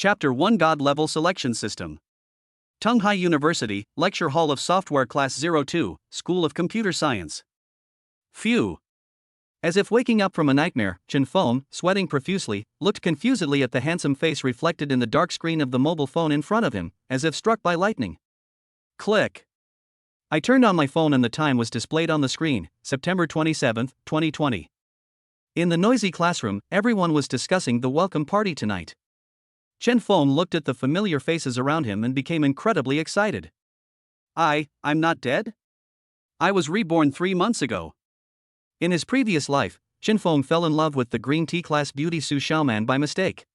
Chapter 1 God Level Selection System. Tunghai University, Lecture Hall of Software Class 02, School of Computer Science. Phew. As if waking up from a nightmare, Chen Feng, sweating profusely, looked confusedly at the handsome face reflected in the dark screen of the mobile phone in front of him, as if struck by lightning. Click. I turned on my phone and the time was displayed on the screen, September 27, 2020. In the noisy classroom, everyone was discussing the welcome party tonight. Chen Feng looked at the familiar faces around him and became incredibly excited. I'm not dead? I was reborn 3 months ago. In his previous life, Chen Feng fell in love with the green tea class beauty Su Xiaoman by mistake.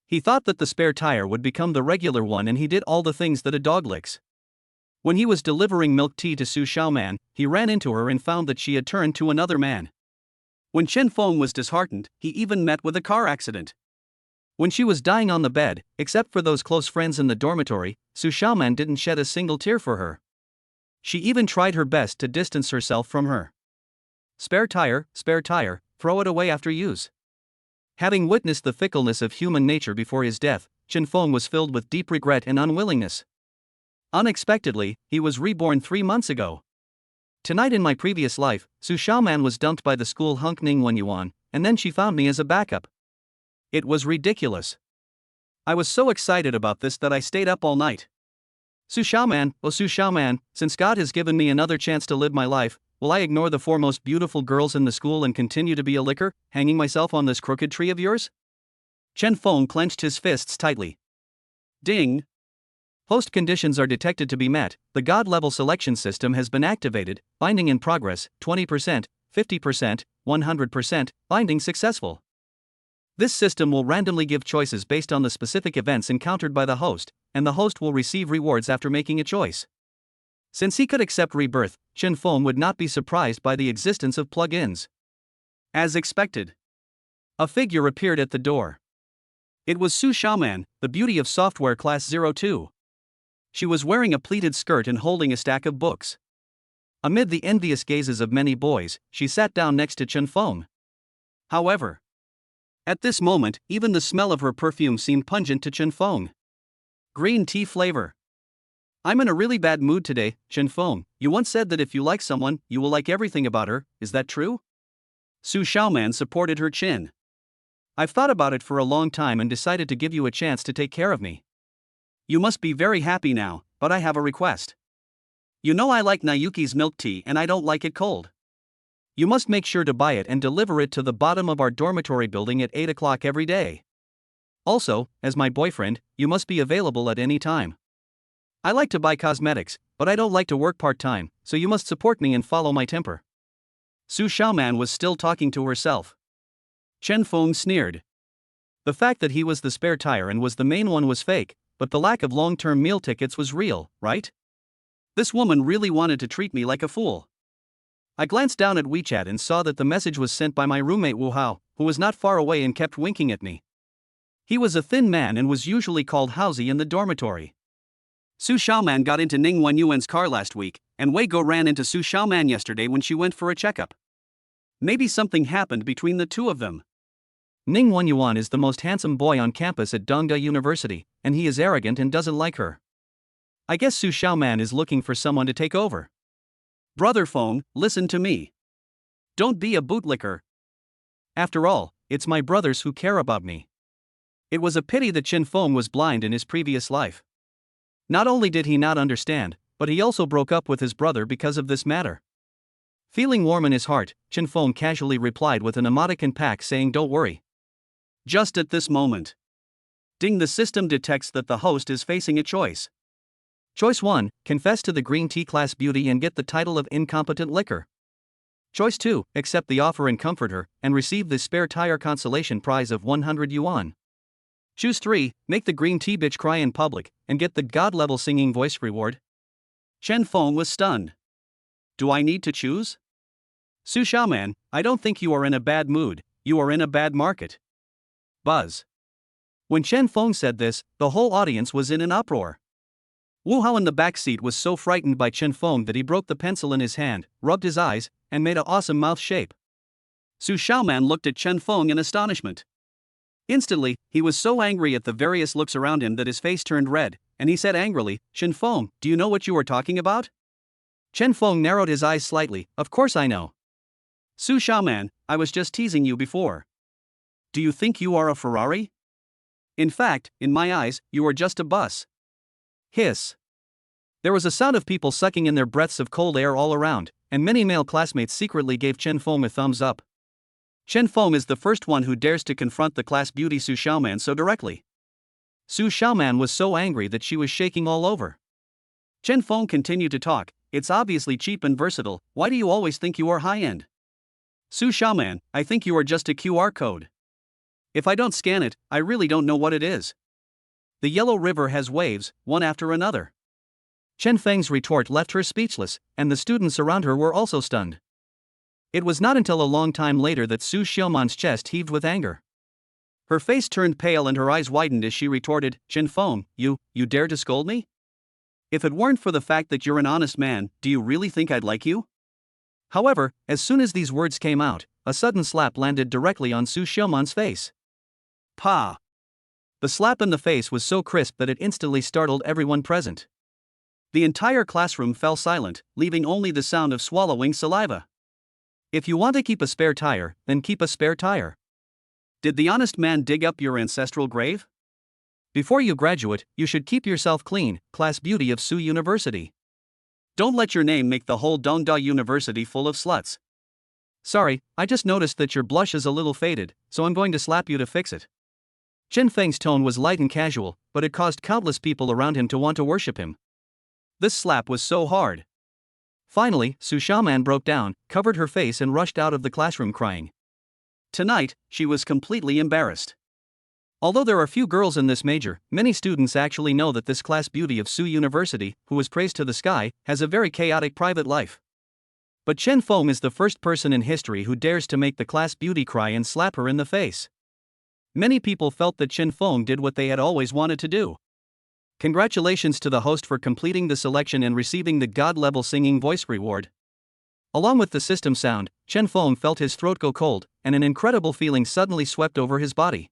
He thought that the spare tire would become the regular one and he did all the things that a dog licks. When he was delivering milk tea to Su Xiaoman, he ran into her and found that she had turned to another man. When Chen Feng was disheartened, he even met with a car accident. When she was dying on the bed, except for those close friends in the dormitory, Su Xiaoman didn't shed a single tear for her. She even tried her best to distance herself from her. Spare tire, throw it away after use. Having witnessed the fickleness of human nature before his death, Chen Feng was filled with deep regret and unwillingness. Unexpectedly, he was reborn 3 months ago. Tonight in my previous life, Su Xiaoman was dumped by the school hunk Ning Wenyuan, and then she found me as a backup. It was ridiculous. I was so excited about this that I stayed up all night. Su Xiaoman, since God has given me another chance to live my life, will I ignore the 4 most beautiful girls in the school and continue to be a licker, hanging myself on this crooked tree of yours? Chen Feng clenched his fists tightly. Ding! Host conditions are detected to be met. The God level selection system has been activated. Binding in progress, 20%, 50%, 100%, binding successful. This system will randomly give choices based on the specific events encountered by the host, and the host will receive rewards after making a choice. Since he could accept rebirth, Chen Feng would not be surprised by the existence of plugins. As expected, a figure appeared at the door. It was Su Xiaoman, the beauty of software class 02. She was wearing a pleated skirt and holding a stack of books. Amid the envious gazes of many boys, she sat down next to Chen Feng. However, at this moment, even the smell of her perfume seemed pungent to Chen Feng. Green tea flavor. I'm in a really bad mood today, Chen Feng. You once said that if you like someone, you will like everything about her, is that true? Su Xiaoman supported her chin. I've thought about it for a long time and decided to give you a chance to take care of me. You must be very happy now, but I have a request. You know I like Nayuki's milk tea and I don't like it cold. You must make sure to buy it and deliver it to the bottom of our dormitory building at 8 o'clock every day. Also, as my boyfriend, you must be available at any time. I like to buy cosmetics, but I don't like to work part-time, so you must support me and follow my temper. Su Xiaoman was still talking to herself. Chen Feng sneered. The fact that he was the spare tire and was the main one was fake, but the lack of long-term meal tickets was real, right? This woman really wanted to treat me like a fool. I glanced down at WeChat and saw that the message was sent by my roommate Wu Hao, who was not far away and kept winking at me. He was a thin man and was usually called Haozi in the dormitory. Su Xiaoman got into Ning Wenyuan's car last week, and Wei Go ran into Su Xiaoman yesterday when she went for a checkup. Maybe something happened between the two of them. Ning Wenyuan is the most handsome boy on campus at Dongda University, and he is arrogant and doesn't like her. I guess Su Xiaoman is looking for someone to take over. Brother Feng, listen to me. Don't be a bootlicker. After all, it's my brothers who care about me. It was a pity that Chen Feng was blind in his previous life. Not only did he not understand, but he also broke up with his brother because of this matter. Feeling warm in his heart, Chen Feng casually replied with an emoticon pack saying don't worry. Just at this moment. Ding, the system detects that the host is facing a choice. Choice 1, confess to the green tea class beauty and get the title of incompetent licker. Choice 2, accept the offer and comfort her, and receive the spare tire consolation prize of 100 yuan. Choose 3, make the green tea bitch cry in public, and get the God-level singing voice reward. Chen Feng was stunned. Do I need to choose? Su Xiaoman, I don't think you are in a bad mood, you are in a bad market. Buzz. When Chen Feng said this, the whole audience was in an uproar. Wu Hao in the back seat was so frightened by Chen Feng that he broke the pencil in his hand, rubbed his eyes, and made an awesome mouth shape. Su Xiaoman looked at Chen Feng in astonishment. Instantly, he was so angry at the various looks around him that his face turned red, and he said angrily, Chen Feng, do you know what you are talking about? Chen Feng narrowed his eyes slightly, of course I know. Su Xiaoman, I was just teasing you before. Do you think you are a Ferrari? In fact, in my eyes, you are just a bus. Hiss. There was a sound of people sucking in their breaths of cold air all around, and many male classmates secretly gave Chen Feng a thumbs up. Chen Feng is the first one who dares to confront the class beauty Su Xiaoman so directly. Su Xiaoman was so angry that she was shaking all over. Chen Feng continued to talk, it's obviously cheap and versatile, why do you always think you are high-end? Su Xiaoman, I think you are just a QR code. If I don't scan it, I really don't know what it is. The Yellow River has waves, one after another. Chen Feng's retort left her speechless, and the students around her were also stunned. It was not until a long time later that Su Xiaoman's chest heaved with anger. Her face turned pale and her eyes widened as she retorted, Chen Feng, you dare to scold me? If it weren't for the fact that you're an honest man, do you really think I'd like you? However, as soon as these words came out, a sudden slap landed directly on Su Xiaoman's face. Pa! The slap in the face was so crisp that it instantly startled everyone present. The entire classroom fell silent, leaving only the sound of swallowing saliva. If you want to keep a spare tire, then keep a spare tire. Did the honest man dig up your ancestral grave? Before you graduate, you should keep yourself clean, class beauty of Su University. Don't let your name make the whole Dongda University full of sluts. Sorry, I just noticed that your blush is a little faded, so I'm going to slap you to fix it. Chen Feng's tone was light and casual, but it caused countless people around him to want to worship him. This slap was so hard. Finally, Su Xiaoman broke down, covered her face and rushed out of the classroom crying. Tonight, she was completely embarrassed. Although there are few girls in this major, many students actually know that this class beauty of Su University, who was praised to the sky, has a very chaotic private life. But Chen Feng is the first person in history who dares to make the class beauty cry and slap her in the face. Many people felt that Chen Feng did what they had always wanted to do. Congratulations to the host for completing the selection and receiving the God-level singing voice reward. Along with the system sound, Chen Feng felt his throat go cold, and an incredible feeling suddenly swept over his body.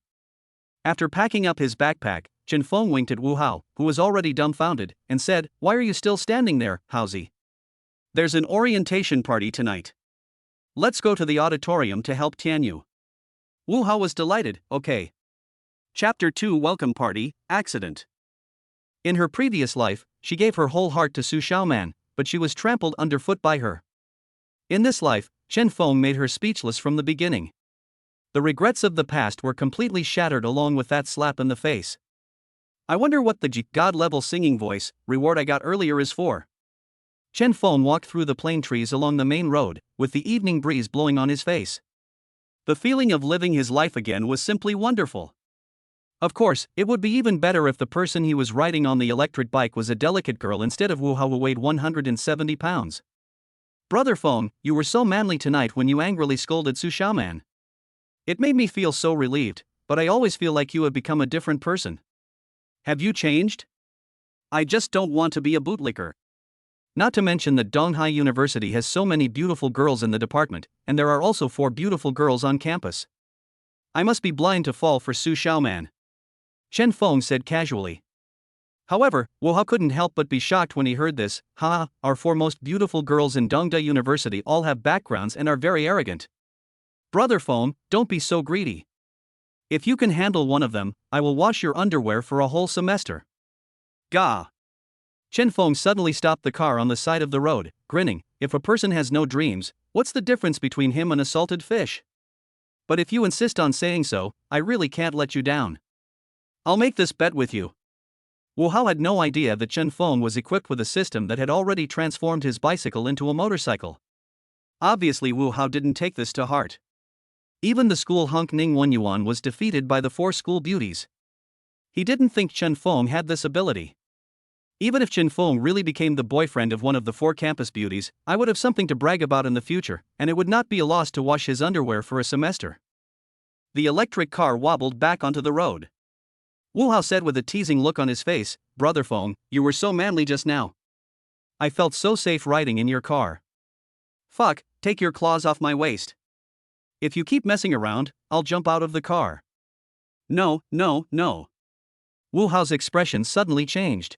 After packing up his backpack, Chen Feng winked at Wu Hao, who was already dumbfounded, and said, Why are you still standing there, Haozi? There's an orientation party tonight. Let's go to the auditorium to help Tianyu. Wu Hao was delighted, okay. Chapter 2 Welcome Party, Accident. In her previous life, she gave her whole heart to Su Xiaoman, but she was trampled underfoot by her. In this life, Chen Feng made her speechless from the beginning. The regrets of the past were completely shattered along with that slap in the face. I wonder what the God-level singing voice reward I got earlier is for. Chen Feng walked through the plane trees along the main road, with the evening breeze blowing on his face. The feeling of living his life again was simply wonderful. Of course, it would be even better if the person he was riding on the electric bike was a delicate girl instead of Wu Hao, who weighed 170 pounds. Brother Feng, you were so manly tonight when you angrily scolded Su Xiaoman. It made me feel so relieved, but I always feel like you have become a different person. Have you changed? I just don't want to be a bootlicker. Not to mention that Donghai University has so many beautiful girls in the department, and there are also 4 beautiful girls on campus. I must be blind to fall for Su Xiaoman. Chen Feng said casually. However, Wu Hao couldn't help but be shocked when he heard this. Our 4 most beautiful girls in Dongda University all have backgrounds and are very arrogant. Brother Feng, don't be so greedy. If you can handle one of them, I will wash your underwear for a whole semester. Gah! Chen Feng suddenly stopped the car on the side of the road, grinning. If a person has no dreams, what's the difference between him and a salted fish? But if you insist on saying so, I really can't let you down. I'll make this bet with you. Wu Hao had no idea that Chen Feng was equipped with a system that had already transformed his bicycle into a motorcycle. Obviously Wu Hao didn't take this to heart. Even the school hunk Ning Wenyuan was defeated by the 4 school beauties. He didn't think Chen Feng had this ability. Even if Chen Feng really became the boyfriend of one of the 4 campus beauties, I would have something to brag about in the future, and it would not be a loss to wash his underwear for a semester. The electric car wobbled back onto the road. Wu Hao said with a teasing look on his face, Brother Feng, you were so manly just now. I felt so safe riding in your car. Fuck, take your claws off my waist. If you keep messing around, I'll jump out of the car. No, no, no. Wu Hao's expression suddenly changed.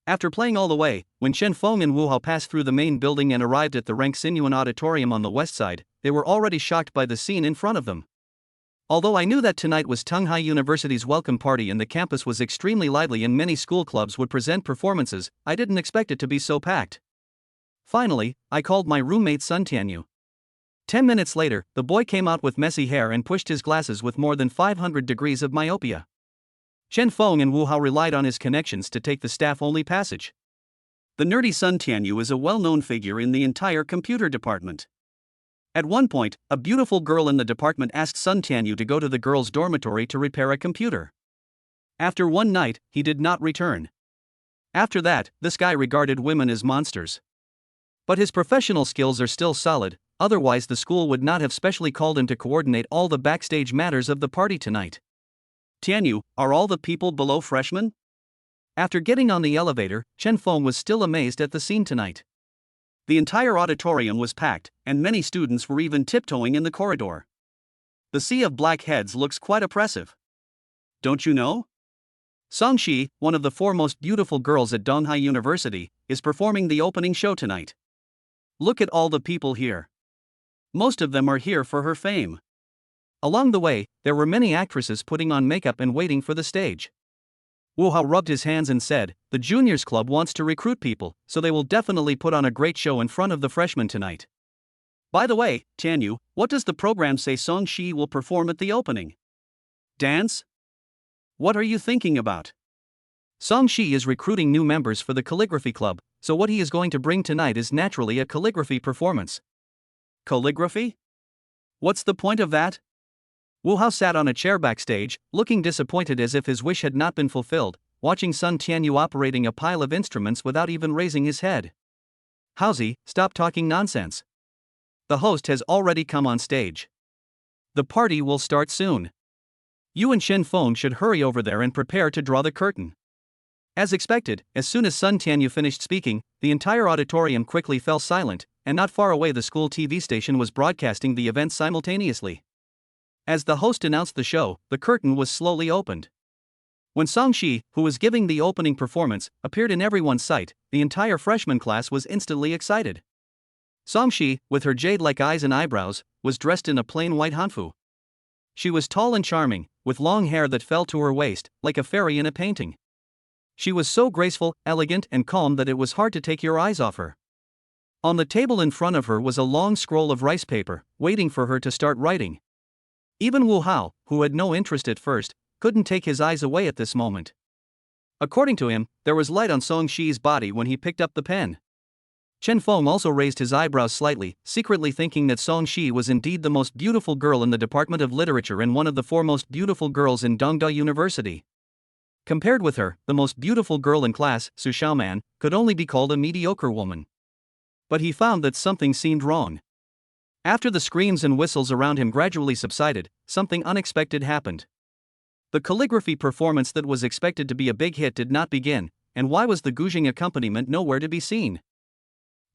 After playing all the way, when Chen Feng and Wu Hao passed through the main building and arrived at the Rank Sinuan Auditorium on the west side, they were already shocked by the scene in front of them. Although I knew that tonight was Tunghai University's welcome party and the campus was extremely lively and many school clubs would present performances, I didn't expect it to be so packed. Finally, I called my roommate Sun Tianyu. 10 minutes later, the boy came out with messy hair and pushed his glasses with more than 500 degrees of myopia. Chen Feng and Wu Hao relied on his connections to take the staff-only passage. The nerdy Sun Tianyu is a well-known figure in the entire computer department. At one point, a beautiful girl in the department asked Sun Tianyu to go to the girls' dormitory to repair a computer. After one night, he did not return. After that, this guy regarded women as monsters. But his professional skills are still solid, otherwise the school would not have specially called him to coordinate all the backstage matters of the party tonight. Tianyu, are all the people below freshmen? After getting on the elevator, Chen Feng was still amazed at the scene tonight. The entire auditorium was packed, and many students were even tiptoeing in the corridor. The sea of black heads looks quite oppressive. Don't you know? Song Shi, one of the four most beautiful girls at Donghai University, is performing the opening show tonight. Look at all the people here. Most of them are here for her fame. Along the way, there were many actresses putting on makeup and waiting for the stage. Wu Hao rubbed his hands and said, "The juniors club wants to recruit people, so they will definitely put on a great show in front of the freshmen tonight." By the way, Tianyu, what does the program say Song Shi will perform at the opening? Dance? What are you thinking about? Song Shi is recruiting new members for the calligraphy club, so what he is going to bring tonight is naturally a calligraphy performance. Calligraphy? What's the point of that? Wu Hao sat on a chair backstage, looking disappointed as if his wish had not been fulfilled, watching Sun Tianyu operating a pile of instruments without even raising his head. Haozi, stop talking nonsense. The host has already come on stage. The party will start soon. You and Chen Feng should hurry over there and prepare to draw the curtain. As expected, as soon as Sun Tianyu finished speaking, the entire auditorium quickly fell silent, and not far away the school TV station was broadcasting the event simultaneously. As the host announced the show, the curtain was slowly opened. When Song Shi, who was giving the opening performance, appeared in everyone's sight, the entire freshman class was instantly excited. Song Shi, with her jade-like eyes and eyebrows, was dressed in a plain white hanfu. She was tall and charming, with long hair that fell to her waist, like a fairy in a painting. She was so graceful, elegant, and calm that it was hard to take your eyes off her. On the table in front of her was a long scroll of rice paper, waiting for her to start writing. Even Wu Hao, who had no interest at first, couldn't take his eyes away at this moment. According to him, there was light on Song Shi's body when he picked up the pen. Chen Feng also raised his eyebrows slightly, secretly thinking that Song Shi was indeed the most beautiful girl in the Department of Literature and one of the four most beautiful girls in Dongda University. Compared with her, the most beautiful girl in class, Su Xiaoman, could only be called a mediocre woman. But he found that something seemed wrong. After the screams and whistles around him gradually subsided, something unexpected happened. The calligraphy performance that was expected to be a big hit did not begin, and why was the guzheng accompaniment nowhere to be seen?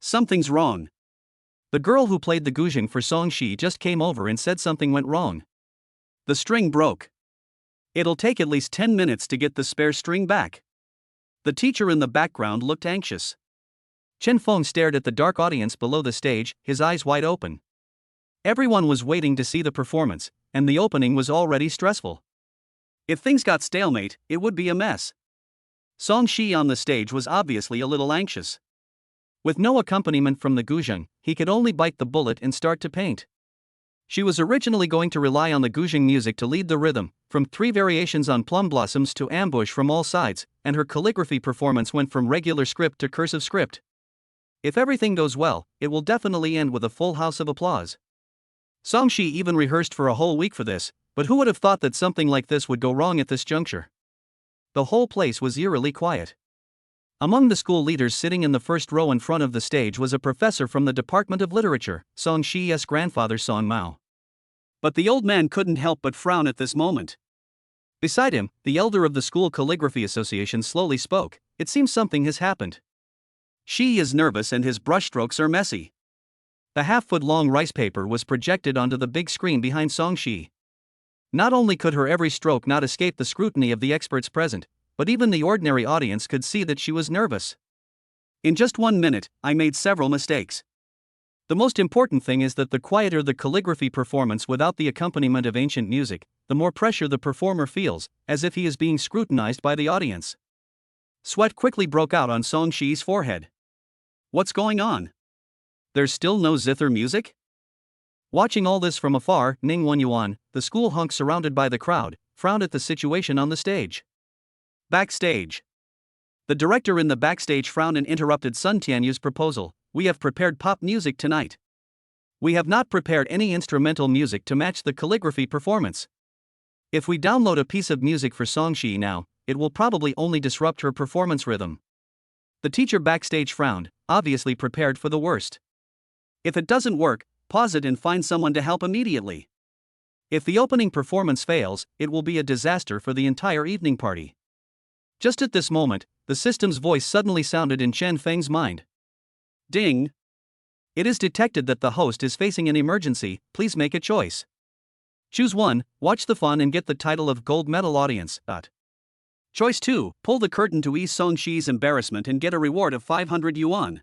Something's wrong. The girl who played the guzheng for Song Shi just came over and said something went wrong. The string broke. It'll take at least 10 minutes to get the spare string back. The teacher in the background looked anxious. Chen Feng stared at the dark audience below the stage, his eyes wide open. Everyone was waiting to see the performance, and the opening was already stressful. If things got stalemate, it would be a mess. Song Shi on the stage was obviously a little anxious. With no accompaniment from the guzheng, he could only bite the bullet and start to paint. She was originally going to rely on the guzheng music to lead the rhythm, from 3 variations on Plum Blossoms to Ambush from All Sides, and her calligraphy performance went from regular script to cursive script. If everything goes well, it will definitely end with a full house of applause. Song Shi even rehearsed for a whole week for this, but who would have thought that something like this would go wrong at this juncture? The whole place was eerily quiet. Among the school leaders sitting in the first row in front of the stage was a professor from the Department of Literature, Song Shi's grandfather Song Mao. But the old man couldn't help but frown at this moment. Beside him, the elder of the school calligraphy association slowly spoke. It seems something has happened. Shi is nervous and his brushstrokes are messy. The half-foot-long rice paper was projected onto the big screen behind Song Shi. Not only could her every stroke not escape the scrutiny of the experts present, but even the ordinary audience could see that she was nervous. In just 1 minute, I made several mistakes. The most important thing is that the quieter the calligraphy performance without the accompaniment of ancient music, the more pressure the performer feels, as if he is being scrutinized by the audience. Sweat quickly broke out on Song Shi's forehead. What's going on? There's still no zither music? Watching all this from afar, Ning Wenyuan, the school hunk surrounded by the crowd, frowned at the situation on the stage. Backstage. The director in the backstage frowned and interrupted Sun Tianyu's proposal. We have prepared pop music tonight. We have not prepared any instrumental music to match the calligraphy performance. If we download a piece of music for Song Shi now, it will probably only disrupt her performance rhythm. The teacher backstage frowned, obviously prepared for the worst. If it doesn't work, pause it and find someone to help immediately. If the opening performance fails, it will be a disaster for the entire evening party. Just at this moment, the system's voice suddenly sounded in Chen Feng's mind. Ding! It is detected that the host is facing an emergency, please make a choice. Choose 1, watch the fun and get the title of gold medal audience. Choice 2, pull the curtain to ease Song Shi's embarrassment and get a reward of 500 yuan.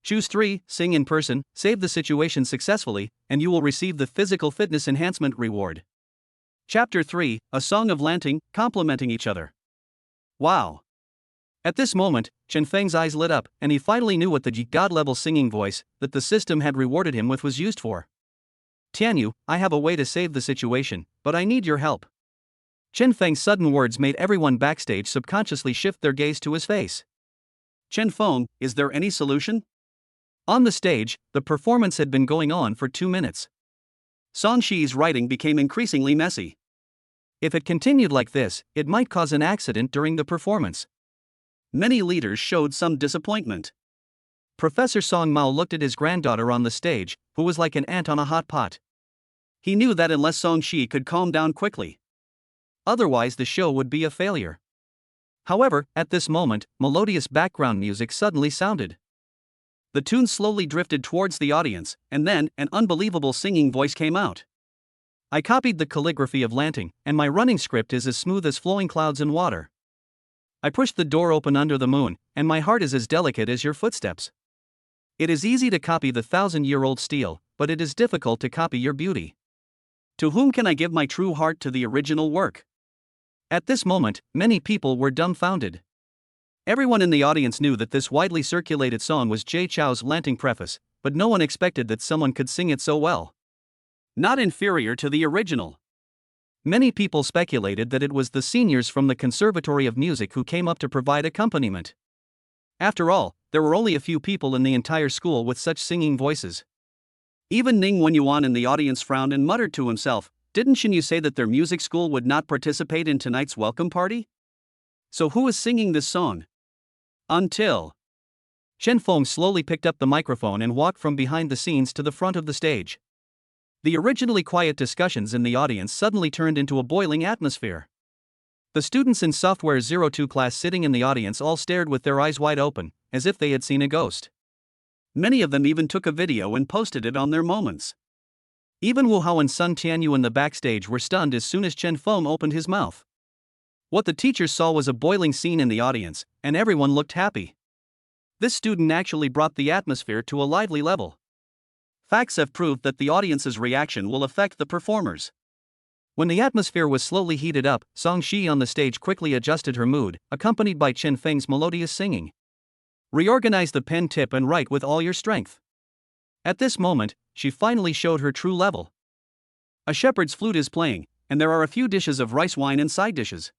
Choose 3, sing in person, save the situation successfully, and you will receive the physical fitness enhancement reward. Chapter 3, A Song of Lanting, Complementing Each Other. Wow! At this moment, Chen Feng's eyes lit up, and he finally knew what the god-level singing voice that the system had rewarded him with was used for. Tianyu, I have a way to save the situation, but I need your help. Chen Feng's sudden words made everyone backstage subconsciously shift their gaze to his face. Chen Feng, is there any solution? On the stage, the performance had been going on for 2 minutes. Song Shi's writing became increasingly messy. If it continued like this, it might cause an accident during the performance. Many leaders showed some disappointment. Professor Song Mao looked at his granddaughter on the stage, who was like an ant on a hot pot. He knew that unless Song Shi could calm down quickly, otherwise the show would be a failure. However, at this moment, melodious background music suddenly sounded. The tune slowly drifted towards the audience, and then, an unbelievable singing voice came out. I copied the calligraphy of Lanting, and my running script is as smooth as flowing clouds in water. I pushed the door open under the moon, and my heart is as delicate as your footsteps. It is easy to copy the 1,000-year-old steel, but it is difficult to copy your beauty. To whom can I give my true heart to the original work? At this moment, many people were dumbfounded. Everyone in the audience knew that this widely circulated song was Jay Chou's Lanting preface, but no one expected that someone could sing it so well. Not inferior to the original. Many people speculated that it was the seniors from the Conservatory of Music who came up to provide accompaniment. After all, there were only a few people in the entire school with such singing voices. Even Ning Wenyuan in the audience frowned and muttered to himself, didn't Xinyu say that their music school would not participate in tonight's welcome party? So who is singing this song? Until Chen Feng slowly picked up the microphone and walked from behind the scenes to the front of the stage. The originally quiet discussions in the audience suddenly turned into a boiling atmosphere. The students in Software 02 class sitting in the audience all stared with their eyes wide open, as if they had seen a ghost. Many of them even took a video and posted it on their moments. Even Wu Hao and Sun Tianyu in the backstage were stunned as soon as Chen Feng opened his mouth. What the teachers saw was a boiling scene in the audience, and everyone looked happy. This student actually brought the atmosphere to a lively level. Facts have proved that the audience's reaction will affect the performers. When the atmosphere was slowly heated up, Song Shi on the stage quickly adjusted her mood, accompanied by Chen Feng's melodious singing. Reorganize the pen tip and write with all your strength. At this moment, she finally showed her true level. A shepherd's flute is playing, and there are a few dishes of rice wine and side dishes.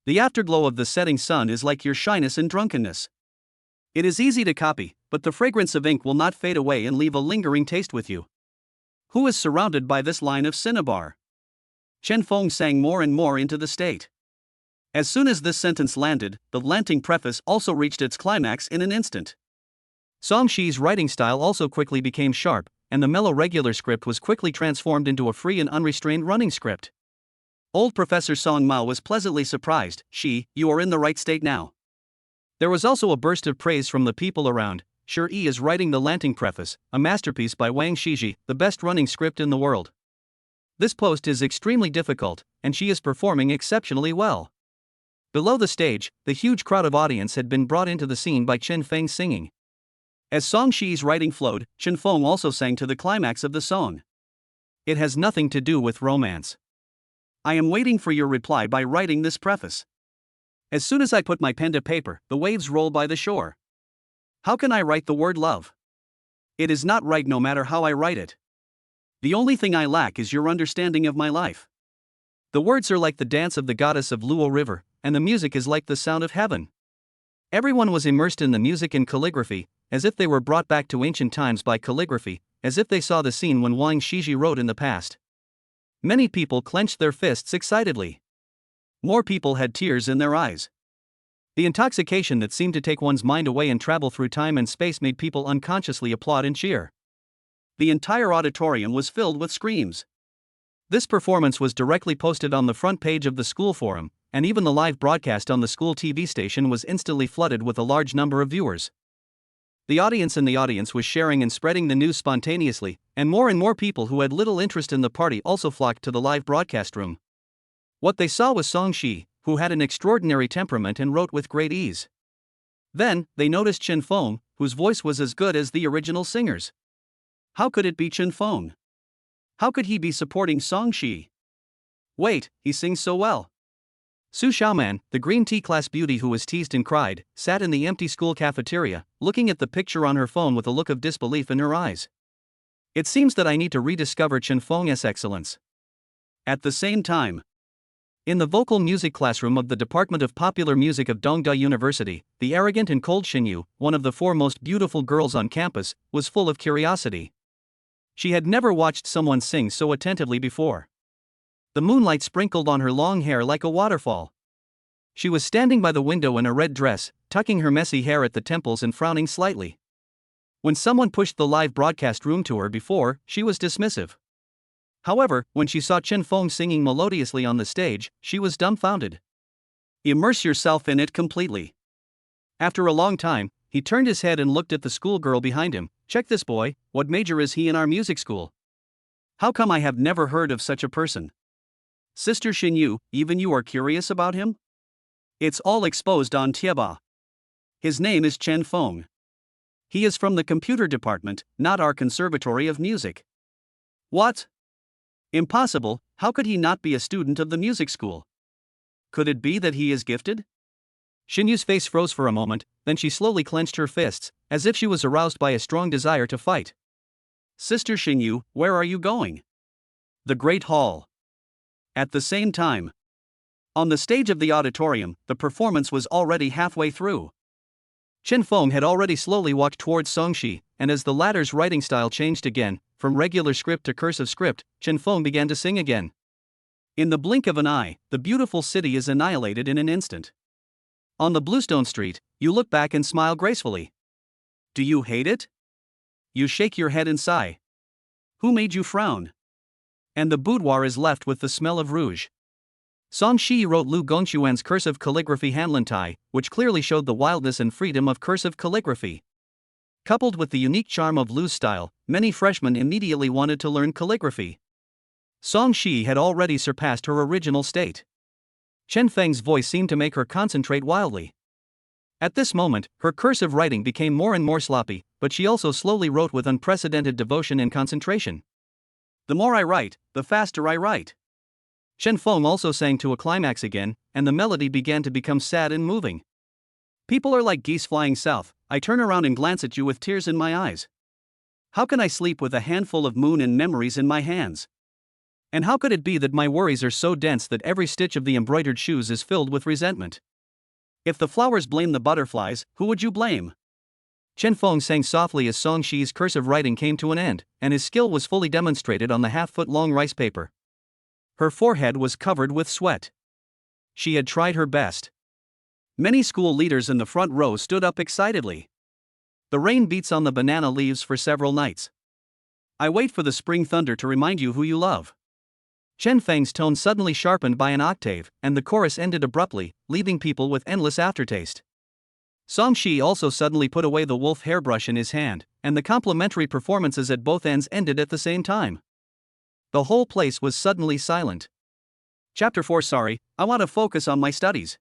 The afterglow of the setting sun is like your shyness and drunkenness. It is easy to copy, but the fragrance of ink will not fade away and leave a lingering taste with you. Who is surrounded by this line of cinnabar? Chen Feng sang more and more into the state. As soon as this sentence landed, the Lanting preface also reached its climax in an instant. Song Shi's writing style also quickly became sharp, and the mellow regular script was quickly transformed into a free and unrestrained running script. Old Professor Song Mao was pleasantly surprised. Shi, you are in the right state now. There was also a burst of praise from the people around. Shi Yi is writing the Lanting preface, a masterpiece by Wang Shiji, the best running script in the world. This post is extremely difficult, and she is performing exceptionally well. Below the stage, the huge crowd of audience had been brought into the scene by Chen Feng's singing. As Song Shi's writing flowed, Chen Feng also sang to the climax of the song. It has nothing to do with romance. I am waiting for your reply by writing this preface. As soon as I put my pen to paper, the waves roll by the shore. How can I write the word love? It is not right no matter how I write it. The only thing I lack is your understanding of my life. The words are like the dance of the goddess of Luo River, and the music is like the sound of heaven. Everyone was immersed in the music and calligraphy, as if they were brought back to ancient times by calligraphy, as if they saw the scene when Wang Shiji wrote in the past. Many people clenched their fists excitedly. More people had tears in their eyes. The intoxication that seemed to take one's mind away and travel through time and space made people unconsciously applaud and cheer. The entire auditorium was filled with screams. This performance was directly posted on the front page of the school forum, and even the live broadcast on the school TV station was instantly flooded with a large number of viewers. The audience was sharing and spreading the news spontaneously, and more people who had little interest in the party also flocked to the live broadcast room. What they saw was Song Shi, who had an extraordinary temperament and wrote with great ease. Then, they noticed Chen Feng, whose voice was as good as the original singer's. How could it be Chen Feng? How could he be supporting Song Shi? Wait, he sings so well. Su Xiaoman, the green tea class beauty who was teased and cried, sat in the empty school cafeteria, looking at the picture on her phone with a look of disbelief in her eyes. It seems that I need to rediscover Chen Feng's excellence. At the same time, in the vocal music classroom of the Department of Popular Music of Dongda University, the arrogant and cold Xinyu, one of the 4 most beautiful girls on campus, was full of curiosity. She had never watched someone sing so attentively before. The moonlight sprinkled on her long hair like a waterfall. She was standing by the window in a red dress, tucking her messy hair at the temples and frowning slightly. When someone pushed the live broadcast room to her before, she was dismissive. However, when she saw Chen Feng singing melodiously on the stage, she was dumbfounded. Immerse yourself in it completely. After a long time, he turned his head and looked at the schoolgirl behind him. Check this boy, what major is he in our music school? How come I have never heard of such a person? Sister Xinyu, even you are curious about him? It's all exposed on Tieba. His name is Chen Feng. He is from the computer department, not our conservatory of music. What? Impossible, how could he not be a student of the music school? Could it be that he is gifted? Xinyu's face froze for a moment, then she slowly clenched her fists, as if she was aroused by a strong desire to fight. Sister Xinyu, where are you going? The Great Hall. At the same time, on the stage of the auditorium, the performance was already halfway through. Chen Feng had already slowly walked towards Song Shi, and as the latter's writing style changed again, from regular script to cursive script, Chen Feng began to sing again. In the blink of an eye, the beautiful city is annihilated in an instant. On the bluestone street, you look back and smile gracefully. Do you hate it? You shake your head and sigh. Who made you frown? And the boudoir is left with the smell of rouge. Song Shi wrote Lu Gongxuan's cursive calligraphy Hanlantai, which clearly showed the wildness and freedom of cursive calligraphy. Coupled with the unique charm of Lu's style, many freshmen immediately wanted to learn calligraphy. Song Shi had already surpassed her original state. Chen Feng's voice seemed to make her concentrate wildly. At this moment, her cursive writing became more and more sloppy, but she also slowly wrote with unprecedented devotion and concentration. The more I write, the faster I write. Chen Feng also sang to a climax again, and the melody began to become sad and moving. People are like geese flying south, I turn around and glance at you with tears in my eyes. How can I sleep with a handful of moon and memories in my hands? And how could it be that my worries are so dense that every stitch of the embroidered shoes is filled with resentment? If the flowers blame the butterflies, who would you blame? Chen Feng sang softly as Song Shi's cursive writing came to an end, and his skill was fully demonstrated on the half-foot-long rice paper. Her forehead was covered with sweat. She had tried her best. Many school leaders in the front row stood up excitedly. The rain beats on the banana leaves for several nights. I wait for the spring thunder to remind you who you love. Chen Feng's tone suddenly sharpened by an octave, and the chorus ended abruptly, leaving people with endless aftertaste. Song Shi also suddenly put away the wolf hairbrush in his hand, and the complimentary performances at both ends ended at the same time. The whole place was suddenly silent. Chapter 4. Sorry, I want to focus on my studies.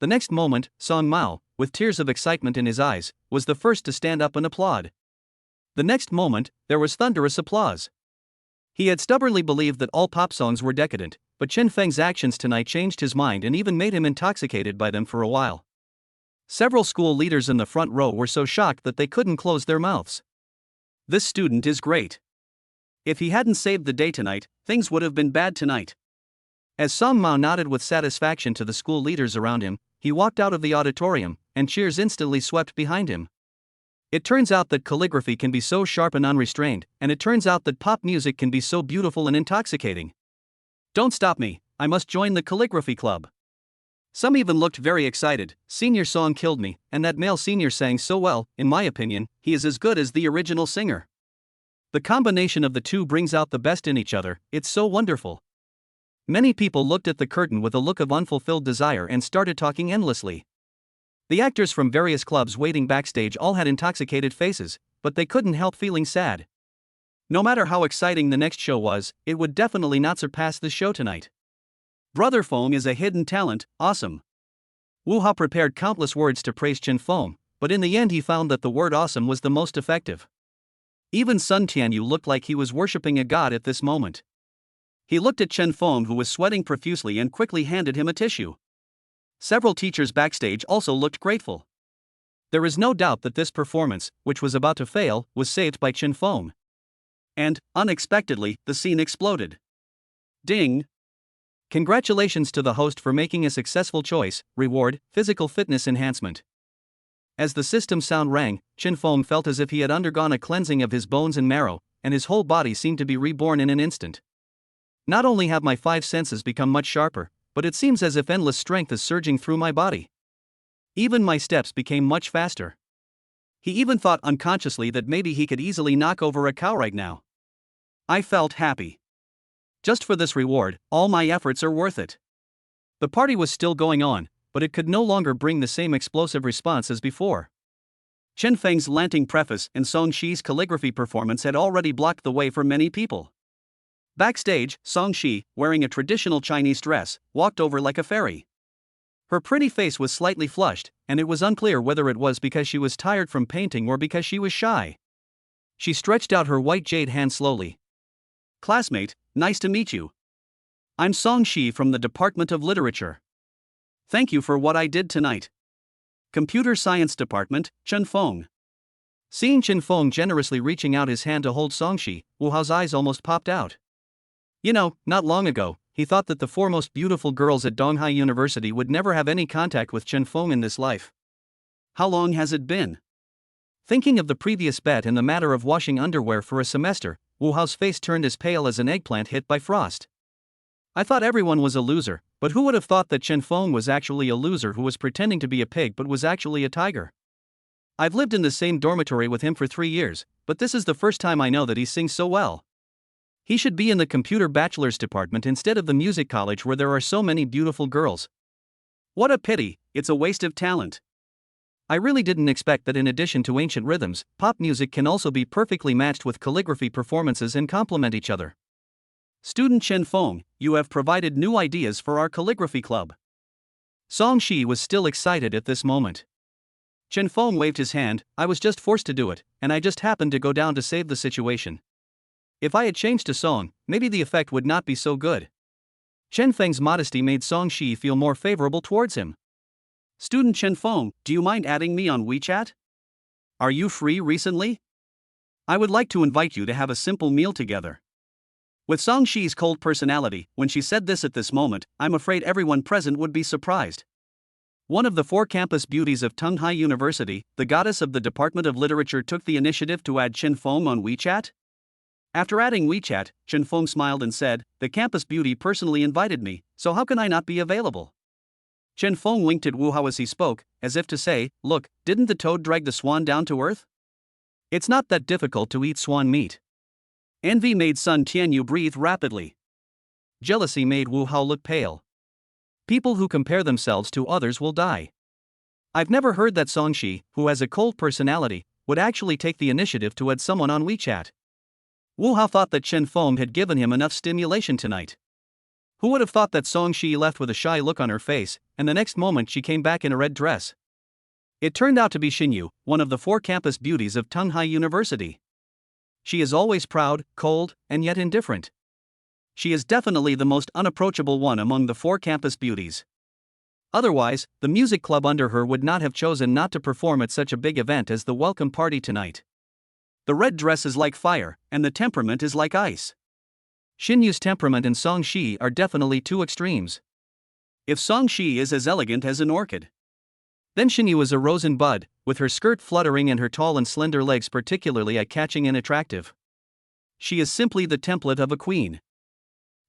The next moment, Song Mao, with tears of excitement in his eyes, was the first to stand up and applaud. The next moment, there was thunderous applause. He had stubbornly believed that all pop songs were decadent, but Chen Feng's actions tonight changed his mind and even made him intoxicated by them for a while. Several school leaders in the front row were so shocked that they couldn't close their mouths. This student is great. If he hadn't saved the day tonight, things would have been bad tonight. As Song Mao nodded with satisfaction to the school leaders around him, he walked out of the auditorium, and cheers instantly swept behind him. It turns out that calligraphy can be so sharp and unrestrained, and it turns out that pop music can be so beautiful and intoxicating. Don't stop me, I must join the calligraphy club. Some even looked very excited. Senior Song killed me, and that male senior sang so well, in my opinion, he is as good as the original singer. The combination of the two brings out the best in each other, it's so wonderful. Many people looked at the curtain with a look of unfulfilled desire and started talking endlessly. The actors from various clubs waiting backstage all had intoxicated faces, but they couldn't help feeling sad. No matter how exciting the next show was, it would definitely not surpass this show tonight. Brother Feng is a hidden talent, awesome. Wu Hao prepared countless words to praise Chen Feng, but in the end he found that the word awesome was the most effective. Even Sun Tianyu looked like he was worshipping a god at this moment. He looked at Chen Feng, who was sweating profusely, and quickly handed him a tissue. Several teachers backstage also looked grateful. There is no doubt that this performance, which was about to fail, was saved by Chen Feng. And, unexpectedly, the scene exploded. Ding! Congratulations to the host for making a successful choice, reward, physical fitness enhancement. As the system sound rang, Chen Feng felt as if he had undergone a cleansing of his bones and marrow, and his whole body seemed to be reborn in an instant. Not only have my 5 senses become much sharper, but it seems as if endless strength is surging through my body. Even my steps became much faster. He even thought unconsciously that maybe he could easily knock over a cow right now. I felt happy. Just for this reward, all my efforts are worth it. The party was still going on, but it could no longer bring the same explosive response as before. Chen Feng's lanting preface and Song Shi's calligraphy performance had already blocked the way for many people. Backstage, Song Shi, wearing a traditional Chinese dress, walked over like a fairy. Her pretty face was slightly flushed, and it was unclear whether it was because she was tired from painting or because she was shy. She stretched out her white jade hand slowly. Classmate, nice to meet you. I'm Song Shi from the Department of Literature. Thank you for what I did tonight. Computer Science Department, Chen Feng. Seeing Chen Feng generously reaching out his hand to hold Song Shi, Wu Hao's eyes almost popped out. You know, not long ago, he thought that the 4 most beautiful girls at Donghai University would never have any contact with Chen Feng in this life. How long has it been? Thinking of the previous bet and the matter of washing underwear for a semester, Wu Hao's face turned as pale as an eggplant hit by frost. I thought everyone was a loser, but who would have thought that Chen Feng was actually a loser who was pretending to be a pig but was actually a tiger? I've lived in the same dormitory with him for 3 years, but this is the first time I know that he sings so well. He should be in the computer bachelor's department instead of the music college where there are so many beautiful girls. What a pity, it's a waste of talent. I really didn't expect that in addition to ancient rhythms, pop music can also be perfectly matched with calligraphy performances and complement each other. Student Chen Feng, you have provided new ideas for our calligraphy club. Song Shi was still excited at this moment. Chen Feng waved his hand. I was just forced to do it, and I just happened to go down to save the situation. If I had changed to Song, maybe the effect would not be so good. Chen Feng's modesty made Song Shi feel more favorable towards him. Student Chen Feng, do you mind adding me on WeChat? Are you free recently? I would like to invite you to have a simple meal together. With Song Shi's cold personality, when she said this at this moment, I'm afraid everyone present would be surprised. One of the 4 campus beauties of Donghai University, the goddess of the Department of Literature, took the initiative to add Chen Feng on WeChat? After adding WeChat, Chen Feng smiled and said, the campus beauty personally invited me, so how can I not be available? Chen Feng winked at Wu Hao as he spoke, as if to say, look, didn't the toad drag the swan down to earth? It's not that difficult to eat swan meat. Envy made Sun Tianyu breathe rapidly. Jealousy made Wu Hao look pale. People who compare themselves to others will die. I've never heard that Song Shi, who has a cold personality, would actually take the initiative to add someone on WeChat. Wu Hao thought that Chen Feng had given him enough stimulation tonight. Who would have thought that Song Shi left with a shy look on her face, and the next moment she came back in a red dress? It turned out to be Xinyu, one of the 4 campus beauties of Tunghai University. She is always proud, cold, and yet indifferent. She is definitely the most unapproachable one among the 4 campus beauties. Otherwise, the music club under her would not have chosen not to perform at such a big event as the welcome party tonight. The red dress is like fire, and the temperament is like ice. Xinyu's temperament and Song Shi are definitely 2 extremes. If Song Shi is as elegant as an orchid, then Xinyu is a rose in bud, with her skirt fluttering and her tall and slender legs particularly eye-catching and attractive. She is simply the template of a queen.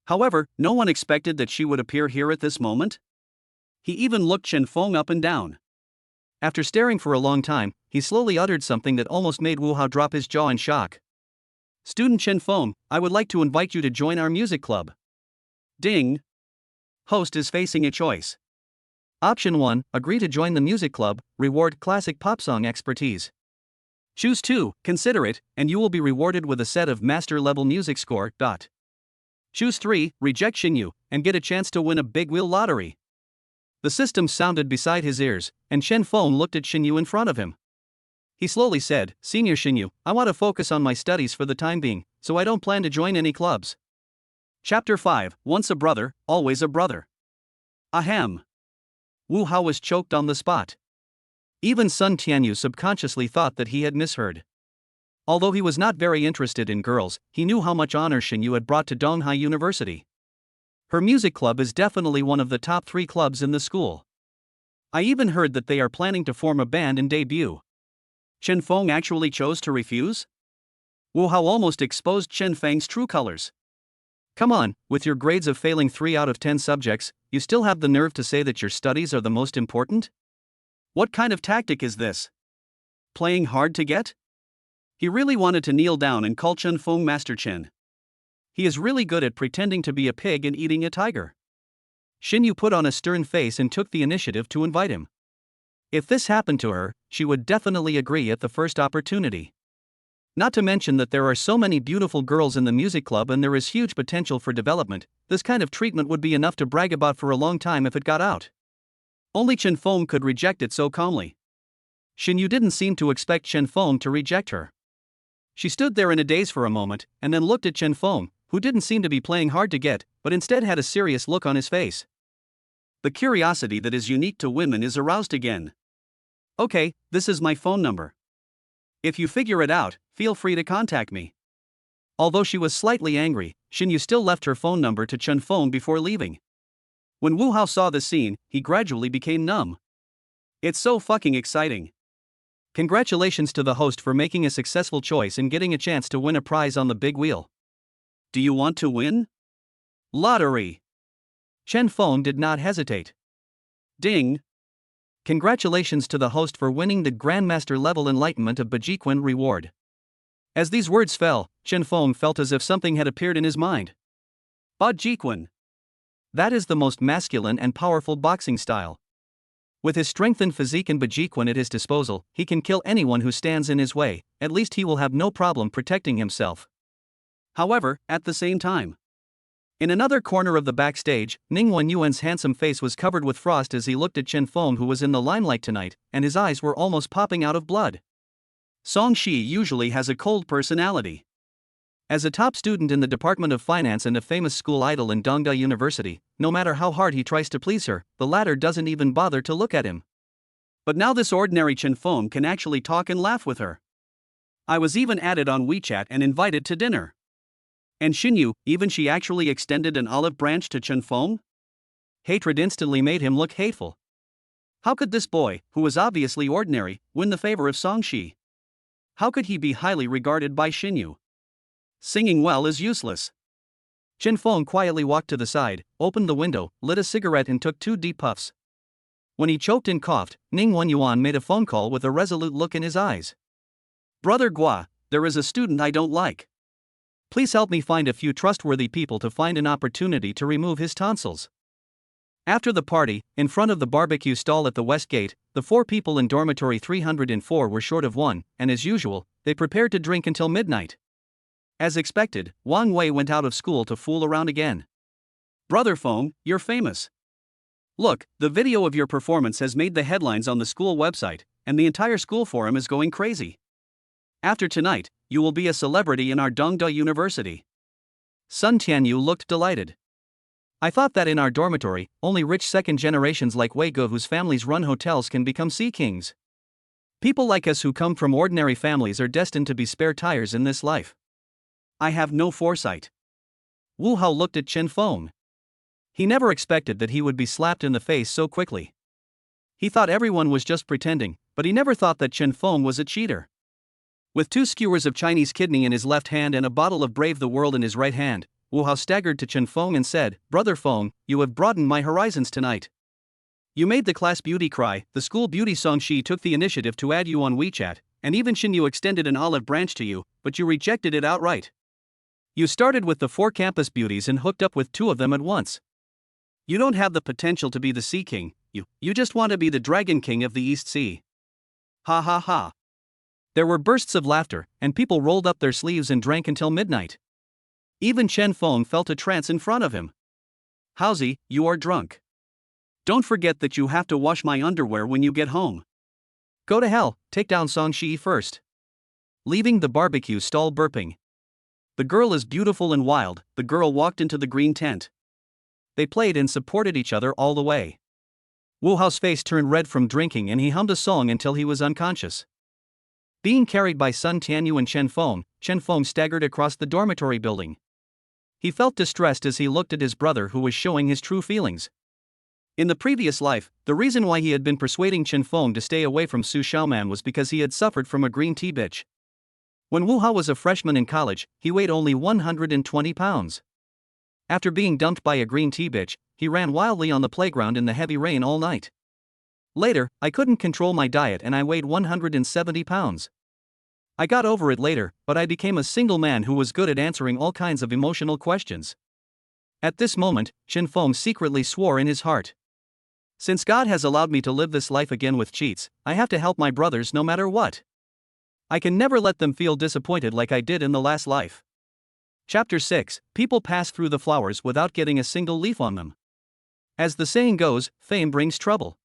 However, no one expected that she would appear here at this moment. He even looked Chen Feng up and down. After staring for a long time, he slowly uttered something that almost made Wu Hao drop his jaw in shock. "Student Chen Feng, I would like to invite you to join our music club." Ding! Host is facing a choice. Option 1, agree to join the music club, reward classic pop song expertise. Choose 2, consider it, and you will be rewarded with a set of master-level music score. Choose 3, reject Xinyu, and get a chance to win a big wheel lottery. The system sounded beside his ears, and Chen Feng looked at Xinyu in front of him. He slowly said, "Senior Xinyu, I want to focus on my studies for the time being, so I don't plan to join any clubs." Chapter 5, Once a Brother, Always a Brother. Ahem. Wu Hao was choked on the spot. Even Sun Tianyu subconsciously thought that he had misheard. Although he was not very interested in girls, he knew how much honor Xinyu had brought to Donghai University. Her music club is definitely one of the top 3 clubs in the school. I even heard that they are planning to form a band and debut. Chen Feng actually chose to refuse? Wu Hao almost exposed Chen Feng's true colors. Come on, with your grades of failing 3 out of 10 subjects, you still have the nerve to say that your studies are the most important? What kind of tactic is this? Playing hard to get? He really wanted to kneel down and call Chen Feng Master Chen. He is really good at pretending to be a pig and eating a tiger. Xinyu put on a stern face and took the initiative to invite him. If this happened to her, she would definitely agree at the first opportunity. Not to mention that there are so many beautiful girls in the music club and there is huge potential for development. This kind of treatment would be enough to brag about for a long time if it got out. Only Chen Feng could reject it so calmly. Xinyu didn't seem to expect Chen Feng to reject her. She stood there in a daze for a moment, and then looked at Chen Feng, who didn't seem to be playing hard to get, but instead had a serious look on his face. The curiosity that is unique to women is aroused again. "Okay, this is my phone number. If you figure it out, feel free to contact me." Although she was slightly angry, Xinyu still left her phone number to Chen Feng before leaving. When Wu Hao saw the scene, he gradually became numb. It's so fucking exciting. Congratulations to the host for making a successful choice and getting a chance to win a prize on the big wheel. Do you want to win? Lottery. Chen Feng did not hesitate. Ding. Congratulations to the host for winning the Grandmaster level Enlightenment of Bajiquan reward. As these words fell, Chen Feng felt as if something had appeared in his mind. Bajiquan. That is the most masculine and powerful boxing style. With his strengthened physique and Bajiquan at his disposal, he can kill anyone who stands in his way. At least he will have no problem protecting himself. However, at the same time, in another corner of the backstage, Ning Wenyuan's handsome face was covered with frost as he looked at Chen Feng, who was in the limelight tonight, and his eyes were almost popping out of blood. Song Shi usually has a cold personality. As a top student in the Department of Finance and a famous school idol in Donghai University, no matter how hard he tries to please her, the latter doesn't even bother to look at him. But now this ordinary Chen Feng can actually talk and laugh with her. I was even added on WeChat and invited to dinner. And Xinyu, even she actually extended an olive branch to Chen Feng? Hatred instantly made him look hateful. How could this boy, who was obviously ordinary, win the favor of Song Shi? How could he be highly regarded by Xinyu? Singing well is useless. Chen Feng quietly walked to the side, opened the window, lit a cigarette and took 2 deep puffs. When he choked and coughed, Ning Wenyuan made a phone call with a resolute look in his eyes. Brother Gua, there is a student I don't like. Please help me find a few trustworthy people to find an opportunity to remove his tonsils. After the party, in front of the barbecue stall at the west gate, the 4 people in dormitory 304 were short of 1, and as usual, they prepared to drink until midnight. As expected, Wang Wei went out of school to fool around again. Brother Feng, you're famous. Look, the video of your performance has made the headlines on the school website, and the entire school forum is going crazy. After tonight, you will be a celebrity in our Dongda University. Sun Tianyu looked delighted. I thought that in our dormitory, only rich second generations like Wei Ge whose families run hotels can become sea kings. People like us who come from ordinary families are destined to be spare tires in this life. I have no foresight. Wu Hao looked at Chen Feng. He never expected that he would be slapped in the face so quickly. He thought everyone was just pretending, but he never thought that Chen Feng was a cheater. With 2 skewers of Chinese kidney in his left hand and a bottle of Brave the World in his right hand, Wu Hao staggered to Chen Feng and said, Brother Feng, you have broadened my horizons tonight. You made the class beauty cry, the school beauty Song Shi took the initiative to add you on WeChat, and even Xin Yu extended an olive branch to you, but you rejected it outright. You started with the 4 campus beauties and hooked up with 2 of them at once. You don't have the potential to be the Sea King, you just want to be the Dragon King of the East Sea. Ha ha ha. There were bursts of laughter, and people rolled up their sleeves and drank until midnight. Even Chen Feng felt a trance in front of him. Howsy, you are drunk. Don't forget that you have to wash my underwear when you get home. Go to hell, take down Song Shi first. Leaving the barbecue stall burping. The girl is beautiful and wild, the girl walked into the green tent. They played and supported each other all the way. Wu Hao's face turned red from drinking and he hummed a song until he was unconscious. Being carried by Sun Tianyu and Chen Feng staggered across the dormitory building. He felt distressed as he looked at his brother who was showing his true feelings. In the previous life, the reason why he had been persuading Chen Feng to stay away from Su Xiaoman was because he had suffered from a green tea bitch. When Wu Hao was a freshman in college, he weighed only 120 pounds. After being dumped by a green tea bitch, he ran wildly on the playground in the heavy rain all night. Later, I couldn't control my diet and I weighed 170 pounds. I got over it later, but I became a single man who was good at answering all kinds of emotional questions. At this moment, Chen Feng secretly swore in his heart. Since God has allowed me to live this life again with cheats, I have to help my brothers no matter what. I can never let them feel disappointed like I did in the last life. Chapter 6, People pass through the flowers without getting a single leaf on them. As the saying goes, fame brings trouble.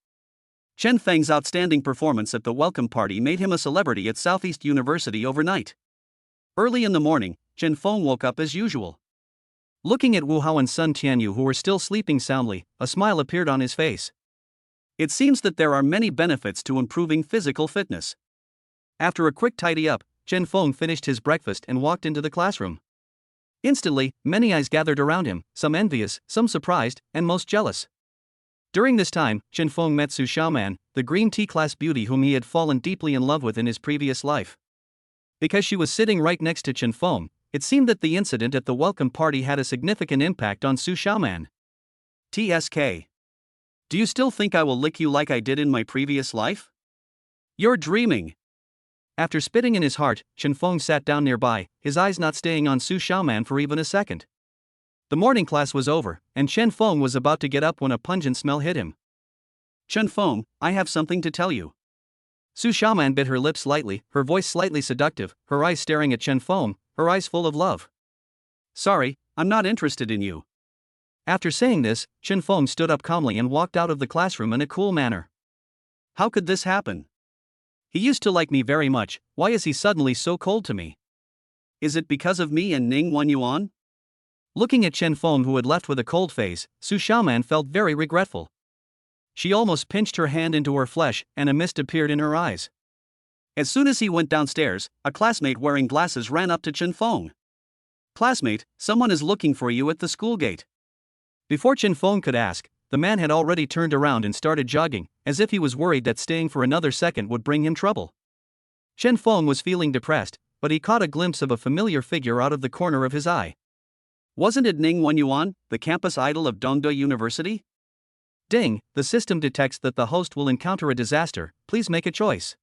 Chen Feng's outstanding performance at the welcome party made him a celebrity at Southeast University overnight. Early in the morning, Chen Feng woke up as usual. Looking at Wu Hao and Sun Tianyu who were still sleeping soundly, a smile appeared on his face. It seems that there are many benefits to improving physical fitness. After a quick tidy up, Chen Feng finished his breakfast and walked into the classroom. Instantly, many eyes gathered around him, some envious, some surprised, and most jealous. During this time, Chen Feng met Su Xiaoman, the green tea class beauty whom he had fallen deeply in love with in his previous life. Because she was sitting right next to Chen Feng, it seemed that the incident at the welcome party had a significant impact on Su Xiaoman. TSK. Do you still think I will lick you like I did in my previous life? You're dreaming. After spitting in his heart, Chen Feng sat down nearby, his eyes not staying on Su Xiaoman for even a second. The morning class was over, and Chen Feng was about to get up when a pungent smell hit him. Chen Feng, I have something to tell you. Su Xiaoman bit her lips slightly, her voice slightly seductive, her eyes staring at Chen Feng, her eyes full of love. Sorry, I'm not interested in you. After saying this, Chen Feng stood up calmly and walked out of the classroom in a cool manner. How could this happen? He used to like me very much, why is he suddenly so cold to me? Is it because of me and Ning Wenyuan? Looking at Chen Feng who had left with a cold face, Su Xiaoman felt very regretful. She almost pinched her hand into her flesh and a mist appeared in her eyes. As soon as he went downstairs, a classmate wearing glasses ran up to Chen Feng. Classmate, someone is looking for you at the school gate. Before Chen Feng could ask, the man had already turned around and started jogging, as if he was worried that staying for another second would bring him trouble. Chen Feng was feeling depressed, but he caught a glimpse of a familiar figure out of the corner of his eye. Wasn't it Ning Wenyuan, the campus idol of Dongda University? Ding, the system detects that the host will encounter a disaster, please make a choice.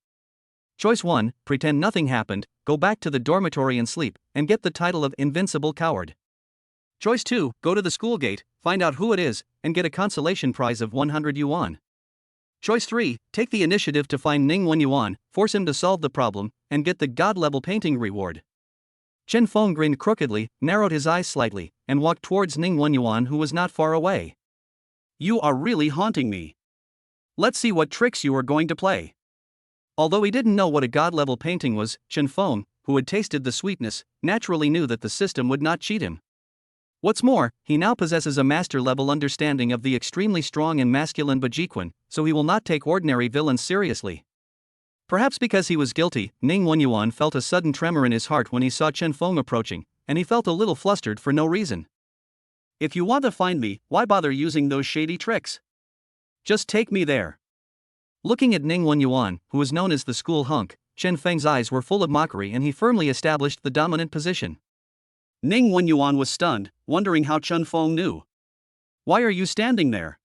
Choice 1, pretend nothing happened, go back to the dormitory and sleep, and get the title of Invincible Coward. Choice 2, go to the school gate, find out who it is, and get a consolation prize of 100 yuan. Choice 3, take the initiative to find Ning Wenyuan, force him to solve the problem, and get the God-level painting reward. Chen Feng grinned crookedly, narrowed his eyes slightly, and walked towards Ning Wenyuan, who was not far away. You are really haunting me. Let's see what tricks you are going to play. Although he didn't know what a god-level painting was, Chen Feng, who had tasted the sweetness, naturally knew that the system would not cheat him. What's more, he now possesses a master-level understanding of the extremely strong and masculine Bajiquan, so he will not take ordinary villains seriously. Perhaps because he was guilty, Ning Wenyuan felt a sudden tremor in his heart when he saw Chen Feng approaching, and he felt a little flustered for no reason. If you want to find me, why bother using those shady tricks? Just take me there. Looking at Ning Wenyuan, who was known as the school hunk, Chen Feng's eyes were full of mockery and he firmly established the dominant position. Ning Wenyuan was stunned, wondering how Chen Feng knew. Why are you standing there?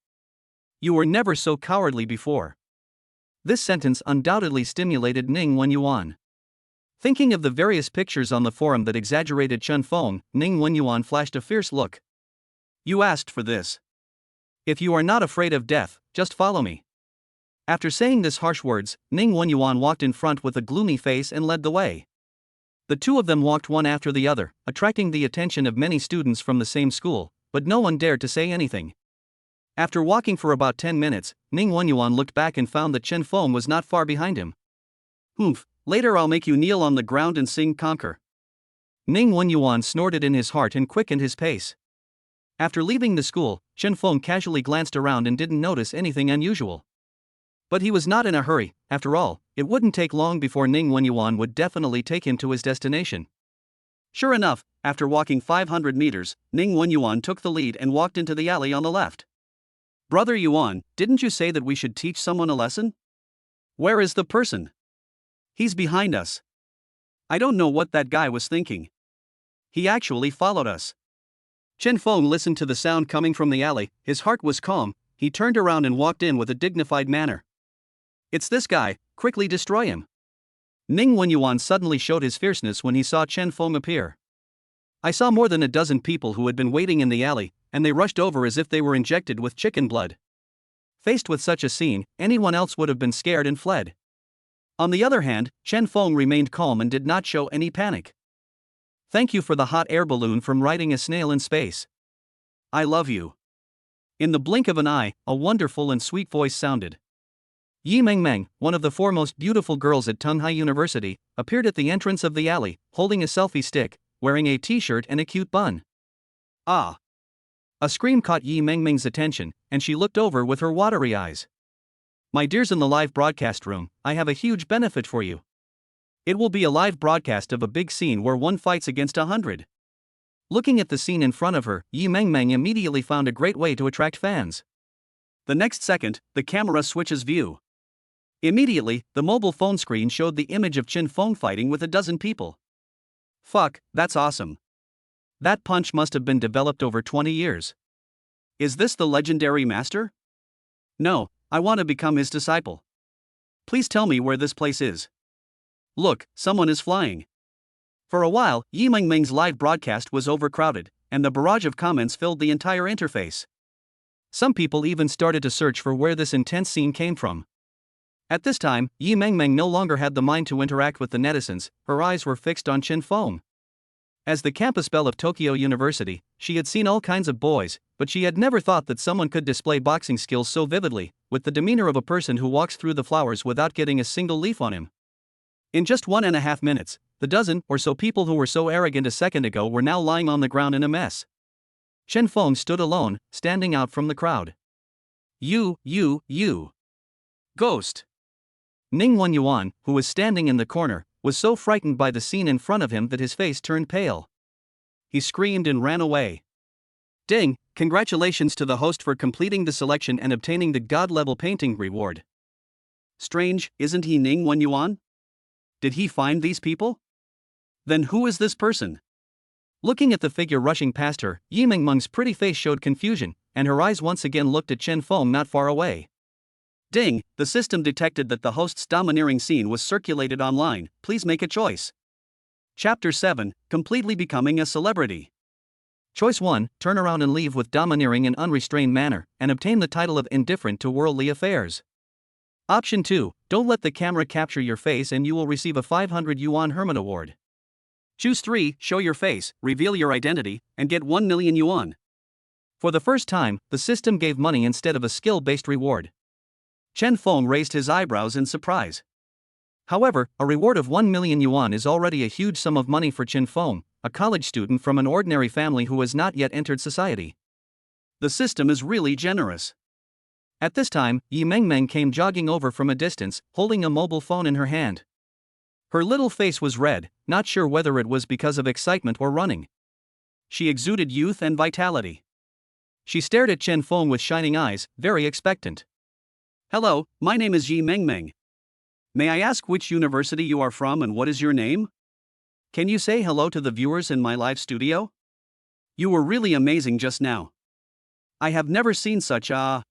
You were never so cowardly before. This sentence undoubtedly stimulated Ning Wenyuan. Thinking of the various pictures on the forum that exaggerated Chen Feng, Ning Wenyuan flashed a fierce look. You asked for this. If you are not afraid of death, just follow me. After saying this harsh words, Ning Wenyuan walked in front with a gloomy face and led the way. The two of them walked one after the other, attracting the attention of many students from the same school, but no one dared to say anything. After walking for about 10 minutes, Ning Wenyuan looked back and found that Chen Feng was not far behind him. Humph, later I'll make you kneel on the ground and sing conquer. Ning Wenyuan snorted in his heart and quickened his pace. After leaving the school, Chen Feng casually glanced around and didn't notice anything unusual. But he was not in a hurry. After all, it wouldn't take long before Ning Wenyuan would definitely take him to his destination. Sure enough, after walking 500 meters, Ning Wenyuan took the lead and walked into the alley on the left. Brother Yuan, didn't you say that we should teach someone a lesson? Where is the person? He's behind us. I don't know what that guy was thinking. He actually followed us. Chen Feng listened to the sound coming from the alley, his heart was calm, he turned around and walked in with a dignified manner. It's this guy, quickly destroy him. Ning Wenyuan suddenly showed his fierceness when he saw Chen Feng appear. I saw more than a dozen people who had been waiting in the alley, and they rushed over as if they were injected with chicken blood. Faced with such a scene, anyone else would have been scared and fled. On the other hand, Chen Feng remained calm and did not show any panic. Thank you for the hot air balloon from riding a snail in space. I love you. In the blink of an eye, a wonderful and sweet voice sounded. Yi Mengmeng, one of the foremost beautiful girls at Tunghai University, appeared at the entrance of the alley, holding a selfie stick, wearing a t-shirt and a cute bun. Ah! A scream caught Yi Mengmeng's attention, and she looked over with her watery eyes. My dears, in the live broadcast room, I have a huge benefit for you. It will be a live broadcast of a big scene where one fights against 100. Looking at the scene in front of her, Yi Mengmeng immediately found a great way to attract fans. The next second, the camera switches view. Immediately, the mobile phone screen showed the image of Chen Feng fighting with a dozen people. Fuck, that's awesome. That punch must have been developed over 20 years. Is this the legendary master? No, I want to become his disciple. Please tell me where this place is. Look, someone is flying. For a while, Yi Mengmeng's live broadcast was overcrowded, and the barrage of comments filled the entire interface. Some people even started to search for where this intense scene came from. At this time, Yi Mengmeng no longer had the mind to interact with the netizens, her eyes were fixed on Chen Feng. As the campus belle of Tokyo University, she had seen all kinds of boys, but she had never thought that someone could display boxing skills so vividly, with the demeanor of a person who walks through the flowers without getting a single leaf on him. In just 1.5 minutes, the dozen or so people who were so arrogant a second ago were now lying on the ground in a mess. Chen Feng stood alone, standing out from the crowd. You. Ghost. Ning Wenyuan, who was standing in the corner, was so frightened by the scene in front of him that his face turned pale. He screamed and ran away. Ding, congratulations to the host for completing the selection and obtaining the god-level painting reward. Strange, isn't he Ning Wenyuan? Did he find these people? Then who is this person? Looking at the figure rushing past her, Yi Mengmeng's pretty face showed confusion, and her eyes once again looked at Chen Feng not far away. Ding, the system detected that the host's domineering scene was circulated online, please make a choice. Chapter 7, Completely Becoming a Celebrity. Choice 1, turn around and leave with domineering and unrestrained manner, and obtain the title of indifferent to worldly affairs. Option 2, don't let the camera capture your face and you will receive a 500 yuan Hermit Award. Choose 3, show your face, reveal your identity, and get 1 million yuan. For the first time, the system gave money instead of a skill-based reward. Chen Feng raised his eyebrows in surprise. However, a reward of 1 million yuan is already a huge sum of money for Chen Feng, a college student from an ordinary family who has not yet entered society. The system is really generous. At this time, Yi Mengmeng came jogging over from a distance, holding a mobile phone in her hand. Her little face was red, not sure whether it was because of excitement or running. She exuded youth and vitality. She stared at Chen Feng with shining eyes, very expectant. Hello, my name is Yi Mengmeng. May I ask which university you are from and what is your name? Can you say hello to the viewers in my live studio? You were really amazing just now. I have never seen such a...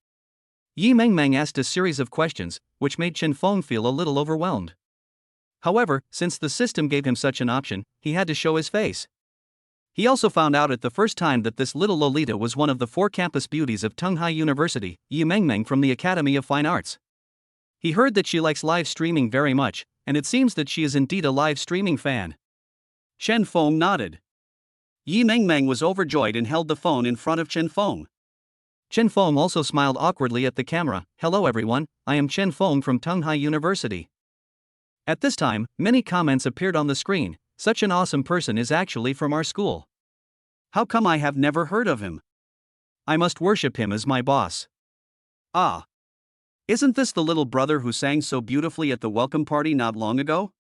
Yi Mengmeng asked a series of questions, which made Chen Feng feel a little overwhelmed. However, since the system gave him such an option, he had to show his face. He also found out at the first time that this little Lolita was one of the 4 campus beauties of Tunghai University, Yi Mengmeng from the Academy of Fine Arts. He heard that she likes live streaming very much, and it seems that she is indeed a live streaming fan. Chen Feng nodded. Yi Mengmeng was overjoyed and held the phone in front of Chen Feng. Chen Feng also smiled awkwardly at the camera. Hello everyone, I am Chen Feng from Tunghai University. At this time, many comments appeared on the screen. Such an awesome person is actually from our school. How come I have never heard of him? I must worship him as my boss. Ah. Isn't this the little brother who sang so beautifully at the welcome party not long ago?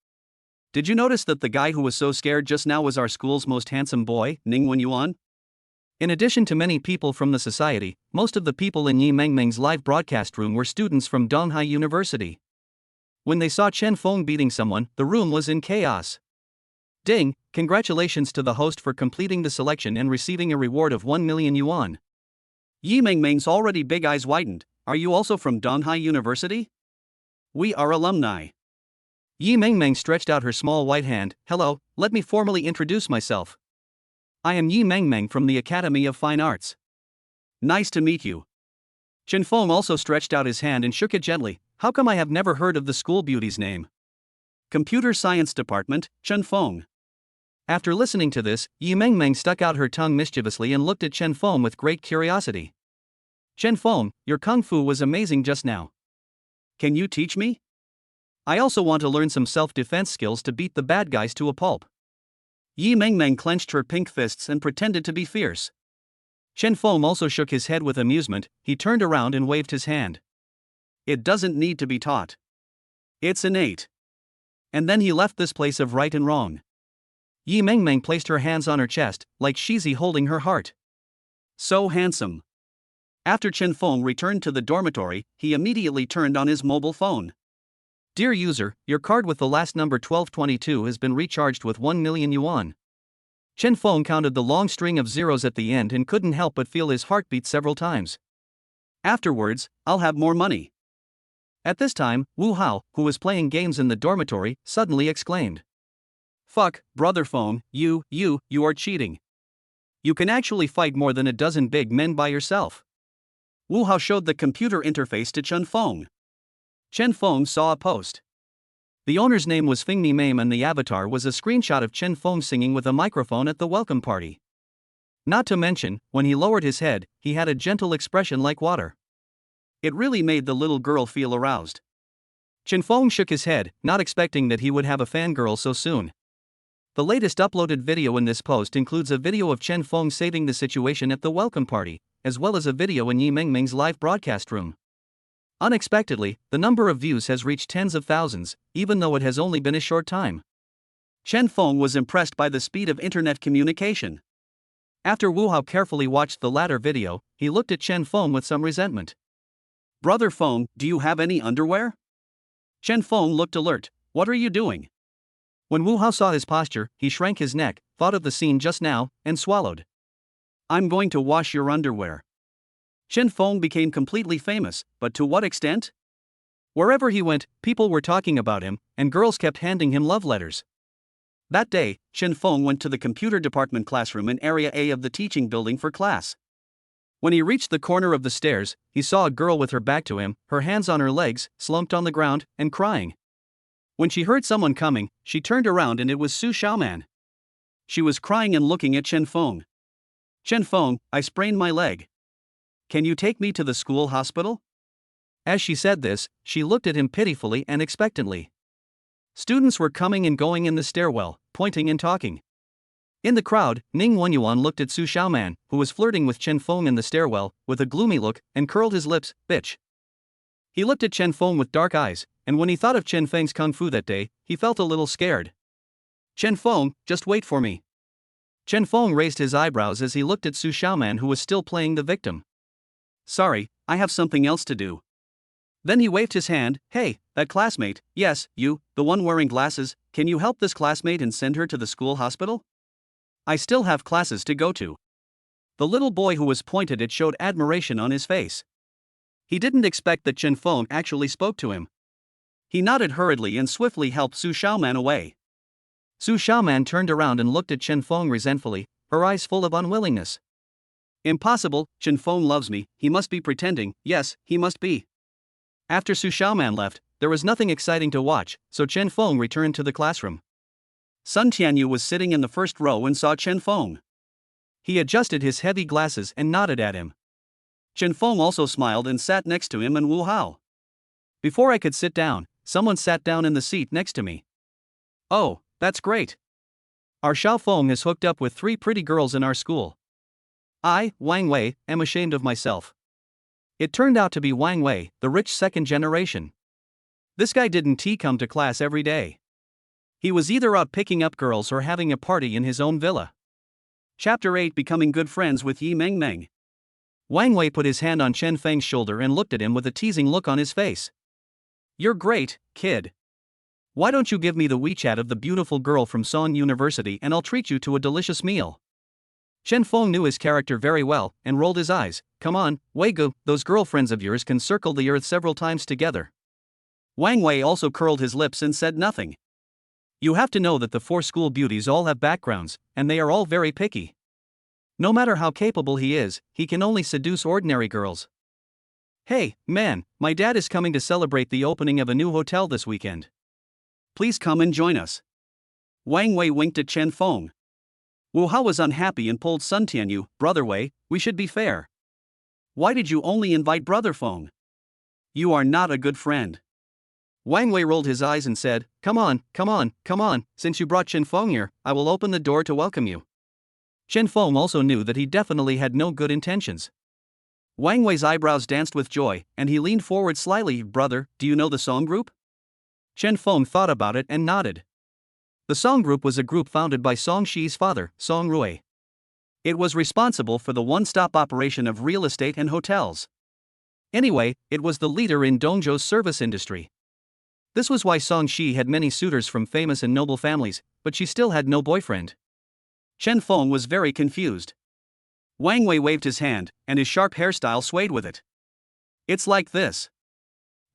Did you notice that the guy who was so scared just now was our school's most handsome boy, Ningwen Yuan? In addition to many people from the society, most of the people in Yi Mengmeng's live broadcast room were students from Donghai University. When they saw Chen Feng beating someone, the room was in chaos. Ding, congratulations to the host for completing the selection and receiving a reward of 1 million yuan. Yi Mengmeng's already big eyes widened. Are you also from Donghai University? We are alumni. Yi Mengmeng stretched out her small white hand. Hello, let me formally introduce myself. I am Yi Mengmeng from the Academy of Fine Arts. Nice to meet you. Chen Feng also stretched out his hand and shook it gently. How come I have never heard of the school beauty's name? Computer Science Department, Chen Feng. After listening to this, Yi Mengmeng stuck out her tongue mischievously and looked at Chen Feng with great curiosity. Chen Feng, your kung fu was amazing just now. Can you teach me? I also want to learn some self-defense skills to beat the bad guys to a pulp. Yi Mengmeng clenched her pink fists and pretended to be fierce. Chen Feng also shook his head with amusement. He turned around and waved his hand. It doesn't need to be taught. It's innate. And then he left this place of right and wrong. Yi Mengmeng placed her hands on her chest, like Shizi holding her heart. So handsome. After Chen Feng returned to the dormitory, he immediately turned on his mobile phone. Dear user, your card with the last number 1222 has been recharged with 1 million yuan. Chen Feng counted the long string of zeros at the end and couldn't help but feel his heart beat several times. Afterwards, I'll have more money. At this time, Wu Hao, who was playing games in the dormitory, suddenly exclaimed. Fuck, brother Feng, you are cheating. You can actually fight more than a dozen big men by yourself. Wu Hao showed the computer interface to Chen Feng. Chen Feng saw a post. The owner's name was Fingmi Mame and the avatar was a screenshot of Chen Feng singing with a microphone at the welcome party. Not to mention, when he lowered his head, he had a gentle expression like water. It really made the little girl feel aroused. Chen Feng shook his head, not expecting that he would have a fangirl so soon. The latest uploaded video in this post includes a video of Chen Feng saving the situation at the welcome party, as well as a video in Yi Mengmeng's live broadcast room. Unexpectedly, the number of views has reached tens of thousands, even though it has only been a short time. Chen Feng was impressed by the speed of internet communication. After Wu Hao carefully watched the latter video, he looked at Chen Feng with some resentment. Brother Feng, do you have any underwear? Chen Feng looked alert. What are you doing? When Wu Hao saw his posture, he shrank his neck, thought of the scene just now, and swallowed. I'm going to wash your underwear. Chen Feng became completely famous, but to what extent? Wherever he went, people were talking about him, and girls kept handing him love letters. That day, Chen Feng went to the computer department classroom in Area A of the teaching building for class. When he reached the corner of the stairs, he saw a girl with her back to him, her hands on her legs, slumped on the ground, and crying. When she heard someone coming, she turned around and it was Su Xiaoman. She was crying and looking at Chen Feng. Chen Feng, I sprained my leg. Can you take me to the school hospital? As she said this, she looked at him pitifully and expectantly. Students were coming and going in the stairwell, pointing and talking. In the crowd, Ning Wenyuan looked at Su Xiaoman, who was flirting with Chen Feng in the stairwell, with a gloomy look, and curled his lips, bitch. He looked at Chen Feng with dark eyes, and when he thought of Chen Feng's kung fu that day, he felt a little scared. Chen Feng, just wait for me. Chen Feng raised his eyebrows as he looked at Su Xiaoman, who was still playing the victim. Sorry, I have something else to do. Then he waved his hand. Hey, that classmate, yes, you, the one wearing glasses, can you help this classmate and send her to the school hospital? I still have classes to go to. The little boy who was pointed at showed admiration on his face. He didn't expect that Chen Feng actually spoke to him. He nodded hurriedly and swiftly helped Su Xiaoman away. Su Xiaoman turned around and looked at Chen Feng resentfully, her eyes full of unwillingness. Impossible, Chen Feng loves me, he must be pretending, yes, he must be. After Su Xiaoman left, there was nothing exciting to watch, so Chen Feng returned to the classroom. Sun Tianyu was sitting in the first row and saw Chen Feng. He adjusted his heavy glasses and nodded at him. Chen Feng also smiled and sat next to him and Wu Hao. Before I could sit down, someone sat down in the seat next to me. Oh, that's great. Our Xiao Feng is hooked up with 3 pretty girls in our school. I, Wang Wei, am ashamed of myself. It turned out to be Wang Wei, the rich second generation. This guy didn't come to class every day. He was either out picking up girls or having a party in his own villa. Chapter 8: Becoming good friends with Yi Meng Meng. Wang Wei put his hand on Chen Feng's shoulder and looked at him with a teasing look on his face. You're great, kid. Why don't you give me the WeChat of the beautiful girl from Song University and I'll treat you to a delicious meal. Chen Feng knew his character very well and rolled his eyes. Come on, Wei Gu, those girlfriends of yours can circle the earth several times together. Wang Wei also curled his lips and said nothing. You have to know that the 4 school beauties all have backgrounds, and they are all very picky. No matter how capable he is, he can only seduce ordinary girls. Hey, man, my dad is coming to celebrate the opening of a new hotel this weekend. Please come and join us. Wang Wei winked at Chen Feng. Wu Hao was unhappy and pulled Sun Tianyu. Brother Wei, we should be fair. Why did you only invite Brother Feng? You are not a good friend. Wang Wei rolled his eyes and said, come on, since you brought Chen Feng here, I will open the door to welcome you. Chen Feng also knew that he definitely had no good intentions. Wang Wei's eyebrows danced with joy, and he leaned forward slyly. Brother, do you know the song group? Chen Feng thought about it and nodded. The song group was a group founded by Song Shi's father, Song Rui. It was responsible for the one-stop operation of real estate and hotels. Anyway, it was the leader in Dongzhou's service industry. This was why Song Shi had many suitors from famous and noble families, but she still had no boyfriend. Chen Feng was very confused. Wang Wei waved his hand, and his sharp hairstyle swayed with it. It's like this.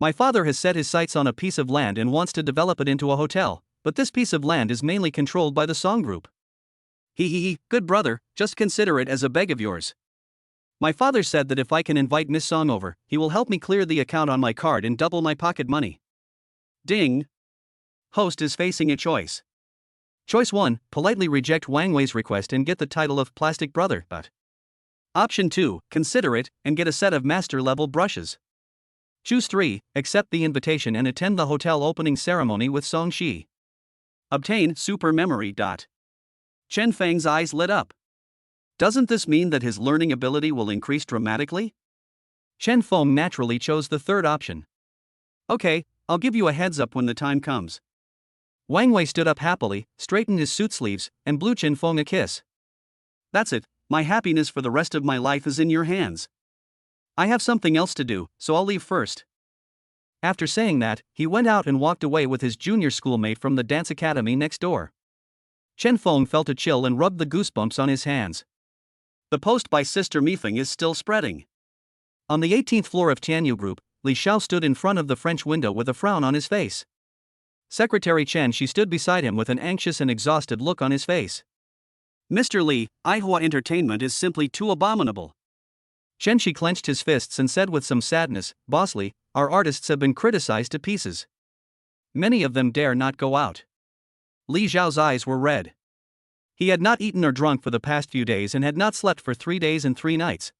My father has set his sights on a piece of land and wants to develop it into a hotel, but this piece of land is mainly controlled by the Song Group. Good brother, just consider it as a beg of yours. My father said that if I can invite Miss Song over, he will help me clear the account on my card and double my pocket money. Ding. Host is facing a choice. Choice 1, politely reject Wang Wei's request and get the title of Plastic Brother, but. Option 2, consider it and get a set of master-level brushes. Choose 3, accept the invitation and attend the hotel opening ceremony with Song Shi. Obtain super memory. Chen Feng's eyes lit up. Doesn't this mean that his learning ability will increase dramatically? Chen Feng naturally chose the third option. Okay, I'll give you a heads up when the time comes. Wang Wei stood up happily, straightened his suit sleeves, and blew Chen Feng a kiss. That's it, my happiness for the rest of my life is in your hands. I have something else to do, so I'll leave first. After saying that, he went out and walked away with his junior schoolmate from the dance academy next door. Chen Feng felt a chill and rubbed the goosebumps on his hands. The post by Sister Mifeng is still spreading. On the 18th floor of Tianyu Group, Li Xiao stood in front of the French window with a frown on his face. Secretary Chen Shi stood beside him with an anxious and exhausted look on his face. Mr. Li, Aihua Entertainment is simply too abominable. Chen Shi clenched his fists and said with some sadness, Boss Li, our artists have been criticized to pieces. Many of them dare not go out. Li Xiao's eyes were red. He had not eaten or drunk for the past few days and had not slept for 3 days and 3 nights.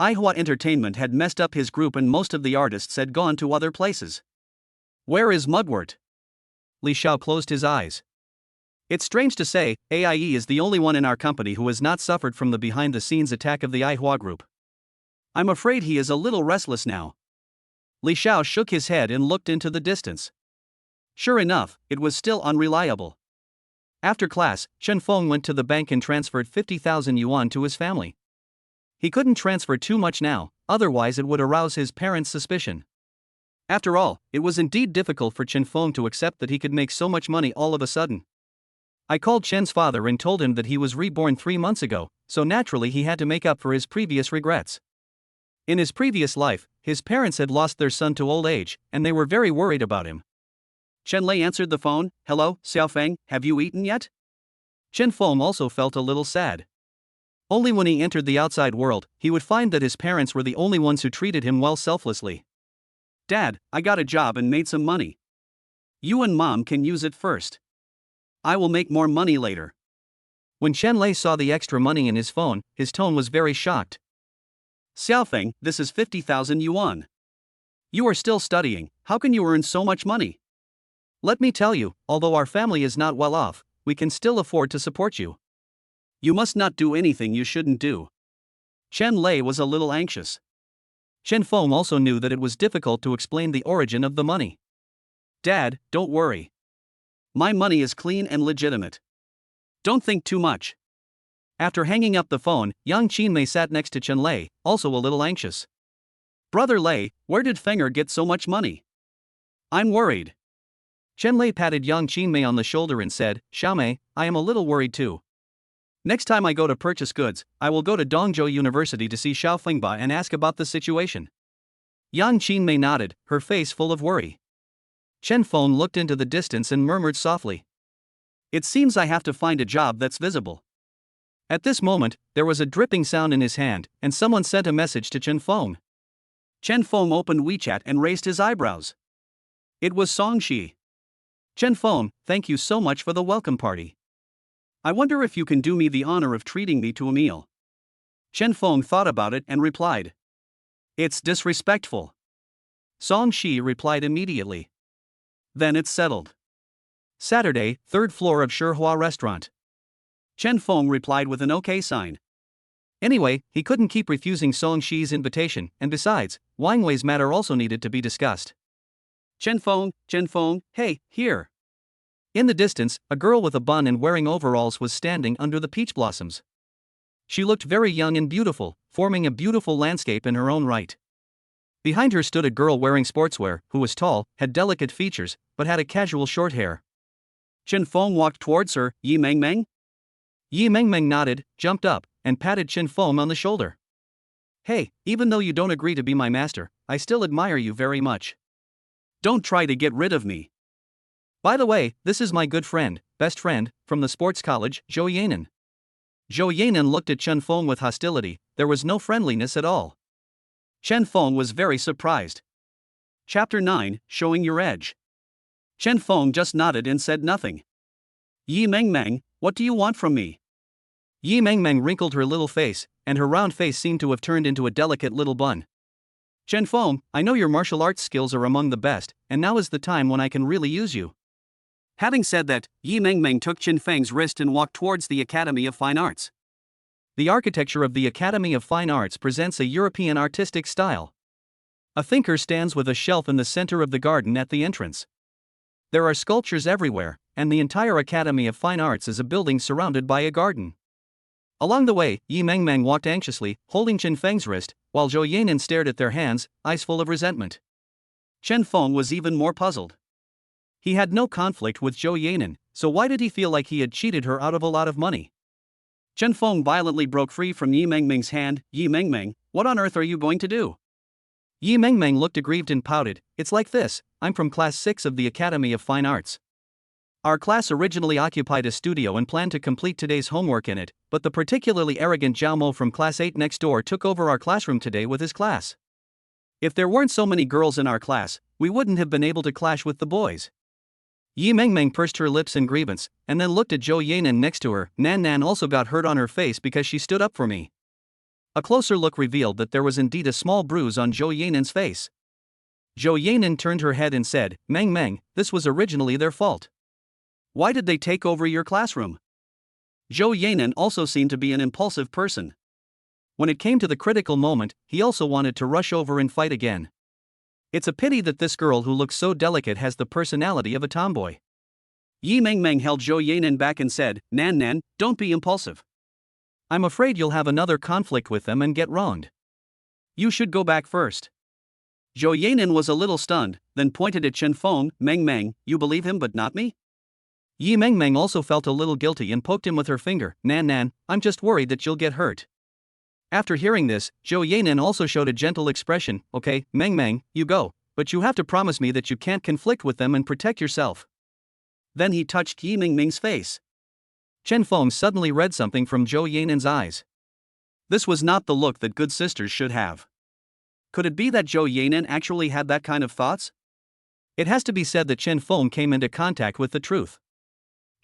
Aihua Entertainment had messed up his group and most of the artists had gone to other places. Where is Mugwort? Li Xiao closed his eyes. It's strange to say, AIE is the only one in our company who has not suffered from the behind-the-scenes attack of the Aihua group. I'm afraid he is a little restless now. Li Xiao shook his head and looked into the distance. Sure enough, it was still unreliable. After class, Chen Feng went to the bank and transferred 50,000 yuan to his family. He couldn't transfer too much now, otherwise it would arouse his parents' suspicion. After all, it was indeed difficult for Chen Feng to accept that he could make so much money all of a sudden. I called Chen's father and told him that he was reborn 3 months ago, so naturally he had to make up for his previous regrets. In his previous life, his parents had lost their son to old age, and they were very worried about him. Chen Lei answered the phone. Hello, Xiaofeng, have you eaten yet? Chen Feng also felt a little sad. Only when he entered the outside world, he would find that his parents were the only ones who treated him well selflessly. Dad, I got a job and made some money. You and Mom can use it first. I will make more money later. When Chen Lei saw the extra money in his phone, his tone was very shocked. Xiaofeng, this is 50,000 yuan. You are still studying, how can you earn so much money? Let me tell you, although our family is not well off, we can still afford to support you. You must not do anything you shouldn't do. Chen Lei was a little anxious. Chen Feng also knew that it was difficult to explain the origin of the money. Dad, don't worry. My money is clean and legitimate. Don't think too much. After hanging up the phone, Yang Qinmei sat next to Chen Lei, also a little anxious. Brother Lei, where did Fenger get so much money? I'm worried. Chen Lei patted Yang Qinmei on the shoulder and said, Xiaomei, I am a little worried too. Next time I go to purchase goods, I will go to Dongzhou University to see Xiao Fengba and ask about the situation. Yang Qinmei nodded, her face full of worry. Chen Feng looked into the distance and murmured softly. It seems I have to find a job that's visible. At this moment, there was a dripping sound in his hand, and someone sent a message to Chen Feng. Chen Feng opened WeChat and raised his eyebrows. It was Song Shi. Chen Feng, thank you so much for the welcome party. I wonder if you can do me the honor of treating me to a meal. Chen Feng thought about it and replied. It's disrespectful. Song Shi replied immediately. Then it's settled. Saturday, 3rd floor of Shihua restaurant. Chen Feng replied with an OK sign. Anyway, he couldn't keep refusing Song Shi's invitation, and besides, Wang Wei's matter also needed to be discussed. Chen Feng, hey, here. In the distance, a girl with a bun and wearing overalls was standing under the peach blossoms. She looked very young and beautiful, forming a beautiful landscape in her own right. Behind her stood a girl wearing sportswear, who was tall, had delicate features, but had a casual short hair. Chen Feng walked towards her. Yi Mengmeng? Yi Mengmeng nodded, jumped up, and patted Chen Feng on the shoulder. Hey, even though you don't agree to be my master, I still admire you very much. Don't try to get rid of me. By the way, this is my good friend, best friend, from the sports college, Zhou Yanan. Zhou Yanan looked at Chen Feng with hostility. There was no friendliness at all. Chen Feng was very surprised. Chapter 9, Showing Your Edge. Chen Feng just nodded and said nothing. Yi Mengmeng, what do you want from me? Yi Mengmeng wrinkled her little face, and her round face seemed to have turned into a delicate little bun. Chen Feng, I know your martial arts skills are among the best, and now is the time when I can really use you. Having said that, Yi Mengmeng took Chen Feng's wrist and walked towards the Academy of Fine Arts. The architecture of the Academy of Fine Arts presents a European artistic style. A thinker stands with a shelf in the center of the garden at the entrance. There are sculptures everywhere, and the entire Academy of Fine Arts is a building surrounded by a garden. Along the way, Yi Mengmeng walked anxiously, holding Chen Feng's wrist, while Zhou Yanan stared at their hands, eyes full of resentment. Chen Feng was even more puzzled. He had no conflict with Zhou Yanan, so why did he feel like he had cheated her out of a lot of money? Chen Feng violently broke free from Yi Mengmeng's hand. Yi Mengmeng, what on earth are you going to do? Yi Mengmeng looked aggrieved and pouted. It's like this, I'm from class 6 of the Academy of Fine Arts. Our class originally occupied a studio and planned to complete today's homework in it, but the particularly arrogant Zhao Mo from class 8 next door took over our classroom today with his class. If there weren't so many girls in our class, we wouldn't have been able to clash with the boys. Yi Mengmeng pursed her lips in grievance, and then looked at Zhou Yanan next to her. Nan Nan also got hurt on her face because she stood up for me. A closer look revealed that there was indeed a small bruise on Zhou Yanan's face. Zhou Yanan turned her head and said, Meng Meng, this was originally their fault. Why did they take over your classroom? Zhou Yanan also seemed to be an impulsive person. When it came to the critical moment, he also wanted to rush over and fight again. It's a pity that this girl who looks so delicate has the personality of a tomboy. Yi Mengmeng held Zhou Yanan back and said, Nan Nan, don't be impulsive. I'm afraid you'll have another conflict with them and get wronged. You should go back first. Zhou Yanan was a little stunned, then pointed at Chen Feng. Meng Meng, you believe him but not me? Yi Mengmeng also felt a little guilty and poked him with her finger. Nan Nan, I'm just worried that you'll get hurt. After hearing this, Zhou Yanan also showed a gentle expression. Okay, Meng Meng, you go, but you have to promise me that you can't conflict with them and protect yourself. Then he touched Yi Mengmeng's face. Chen Feng suddenly read something from Zhou Yanan's eyes. This was not the look that good sisters should have. Could it be that Zhou Yanan actually had that kind of thoughts? It has to be said that Chen Feng came into contact with the truth.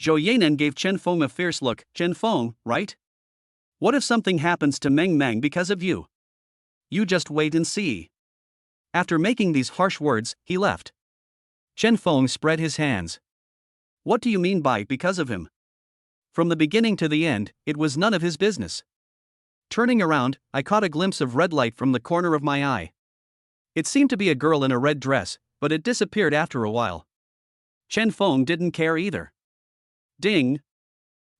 Zhou Yanan gave Chen Feng a fierce look. Chen Feng, right? What if something happens to Meng Meng because of you? You just wait and see. After making these harsh words, he left. Chen Feng spread his hands. What do you mean by because of him? From the beginning to the end, it was none of his business. Turning around, I caught a glimpse of red light from the corner of my eye. It seemed to be a girl in a red dress, but it disappeared after a while. Chen Feng didn't care either. Ding!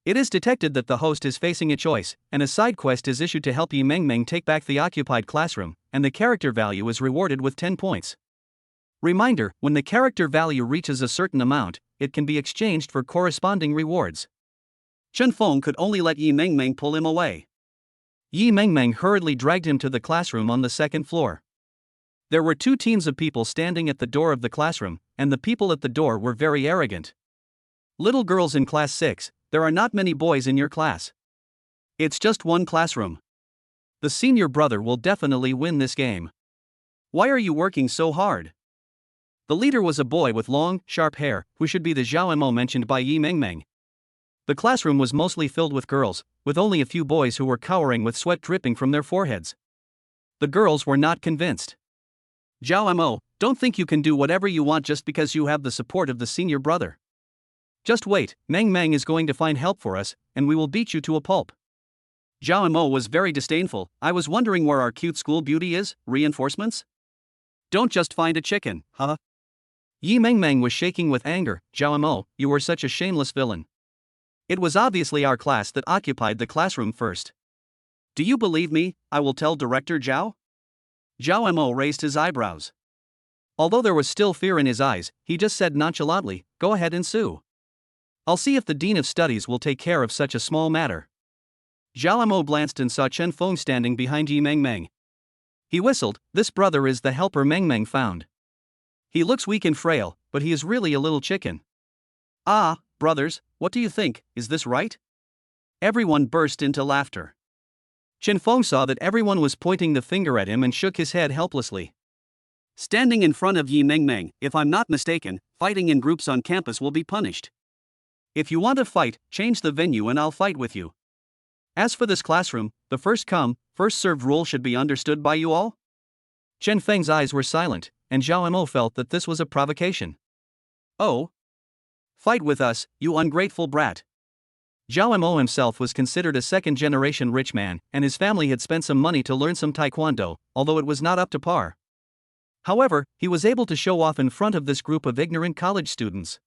It is detected that the host is facing a choice, and a side quest is issued to help Yi Mengmeng take back the occupied classroom, and the character value is rewarded with 10 points. Reminder, when the character value reaches a certain amount, it can be exchanged for corresponding rewards. Chen Feng could only let Yi Mengmeng pull him away. Yi Mengmeng hurriedly dragged him to the classroom on the second floor. There were 2 teams of people standing at the door of the classroom, and the people at the door were very arrogant. Little girls in class 6, there are not many boys in your class. It's just one classroom. The senior brother will definitely win this game. Why are you working so hard? The leader was a boy with long, sharp hair, who should be the Xiaoman mentioned by Yi Mengmeng. The classroom was mostly filled with girls, with only a few boys who were cowering with sweat dripping from their foreheads. The girls were not convinced. Zhao Mo, don't think you can do whatever you want just because you have the support of the senior brother. Just wait, Meng Meng is going to find help for us, and we will beat you to a pulp. Zhao Mo was very disdainful. I was wondering where our cute school beauty is. Reinforcements? Don't just find a chicken, huh? Yi Mengmeng was shaking with anger. Zhao Mo, you were such a shameless villain. It was obviously our class that occupied the classroom first. Do you believe me? I will tell Director Zhao. Zhao Mo raised his eyebrows. Although there was still fear in his eyes, he just said nonchalantly, go ahead and sue. I'll see if the Dean of Studies will take care of such a small matter. Zhao Mo glanced and saw Chen Feng standing behind Yi Mengmeng. He whistled. This brother is the helper Mengmeng found. He looks weak and frail, but he is really a little chicken. Ah, brothers, what do you think, is this right? Everyone burst into laughter. Chen Feng saw that everyone was pointing the finger at him and shook his head helplessly. Standing in front of Yi Mengmeng, if I'm not mistaken, fighting in groups on campus will be punished. If you want to fight, change the venue and I'll fight with you. As for this classroom, the first come, first served rule should be understood by you all? Chen Feng's eyes were silent, and Zhao Mo felt that this was a provocation. Oh? Fight with us, you ungrateful brat. Zhao Mo himself was considered a second-generation rich man, and his family had spent some money to learn some taekwondo, although it was not up to par. However, he was able to show off in front of this group of ignorant college students.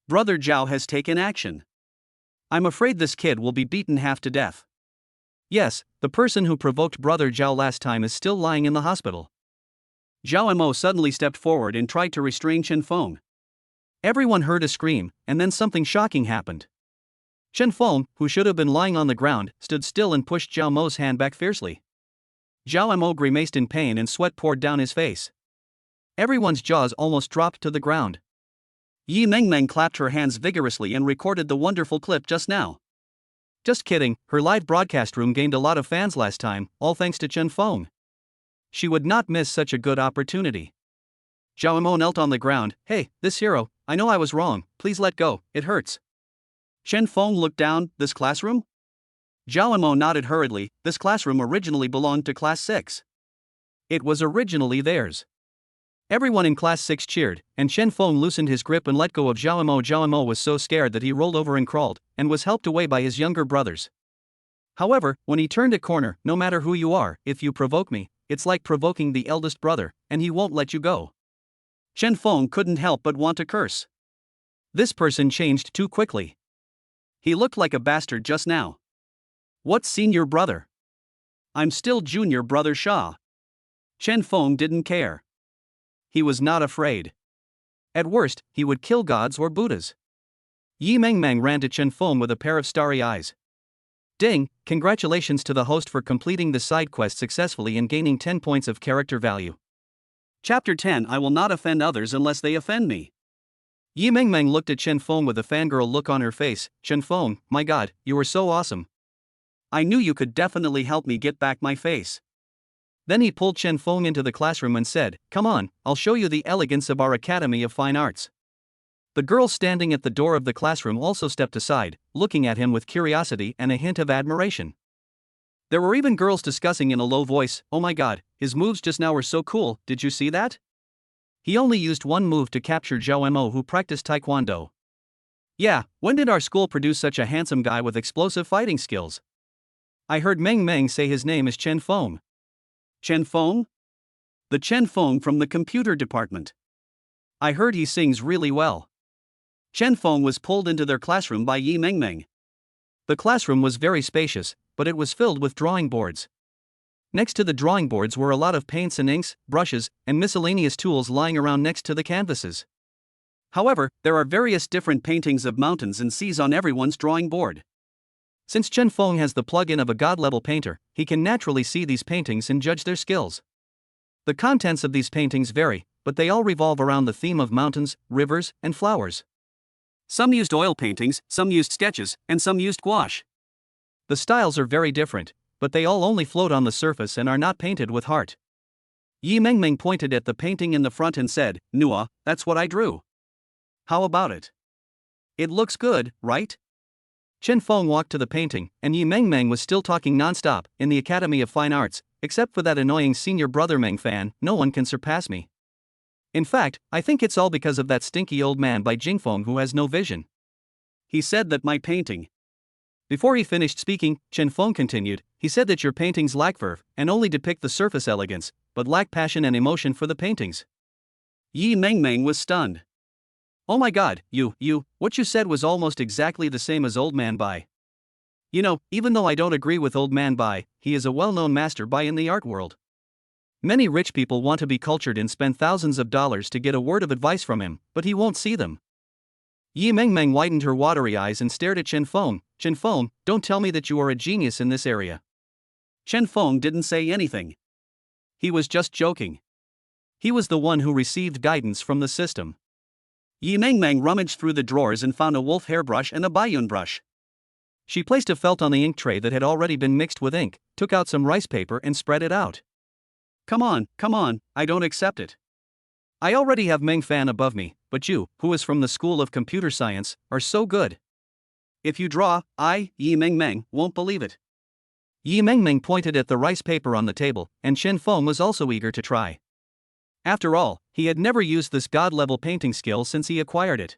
Brother Zhao has taken action. I'm afraid this kid will be beaten half to death. Yes, the person who provoked Brother Zhao last time is still lying in the hospital. Zhao Mo suddenly stepped forward and tried to restrain Chen Feng. Everyone heard a scream, and then something shocking happened. Chen Feng, who should have been lying on the ground, stood still and pushed Zhao Mo's hand back fiercely. Zhao Mo grimaced in pain and sweat poured down his face. Everyone's jaws almost dropped to the ground. Yi Mengmeng clapped her hands vigorously and recorded the wonderful clip just now. Just kidding, her live broadcast room gained a lot of fans last time, all thanks to Chen Feng. She would not miss such a good opportunity. Zhao Mo knelt on the ground. Hey, this hero, I know I was wrong, please let go, it hurts. Chen Feng looked down, this classroom? Zhao Mo nodded hurriedly, this classroom originally belonged to Class 6. It was originally theirs. Everyone in Class 6 cheered, and Chen Feng loosened his grip and let go of Zhao Mo. Zhao Mo was so scared that he rolled over and crawled, and was helped away by his younger brothers. However, when he turned a corner, no matter who you are, if you provoke me, it's like provoking the eldest brother, and he won't let you go. Chen Feng couldn't help but want to curse. This person changed too quickly. He looked like a bastard just now. What's senior brother? I'm still junior brother Sha. Chen Feng didn't care. He was not afraid. At worst, he would kill gods or Buddhas. Yi Mengmeng ran to Chen Feng with a pair of starry eyes. Ding, congratulations to the host for completing the side quest successfully and gaining 10 points of character value. Chapter 10 I will not offend others unless they offend me. Yi Mengmeng looked at Chen Feng with a fangirl look on her face. Chen Feng, my god, you were so awesome. I knew you could definitely help me get back my face. Then he pulled Chen Feng into the classroom and said, come on, I'll show you the elegance of our Academy of Fine Arts. The girl standing at the door of the classroom also stepped aside, looking at him with curiosity and a hint of admiration. There were even girls discussing in a low voice, oh my god, his moves just now were so cool, did you see that? He only used one move to capture Zhao Mo who practiced taekwondo. Yeah, when did our school produce such a handsome guy with explosive fighting skills? I heard Meng Meng say his name is Chen Feng. Chen Feng? The Chen Feng from the computer department. I heard he sings really well. Chen Feng was pulled into their classroom by Yi Mengmeng. The classroom was very spacious, but it was filled with drawing boards. Next to the drawing boards were a lot of paints and inks, brushes, and miscellaneous tools lying around next to the canvases. However, there are various different paintings of mountains and seas on everyone's drawing board. Since Chen Feng has the plug-in of a god-level painter, he can naturally see these paintings and judge their skills. The contents of these paintings vary, but they all revolve around the theme of mountains, rivers, and flowers. Some used oil paintings, some used sketches, and some used gouache. The styles are very different, but they all only float on the surface and are not painted with heart. Yi Mengmeng pointed at the painting in the front and said, Nua, that's what I drew. How about it? It looks good, right? Chen Feng walked to the painting, and Yi Mengmeng was still talking non-stop. In the Academy of Fine Arts, except for that annoying senior brother Meng Fan, no one can surpass me. In fact, I think it's all because of that stinky old man by Jingfeng who has no vision. He said that my painting. Before he finished speaking, Chen Feng continued, he said that your paintings lack verve, and only depict the surface elegance, but lack passion and emotion for the paintings. Yi Mengmeng was stunned. Oh my god, what you said was almost exactly the same as Old Man Bai. You know, even though I don't agree with Old Man Bai, he is a well-known master Bai in the art world. Many rich people want to be cultured and spend thousands of dollars to get a word of advice from him, but he won't see them. Yi Mengmeng widened her watery eyes and stared at Chen Feng. Chen Feng, don't tell me that you are a genius in this area. Chen Feng didn't say anything. He was just joking. He was the one who received guidance from the system. Yi Mengmeng rummaged through the drawers and found a wolf hairbrush and a Baiyun brush. She placed a felt on the ink tray that had already been mixed with ink, took out some rice paper and spread it out. Come on, I don't accept it. I already have Meng Fan above me, but you, who is from the School of Computer Science, are so good. If you draw, Yi Mengmeng, won't believe it. Yi Mengmeng pointed at the rice paper on the table, and Chen Feng was also eager to try. After all, he had never used this god-level painting skill since he acquired it.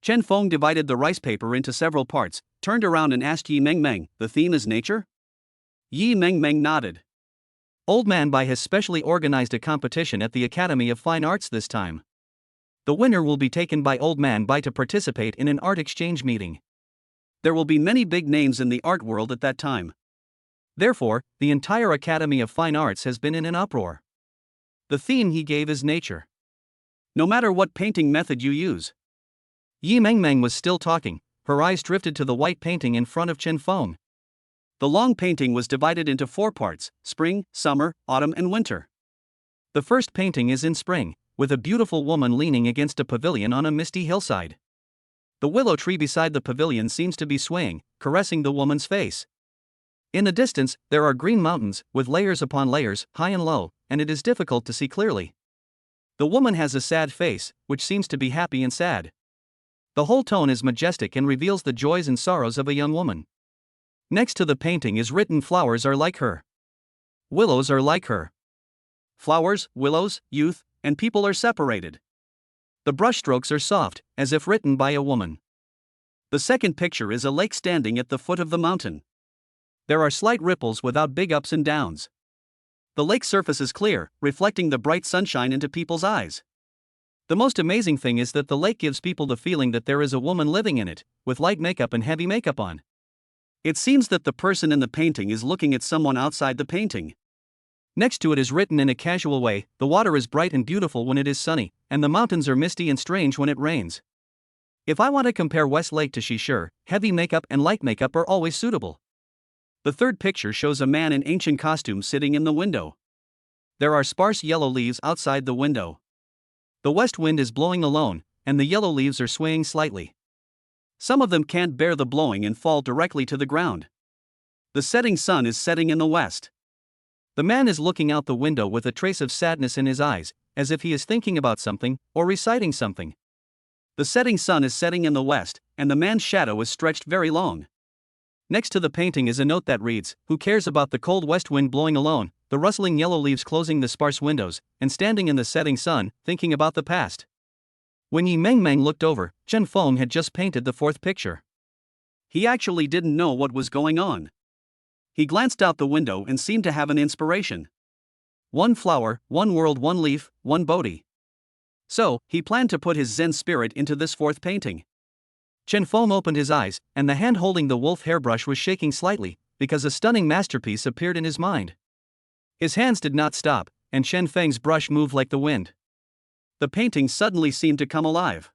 Chen Feng divided the rice paper into several parts, turned around and asked Yi Mengmeng, the theme is nature? Yi Mengmeng nodded. Old Man Bai has specially organized a competition at the Academy of Fine Arts this time. The winner will be taken by Old Man Bai to participate in an art exchange meeting. There will be many big names in the art world at that time. Therefore, the entire Academy of Fine Arts has been in an uproar. The theme he gave is nature. No matter what painting method you use. Yi Mengmeng was still talking, her eyes drifted to the white painting in front of Chen Feng. The long painting was divided into 4 parts, spring, summer, autumn and winter. The first painting is in spring, with a beautiful woman leaning against a pavilion on a misty hillside. The willow tree beside the pavilion seems to be swaying, caressing the woman's face. In the distance, there are green mountains, with layers upon layers, high and low, and it is difficult to see clearly. The woman has a sad face, which seems to be happy and sad. The whole tone is majestic and reveals the joys and sorrows of a young woman. Next to the painting is written flowers are like her. Willows are like her. Flowers, willows, youth, and people are separated. The brushstrokes are soft, as if written by a woman. The second picture is a lake standing at the foot of the mountain. There are slight ripples without big ups and downs. The lake surface is clear, reflecting the bright sunshine into people's eyes. The most amazing thing is that the lake gives people the feeling that there is a woman living in it, with light makeup and heavy makeup on. It seems that the person in the painting is looking at someone outside the painting. Next to it is written in a casual way, the water is bright and beautiful when it is sunny, and the mountains are misty and strange when it rains. If I want to compare Westlake to Shishir, heavy makeup and light makeup are always suitable. The third picture shows a man in ancient costume sitting in the window. There are sparse yellow leaves outside the window. The west wind is blowing alone, and the yellow leaves are swaying slightly. Some of them can't bear the blowing and fall directly to the ground. The setting sun is setting in the west. The man is looking out the window with a trace of sadness in his eyes, as if he is thinking about something, or reciting something. The setting sun is setting in the west, and the man's shadow is stretched very long. Next to the painting is a note that reads, "Who cares about the cold west wind blowing alone, the rustling yellow leaves closing the sparse windows, and standing in the setting sun, thinking about the past." When Yi Mengmeng looked over, Chen Feng had just painted the fourth picture. He actually didn't know what was going on. He glanced out the window and seemed to have an inspiration. One flower, one world, one leaf, one Bodhi. So, he planned to put his Zen spirit into this fourth painting. Chen Feng opened his eyes, and the hand holding the wolf hairbrush was shaking slightly, because a stunning masterpiece appeared in his mind. His hands did not stop, and Chen Feng's brush moved like the wind. The painting suddenly seemed to come alive.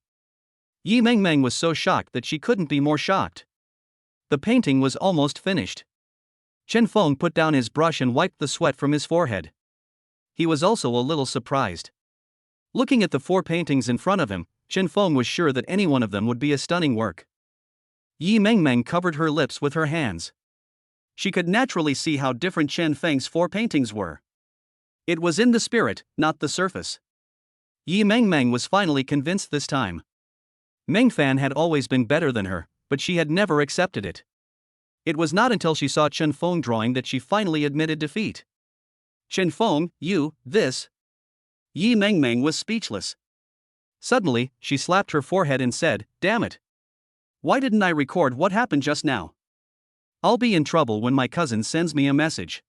Yi Mengmeng was so shocked that she couldn't be more shocked. The painting was almost finished. Chen Feng put down his brush and wiped the sweat from his forehead. He was also a little surprised. Looking at the four paintings in front of him, Chen Feng was sure that any one of them would be a stunning work. Yi Mengmeng covered her lips with her hands. She could naturally see how different Chen Feng's four paintings were. It was in the spirit, not the surface. Yi Mengmeng was finally convinced this time. Meng Fan had always been better than her, but she had never accepted it. It was not until she saw Chen Feng drawing that she finally admitted defeat. "Chen Feng, you, this..." Yi Mengmeng was speechless. Suddenly, she slapped her forehead and said, "Damn it! Why didn't I record what happened just now? I'll be in trouble when my cousin sends me a message."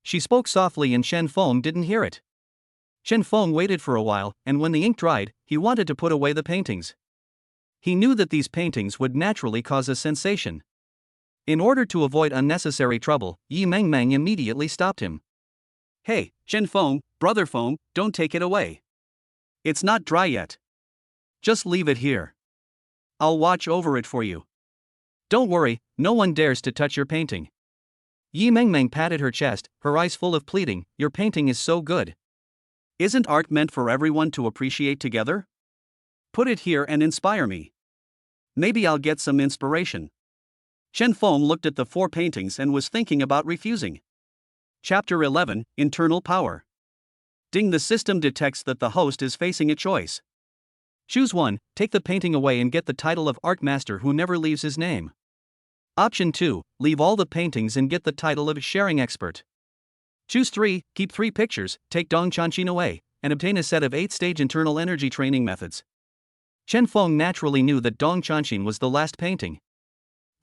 She spoke softly and Chen Feng didn't hear it. Chen Feng waited for a while, and when the ink dried, he wanted to put away the paintings. He knew that these paintings would naturally cause a sensation. In order to avoid unnecessary trouble, Yi Mengmeng immediately stopped him. "Hey, Chen Feng, brother Feng, don't take it away. It's not dry yet. Just leave it here. I'll watch over it for you. Don't worry, no one dares to touch your painting." Yi Mengmeng patted her chest, her eyes full of pleading, "Your painting is so good. Isn't art meant for everyone to appreciate together? Put it here and inspire me. Maybe I'll get some inspiration." Chen Feng looked at the four paintings and was thinking about refusing. Chapter 11, Internal Power. Ding, the system detects that the host is facing a choice. Choose one, take the painting away and get the title of Art Master who never leaves his name. Option 2, leave all the paintings and get the title of Sharing Expert. Choose 3, keep 3 pictures, take Dong Chanshin away, and obtain a set of 8-stage internal energy training methods. Chen Feng naturally knew that Dong Chanshin was the last painting.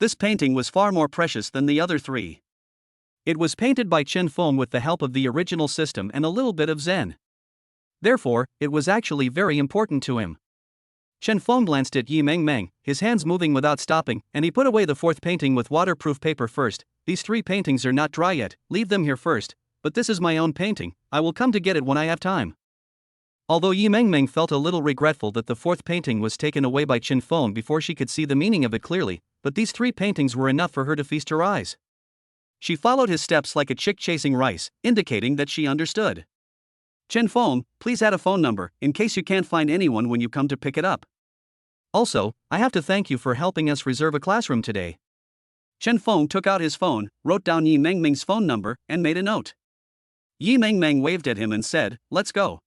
This painting was far more precious than the other 3. It was painted by Chen Feng with the help of the original system and a little bit of Zen. Therefore, it was actually very important to him. Chen Feng glanced at Yi Mengmeng, his hands moving without stopping, and he put away the fourth painting with waterproof paper first. "These 3 paintings are not dry yet, leave them here first, but this is my own painting, I will come to get it when I have time." Although Yi Mengmeng felt a little regretful that the fourth painting was taken away by Chen Feng before she could see the meaning of it clearly, but these 3 paintings were enough for her to feast her eyes. She followed his steps like a chick chasing rice, indicating that she understood. "Chen Feng, please add a phone number, in case you can't find anyone when you come to pick it up. Also, I have to thank you for helping us reserve a classroom today." Chen Feng took out his phone, wrote down Yi Mengmeng's phone number, and made a note. Yi Mengmeng waved at him and said, "Let's go."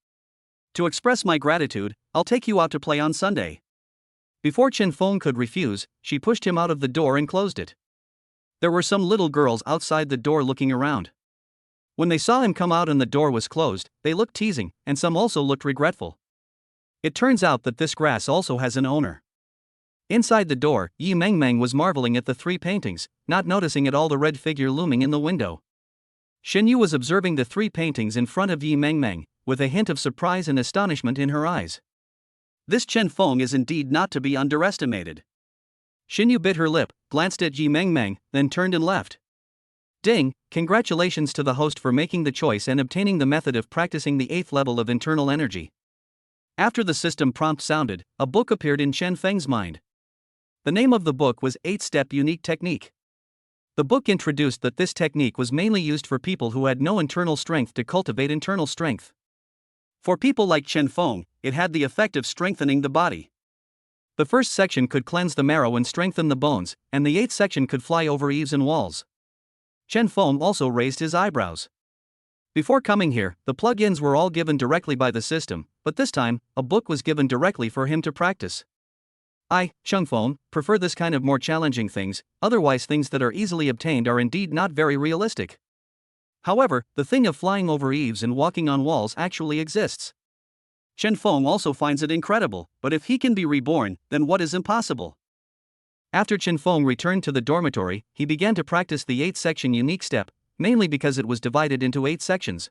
To express my gratitude, I'll take you out to play on Sunday. Before Chen Feng could refuse, she pushed him out of the door and closed it. There were some little girls outside the door looking around. When they saw him come out and the door was closed, they looked teasing, and some also looked regretful. It turns out that this grass also has an owner. Inside the door, Yi Mengmeng was marveling at the 3 paintings, not noticing at all the red figure looming in the window. Shen Yu was observing the 3 paintings in front of Yi Mengmeng, with a hint of surprise and astonishment in her eyes. This Chen Feng is indeed not to be underestimated. Shen Yu bit her lip, glanced at Yi Mengmeng, then turned and left. Ding, congratulations to the host for making the choice and obtaining the method of practicing the 8th level of internal energy. After the system prompt sounded, a book appeared in Chen Feng's mind. The name of the book was 8-Step Unique Technique. The book introduced that this technique was mainly used for people who had no internal strength to cultivate internal strength. For people like Chen Feng, it had the effect of strengthening the body. The first section could cleanse the marrow and strengthen the bones, and the 8th section could fly over eaves and walls. Chen Feng also raised his eyebrows. Before coming here, the plugins were all given directly by the system, but this time, a book was given directly for him to practice. I, Cheng Feng, prefer this kind of more challenging things, otherwise things that are easily obtained are indeed not very realistic. However, the thing of flying over eaves and walking on walls actually exists. Chen Feng also finds it incredible, but if he can be reborn, then what is impossible? After Chen Feng returned to the dormitory, he began to practice the 8th section unique step, mainly because it was divided into 8 sections.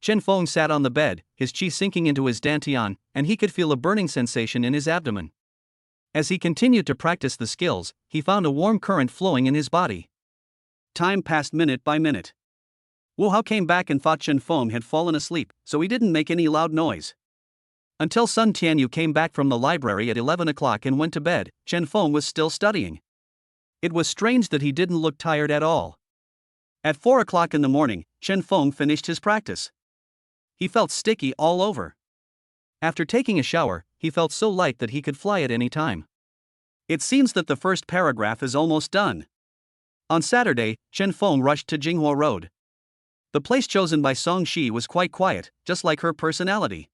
Chen Feng sat on the bed, his qi sinking into his dantian, and he could feel a burning sensation in his abdomen. As he continued to practice the skills, he found a warm current flowing in his body. Time passed minute by minute. Wu Hao came back and thought Chen Feng had fallen asleep, so he didn't make any loud noise. Until Sun Tianyu came back from the library at 11 o'clock and went to bed, Chen Feng was still studying. It was strange that he didn't look tired at all. At 4 o'clock in the morning, Chen Feng finished his practice. He felt sticky all over. After taking a shower, he felt so light that he could fly at any time. It seems that the first paragraph is almost done. On Saturday, Chen Feng rushed to Jinghua Road. The place chosen by Song Shi was quite quiet, just like her personality.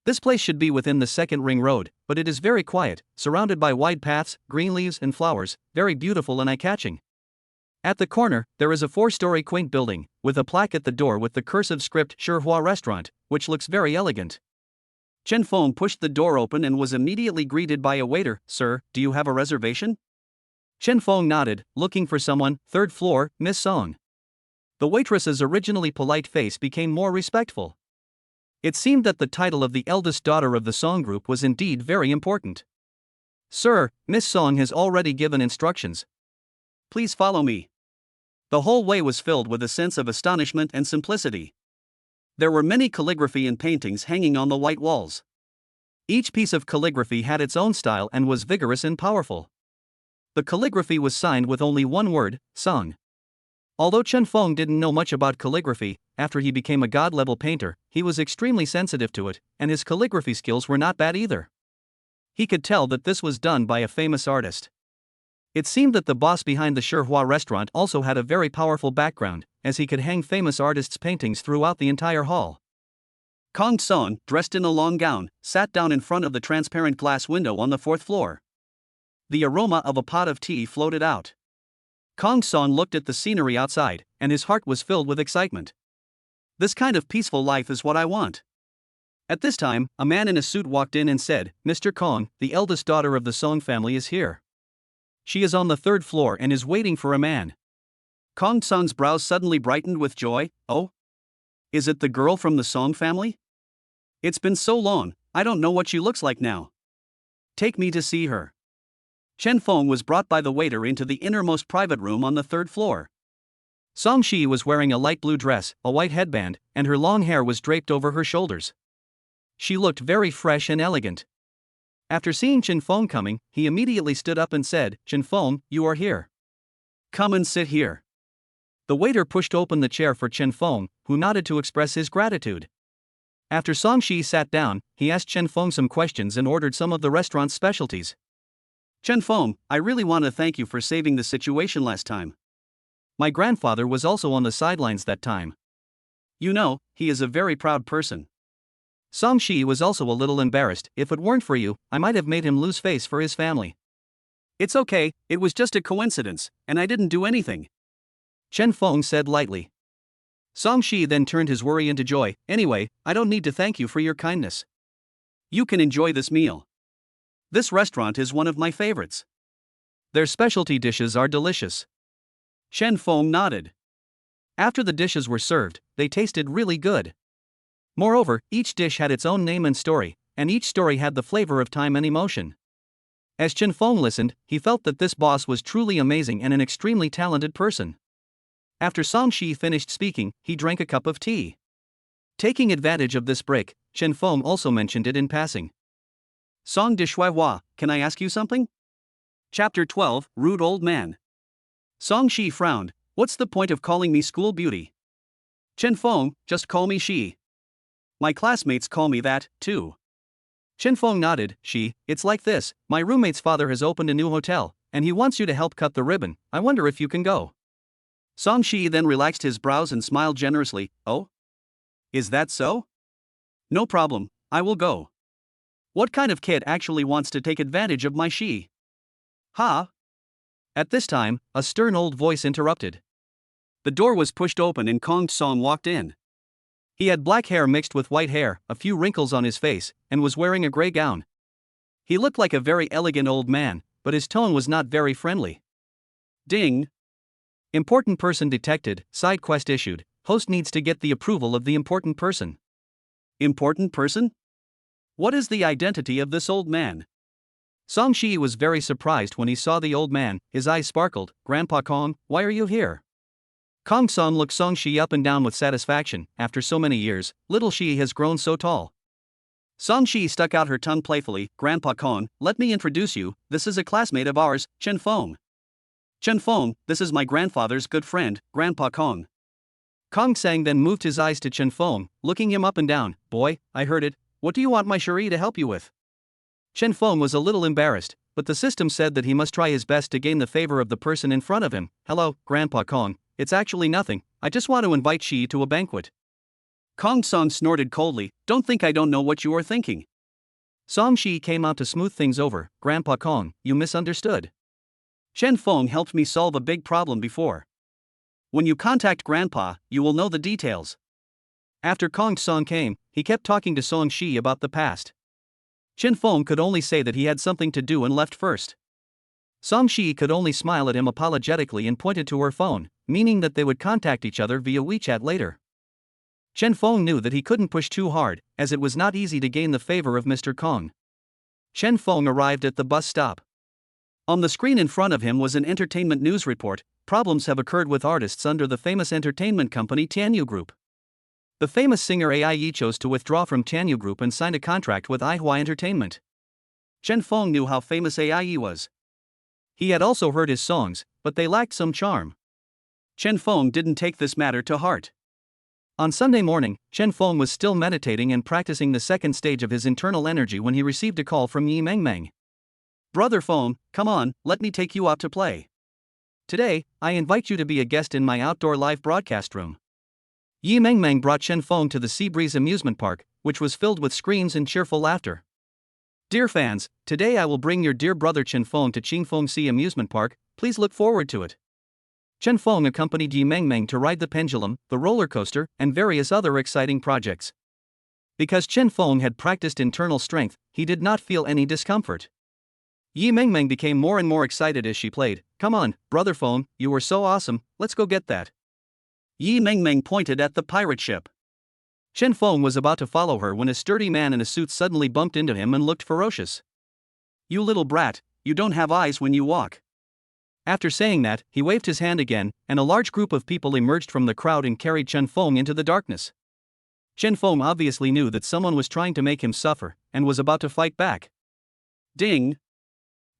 This place should be within the second ring road, but it is very quiet, surrounded by wide paths, green leaves and flowers, very beautiful and eye-catching. At the corner, there is a 4-story quaint building, with a plaque at the door with the cursive script Shihua Restaurant, which looks very elegant. Chen Feng pushed the door open and was immediately greeted by a waiter. Sir, do you have a reservation? Chen Feng nodded, looking for someone. 3rd floor, Miss Song. The waitress's originally polite face became more respectful. It seemed that the title of the eldest daughter of the Song group was indeed very important. Sir, Miss Song has already given instructions. Please follow me. The whole way was filled with a sense of astonishment and simplicity. There were many calligraphy and paintings hanging on the white walls. Each piece of calligraphy had its own style and was vigorous and powerful. The calligraphy was signed with only one word, Song. Although Chen Feng didn't know much about calligraphy, after he became a god-level painter, he was extremely sensitive to it, and his calligraphy skills were not bad either. He could tell that this was done by a famous artist. It seemed that the boss behind the Shihua Restaurant also had a very powerful background, as he could hang famous artists' paintings throughout the entire hall. Kong Son, dressed in a long gown, sat down in front of the transparent glass window on the 4th floor. The aroma of a pot of tea floated out. Kong Son looked at the scenery outside, and his heart was filled with excitement. This kind of peaceful life is what I want. At this time, a man in a suit walked in and said, Mr. Kong, the eldest daughter of the Song family is here. She is on the 3rd floor and is waiting for a man. Kong Son's brows suddenly brightened with joy. Oh? Is it the girl from the Song family? It's been so long, I don't know what she looks like now. Take me to see her. Chen Feng was brought by the waiter into the innermost private room on the 3rd floor. Song Shi was wearing a light blue dress, a white headband, and her long hair was draped over her shoulders. She looked very fresh and elegant. After seeing Chen Feng coming, he immediately stood up and said, Chen Feng, you are here. Come and sit here. The waiter pushed open the chair for Chen Feng, who nodded to express his gratitude. After Song Shi sat down, he asked Chen Feng some questions and ordered some of the restaurant's specialties. Chen Feng, I really want to thank you for saving the situation last time. My grandfather was also on the sidelines that time. You know, he is a very proud person. Song Shi was also a little embarrassed. If it weren't for you, I might have made him lose face for his family. It's okay, it was just a coincidence, and I didn't do anything, Chen Feng said lightly. Song Shi then turned his worry into joy. Anyway, I don't need to thank you for your kindness. You can enjoy this meal. This restaurant is one of my favorites. Their specialty dishes are delicious. Chen Feng nodded. After the dishes were served, they tasted really good. Moreover, each dish had its own name and story, and each story had the flavor of time and emotion. As Chen Feng listened, he felt that this boss was truly amazing and an extremely talented person. After Song Shi finished speaking, he drank a cup of tea. Taking advantage of this break, Chen Feng also mentioned it in passing. Song de Shuihua, can I ask you something? Chapter 12, Rude Old Man. Song Shi frowned. What's the point of calling me school beauty? Chen Feng, just call me Shi. My classmates call me that, too. Chen Feng nodded. Shi, it's like this, my roommate's father has opened a new hotel, and he wants you to help cut the ribbon. I wonder if you can go. Song Shi then relaxed his brows and smiled generously. Oh? Is that so? No problem, I will go. What kind of kid actually wants to take advantage of my Shi? Ha? At this time, a stern old voice interrupted. The door was pushed open and Kong Song walked in. He had black hair mixed with white hair, a few wrinkles on his face, and was wearing a gray gown. He looked like a very elegant old man, but his tone was not very friendly. Ding! Important person detected, side quest issued, host needs to get the approval of the important person. Important person? What is the identity of this old man? Song Shi was very surprised when he saw the old man. His eyes sparkled. Grandpa Kong, why are you here? Kong Song looked Song Shi up and down with satisfaction. After so many years, little Shi has grown so tall. Song Shi stuck out her tongue playfully. Grandpa Kong, let me introduce you, this is a classmate of ours, Chen Feng. Chen Feng, this is my grandfather's good friend, Grandpa Kong. Kong Sang then moved his eyes to Chen Feng, looking him up and down. Boy, I heard it, what do you want my Cherie to help you with? Chen Feng was a little embarrassed, but the system said that he must try his best to gain the favor of the person in front of him. Hello, Grandpa Kong, it's actually nothing, I just want to invite Shi to a banquet. Kong Song snorted coldly. Don't think I don't know what you are thinking. Song Shi came out to smooth things over. Grandpa Kong, you misunderstood. Chen Feng helped me solve a big problem before. When you contact Grandpa, you will know the details. After Kong Song came, he kept talking to Song Shi about the past. Chen Feng could only say that he had something to do and left first. Song Shi could only smile at him apologetically and pointed to her phone, meaning that they would contact each other via WeChat later. Chen Feng knew that he couldn't push too hard, as it was not easy to gain the favor of Mr. Kong. Chen Feng arrived at the bus stop. On the screen in front of him was an entertainment news report. Problems have occurred with artists under the famous entertainment company Tianyu Group. The famous singer Ai chose to withdraw from Tianyu Group and signed a contract with Aihua Entertainment. Chen Feng knew how famous Ai was. He had also heard his songs, but they lacked some charm. Chen Feng didn't take this matter to heart. On Sunday morning, Chen Feng was still meditating and practicing the second stage of his internal energy when he received a call from Yi Mengmeng. Brother Feng, come on, let me take you out to play. Today, I invite you to be a guest in my outdoor live broadcast room. Yi Mengmeng brought Chen Feng to the Seabreeze amusement park, which was filled with screams and cheerful laughter. Dear fans, today I will bring your dear brother Chen Feng to Qingfeng Sea Amusement Park, please look forward to it. Chen Feng accompanied Yi Mengmeng to ride the pendulum, the roller coaster, and various other exciting projects. Because Chen Feng had practiced internal strength, he did not feel any discomfort. Yi Mengmeng became more and more excited as she played. Come on, brother Feng, you are so awesome, let's go get that. Yi Mengmeng pointed at the pirate ship. Chen Feng was about to follow her when a sturdy man in a suit suddenly bumped into him and looked ferocious. You little brat, you don't have eyes when you walk. After saying that, he waved his hand again, and a large group of people emerged from the crowd and carried Chen Feng into the darkness. Chen Feng obviously knew that someone was trying to make him suffer, and was about to fight back. Ding!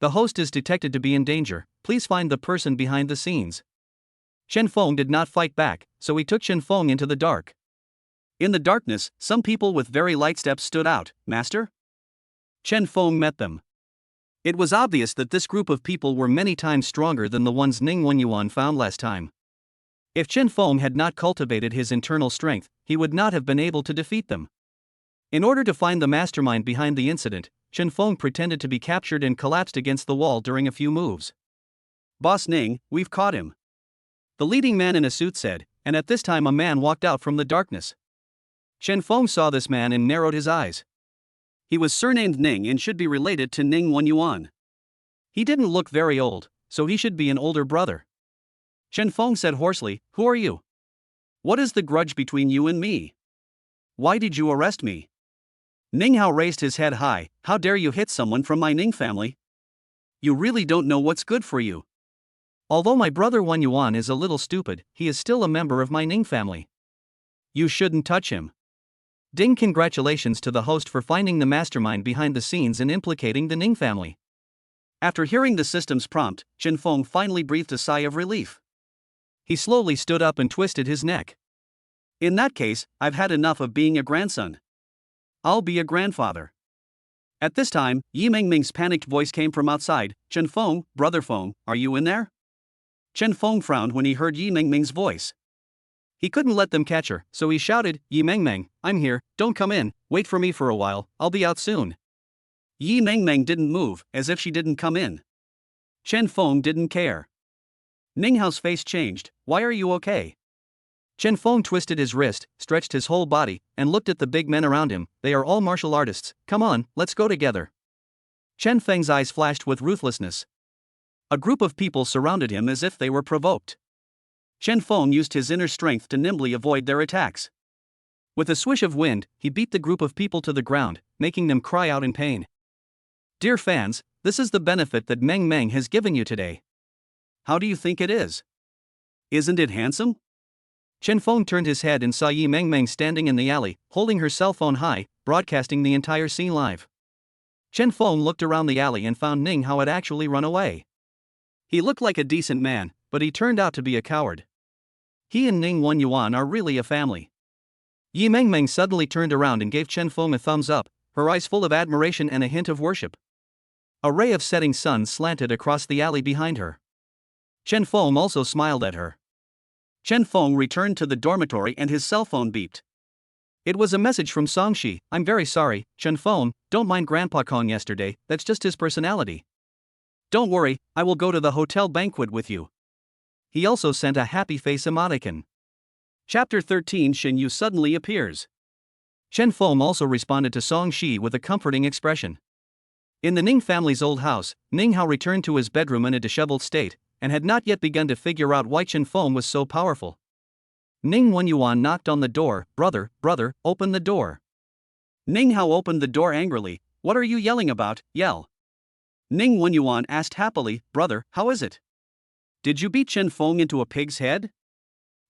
The host is detected to be in danger, please find the person behind the scenes. Chen Feng did not fight back, so he took Chen Feng into the dark. In the darkness, some people with very light steps stood out. Master? Chen Feng met them. It was obvious that this group of people were many times stronger than the ones Ning Wenyuan found last time. If Chen Feng had not cultivated his internal strength, he would not have been able to defeat them. In order to find the mastermind behind the incident, Chen Feng pretended to be captured and collapsed against the wall during a few moves. "Boss Ning, we've caught him," the leading man in a suit said, and at this time a man walked out from the darkness. Chen Feng saw this man and narrowed his eyes. He was surnamed Ning and should be related to Ning Wenyuan. He didn't look very old, so he should be an older brother. Chen Feng said hoarsely, "Who are you? What is the grudge between you and me? Why did you arrest me?" Ning Hao raised his head high. "How dare you hit someone from my Ning family? You really don't know what's good for you. Although my brother Wen Yuan is a little stupid, he is still a member of my Ning family. You shouldn't touch him." Ding, congratulations to the host for finding the mastermind behind the scenes and implicating the Ning family. After hearing the system's prompt, Chen Feng finally breathed a sigh of relief. He slowly stood up and twisted his neck. "In that case, I've had enough of being a grandson. I'll be a grandfather." At this time, Yi Mingming's panicked voice came from outside. "Chen Feng, brother Feng, are you in there?" Chen Feng frowned when he heard Yi Mingming's voice. He couldn't let them catch her, so he shouted, "Yi Mingming, I'm here, don't come in, wait for me for a while, I'll be out soon." Yi Mingming didn't move, as if she didn't come in. Chen Feng didn't care. Ning Hao's face changed. "Why are you okay?" Chen Feng twisted his wrist, stretched his whole body, and looked at the big men around him. "They are all martial artists, come on, let's go together." Chen Feng's eyes flashed with ruthlessness. A group of people surrounded him as if they were provoked. Chen Feng used his inner strength to nimbly avoid their attacks. With a swish of wind, he beat the group of people to the ground, making them cry out in pain. Dear fans, this is the benefit that Meng Meng has given you today. How do you think it is? Isn't it handsome? Chen Feng turned his head and saw Yi Mengmeng standing in the alley, holding her cell phone high, broadcasting the entire scene live. Chen Feng looked around the alley and found Ning Hao had actually run away. He looked like a decent man, but he turned out to be a coward. He and Ning Wenyuan are really a family. Yi Mengmeng suddenly turned around and gave Chen Feng a thumbs up, her eyes full of admiration and a hint of worship. A ray of setting sun slanted across the alley behind her. Chen Feng also smiled at her. Chen Feng returned to the dormitory and his cell phone beeped. It was a message from Songshi. "I'm very sorry, Chen Feng, don't mind Grandpa Kong yesterday, that's just his personality. Don't worry, I will go to the Hotel Banquet with you." He also sent a happy face emoticon. Chapter 13, Shin Yu suddenly appears. Chen Feng also responded to Songshi with a comforting expression. In the Ning family's old house, Ning Hao returned to his bedroom in a disheveled state, and had not yet begun to figure out why Chen Feng was so powerful. Ning Wenyuan knocked on the door. Brother, open the door." Ning Hao opened the door angrily. "What are you yelling about, yell?" Ning Wenyuan asked happily, "Brother, how is it? Did you beat Chen Feng into a pig's head?"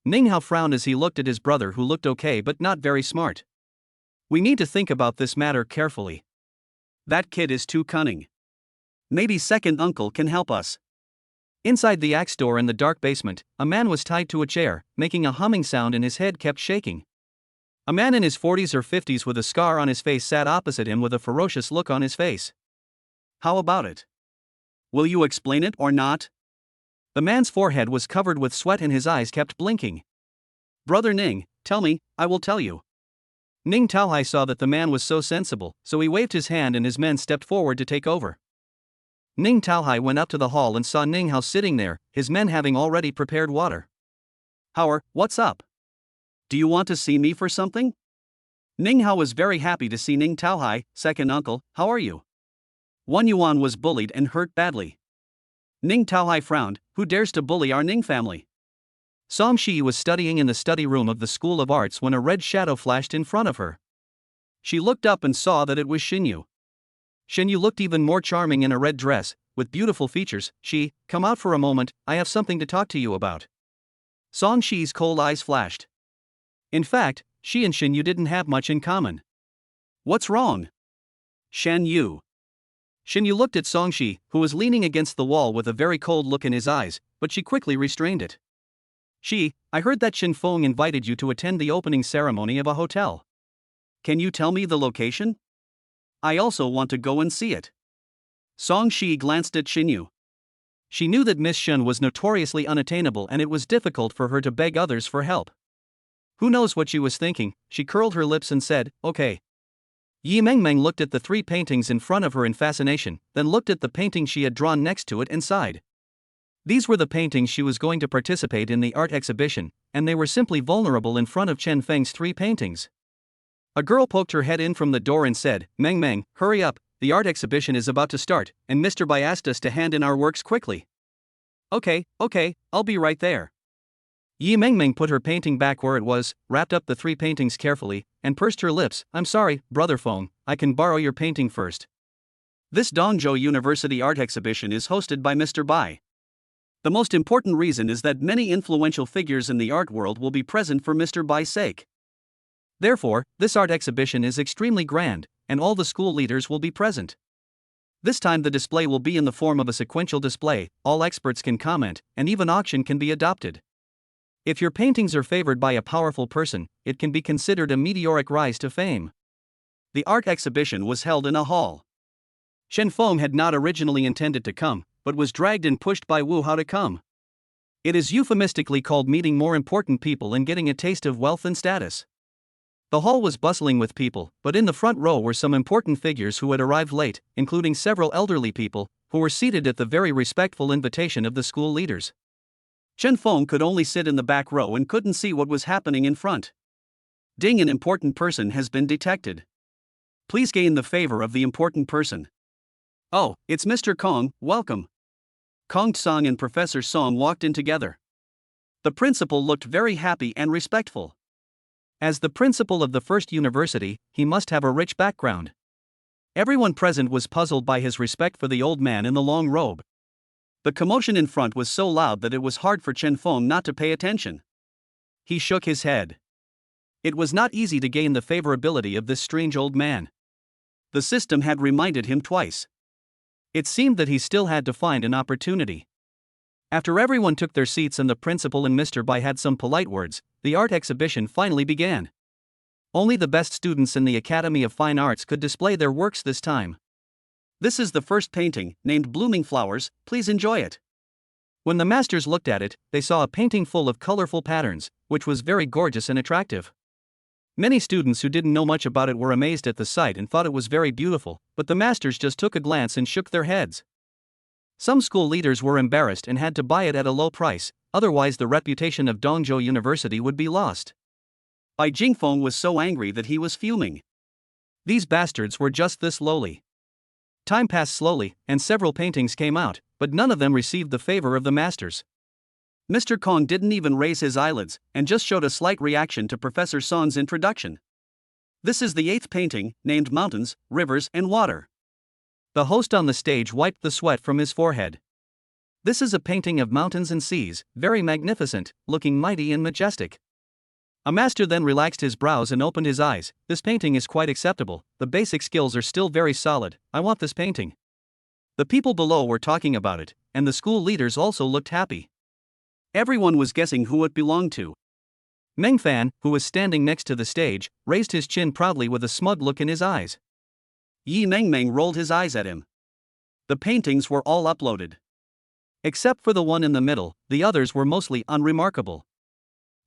Ning Hao frowned as he looked at his brother, who looked okay but not very smart. "We need to think about this matter carefully. That kid is too cunning. Maybe second uncle can help us." Inside the axe store in the dark basement, a man was tied to a chair, making a humming sound and his head kept shaking. A man in his 40s or 50s with a scar on his face sat opposite him with a ferocious look on his face. "How about it? Will you explain it or not?" The man's forehead was covered with sweat and his eyes kept blinking. "Brother Ning, tell me, I will tell you." Ning Taohai saw that the man was so sensible, so he waved his hand and his men stepped forward to take over. Ning Taohai went up to the hall and saw Ning Hao sitting there, his men having already prepared water. "Hao, what's up? Do you want to see me for something?" Ning Hao was very happy to see Ning Taohai. "Second uncle, how are you?" Wen Yuan was bullied and hurt badly. Ning Taohai frowned. "Who dares to bully our Ning family?" Song Shi was studying in the study room of the School of Arts when a red shadow flashed in front of her. She looked up and saw that it was Xinyu. Xinyu looked even more charming in a red dress, with beautiful features. Come out for a moment, I have something to talk to you about." Song Shi's cold eyes flashed. In fact, she and Xinyu didn't have much in common. "What's wrong?" "Shen Yu." Xinyu looked at Song Shi, who was leaning against the wall with a very cold look in his eyes, but she quickly restrained it. I heard that Chen Feng invited you to attend the opening ceremony of a hotel. Can you tell me the location? I also want to go and see it." Song Shi glanced at Xinyu. She knew that Miss Shun was notoriously unattainable and it was difficult for her to beg others for help. Who knows what she was thinking? She curled her lips and said, "Okay." Yi Mengmeng looked at the three paintings in front of her in fascination, then looked at the painting she had drawn next to it and sighed. These were the paintings she was going to participate in the art exhibition, and they were simply vulnerable in front of Chen Feng's three paintings. A girl poked her head in from the door and said, "Meng Meng, hurry up, the art exhibition is about to start, and Mr. Bai asked us to hand in our works quickly." Okay, I'll be right there." Yi Mengmeng put her painting back where it was, wrapped up the three paintings carefully, and pursed her lips. "I'm sorry, Brother Feng, I can borrow your painting first. This Dongzhou University art exhibition is hosted by Mr. Bai. The most important reason is that many influential figures in the art world will be present for Mr. Bai's sake. Therefore, this art exhibition is extremely grand, and all the school leaders will be present. This time the display will be in the form of a sequential display, all experts can comment, and even auction can be adopted. If your paintings are favored by a powerful person, it can be considered a meteoric rise to fame." The art exhibition was held in a hall. Shen Feng had not originally intended to come, but was dragged and pushed by Wu Hao to come. It is euphemistically called meeting more important people and getting a taste of wealth and status. The hall was bustling with people, but in the front row were some important figures who had arrived late, including several elderly people, who were seated at the very respectful invitation of the school leaders. Chen Feng could only sit in the back row and couldn't see what was happening in front. Ding, an important person has been detected. Please gain the favor of the important person. Oh, it's Mr. Kong, welcome. Kong Tsang and Professor Song walked in together. The principal looked very happy and respectful. As the principal of the first university, he must have a rich background. Everyone present was puzzled by his respect for the old man in the long robe. The commotion in front was so loud that it was hard for Chen Feng not to pay attention. He shook his head. It was not easy to gain the favorability of this strange old man. The system had reminded him twice. It seemed that he still had to find an opportunity. After everyone took their seats and the principal and Mr. Bai had some polite words, the art exhibition finally began. Only the best students in the Academy of Fine Arts could display their works this time. This is the first painting, named Blooming Flowers, please enjoy it. When the masters looked at it, they saw a painting full of colorful patterns, which was very gorgeous and attractive. Many students who didn't know much about it were amazed at the sight and thought it was very beautiful, but the masters just took a glance and shook their heads. Some school leaders were embarrassed and had to buy it at a low price, otherwise the reputation of Dongzhou University would be lost. Bai Jingfeng was so angry that he was fuming. These bastards were just this lowly. Time passed slowly, and several paintings came out, but none of them received the favor of the masters. Mr. Kong didn't even raise his eyelids, and just showed a slight reaction to Professor Song's introduction. This is the 8th painting, named Mountains, Rivers, and Water. The host on the stage wiped the sweat from his forehead. This is a painting of mountains and seas, very magnificent, looking mighty and majestic. A master then relaxed his brows and opened his eyes. This painting is quite acceptable, the basic skills are still very solid, I want this painting. The people below were talking about it, and the school leaders also looked happy. Everyone was guessing who it belonged to. Meng Fan, who was standing next to the stage, raised his chin proudly with a smug look in his eyes. Yi Mengmeng rolled his eyes at him. The paintings were all uploaded. Except for the one in the middle, the others were mostly unremarkable.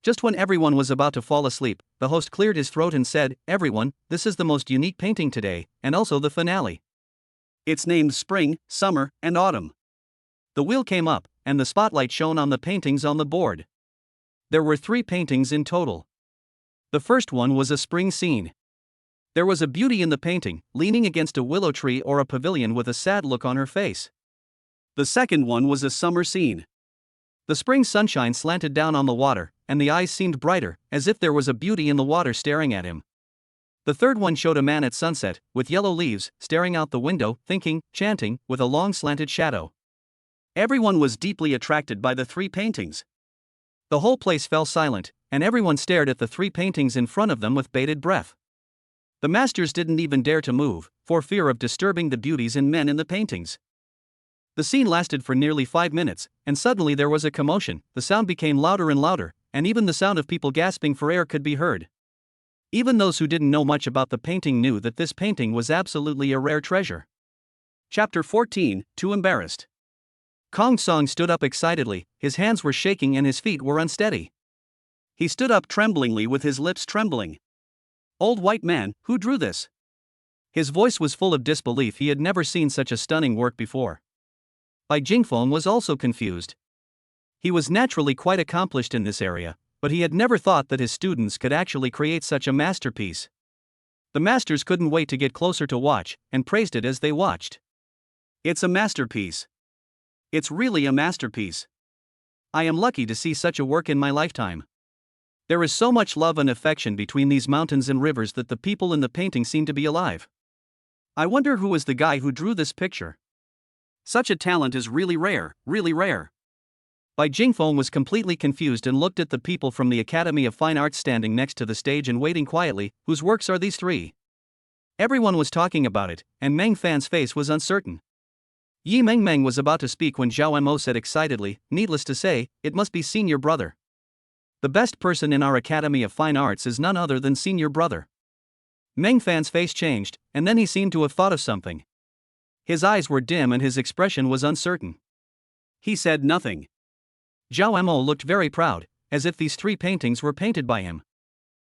Just when everyone was about to fall asleep, the host cleared his throat and said, "Everyone, this is the most unique painting today, and also the finale. It's named Spring, Summer, and Autumn." The wheel came up, and the spotlight shone on the paintings on the board. There were 3 paintings in total. The first one was a spring scene. There was a beauty in the painting, leaning against a willow tree or a pavilion with a sad look on her face. The second one was a summer scene. The spring sunshine slanted down on the water, and the eyes seemed brighter, as if there was a beauty in the water staring at him. The third one showed a man at sunset, with yellow leaves, staring out the window, thinking, chanting, with a long slanted shadow. Everyone was deeply attracted by the 3 paintings. The whole place fell silent, and everyone stared at the 3 paintings in front of them with bated breath. The masters didn't even dare to move, for fear of disturbing the beauties and men in the paintings. The scene lasted for nearly 5 minutes, and suddenly there was a commotion. The sound became louder and louder, and even the sound of people gasping for air could be heard. Even those who didn't know much about the painting knew that this painting was absolutely a rare treasure. Chapter 14, Too Embarrassed. Kong Song stood up excitedly, his hands were shaking and his feet were unsteady. He stood up tremblingly with his lips trembling. "Old white man, who drew this? His voice was full of disbelief. He had never seen such a stunning work before. Bai Jingfeng was also confused. He was naturally quite accomplished in this area, but he had never thought that his students could actually create such a masterpiece. The masters couldn't wait to get closer to watch, and praised it as they watched. It's a masterpiece. It's really a masterpiece. I am lucky to see such a work in my lifetime. There is so much love and affection between these mountains and rivers that the people in the painting seem to be alive. I wonder who is the guy who drew this picture. Such a talent is really rare, really rare. Bai Jingfeng was completely confused and looked at the people from the Academy of Fine Arts standing next to the stage and waiting quietly. Whose works are these three? Everyone was talking about it, and Meng Fan's face was uncertain. Yi Mengmeng was about to speak when Zhao Mo said excitedly, needless to say, it must be senior brother. The best person in our Academy of Fine Arts is none other than senior brother. Meng Fan's face changed, and then he seemed to have thought of something. His eyes were dim and his expression was uncertain. He said nothing. Zhao Mo looked very proud, as if these three paintings were painted by him.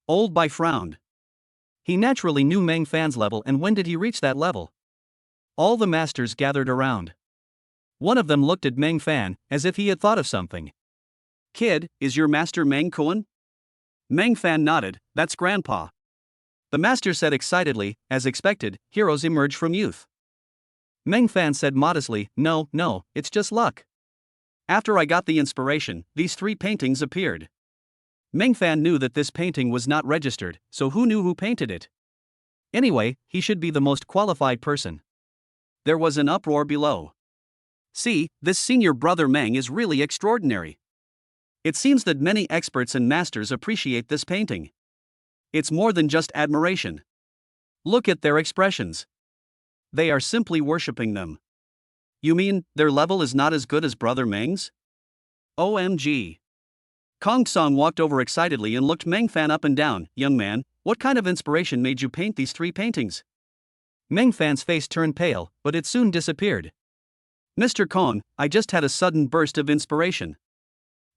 Old Bai frowned. He naturally knew Meng Fan's level, and when did he reach that level? All the masters gathered around. One of them looked at Meng Fan, as if he had thought of something. Kid, is your master Meng Kuan? Meng Fan nodded, that's grandpa. The master said excitedly, as expected, heroes emerge from youth. Meng Fan said modestly, no, it's just luck. After I got the inspiration, these three paintings appeared. Meng Fan knew that this painting was not registered, so who knew who painted it? Anyway, he should be the most qualified person. There was an uproar below. See, this senior brother Meng is really extraordinary. It seems that many experts and masters appreciate this painting. It's more than just admiration. Look at their expressions. They are simply worshipping them. You mean, their level is not as good as brother Meng's? OMG. Kong Song walked over excitedly and looked Meng Fan up and down. Young man, what kind of inspiration made you paint these three paintings? Meng Fan's face turned pale, but it soon disappeared. Mr. Kong, I just had a sudden burst of inspiration.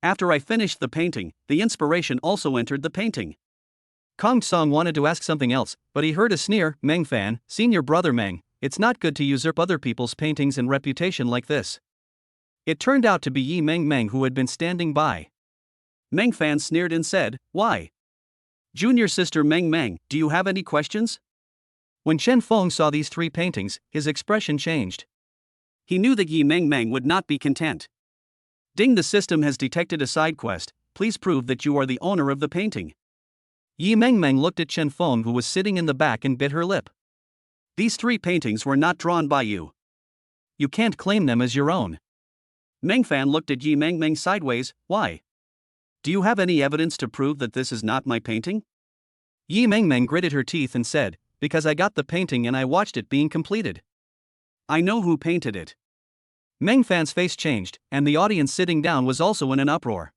After I finished the painting, the inspiration also entered the painting. Kong Song wanted to ask something else, but he heard a sneer. Meng Fan, senior brother Meng, it's not good to usurp other people's paintings and reputation like this. It turned out to be Yi Mengmeng who had been standing by. Meng Fan sneered and said, why? Junior sister Meng Meng, do you have any questions? When Chen Feng saw these three paintings, his expression changed. He knew that Yi Mengmeng would not be content. Ding, the system has detected a side quest, please prove that you are the owner of the painting. Yi Mengmeng looked at Chen Feng who was sitting in the back and bit her lip. These three paintings were not drawn by you. You can't claim them as your own. Meng Fan looked at Yi Mengmeng sideways, why? Do you have any evidence to prove that this is not my painting? Yi Mengmeng gritted her teeth and said, because I got the painting and I watched it being completed. I know who painted it. Meng Fan's face changed, and the audience sitting down was also in an uproar.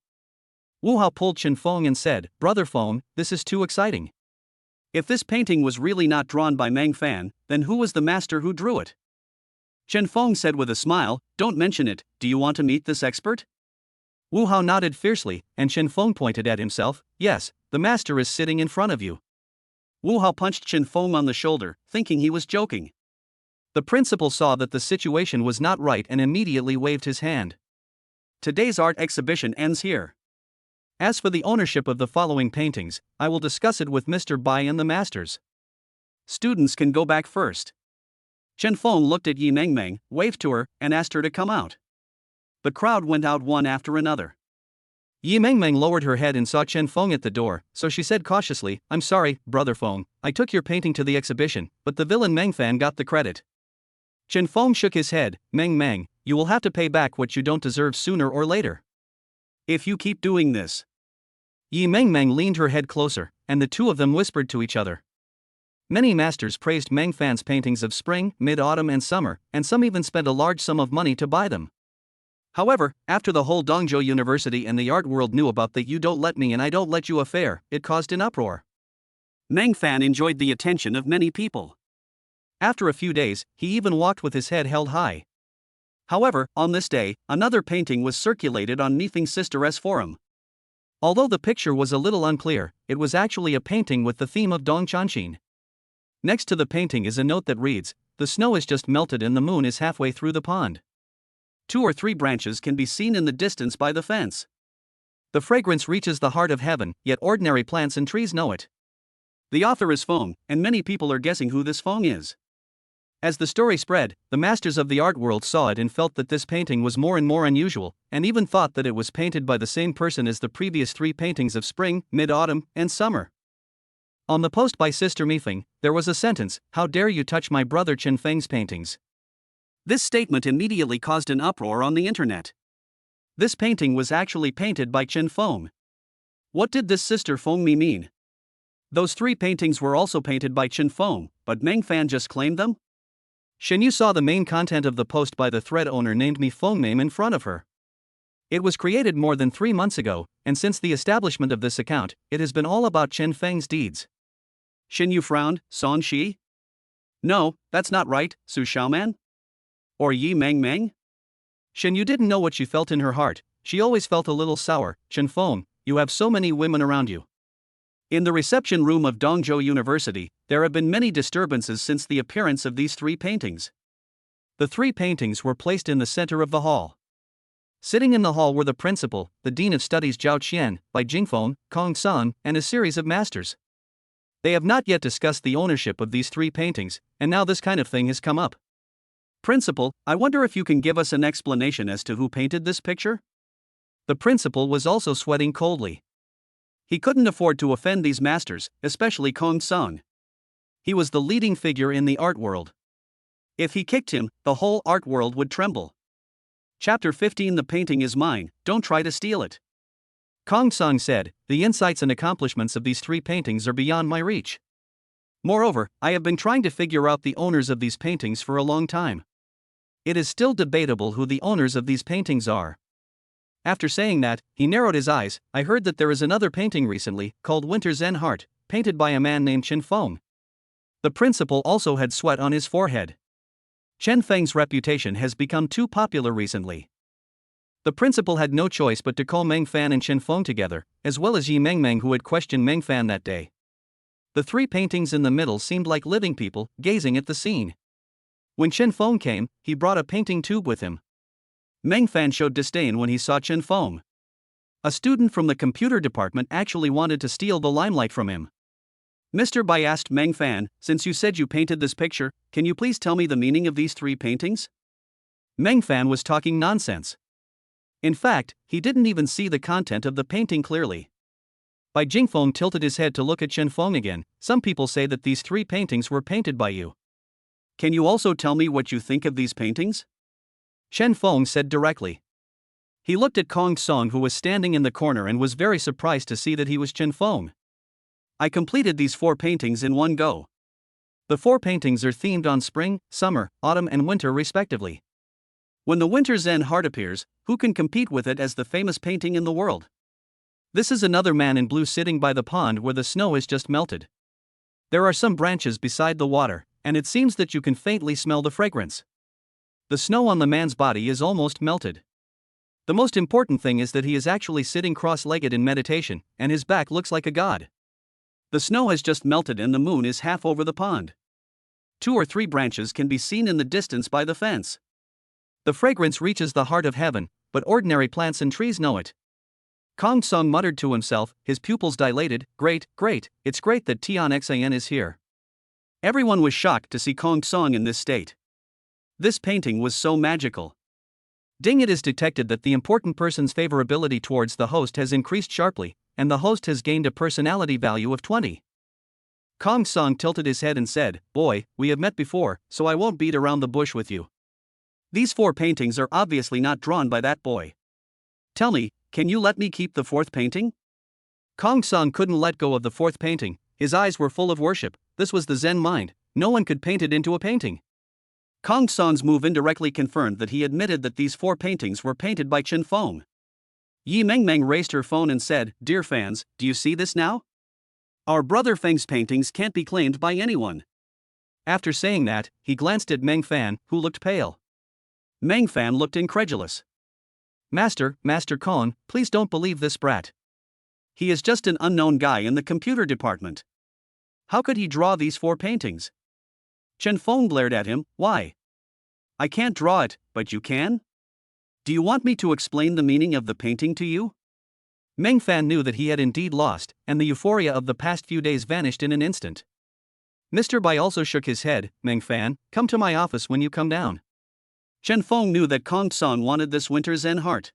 Wu Hao pulled Chen Feng and said, Brother Feng, this is too exciting. If this painting was really not drawn by Meng Fan, then who was the master who drew it? Chen Feng said with a smile, don't mention it, do you want to meet this expert? Wu Hao nodded fiercely, and Chen Feng pointed at himself, yes, the master is sitting in front of you. Wu Hao punched Chen Feng on the shoulder, thinking he was joking. The principal saw that the situation was not right and immediately waved his hand. Today's art exhibition ends here. As for the ownership of the following paintings, I will discuss it with Mr. Bai and the masters. Students can go back first. Chen Feng looked at Yi Mengmeng, waved to her, and asked her to come out. The crowd went out one after another. Yi Mengmeng lowered her head and saw Chen Feng at the door, so she said cautiously, I'm sorry, Brother Feng, I took your painting to the exhibition, but the villain Meng Fan got the credit. Chen Feng shook his head, Meng, you will have to pay back what you don't deserve sooner or later. If you keep doing this. Yi Mengmeng leaned her head closer, and the two of them whispered to each other. Many masters praised Meng Fan's paintings of spring, mid-autumn and summer, and some even spent a large sum of money to buy them. However, after the whole Dongzhou University and the art world knew about the you don't let me and I don't let you affair, it caused an uproar. Meng Fan enjoyed the attention of many people. After a few days, he even walked with his head held high. However, on this day, another painting was circulated on Nifeng's Sister S forum. Although the picture was a little unclear, it was actually a painting with the theme of Dongchanshin. Next to the painting is a note that reads, "The snow is just melted and the moon is halfway through the pond. 2 or 3 branches can be seen in the distance by the fence. The fragrance reaches the heart of heaven, yet ordinary plants and trees know it." The author is Feng, and many people are guessing who this Feng is. As the story spread, the masters of the art world saw it and felt that this painting was more and more unusual, and even thought that it was painted by the same person as the previous 3 paintings of spring, mid-autumn, and summer. On the post by Sister Mifeng, there was a sentence, "How dare you touch my brother Chen Feng's paintings?" This statement immediately caused an uproar on the internet. This painting was actually painted by Chen Feng. What did this Sister Feng Mi mean? Those 3 paintings were also painted by Chen Feng, but Meng Fan just claimed them? Shen Yu saw the main content of the post by the thread owner named Mi Feng name in front of her. It was created more than 3 months ago, and since the establishment of this account, it has been all about Chen Feng's deeds. Shen Yu frowned, Song Shi? No, that's not right, Su Xiaoman? Or Yi Meng Meng? Shen Yu didn't know what she felt in her heart. She always felt a little sour. Chen Feng, you have so many women around you. In the reception room of Dongzhou University, there have been many disturbances since the appearance of these 3 paintings. The 3 paintings were placed in the center of the hall. Sitting in the hall were the principal, the Dean of Studies Zhao Qian, Bai Jingfeng, Kong Song, and a series of masters. They have not yet discussed the ownership of these 3 paintings, and now this kind of thing has come up. Principal, I wonder if you can give us an explanation as to who painted this picture? The principal was also sweating coldly. He couldn't afford to offend these masters, especially Kong Song. He was the leading figure in the art world. If he kicked him, the whole art world would tremble. Chapter 15. The painting is mine, don't try to steal it. Kong Song said, the insights and accomplishments of these 3 paintings are beyond my reach. Moreover, I have been trying to figure out the owners of these paintings for a long time. It is still debatable who the owners of these paintings are. After saying that, he narrowed his eyes. I heard that there is another painting recently, called Winter Zen Heart, painted by a man named Chen Feng. The principal also had sweat on his forehead. Chen Feng's reputation has become too popular recently. The principal had no choice but to call Meng Fan and Chen Feng together, as well as Yi Meng Meng who had questioned Meng Fan that day. The 3 paintings in the middle seemed like living people, gazing at the scene. When Chen Feng came, he brought a painting tube with him. Meng Fan showed disdain when he saw Chen Feng. A student from the computer department actually wanted to steal the limelight from him. Mr. Bai asked Meng Fan, since you said you painted this picture, can you please tell me the meaning of these 3 paintings? Meng Fan was talking nonsense. In fact, he didn't even see the content of the painting clearly. Bai Jingfeng tilted his head to look at Chen Feng again. Some people say that these 3 paintings were painted by you. Can you also tell me what you think of these paintings? Chen Feng said directly. He looked at Kong Song who was standing in the corner and was very surprised to see that he was Chen Feng. I completed these 4 paintings in one go. The 4 paintings are themed on spring, summer, autumn and winter respectively. When the Winter Zen Heart appears, who can compete with it as the famous painting in the world? This is another man in blue sitting by the pond where the snow is just melted. There are some branches beside the water, and it seems that you can faintly smell the fragrance. The snow on the man's body is almost melted. The most important thing is that he is actually sitting cross-legged in meditation, and his back looks like a god. The snow has just melted and the moon is half over the pond. 2 or 3 branches can be seen in the distance by the fence. The fragrance reaches the heart of heaven, but ordinary plants and trees know it. Kong Song muttered to himself, his pupils dilated. Great, it's great that Tian Xan is here. Everyone was shocked to see Kong Song in this state. This painting was so magical. Ding, it is detected that the important person's favorability towards the host has increased sharply, and the host has gained a personality value of 20. Kong Song tilted his head and said, boy, we have met before, so I won't beat around the bush with you. These 4 paintings are obviously not drawn by that boy. Tell me, can you let me keep the 4th painting? Kong Song couldn't let go of the 4th painting. His eyes were full of worship. This was the Zen mind. No one could paint it into a painting. Kong Song's move indirectly confirmed that he admitted that these 4 paintings were painted by Chen Feng. Yi Meng Meng raised her phone and said, dear fans, do you see this now? Our brother Feng's paintings can't be claimed by anyone. After saying that, he glanced at Meng Fan, who looked pale. Meng Fan looked incredulous. Master Kong, please don't believe this brat. He is just an unknown guy in the computer department. How could he draw these 4 paintings? Chen Feng glared at him. Why? I can't draw it, but you can? Do you want me to explain the meaning of the painting to you? Meng Fan knew that he had indeed lost, and the euphoria of the past few days vanished in an instant. Mr. Bai also shook his head. Meng Fan, come to my office when you come down. Chen Feng knew that Kong San wanted this winter's Zen heart.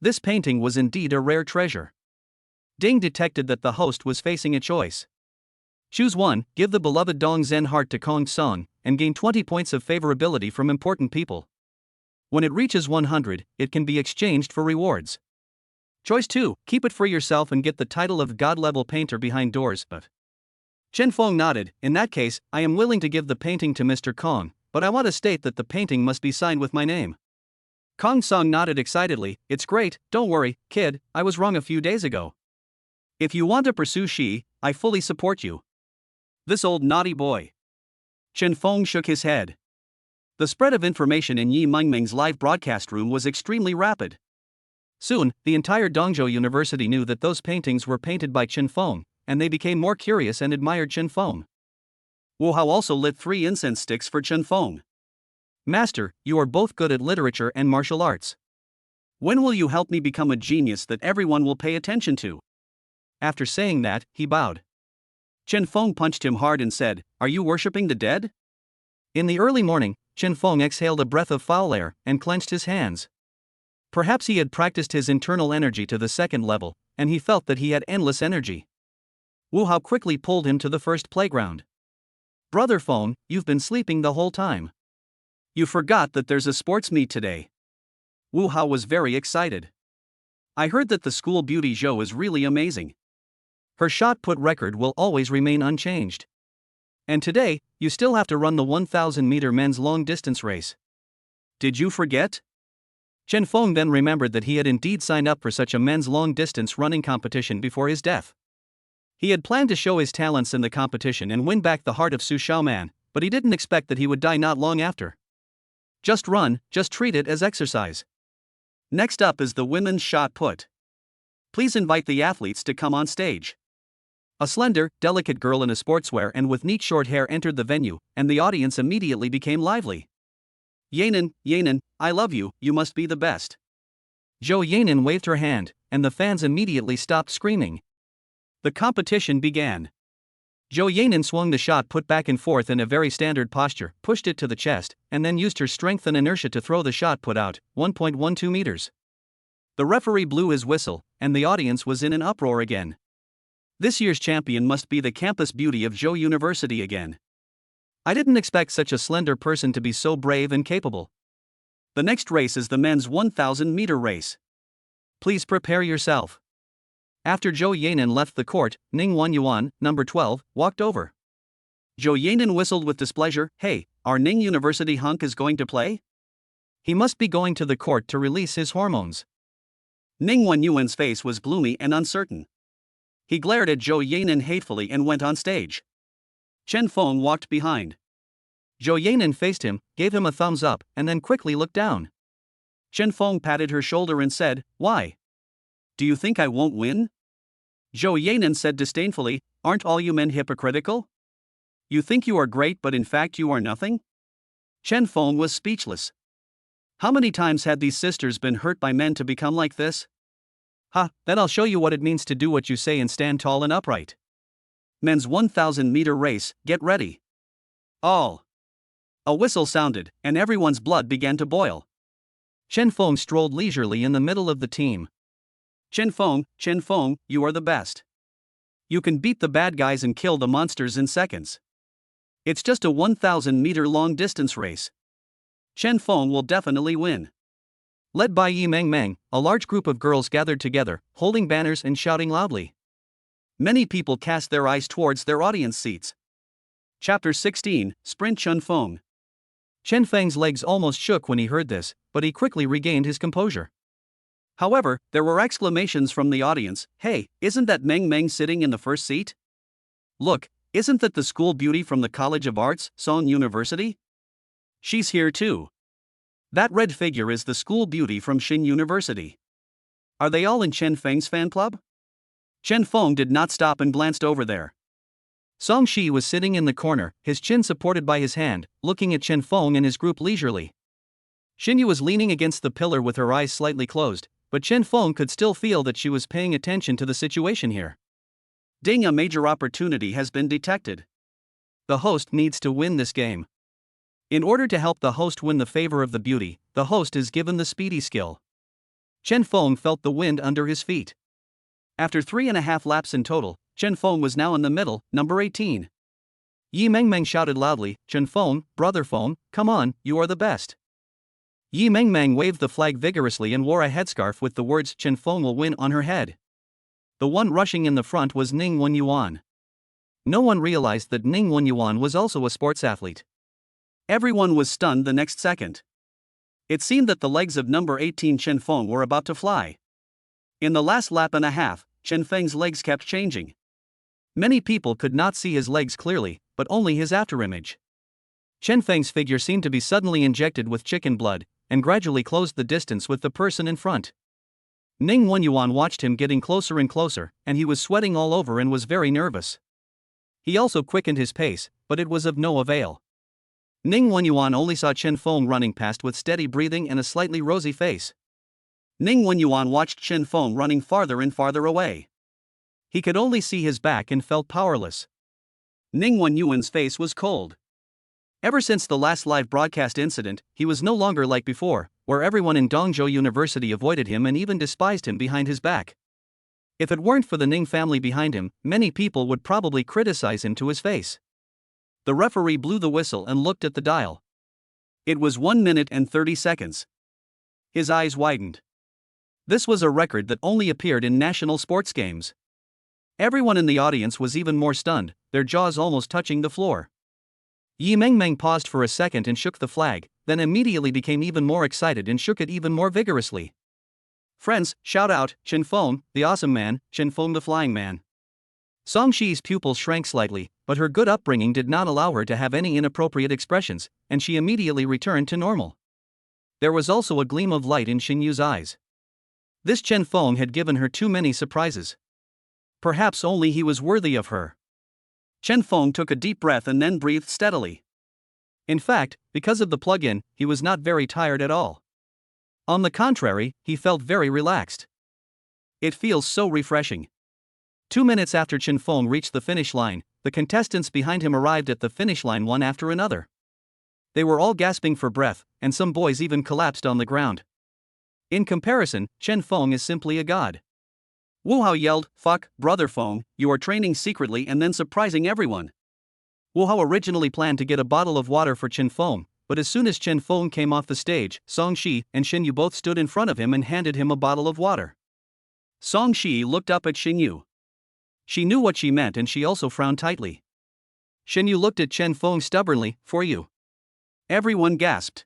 This painting was indeed a rare treasure. Ding detected that the host was facing a choice. Choose one, give the beloved Dong Zen heart to Kong Song, and gain 20 points of favorability from important people. When it reaches 100, it can be exchanged for rewards. Choice 2, keep it for yourself and get the title of God-level painter behind doors. But Chen Feng nodded. In that case, I am willing to give the painting to Mr. Kong, but I want to state that the painting must be signed with my name. Kong Song nodded excitedly. It's great, don't worry, kid, I was wrong a few days ago. If you want to pursue Shi, I fully support you. This old naughty boy. Chen Feng shook his head. The spread of information in Yi Mengmeng's live broadcast room was extremely rapid. Soon, the entire Dongzhou University knew that those paintings were painted by Chen Feng, and they became more curious and admired Chen Feng. Wu Hao also lit 3 incense sticks for Chen Feng. Master, you are both good at literature and martial arts. When will you help me become a genius that everyone will pay attention to? After saying that, he bowed. Chen Feng punched him hard and said, Are you worshipping the dead? In the early morning, Chen Feng exhaled a breath of foul air and clenched his hands. Perhaps he had practiced his internal energy to the 2nd level, and he felt that he had endless energy. Wu Hao quickly pulled him to the first playground. Brother Feng, you've been sleeping the whole time. You forgot that there's a sports meet today. Wu Hao was very excited. I heard that the school beauty Zhou is really amazing. Her shot put record will always remain unchanged. And today, you still have to run the 1,000-meter men's long-distance race. Did you forget? Chen Feng then remembered that he had indeed signed up for such a men's long-distance running competition before his death. He had planned to show his talents in the competition and win back the heart of Su Xiaoman, but he didn't expect that he would die not long after. Just run, just treat it as exercise. Next up is the women's shot put. Please invite the athletes to come on stage. A slender, delicate girl in a sportswear and with neat short hair entered the venue, and the audience immediately became lively. Yanan, Yanan, I love you, you must be the best. Zhou Yanan waved her hand, and the fans immediately stopped screaming. The competition began. Zhou Yanan swung the shot put back and forth in a very standard posture, pushed it to the chest, and then used her strength and inertia to throw the shot put out, 1.12 meters. The referee blew his whistle, and the audience was in an uproar again. This year's champion must be the campus beauty of Zhou University again. I didn't expect such a slender person to be so brave and capable. The next race is the men's 1,000-meter race. Please prepare yourself. After Zhou Yanan left the court, Ning Wanyuan, number 12, walked over. Zhou Yanan whistled with displeasure. Hey, our Ning University hunk is going to play? He must be going to the court to release his hormones. Ning Wanyuan's face was gloomy and uncertain. He glared at Zhou Yanan hatefully and went on stage. Chen Feng walked behind. Zhou Yanan faced him, gave him a thumbs up, and then quickly looked down. Chen Feng patted her shoulder and said, Why? Do you think I won't win? Zhou Yanan said disdainfully, Aren't all you men hypocritical? You think you are great but in fact you are nothing? Chen Feng was speechless. How many times had these sisters been hurt by men to become like this? Ha, then I'll show you what it means to do what you say and stand tall and upright. Men's 1,000-meter race, get ready. All. A whistle sounded, and everyone's blood began to boil. Chen Feng strolled leisurely in the middle of the team. Chen Feng, you are the best. You can beat the bad guys and kill the monsters in seconds. It's just a 1,000-meter long-distance race. Chen Feng will definitely win. Led by Yi Mengmeng, a large group of girls gathered together, holding banners and shouting loudly. Many people cast their eyes towards their audience seats. Chapter 16, Sprint Chen Feng. Chen Feng's legs almost shook when he heard this, but he quickly regained his composure. However, there were exclamations from the audience. Hey, isn't that Meng Meng sitting in the first seat? Look, isn't that the school beauty from the College of Arts, Song University? She's here too. That red figure is the school beauty from Xin University. Are they all in Chen Feng's fan club? Chen Feng did not stop and glanced over there. Song Shi was sitting in the corner, his chin supported by his hand, looking at Chen Feng and his group leisurely. Xinyu was leaning against the pillar with her eyes slightly closed, but Chen Feng could still feel that she was paying attention to the situation here. Ding, a major opportunity has been detected. The host needs to win this game. In order to help the host win the favor of the beauty, the host is given the speedy skill. Chen Feng felt the wind under his feet. After 3.5 laps in total, Chen Feng was now in the middle, number 18. Yi Mengmeng shouted loudly, "Chen Feng, brother Feng, come on, you are the best." Yi Mengmeng waved the flag vigorously and wore a headscarf with the words "Chen Feng will win" on her head. The one rushing in the front was Ning Wenyuan. No one realized that Ning Wenyuan was also a sports athlete. Everyone was stunned the next second. It seemed that the legs of number 18 Chen Feng were about to fly. In the last lap and a half, Chen Feng's legs kept changing. Many people could not see his legs clearly, but only his afterimage. Chen Feng's figure seemed to be suddenly injected with chicken blood, and gradually closed the distance with the person in front. Ning Wenyuan watched him getting closer and closer, and he was sweating all over and was very nervous. He also quickened his pace, but it was of no avail. Ning Wenyuan only saw Chen Feng running past with steady breathing and a slightly rosy face. Ning Wenyuan watched Chen Feng running farther and farther away. He could only see his back and felt powerless. Ning Wenyuan's face was cold. Ever since the last live broadcast incident, he was no longer like before, where everyone in Dongzhou University avoided him and even despised him behind his back. If it weren't for the Ning family behind him, many people would probably criticize him to his face. The referee blew the whistle and looked at the dial. It was 1 minute and 30 seconds. His eyes widened. This was a record that only appeared in national sports games. Everyone in the audience was even more stunned, their jaws almost touching the floor. Yi Mengmeng paused for a second and shook the flag, then immediately became even more excited and shook it even more vigorously. "Friends, shout out, Chen Feng, the awesome man, Chen Feng the flying man." Song Shi's pupils shrank slightly, but her good upbringing did not allow her to have any inappropriate expressions, and she immediately returned to normal. There was also a gleam of light in Xinyu's eyes. This Chen Feng had given her too many surprises. Perhaps only he was worthy of her. Chen Feng took a deep breath and then breathed steadily. In fact, because of the plug-in, he was not very tired at all. On the contrary, he felt very relaxed. It feels so refreshing. 2 minutes after Chen Feng reached the finish line, the contestants behind him arrived at the finish line one after another. They were all gasping for breath, and some boys even collapsed on the ground. In comparison, Chen Feng is simply a god. Wu Hao yelled, "Fuck, brother Feng, you are training secretly and then surprising everyone." Wu Hao originally planned to get a bottle of water for Chen Feng, but as soon as Chen Feng came off the stage, Song Shi and Xinyu both stood in front of him and handed him a bottle of water. Song Shi looked up at Xinyu. She knew what she meant and she also frowned tightly. Xinyu looked at Chen Feng stubbornly, "For you." Everyone gasped.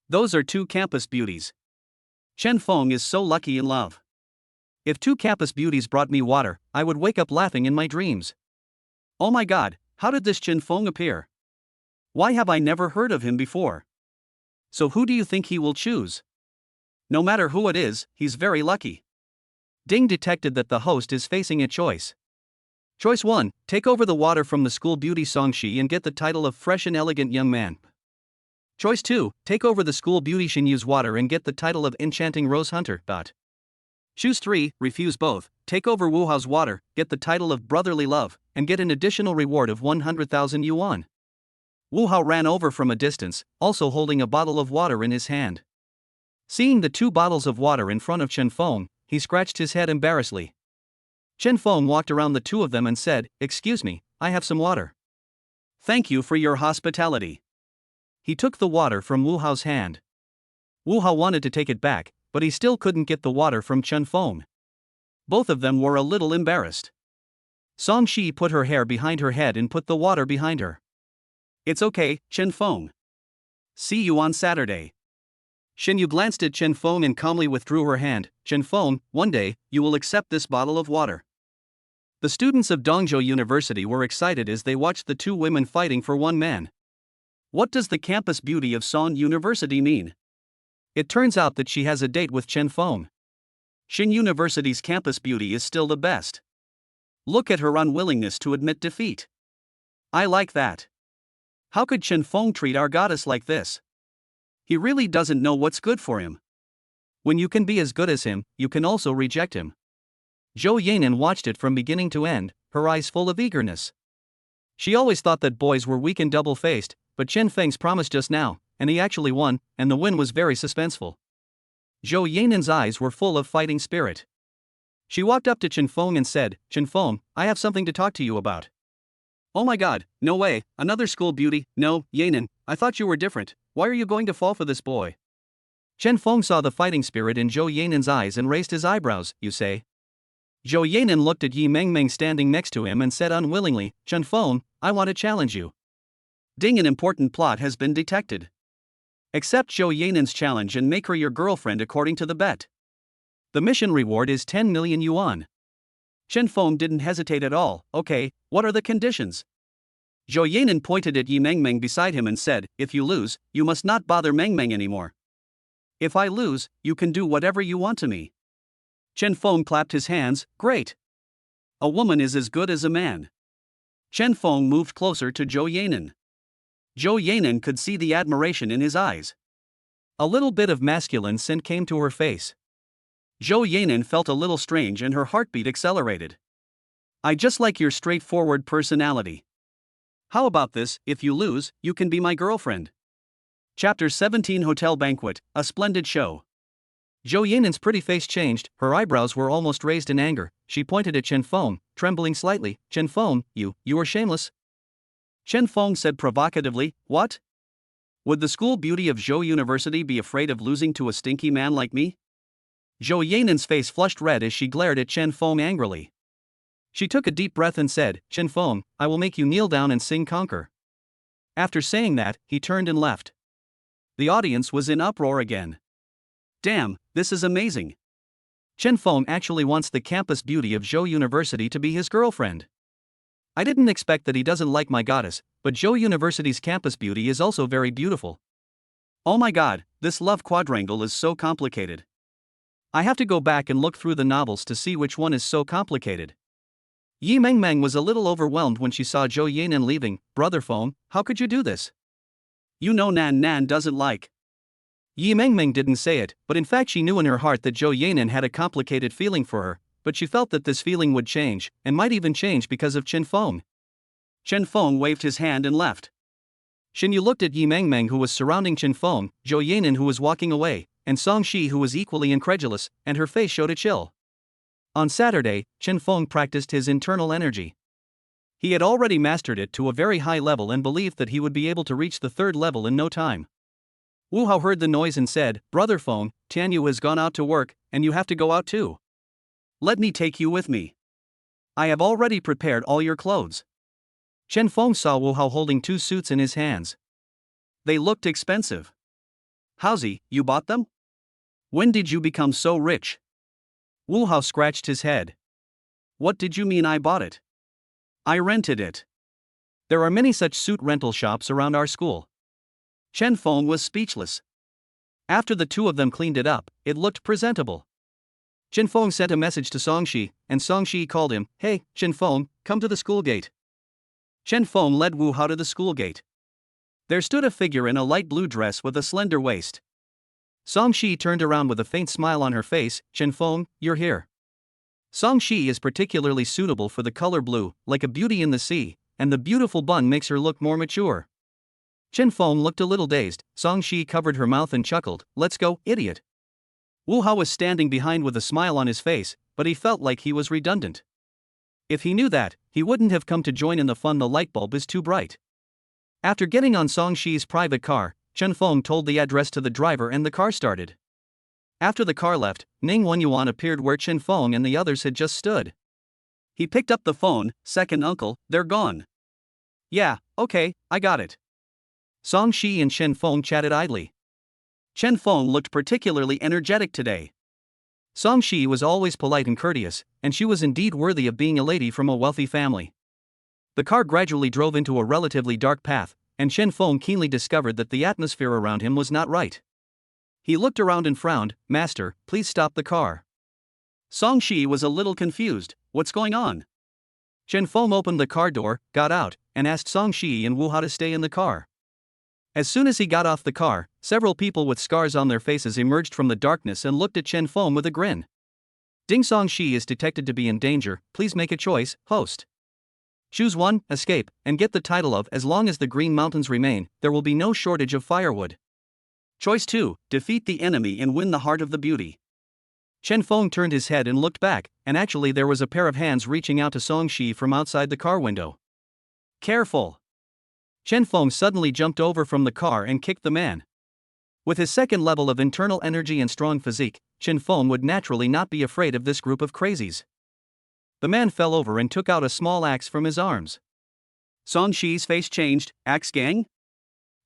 Those are two campus beauties. Chen Feng is so lucky in love. If two campus beauties brought me water, I would wake up laughing in my dreams. Oh my god, how did this Chen Feng appear? Why have I never heard of him before? So who do you think he will choose? No matter who it is, he's very lucky. Ding detected that the host is facing a choice. Choice 1, take over the water from the school beauty Song Shi and get the title of fresh and elegant young man. Choice 2, take over the school beauty Xinyu's water and get the title of enchanting rose hunter. Choose 3, refuse both, take over Wu Hao's water, get the title of brotherly love, and get an additional reward of 100,000 yuan. Wu Hao ran over from a distance, also holding a bottle of water in his hand. Seeing the 2 bottles of water in front of Chen Feng, he scratched his head embarrassedly. Chen Feng walked around the 2 of them and said, "Excuse me, I have some water." "Thank you for your hospitality." He took the water from Wu Hao's hand. Wu Hao wanted to take it back, but he still couldn't get the water from Chen Feng. Both of them were a little embarrassed. Song Shi put her hair behind her head and put the water behind her. "It's okay, Chen Feng. See you on Saturday." Xinyu glanced at Chen Feng and calmly withdrew her hand. "Chen Feng, one day, you will accept this bottle of water." The students of Dongzhou University were excited as they watched the 2 women fighting for one man. What does the campus beauty of Song University mean? It turns out that she has a date with Chen Feng. Xin University's campus beauty is still the best. Look at her unwillingness to admit defeat. I like that. How could Chen Feng treat our goddess like this? He really doesn't know what's good for him. When you can be as good as him, you can also reject him. Zhou Yanan watched it from beginning to end, her eyes full of eagerness. She always thought that boys were weak and double-faced, but Chen Feng's promised just now, and he actually won, and the win was very suspenseful. Zhou Yanan's eyes were full of fighting spirit. She walked up to Chen Feng and said, "Chen Feng, I have something to talk to you about." "Oh my god, no way, another school beauty, no, Yanan, I thought you were different, why are you going to fall for this boy?" Chen Feng saw the fighting spirit in Zhou Yanan's eyes and raised his eyebrows, "You say?" Zhou Yanan looked at Yi Mengmeng standing next to him and said unwillingly, "Chen Feng, I want to challenge you." Ding, an important plot has been detected. Accept Zhou Yanan's challenge and make her your girlfriend according to the bet. The mission reward is 10 million yuan. Chen Feng didn't hesitate at all. "Okay, what are the conditions?" Zhou Yanan pointed at Yi Mengmeng beside him and said, "If you lose, you must not bother Mengmeng anymore. If I lose, you can do whatever you want to me." Chen Feng clapped his hands, "Great! A woman is as good as a man." Chen Feng moved closer to Zhou Yanan. Zhou Yanan could see the admiration in his eyes. A little bit of masculine scent came to her face. Zhou Yanan felt a little strange and her heartbeat accelerated. "I just like your straightforward personality. How about this, if you lose, you can be my girlfriend." Chapter 17 Hotel Banquet, a splendid show. Zhou Yanan's pretty face changed, her eyebrows were almost raised in anger. She pointed at Chen Feng, trembling slightly. "Chen Feng, you are shameless." Chen Feng said provocatively, "What? Would the school beauty of Zhou University be afraid of losing to a stinky man like me?" Zhou Yanan's face flushed red as she glared at Chen Feng angrily. She took a deep breath and said, "Chen Feng, I will make you kneel down and sing conquer." After saying that, he turned and left. The audience was in uproar again. "Damn, this is amazing. Chen Feng actually wants the campus beauty of Zhou University to be his girlfriend. I didn't expect that he doesn't like my goddess, but Zhou University's campus beauty is also very beautiful. Oh my god, this love quadrangle is so complicated. I have to go back and look through the novels to see which one is so complicated." Yi Mengmeng was a little overwhelmed when she saw Zhou Yanan leaving. "Brother Feng, how could you do this? You know Nan doesn't like." Yi Mengmeng didn't say it, but in fact she knew in her heart that Zhou Yanan had a complicated feeling for her, but she felt that this feeling would change, and might even change because of Chen Feng. Chen Feng waved his hand and left. Xin Yu looked at Yi Mengmeng who was surrounding Chen Feng, Zhou Yanan who was walking away, and Song Shi who was equally incredulous, and her face showed a chill. On Saturday, Chen Feng practiced his internal energy. He had already mastered it to a very high level and believed that he would be able to reach the third level in no time. Wu Hao heard the noise and said, "Brother Feng, Tianyu has gone out to work, and you have to go out too. Let me take you with me. I have already prepared all your clothes." Chen Feng saw Wu Hao holding 2 suits in his hands. They looked expensive. "Howzy, you bought them? When did you become so rich?" Wu Hao scratched his head. "What did you mean I bought it? I rented it. There are many such suit rental shops around our school." Chen Feng was speechless. After the two of them cleaned it up, it looked presentable. Chen Feng sent a message to Song Shi, and Song Shi called him. "Hey, Chen Feng, come to the school gate." Chen Feng led Wu Hao to the school gate. There stood a figure in a light blue dress with a slender waist. Song Shi turned around with a faint smile on her face. "Chen Feng, you're here." Song Shi is particularly suitable for the color blue, like a beauty in the sea, and the beautiful bun makes her look more mature. Chen Feng looked a little dazed. Song Shi covered her mouth and chuckled. "Let's go, idiot." Wu Hao was standing behind with a smile on his face, but he felt like he was redundant. If he knew that, he wouldn't have come to join in the fun. The light bulb is too bright. After getting on Song Shi's private car, Chen Feng told the address to the driver and the car started. After the car left, Ning Wenyuan appeared where Chen Feng and the others had just stood. He picked up the phone. "Second uncle, they're gone." "Yeah, okay, I got it." Song Shi and Chen Feng chatted idly. Chen Feng looked particularly energetic today. Song Shi was always polite and courteous, and she was indeed worthy of being a lady from a wealthy family. The car gradually drove into a relatively dark path, and Chen Feng keenly discovered that the atmosphere around him was not right. He looked around and frowned. "Master, please stop the car." Song Shi was a little confused. "What's going on?" Chen Feng opened the car door, got out, and asked Song Shi and Wu Hao to stay in the car. As soon as he got off the car, several people with scars on their faces emerged from the darkness and looked at Chen Feng with a grin. Ding. Song Shi is detected to be in danger, please make a choice, host. Choose one, escape, and get the title of as long as the Green Mountains remain, there will be no shortage of firewood. Choice 2, defeat the enemy and win the heart of the beauty. Chen Feng turned his head and looked back, and actually there was a pair of hands reaching out to Song Shi from outside the car window. Careful! Chen Feng suddenly jumped over from the car and kicked the man. With his second level of internal energy and strong physique, Chen Feng would naturally not be afraid of this group of crazies. The man fell over and took out a small axe from his arms. Song Shi's face changed. Axe gang?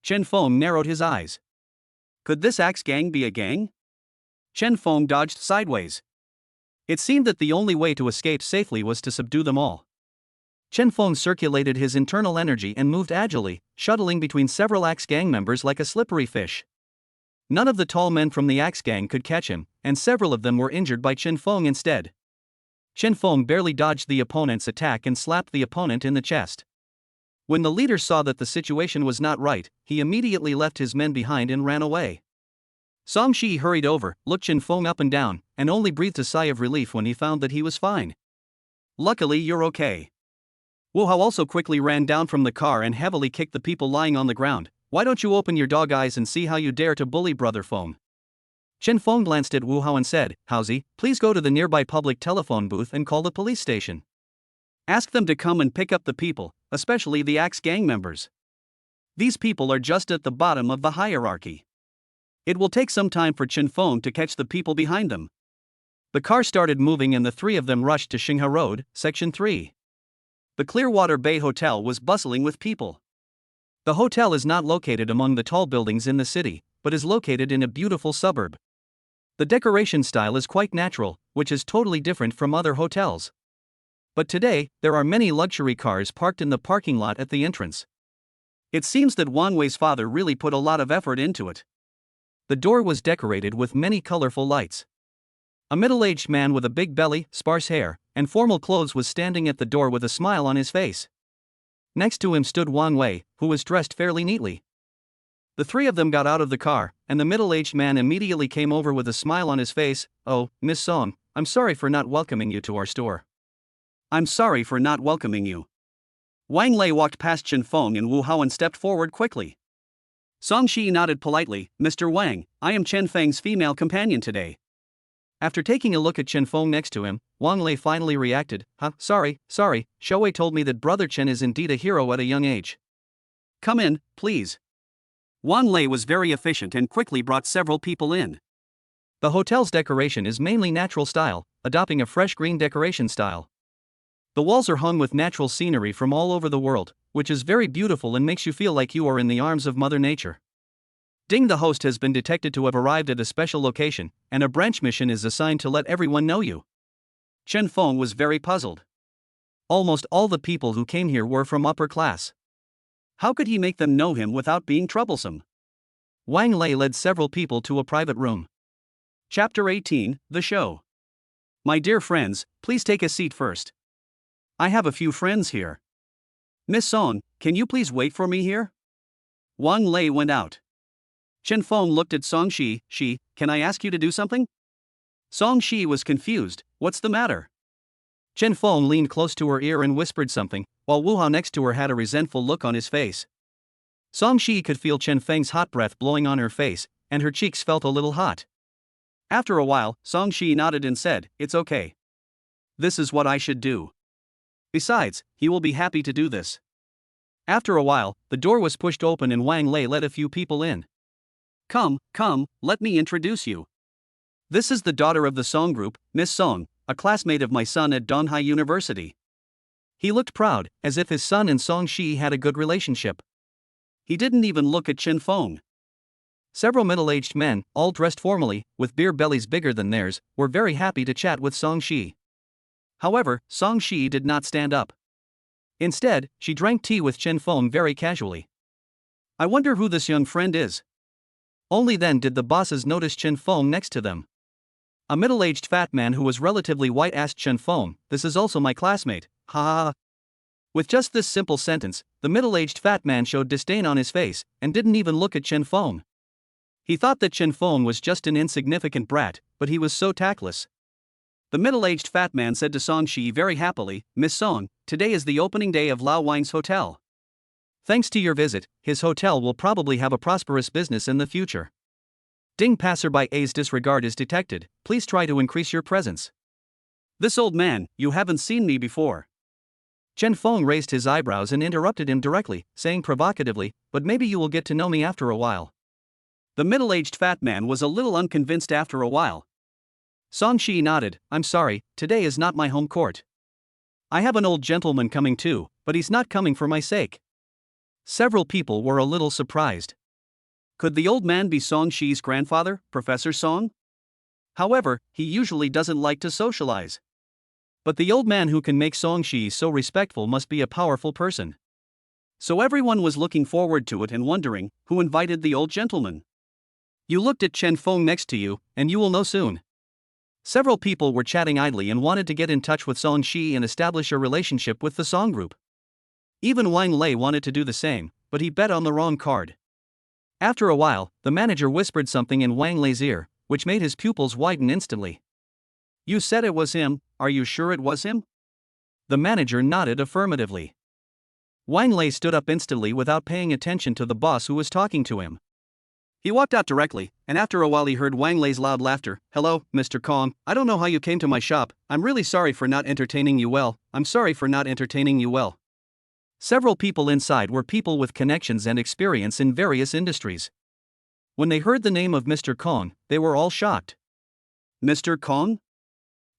Chen Feng narrowed his eyes. Could this axe gang be a gang? Chen Feng dodged sideways. It seemed that the only way to escape safely was to subdue them all. Chen Feng circulated his internal energy and moved agilely, shuttling between several axe gang members like a slippery fish. None of the tall men from the axe gang could catch him, and several of them were injured by Chen Feng instead. Chen Feng barely dodged the opponent's attack and slapped the opponent in the chest. When the leader saw that the situation was not right, he immediately left his men behind and ran away. Song Shi hurried over, looked Chen Feng up and down, and only breathed a sigh of relief when he found that he was fine. Luckily you're okay. Wu Hao also quickly ran down from the car and heavily kicked the people lying on the ground. Why don't you open your dog eyes and see how you dare to bully Brother Feng? Chen Feng glanced at Wu Hao and said, Haozi, please go to the nearby public telephone booth and call the police station. Ask them to come and pick up the people, especially the axe gang members. These people are just at the bottom of the hierarchy. It will take some time for Chen Feng to catch the people behind them. The car started moving and the three of them rushed to Xinghe Road, Section 3. The Clearwater Bay Hotel was bustling with people. The hotel is not located among the tall buildings in the city, but is located in a beautiful suburb. The decoration style is quite natural, which is totally different from other hotels. But today, there are many luxury cars parked in the parking lot at the entrance. It seems that Wang Wei's father really put a lot of effort into it. The door was decorated with many colorful lights. A middle-aged man with a big belly, sparse hair, and formal clothes was standing at the door with a smile on his face. Next to him stood Wang Wei, who was dressed fairly neatly. The three of them got out of the car, and the middle-aged man immediately came over with a smile on his face. Oh, Miss Song, I'm sorry for not welcoming you to our store. I'm sorry for not welcoming you. Wang Lei walked past Chen Feng and Wu Hao and stepped forward quickly. Song Shi nodded politely. Mr. Wang, I am Chen Feng's female companion today. After taking a look at Chen Feng next to him, Wang Lei finally reacted. Sorry, Showei told me that Brother Chen is indeed a hero at a young age. Come in, please. Wang Lei was very efficient and quickly brought several people in. The hotel's decoration is mainly natural style, adopting a fresh green decoration style. The walls are hung with natural scenery from all over the world, which is very beautiful and makes you feel like you are in the arms of Mother Nature. Ding. The host has been detected to have arrived at a special location, and a branch mission is assigned to let everyone know you. Chen Feng was very puzzled. Almost all the people who came here were from upper class. How could he make them know him without being troublesome? Wang Lei led several people to a private room. Chapter 18, The Show. My dear friends, please take a seat first. I have a few friends here. Miss Song, can you please wait for me here? Wang Lei went out. Chen Feng looked at Song Shi. Can I ask you to do something? Song Shi was confused. What's the matter? Chen Feng leaned close to her ear and whispered something, while Wu Hao next to her had a resentful look on his face. Song Shi could feel Chen Feng's hot breath blowing on her face, and her cheeks felt a little hot. After a while, Song Shi nodded and said, It's okay. This is what I should do. Besides, he will be happy to do this. After a while, the door was pushed open and Wang Lei let a few people in. Come, let me introduce you. This is the daughter of the Song group, Miss Song, a classmate of my son at Donghai University. He looked proud, as if his son and Song Shi had a good relationship. He didn't even look at Chen Feng. Several middle-aged men, all dressed formally, with beer bellies bigger than theirs, were very happy to chat with Song Shi. However, Song Shi did not stand up. Instead, she drank tea with Chen Feng very casually. I wonder who this young friend is. Only then did the bosses notice Chen Feng next to them. A middle-aged fat man who was relatively white asked Chen Feng, This is also my classmate. Ha ha ha. With just this simple sentence, the middle-aged fat man showed disdain on his face, and didn't even look at Chen Feng. He thought that Chen Feng was just an insignificant brat, but he was so tactless. The middle-aged fat man said to Song Shi very happily, "Miss Song, today is the opening day of Lao Wang's hotel. Thanks to your visit, his hotel will probably have a prosperous business in the future. Ding passerby A's disregard is detected, please try to increase your presence." "This old man, you haven't seen me before." Chen Feng raised his eyebrows and interrupted him directly, saying provocatively, "But maybe you will get to know me after a while." The middle-aged fat man was a little unconvinced after a while. Song Shi nodded, "I'm sorry, today is not my home court. I have an old gentleman coming too, but he's not coming for my sake." Several people were a little surprised. Could the old man be Song Shi's grandfather, Professor Song? However, he usually doesn't like to socialize. But the old man who can make Song Shi so respectful must be a powerful person. So everyone was looking forward to it and wondering, who invited the old gentleman? You looked at Chen Feng next to you, and you will know soon. Several people were chatting idly and wanted to get in touch with Song Shi and establish a relationship with the Song group. Even Wang Lei wanted to do the same, but he bet on the wrong card. After a while, the manager whispered something in Wang Lei's ear, which made his pupils widen instantly. "You said it was him, are you sure it was him?" The manager nodded affirmatively. Wang Lei stood up instantly without paying attention to the boss who was talking to him. He walked out directly, and after a while he heard Wang Lei's loud laughter. "Hello, Mr. Kong, I don't know how you came to my shop, I'm really sorry for not entertaining you well, I'm sorry for not entertaining you well." Several people inside were people with connections and experience in various industries. When they heard the name of Mr. Kong, they were all shocked. Mr. Kong?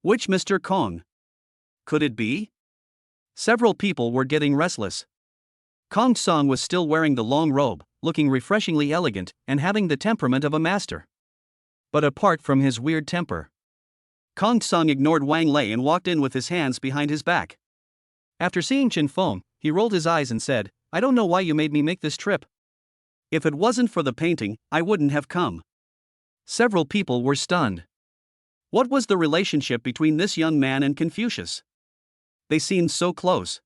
Which Mr. Kong? Could it be? Several people were getting restless. Kong Song was still wearing the long robe, looking refreshingly elegant, and having the temperament of a master. But apart from his weird temper, Kong Song ignored Wang Lei and walked in with his hands behind his back. After seeing Chen Feng, he rolled his eyes and said, "I don't know why you made me make this trip. If it wasn't for the painting, I wouldn't have come." Several people were stunned. What was the relationship between this young man and Confucius? They seemed so close.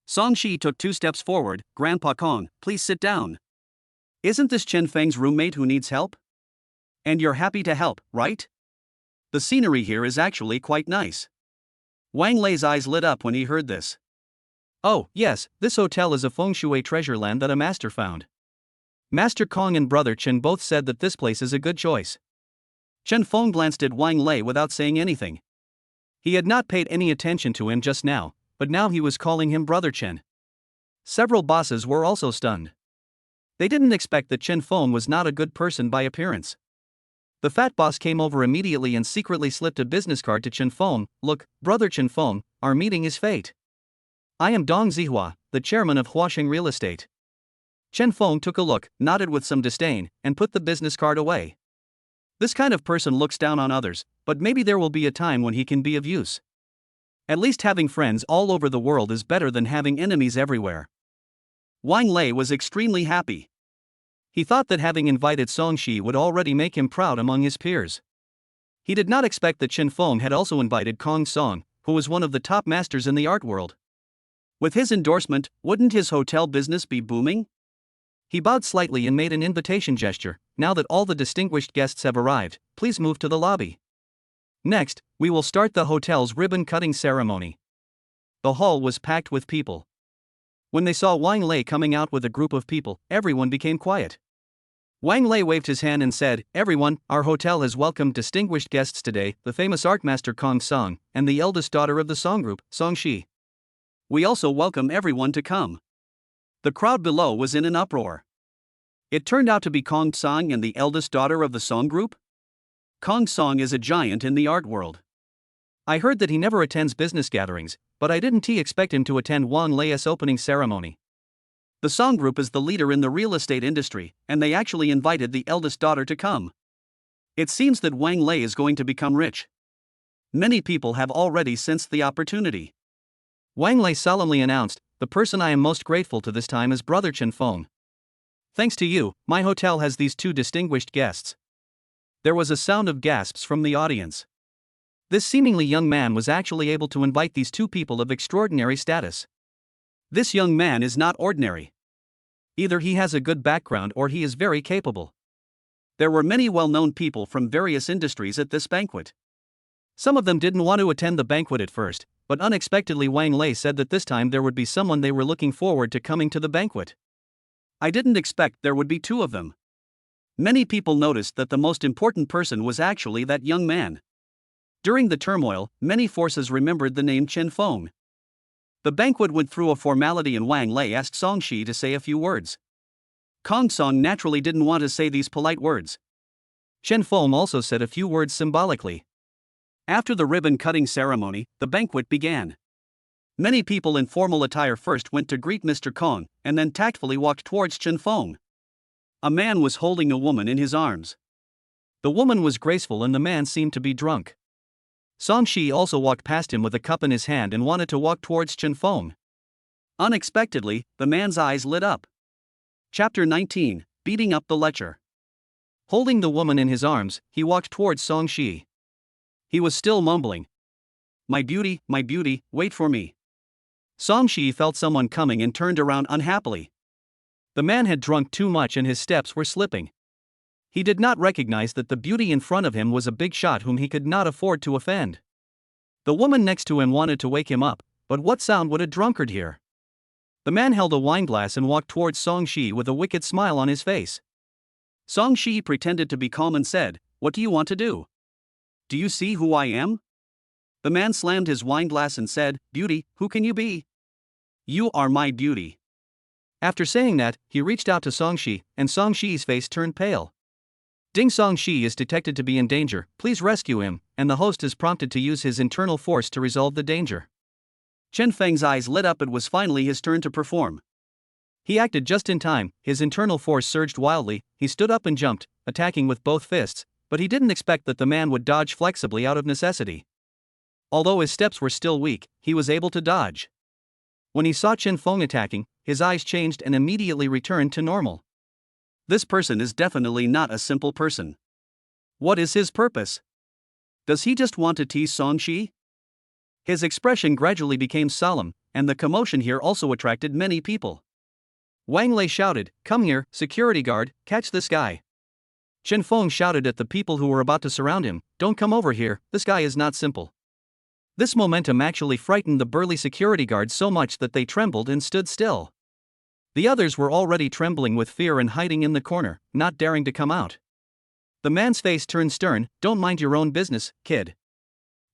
Song Shi took 2 steps forward. "Grandpa Kong, please sit down. Isn't this Chen Feng's roommate who needs help? And you're happy to help, right? The scenery here is actually quite nice." Wang Lei's eyes lit up when he heard this. "Oh, yes, this hotel is a feng shui treasure land that a master found. Master Kong and brother Chen both said that this place is a good choice." Chen Feng glanced at Wang Lei without saying anything. He had not paid any attention to him just now, but now he was calling him Brother Chen. Several bosses were also stunned. They didn't expect that Chen Feng was not a good person by appearance. The fat boss came over immediately and secretly slipped a business card to Chen Feng. "Look, Brother Chen Feng, our meeting is fate. I am Dong Zihua, the chairman of Huaxing Real Estate." Chen Feng took a look, nodded with some disdain, and put the business card away. This kind of person looks down on others, but maybe there will be a time when he can be of use. At least having friends all over the world is better than having enemies everywhere. Wang Lei was extremely happy. He thought that having invited Song Shi would already make him proud among his peers. He did not expect that Chen Feng had also invited Kong Song, who was one of the top masters in the art world. With his endorsement, wouldn't his hotel business be booming? He bowed slightly and made an invitation gesture. "Now that all the distinguished guests have arrived, please move to the lobby. Next, we will start the hotel's ribbon-cutting ceremony." The hall was packed with people. When they saw Wang Lei coming out with a group of people, everyone became quiet. Wang Lei waved his hand and said, "Everyone, our hotel has welcomed distinguished guests today, the famous art master Kong Song, and the eldest daughter of the Song group, Song Shi. We also welcome everyone to come." The crowd below was in an uproar. It turned out to be Kong Song and the eldest daughter of the Song group? Kong Song is a giant in the art world. I heard that he never attends business gatherings, but I didn't expect him to attend Wang Lei's opening ceremony. The Song group is the leader in the real estate industry, and they actually invited the eldest daughter to come. It seems that Wang Lei is going to become rich. Many people have already sensed the opportunity. Wang Lei solemnly announced, "The person I am most grateful to this time is Brother Chen Feng. Thanks to you, my hotel has these 2 distinguished guests." There was a sound of gasps from the audience. This seemingly young man was actually able to invite these 2 people of extraordinary status. This young man is not ordinary. Either he has a good background or he is very capable. There were many well-known people from various industries at this banquet. Some of them didn't want to attend the banquet at first, but unexpectedly Wang Lei said that this time there would be someone they were looking forward to coming to the banquet. I didn't expect there would be two of them. Many people noticed that the most important person was actually that young man. During the turmoil, many forces remembered the name Chen Feng. The banquet went through a formality and Wang Lei asked Song Shi to say a few words. Kong Song naturally didn't want to say these polite words. Chen Feng also said a few words symbolically. After the ribbon-cutting ceremony, the banquet began. Many people in formal attire first went to greet Mr. Kong, and then tactfully walked towards Chen Feng. A man was holding a woman in his arms. The woman was graceful and the man seemed to be drunk. Song Shi also walked past him with a cup in his hand and wanted to walk towards Chen Feng. Unexpectedly, the man's eyes lit up. Chapter 19, Beating Up the Lecher. Holding the woman in his arms, he walked towards Song Shi. He was still mumbling. My beauty, wait for me." Song Shi felt someone coming and turned around unhappily. The man had drunk too much and his steps were slipping. He did not recognize that the beauty in front of him was a big shot whom he could not afford to offend. The woman next to him wanted to wake him up, but what sound would a drunkard hear? The man held a wineglass and walked towards Song Shi with a wicked smile on his face. Song Shi pretended to be calm and said, "What do you want to do? Do you see who I am?" The man slammed his wineglass and said, "Beauty, who can you be?" "You are my beauty." After saying that, he reached out to Song Shi, and Song Shi's face turned pale. Ding, Song Shi is detected to be in danger, please rescue him, and the host is prompted to use his internal force to resolve the danger. Chen Feng's eyes lit up. It was finally his turn to perform. He acted just in time, his internal force surged wildly, he stood up and jumped, attacking with both fists, but he didn't expect that the man would dodge flexibly out of necessity. Although his steps were still weak, he was able to dodge. When he saw Chen Feng attacking, his eyes changed and immediately returned to normal. This person is definitely not a simple person. What is his purpose? Does he just want to tease Song Shi? His expression gradually became solemn, and the commotion here also attracted many people. Wang Lei shouted, "Come here, security guard, catch this guy." Chen Feng shouted at the people who were about to surround him, "Don't come over here, this guy is not simple." This momentum actually frightened the burly security guards so much that they trembled and stood still. The others were already trembling with fear and hiding in the corner, not daring to come out. The man's face turned stern, "Don't mind your own business, kid."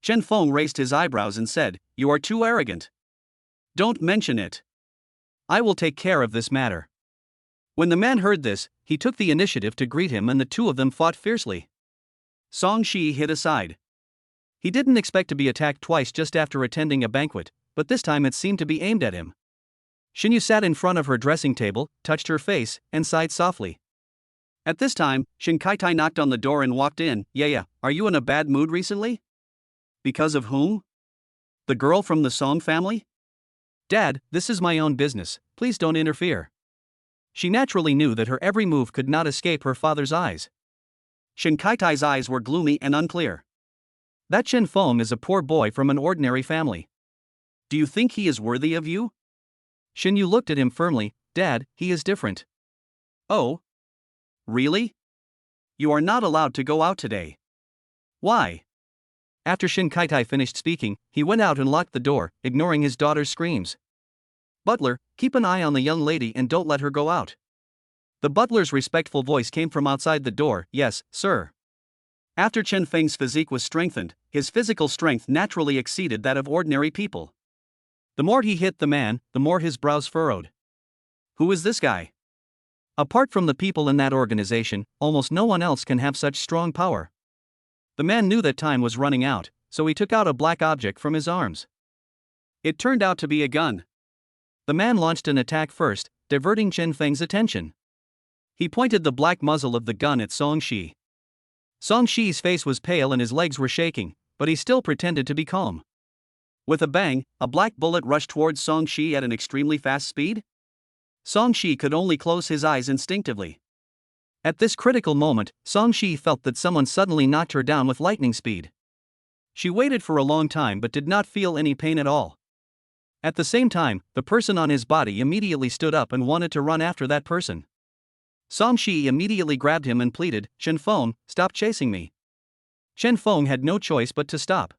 Chen Feng raised his eyebrows and said, "You are too arrogant. Don't mention it. I will take care of this matter." When the man heard this, he took the initiative to greet him and the two of them fought fiercely. Song Shi hid aside. He didn't expect to be attacked twice just after attending a banquet, but this time it seemed to be aimed at him. Xinyu sat in front of her dressing table, touched her face, and sighed softly. At this time, Shin Kaitai knocked on the door and walked in. Yeah, are you in a bad mood recently?" "Because of whom?" "The girl from the Song family?" "Dad, this is my own business, please don't interfere." She naturally knew that her every move could not escape her father's eyes. Shin Kaitai's eyes were gloomy and unclear. That Chen Feng is a poor boy from an ordinary family. "Do you think he is worthy of you?" Xinyu looked at him firmly. "Dad, he is different." "Oh? Really? You are not allowed to go out today." "Why?" After Shin Kaitai finished speaking, he went out and locked the door, ignoring his daughter's screams. "Butler, keep an eye on the young lady and don't let her go out." The butler's respectful voice came from outside the door. "Yes, sir." After Chen Feng's physique was strengthened, his physical strength naturally exceeded that of ordinary people. The more he hit the man, the more his brows furrowed. Who is this guy? Apart from the people in that organization, almost no one else can have such strong power. The man knew that time was running out, so he took out a black object from his arms. It turned out to be a gun. The man launched an attack first, diverting Chen Feng's attention. He pointed the black muzzle of the gun at Song Shi. Song Shi's face was pale and his legs were shaking, but he still pretended to be calm. With a bang, a black bullet rushed towards Song Shi at an extremely fast speed. Song Shi could only close his eyes instinctively. At this critical moment, Song Shi felt that someone suddenly knocked her down with lightning speed. She waited for a long time but did not feel any pain at all. At the same time, the person on his body immediately stood up and wanted to run after that person. Song Shi immediately grabbed him and pleaded, "Chen Feng, stop chasing me." Chen Feng had no choice but to stop.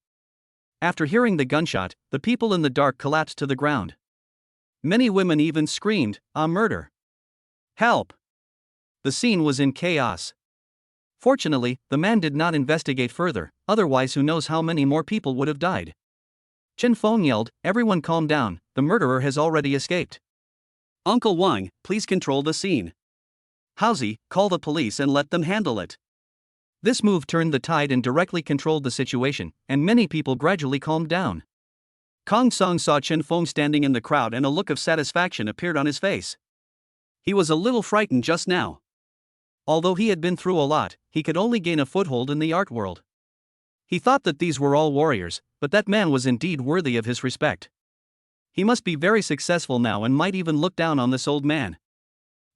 After hearing the gunshot, the people in the dark collapsed to the ground. Many women even screamed, "A murder! Help!" The scene was in chaos. Fortunately, the man did not investigate further, otherwise who knows how many more people would have died. Chen Feng yelled, "Everyone calm down, the murderer has already escaped." "Uncle Wang, please control the scene. Haozi, call the police and let them handle it." This move turned the tide and directly controlled the situation, and many people gradually calmed down. Kong Song saw Chen Feng standing in the crowd and a look of satisfaction appeared on his face. He was a little frightened just now. Although he had been through a lot, he could only gain a foothold in the art world. He thought that these were all warriors, but that man was indeed worthy of his respect. He must be very successful now and might even look down on this old man.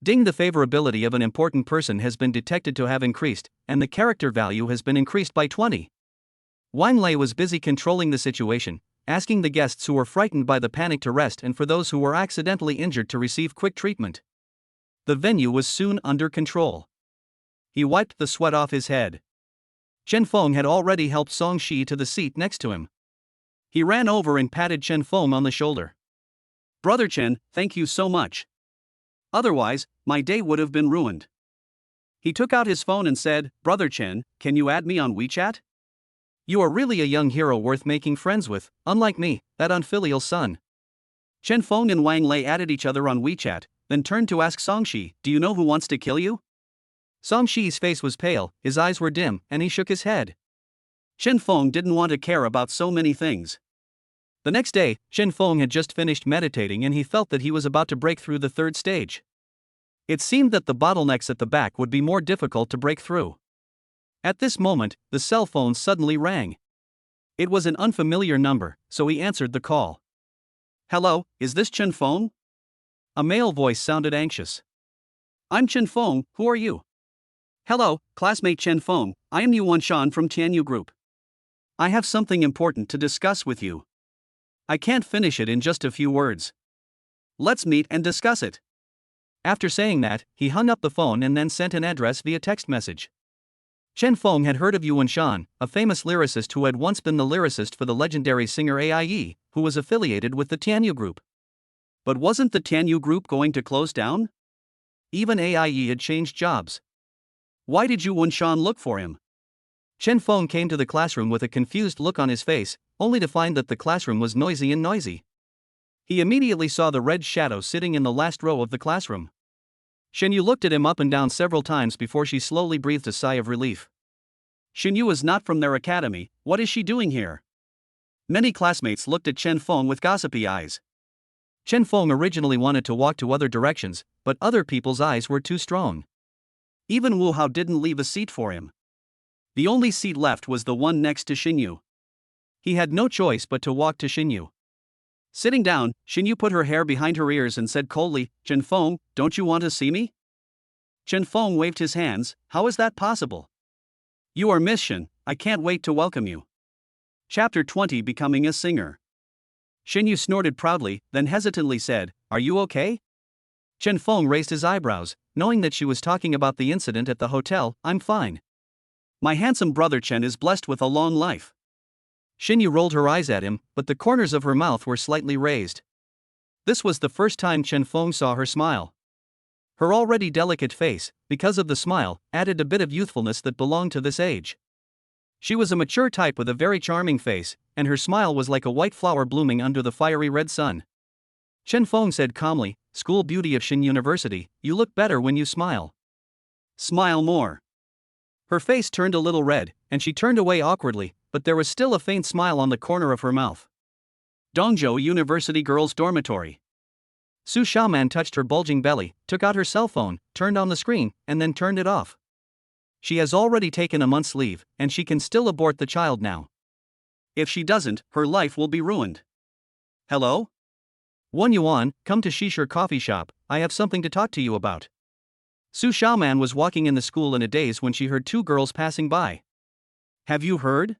Ding, the favorability of an important person has been detected to have increased, and the character value has been increased by 20. Wang Lei was busy controlling the situation, asking the guests who were frightened by the panic to rest and for those who were accidentally injured to receive quick treatment. The venue was soon under control. He wiped the sweat off his head. Chen Feng had already helped Song Shi to the seat next to him. He ran over and patted Chen Feng on the shoulder. "Brother Chen, thank you so much. Otherwise, my day would have been ruined." He took out his phone and said, "Brother Chen, can you add me on WeChat? You are really a young hero worth making friends with, unlike me, that unfilial son." Chen Feng and Wang Lei added each other on WeChat, then turned to ask Song Shi, "Do you know who wants to kill you?" Song Shi's face was pale, his eyes were dim, and he shook his head. Chen Feng didn't want to care about so many things. The next day, Chen Feng had just finished meditating and he felt that he was about to break through the third stage. It seemed that the bottlenecks at the back would be more difficult to break through. At this moment, the cell phone suddenly rang. It was an unfamiliar number, so he answered the call. "Hello, is this Chen Feng?" A male voice sounded anxious. "I'm Chen Feng, who are you?" "Hello, classmate Chen Feng, I am Yu Wanshan from Tianyu Group. I have something important to discuss with you. I can't finish it in just a few words. Let's meet and discuss it." After saying that, he hung up the phone and then sent an address via text message. Chen Feng had heard of Yu Wanshan, a famous lyricist who had once been the lyricist for the legendary singer AIE, who was affiliated with the Tianyu Group. But wasn't the Tianyu Group going to close down? Even AIE had changed jobs. Why did Yu Wanshan look for him? Chen Feng came to the classroom with a confused look on his face, only to find that the classroom was noisy. He immediately saw the red shadow sitting in the last row of the classroom. Shenyu looked at him up and down several times before she slowly breathed a sigh of relief. Shenyu is not from their academy, what is she doing here? Many classmates looked at Chen Feng with gossipy eyes. Chen Feng originally wanted to walk to other directions, but other people's eyes were too strong. Even Wu Hao didn't leave a seat for him. The only seat left was the one next to Xinyu. He had no choice but to walk to Xinyu. Sitting down, Xinyu put her hair behind her ears and said coldly, "Chen Feng, don't you want to see me?" Chen Feng waved his hands, "How is that possible? You are Miss Shen, I can't wait to welcome you." Chapter 20, Becoming a Singer. Xinyu snorted proudly, then hesitantly said, "Are you okay?" Chen Feng raised his eyebrows, knowing that she was talking about the incident at the hotel. "I'm fine. My handsome brother Chen is blessed with a long life." Xinyu rolled her eyes at him, but the corners of her mouth were slightly raised. This was the first time Chen Feng saw her smile. Her already delicate face, because of the smile, added a bit of youthfulness that belonged to this age. She was a mature type with a very charming face, and her smile was like a white flower blooming under the fiery red sun. Chen Feng said calmly, "School beauty of Xin University, you look better when you smile. Smile more." Her face turned a little red, and she turned away awkwardly, but there was still a faint smile on the corner of her mouth. Dongzhou University Girls' Dormitory. Su Xiaoman touched her bulging belly, took out her cell phone, turned on the screen, and then turned it off. She has already taken a month's leave, and she can still abort the child now. If she doesn't, her life will be ruined. "Hello? 1 yuan, come to Shishir coffee shop, I have something to talk to you about." Su Xiaoman was walking in the school in a daze when she heard two girls passing by. "Have you heard?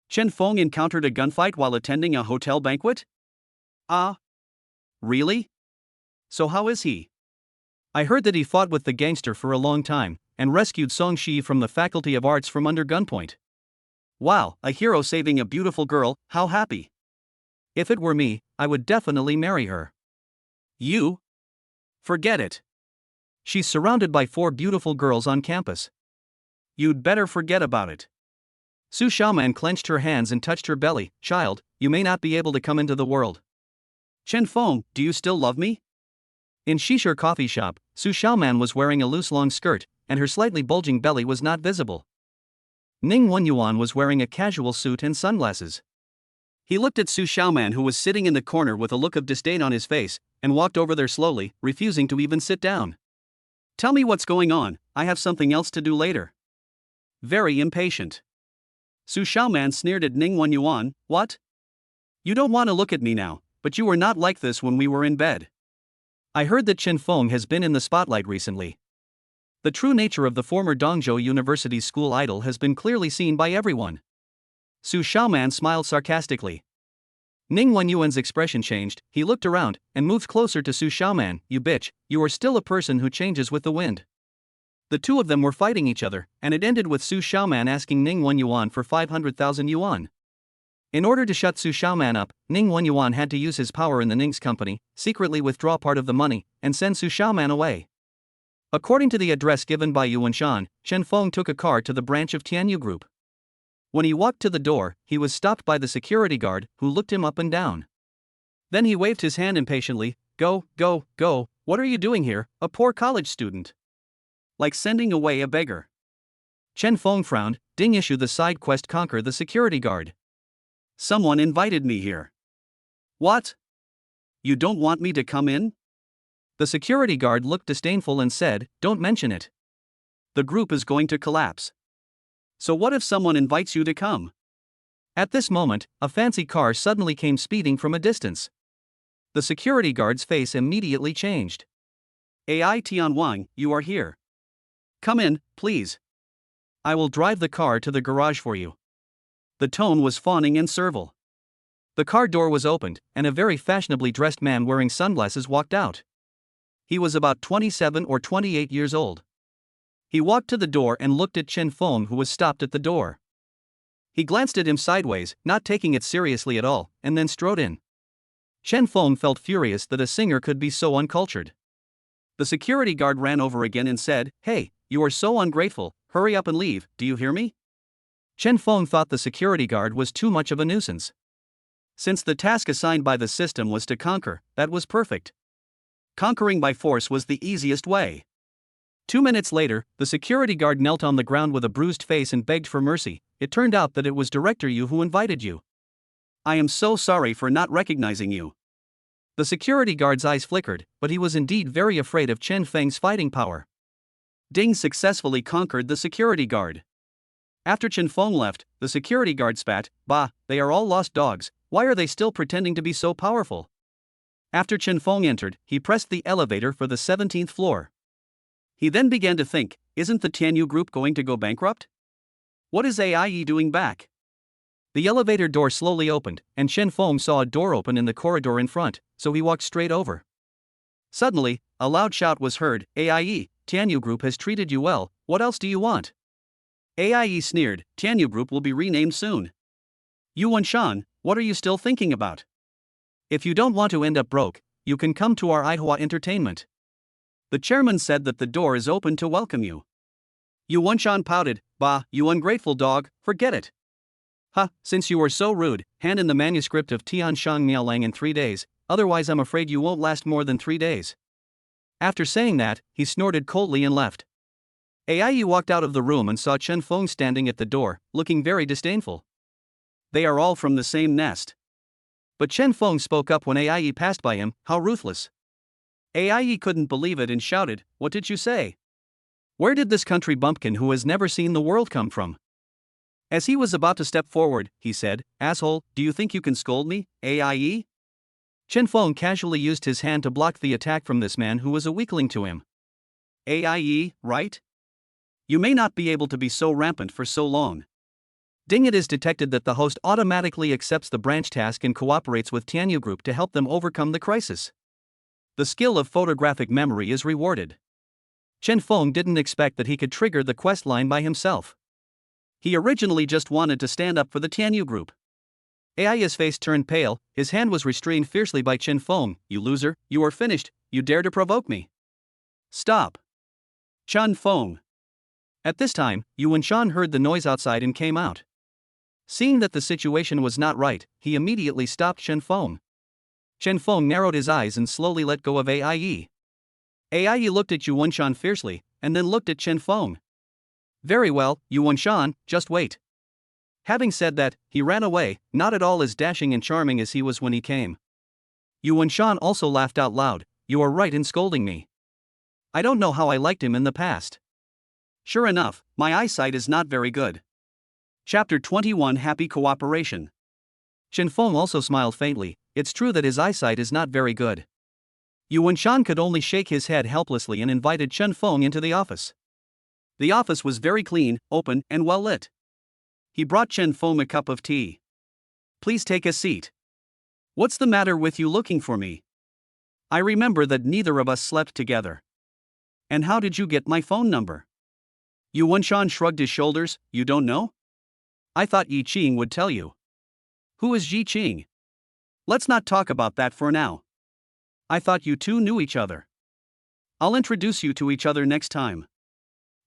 Chen Feng encountered a gunfight while attending a hotel banquet?" Ah, really? So how is he? I heard that he fought with the gangster for a long time, and rescued Song Shi from the Faculty of Arts from under gunpoint. Wow, a hero saving a beautiful girl, how happy. If it were me, I would definitely marry her. You? Forget it. She's surrounded by 4 beautiful girls on campus. You'd better forget about it. Su Xiaoman clenched her hands and touched her belly. Child, you may not be able to come into the world. Chen Feng, do you still love me? In Shisher coffee shop, Su Xiaoman was wearing a loose long skirt, and her slightly bulging belly was not visible. Ning Wenyuan was wearing a casual suit and sunglasses. He looked at Su Xiaoman, who was sitting in the corner with a look of disdain on his face, and walked over there slowly, refusing to even sit down. Tell me what's going on, I have something else to do later. Very impatient. Su Xiaoman sneered at Ning Wenyuan. What? You don't want to look at me now, but you were not like this when we were in bed. I heard that Chen Feng has been in the spotlight recently. The true nature of the former Dongzhou University's school idol has been clearly seen by everyone. Su Xiaoman smiled sarcastically. Ning Wenyuan's expression changed, he looked around, and moved closer to Su Xiaoman. You bitch, you are still a person who changes with the wind. The two of them were fighting each other, and it ended with Su Xiaoman asking Ning Wenyuan for 500,000 yuan. In order to shut Su Xiaoman up, Ning Wenyuan had to use his power in the Ning's company, secretly withdraw part of the money, and send Su Xiaoman away. According to the address given by Yuan Shan, Chen Feng took a car to the branch of Tianyu Group. When he walked to the door, he was stopped by the security guard, who looked him up and down. Then he waved his hand impatiently. Go, go, go, what are you doing here, a poor college student? Like sending away a beggar. Chen Feng frowned. Ding, issue the side quest, conquer the security guard. Someone invited me here. What? You don't want me to come in? The security guard looked disdainful and said, don't mention it. The group is going to collapse. So what if someone invites you to come? At this moment, a fancy car suddenly came speeding from a distance. The security guard's face immediately changed. AI Tianwang, you are here. Come in, please. I will drive the car to the garage for you. The tone was fawning and servile. The car door was opened, and a very fashionably dressed man wearing sunglasses walked out. He was about 27 or 28 years old. He walked to the door and looked at Chen Feng, who was stopped at the door. He glanced at him sideways, not taking it seriously at all, and then strode in. Chen Feng felt furious that a singer could be so uncultured. The security guard ran over again and said, Hey, you are so ungrateful, hurry up and leave, do you hear me? Chen Feng thought the security guard was too much of a nuisance. Since the task assigned by the system was to conquer, that was perfect. Conquering by force was the easiest way. 2 minutes later, the security guard knelt on the ground with a bruised face and begged for mercy. It turned out that it was Director Yu who invited you. I am so sorry for not recognizing you. The security guard's eyes flickered, but he was indeed very afraid of Chen Feng's fighting power. Ding successfully conquered the security guard. After Chen Feng left, the security guard spat, Bah, they are all lost dogs, why are they still pretending to be so powerful? After Chen Feng entered, he pressed the elevator for the 17th floor. He then began to think, isn't the Tianyu Group going to go bankrupt? What is AIE doing back? The elevator door slowly opened, and Chen Feng saw a door open in the corridor in front, so he walked straight over. Suddenly, a loud shout was heard, AIE, Tianyu Group has treated you well, what else do you want? AIE sneered, Tianyu Group will be renamed soon. Yuan Shan, what are you still thinking about? If you don't want to end up broke, you can come to our Aihua entertainment. The chairman said that the door is open to welcome you. Yuan Shan pouted, Bah, you ungrateful dog, forget it. Ha, since you were so rude, hand in the manuscript of Tian Shang Miaolang in 3 days, otherwise I'm afraid you won't last more than 3 days. After saying that, he snorted coldly and left. AIE walked out of the room and saw Chen Feng standing at the door, looking very disdainful. They are all from the same nest. But Chen Feng spoke up when AIE passed by him, how ruthless. AIE couldn't believe it and shouted, What did you say? Where did this country bumpkin who has never seen the world come from? As he was about to step forward, he said, Asshole, do you think you can scold me, AIE? Chen Feng casually used his hand to block the attack from this man who was a weakling to him. AIE, right? You may not be able to be so rampant for so long. Ding, it is detected that the host automatically accepts the branch task and cooperates with Tianyu Group to help them overcome the crisis. The skill of photographic memory is rewarded. Chen Feng didn't expect that he could trigger the quest line by himself. He originally just wanted to stand up for the Tianyu Group. Ai's face turned pale, his hand was restrained fiercely by Chen Feng. "You loser, you are finished, you dare to provoke me. Stop." Chen Feng. At this time, Yu Wenshan heard the noise outside and came out. Seeing that the situation was not right, he immediately stopped Chen Feng. Chen Feng narrowed his eyes and slowly let go of Ai. Ai looked at Yu Wenshan fiercely, and then looked at Chen Feng. "Very well, Yu Wenshan, just wait." Having said that, he ran away, not at all as dashing and charming as he was when he came. Yu Wenshan also laughed out loud. "You are right in scolding me. I don't know how I liked him in the past. Sure enough, my eyesight is not very good." Chapter 21, Happy Cooperation. Chen Feng also smiled faintly. It's true that his eyesight is not very good. Yu Wenshan could only shake his head helplessly and invited Chen Feng into the office. The office was very clean, open, and well lit. He brought Chen Feng a cup of tea. "Please take a seat. What's the matter with you looking for me? I remember that neither of us slept together. And how did you get my phone number?" Yu Wenshan shrugged his shoulders. "You don't know? I thought Yi Qing would tell you." "Who is Yi Qing? Let's not talk about that for now. I thought you two knew each other. I'll introduce you to each other next time.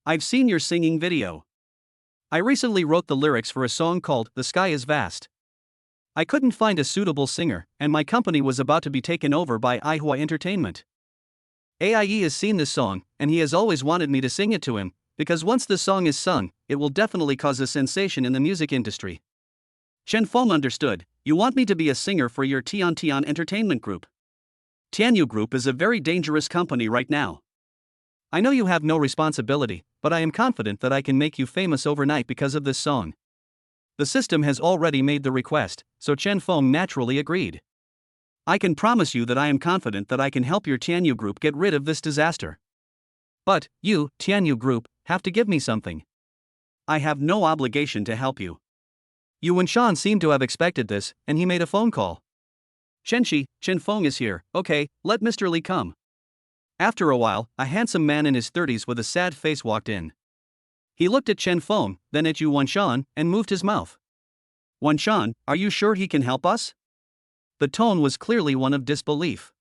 I've seen your singing video. I recently wrote the lyrics for a song called The Sky is Vast. I couldn't find a suitable singer, and my company was about to be taken over by Aihua Entertainment. AIE has seen this song, and he has always wanted me to sing it to him, because once the song is sung, it will definitely cause a sensation in the music industry." Chen Feng understood. "You want me to be a singer for your Tian Tian Entertainment Group? Tianyu Group is a very dangerous company right now. I know you have no responsibility, but I am confident that I can make you famous overnight because of this song." The system has already made the request, so Chen Feng naturally agreed. "I can promise you that I am confident that I can help your Tianyu Group get rid of this disaster. But, you, Tianyu Group, have to give me something. I have no obligation to help you." Yu Wenshan seemed to have expected this, and he made a phone call. "Chen Feng is here. Okay, let Mr. Li come." After a while, a handsome man in his 30s with a sad face walked in. He looked at Chen Feng, then at Yu Wenshan, and moved his mouth. "Wenshan, are you sure he can help us?" The tone was clearly one of disbelief.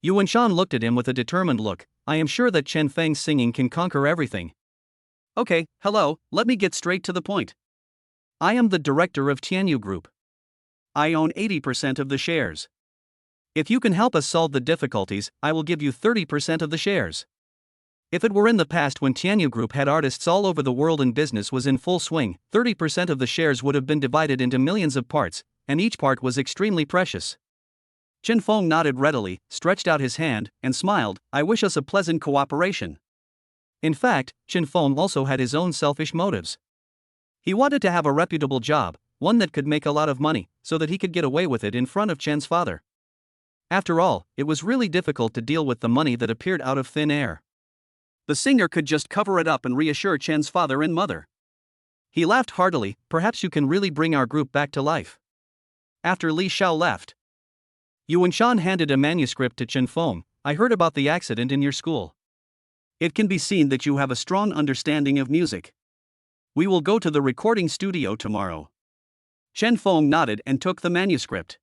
Yu Wenshan looked at him with a determined look. "I am sure that Chen Feng's singing can conquer everything. Okay, hello, let me get straight to the point. I am the director of Tianyu Group. I own 80% of the shares. If you can help us solve the difficulties, I will give you 30% of the shares." If it were in the past when Tianyu Group had artists all over the world and business was in full swing, 30% of the shares would have been divided into millions of parts, and each part was extremely precious. Chen Feng nodded readily, stretched out his hand, and smiled. "I wish us a pleasant cooperation." In fact, Chen Feng also had his own selfish motives. He wanted to have a reputable job, one that could make a lot of money, so that he could get away with it in front of Chen's father. After all, it was really difficult to deal with the money that appeared out of thin air. The singer could just cover it up and reassure Chen's father and mother. He laughed heartily. "Perhaps you can really bring our group back to life." After Li Xiao left, Yu Wenshan handed a manuscript to Chen Feng. "I heard about the accident in your school. It can be seen that you have a strong understanding of music. We will go to the recording studio tomorrow." Chen Feng nodded and took the manuscript.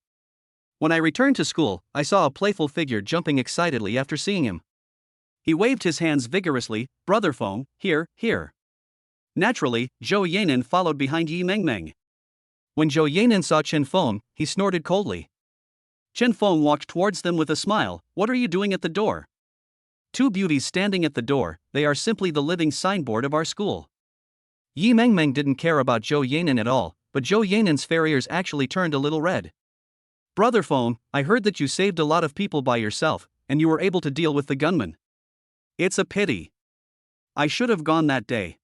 "When I returned to school, I saw a playful figure jumping excitedly after seeing him. He waved his hands vigorously. Brother Feng, here, here." Naturally, Zhou Yanan followed behind Yi Mengmeng. When Zhou Yanan saw Chen Feng, he snorted coldly. Chen Feng walked towards them with a smile. "What are you doing at the door?" "Two beauties standing at the door, they are simply the living signboard of our school." Yi Mengmeng didn't care about Zhou Yanan at all, but Zhou Yanan's fair ears actually turned a little red. "Brother Feng, I heard that you saved a lot of people by yourself, and you were able to deal with the gunman. It's a pity. I should have gone that day."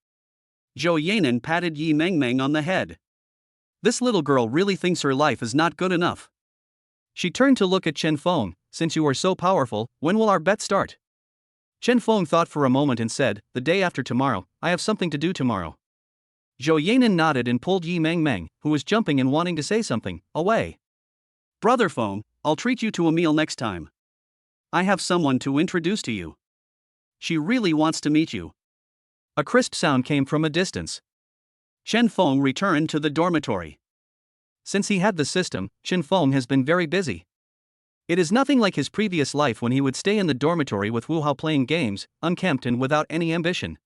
Zhou Yanan patted Yi Mengmeng on the head. "This little girl really thinks her life is not good enough." She turned to look at Chen Feng. "Since you are so powerful, when will our bet start?" Chen Feng thought for a moment and said, "The day after tomorrow. I have something to do tomorrow." Zhou Yanan nodded and pulled Yi Meng Meng, who was jumping and wanting to say something, away. Brother Feng, I'll treat you to a meal next time. I have someone to introduce to you. She really wants to meet you. A crisp sound came from a distance. Chen Feng returned to the dormitory. Since he had the system, Chen Feng has been very busy. It is nothing like his previous life when he would stay in the dormitory with Wu Hao playing games, unkempt and without any ambition.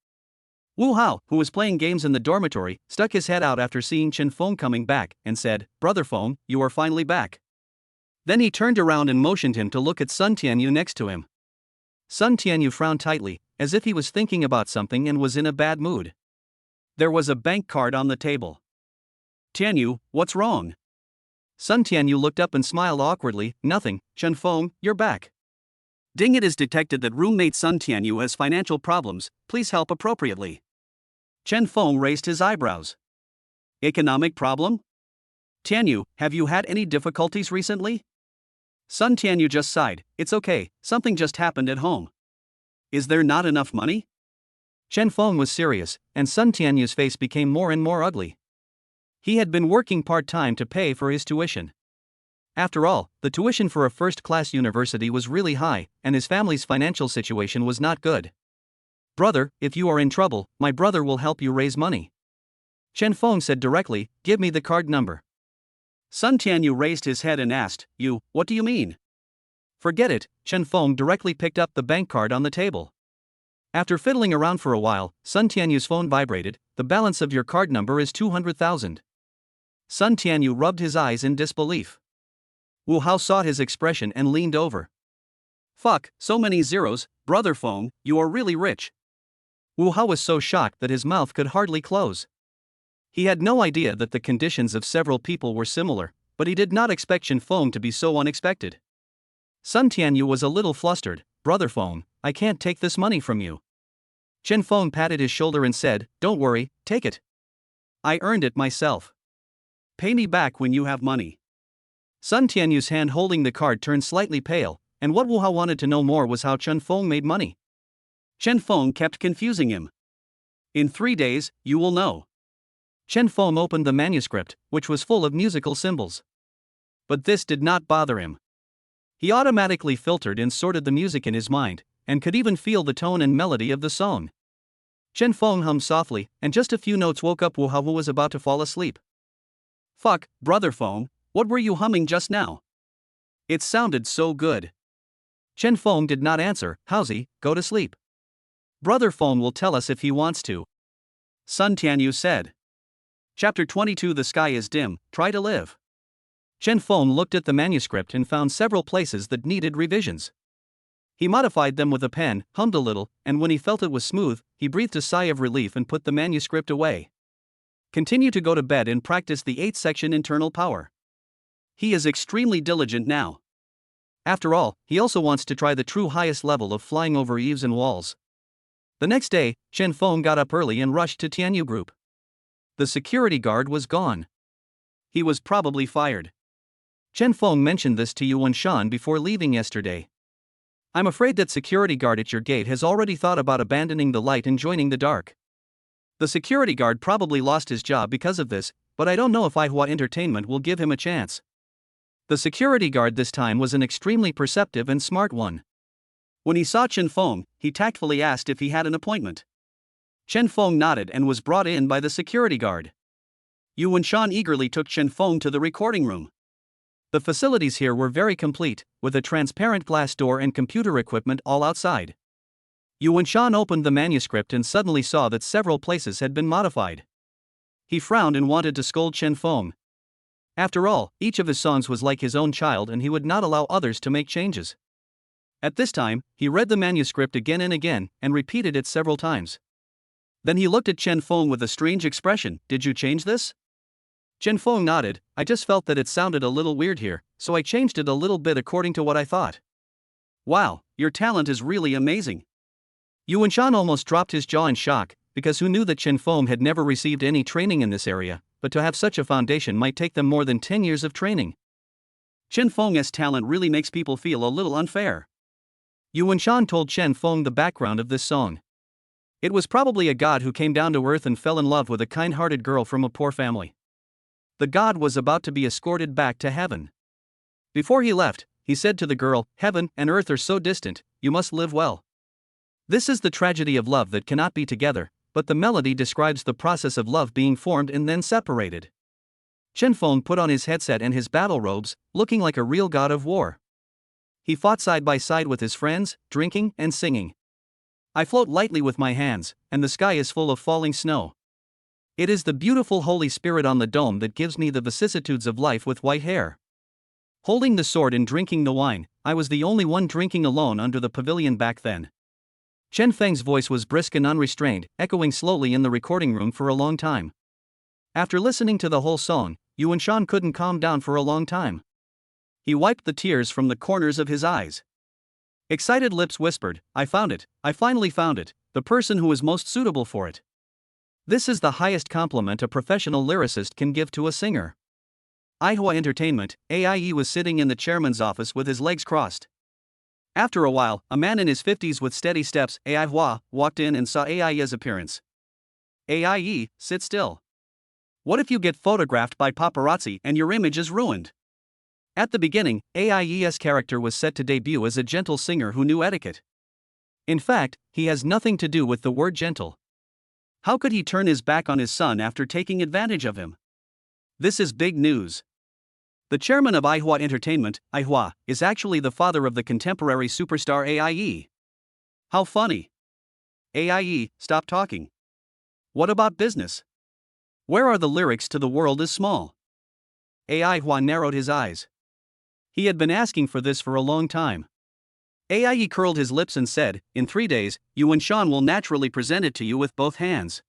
Wu Hao, who was playing games in the dormitory, stuck his head out after seeing Chen Feng coming back, and said, Brother Feng, you are finally back. Then he turned around and motioned him to look at Sun Tianyu next to him. Sun Tianyu frowned tightly, as if he was thinking about something and was in a bad mood. There was a bank card on the table. Tianyu, what's wrong? Sun Tianyu looked up and smiled awkwardly. Nothing, Chen Feng, you're back. Ding, it is detected that roommate Sun Tianyu has financial problems, please help appropriately. Chen Feng raised his eyebrows. Economic problem? Tianyu, have you had any difficulties recently? Sun Tianyu just sighed, it's okay, something just happened at home. Is there not enough money? Chen Feng was serious, and Sun Tianyu's face became more and more ugly. He had been working part-time to pay for his tuition. After all, the tuition for a first-class university was really high, and his family's financial situation was not good. Brother, if you are in trouble, my brother will help you raise money. Chen Feng said directly, give me the card number. Sun Tianyu raised his head and asked, what do you mean? Forget it, Chen Feng directly picked up the bank card on the table. After fiddling around for a while, Sun Tianyu's phone vibrated, the balance of your card number is 200,000. Sun Tianyu rubbed his eyes in disbelief. Wu Hao saw his expression and leaned over. Fuck, so many zeros, Brother Feng, you are really rich. Wu Hao was so shocked that his mouth could hardly close. He had no idea that the conditions of several people were similar, but he did not expect Chen Feng to be so unexpected. Sun Tianyu was a little flustered. Brother Feng, I can't take this money from you. Chen Feng patted his shoulder and said, don't worry, take it. I earned it myself. Pay me back when you have money. Sun Tianyu's hand holding the card turned slightly pale, and what Wu Hao wanted to know more was how Chen Feng made money. Chen Feng kept confusing him. In 3 days, you will know. Chen Feng opened the manuscript, which was full of musical symbols. But this did not bother him. He automatically filtered and sorted the music in his mind, and could even feel the tone and melody of the song. Chen Feng hummed softly, and just a few notes woke up Wu Hao, who was about to fall asleep. Fuck, Brother Feng, what were you humming just now? It sounded so good. Chen Feng did not answer. Howsy, go to sleep. Brother Feng will tell us if he wants to. Sun Tianyu said. Chapter 22. The sky is dim, try to live. Chen Feng looked at the manuscript and found several places that needed revisions. He modified them with a pen, hummed a little, and when he felt it was smooth, he breathed a sigh of relief and put the manuscript away. Continue to go to bed and practice the 8th section internal power. He is extremely diligent now. After all, he also wants to try the true highest level of flying over eaves and walls. The next day, Chen Feng got up early and rushed to Tianyu Group. The security guard was gone. He was probably fired. Chen Feng mentioned this to Yuan Shan before leaving yesterday. I'm afraid that security guard at your gate has already thought about abandoning the light and joining the dark. The security guard probably lost his job because of this, but I don't know if Aihua Entertainment will give him a chance. The security guard this time was an extremely perceptive and smart one. When he saw Chen Feng, he tactfully asked if he had an appointment. Chen Feng nodded and was brought in by the security guard. Yuan Shan eagerly took Chen Feng to the recording room. The facilities here were very complete, with a transparent glass door and computer equipment all outside. Yuan Shan opened the manuscript and suddenly saw that several places had been modified. He frowned and wanted to scold Chen Feng. After all, each of his songs was like his own child and he would not allow others to make changes. At this time, he read the manuscript again and again, and repeated it several times. Then he looked at Chen Feng with a strange expression. Did you change this? Chen Feng nodded. I just felt that it sounded a little weird here, so I changed it a little bit according to what I thought. Wow, your talent is really amazing. Yuan Shan almost dropped his jaw in shock, because who knew that Chen Feng had never received any training in this area, but to have such a foundation might take them more than 10 years of training. Chen Feng's talent really makes people feel a little unfair. Yuan Shan told Chen Feng the background of this song. It was probably a god who came down to earth and fell in love with a kind-hearted girl from a poor family. The god was about to be escorted back to heaven. Before he left, he said to the girl, "Heaven and earth are so distant, you must live well." This is the tragedy of love that cannot be together, but the melody describes the process of love being formed and then separated. Chen Feng put on his headset and his battle robes, looking like a real god of war. He fought side by side with his friends, drinking and singing. I float lightly with my hands, and the sky is full of falling snow. It is the beautiful Holy Spirit on the dome that gives me the vicissitudes of life with white hair. Holding the sword and drinking the wine, I was the only one drinking alone under the pavilion back then. Chen Feng's voice was brisk and unrestrained, echoing slowly in the recording room for a long time. After listening to the whole song, Yuan Shan couldn't calm down for a long time. He wiped the tears from the corners of his eyes. Excited lips whispered, "I found it, I finally found it, the person who is most suitable for it." This is the highest compliment a professional lyricist can give to a singer. Aihua Entertainment, AIE was sitting in the chairman's office with his legs crossed. After a while, a man in his 50s with steady steps, Aihua, walked in and saw AIE's appearance. "AIE, sit still. What if you get photographed by paparazzi and your image is ruined?" At the beginning, AIE's character was set to debut as a gentle singer who knew etiquette. In fact, he has nothing to do with the word gentle. How could he turn his back on his son after taking advantage of him? This is big news. The chairman of Aihua Entertainment, Aihua, is actually the father of the contemporary superstar AIE. How funny. AIE, stop talking. What about business? Where are the lyrics to "The World is Small"? Aihua narrowed his eyes. He had been asking for this for a long time. AIE curled his lips and said, "In 3 days, Yuan Shan will naturally present it to you with both hands."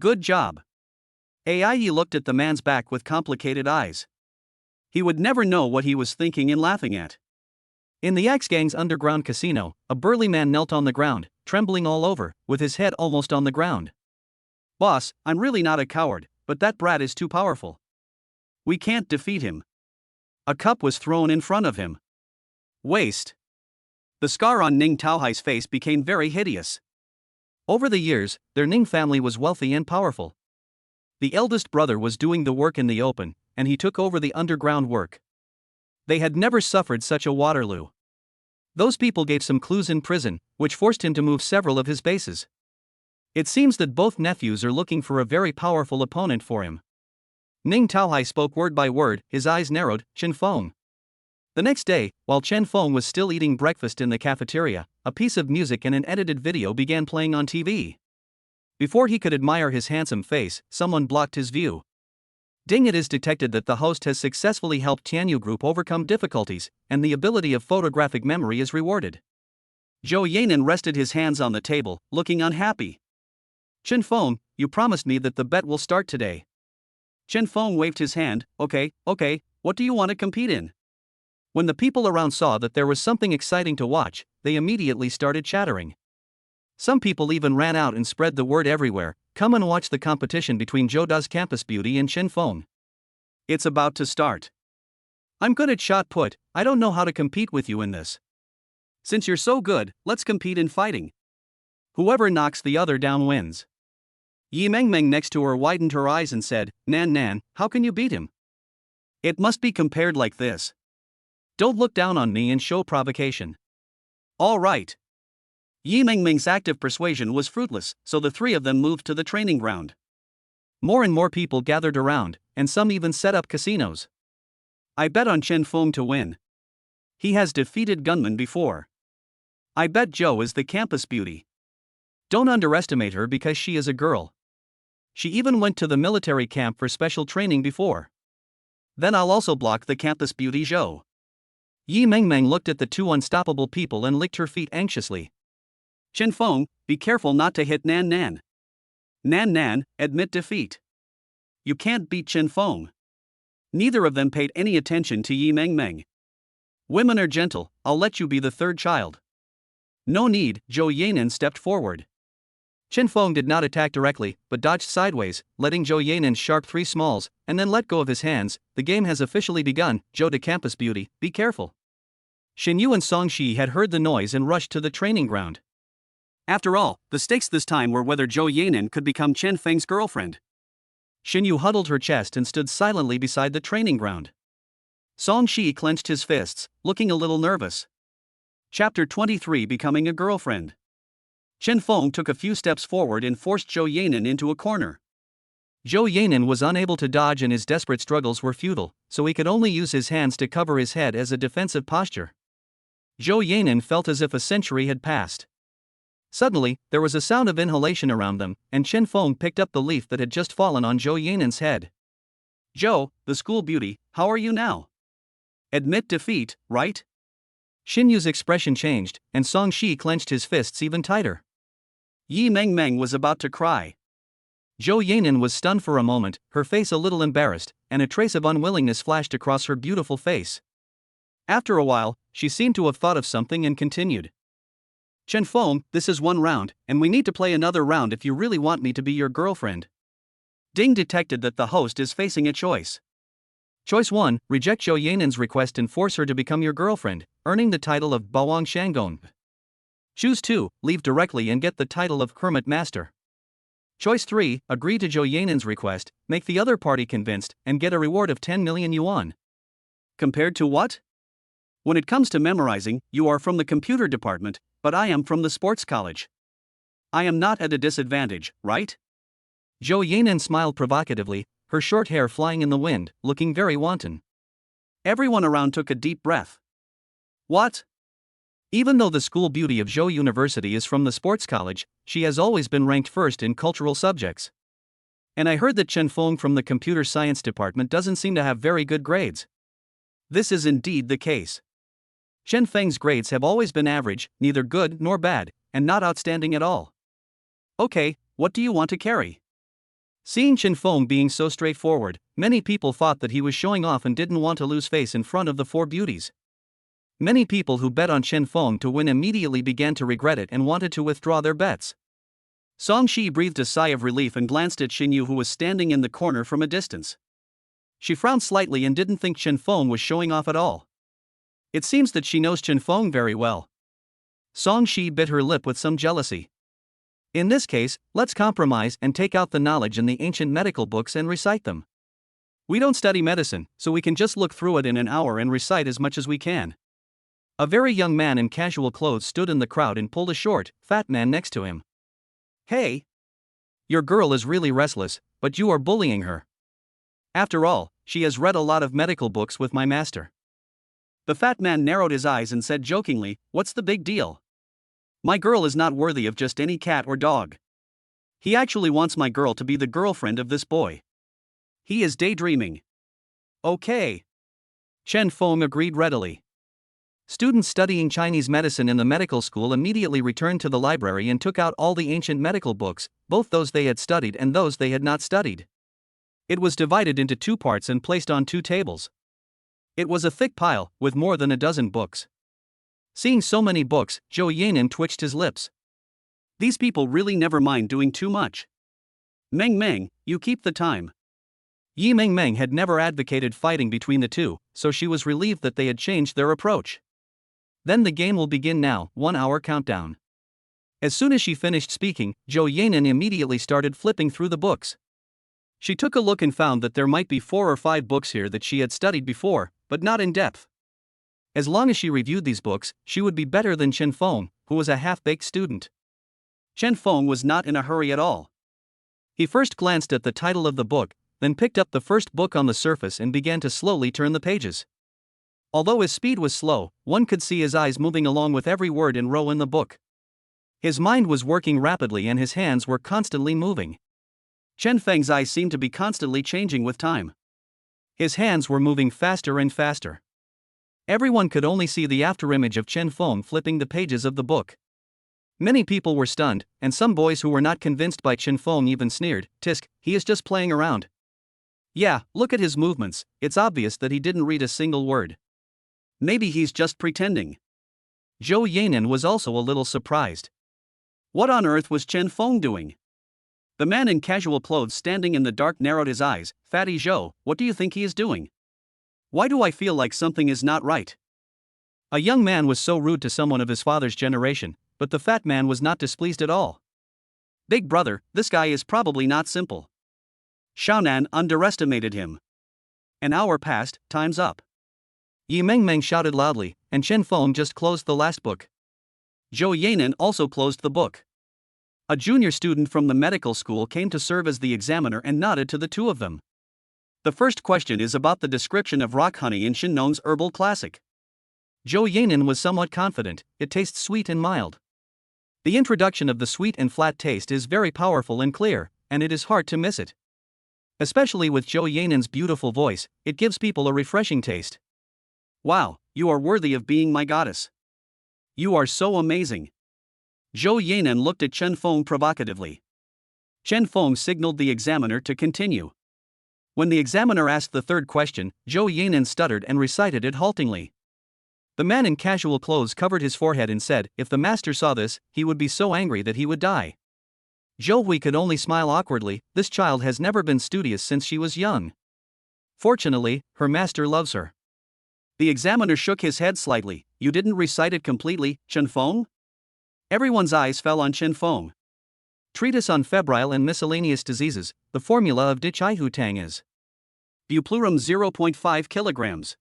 Good job. AIE looked at the man's back with complicated eyes. He would never know what he was thinking and laughing at. In the Axe Gang's underground casino, a burly man knelt on the ground, trembling all over, with his head almost on the ground. "Boss, I'm really not a coward, but that brat is too powerful. We can't defeat him." A cup was thrown in front of him. Waste. The scar on Ning Taohai's face became very hideous. Over the years, their Ning family was wealthy and powerful. The eldest brother was doing the work in the open, and he took over the underground work. They had never suffered such a Waterloo. Those people gave some clues in prison, which forced him to move several of his bases. It seems that both nephews are looking for a very powerful opponent for him. Ning Taohai spoke word by word, his eyes narrowed, "Chen Feng." The next day, while Chen Feng was still eating breakfast in the cafeteria, a piece of music and an edited video began playing on TV. Before he could admire his handsome face, someone blocked his view. Ding, it is detected that the host has successfully helped Tianyu Group overcome difficulties, and the ability of photographic memory is rewarded. Zhou Yanan rested his hands on the table, looking unhappy. "Chen Feng, you promised me that the bet will start today." Chen Feng waved his hand, okay, what do you want to compete in?" When the people around saw that there was something exciting to watch, they immediately started chattering. Some people even ran out and spread the word everywhere, "Come and watch the competition between Zhouda's Campus Beauty and Chen Feng. It's about to start. I'm good at shot put, I don't know how to compete with you in this. Since you're so good, let's compete in fighting. Whoever knocks the other down wins." Yi Mengmeng next to her widened her eyes and said, Nan, how can you beat him? It must be compared like this. Don't look down on me and show provocation." "All right." Yi Mengmeng's active persuasion was fruitless, so the three of them moved to the training ground. More and more people gathered around, and some even set up casinos. "I bet on Chen Feng to win. He has defeated gunmen before. I bet Zhou is the campus beauty. Don't underestimate her because she is a girl. She even went to the military camp for special training before. Then I'll also block the campus beauty Zhou." Yi Mengmeng looked at the two unstoppable people and licked her feet anxiously. "Chen Feng, be careful not to hit Nan. Nan, admit defeat. You can't beat Chen Feng." Neither of them paid any attention to Yi Mengmeng. "Women are gentle, I'll let you be the third child." "No need," Zhou Yanan stepped forward. Chen Feng did not attack directly, but dodged sideways, letting Zhou Yanan sharp 3 smalls, and then let go of his hands. "The game has officially begun, Zhou de Campus Beauty, be careful." Shen Yu and Song Shi had heard the noise and rushed to the training ground. After all, the stakes this time were whether Zhou Yanan could become Chen Feng's girlfriend. Xinyu huddled her chest and stood silently beside the training ground. Song Shi clenched his fists, looking a little nervous. Chapter 23: Becoming a Girlfriend. Chen Feng took a few steps forward and forced Zhou Yanan into a corner. Zhou Yanan was unable to dodge and his desperate struggles were futile, so he could only use his hands to cover his head as a defensive posture. Zhou Yanan felt as if a century had passed. Suddenly, there was a sound of inhalation around them, and Chen Feng picked up the leaf that had just fallen on Zhou Yanan's head. "Zhou, the school beauty, how are you now? Admit defeat, right?" Xinyu's expression changed, and Song Shi clenched his fists even tighter. Yi Mengmeng was about to cry. Zhou Yanan was stunned for a moment, her face a little embarrassed, and a trace of unwillingness flashed across her beautiful face. After a while, she seemed to have thought of something and continued. "Chen Feng, this is one round, and we need to play another round if you really want me to be your girlfriend." Ding detected that the host is facing a choice. Choice 1, reject Zhou Yanan's request and force her to become your girlfriend, earning the title of Bawang Shanggong. Choose 2, leave directly and get the title of Hermit Master. Choice 3, agree to Zhou Yanan's request, make the other party convinced, and get a reward of 10 million yuan. Compared to what? When it comes to memorizing, you are from the computer department, but I am from the sports college. I am not at a disadvantage, right? Zhou Yanan smiled provocatively, her short hair flying in the wind, looking very wanton. Everyone around took a deep breath. What? Even though the school beauty of Zhou University is from the sports college, she has always been ranked first in cultural subjects. And I heard that Chen Feng from the computer science department doesn't seem to have very good grades. This is indeed the case. Chen Feng's grades have always been average, neither good nor bad, and not outstanding at all. Okay, what do you want to carry? Seeing Chen Feng being so straightforward, many people thought that he was showing off and didn't want to lose face in front of the four beauties. Many people who bet on Chen Feng to win immediately began to regret it and wanted to withdraw their bets. Song Shi breathed a sigh of relief and glanced at Xinyu, who was standing in the corner from a distance. She frowned slightly and didn't think Chen Feng was showing off at all. It seems that she knows Chen Feng very well. Song Shi bit her lip with some jealousy. In this case, let's compromise and take out the knowledge in the ancient medical books and recite them. We don't study medicine, so we can just look through it in an hour and recite as much as we can. A very young man in casual clothes stood in the crowd and pulled a short, fat man next to him. Hey! Your girl is really restless, but you are bullying her. After all, she has read a lot of medical books with my master. The fat man narrowed his eyes and said jokingly, "What's the big deal? My girl is not worthy of just any cat or dog. He actually wants my girl to be the girlfriend of this boy. He is daydreaming." Okay. Chen Feng agreed readily. Students studying Chinese medicine in the medical school immediately returned to the library and took out all the ancient medical books, both those they had studied and those they had not studied. It was divided into 2 parts and placed on 2 tables. It was a thick pile, with more than a dozen books. Seeing so many books, Zhou Yanan twitched his lips. These people really never mind doing too much. Meng Meng, you keep the time. Yi Mengmeng had never advocated fighting between the two, so she was relieved that they had changed their approach. Then the game will begin now, 1 hour countdown. As soon as she finished speaking, Zhou Yanan immediately started flipping through the books. She took a look and found that there might be 4 or 5 books here that she had studied before, but not in depth. As long as she reviewed these books, she would be better than Chen Feng, who was a half-baked student. Chen Feng was not in a hurry at all. He first glanced at the title of the book, then picked up the first book on the surface and began to slowly turn the pages. Although his speed was slow, one could see his eyes moving along with every word and row in the book. His mind was working rapidly and his hands were constantly moving. Chen Feng's eyes seemed to be constantly changing with time. His hands were moving faster and faster. Everyone could only see the afterimage of Chen Feng flipping the pages of the book. Many people were stunned, and some boys who were not convinced by Chen Feng even sneered, "Tisk, he is just playing around. Yeah, look at his movements, it's obvious that he didn't read a single word. Maybe he's just pretending." Zhou Yanan was also a little surprised. What on earth was Chen Feng doing? The man in casual clothes standing in the dark narrowed his eyes. "Fatty Zhou, what do you think he is doing? Why do I feel like something is not right?" A young man was so rude to someone of his father's generation, but the fat man was not displeased at all. Big brother, this guy is probably not simple. Xiaonan underestimated him. An hour passed, time's up. Yi Mengmeng shouted loudly, and Chen Feng just closed the last book. Zhou Yanan also closed the book. A junior student from the medical school came to serve as the examiner and nodded to the two of them. The first question is about the description of rock honey in Shen Nong's herbal classic. Zhou Yanan was somewhat confident, it tastes sweet and mild. The introduction of the sweet and flat taste is very powerful and clear, and it is hard to miss it. Especially with Zhou Yanan's beautiful voice, it gives people a refreshing taste. Wow, you are worthy of being my goddess. You are so amazing. Zhou Yanan looked at Chen Feng provocatively. Chen Feng signaled the examiner to continue. When the examiner asked the third question, Zhou Yanan stuttered and recited it haltingly. The man in casual clothes covered his forehead and said, if the master saw this, he would be so angry that he would die. Zhou Hui could only smile awkwardly, this child has never been studious since she was young. Fortunately, her master loves her. The examiner shook his head slightly, you didn't recite it completely, Chen Feng? Everyone's eyes fell on Chen Feng. Treatise on Febrile and Miscellaneous Diseases, the formula of Dichaihu Tang is Buplurum 0.5 kilograms.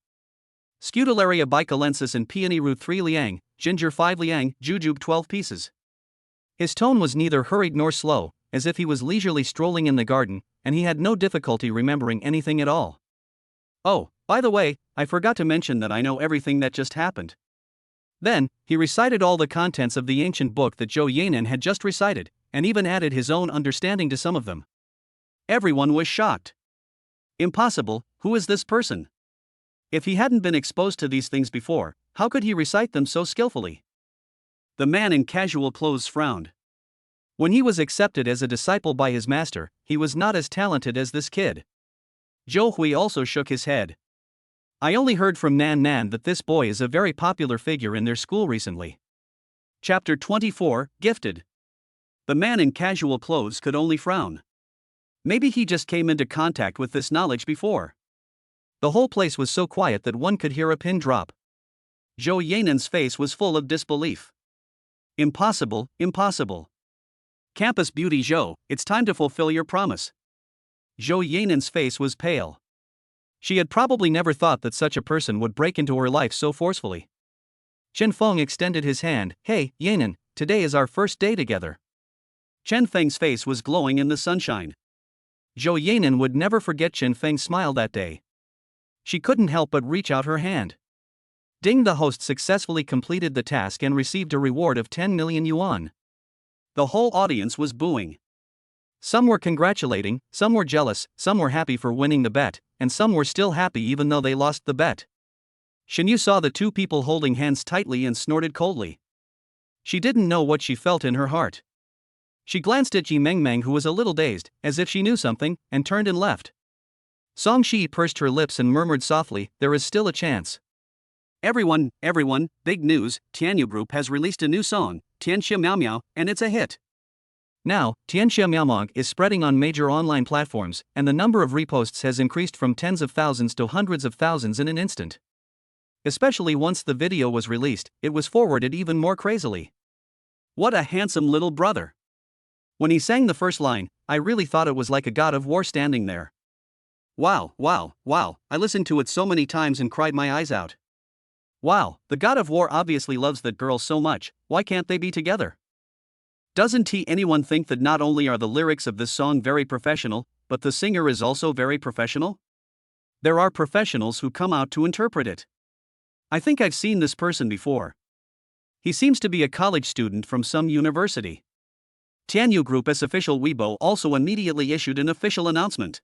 Scutularia bicalensis and peony root 3 liang, ginger 5 liang, jujube 12 pieces. His tone was neither hurried nor slow, as if he was leisurely strolling in the garden, and he had no difficulty remembering anything at all. Oh, by the way, I forgot to mention that I know everything that just happened. Then, he recited all the contents of the ancient book that Zhou Yanan had just recited, and even added his own understanding to some of them. Everyone was shocked. Impossible, who is this person? If he hadn't been exposed to these things before, how could he recite them so skillfully? The man in casual clothes frowned. When he was accepted as a disciple by his master, he was not as talented as this kid. Zhou Hui also shook his head. I only heard from Nan Nan that this boy is a very popular figure in their school recently. Chapter 24, Gifted. The man in casual clothes could only frown. Maybe he just came into contact with this knowledge before. The whole place was so quiet that one could hear a pin drop. Zhou Yanan's face was full of disbelief. Impossible, impossible. Campus beauty Zhou, it's time to fulfill your promise. Zhou Yanan's face was pale. She had probably never thought that such a person would break into her life so forcefully. Chen Feng extended his hand, hey, Yanan, today is our first day together. Chen Feng's face was glowing in the sunshine. Zhou Yanan would never forget Chen Feng's smile that day. She couldn't help but reach out her hand. Ding, the host successfully completed the task and received a reward of 10 million yuan. The whole audience was booing. Some were congratulating, some were jealous, some were happy for winning the bet, and some were still happy even though they lost the bet. Shenyu saw the two people holding hands tightly and snorted coldly. She didn't know what she felt in her heart. She glanced at Yi Mengmeng, who was a little dazed, as if she knew something, and turned and left. Song Shi pursed her lips and murmured softly, there is still a chance. Everyone, big news, Tianyu Group has released a new song, Tianxia Miao Miao, and it's a hit. Now, Tianxia Miao Miao is spreading on major online platforms, and the number of reposts has increased from tens of thousands to hundreds of thousands in an instant. Especially once the video was released, it was forwarded even more crazily. What a handsome little brother. When he sang the first line, I really thought it was like a god of war standing there. Wow, I listened to it so many times and cried my eyes out. Wow, the god of war obviously loves that girl so much, why can't they be together? Doesn't anyone think that not only are the lyrics of this song very professional, but the singer is also very professional? There are professionals who come out to interpret it. I think I've seen this person before. He seems to be a college student from some university. Tianyu Group's official Weibo also immediately issued an official announcement.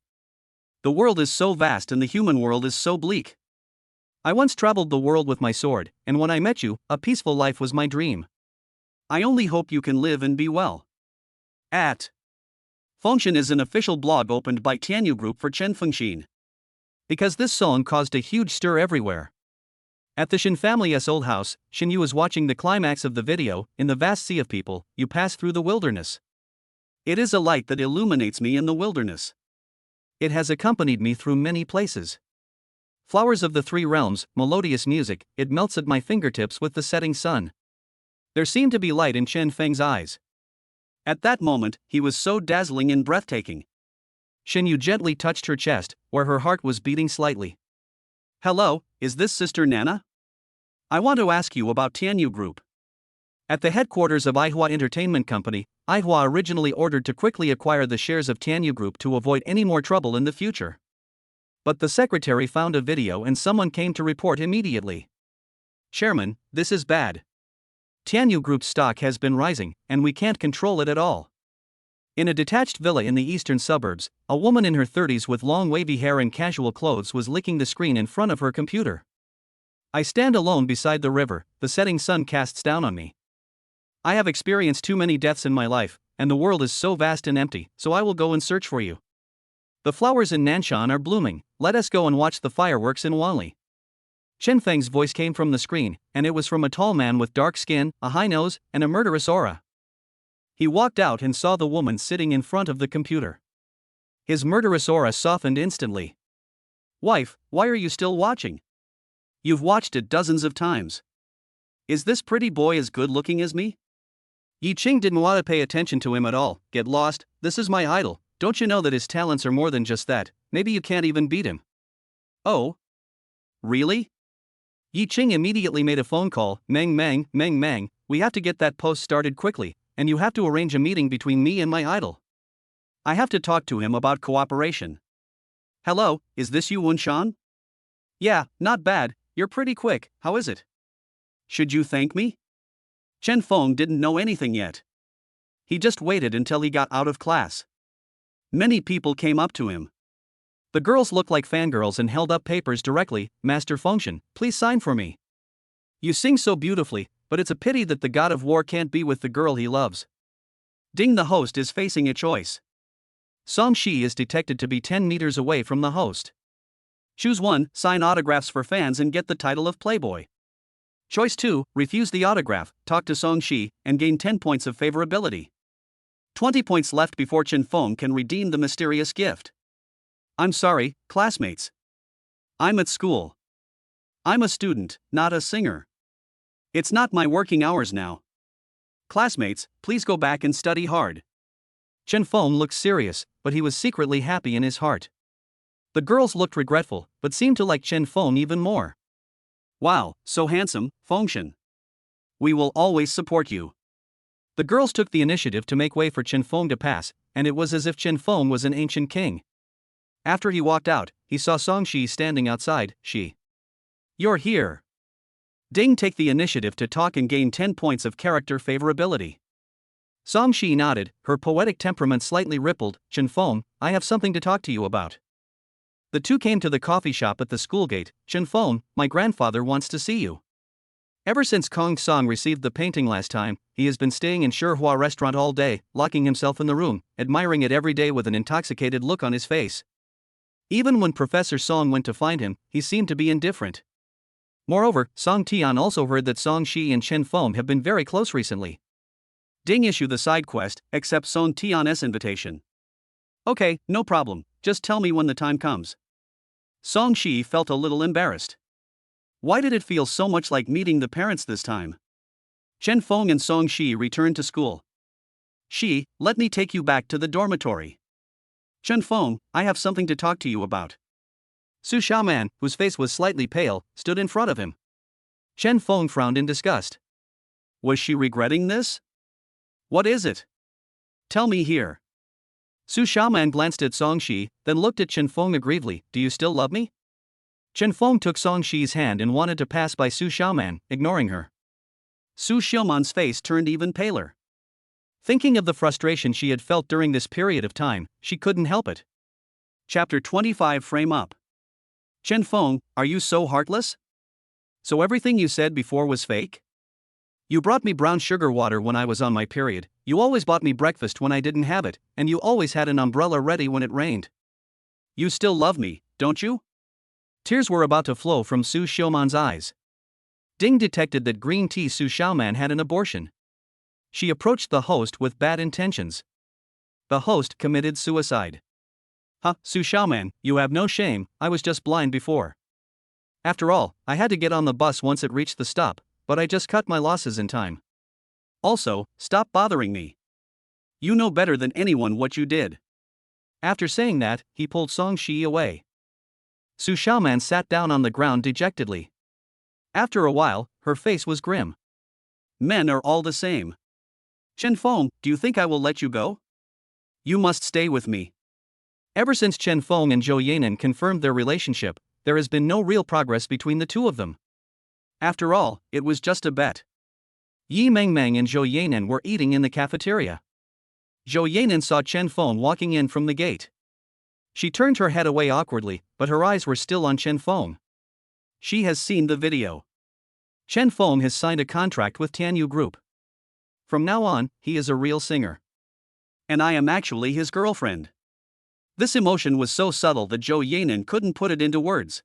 The world is so vast and the human world is so bleak. I once traveled the world with my sword, and when I met you, a peaceful life was my dream. I only hope you can live and be well. At Fengshan is an official blog opened by Tianyu Group for Chen Fengxin. Because this song caused a huge stir everywhere. At the Shen family's old house, Shenyu was watching the climax of the video. In the vast sea of people, you pass through the wilderness. It is a light that illuminates me in the wilderness. It has accompanied me through many places. Flowers of the three realms, melodious music, it melts at my fingertips with the setting sun. There seemed to be light in Chen Feng's eyes. At that moment, he was so dazzling and breathtaking. Shen Yu gently touched her chest, where her heart was beating slightly. Hello, is this Sister Nana? I want to ask you about Tianyu Group. At the headquarters of Aihua Entertainment Company, Aihua originally ordered to quickly acquire the shares of Tianyu Group to avoid any more trouble in the future. But the secretary found a video and someone came to report immediately. Chairman, this is bad. Tianyu Group's stock has been rising, and we can't control it at all. In a detached villa in the eastern suburbs, a woman in her 30s with long wavy hair and casual clothes was licking the screen in front of her computer. I stand alone beside the river, the setting sun casts down on me. I have experienced too many deaths in my life, and the world is so vast and empty, so I will go and search for you. The flowers in Nanshan are blooming, let us go and watch the fireworks in Wanli. Chen Feng's voice came from the screen, and it was from a tall man with dark skin, a high nose, and a murderous aura. He walked out and saw the woman sitting in front of the computer. His murderous aura softened instantly. Wife, why are you still watching? You've watched it dozens of times. Is this pretty boy as good looking as me? Yi Qing didn't want to pay attention to him at all. Get lost, this is my idol. Don't you know that his talents are more than just that? Maybe you can't even beat him. Oh? Really? Yi Qing immediately made a phone call. Meng, we have to get that post started quickly, and you have to arrange a meeting between me and my idol. I have to talk to him about cooperation. Hello, is this you, Wunshan? Yeah, not bad, you're pretty quick, how is it? Should you thank me? Chen Feng didn't know anything yet. He just waited until he got out of class. Many people came up to him. The girls looked like fangirls and held up papers directly. Master Fengshan, please sign for me. You sing so beautifully, but it's a pity that the god of war can't be with the girl he loves. Ding, the host is facing a choice. Song Shi is detected to be 10 meters away from the host. Choose 1, sign autographs for fans and get the title of Playboy. Choice 2, refuse the autograph, talk to Song Shi, and gain 10 points of favorability. 20 points left before Chen Feng can redeem the mysterious gift. I'm sorry, classmates. I'm at school. I'm a student, not a singer. It's not my working hours now. Classmates, please go back and study hard. Chen Feng looked serious, but he was secretly happy in his heart. The girls looked regretful, but seemed to like Chen Feng even more. Wow, so handsome, Fengshan. We will always support you. The girls took the initiative to make way for Chen Feng to pass, and it was as if Chen Feng was an ancient king. After he walked out, he saw Song Shi standing outside. Shi. You're here. Ding, take the initiative to talk and gain 10 points of character favorability. Song Shi nodded, her poetic temperament slightly rippled. Chen Feng, I have something to talk to you about. The two came to the coffee shop at the school gate. Chen Feng, my grandfather wants to see you. Ever since Kong Song received the painting last time, he has been staying in Shihua restaurant all day, locking himself in the room, admiring it every day with an intoxicated look on his face. Even when Professor Song went to find him, he seemed to be indifferent. Moreover, Song Tian also heard that Song Shi and Chen Feng have been very close recently. Ding, issue the side quest, accept Song Tian's invitation. Okay, no problem, just tell me when the time comes. Song Shi felt a little embarrassed. Why did it feel so much like meeting the parents this time? Chen Feng and Song Shi returned to school. Shi, let me take you back to the dormitory. Chen Feng, I have something to talk to you about. Su Xiaoman, whose face was slightly pale, stood in front of him. Chen Feng frowned in disgust. Was she regretting this? What is it? Tell me here. Su Xiaoman glanced at Song Shi, then looked at Chen Feng aggrievedly. Do you still love me? Chen Feng took Song Shi's hand and wanted to pass by Su Xiaoman, ignoring her. Su Xiaoman's face turned even paler. Thinking of the frustration she had felt during this period of time, she couldn't help it. Chapter 25, frame up. Chen Feng, are you so heartless? So everything you said before was fake? You brought me brown sugar water when I was on my period, you always bought me breakfast when I didn't have it, and you always had an umbrella ready when it rained. You still love me, don't you? Tears were about to flow from Su Xiaoman's eyes. Ding detected that green tea Su Xiaoman had an abortion. She approached the host with bad intentions. The host committed suicide. Huh, Su Xiaoman, you have no shame, I was just blind before. After all, I had to get on the bus once it reached the stop, but I just cut my losses in time. Also, stop bothering me. You know better than anyone what you did. After saying that, he pulled Song Shi away. Su Xiaoman sat down on the ground dejectedly. After a while, her face was grim. Men are all the same. Chen Feng, do you think I will let you go? You must stay with me. Ever since Chen Feng and Zhou Yanan confirmed their relationship, there has been no real progress between the two of them. After all, it was just a bet. Yi Mengmeng and Zhou Yanan were eating in the cafeteria. Zhou Yanan saw Chen Feng walking in from the gate. She turned her head away awkwardly, but her eyes were still on Chen Feng. She has seen the video. Chen Feng has signed a contract with Tianyu Group. From now on, he is a real singer. And I am actually his girlfriend. This emotion was so subtle that Zhou Yanan couldn't put it into words.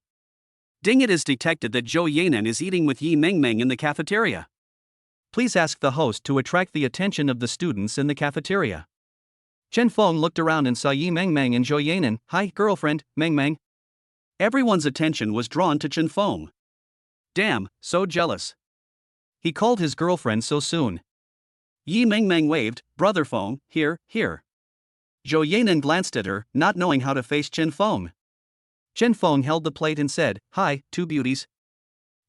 Ding, it is detected that Zhou Yanan is eating with Yi Mengmeng in the cafeteria. Please ask the host to attract the attention of the students in the cafeteria. Chen Feng looked around and saw Yi Mengmeng and Zhou Yanan. Hi, girlfriend, Mengmeng. Everyone's attention was drawn to Chen Feng. Damn, so jealous. He called his girlfriend so soon. Yi Mengmeng waved, brother Feng, here. Zhou Yanan glanced at her, not knowing how to face Chen Feng. Chen Feng held the plate and said, hi, two beauties.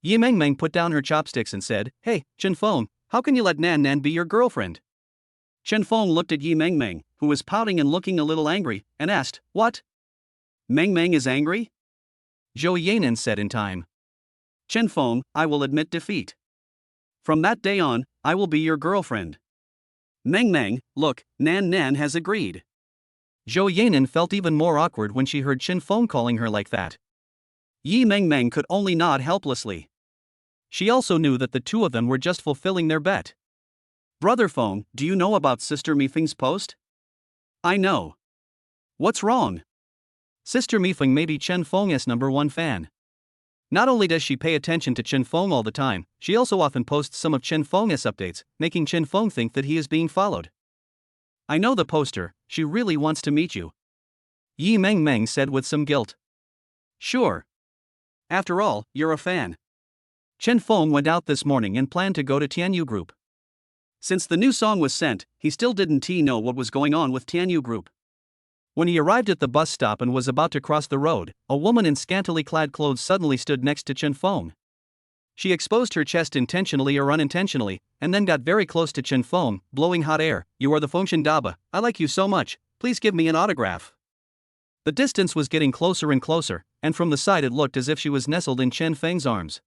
Yi Mengmeng put down her chopsticks and said, hey, Chen Feng, how can you let Nan be your girlfriend? Chen Feng looked at Yi Mengmeng, who was pouting and looking a little angry, and asked, what? Mengmeng is angry? Zhou Yanan said in time. Chen Feng, I will admit defeat. From that day on, I will be your girlfriend. Mengmeng, look, Nan has agreed. Zhou Yanan felt even more awkward when she heard Chen Feng calling her like that. Yi Mengmeng could only nod helplessly. She also knew that the two of them were just fulfilling their bet. Brother Feng, do you know about Sister Mifeng's post? I know. What's wrong? Sister Mifeng may be Chen Feng's #1 fan. Not only does she pay attention to Chen Feng all the time, she also often posts some of Chen Feng's updates, making Chen Feng think that he is being followed. I know the poster, she really wants to meet you. Yi Mengmeng said with some guilt. Sure. After all, you're a fan. Chen Feng went out this morning and planned to go to Tianyu Group. Since the new song was sent, he still didn't know what was going on with Tianyu Group. When he arrived at the bus stop and was about to cross the road, a woman in scantily clad clothes suddenly stood next to Chen Feng. She exposed her chest intentionally or unintentionally, and then got very close to Chen Feng, blowing hot air. You are the Fengshen Daba, I like you so much, please give me an autograph. The distance was getting closer and closer, and from the side it looked as if she was nestled in Chen Feng's arms.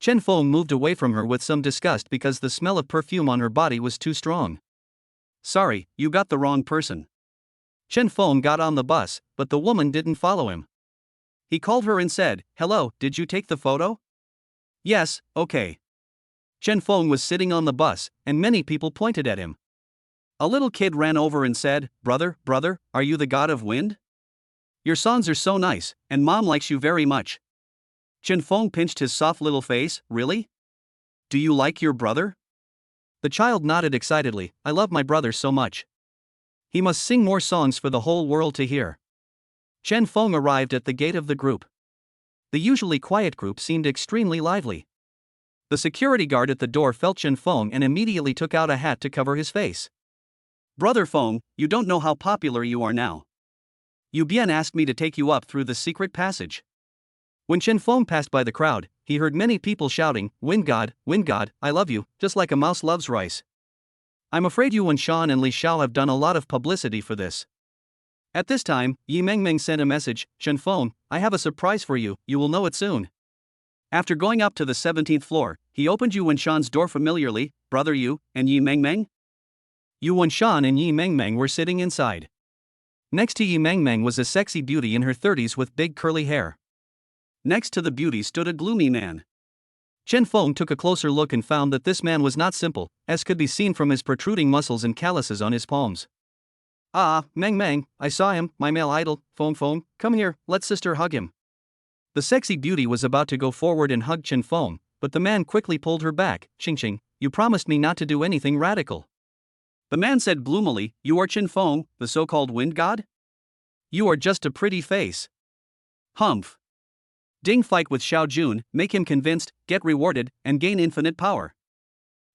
Chen Feng moved away from her with some disgust because the smell of perfume on her body was too strong. Sorry, you got the wrong person. Chen Feng got on the bus, but the woman didn't follow him. He called her and said, hello, did you take the photo? Yes, okay. Chen Feng was sitting on the bus, and many people pointed at him. A little kid ran over and said, brother, are you the god of wind? Your songs are so nice, and mom likes you very much. Chen Feng pinched his soft little face. Really? Do you like your brother? The child nodded excitedly. I love my brother so much. He must sing more songs for the whole world to hear. Chen Feng arrived at the gate of the group. The usually quiet group seemed extremely lively. The security guard at the door felt Chen Feng and immediately took out a hat to cover his face. Brother Feng, you don't know how popular you are now. Yu Bian asked me to take you up through the secret passage. When Chen Feng passed by the crowd, he heard many people shouting, Wind God, I love you, just like a mouse loves rice. I'm afraid you and Shan and Li Xiao have done a lot of publicity for this. At this time, Yi Mengmeng sent a message, Chen Feng, I have a surprise for you, you will know it soon. After going up to the 17th floor, he opened Yu Wenshan's door familiarly. Brother Yu, and Yi Mengmeng? Yu Wenshan and Yi Mengmeng were sitting inside. Next to Yi Mengmeng was a sexy beauty in her 30s with big curly hair. Next to the beauty stood a gloomy man. Chen Feng took a closer look and found that this man was not simple, as could be seen from his protruding muscles and calluses on his palms. Ah, Mengmeng, I saw him, my male idol. Feng, come here, let sister hug him. The sexy beauty was about to go forward and hug Chen Feng, but the man quickly pulled her back. Qing, you promised me not to do anything radical. The man said gloomily, you are Chen Feng, the so-called wind god? You are just a pretty face. Humph. Ding, fight with Xiao Jun, make him convinced, get rewarded, and gain infinite power.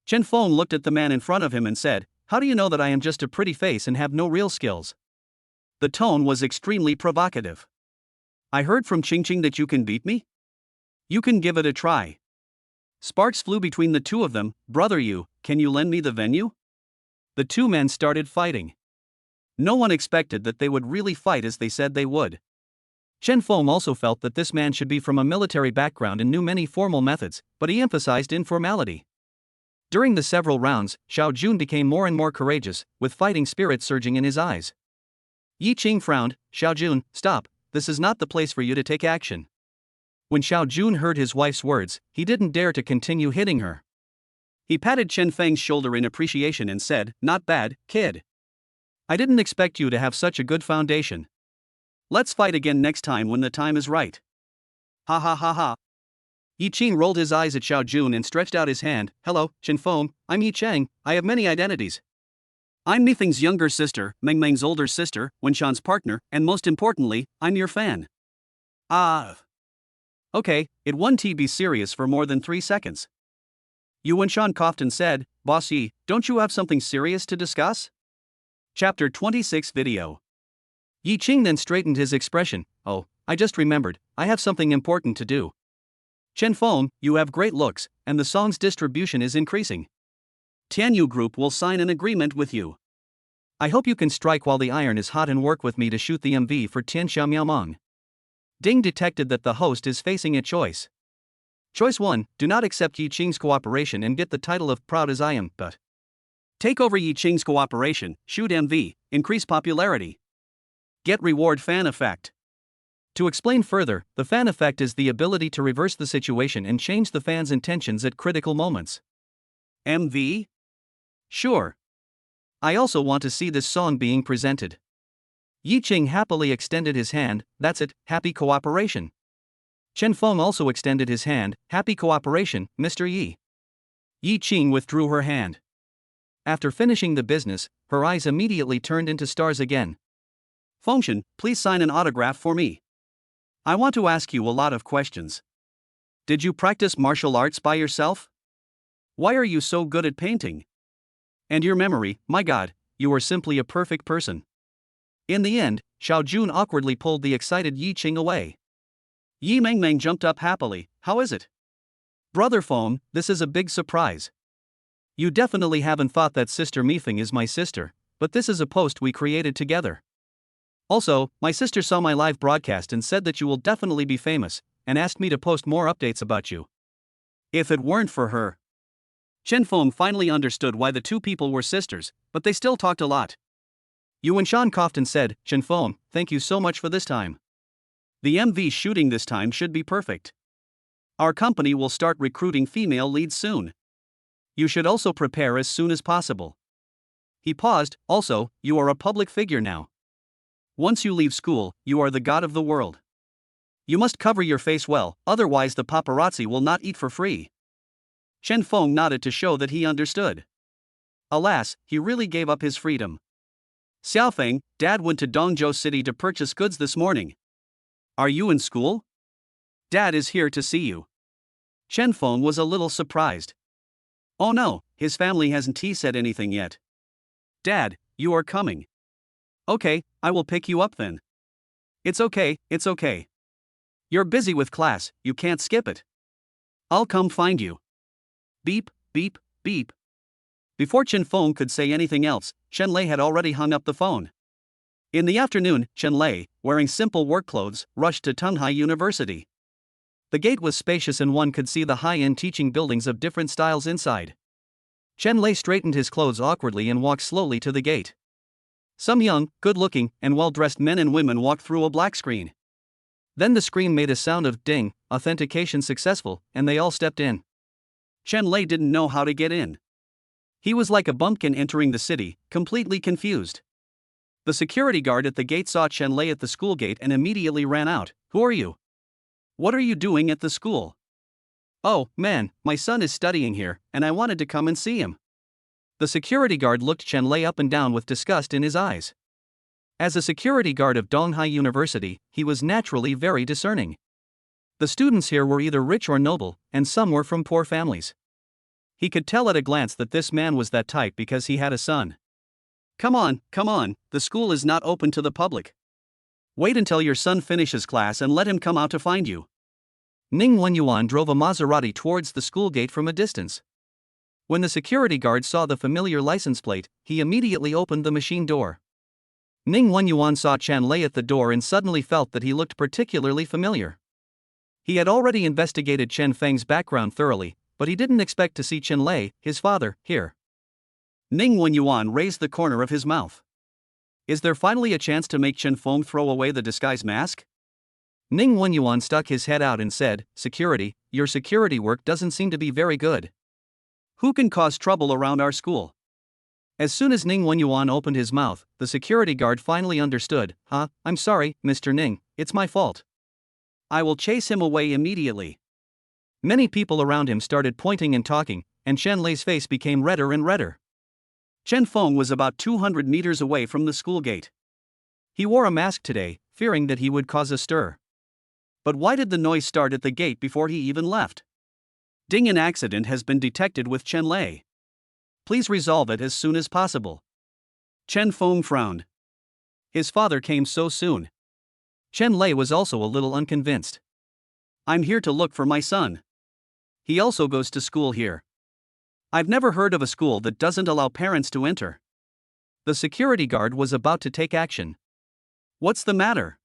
Chen Feng looked at the man in front of him and said, "How do you know that I am just a pretty face and have no real skills?" The tone was extremely provocative. "I heard from Qingqing that you can beat me? You can give it a try." Sparks flew between the two of them. "Brother you, can you lend me the venue?" The two men started fighting. No one expected that they would really fight as they said they would. Chen Feng also felt that this man should be from a military background and knew many formal methods, but he emphasized informality. During the several rounds, Xiao Jun became more and more courageous, with fighting spirit surging in his eyes. Yi Qing frowned. "Xiao Jun, stop, this is not the place for you to take action." When Xiao Jun heard his wife's words, he didn't dare to continue hitting her. He patted Chen Feng's shoulder in appreciation and said, "Not bad, kid. I didn't expect you to have such a good foundation. Let's fight again next time when the time is right." Ha ha ha ha. Yi Qing rolled his eyes at Xiao Jun and stretched out his hand. "Hello, Chen Feng, I'm Yi Cheng, I have many identities. I'm Mifeng's younger sister, Meng Meng's older sister, Wenshan's partner, and most importantly, I'm your fan." Ah. Okay, it won't be serious for more than 3 seconds. Yu Wenshan coughed and said, "Boss Yi, don't you have something serious to discuss?" Chapter 26 Video. Yi Qing then straightened his expression. "Oh, I just remembered, I have something important to do. Chen Feng, you have great looks, and the song's distribution is increasing. Tianyu Group will sign an agreement with you. I hope you can strike while the iron is hot and work with me to shoot the MV for Tian Xiaomiaomeng." Ding detected that the host is facing a choice. Choice 1, do not accept Yi Qing's cooperation and get the title of proud as I am, but take over Yi Qing's cooperation, shoot MV, increase popularity. Get reward fan effect. To explain further, the fan effect is the ability to reverse the situation and change the fan's intentions at critical moments. MV? Sure. I also want to see this song being presented. Yi Qing happily extended his hand. "That's it, happy cooperation." Chen Feng also extended his hand. "Happy cooperation, Mr. Yi." Yi Qing withdrew her hand. After finishing the business, her eyes immediately turned into stars again. "Fengshan, please sign an autograph for me. I want to ask you a lot of questions. Did you practice martial arts by yourself? Why are you so good at painting? And your memory, my god, you are simply a perfect person." In the end, Xiao Jun awkwardly pulled the excited Yi Qing away. Yi Mengmeng jumped up happily. "How is it? Brother Feng, this is a big surprise. You definitely haven't thought that Sister Mifeng is my sister, but this is a post we created together. Also, my sister saw my live broadcast and said that you will definitely be famous, and asked me to post more updates about you. If it weren't for her." Chen Feng finally understood why the two people were sisters, but they still talked a lot. Yu Wenshan coughed and said, "Chen Feng, thank you so much for this time. The MV shooting this time should be perfect. Our company will start recruiting female leads soon. You should also prepare as soon as possible." He paused. "Also, you are a public figure now. Once you leave school, you are the god of the world. You must cover your face well, otherwise the paparazzi will not eat for free." Chen Feng nodded to show that he understood. Alas, he really gave up his freedom. "Xiaofeng, Dad went to Dongzhou City to purchase goods this morning. Are you in school? Dad is here to see you." Chen Feng was a little surprised. Oh no, his family hasn't said anything yet. "Dad, you are coming. Okay, I will pick you up then." It's okay. You're busy with class, you can't skip it. I'll come find you." Beep, beep, beep. Before Chen Feng could say anything else, Chen Lei had already hung up the phone. In the afternoon, Chen Lei, wearing simple work clothes, rushed to Tunghai University. The gate was spacious and one could see the high-end teaching buildings of different styles inside. Chen Lei straightened his clothes awkwardly and walked slowly to the gate. Some young, good-looking, and well-dressed men and women walked through a black screen. Then the screen made a sound of ding, authentication successful, and they all stepped in. Chen Lei didn't know how to get in. He was like a bumpkin entering the city, completely confused. The security guard at the gate saw Chen Lei at the school gate and immediately ran out. "Who are you? What are you doing at the school?" "Oh, man, my son is studying here, and I wanted to come and see him." The security guard looked Chen Lei up and down with disgust in his eyes. As a security guard of Donghai University, he was naturally very discerning. The students here were either rich or noble, and some were from poor families. He could tell at a glance that this man was that type because he had a son. Come on, the school is not open to the public. Wait until your son finishes class and let him come out to find you. Ning Wenyuan drove a Maserati towards the school gate from a distance. When the security guard saw the familiar license plate, he immediately opened the machine door. Ning Wenyuan saw Chen Lei at the door and suddenly felt that he looked particularly familiar. He had already investigated Chen Feng's background thoroughly, but he didn't expect to see Chen Lei, his father, here. Ning Wenyuan raised the corner of his mouth. Is there finally a chance to make Chen Feng throw away the disguise mask? Ning Wenyuan stuck his head out and said, "Security, your security work doesn't seem to be very good. Who can cause trouble around our school?" As soon as Ning Wenyuan opened his mouth, the security guard finally understood. I'm sorry, Mr. Ning, it's my fault. I will chase him away immediately. Many people around him started pointing and talking, and Chen Lei's face became redder and redder. Chen Feng was about 200 meters away from the school gate. He wore a mask today, fearing that he would cause a stir. But why did the noise start at the gate before he even left? Ding, an accident has been detected with Chen Lei. Please resolve it as soon as possible. Chen Feng frowned. His father came so soon. Chen Lei was also a little unconvinced. I'm here to look for my son. He also goes to school here. I've never heard of a school that doesn't allow parents to enter. The security guard was about to take action. What's the matter?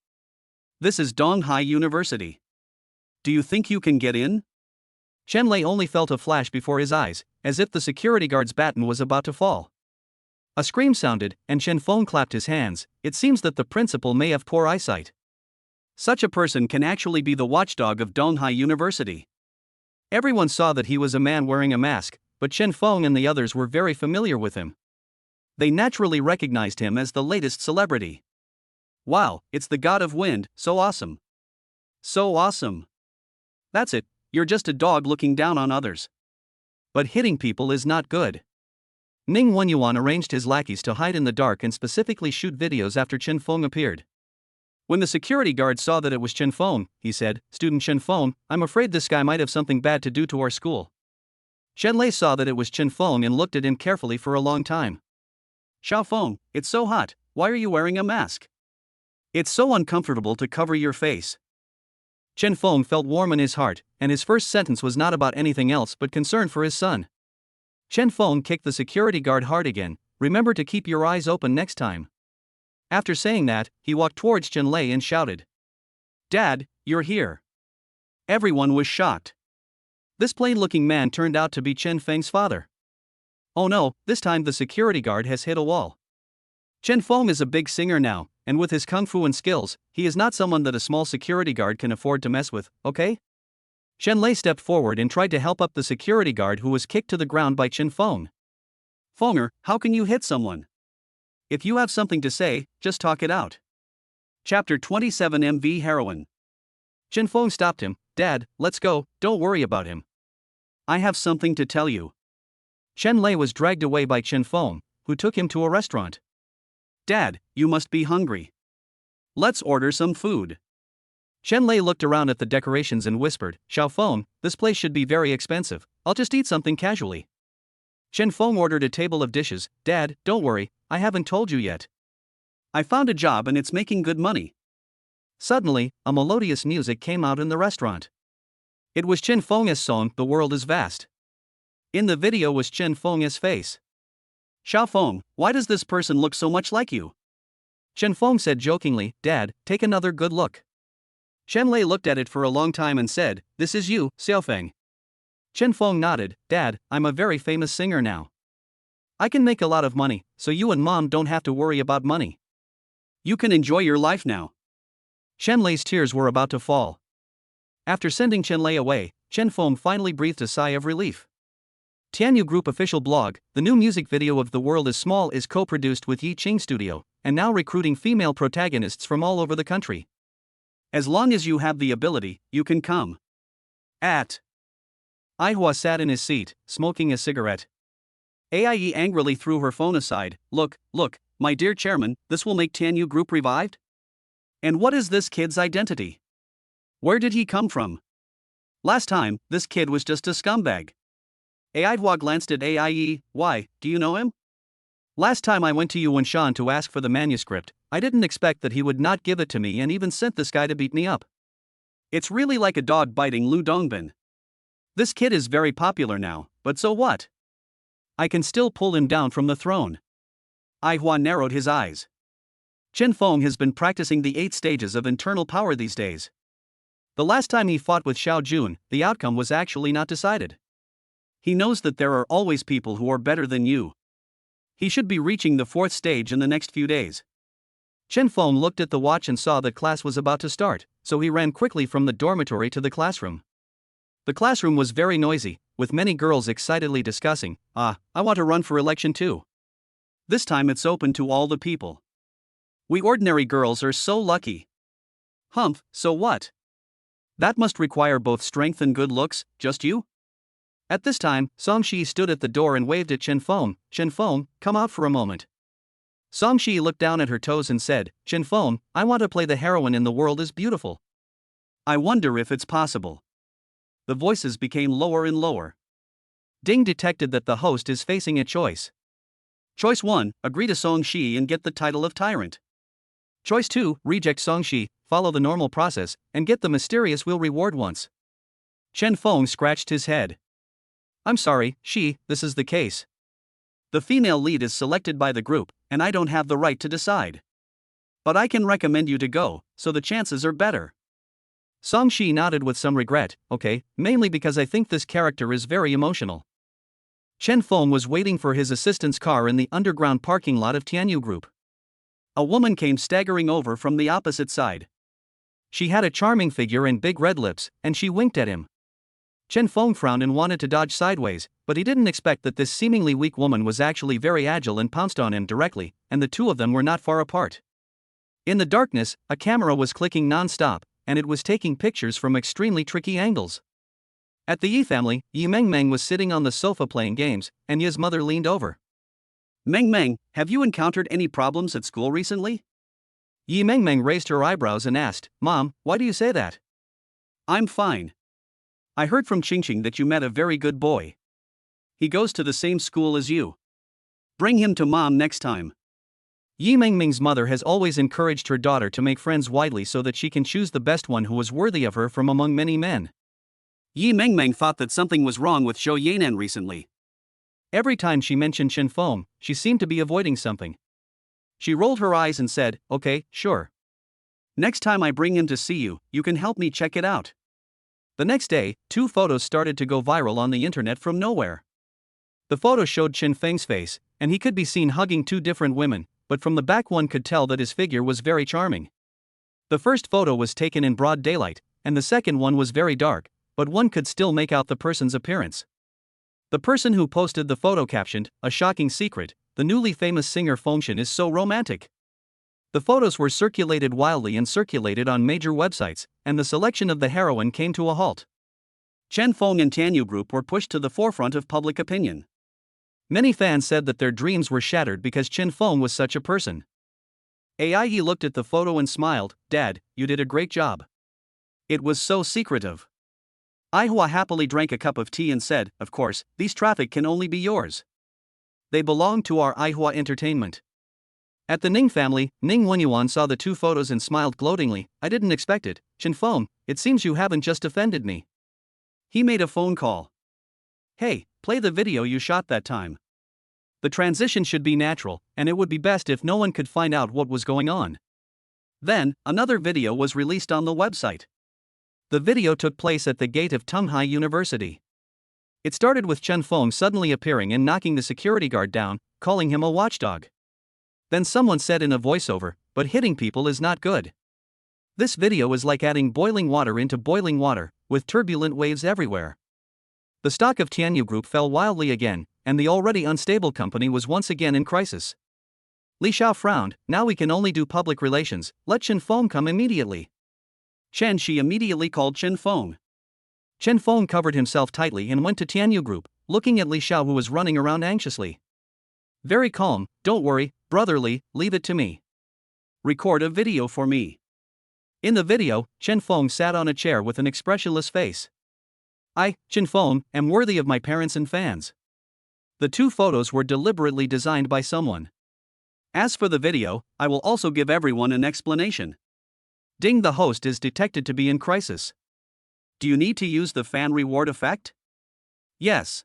This is Donghai University. Do you think you can get in? Chen Lei only felt a flash before his eyes, as if the security guard's baton was about to fall. A scream sounded, and Chen Feng clapped his hands. It seems that the principal may have poor eyesight. Such a person can actually be the watchdog of Donghai University. Everyone saw that he was a man wearing a mask, but Chen Feng and the others were very familiar with him. They naturally recognized him as the latest celebrity. Wow, it's the god of wind, so awesome. So awesome. That's it, you're just a dog looking down on others. But hitting people is not good. Ning Wenyuan arranged his lackeys to hide in the dark and specifically shoot videos after Chen Feng appeared. When the security guard saw that it was Chen Feng, he said, "Student Chen Feng, I'm afraid this guy might have something bad to do to our school." Chen Lei saw that it was Chen Feng and looked at him carefully for a long time. Xiao Feng, it's so hot, why are you wearing a mask? It's so uncomfortable to cover your face. Chen Feng felt warm in his heart, and his first sentence was not about anything else but concern for his son. Chen Feng kicked the security guard hard again. Remember to keep your eyes open next time. After saying that, he walked towards Chen Lei and shouted, "Dad, you're here." Everyone was shocked. This plain-looking man turned out to be Chen Feng's father. Oh no, this time the security guard has hit a wall. Chen Feng is a big singer now, and with his kung fu and skills, he is not someone that a small security guard can afford to mess with, okay? Chen Lei stepped forward and tried to help up the security guard who was kicked to the ground by Chen Feng. "Fenger, how can you hit someone? If you have something to say, just talk it out." Chapter 27 MV Heroine. Chen Feng stopped him. "Dad, let's go, don't worry about him. I have something to tell you." Chen Lei was dragged away by Chen Feng, who took him to a restaurant. "Dad, you must be hungry. Let's order some food." Chen Lei looked around at the decorations and whispered, "Xiao Feng, this place should be very expensive, I'll just eat something casually." Chen Feng ordered a table of dishes. "Dad, don't worry, I haven't told you yet. I found a job and it's making good money." Suddenly, a melodious music came out in the restaurant. It was Chen Feng's song, "The World is Vast." In the video was Chen Feng's face. "Xiao Feng, why does this person look so much like you?" Chen Feng said jokingly, "Dad, take another good look." Chen Lei looked at it for a long time and said, "This is you, Xiaofeng." Chen Feng nodded, "Dad, I'm a very famous singer now. I can make a lot of money, so you and Mom don't have to worry about money. You can enjoy your life now." Chen Lei's tears were about to fall. After sending Chen Lei away, Chen Feng finally breathed a sigh of relief. Tianyu Group official blog, the new music video of The World is Small is co-produced with Yi Qing Studio, and now recruiting female protagonists from all over the country. As long as you have the ability, you can come. Aihua sat in his seat, smoking a cigarette. Aie angrily threw her phone aside. Look, my dear chairman, this will make Tianyu Group revived? And what is this kid's identity? Where did he come from? Last time, this kid was just a scumbag. Aihua glanced at Aie. Why, do you know him? Last time I went to Yuanshan to ask for the manuscript, I didn't expect that he would not give it to me and even sent this guy to beat me up. It's really like a dog biting Lu Dongbin. This kid is very popular now, but so what? I can still pull him down from the throne. Aihua narrowed his eyes. Chen Feng has been practicing the 8 stages of internal power these days. The last time he fought with Xiao Jun, the outcome was actually not decided. He knows that there are always people who are better than you. He should be reaching the 4th stage in the next few days. Chen Feng looked at the watch and saw that class was about to start, so he ran quickly from the dormitory to the classroom. The classroom was very noisy, with many girls excitedly discussing, I want to run for election too. This time it's open to all the people. We ordinary girls are so lucky. Humph, so what? That must require both strength and good looks, just you? At this time, Songshi stood at the door and waved at Chen Feng. Chen Feng, come out for a moment. Songshi looked down at her toes and said, Chen Feng, I want to play the heroine in The World is Beautiful. I wonder if it's possible. The voices became lower and lower. Ding detected that the host is facing a choice. Choice 1, agree to Songshi and get the title of tyrant. Choice 2, reject Songshi, follow the normal process, and get the mysterious will reward once. Chen Feng scratched his head. I'm sorry, this is the case. The female lead is selected by the group, and I don't have the right to decide. But I can recommend you to go, so the chances are better. Songshi nodded with some regret, okay, mainly because I think this character is very emotional. Chen Feng was waiting for his assistant's car in the underground parking lot of Tianyu Group. A woman came staggering over from the opposite side. She had a charming figure and big red lips, and she winked at him. Chen Feng frowned and wanted to dodge sideways, but he didn't expect that this seemingly weak woman was actually very agile and pounced on him directly, and the two of them were not far apart. In the darkness, a camera was clicking non-stop, and it was taking pictures from extremely tricky angles. At the Yi family, Yi Mengmeng was sitting on the sofa playing games, and Yi's mother leaned over. Mengmeng, have you encountered any problems at school recently? Yi Mengmeng raised her eyebrows and asked, Mom, why do you say that? I'm fine. I heard from Qingqing that you met a very good boy. He goes to the same school as you. Bring him to Mom next time. Yi Mengming's mother has always encouraged her daughter to make friends widely so that she can choose the best one who was worthy of her from among many men. Yi Mengmeng thought that something was wrong with Zhou Yanan recently. Every time she mentioned Chen Feng, she seemed to be avoiding something. She rolled her eyes and said, okay, sure. Next time I bring him to see you, you can help me check it out. The next day, 2 photos started to go viral on the internet from nowhere. The photo showed Chen Feng's face, and he could be seen hugging 2 different women, but from the back one could tell that his figure was very charming. The first photo was taken in broad daylight, and the second one was very dark, but one could still make out the person's appearance. The person who posted the photo captioned, a shocking secret, the newly famous singer Fengshen is so romantic. The photos were circulated wildly and circulated on major websites, and the selection of the heroine came to a halt. Chen Feng and Tianyu Group were pushed to the forefront of public opinion. Many fans said that their dreams were shattered because Chen Feng was such a person. Aie looked at the photo and smiled, Dad, you did a great job. It was so secretive. Aihua happily drank a cup of tea and said, of course, these traffic can only be yours. They belong to our Aihua Entertainment. At the Ning family, Ning Wenyuan saw the 2 photos and smiled gloatingly, I didn't expect it, Chen Feng, it seems you haven't just offended me. He made a phone call. Hey, play the video you shot that time. The transition should be natural, and it would be best if no one could find out what was going on. Then, another video was released on the website. The video took place at the gate of Tunghai University. It started with Chen Feng suddenly appearing and knocking the security guard down, calling him a watchdog. Then someone said in a voiceover, but hitting people is not good. This video is like adding boiling water into boiling water, with turbulent waves everywhere. The stock of Tianyu Group fell wildly again, and the already unstable company was once again in crisis. Li Xiao frowned, now we can only do public relations, let Chen Feng come immediately. Chen Shi immediately called Chen Feng. Chen Feng covered himself tightly and went to Tianyu Group, looking at Li Xiao who was running around anxiously. Very calm, don't worry, brotherly, leave it to me. Record a video for me. In the video, Chen Feng sat on a chair with an expressionless face. I, Chen Feng, am worthy of my parents and fans. The two photos were deliberately designed by someone. As for the video, I will also give everyone an explanation. Ding, the host is detected to be in crisis. Do you need to use the fan reward effect? Yes.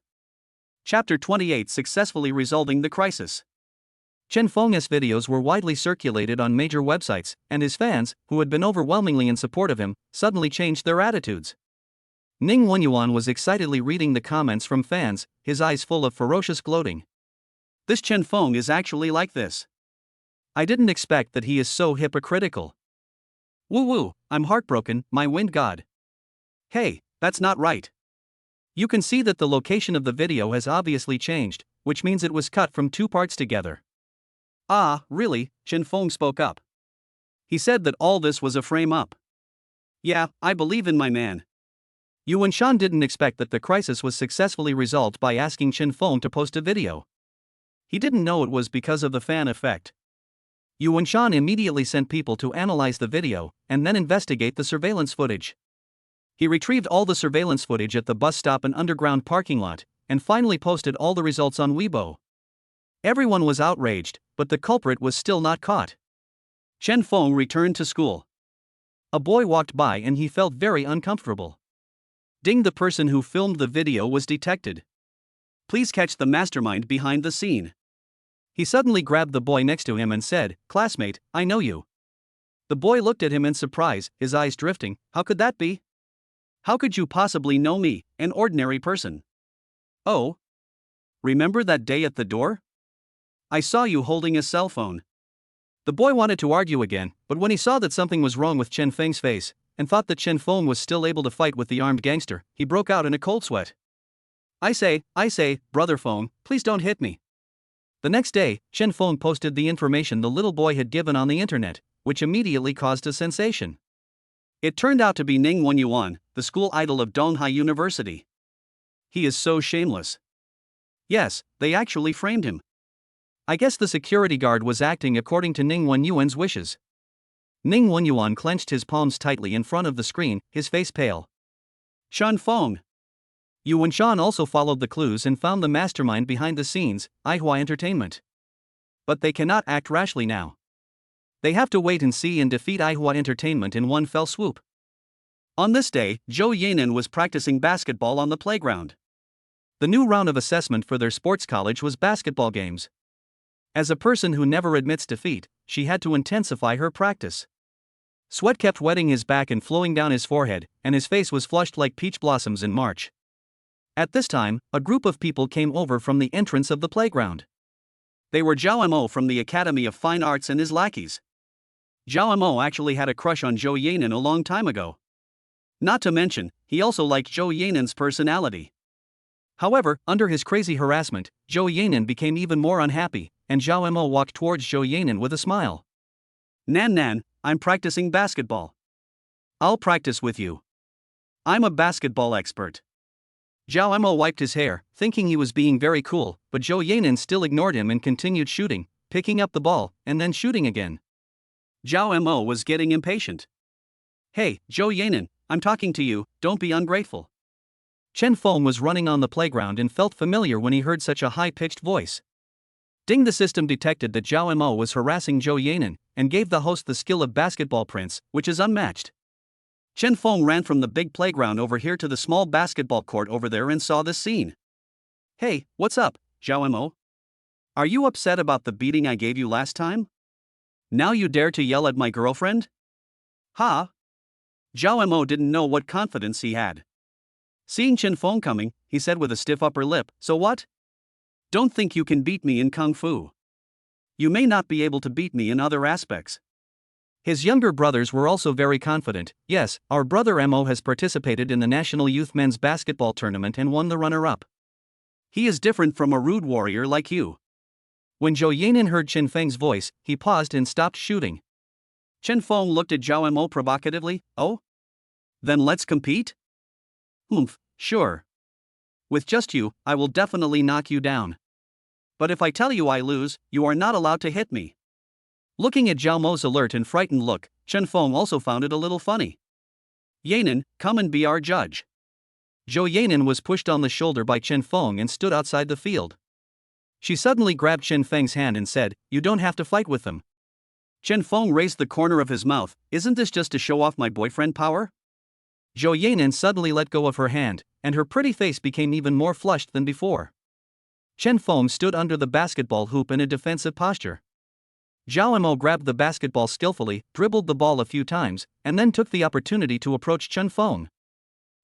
Chapter 28, successfully resolving the crisis. Chen Feng's videos were widely circulated on major websites, and his fans, who had been overwhelmingly in support of him, suddenly changed their attitudes. Ning Wenyuan was excitedly reading the comments from fans, his eyes full of ferocious gloating. This Chen Feng is actually like this. I didn't expect that he is so hypocritical. Woo woo, I'm heartbroken, my wind god. Hey, that's not right. You can see that the location of the video has obviously changed, which means it was cut from two parts together. Ah, really? Chen Feng spoke up. He said that all this was a frame-up. Yeah, I believe in my man. Yu Wenshan didn't expect that the crisis was successfully resolved by asking Chen Feng to post a video. He didn't know it was because of the fan effect. Yu Wenshan immediately sent people to analyze the video, and then investigate the surveillance footage. He retrieved all the surveillance footage at the bus stop and underground parking lot, and finally posted all the results on Weibo. Everyone was outraged, but the culprit was still not caught. Chen Feng returned to school. A boy walked by and he felt very uncomfortable. Ding, the person who filmed the video was detected. Please catch the mastermind behind the scene. He suddenly grabbed the boy next to him and said, "Classmate, I know you." The boy looked at him in surprise, his eyes drifting. How could that be? How could you possibly know me, an ordinary person? Oh. Remember that day at the door? I saw you holding a cell phone. The boy wanted to argue again, but when he saw that something was wrong with Chen Feng's face, and thought that Chen Feng was still able to fight with the armed gangster, he broke out in a cold sweat. I say, brother Feng, please don't hit me. The next day, Chen Feng posted the information the little boy had given on the internet, which immediately caused a sensation. It turned out to be Ning Wenyuan, the school idol of Donghai University. He is so shameless. Yes, they actually framed him. I guess the security guard was acting according to Ning Wenyuan's wishes. Ning Wenyuan clenched his palms tightly in front of the screen, his face pale. Shan Feng. Yu Wenshan also followed the clues and found the mastermind behind the scenes, Aihua Entertainment. But they cannot act rashly now. They have to wait and see and defeat Aihua Entertainment in one fell swoop. On this day, Zhou Yanan was practicing basketball on the playground. The new round of assessment for their sports college was basketball games. As a person who never admits defeat, she had to intensify her practice. Sweat kept wetting his back and flowing down his forehead, and his face was flushed like peach blossoms in March. At this time, a group of people came over from the entrance of the playground. They were Zhao Mo from the Academy of Fine Arts and his lackeys. Zhao Mo actually had a crush on Zhou Yanan a long time ago. Not to mention, he also liked Zhou Yanan's personality. However, under his crazy harassment, Zhou Yanan became even more unhappy, and Zhao Mo walked towards Zhou Yanan with a smile. Nan, I'm practicing basketball. I'll practice with you. I'm a basketball expert. Zhao Mo wiped his hair, thinking he was being very cool, but Zhou Yanan still ignored him and continued shooting, picking up the ball, and then shooting again. Zhao Mo was getting impatient. Hey, Zhou Yanan, I'm talking to you, don't be ungrateful. Chen Feng was running on the playground and felt familiar when he heard such a high-pitched voice. Ding, the system detected that Zhao Mo was harassing Zhou Yanan, and gave the host the skill of basketball prince, which is unmatched. Chen Feng ran from the big playground over here to the small basketball court over there and saw this scene. Hey, what's up, Zhao Mo? Are you upset about the beating I gave you last time? Now you dare to yell at my girlfriend? Ha! Zhao Mo didn't know what confidence he had. Seeing Chen Feng coming, he said with a stiff upper lip, so what? Don't think you can beat me in Kung Fu. You may not be able to beat me in other aspects. His younger brothers were also very confident. Yes, our brother Mo has participated in the National Youth Men's Basketball Tournament and won the runner-up. He is different from a rude warrior like you. When Zhou Yanan heard Chen Feng's voice, he paused and stopped shooting. Chen Feng looked at Zhao Mo provocatively. Oh? Then let's compete? Sure. With just you, I will definitely knock you down. But if I tell you I lose, you are not allowed to hit me. Looking at Zhao Mo's alert and frightened look, Chen Feng also found it a little funny. Yanan, come and be our judge. Zhou Yanan was pushed on the shoulder by Chen Feng and stood outside the field. She suddenly grabbed Chen Feng's hand and said, "You don't have to fight with them." Chen Feng raised the corner of his mouth, "Isn't this just to show off my boyfriend power?" Zhou Yanan suddenly let go of her hand, and her pretty face became even more flushed than before. Chen Feng stood under the basketball hoop in a defensive posture. Zhao Mo grabbed the basketball skillfully, dribbled the ball a few times, and then took the opportunity to approach Chen Feng.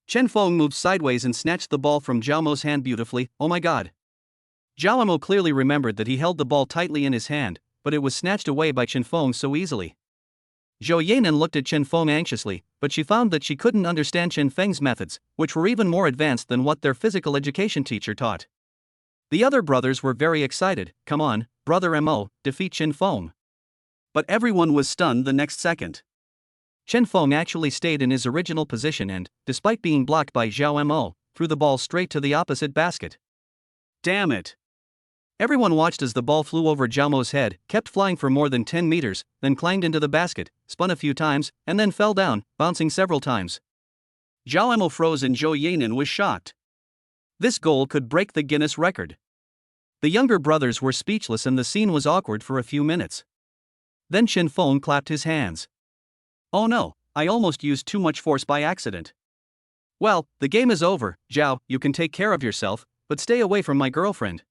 Chen Feng moved sideways and snatched the ball from Zhao Mo's hand beautifully. "Oh my god." Zhao Mo clearly remembered that he held the ball tightly in his hand, but it was snatched away by Chen Feng so easily. Zhou Yanan looked at Chen Feng anxiously, but she found that she couldn't understand Chen Feng's methods, which were even more advanced than what their physical education teacher taught. The other brothers were very excited. "Come on, brother Mo, defeat Chen Feng." But everyone was stunned the next second. Chen Feng actually stayed in his original position and, despite being blocked by Zhao Mo, threw the ball straight to the opposite basket. Damn it! Everyone watched as the ball flew over Zhao Mo's head, kept flying for more than 10 meters, then climbed into the basket, spun a few times, and then fell down, bouncing several times. Zhao Mo froze and Zhou Yanan was shocked. This goal could break the Guinness record. The younger brothers were speechless and the scene was awkward for a few minutes. Then Chen Feng clapped his hands. "Oh no, I almost used too much force by accident." "Well, the game is over, Zhao, you can take care of yourself, but stay away from my girlfriend."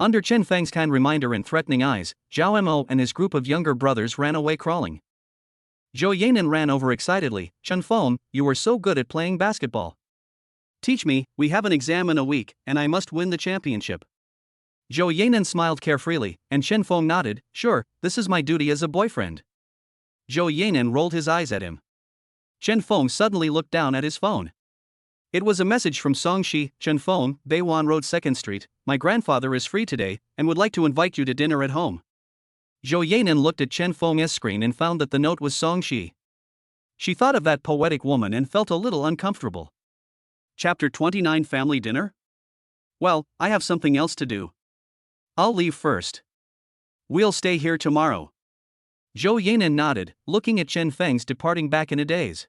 Under Chen Feng's kind reminder and threatening eyes, Zhao Mo and his group of younger brothers ran away crawling. Zhou Yanan ran over excitedly. "Chen Feng, you were so good at playing basketball. Teach me, we have an exam in a week, and I must win the championship." Zhou Yanan smiled carefreely, and Chen Feng nodded, "Sure, this is my duty as a boyfriend." Zhou Yanan rolled his eyes at him. Chen Feng suddenly looked down at his phone. It was a message from Songshi. "Chen Feng, Beiwan Road 2nd Street, my grandfather is free today, and would like to invite you to dinner at home." Zhou Yanan looked at Chen Feng's screen and found that the note was Songshi. She thought of that poetic woman and felt a little uncomfortable. Chapter 29 Family Dinner? Well, I have something else to do. I'll leave first. We'll stay here tomorrow. Zhou Yanan nodded, looking at Chen Feng's departing back in a daze.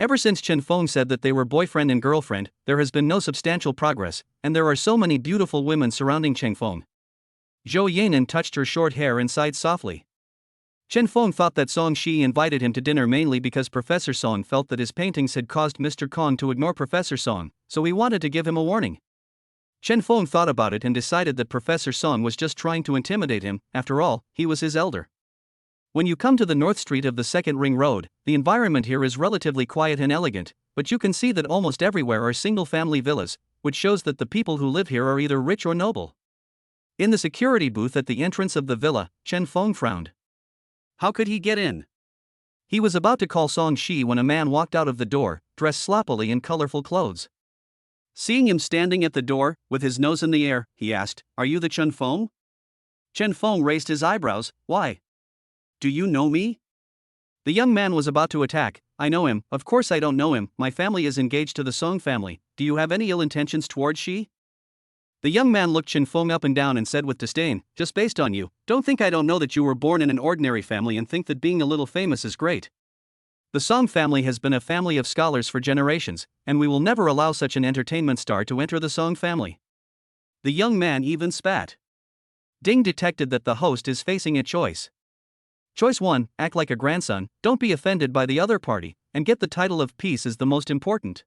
Ever since Chen Feng said that they were boyfriend and girlfriend, there has been no substantial progress, and there are so many beautiful women surrounding Chen Feng. Zhou Yanan touched her short hair and sighed softly. Chen Feng thought that Song Shi invited him to dinner mainly because Professor Song felt that his paintings had caused Mr. Kong to ignore Professor Song, so he wanted to give him a warning. Chen Feng thought about it and decided that Professor Song was just trying to intimidate him. After all, he was his elder. When you come to the North Street of the Second Ring Road, the environment here is relatively quiet and elegant, but you can see that almost everywhere are single-family villas, which shows that the people who live here are either rich or noble. In the security booth at the entrance of the villa, Chen Feng frowned. How could he get in? He was about to call Song Shi when a man walked out of the door, dressed sloppily in colorful clothes. Seeing him standing at the door, with his nose in the air, he asked, "Are you the Chen Feng?" Chen Feng raised his eyebrows. "Why? Do you know me?" The young man was about to attack. "I know him, of course I don't know him, my family is engaged to the Song family, do you have any ill intentions towards Shi?" The young man looked Chen Feng up and down and said with disdain, "Just based on you, don't think I don't know that you were born in an ordinary family and think that being a little famous is great. The Song family has been a family of scholars for generations, and we will never allow such an entertainment star to enter the Song family." The young man even spat. Ding detected that the host is facing a choice. Choice 1, act like a grandson, don't be offended by the other party, and get the title of peace is the most important.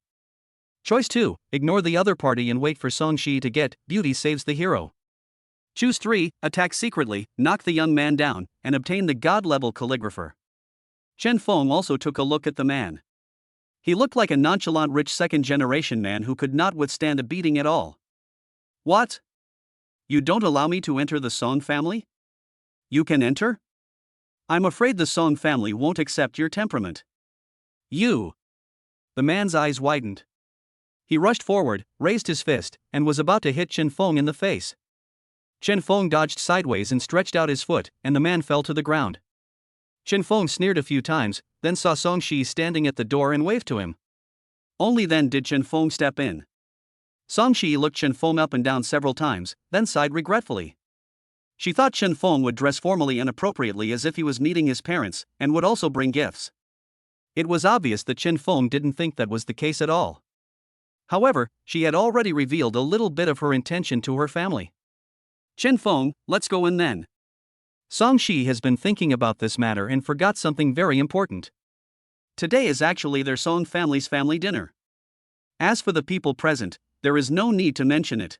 Choice 2, ignore the other party and wait for Song Shi to get, beauty saves the hero. Choose 3, attack secretly, knock the young man down, and obtain the god-level calligrapher. Chen Feng also took a look at the man. He looked like a nonchalant rich second-generation man who could not withstand a beating at all. What? You don't allow me to enter the Song family? You can enter? I'm afraid the Song family won't accept your temperament. You. The man's eyes widened. He rushed forward, raised his fist, and was about to hit Chen Feng in the face. Chen Feng dodged sideways and stretched out his foot, and the man fell to the ground. Chen Feng sneered a few times, then saw Song Shi standing at the door and waved to him. Only then did Chen Feng step in. Song Shi looked Chen Feng up and down several times, then sighed regretfully. She thought Chen Feng would dress formally and appropriately as if he was meeting his parents, and would also bring gifts. It was obvious that Chen Feng didn't think that was the case at all. However, she had already revealed a little bit of her intention to her family. Chen Feng, let's go in then. Song Shi has been thinking about this matter and forgot something very important. Today is actually their Song family's family dinner. As for the people present, there is no need to mention it.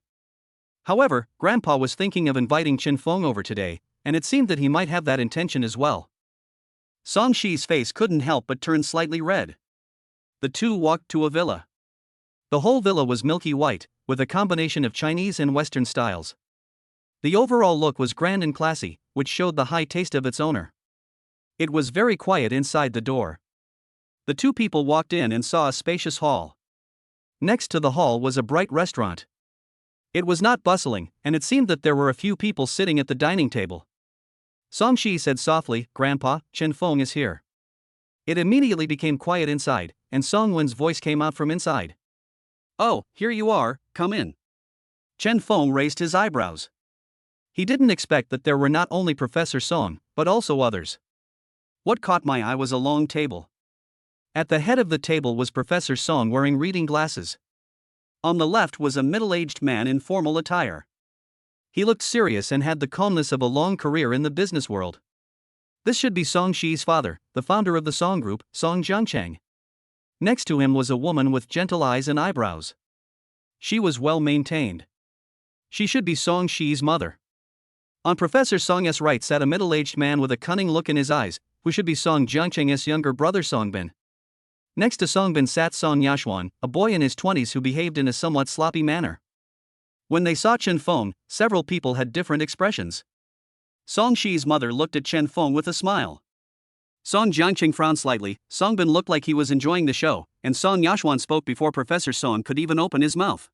However, Grandpa was thinking of inviting Chen Feng over today, and it seemed that he might have that intention as well. Song Shi's face couldn't help but turn slightly red. The two walked to a villa. The whole villa was milky white, with a combination of Chinese and Western styles. The overall look was grand and classy, which showed the high taste of its owner. It was very quiet inside the door. The two people walked in and saw a spacious hall. Next to the hall was a bright restaurant. It was not bustling, and it seemed that there were a few people sitting at the dining table. Song Shi said softly, "Grandpa, Chen Feng is here." It immediately became quiet inside, and Song Wen's voice came out from inside. "Oh, here you are, come in." Chen Feng raised his eyebrows. He didn't expect that there were not only Professor Song, but also others. What caught my eye was a long table. At the head of the table was Professor Song wearing reading glasses. On the left was a middle-aged man in formal attire. He looked serious and had the calmness of a long career in the business world. This should be Song Shi's father, the founder of the Song Group, Song Jiangcheng. Next to him was a woman with gentle eyes and eyebrows. She was well maintained. She should be Song Shi's mother. On Professor Song's right sat a middle-aged man with a cunning look in his eyes, who should be Song Jiangcheng's younger brother Songbin. Next to Songbin sat Song Yashuan, a boy in his 20s who behaved in a somewhat sloppy manner. When they saw Chen Feng, several people had different expressions. Song Shi's mother looked at Chen Feng with a smile. Song Jiangcheng frowned slightly. Songbin looked like he was enjoying the show, and Song Yashuan spoke before Professor Song could even open his mouth.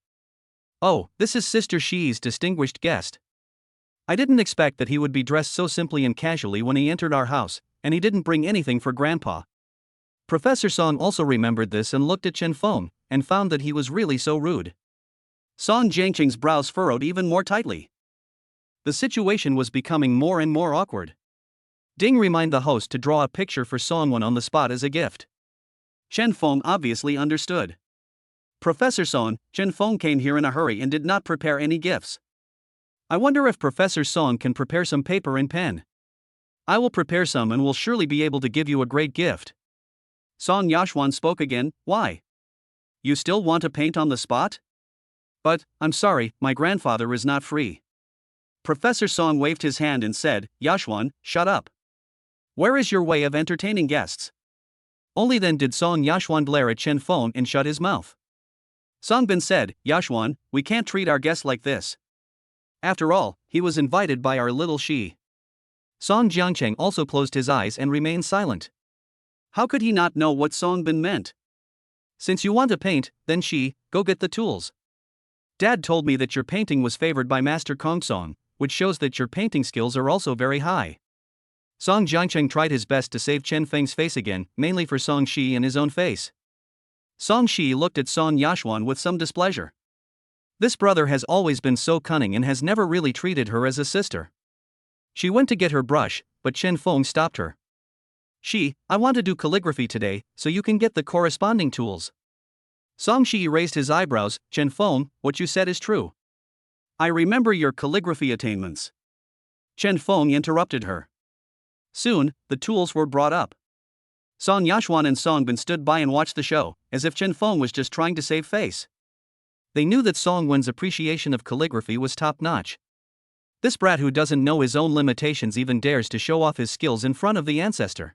"Oh, this is Sister Shi's distinguished guest. I didn't expect that he would be dressed so simply and casually when he entered our house, and he didn't bring anything for Grandpa." Professor Song also remembered this and looked at Chen Feng, and found that he was really so rude. Song Jiangcheng's brows furrowed even more tightly. The situation was becoming more and more awkward. Ding reminded the host to draw a picture for Songwen on the spot as a gift. Chen Feng obviously understood. "Professor Song, Chen Feng came here in a hurry and did not prepare any gifts. I wonder if Professor Song can prepare some paper and pen. I will prepare some and will surely be able to give you a great gift." Song Yashuan spoke again. "Why? You still want to paint on the spot?" "But, I'm sorry, my grandfather is not free." Professor Song waved his hand and said, "Yashuan, shut up. Where is your way of entertaining guests?" Only then did Song Yashuan glare at Chen Feng and shut his mouth. Songbin said, "Yashuan, we can't treat our guest like this. After all, he was invited by our little Shi." Song Jiangcheng also closed his eyes and remained silent. How could he not know what Songbin meant? "Since you want to paint, then Shi, go get the tools. Dad told me that your painting was favored by Master Kong Song, which shows that your painting skills are also very high." Song Jiangcheng tried his best to save Chen Feng's face again, mainly for Song Shi and his own face. Song Shi looked at Song Yashuan with some displeasure. This brother has always been so cunning and has never really treated her as a sister. She went to get her brush, but Chen Feng stopped her. "Shi, I want to do calligraphy today, so you can get the corresponding tools." Song Shi raised his eyebrows. "Chen Feng, what you said is true. I remember your calligraphy attainments." Chen Feng interrupted her. Soon, the tools were brought up. Song Yashuan and Songbin stood by and watched the show, as if Chen Feng was just trying to save face. They knew that Songwen's appreciation of calligraphy was top-notch. This brat who doesn't know his own limitations even dares to show off his skills in front of the ancestor.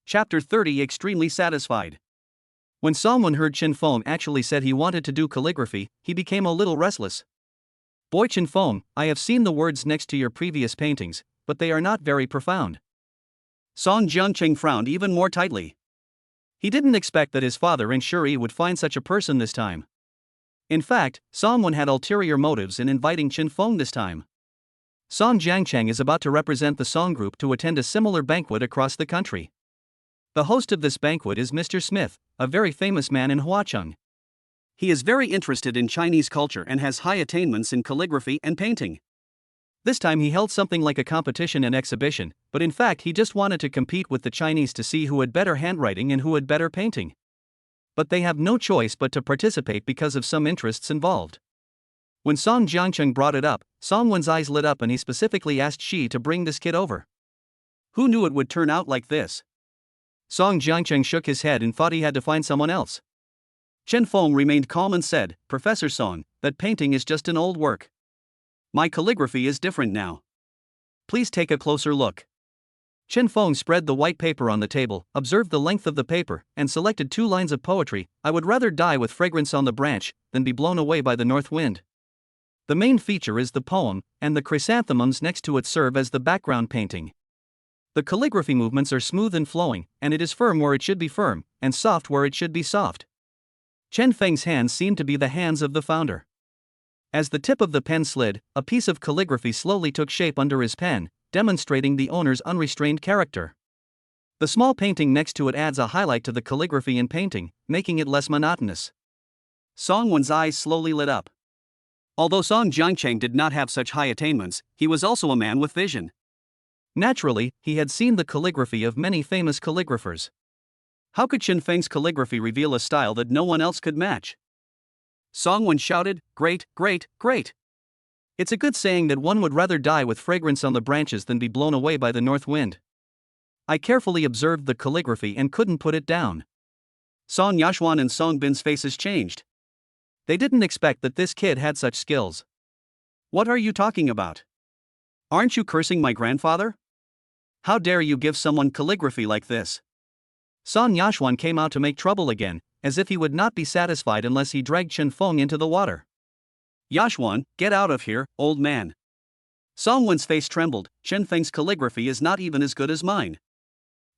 Chapter 30. Extremely satisfied. When Songwen heard Chen Feng actually said he wanted to do calligraphy, he became a little restless. "Boy Chen Feng, I have seen the words next to your previous paintings, but they are not very profound." Song Jiangcheng frowned even more tightly. He didn't expect that his father and Shuri would find such a person this time. In fact, Songwen had ulterior motives in inviting Chen Feng this time. Song Jiangcheng is about to represent the Song Group to attend a similar banquet across the country. The host of this banquet is Mr. Smith, a very famous man in Huacheng. He is very interested in Chinese culture and has high attainments in calligraphy and painting. This time he held something like a competition and exhibition, but in fact he just wanted to compete with the Chinese to see who had better handwriting and who had better painting. But they have no choice but to participate because of some interests involved. When Song Jiangcheng brought it up, Song Wen's eyes lit up and he specifically asked Shi to bring this kid over. Who knew it would turn out like this? Song Jiangcheng shook his head and thought he had to find someone else. Chen Feng remained calm and said, Professor Song, that painting is just an old work. My calligraphy is different now. Please take a closer look. Chen Feng spread the white paper on the table, observed the length of the paper, and selected 2 lines of poetry. I would rather die with fragrance on the branch than be blown away by the north wind. The main feature is the poem, and the chrysanthemums next to it serve as the background painting. The calligraphy movements are smooth and flowing, and it is firm where it should be firm, and soft where it should be soft. Chen Feng's hands seemed to be the hands of the founder. As the tip of the pen slid, a piece of calligraphy slowly took shape under his pen, demonstrating the owner's unrestrained character. The small painting next to it adds a highlight to the calligraphy in painting, making it less monotonous. Song Wen's eyes slowly lit up. Although Song Jiangcheng did not have such high attainments, he was also a man with vision. Naturally, he had seen the calligraphy of many famous calligraphers. How could Chen Feng's calligraphy reveal a style that no one else could match? Song Wen shouted, Great, great, great! It's a good saying that one would rather die with fragrance on the branches than be blown away by the north wind. I carefully observed the calligraphy and couldn't put it down. Song Yashuan and Song Bin's faces changed. They didn't expect that this kid had such skills. What are you talking about? Aren't you cursing my grandfather? How dare you give someone calligraphy like this? Song Yashuan came out to make trouble again, as if he would not be satisfied unless he dragged Chen Feng into the water. Yashuan, get out of here, old man. Song Wen's face trembled. Chen Feng's calligraphy is not even as good as mine.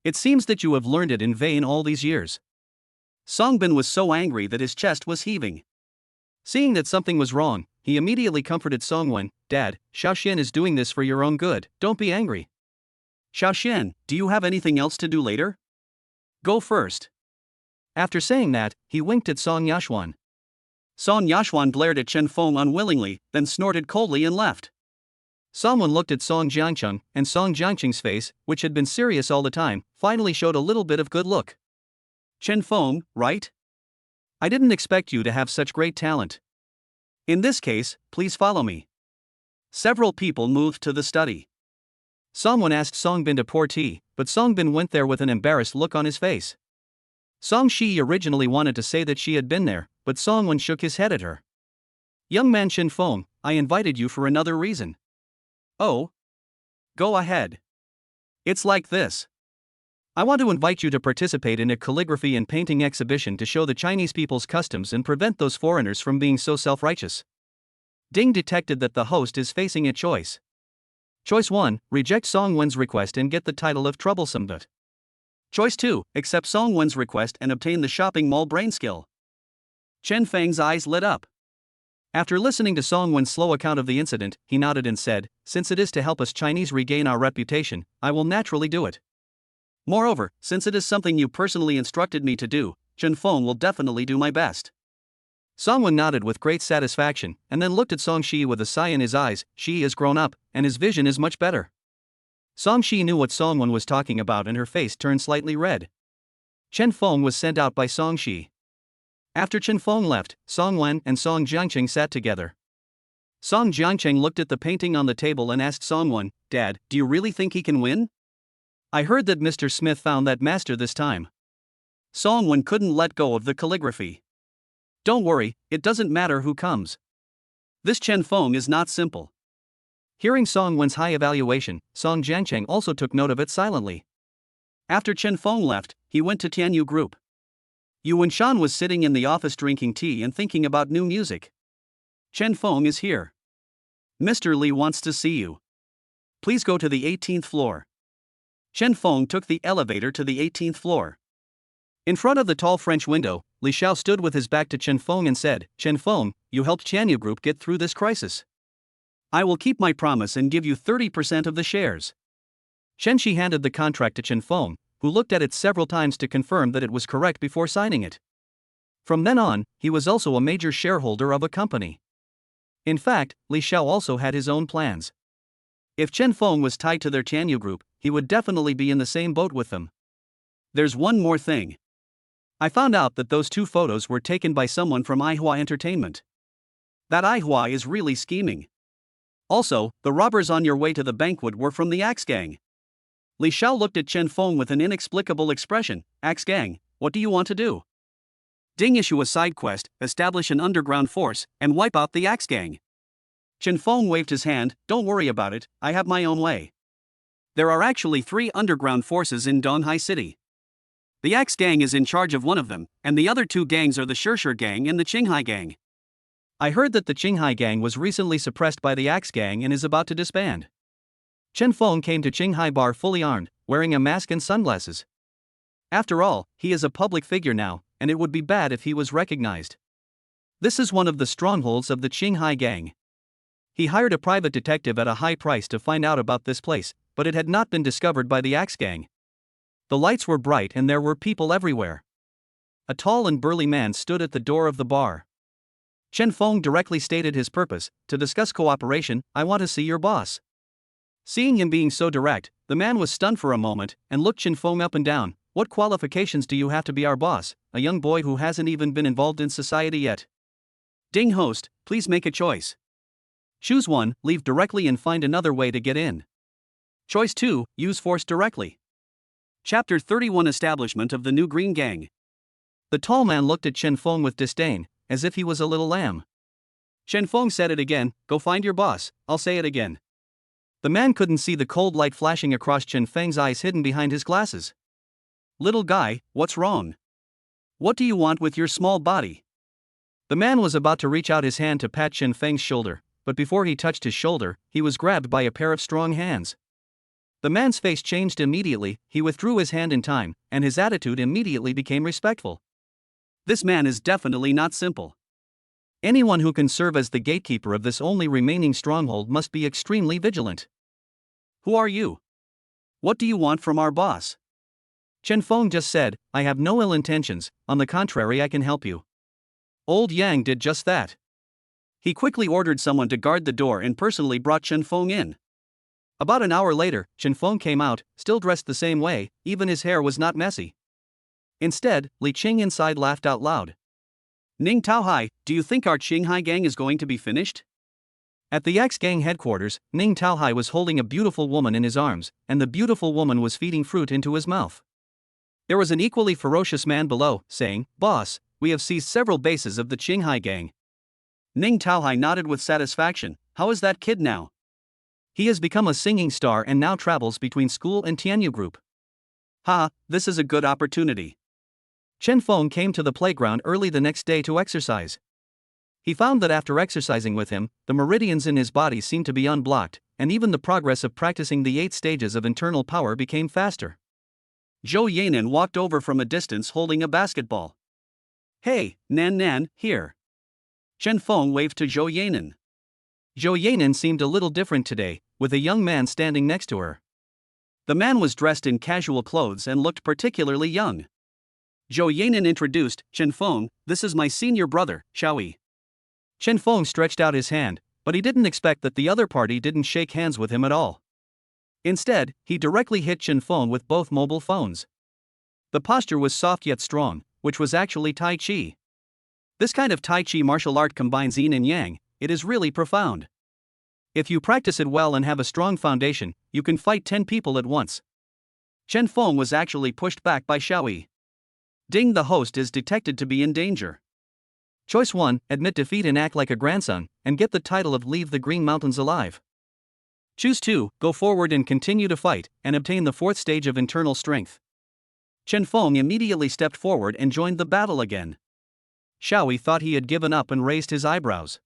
It seems that you have learned it in vain all these years. Song Bin was so angry that his chest was heaving. Seeing that something was wrong, he immediately comforted Song Wen. Dad, Xiaoxian is doing this for your own good, don't be angry. Xiaoxian, do you have anything else to do later? Go first. After saying that, he winked at Song Yashuan. Song Yashuan glared at Chen Feng unwillingly, then snorted coldly and left. Song Wen looked at Song Jiangcheng, and Song Jiangcheng's face, which had been serious all the time, finally showed a little bit of good look. Chen Feng, right? I didn't expect you to have such great talent. In this case, please follow me. Several people moved to the study. Song Wen asked Song Bin to pour tea, but Song Bin went there with an embarrassed look on his face. Song Shi originally wanted to say that she had been there, but Song Wen shook his head at her. Young man Chen Feng, I invited you for another reason. Oh? Go ahead. It's like this. I want to invite you to participate in a calligraphy and painting exhibition to show the Chinese people's customs and prevent those foreigners from being so self-righteous. Ding detected that the host is facing a choice. Choice 1, reject Song Wen's request and get the title of troublesome but. Choice 2, accept Song Wen's request and obtain the shopping mall brain skill. Chen Feng's eyes lit up. After listening to Song Wen's slow account of the incident, he nodded and said, since it is to help us Chinese regain our reputation, I will naturally do it. Moreover, since it is something you personally instructed me to do, Chen Feng will definitely do my best. Song Wen nodded with great satisfaction, and then looked at Song Shi with a sigh in his eyes. Shi has grown up, and his vision is much better. Song Shi knew what Song Wen was talking about and her face turned slightly red. Chen Feng was sent out by Song Shi. After Chen Feng left, Song Wen and Song Jiangcheng sat together. Song Jiangcheng looked at the painting on the table and asked Song Wen, Dad, do you really think he can win? I heard that Mr. Smith found that master this time. Song Wen couldn't let go of the calligraphy. Don't worry, it doesn't matter who comes. This Chen Feng is not simple. Hearing Song Wen's high evaluation, Song Jiangcheng also took note of it silently. After Chen Feng left, he went to Tianyu Group. Yu Wenshan was sitting in the office drinking tea and thinking about new music. Chen Feng is here. Mr. Li wants to see you. Please go to the 18th floor. Chen Feng took the elevator to the 18th floor. In front of the tall French window, Li Xiao stood with his back to Chen Feng and said, Chen Feng, you helped Tianyu Group get through this crisis. I will keep my promise and give you 30% of the shares. Chen Shi handed the contract to Chen Feng, who looked at it several times to confirm that it was correct before signing it. From then on, he was also a major shareholder of a company. In fact, Li Xiao also had his own plans. If Chen Feng was tied to their Tianyu Group, he would definitely be in the same boat with them. There's one more thing. I found out that those two photos were taken by someone from Aihua Entertainment. That Aihua is really scheming. Also, the robbers on your way to the banquet were from the Axe Gang. Li Xiao looked at Chen Feng with an inexplicable expression. Axe Gang, what do you want to do? Ding, issue a side quest, establish an underground force, and wipe out the Axe Gang. Chen Feng waved his hand. Don't worry about it, I have my own way. There are actually 3 underground forces in Donghai City. The Axe Gang is in charge of one of them, and the other 2 gangs are the Shishir Gang and the Qinghai Gang. I heard that the Qinghai Gang was recently suppressed by the Axe Gang and is about to disband. Chen Feng came to Qinghai Bar fully armed, wearing a mask and sunglasses. After all, he is a public figure now, and it would be bad if he was recognized. This is one of the strongholds of the Qinghai Gang. He hired a private detective at a high price to find out about this place, but it had not been discovered by the Axe Gang. The lights were bright and there were people everywhere. A tall and burly man stood at the door of the bar. Chen Feng directly stated his purpose: to discuss cooperation. I want to see your boss. Seeing him being so direct, the man was stunned for a moment and looked Chen Feng up and down. What qualifications do you have to be our boss, a young boy who hasn't even been involved in society yet? Ding, host, please make a choice. Choose 1, leave directly and find another way to get in. Choice 2, use force directly. Chapter 31, Establishment of the New Green Gang. The tall man looked at Chen Feng with disdain, as if he was a little lamb. Chen Feng said it again. Go find your boss, I'll say it again. The man couldn't see the cold light flashing across Chen Feng's eyes hidden behind his glasses. Little guy, what's wrong? What do you want with your small body? The man was about to reach out his hand to pat Chen Feng's shoulder, but before he touched his shoulder, he was grabbed by a pair of strong hands. The man's face changed immediately. He withdrew his hand in time, and his attitude immediately became respectful. This man is definitely not simple. Anyone who can serve as the gatekeeper of this only remaining stronghold must be extremely vigilant. Who are you? What do you want from our boss? Chen Feng just said, I have no ill intentions, on the contrary, I can help you. Old Yang did just that. He quickly ordered someone to guard the door and personally brought Chen Feng in. About an hour later, Chen Feng came out, still dressed the same way, even his hair was not messy. Instead, Li Qing inside laughed out loud. Ning Taohai, do you think our Qinghai Gang is going to be finished? At the Axe Gang headquarters, Ning Taohai was holding a beautiful woman in his arms, and the beautiful woman was feeding fruit into his mouth. There was an equally ferocious man below, saying, Boss, we have seized several bases of the Qinghai Gang. Ning Taohai nodded with satisfaction. How is that kid now? He has become a singing star and now travels between school and Tianyu Group. Ha, this is a good opportunity. Chen Feng came to the playground early the next day to exercise. He found that after exercising with him, the meridians in his body seemed to be unblocked, and even the progress of practicing the 8 stages of internal power became faster. Zhou Yanan walked over from a distance holding a basketball. Hey, Nan, here. Chen Feng waved to Zhou Yanan. Zhou Yanan seemed a little different today, with a young man standing next to her. The man was dressed in casual clothes and looked particularly young. Zhou Yanan introduced, Chen Feng, this is my senior brother, Xiaoyi. Chen Feng stretched out his hand, but he didn't expect that the other party didn't shake hands with him at all. Instead, he directly hit Chen Feng with both mobile phones. The posture was soft yet strong, which was actually Tai Chi. This kind of Tai Chi martial art combines yin and yang. It is really profound. If you practice it well and have a strong foundation, you can fight 10 people at once. Chen Feng was actually pushed back by Xiaoyi. Ding, the host is detected to be in danger. Choice 1, admit defeat and act like a grandson, and get the title of Leave the Green Mountains Alive. Choose 2, go forward and continue to fight, and obtain the 4th stage of internal strength. Chen Feng immediately stepped forward and joined the battle again. Xiaoyi thought he had given up and raised his eyebrows.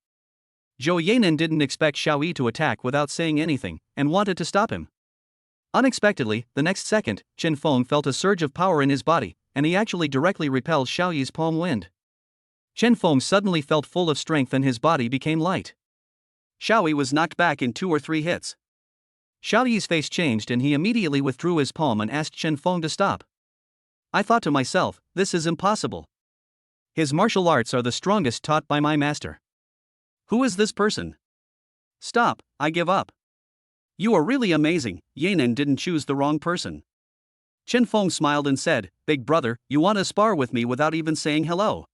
Zhou Yanan didn't expect Xiaoyi to attack without saying anything, and wanted to stop him. Unexpectedly, the next second, Chen Feng felt a surge of power in his body, and he actually directly repelled Xiaoyi's palm wind. Chen Feng suddenly felt full of strength and his body became light. Xiaoyi was knocked back in 2 or 3 hits. Xiaoyi's face changed and he immediately withdrew his palm and asked Chen Feng to stop. I thought to myself, this is impossible. His martial arts are the strongest taught by my master. Who is this person? Stop, I give up. You are really amazing. Yanan didn't choose the wrong person. Chen Feng smiled and said, "Big brother, you want to spar with me without even saying hello?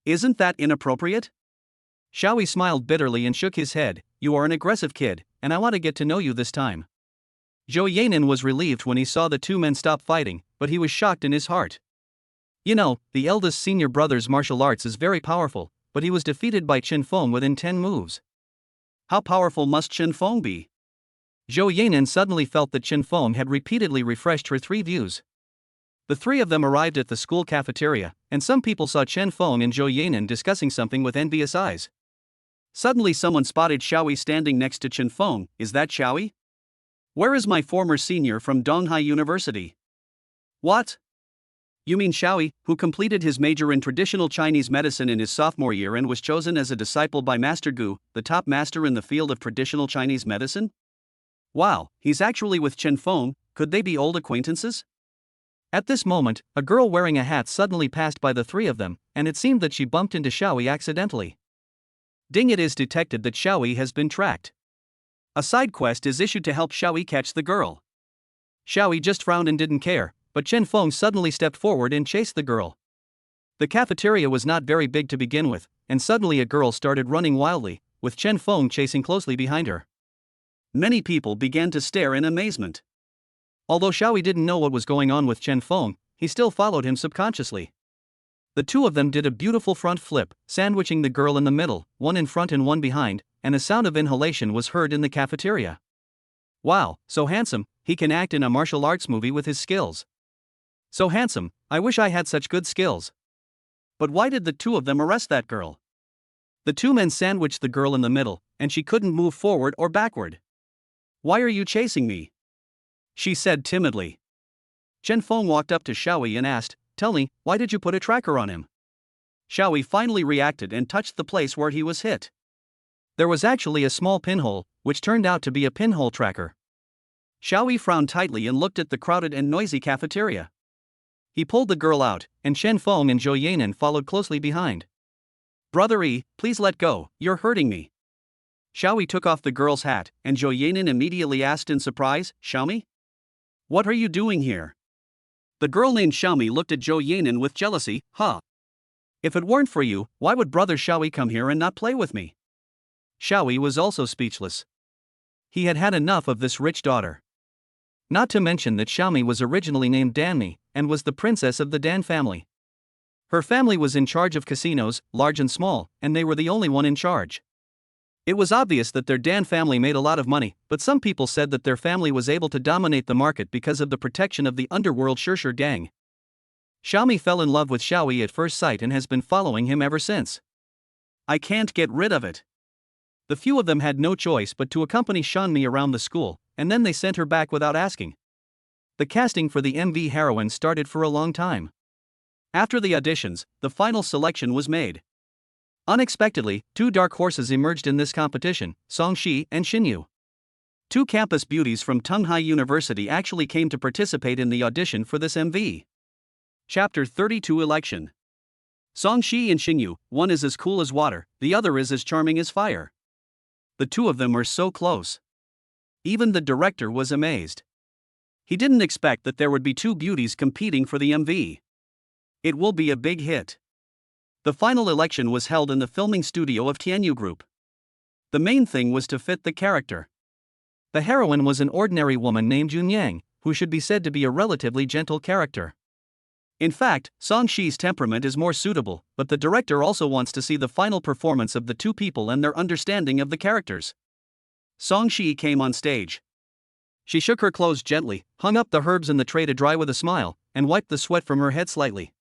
Isn't that inappropriate?" Xiaoyi smiled bitterly and shook his head. "You are an aggressive kid, and I want to get to know you this time." Zhou Yanin was relieved when he saw the two men stop fighting, but he was shocked in his heart. You know, the eldest senior brother's martial arts is very powerful, but he was defeated by Chen Feng within 10 moves. How powerful must Chen Feng be? Zhou Yanin suddenly felt that Chen Feng had repeatedly refreshed her 3 views. The 3 of them arrived at the school cafeteria, and some people saw Chen Feng and Zhou Yanin discussing something with envious eyes. Suddenly someone spotted Xiaoyi standing next to Chen Feng. "Is that Xiaoyi? Where is my former senior from Donghai University?" "What? You mean Xiaoyi, who completed his major in traditional Chinese medicine in his sophomore year and was chosen as a disciple by Master Gu, the top master in the field of traditional Chinese medicine? Wow, he's actually with Chen Feng. Could they be old acquaintances?" At this moment, a girl wearing a hat suddenly passed by the 3 of them, and it seemed that she bumped into Xiaoyi accidentally. Ding! It is detected that Xiaoyi has been tracked. A side quest is issued to help Xiaoyi catch the girl. Xiaoyi just frowned and didn't care, but Chen Feng suddenly stepped forward and chased the girl. The cafeteria was not very big to begin with, and suddenly a girl started running wildly, with Chen Feng chasing closely behind her. Many people began to stare in amazement. Although Xiaoyi didn't know what was going on with Chen Feng, he still followed him subconsciously. The 2 of them did a beautiful front flip, sandwiching the girl in the middle, one in front and one behind, and a sound of inhalation was heard in the cafeteria. Wow, so handsome, he can act in a martial arts movie with his skills. So handsome, I wish I had such good skills. But why did the 2 of them arrest that girl? The 2 men sandwiched the girl in the middle, and she couldn't move forward or backward. "Why are you chasing me?" she said timidly. Chen Feng walked up to Xiaoyi and asked, "Tell me, why did you put a tracker on him?" Xiaoyi finally reacted and touched the place where he was hit. There was actually a small pinhole, which turned out to be a pinhole tracker. Xiaoyi frowned tightly and looked at the crowded and noisy cafeteria. He pulled the girl out, and Chen Feng and Zhou Yanin followed closely behind. "Brother E, please let go, you're hurting me." Xiaoyi took off the girl's hat, and Zhou Yanin immediately asked in surprise, "Xiaomi? What are you doing here?" The girl named Xiaomi looked at Zhou Yanin with jealousy. "Huh? If it weren't for you, why would brother Xiaoyi come here and not play with me?" Xiaoyi was also speechless. He had had enough of this rich daughter. Not to mention that Xiaomi was originally named Danmi, and was the princess of the Dan family. Her family was in charge of casinos, large and small, and they were the only one in charge. It was obvious that their Dan family made a lot of money, but some people said that their family was able to dominate the market because of the protection of the underworld Shishir gang. Xiaomi fell in love with Xiaoyi at first sight and has been following him ever since. "I can't get rid of it." The few of them had no choice but to accompany Shanmi around the school, and then they sent her back without asking. The casting for the MV heroine started for a long time. After the auditions, the final selection was made. Unexpectedly, 2 dark horses emerged in this competition, Songxi and Xinyu. 2 campus beauties from Donghai University actually came to participate in the audition for this MV. Chapter 32 Election. Songxi and Xinyu, one is as cool as water, the other is as charming as fire. The 2 of them are so close. Even the director was amazed. He didn't expect that there would be 2 beauties competing for the MV. It will be a big hit. The final election was held in the filming studio of Tianyu Group. The main thing was to fit the character. The heroine was an ordinary woman named Yunyang, who should be said to be a relatively gentle character. In fact, Songxi's temperament is more suitable, but the director also wants to see the final performance of the 2 people and their understanding of the characters. Songxi came on stage. She shook her clothes gently, hung up the herbs in the tray to dry with a smile, and wiped the sweat from her head slightly.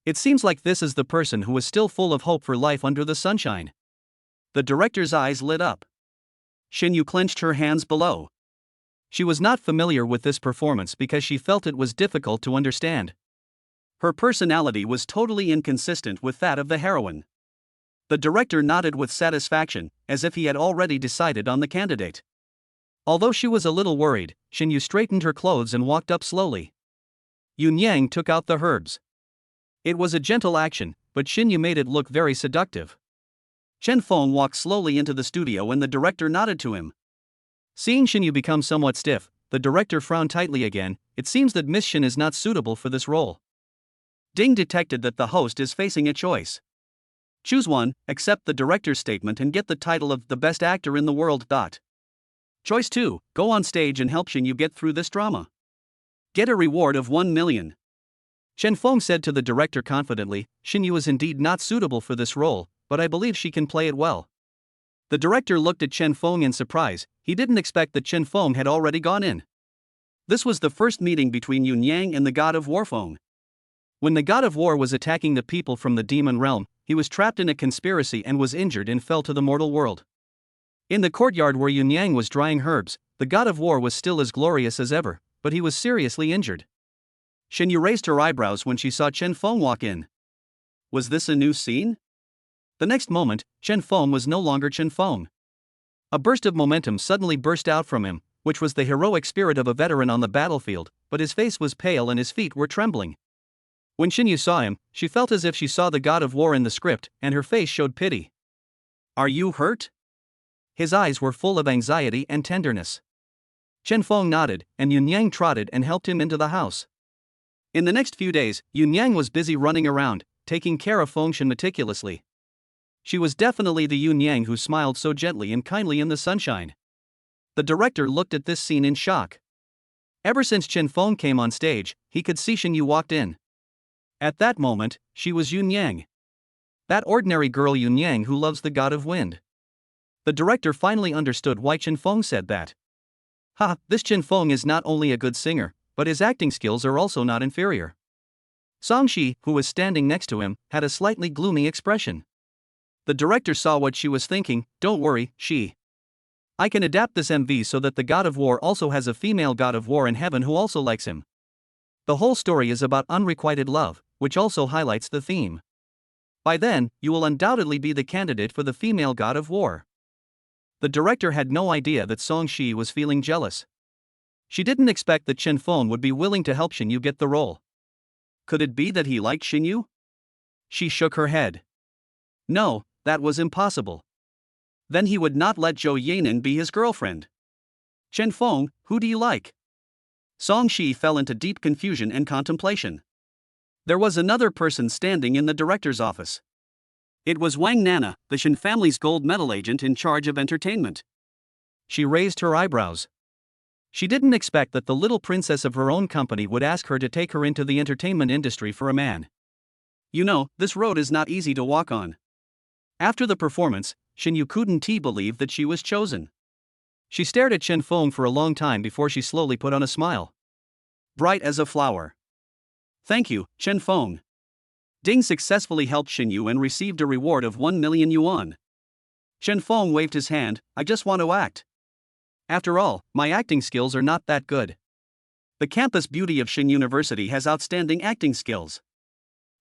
It seems like this is the person who is still full of hope for life under the sunshine. The director's eyes lit up. Xinyu clenched her hands below. She was not familiar with this performance because she felt it was difficult to understand. Her personality was totally inconsistent with that of the heroine. The director nodded with satisfaction, as if he had already decided on the candidate. Although she was a little worried, Xinyu straightened her clothes and walked up slowly. Yunyang took out the herbs. It was a gentle action, but Xinyu made it look very seductive. Chen Feng walked slowly into the studio and the director nodded to him. Seeing Xinyu become somewhat stiff, the director frowned tightly again. It seems that Miss Shin is not suitable for this role. Ding detected that the host is facing a choice. Choose one, accept the director's statement and get the title of the best actor in the world. Choice 2, go on stage and help Shin Yu get through this drama. Get a reward of 1 million. Chen Feng said to the director confidently, Shin Yu is indeed not suitable for this role, but I believe she can play it well. The director looked at Chen Feng in surprise. He didn't expect that Chen Feng had already gone in. This was the first meeting between Yun Yang and the god of war Feng. When the god of war was attacking the people from the demon realm, he was trapped in a conspiracy and was injured and fell to the mortal world. In the courtyard where Yun Yang was drying herbs, the god of war was still as glorious as ever, but he was seriously injured. Shin Yu raised her eyebrows when she saw Chen Feng walk in. Was this a new scene? The next moment, Chen Feng was no longer Chen Feng. A burst of momentum suddenly burst out from him, which was the heroic spirit of a veteran on the battlefield, but his face was pale and his feet were trembling. When Shin Yu saw him, she felt as if she saw the god of war in the script, and her face showed pity. Are you hurt? His eyes were full of anxiety and tenderness. Chen Feng nodded, and Yun Yang trotted and helped him into the house. In the next few days, Yun Yang was busy running around, taking care of Feng Shen meticulously. She was definitely the Yun Yang who smiled so gently and kindly in the sunshine. The director looked at this scene in shock. Ever since Chen Feng came on stage, he could see Shin Yu walked in. At that moment, she was Yun Yang. That ordinary girl Yun Yang who loves the god of wind. The director finally understood why Chen Feng said that. This Chen Feng is not only a good singer, but his acting skills are also not inferior. Song Shi, who was standing next to him, had a slightly gloomy expression. The director saw what she was thinking. Don't worry, Shi. I can adapt this MV so that the god of war also has a female god of war in heaven who also likes him. The whole story is about unrequited love, which also highlights the theme. By then, you will undoubtedly be the candidate for the female god of war. The director had no idea that Song Shi was feeling jealous. She didn't expect that Chen Feng would be willing to help Shin Yu get the role. Could it be that he liked Shin Yu? She shook her head. No, that was impossible. Then he would not let Zhou Yanin be his girlfriend. Chen Feng, who do you like? Song Shi fell into deep confusion and contemplation. There was another person standing in the director's office. It was Wang Nana, the Shin family's gold medal agent in charge of entertainment. She raised her eyebrows. She didn't expect that the little princess of her own company would ask her to take her into the entertainment industry for a man. You know, this road is not easy to walk on. After the performance, Shin Yu couldn't believe that she was chosen. She stared at Chen Feng for a long time before she slowly put on a smile. Bright as a flower. Thank you, Chen Feng. Ding successfully helped Shin Yu and received a reward of 1 million yuan. Chen Feng waved his hand. I just want to act. After all, my acting skills are not that good. The campus beauty of Shin University has outstanding acting skills.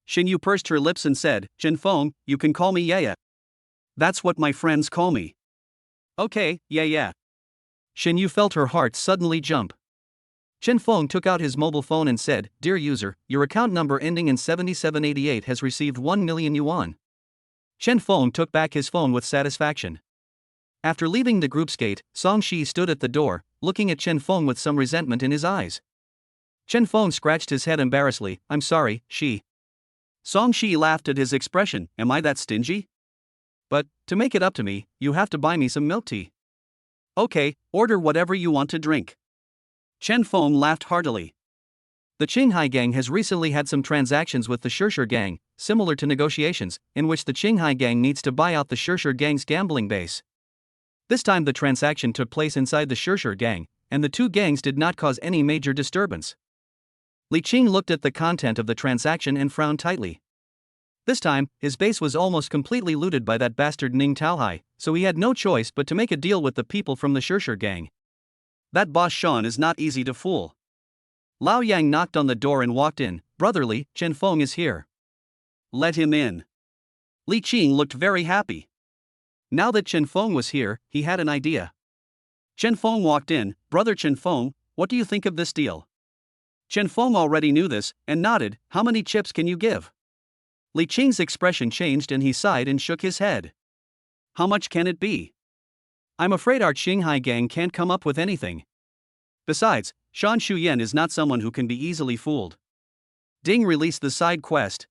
Shin Yu pursed her lips and said, Chen Feng, you can call me Yaya. That's what my friends call me. Okay, yeah. Shin Yu felt her heart suddenly jump. Chen Feng took out his mobile phone and said, Dear user, your account number ending in 7788 has received 1 million yuan. Chen Feng took back his phone with satisfaction. After leaving the group's gate, Song Shi stood at the door, looking at Chen Feng with some resentment in his eyes. Chen Feng scratched his head embarrassedly. I'm sorry, Shi. Song Shi laughed at his expression. Am I that stingy? But, to make it up to me, you have to buy me some milk tea. Okay, order whatever you want to drink. Chen Feng laughed heartily. The Qinghai gang has recently had some transactions with the Shishir gang, similar to negotiations, in which the Qinghai gang needs to buy out the Shishir gang's gambling base. This time the transaction took place inside the Shishir gang, and the two gangs did not cause any major disturbance. Li Qing looked at the content of the transaction and frowned tightly. This time, his base was almost completely looted by that bastard Ning Taohai, so he had no choice but to make a deal with the people from the Shishir gang. That boss Shan is not easy to fool. Lao Yang knocked on the door and walked in. Brotherly, Chen Feng is here. Let him in. Li Qing looked very happy. Now that Chen Feng was here, he had an idea. Chen Feng walked in. Brother Chen Feng, what do you think of this deal? Chen Feng already knew this, and nodded. How many chips can you give? Li Qing's expression changed and he sighed and shook his head. How much can it be? I'm afraid our Qinghai gang can't come up with anything. Besides, Shan Shuyan is not someone who can be easily fooled. Ding released the side quest.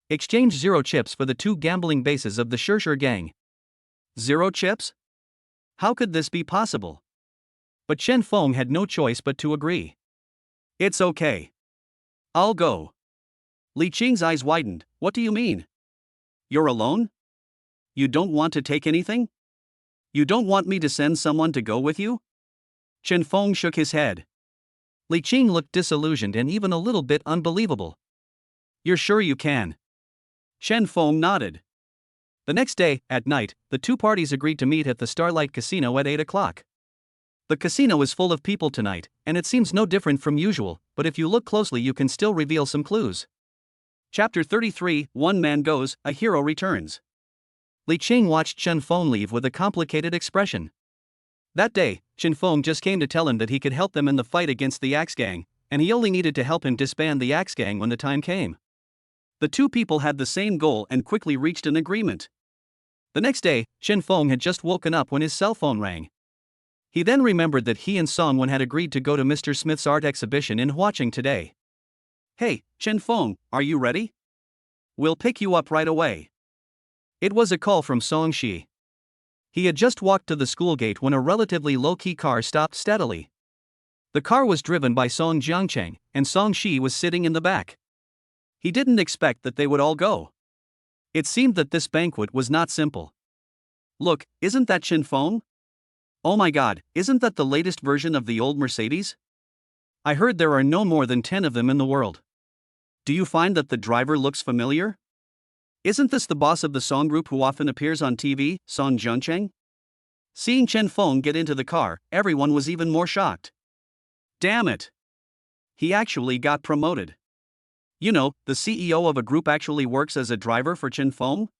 Exchange 0 chips for the 2 gambling bases of the Shirshir gang. 0 chips? How could this be possible? But Chen Feng had no choice but to agree. It's okay. I'll go. Li Qing's eyes widened. What do you mean? You're alone? You don't want to take anything? You don't want me to send someone to go with you? Chen Feng shook his head. Li Qing looked disillusioned and even a little bit unbelievable. You're sure you can? Chen Feng nodded. The next day, at night, the 2 parties agreed to meet at the Starlight Casino at 8 o'clock. The casino is full of people tonight, and it seems no different from usual, but if you look closely you can still reveal some clues. Chapter 33, One Man Goes, A Hero Returns. Li Qing watched Chen Feng leave with a complicated expression. That day, Chen Feng just came to tell him that he could help them in the fight against the Axe Gang, and he only needed to help him disband the Axe Gang when the time came. The 2 people had the same goal and quickly reached an agreement. The next day, Chen Feng had just woken up when his cell phone rang. He then remembered that he and Song Wen had agreed to go to Mr. Smith's art exhibition in Huaqing today. Hey, Chen Feng, are you ready? We'll pick you up right away. It was a call from Song Shi. He had just walked to the school gate when a relatively low-key car stopped steadily. The car was driven by Song Jiangcheng, and Song Shi was sitting in the back. He didn't expect that they would all go. It seemed that this banquet was not simple. Look, isn't that Chen Feng? Oh my god, isn't that the latest version of the old Mercedes? I heard there are no more than 10 of them in the world. Do you find that the driver looks familiar? Isn't this the boss of the Song Group who often appears on TV, Song Jiangcheng? Seeing Chen Feng get into the car, everyone was even more shocked. Damn it! He actually got promoted. You know, the CEO of a group actually works as a driver for Chen Feng?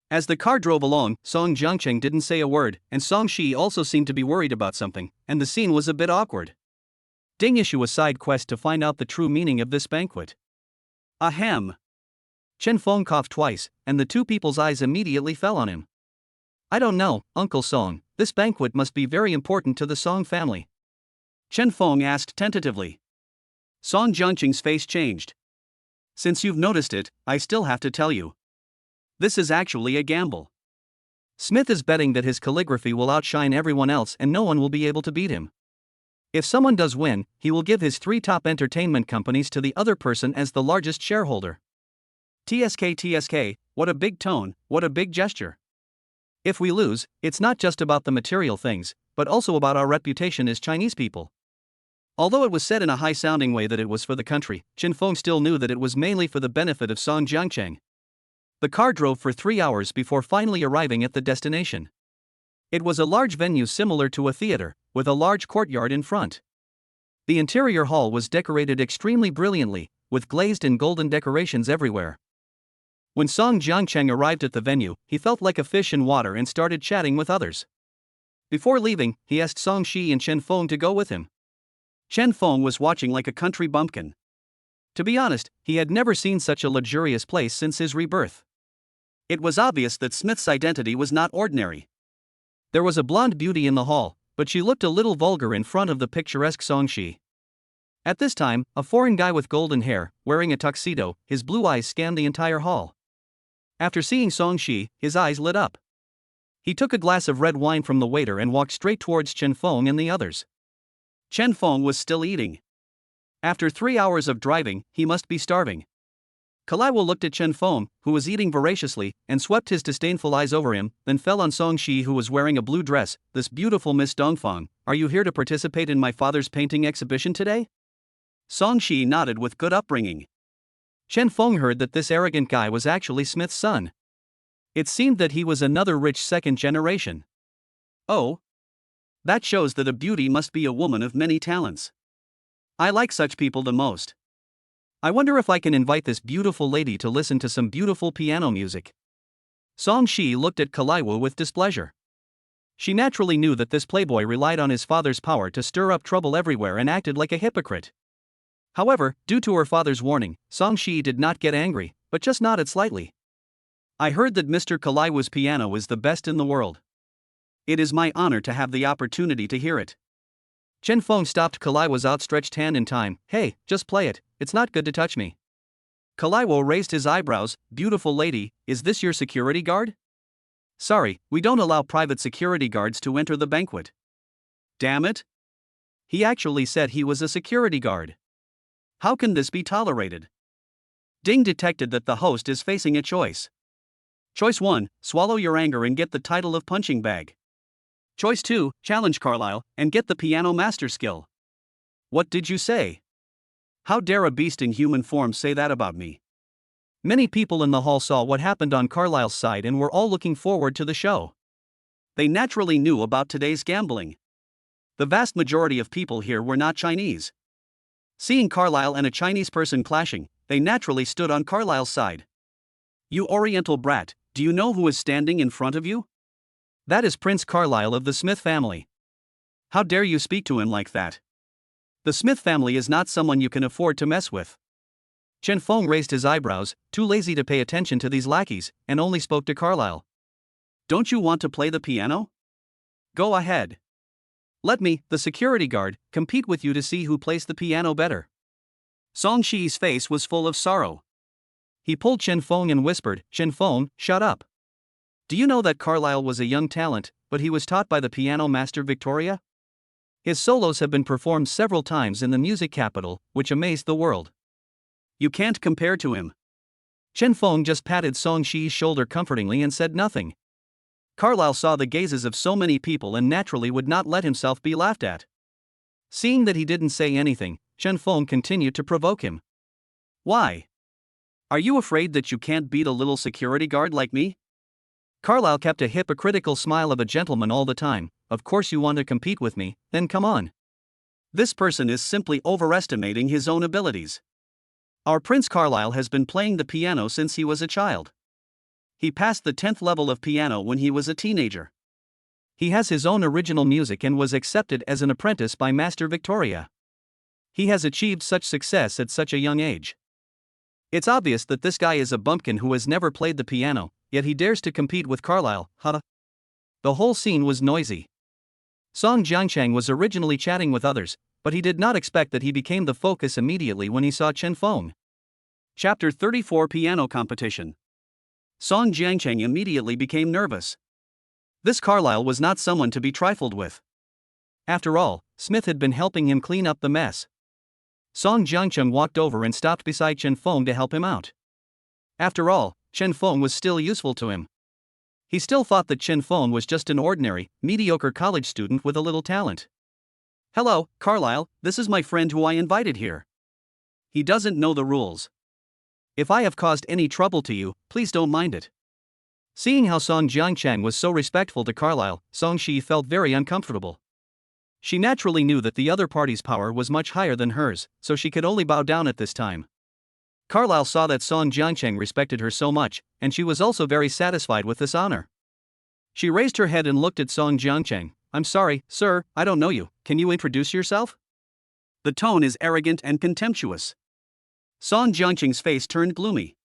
As the car drove along, Song Jiangcheng didn't say a word, and Song Shi also seemed to be worried about something, and the scene was a bit awkward. Ding issue a side quest to find out the true meaning of this banquet. Ahem. Chen Feng coughed twice, and the 2 people's eyes immediately fell on him. I don't know, Uncle Song, this banquet must be very important to the Song family. Chen Feng asked tentatively. Song Jiangcheng's face changed. Since you've noticed it, I still have to tell you. This is actually a gamble. Smith is betting that his calligraphy will outshine everyone else and no one will be able to beat him. If someone does win, he will give his 3 top entertainment companies to the other person as the largest shareholder. TSK, what a big tone, what a big gesture. If we lose, it's not just about the material things, but also about our reputation as Chinese people. Although it was said in a high-sounding way that it was for the country, Chen Feng still knew that it was mainly for the benefit of Song Jiangcheng. The car drove for 3 hours before finally arriving at the destination. It was a large venue similar to a theater, with a large courtyard in front. The interior hall was decorated extremely brilliantly, with glazed and golden decorations everywhere. When Song Jiangcheng arrived at the venue, he felt like a fish in water and started chatting with others. Before leaving, he asked Song Shi and Chen Feng to go with him. Chen Feng was watching like a country bumpkin. To be honest, he had never seen such a luxurious place since his rebirth. It was obvious that Smith's identity was not ordinary. There was a blonde beauty in the hall, but she looked a little vulgar in front of the picturesque Song Shi. At this time, a foreign guy with golden hair, wearing a tuxedo, his blue eyes scanned the entire hall. After seeing Song Shi, his eyes lit up. He took a glass of red wine from the waiter and walked straight towards Chen Feng and the others. Chen Feng was still eating. After 3 hours of driving, he must be starving. Kalaiwo looked at Chen Feng, who was eating voraciously, and swept his disdainful eyes over him, then fell on Song Shi, who was wearing a blue dress. This beautiful Miss Dongfang, are you here to participate in my father's painting exhibition today? Song Shi nodded with good upbringing. Chen Feng heard that this arrogant guy was actually Smith's son. It seemed that he was another rich second generation. Oh. That shows that a beauty must be a woman of many talents. I like such people the most. I wonder if I can invite this beautiful lady to listen to some beautiful piano music. Song Shi looked at Kalaiwo with displeasure. She naturally knew that this playboy relied on his father's power to stir up trouble everywhere and acted like a hypocrite. However, due to her father's warning, Song Shi did not get angry, but just nodded slightly. I heard that Mr. Kalaiwo's piano is the best in the world. It is my honor to have the opportunity to hear it. Chen Feng stopped Kalaiwa's outstretched hand in time. Hey, just play it, it's not good to touch me. Kalaiwa raised his eyebrows. Beautiful lady, is this your security guard? Sorry, we don't allow private security guards to enter the banquet. Damn it. He actually said he was a security guard. How can this be tolerated? Ding detected that the host is facing a choice. Choice 1, swallow your anger and get the title of punching bag. Choice 2, challenge Carlyle and get the piano master skill. What did you say? How dare a beast in human form say that about me? Many people in the hall saw what happened on Carlyle's side and were all looking forward to the show. They naturally knew about today's gambling. The vast majority of people here were not Chinese. Seeing Carlyle and a Chinese person clashing, they naturally stood on Carlyle's side. You Oriental brat, do you know who is standing in front of you? That is Prince Carlyle of the Smith family. How dare you speak to him like that? The Smith family is not someone you can afford to mess with. Chen Feng raised his eyebrows, too lazy to pay attention to these lackeys, and only spoke to Carlyle. Don't you want to play the piano? Go ahead. Let me, the security guard, compete with you to see who plays the piano better. Song Shi's face was full of sorrow. He pulled Chen Feng and whispered, Chen Feng, shut up. Do you know that Carlyle was a young talent, but he was taught by the piano master Victoria? His solos have been performed several times in the music capital, which amazed the world. You can't compare to him. Chen Feng just patted Song Shi's shoulder comfortingly and said nothing. Carlyle saw the gazes of so many people and naturally would not let himself be laughed at. Seeing that he didn't say anything, Chen Feng continued to provoke him. Why? Are you afraid that you can't beat a little security guard like me? Carlyle kept a hypocritical smile of a gentleman all the time. Of course you want to compete with me, then come on. This person is simply overestimating his own abilities. Our Prince Carlyle has been playing the piano since he was a child. He passed the 10th level of piano when he was a teenager. He has his own original music and was accepted as an apprentice by Master Victoria. He has achieved such success at such a young age. It's obvious that this guy is a bumpkin who has never played the piano, yet he dares to compete with Carlyle, huh? The whole scene was noisy. Song Jiangchang was originally chatting with others, but he did not expect that he became the focus immediately when he saw Chen Feng. Chapter 34 Piano Competition. Song Jiangchang immediately became nervous. This Carlyle was not someone to be trifled with. After all, Smith had been helping him clean up the mess. Song Jiangcheng walked over and stopped beside Chen Feng to help him out. After all, Chen Feng was still useful to him. He still thought that Chen Feng was just an ordinary, mediocre college student with a little talent. Hello, Carlyle, this is my friend who I invited here. He doesn't know the rules. If I have caused any trouble to you, please don't mind it. Seeing how Song Jiangchang was so respectful to Carlyle, Song Shi felt very uncomfortable. She naturally knew that the other party's power was much higher than hers, so she could only bow down at this time. Carlyle saw that Song Jiangcheng respected her so much, and she was also very satisfied with this honor. She raised her head and looked at Song Jiangcheng. I'm sorry, sir, I don't know you, can you introduce yourself? The tone is arrogant and contemptuous. Song Jiangcheng's face turned gloomy.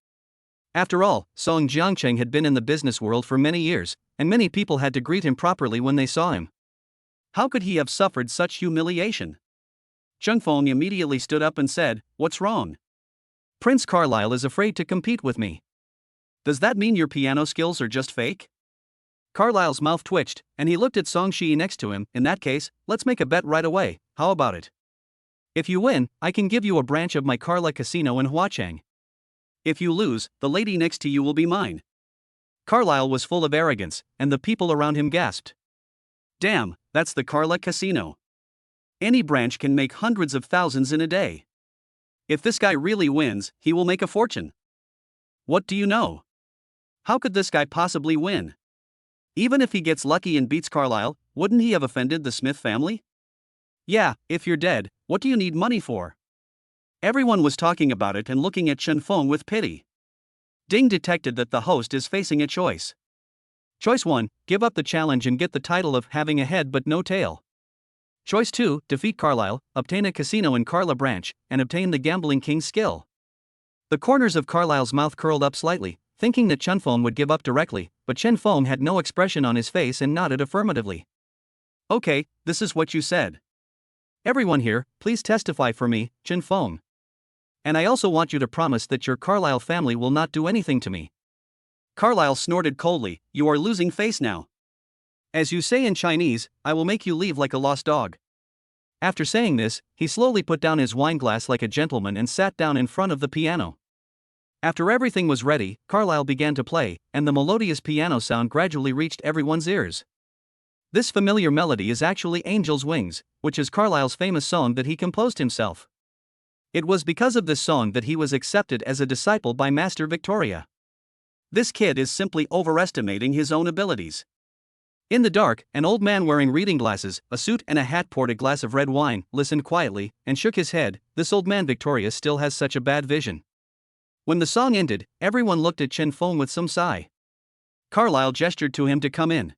After all, Song Jiangcheng had been in the business world for many years, and many people had to greet him properly when they saw him. How could he have suffered such humiliation? Zheng Feng immediately stood up and said, What's wrong? Prince Carlyle is afraid to compete with me. Does that mean your piano skills are just fake? Carlyle's mouth twitched, and he looked at Song Shi next to him. In that case, let's make a bet right away, how about it? If you win, I can give you a branch of my Carla Casino in Huacheng. If you lose, the lady next to you will be mine. Carlyle was full of arrogance, and the people around him gasped. Damn, that's the Carla Casino. Any branch can make hundreds of thousands in a day. If this guy really wins, he will make a fortune. What do you know? How could this guy possibly win? Even if he gets lucky and beats Carlyle, wouldn't he have offended the Smith family? Yeah, if you're dead, what do you need money for? Everyone was talking about it and looking at Chen Feng with pity. Ding detected that the host is facing a choice. Choice 1, give up the challenge and get the title of having a head but no tail. Choice 2, defeat Carlyle, obtain a casino in Carla branch, and obtain the gambling king's skill. The corners of Carlyle's mouth curled up slightly, thinking that Chen Feng would give up directly, but Chen Feng had no expression on his face and nodded affirmatively. Okay, this is what you said. Everyone here, please testify for me, Chen Feng. And I also want you to promise that your Carlyle family will not do anything to me. Carlyle snorted coldly, you are losing face now. As you say in Chinese, I will make you leave like a lost dog. After saying this, he slowly put down his wineglass like a gentleman and sat down in front of the piano. After everything was ready, Carlyle began to play, and the melodious piano sound gradually reached everyone's ears. This familiar melody is actually Angel's Wings, which is Carlyle's famous song that he composed himself. It was because of this song that he was accepted as a disciple by Master Victoria. This kid is simply overestimating his own abilities. In the dark, an old man wearing reading glasses, a suit and a hat poured a glass of red wine, listened quietly, and shook his head. This old man Victoria still has such a bad vision. When the song ended, everyone looked at Chen Feng with some sigh. Carlyle gestured to him to come in.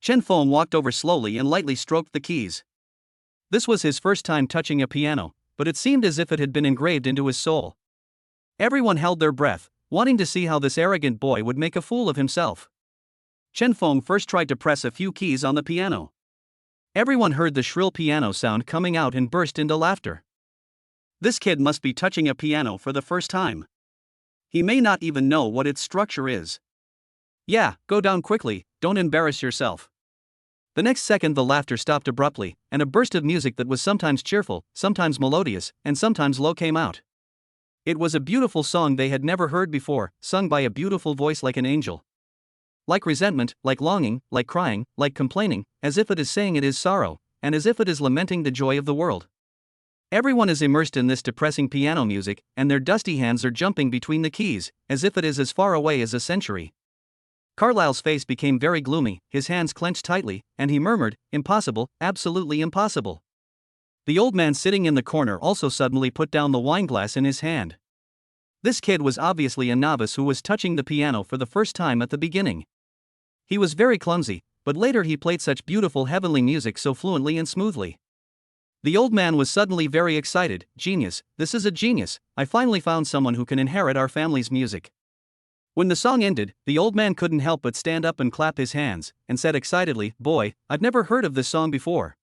Chen Feng walked over slowly and lightly stroked the keys. This was his first time touching a piano, but it seemed as if it had been engraved into his soul. Everyone held their breath, wanting to see how this arrogant boy would make a fool of himself. Chen Feng first tried to press a few keys on the piano. Everyone heard the shrill piano sound coming out and burst into laughter. This kid must be touching a piano for the first time. He may not even know what its structure is. Yeah, go down quickly, don't embarrass yourself. The next second the laughter stopped abruptly, and a burst of music that was sometimes cheerful, sometimes melodious, and sometimes low came out. It was a beautiful song they had never heard before, sung by a beautiful voice like an angel. Like resentment, like longing, like crying, like complaining, as if it is saying it is sorrow, and as if it is lamenting the joy of the world. Everyone is immersed in this depressing piano music, and their dusty hands are jumping between the keys, as if it is as far away as a century. Carlyle's face became very gloomy, his hands clenched tightly, and he murmured, impossible, absolutely impossible. The old man sitting in the corner also suddenly put down the wineglass in his hand. This kid was obviously a novice who was touching the piano for the first time at the beginning. He was very clumsy, but later he played such beautiful heavenly music so fluently and smoothly. The old man was suddenly very excited. Genius, this is a genius, I finally found someone who can inherit our family's music. When the song ended, the old man couldn't help but stand up and clap his hands, and said excitedly, boy, I've never heard of this song before.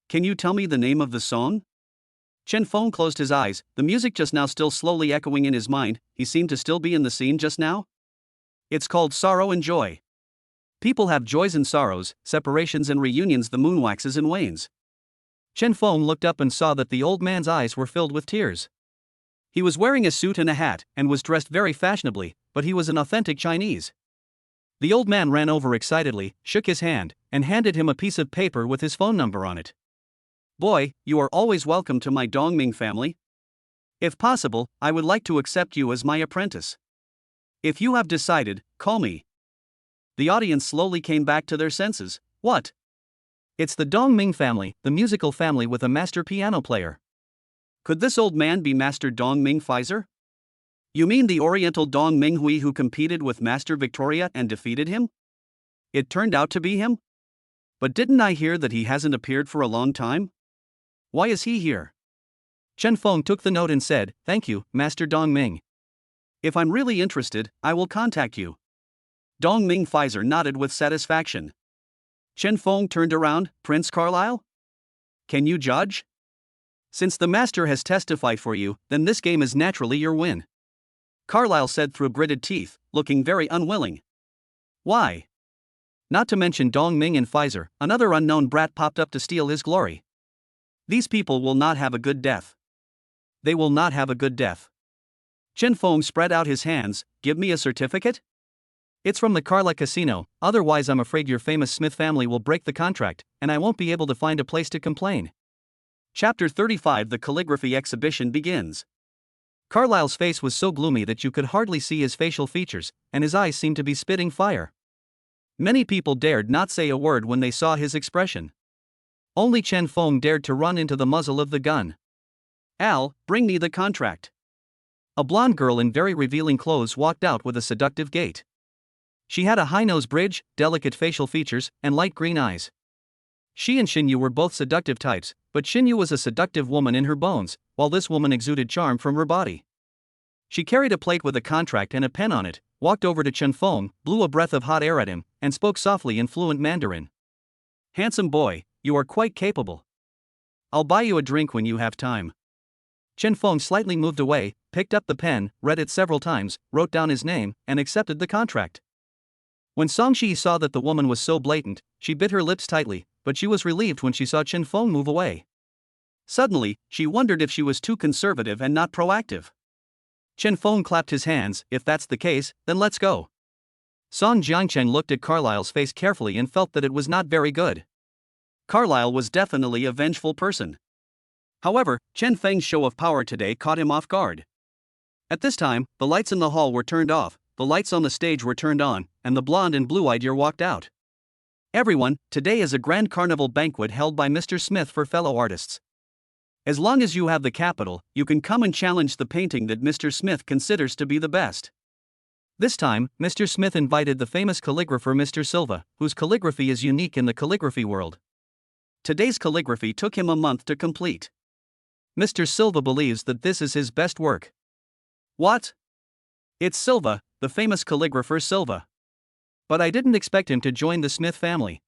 Can you tell me the name of the song? Chen Feng closed his eyes, the music just now still slowly echoing in his mind. He seemed to still be in the scene just now. It's called Sorrow and Joy. People have joys and sorrows, separations and reunions, the moon waxes and wanes. Chen Feng looked up and saw that the old man's eyes were filled with tears. He was wearing a suit and a hat, and was dressed very fashionably, but he was an authentic Chinese. The old man ran over excitedly, shook his hand, and handed him a piece of paper with his phone number on it. Boy, you are always welcome to my Dongming family. If possible, I would like to accept you as my apprentice. If you have decided, call me. The audience slowly came back to their senses. What? It's the Dongming family, the musical family with a master piano player. Could this old man be Master Dongming Pfizer? You mean the Oriental Dongming Hui who competed with Master Victoria and defeated him? It turned out to be him? But didn't I hear that he hasn't appeared for a long time? Why is he here? Chen Feng took the note and said, thank you, Master Dongming. If I'm really interested, I will contact you. Dongming Pfizer nodded with satisfaction. Chen Feng turned around, Prince Carlyle? Can you judge? Since the master has testified for you, then this game is naturally your win. Carlyle said through gritted teeth, looking very unwilling. Why? Not to mention Dongming and Pfizer, another unknown brat popped up to steal his glory. These people will not have a good death. They will not have a good death. Chen Feng spread out his hands, give me a certificate? It's from the Carla Casino, otherwise I'm afraid your famous Smith family will break the contract, and I won't be able to find a place to complain. Chapter 35 The Calligraphy Exhibition begins. Carlyle's face was so gloomy that you could hardly see his facial features, and his eyes seemed to be spitting fire. Many people dared not say a word when they saw his expression. Only Chen Feng dared to run into the muzzle of the gun. Al, bring me the contract. A blonde girl in very revealing clothes walked out with a seductive gait. She had a high nose bridge, delicate facial features, and light green eyes. She and Xinyu were both seductive types, but Xinyu was a seductive woman in her bones, while this woman exuded charm from her body. She carried a plate with a contract and a pen on it, walked over to Chen Feng, blew a breath of hot air at him, and spoke softly in fluent Mandarin. Handsome boy, you are quite capable. I'll buy you a drink when you have time. Chen Feng slightly moved away, picked up the pen, read it several times, wrote down his name, and accepted the contract. When Song Shi saw that the woman was so blatant, she bit her lips tightly, but she was relieved when she saw Chen Feng move away. Suddenly, she wondered if she was too conservative and not proactive. Chen Feng clapped his hands. If that's the case, then let's go. Song Jiangchen looked at Carlyle's face carefully and felt that it was not very good. Carlyle was definitely a vengeful person. However, Chen Feng's show of power today caught him off guard. At this time, the lights in the hall were turned off, the lights on the stage were turned on, and the blonde and blue-eyed year walked out. Everyone, today is a grand carnival banquet held by Mr. Smith for fellow artists. As long as you have the capital, you can come and challenge the painting that Mr. Smith considers to be the best. This time, Mr. Smith invited the famous calligrapher Mr. Silva, whose calligraphy is unique in the calligraphy world. Today's calligraphy took him a month to complete. Mr. Silva believes that this is his best work. What? It's Silva, the famous calligrapher Silva. But I didn't expect him to join the Smith family.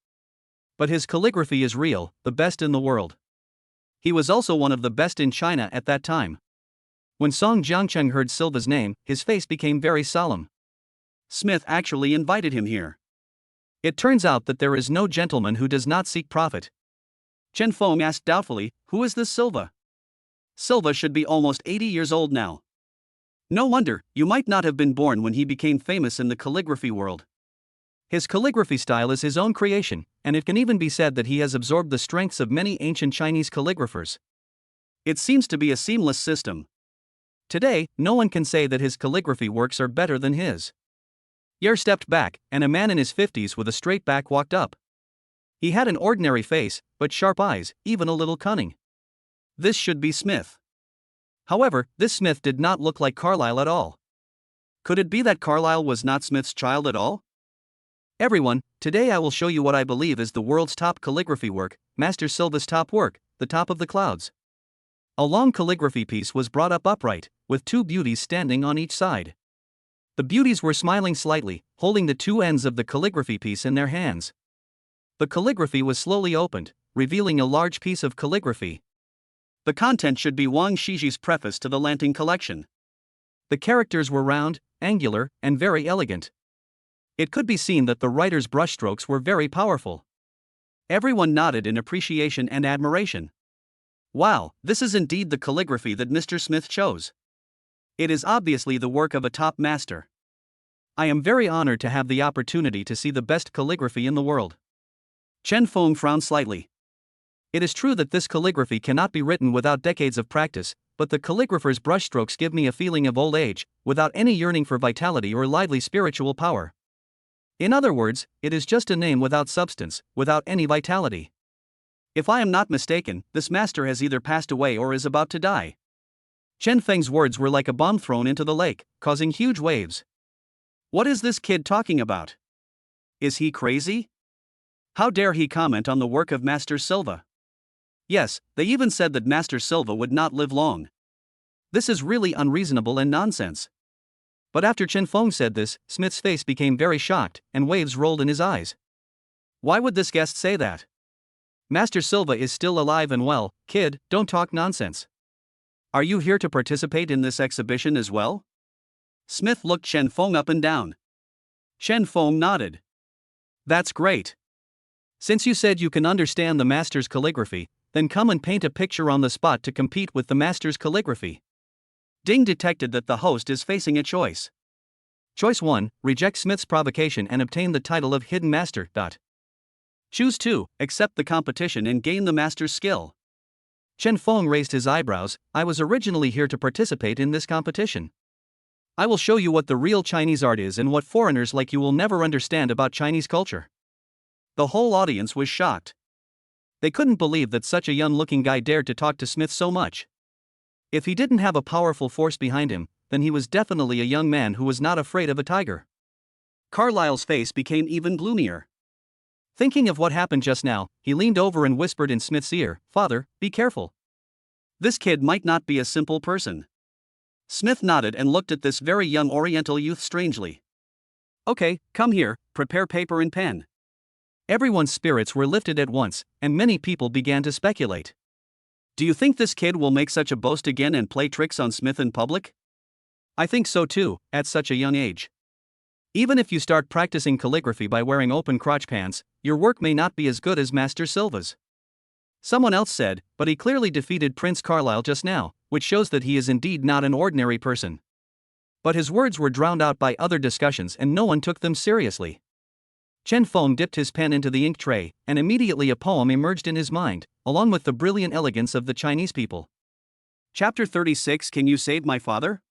But his calligraphy is real, the best in the world. He was also one of the best in China at that time. When Song Jiangcheng heard Silva's name, his face became very solemn. Smith actually invited him here. It turns out that there is no gentleman who does not seek profit. Chen Feng asked doubtfully, who is this Silva? Silva should be almost 80 years old now. No wonder, you might not have been born when he became famous in the calligraphy world. His calligraphy style is his own creation, and it can even be said that he has absorbed the strengths of many ancient Chinese calligraphers. It seems to be a seamless system. Today, no one can say that his calligraphy works are better than his. Yer stepped back, and a man in his 50s with a straight back walked up. He had an ordinary face, but sharp eyes, even a little cunning. This should be Smith. However, this Smith did not look like Carlyle at all. Could it be that Carlyle was not Smith's child at all? Everyone, today I will show you what I believe is the world's top calligraphy work, Master Silva's top work, The Top of the Clouds. A long calligraphy piece was brought up upright, with two beauties standing on each side. The beauties were smiling slightly, holding the two ends of the calligraphy piece in their hands. The calligraphy was slowly opened, revealing a large piece of calligraphy. The content should be Wang Shiji's preface to the Lanting collection. The characters were round, angular, and very elegant. It could be seen that the writer's brushstrokes were very powerful. Everyone nodded in appreciation and admiration. Wow, this is indeed the calligraphy that Mr. Smith chose. It is obviously the work of a top master. I am very honored to have the opportunity to see the best calligraphy in the world. Chen Feng frowned slightly. It is true that this calligraphy cannot be written without decades of practice, but the calligrapher's brushstrokes give me a feeling of old age, without any yearning for vitality or lively spiritual power. In other words, it is just a name without substance, without any vitality. If I am not mistaken, this master has either passed away or is about to die. Chen Feng's words were like a bomb thrown into the lake, causing huge waves. What is this kid talking about? Is he crazy? How dare he comment on the work of Master Silva? Yes, they even said that Master Silva would not live long. This is really unreasonable and nonsense. But after Chen Feng said this, Smith's face became very shocked, and waves rolled in his eyes. Why would this guest say that? Master Silva is still alive and well. Kid, don't talk nonsense. Are you here to participate in this exhibition as well? Smith looked Chen Feng up and down. Chen Feng nodded. That's great. Since you said you can understand the master's calligraphy, then come and paint a picture on the spot to compete with the master's calligraphy. Ding detected that the host is facing a choice. Choice 1, reject Smith's provocation and obtain the title of Hidden Master. Choose 2, accept the competition and gain the master's skill. Chen Feng raised his eyebrows. I was originally here to participate in this competition. I will show you what the real Chinese art is and what foreigners like you will never understand about Chinese culture. The whole audience was shocked. They couldn't believe that such a young-looking guy dared to talk to Smith so much. If he didn't have a powerful force behind him, then he was definitely a young man who was not afraid of a tiger. Carlyle's face became even gloomier. Thinking of what happened just now, he leaned over and whispered in Smith's ear, Father, be careful. This kid might not be a simple person. Smith nodded and looked at this very young Oriental youth strangely. Okay, come here, prepare paper and pen. Everyone's spirits were lifted at once, and many people began to speculate. Do you think this kid will make such a boast again and play tricks on Smith in public? I think so too, at such a young age. Even if you start practicing calligraphy by wearing open crotch pants, your work may not be as good as Master Silva's. Someone else said, but he clearly defeated Prince Carlisle just now, which shows that he is indeed not an ordinary person. But his words were drowned out by other discussions and no one took them seriously. Chen Feng dipped his pen into the ink tray, and immediately a poem emerged in his mind, along with the brilliant elegance of the Chinese people. Chapter 36. Can you save my father?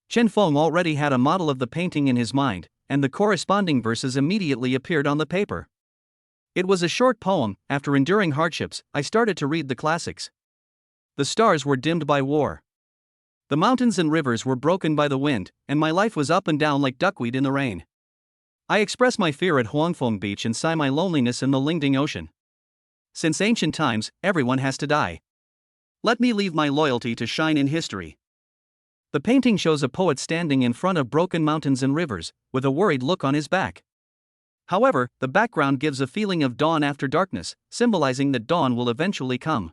Chen Feng already had a model of the painting in his mind, and the corresponding verses immediately appeared on the paper. It was a short poem. After enduring hardships, I started to read the classics. The stars were dimmed by war. The mountains and rivers were broken by the wind, and my life was up and down like duckweed in the rain. I express my fear at Huangfeng Beach and sigh my loneliness in the Lingding Ocean. Since ancient times, everyone has to die. Let me leave my loyalty to shine in history. The painting shows a poet standing in front of broken mountains and rivers, with a worried look on his back. However, the background gives a feeling of dawn after darkness, symbolizing that dawn will eventually come.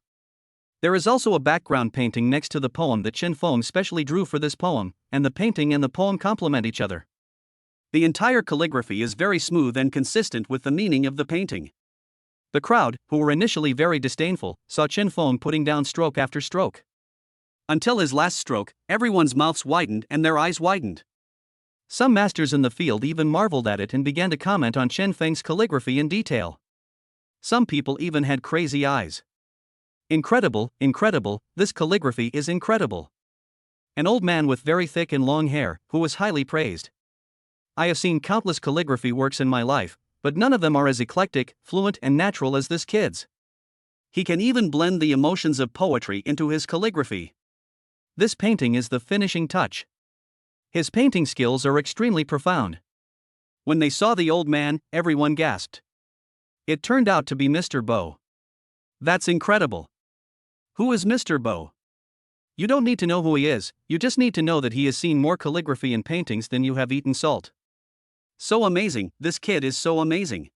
There is also a background painting next to the poem that Chen Feng specially drew for this poem, and the painting and the poem complement each other. The entire calligraphy is very smooth and consistent with the meaning of the painting. The crowd, who were initially very disdainful, saw Chen Feng putting down stroke after stroke. Until his last stroke, everyone's mouths widened and their eyes widened. Some masters in the field even marveled at it and began to comment on Chen Feng's calligraphy in detail. Some people even had crazy eyes. Incredible, incredible, this calligraphy is incredible. An old man with very thick and long hair, who was highly praised. I have seen countless calligraphy works in my life, but none of them are as eclectic, fluent and natural as this kid's. He can even blend the emotions of poetry into his calligraphy. This painting is the finishing touch. His painting skills are extremely profound. When they saw the old man, everyone gasped. It turned out to be Mr. Bo. That's incredible. Who is Mr. Bo? You don't need to know who he is, you just need to know that he has seen more calligraphy and paintings than you have eaten salt. So amazing, this kid is so amazing.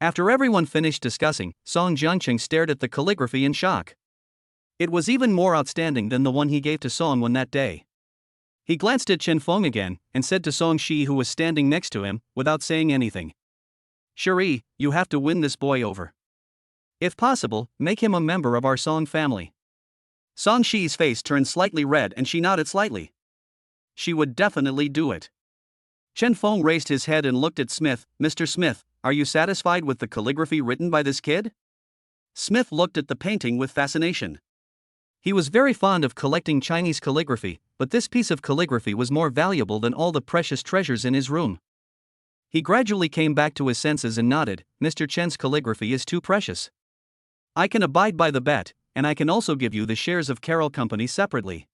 After everyone finished discussing, Song Jiangqing stared at the calligraphy in shock. It was even more outstanding than the one he gave to Song Wen that day. He glanced at Chen Feng again, and said to Song Shi, who was standing next to him, without saying anything. Cherie, you have to win this boy over. If possible, make him a member of our Song family. Song Shi's face turned slightly red and she nodded slightly. She would definitely do it. Chen Feng raised his head and looked at Smith. Mr. Smith, are you satisfied with the calligraphy written by this kid? Smith looked at the painting with fascination. He was very fond of collecting Chinese calligraphy, but this piece of calligraphy was more valuable than all the precious treasures in his room. He gradually came back to his senses and nodded. Mr. Chen's calligraphy is too precious. I can abide by the bet, and I can also give you the shares of Carroll Company separately.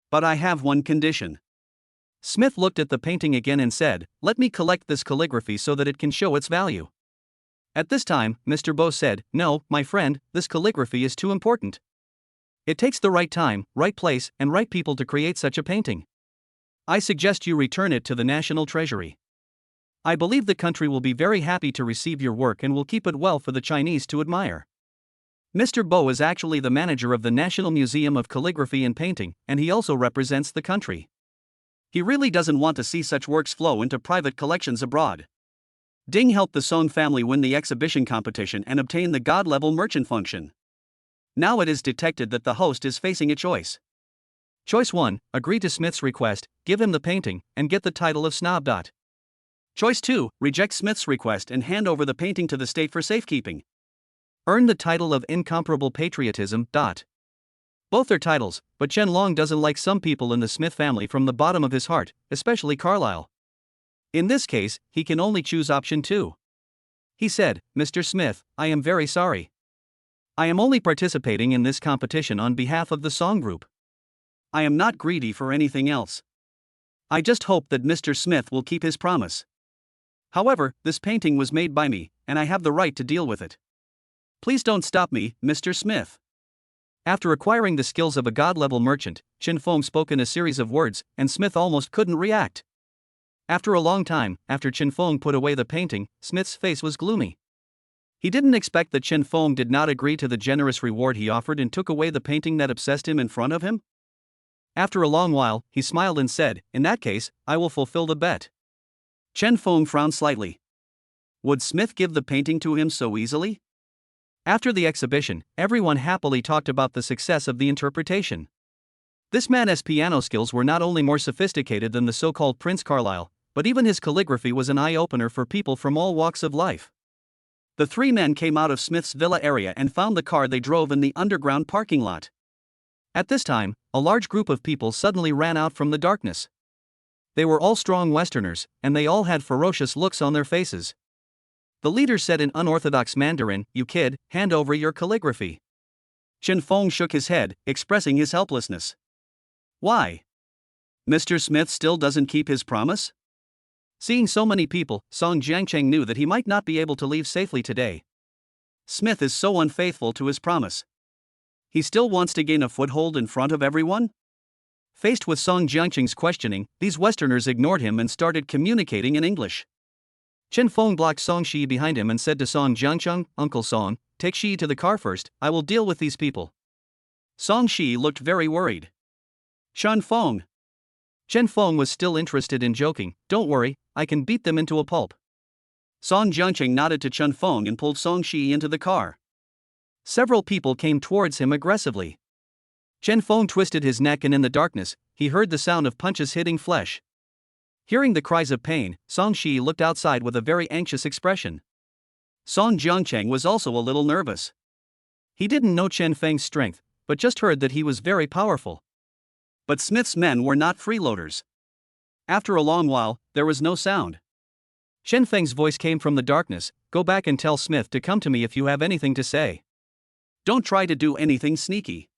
But I have one condition. Smith looked at the painting again and said, let me collect this calligraphy so that it can show its value. At this time, Mr. Bo said, no, my friend, this calligraphy is too important. It takes the right time, right place, and right people to create such a painting. I suggest you return it to the National Treasury. I believe the country will be very happy to receive your work and will keep it well for the Chinese to admire. Mr. Bo is actually the manager of the National Museum of Calligraphy and Painting, and he also represents the country. He really doesn't want to see such works flow into private collections abroad. Ding helped the Song family win the exhibition competition and obtain the God-level merchant function. Now it is detected that the host is facing a choice. Choice 1, agree to Smith's request, give him the painting, and get the title of snob. Choice 2, reject Smith's request and hand over the painting to the state for safekeeping. Earn the title of incomparable patriotism. Both are titles, but Chen Long doesn't like some people in the Smith family from the bottom of his heart, especially Carlyle. In this case, he can only choose option 2. He said, Mr. Smith, I am very sorry. I am only participating in this competition on behalf of the Song Group. I am not greedy for anything else. I just hope that Mr. Smith will keep his promise. However, this painting was made by me, and I have the right to deal with it. Please don't stop me, Mr. Smith. After acquiring the skills of a god-level merchant, Chen Feng spoke in a series of words, and Smith almost couldn't react. After a long time, after Chen Feng put away the painting, Smith's face was gloomy. He didn't expect that Chen Feng did not agree to the generous reward he offered and took away the painting that obsessed him in front of him. After a long while, he smiled and said, "In that case, I will fulfill the bet." Chen Feng frowned slightly. Would Smith give the painting to him so easily? After the exhibition, everyone happily talked about the success of the interpretation. This man's piano skills were not only more sophisticated than the so-called Prince Carlyle, but even his calligraphy was an eye-opener for people from all walks of life. The three men came out of Smith's villa area and found the car they drove in the underground parking lot. At this time, a large group of people suddenly ran out from the darkness. They were all strong Westerners, and they all had ferocious looks on their faces. The leader said in unorthodox Mandarin, "You kid, hand over your calligraphy." Chen Feng shook his head, expressing his helplessness. Why? Mr. Smith still doesn't keep his promise? Seeing so many people, Song Jiangcheng knew that he might not be able to leave safely today. Smith is so unfaithful to his promise. He still wants to gain a foothold in front of everyone? Faced with Song Jiangcheng's questioning, these Westerners ignored him and started communicating in English. Chen Feng blocked Song Shi behind him and said to Song Jiangcheng, "Uncle Song, take Shi to the car first, I will deal with these people." Song Shi looked very worried. Chen Feng was still interested in joking, "Don't worry, I can beat them into a pulp." Song Jiangcheng nodded to Chen Feng and pulled Song Shi into the car. Several people came towards him aggressively. Chen Feng twisted his neck and in the darkness, he heard the sound of punches hitting flesh. Hearing the cries of pain, Song Shi looked outside with a very anxious expression. Song Jiangcheng was also a little nervous. He didn't know Chen Feng's strength, but just heard that he was very powerful. But Smith's men were not freeloaders. After a long while, there was no sound. Chen Feng's voice came from the darkness, "Go back and tell Smith to come to me if you have anything to say. Don't try to do anything sneaky."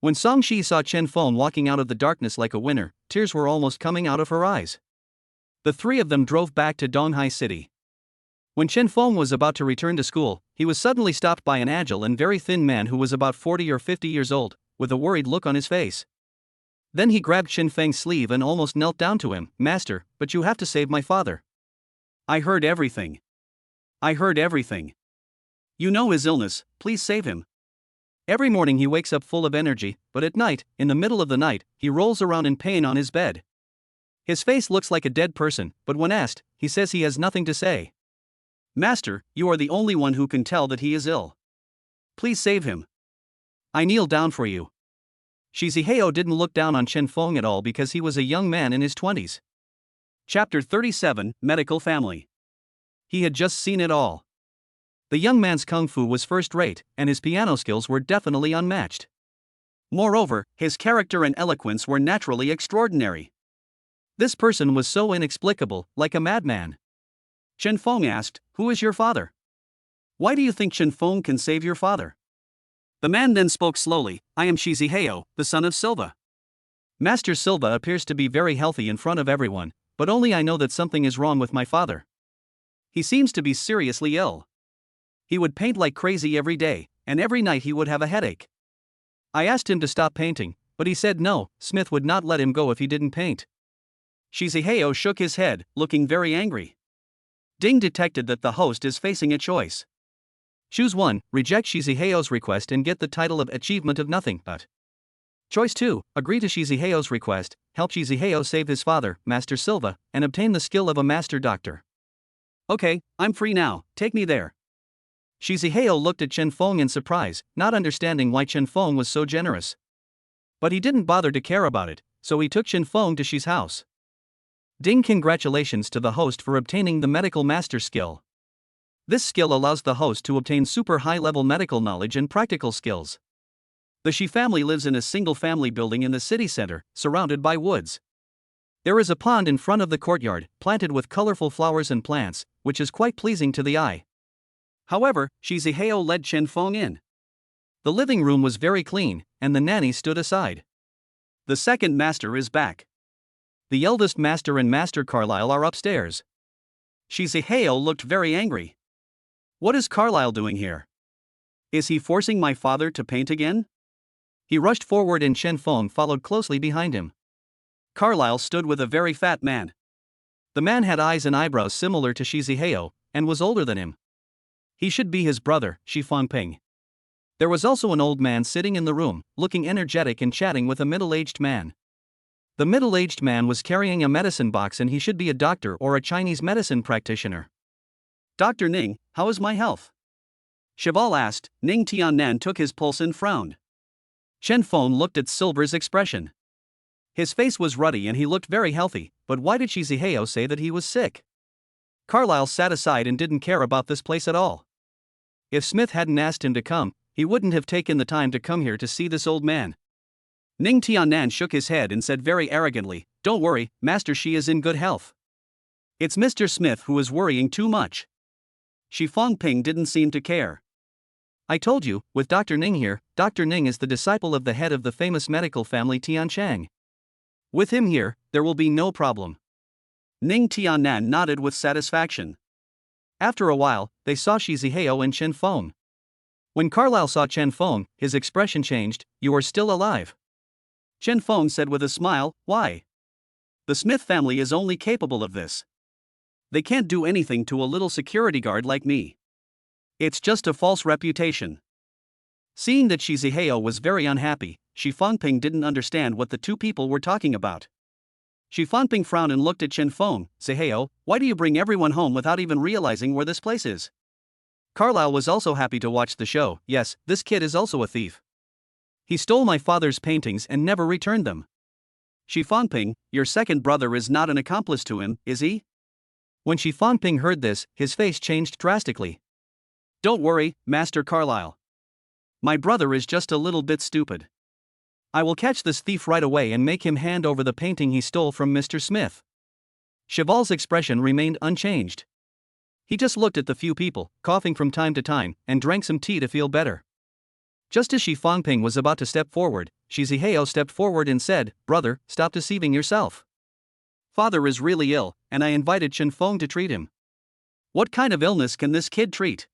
When Song Shi saw Chen Feng walking out of the darkness like a winner, tears were almost coming out of her eyes. The three of them drove back to Donghai City. When Chen Feng was about to return to school, he was suddenly stopped by an agile and very thin man who was about 40 or 50 years old, with a worried look on his face. Then he grabbed Chen Feng's sleeve and almost knelt down to him, "Master, but you have to save my father." "I heard everything. I heard everything. You know his illness, please save him. Every morning he wakes up full of energy, but at night, in the middle of the night, he rolls around in pain on his bed. His face looks like a dead person, but when asked, he says he has nothing to say. Master, you are the only one who can tell that he is ill. Please save him. I kneel down for you." Shi Zihao didn't look down on Chen Feng at all because he was a young man in his 20s. Chapter 37, Medical Family. He had just seen it all. The young man's kung fu was first-rate, and his piano skills were definitely unmatched. Moreover, his character and eloquence were naturally extraordinary. This person was so inexplicable, like a madman. Chen Feng asked, "Who is your father? Why do you think Chen Feng can save your father?" The man then spoke slowly, "I am Shi Zihao, the son of Silva. Master Silva appears to be very healthy in front of everyone, but only I know that something is wrong with my father. He seems to be seriously ill. He would paint like crazy every day, and every night he would have a headache. I asked him to stop painting, but he said no, Smith would not let him go if he didn't paint." Shi Zihao shook his head, looking very angry. Ding detected that the host is facing a choice. Choose 1, reject Shi Zihao's request and get the title of Achievement of Nothing, but. Choice 2, agree to Shi Zihao's request, help Shi Zihao save his father, Master Silva, and obtain the skill of a master doctor. Okay, I'm free now, take me there. Shi Zihao looked at Chen Feng in surprise, not understanding why Chen Feng was so generous. But he didn't bother to care about it, so he took Chen Feng to Shi's house. Ding, congratulations to the host for obtaining the medical master skill. This skill allows the host to obtain super high-level medical knowledge and practical skills. The Shi family lives in a single-family building in the city center, surrounded by woods. There is a pond in front of the courtyard, planted with colorful flowers and plants, which is quite pleasing to the eye. However, Shi Zihao led Chen Feng in. The living room was very clean, and the nanny stood aside. The second master is back. The eldest master and Master Carlyle are upstairs. Shi Zihao looked very angry. What is Carlyle doing here? Is he forcing my father to paint again? He rushed forward and Chen Feng followed closely behind him. Carlyle stood with a very fat man. The man had eyes and eyebrows similar to Shi Zihao, and was older than him. He should be his brother, Shi Fangping. There was also an old man sitting in the room, looking energetic and chatting with a middle-aged man. The middle-aged man was carrying a medicine box and he should be a doctor or a Chinese medicine practitioner. Dr. Ning, how is my health? Cheval asked. Ning Tiannan took his pulse and frowned. Chen Feng looked at Silver's expression. His face was ruddy and he looked very healthy, but why did Shi Zihao say that he was sick? Carlyle sat aside and didn't care about this place at all. If Smith hadn't asked him to come, he wouldn't have taken the time to come here to see this old man. Ning Tiannan shook his head and said very arrogantly, "Don't worry, Master Shi is in good health. It's Mr. Smith who is worrying too much." Shi Fangping didn't seem to care. "I told you, with Dr. Ning here, Dr. Ning is the disciple of the head of the famous medical family Tianchang. With him here, there will be no problem." Ning Tiannan nodded with satisfaction. After a while, they saw Shi Zihao and Chen Feng. When Carlyle saw Chen Feng, his expression changed. "You are still alive." Chen Feng said with a smile, "Why? The Smith family is only capable of this. They can't do anything to a little security guard like me. It's just a false reputation." Seeing that Shi Zihao was very unhappy, Shi Fangping didn't understand what the two people were talking about. Shi Fangping frowned and looked at Chen Feng. "Zihao, why do you bring everyone home without even realizing where this place is?" Carlyle was also happy to watch the show. "Yes, this kid is also a thief. He stole my father's paintings and never returned them." Shi Fangping, your second brother is not an accomplice to him, is he? When Shi Fangping heard this, his face changed drastically. "Don't worry, Master Carlyle. My brother is just a little bit stupid. I will catch this thief right away and make him hand over the painting he stole from Mr. Smith." Cheval's expression remained unchanged. He just looked at the few people, coughing from time to time, and drank some tea to feel better. Just as Shi Fangping was about to step forward, Shi Zihao stepped forward and said, "Brother, stop deceiving yourself. Father is really ill, and I invited Chen Feng to treat him. What kind of illness can this kid treat?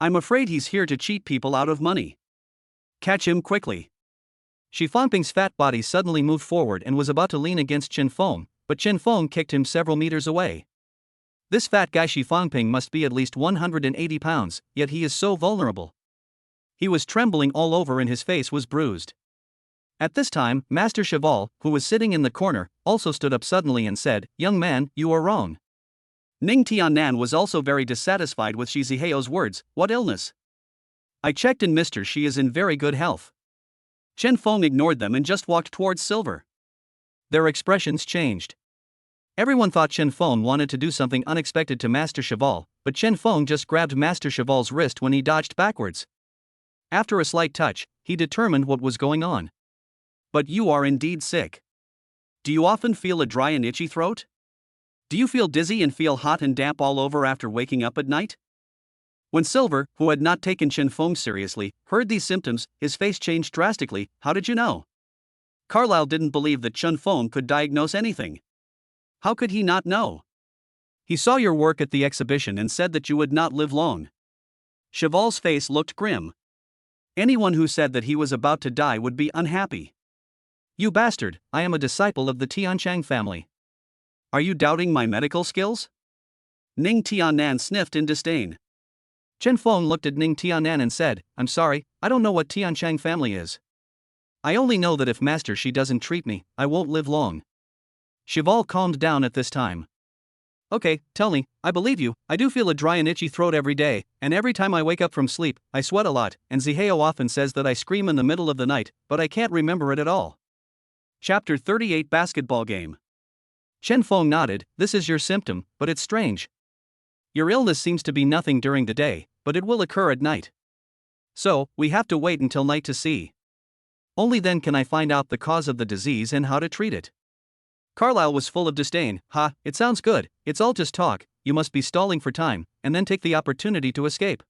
I'm afraid he's here to cheat people out of money. Catch him quickly." Shi Fangping's fat body suddenly moved forward and was about to lean against Chen Feng, but Chen Feng kicked him several meters away. This fat guy Shi Fangping must be at least 180 pounds, yet he is so vulnerable. He was trembling all over and his face was bruised. At this time, Master Cheval, who was sitting in the corner, also stood up suddenly and said, "Young man, you are wrong." Ning Tiannan was also very dissatisfied with Shi Zihao's words. "What illness? I checked and Mr. Shi is in very good health." Chen Feng ignored them and just walked towards Silver. Their expressions changed. Everyone thought Chen Feng wanted to do something unexpected to Master Cheval, but Chen Feng just grabbed Master Cheval's wrist when he dodged backwards. After a slight touch, he determined what was going on. "But you are indeed sick. Do you often feel a dry and itchy throat? Do you feel dizzy and feel hot and damp all over after waking up at night?" When Silver, who had not taken Chen Feng seriously, heard these symptoms, his face changed drastically. "How did you know?" Carlyle didn't believe that Chen Feng could diagnose anything. How could he not know? "He saw your work at the exhibition and said that you would not live long." Cheval's face looked grim. Anyone who said that he was about to die would be unhappy. "You bastard, I am a disciple of the Tianchang family. Are you doubting my medical skills?" Ning Tiannan sniffed in disdain. Chen Feng looked at Ning Tiannan and said, "I'm sorry, I don't know what Tianchang family is. I only know that if Master Shi doesn't treat me, I won't live long." Cheval calmed down at this time. "Okay, tell me, I believe you. I do feel a dry and itchy throat every day, and every time I wake up from sleep, I sweat a lot, and Zihao often says that I scream in the middle of the night, but I can't remember it at all." Chapter 38 Basketball Game. Chen Feng nodded. "This is your symptom, but it's strange. Your illness seems to be nothing during the day, but it will occur at night. So, we have to wait until night to see. Only then can I find out the cause of the disease and how to treat it." Carlyle was full of disdain. "Ha, it sounds good, it's all just talk, you must be stalling for time, and then take the opportunity to escape.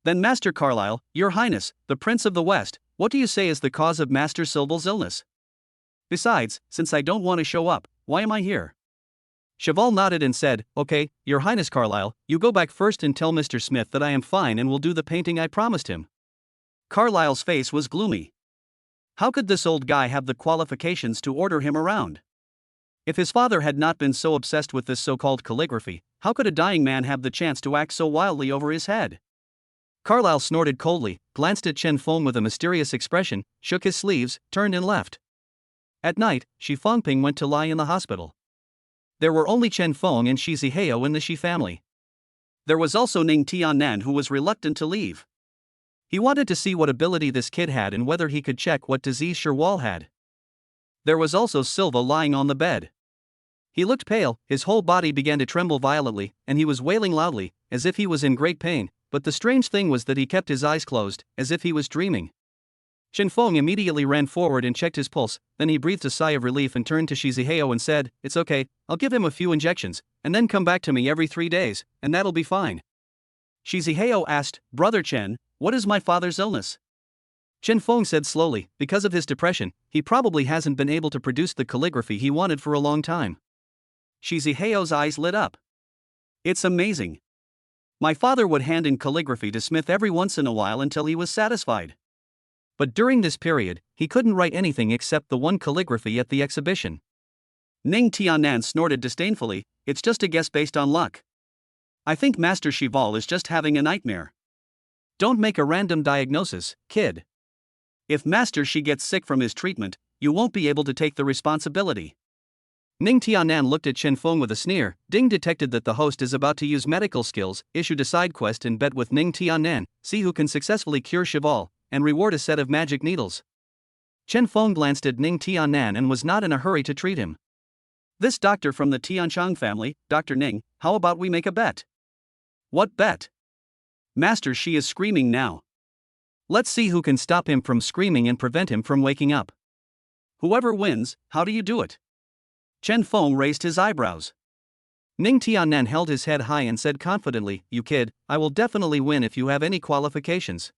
Then Master Carlyle, your highness, the Prince of the West, what do you say is the cause of Master Silver's illness? Besides, since I don't want to show up, why am I here?" Cheval nodded and said, "Okay, your highness Carlyle, you go back first and tell Mr. Smith that I am fine and will do the painting I promised him." Carlyle's face was gloomy. How could this old guy have the qualifications to order him around? If his father had not been so obsessed with this so-called calligraphy, How could a dying man have the chance to act so wildly over his head? Carlyle snorted coldly, glanced at Chen Feng with a mysterious expression, shook his sleeves, turned and left. At night, Shi Fangping went to lie in the hospital. There were only Chen Feng and Shi Zihao in the Shi family. There was also Ning Tiannan, who was reluctant to leave. He wanted to see what ability this kid had and whether he could check what disease Sherwal had. There was also Silva lying on the bed. He looked pale, his whole body began to tremble violently, and he was wailing loudly, as if he was in great pain, but the strange thing was that he kept his eyes closed, as if he was dreaming. Chen Feng immediately ran forward and checked his pulse, then he breathed a sigh of relief and turned to Shi Zihao and said, "It's okay, I'll give him a few injections, and then come back to me every 3 days, and that'll be fine." Shi Zihao asked, "Brother Chen, what is my father's illness?" Chen Feng said slowly, "Because of his depression, he probably hasn't been able to produce the calligraphy he wanted for a long time." Shi Zihao's eyes lit up. "It's amazing. My father would hand in calligraphy to Smith every once in a while until he was satisfied. But during this period, he couldn't write anything except the one calligraphy at the exhibition." Ning Tiannan snorted disdainfully, "It's just a guess based on luck. I think Master Shival is just having a nightmare. Don't make a random diagnosis, kid. If Master Shi gets sick from his treatment, you won't be able to take the responsibility." Ning Tiannan looked at Chen Feng with a sneer. Ding detected that the host is about to use medical skills, issued a side quest and bet with Ning Tiannan, see who can successfully cure Shival, and reward a set of magic needles. Chen Feng glanced at Ning Tiannan and was not in a hurry to treat him. "This doctor from the Tianchang family, Dr. Ning, how about we make a bet?" "What bet?" "Master Shi is screaming now. Let's see who can stop him from screaming and prevent him from waking up." "Whoever wins, how do you do it?" Chen Feng raised his eyebrows. Ning Tiannan held his head high and said confidently, "You kid, I will definitely win if you have any qualifications."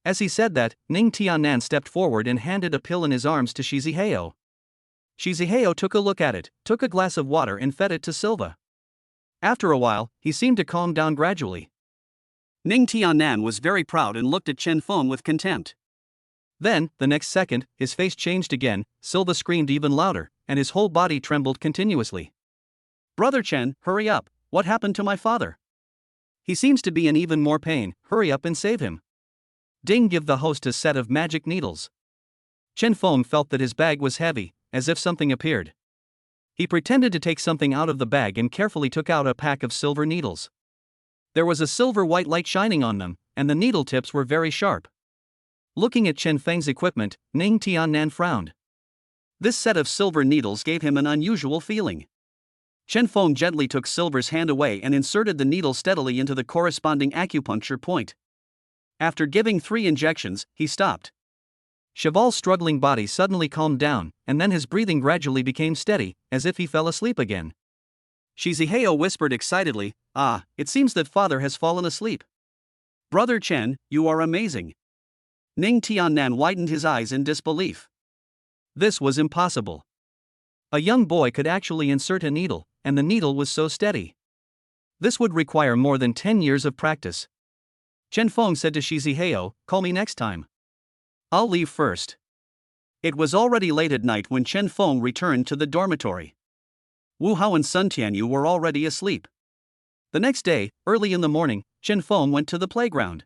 As he said that, Ning Tiannan stepped forward and handed a pill in his arms to Shi Zihao. Shi Zihao took a look at it, took a glass of water and fed it to Silva. After a while, he seemed to calm down gradually. Ning Tiannan was very proud and looked at Chen Feng with contempt. Then, the next second, his face changed again, Silva screamed even louder, and his whole body trembled continuously. "Brother Chen, hurry up, what happened to my father? He seems to be in even more pain, hurry up and save him." Ding, give the host a set of magic needles. Chen Feng felt that his bag was heavy, as if something appeared. He pretended to take something out of the bag and carefully took out a pack of silver needles. There was a silver-white light shining on them, and the needle tips were very sharp. Looking at Chen Feng's equipment, Ning Tiannan frowned. This set of silver needles gave him an unusual feeling. Chen Feng gently took Silver's hand away and inserted the needle steadily into the corresponding acupuncture point. After giving 3 injections, he stopped. Cheval's struggling body suddenly calmed down, and then his breathing gradually became steady, as if he fell asleep again. Shi Zihao whispered excitedly, "Ah, it seems that father has fallen asleep. Brother Chen, you are amazing." Ning Tiannan widened his eyes in disbelief. This was impossible. A young boy could actually insert a needle, and the needle was so steady. This would require more than 10 years of practice. Chen Feng said to Shi Zihao, "Call me next time. I'll leave first." It was already late at night when Chen Feng returned to the dormitory. Wu Hao and Sun Tianyu were already asleep. The next day, early in the morning, Chen Feng went to the playground.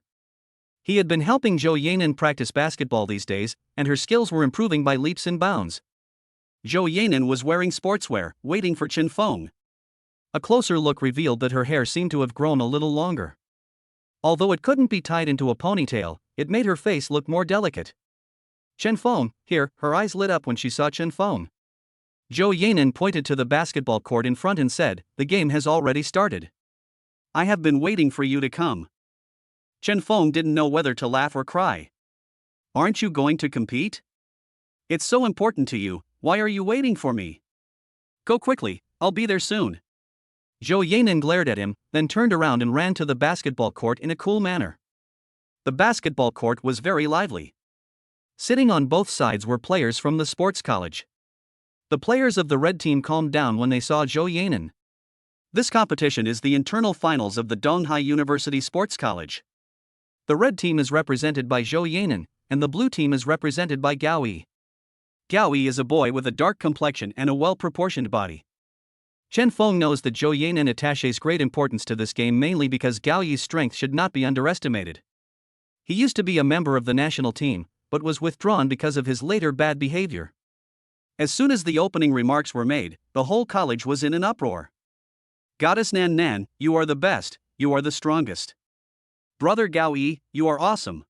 He had been helping Zhou Yanan practice basketball these days, and her skills were improving by leaps and bounds. Zhou Yanan was wearing sportswear, waiting for Chen Feng. A closer look revealed that her hair seemed to have grown a little longer. Although it couldn't be tied into a ponytail, it made her face look more delicate. "Chen Feng, here," her eyes lit up when she saw Chen Feng. Zhou Yanan pointed to the basketball court in front and said, "The game has already started. I have been waiting for you to come." Chen Feng didn't know whether to laugh or cry. "Aren't you going to compete? It's so important to you, why are you waiting for me? Go quickly, I'll be there soon." Zhou Yanan glared at him, then turned around and ran to the basketball court in a cool manner. The basketball court was very lively. Sitting on both sides were players from the sports college. The players of the red team calmed down when they saw Zhou Yanan. This competition is the internal finals of the Donghai University Sports College. The red team is represented by Zhou Yanan, and the blue team is represented by Gao Yi. Gao Yi is a boy with a dark complexion and a well-proportioned body. Chen Feng knows that Zhou Yanan attaches great importance to this game mainly because Gao Yi's strength should not be underestimated. He used to be a member of the national team, but was withdrawn because of his later bad behavior. As soon as the opening remarks were made, the whole college was in an uproar. Goddess Nan Nan, you are the best, you are the strongest. Brother Gao Yi, you are awesome.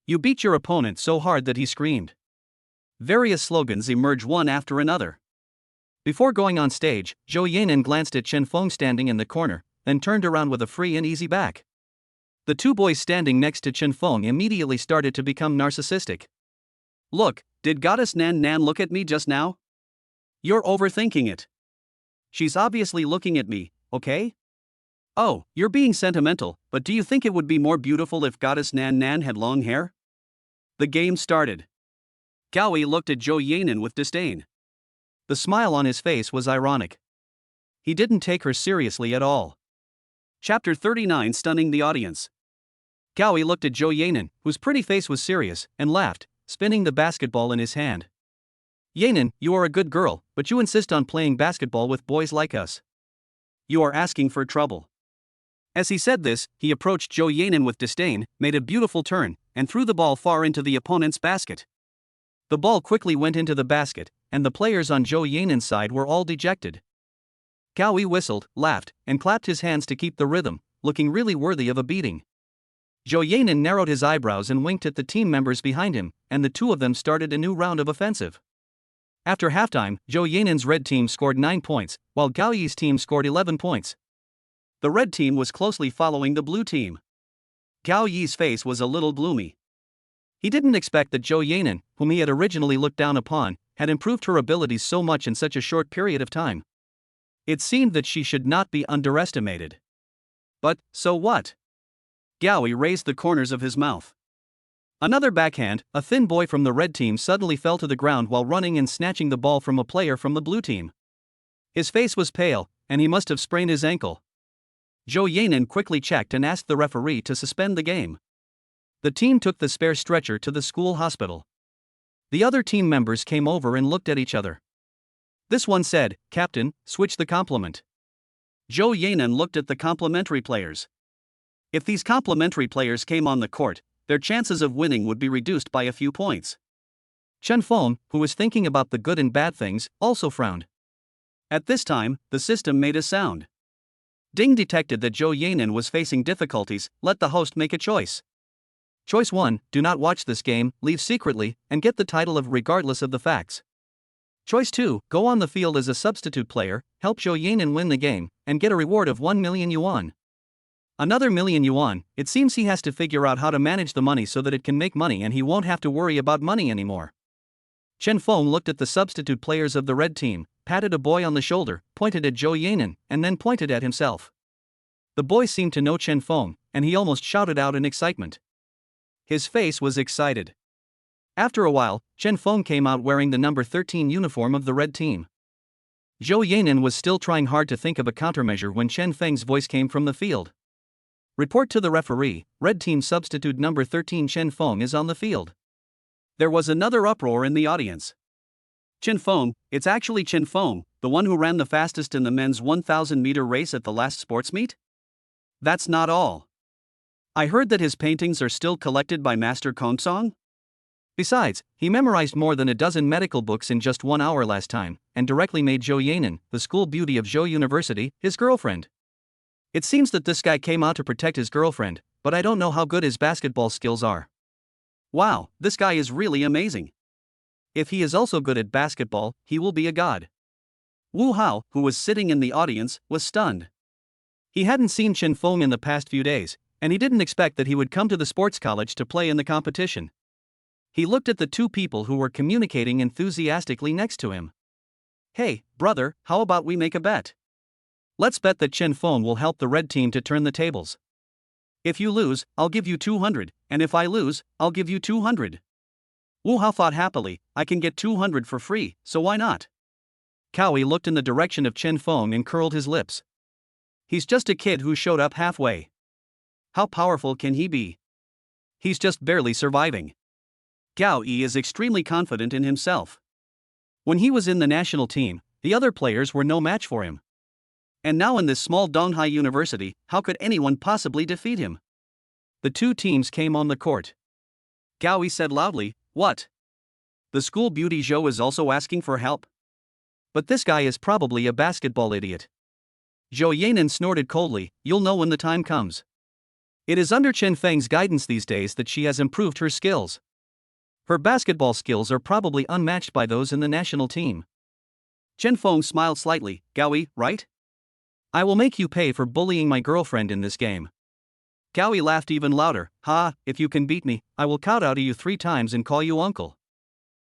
You beat your opponent so hard that he screamed. Various slogans emerge one after another. Before going on stage, Zhou Yanan glanced at Chen Feng standing in the corner, then turned around with a free and easy back. The two boys standing next to Chen Feng immediately started to become narcissistic. Look, did Goddess Nan Nan look at me just now? You're overthinking it. She's obviously looking at me, okay? Oh, you're being sentimental, but do you think it would be more beautiful if Goddess Nan Nan had long hair? The game started. Gao Yi looked at Zhou Yanan with disdain. The smile on his face was ironic. He didn't take her seriously at all. Chapter 39 Stunning the Audience. Gao Yi looked at Zhou Yanan, whose pretty face was serious, and laughed, spinning the basketball in his hand. Yanan, you are a good girl, but you insist on playing basketball with boys like us. You are asking for trouble. As he said this, he approached Zhou Yanan with disdain, made a beautiful turn, and threw the ball far into the opponent's basket. The ball quickly went into the basket, and the players on Zhou Yanan's side were all dejected. Gao Yi whistled, laughed, and clapped his hands to keep the rhythm, looking really worthy of a beating. Zhou Yanan narrowed his eyebrows and winked at the team members behind him, and the two of them started a new round of offensive. After halftime, Zhou Yanan's red team scored 9 points, while Gao Yi's team scored 11 points. The red team was closely following the blue team. Gao Yi's face was a little gloomy. He didn't expect that Zhou Yanan, whom he had originally looked down upon, had improved her abilities so much in such a short period of time. It seemed that she should not be underestimated. But, so what? Gao Yi raised the corners of his mouth. Another backhand, a thin boy from the red team suddenly fell to the ground while running and snatching the ball from a player from the blue team. His face was pale, and he must have sprained his ankle. Zhou Yanan quickly checked and asked the referee to suspend the game. The team took the spare stretcher to the school hospital. The other team members came over and looked at each other. This one said, "Captain, switch the complement." Zhou Yanan looked at the complementary players. If these complementary players came on the court, their chances of winning would be reduced by a few points. Chen Feng, who was thinking about the good and bad things, also frowned. At this time, the system made a sound. Ding detected that Zhou Yanan was facing difficulties. Let the host make a choice. Choice 1, do not watch this game, leave secretly, and get the title of regardless of the facts. Choice 2, go on the field as a substitute player, help Zhou Yanan win the game, and get a reward of 1 million yuan. Another million yuan. It seems he has to figure out how to manage the money so that it can make money and he won't have to worry about money anymore. Chen Feng looked at the substitute players of the red team, patted a boy on the shoulder, pointed at Zhou Yanan, and then pointed at himself. The boy seemed to know Chen Feng, and he almost shouted out in excitement. His face was excited. After a while, Chen Feng came out wearing the number 13 uniform of the red team. Zhou Yanan was still trying hard to think of a countermeasure when Chen Feng's voice came from the field. Report to the referee, red team substitute number 13 Chen Feng is on the field. There was another uproar in the audience. Chen Feng, it's actually Chen Feng, the one who ran the fastest in the men's 1,000-meter race at the last sports meet? That's not all. I heard that his paintings are still collected by Master Kongsong? Besides, he memorized more than a dozen medical books in just 1 hour last time, and directly made Zhou Yanan, the school beauty of Zhou University, his girlfriend. It seems that this guy came out to protect his girlfriend, but I don't know how good his basketball skills are. Wow, this guy is really amazing. If he is also good at basketball, he will be a god. Wu Hao, who was sitting in the audience, was stunned. He hadn't seen Chen Feng in the past few days, and he didn't expect that he would come to the sports college to play in the competition. He looked at the two people who were communicating enthusiastically next to him. Hey, brother, how about we make a bet? Let's bet that Chen Feng will help the red team to turn the tables. If you lose, I'll give you 200, and if I lose, I'll give you 200. Wu Hao thought happily, I can get 200 for free, so why not? Gao Yi looked in the direction of Chen Feng and curled his lips. He's just a kid who showed up halfway. How powerful can he be? He's just barely surviving. Gao Yi is extremely confident in himself. When he was in the national team, the other players were no match for him. And now in this small Donghai University, how could anyone possibly defeat him? The two teams came on the court. Gaoi said loudly, "What? The school beauty Zhou is also asking for help? But this guy is probably a basketball idiot." Zhou Yanan snorted coldly, "You'll know when the time comes. It is under Chen Feng's guidance these days that she has improved her skills. Her basketball skills are probably unmatched by those in the national team." Chen Feng smiled slightly, "Gaoi, right? I will make you pay for bullying my girlfriend in this game." Gaoi laughed even louder, "Ha, if you can beat me, I will kowtow to you 3 times and call you uncle."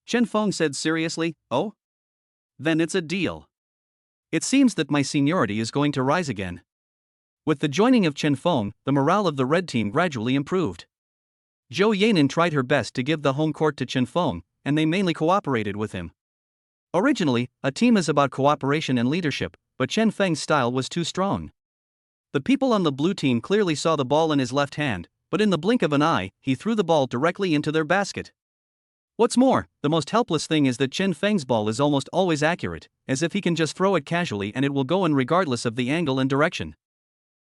Chen Feng said seriously, "Oh? Then it's a deal. It seems that my seniority is going to rise again." With the joining of Chen Feng, the morale of the red team gradually improved. Zhou Yanan tried her best to give the home court to Chen Feng, and they mainly cooperated with him. Originally, a team is about cooperation and leadership, but Chen Feng's style was too strong. The people on the blue team clearly saw the ball in his left hand, but in the blink of an eye, he threw the ball directly into their basket. What's more, the most helpless thing is that Chen Feng's ball is almost always accurate, as if he can just throw it casually and it will go in regardless of the angle and direction.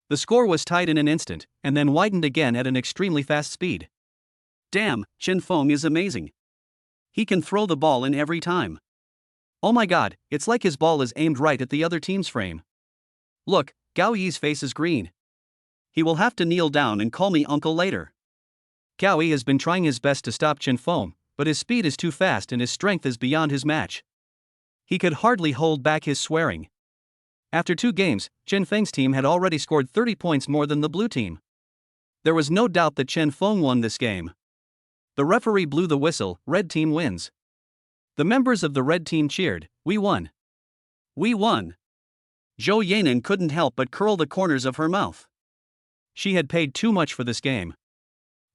The score was tied in an instant, and then widened again at an extremely fast speed. Damn, Chen Feng is amazing. He can throw the ball in every time. Oh my god, it's like his ball is aimed right at the other team's frame. Look, Gao Yi's face is green. He will have to kneel down and call me uncle later. Gao Yi has been trying his best to stop Chen Feng, but his speed is too fast and his strength is beyond his match. He could hardly hold back his swearing. After 2 games, Chen Feng's team had already scored 30 points more than the blue team. There was no doubt that Chen Feng won this game. The referee blew the whistle, red team wins. The members of the red team cheered, "We won. We won." Zhou Yanan couldn't help but curl the corners of her mouth. She had paid too much for this game.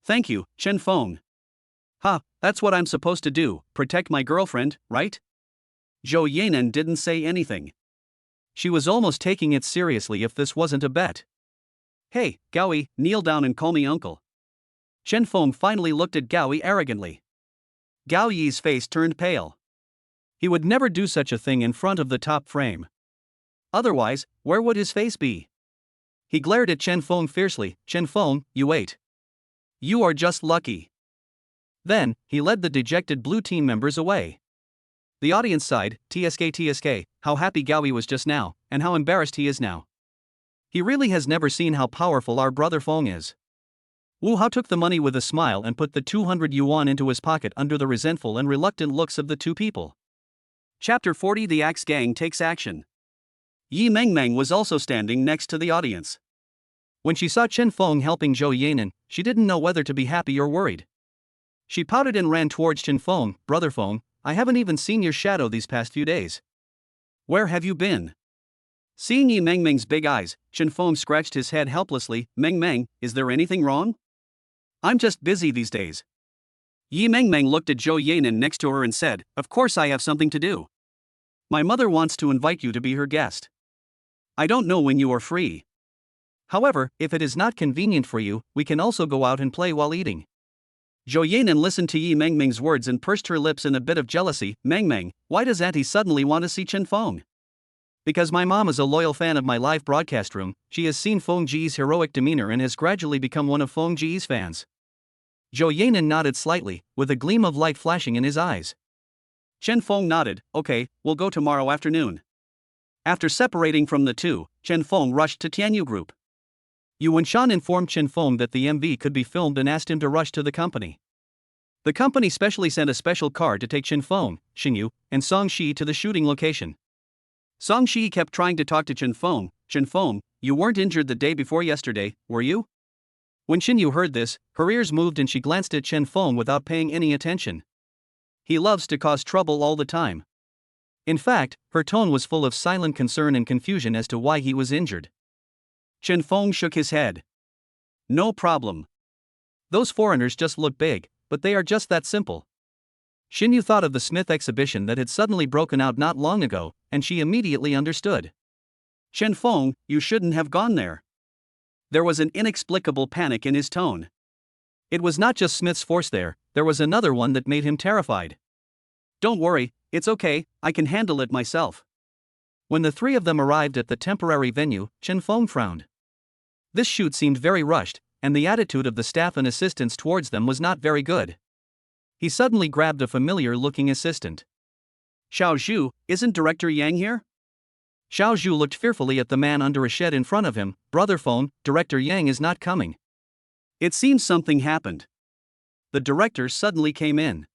"Thank you, Chen Feng." "Ha, that's what I'm supposed to do, protect my girlfriend, right?" Zhou Yanan didn't say anything. She was almost taking it seriously if this wasn't a bet. "Hey, Gaoi, kneel down and call me uncle." Chen Feng finally looked at Gaoi arrogantly. Gao Yi's face turned pale. He would never do such a thing in front of the top frame. Otherwise, where would his face be? He glared at Chen Feng fiercely, "Chen Feng, you ate. You are just lucky." Then, he led the dejected blue team members away. The audience sighed, TSK, how happy Gao Yi was just now, and how embarrassed he is now. He really has never seen how powerful our brother Feng is. Wu Hao took the money with a smile and put the 200 yuan into his pocket under the resentful and reluctant looks of the two people. Chapter 40: The Axe Gang Takes Action. Yi Mengmeng was also standing next to the audience. When she saw Chen Feng helping Zhou Yanan, she didn't know whether to be happy or worried. She pouted and ran towards Chen Feng. "Brother Feng, I haven't even seen your shadow these past few days. Where have you been?" Seeing Yi Mengmeng's big eyes, Chen Feng scratched his head helplessly. "Mengmeng, is there anything wrong?" "I'm just busy these days." Yi Mengmeng looked at Zhou Yanan next to her and said, "Of course I have something to do. My mother wants to invite you to be her guest. I don't know when you are free. However, if it is not convenient for you, we can also go out and play while eating." Zhou Yanan listened to Yi Mengmeng's words and pursed her lips in a bit of jealousy. "Mengmeng, why does Auntie suddenly want to see Chen Feng?" "Because my mom is a loyal fan of my live broadcast room. She has seen Feng Ji's heroic demeanor and has gradually become one of Feng Ji's fans." Zhou Yanan nodded slightly, with a gleam of light flashing in his eyes. Chen Feng nodded, "Okay, we'll go tomorrow afternoon." After separating from the two, Chen Feng rushed to Tianyu Group. Yu Wenshan informed Chen Feng that the MV could be filmed and asked him to rush to the company. The company specially sent a special car to take Chen Feng, Xinyu, and Song Shi to the shooting location. Song Shi kept trying to talk to Chen Feng. "Chen Feng, you weren't injured the day before yesterday, were you?" When Xinyu heard this, her ears moved and she glanced at Chen Feng without paying any attention. He loves to cause trouble all the time. In fact, her tone was full of silent concern and confusion as to why he was injured. Chen Feng shook his head. "No problem. Those foreigners just look big, but they are just that simple." Xinyu thought of the Smith exhibition that had suddenly broken out not long ago, and she immediately understood. "Chen Feng, you shouldn't have gone there." There was an inexplicable panic in his tone. It was not just Smith's force there was another one that made him terrified. "Don't worry, it's okay, I can handle it myself." When the three of them arrived at the temporary venue, Chen Feng frowned. This shoot seemed very rushed, and the attitude of the staff and assistants towards them was not very good. He suddenly grabbed a familiar-looking assistant. Xiao Zhu, isn't Director Yang here? Xiao Zhu looked fearfully at the man under a shed in front of him. Brother Phone, Director Yang is not coming. It seems something happened. The director suddenly came in.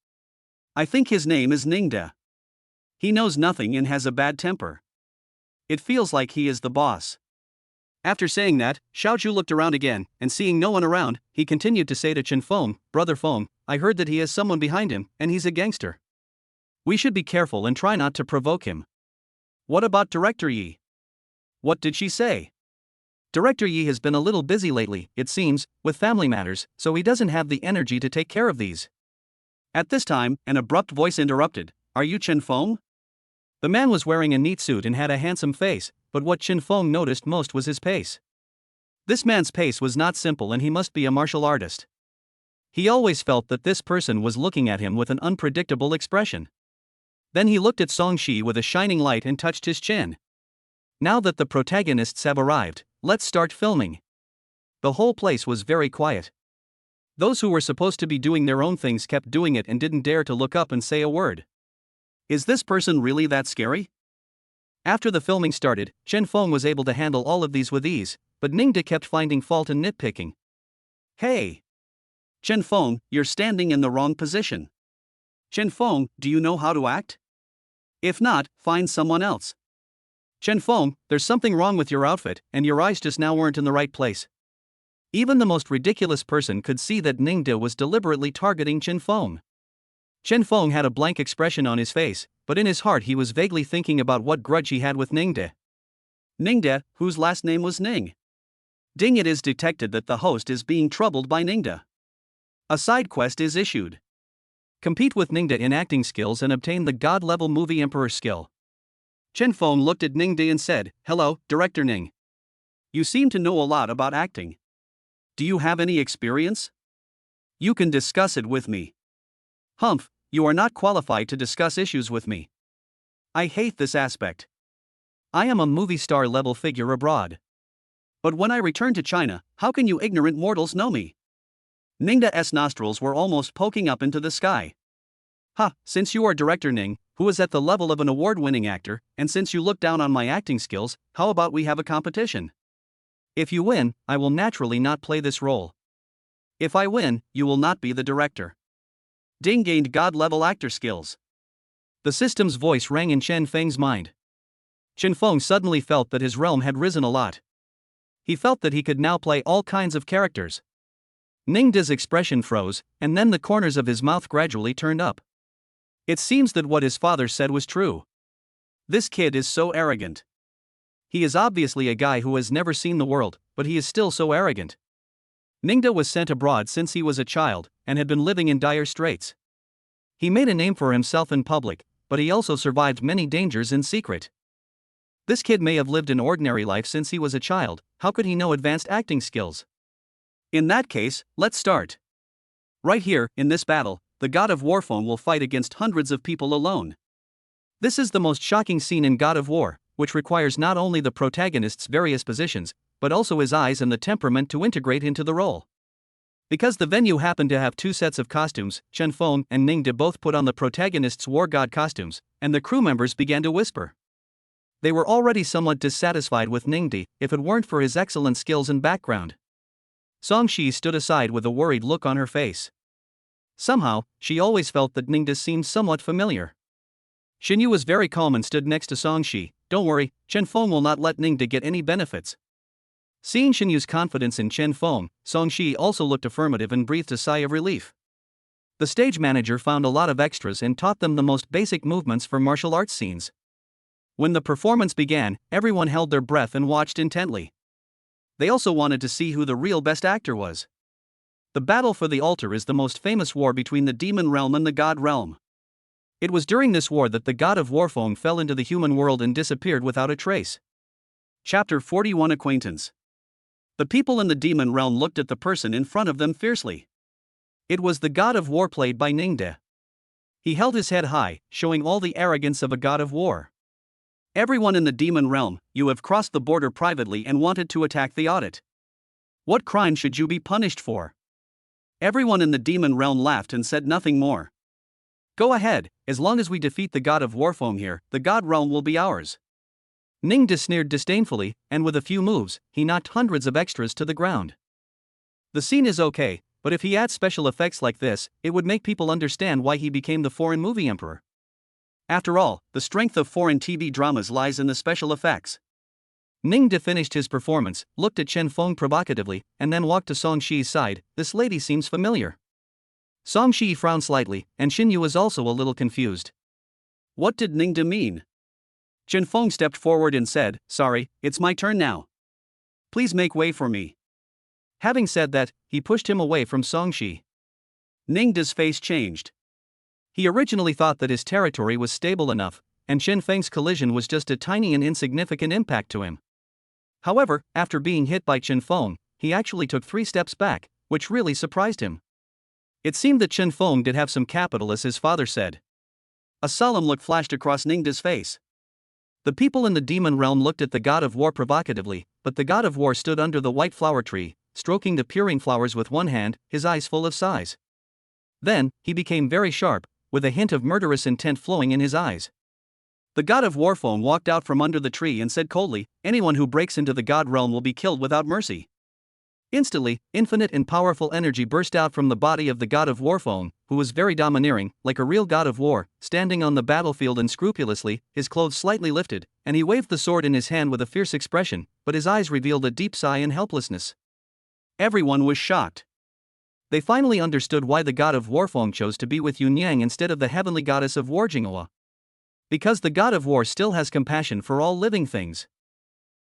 I think his name is Ningde. He knows nothing and has a bad temper. It feels like he is the boss. After saying that, Xiao Zhu looked around again, and seeing no one around, he continued to say to Chen Feng, Brother Feng, I heard that he has someone behind him, and he's a gangster. We should be careful and try not to provoke him. What about Director Yi? What did she say? Director Yi has been a little busy lately, it seems, with family matters, so he doesn't have the energy to take care of these. At this time, an abrupt voice interrupted, Are you Chen Feng? The man was wearing a neat suit and had a handsome face, but what Chen Feng noticed most was his pace. This man's pace was not simple and he must be a martial artist. He always felt that this person was looking at him with an unpredictable expression. Then he looked at Song Shi with a shining light and touched his chin. Now that the protagonists have arrived, let's start filming. The whole place was very quiet. Those who were supposed to be doing their own things kept doing it and didn't dare to look up and say a word. Is this person really that scary? After the filming started, Chen Feng was able to handle all of these with ease, but Ningde kept finding fault and nitpicking. Hey! Chen Feng, you're standing in the wrong position. Chen Feng, do you know how to act? If not, find someone else. Chen Feng, there's something wrong with your outfit, and your eyes just now weren't in the right place. Even the most ridiculous person could see that Ningde was deliberately targeting Chen Feng. Chen Feng had a blank expression on his face, but in his heart he was vaguely thinking about what grudge he had with Ningde. Ningde, whose last name was Ning. Ding, it is detected that the host is being troubled by Ningde. A side quest is issued. Compete with Ningde in acting skills and obtain the God-level movie Emperor skill. Chen Feng looked at Ningde and said, Hello, Director Ning. You seem to know a lot about acting. Do you have any experience? You can discuss it with me. Humph, you are not qualified to discuss issues with me. I hate this aspect. I am a movie star level figure abroad. But when I return to China, how can you ignorant mortals know me? Ningde's nostrils were almost poking up into the sky. Ha, since you are Director Ning, who is at the level of an award-winning actor, and since you look down on my acting skills, how about we have a competition? If you win, I will naturally not play this role. If I win, you will not be the director. Ding gained God-level actor skills. The system's voice rang in Chen Feng's mind. Chen Feng suddenly felt that his realm had risen a lot. He felt that he could now play all kinds of characters. Ningde's expression froze, and then the corners of his mouth gradually turned up. It seems that what his father said was true. This kid is so arrogant. He is obviously a guy who has never seen the world, but he is still so arrogant. Ningde was sent abroad since he was a child, and had been living in dire straits. He made a name for himself in public, but he also survived many dangers in secret. This kid may have lived an ordinary life since he was a child, how could he know advanced acting skills? In that case, let's start. Right here, in this battle, the God of War phone will fight against hundreds of people alone. This is the most shocking scene in God of War, which requires not only the protagonist's various positions, but also his eyes and the temperament to integrate into the role. Because the venue happened to have two sets of costumes, Chen Feng and Ningde both put on the protagonist's war god costumes, and the crew members began to whisper. They were already somewhat dissatisfied with Ningde, if it weren't for his excellent skills and background. Song Shi stood aside with a worried look on her face. Somehow, she always felt that Ningde seemed somewhat familiar. Xinyu was very calm and stood next to Song Shi. Don't worry, Chen Feng will not let Ningde get any benefits. Seeing Xinyu's confidence in Chen Feng, Song Shi also looked affirmative and breathed a sigh of relief. The stage manager found a lot of extras and taught them the most basic movements for martial arts scenes. When the performance began, everyone held their breath and watched intently. They also wanted to see who the real best actor was. The battle for the altar is the most famous war between the demon realm and the god realm. It was during this war that the god of War phone fell into the human world and disappeared without a trace. Chapter 41 Acquaintance. The people in the demon realm looked at the person in front of them fiercely. It was the god of war played by Ningde. He held his head high, showing all the arrogance of a god of war. Everyone in the demon realm, you have crossed the border privately and wanted to attack the audit. What crime should you be punished for? Everyone in the demon realm laughed and said nothing more. Go ahead, as long as we defeat the god of Warfong here, the god realm will be ours. Ningde sneered disdainfully, and with a few moves, he knocked hundreds of extras to the ground. The scene is okay, but if he adds special effects like this, it would make people understand why he became the foreign movie emperor. After all, the strength of foreign TV dramas lies in the special effects. Ningde finished his performance, looked at Chen Feng provocatively, and then walked to Song Shi's side. This lady seems familiar. Song Shi frowned slightly, and Xin Yu was also a little confused. What did Ningde mean? Chen Feng stepped forward and said, "Sorry, it's my turn now. Please make way for me." Having said that, he pushed him away from Song Shi. Ningde's face changed. He originally thought that his territory was stable enough, and Chen Feng's collision was just a tiny and insignificant impact to him. However, after being hit by Chen Feng, he actually took 3 steps back, which really surprised him. It seemed that Chen Feng did have some capital, as his father said. A solemn look flashed across Ningde's face. The people in the demon realm looked at the god of war provocatively, but the god of war stood under the white flower tree, stroking the peering flowers with one hand, his eyes full of sighs. Then, he became very sharp, with a hint of murderous intent flowing in his eyes. The god of Warfong walked out from under the tree and said coldly, "Anyone who breaks into the god realm will be killed without mercy." Instantly, infinite and powerful energy burst out from the body of the god of Warfong, who was very domineering, like a real god of war, standing on the battlefield unscrupulously, his clothes slightly lifted, and he waved the sword in his hand with a fierce expression, but his eyes revealed a deep sigh and helplessness. Everyone was shocked. They finally understood why the god of Warfong chose to be with Yunyang instead of the heavenly goddess of war Jinghua. Because the god of war still has compassion for all living things.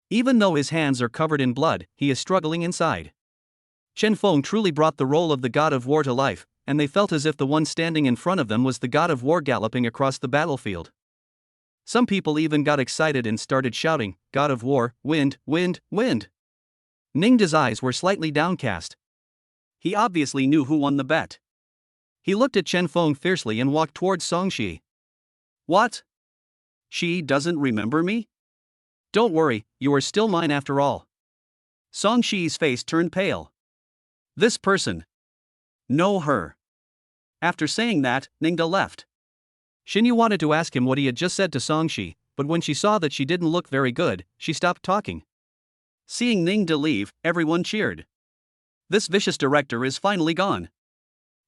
Even though his hands are covered in blood, he is struggling inside. Chen Feng truly brought the role of the god of war to life, and they felt as if the one standing in front of them was the god of war galloping across the battlefield. Some people even got excited and started shouting, "God of war, wind, wind, wind!" Ningde's eyes were slightly downcast. He obviously knew who won the bet. He looked at Chen Feng fiercely and walked towards Song Shi. What? She doesn't remember me? Don't worry, you are still mine after all. Song Shi's face turned pale. This person. Know her. After saying that, Ningde left. Xinyu wanted to ask him what he had just said to Song Shi, but when she saw that she didn't look very good, she stopped talking. Seeing Ningde leave, everyone cheered. This vicious director is finally gone.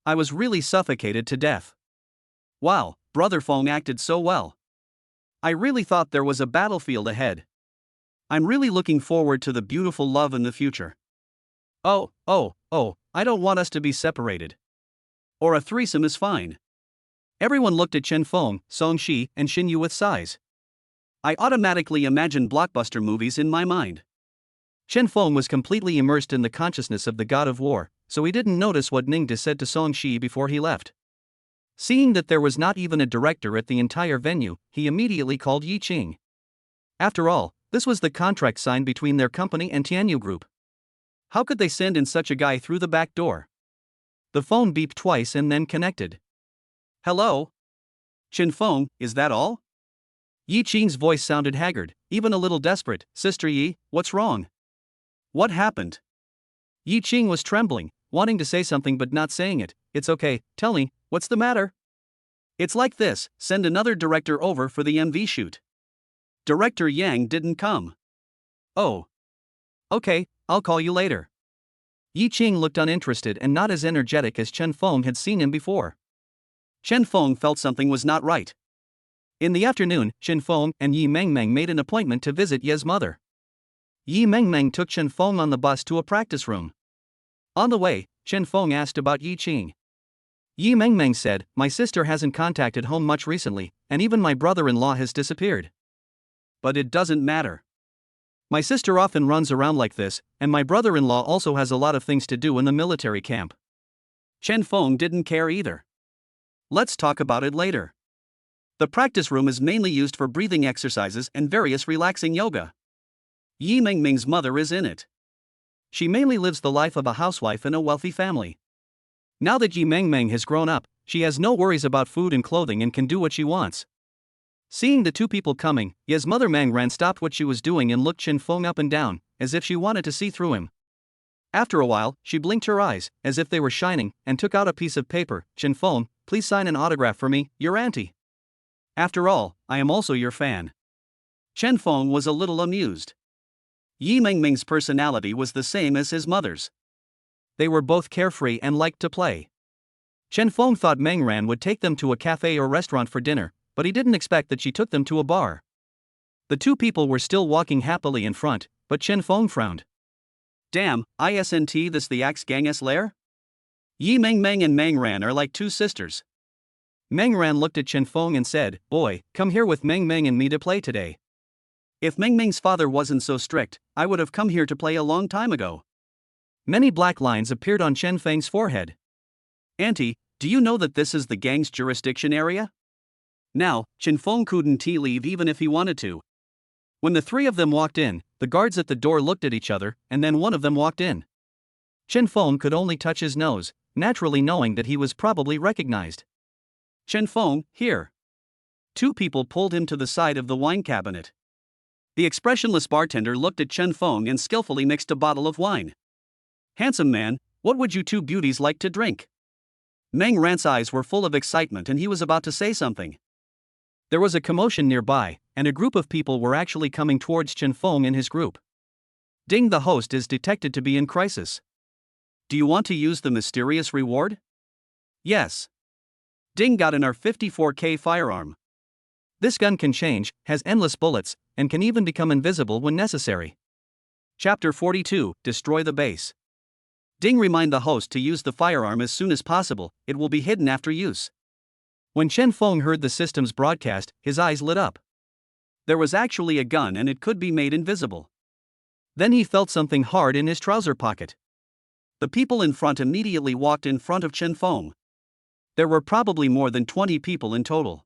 I was really suffocated to death. Wow, Brother Fong acted so well. I really thought there was a battlefield ahead. I'm really looking forward to the beautiful love in the future. Oh, I don't want us to be separated. Or a threesome is fine. Everyone looked at Chen Feng, Song Shi, and Xinyu with sighs. I automatically imagined blockbuster movies in my mind. Chen Feng was completely immersed in the consciousness of the god of war, so he didn't notice what Ningde said to Song Shi before he left. Seeing that there was not even a director at the entire venue, he immediately called Yi Qing. After all, this was the contract signed between their company and Tianyu Group. How could they send in such a guy through the back door? The phone beeped twice and then connected. Hello? Chen Feng, is that all? Yi Qing's voice sounded haggard, even a little desperate. Sister Yi, what's wrong? What happened? Yi Qing was trembling, wanting to say something but not saying it. It's okay, tell me, what's the matter? It's like this, send another director over for the MV shoot. Director Yang didn't come. Oh. Okay, I'll call you later. Yi Qing looked uninterested and not as energetic as Chen Feng had seen him before. Chen Feng felt something was not right. In the afternoon, Chen Feng and Yi Mengmeng made an appointment to visit Ye's mother. Yi Mengmeng took Chen Feng on the bus to a practice room. On the way, Chen Feng asked about Yi Qing. Yi Mengmeng said, "My sister hasn't contacted home much recently, and even my brother-in-law has disappeared." But it doesn't matter. My sister often runs around like this, and my brother-in-law also has a lot of things to do in the military camp. Chen Feng didn't care either. Let's talk about it later. The practice room is mainly used for breathing exercises and various relaxing yoga. Yi Mengming's mother is in it. She mainly lives the life of a housewife in a wealthy family. Now that Yi Mengmeng has grown up, she has no worries about food and clothing and can do what she wants. Seeing the two people coming, Ye's mother Meng Ran stopped what she was doing and looked Chen Feng up and down, as if she wanted to see through him. After a while, she blinked her eyes, as if they were shining, and took out a piece of paper. Chen Feng, please sign an autograph for me, your auntie. After all, I am also your fan. Chen Feng was a little amused. Yi Mengming's personality was the same as his mother's. They were both carefree and liked to play. Chen Feng thought Meng Ran would take them to a cafe or restaurant for dinner, but he didn't expect that she took them to a bar. The two people were still walking happily in front, but Chen Feng frowned. Damn, isn't this the Axe Gang's lair? Yi Mengming and Meng Ran are like two sisters. Meng Ran looked at Chen Feng and said, Boy, come here with Meng Meng and me to play today. If Meng Ming's father wasn't so strict, I would have come here to play a long time ago. Many black lines appeared on Chen Feng's forehead. Auntie, do you know that this is the gang's jurisdiction area? Now, Chen Feng couldn't leave even if he wanted to. When the three of them walked in, the guards at the door looked at each other, and then one of them walked in. Chen Feng could only touch his nose, naturally knowing that he was probably recognized. Chen Feng, here. Two people pulled him to the side of the wine cabinet. The expressionless bartender looked at Chen Feng and skillfully mixed a bottle of wine. Handsome man, what would you two beauties like to drink? Meng Ran's eyes were full of excitement and he was about to say something. There was a commotion nearby, and a group of people were actually coming towards Chen Feng and his group. Ding, the host is detected to be in crisis. Do you want to use the mysterious reward? Yes. Ding got an R54K firearm. This gun can change, has endless bullets, and can even become invisible when necessary. Chapter 42, Destroy the Base. Ding, remind the host to use the firearm as soon as possible, it will be hidden after use. When Chen Feng heard the system's broadcast, his eyes lit up. There was actually a gun and it could be made invisible. Then he felt something hard in his trouser pocket. The people in front immediately walked in front of Chen Feng. There were probably more than 20 people in total.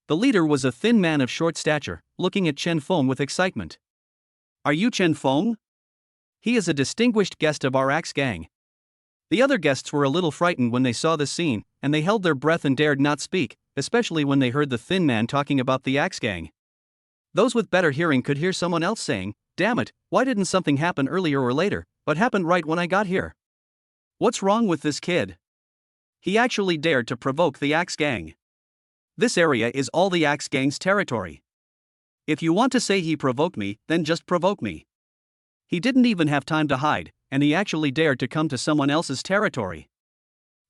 The leader was a thin man of short stature, looking at Chen Feng with excitement. Are you Chen Feng? He is a distinguished guest of our Axe Gang. The other guests were a little frightened when they saw the scene, and they held their breath and dared not speak, especially when they heard the thin man talking about the Axe Gang. Those with better hearing could hear someone else saying, Damn it, why didn't something happen earlier or later, but happened right when I got here? What's wrong with this kid? He actually dared to provoke the Axe Gang. This area is all the Axe Gang's territory. If you want to say he provoked me, then just provoke me. He didn't even have time to hide, and he actually dared to come to someone else's territory.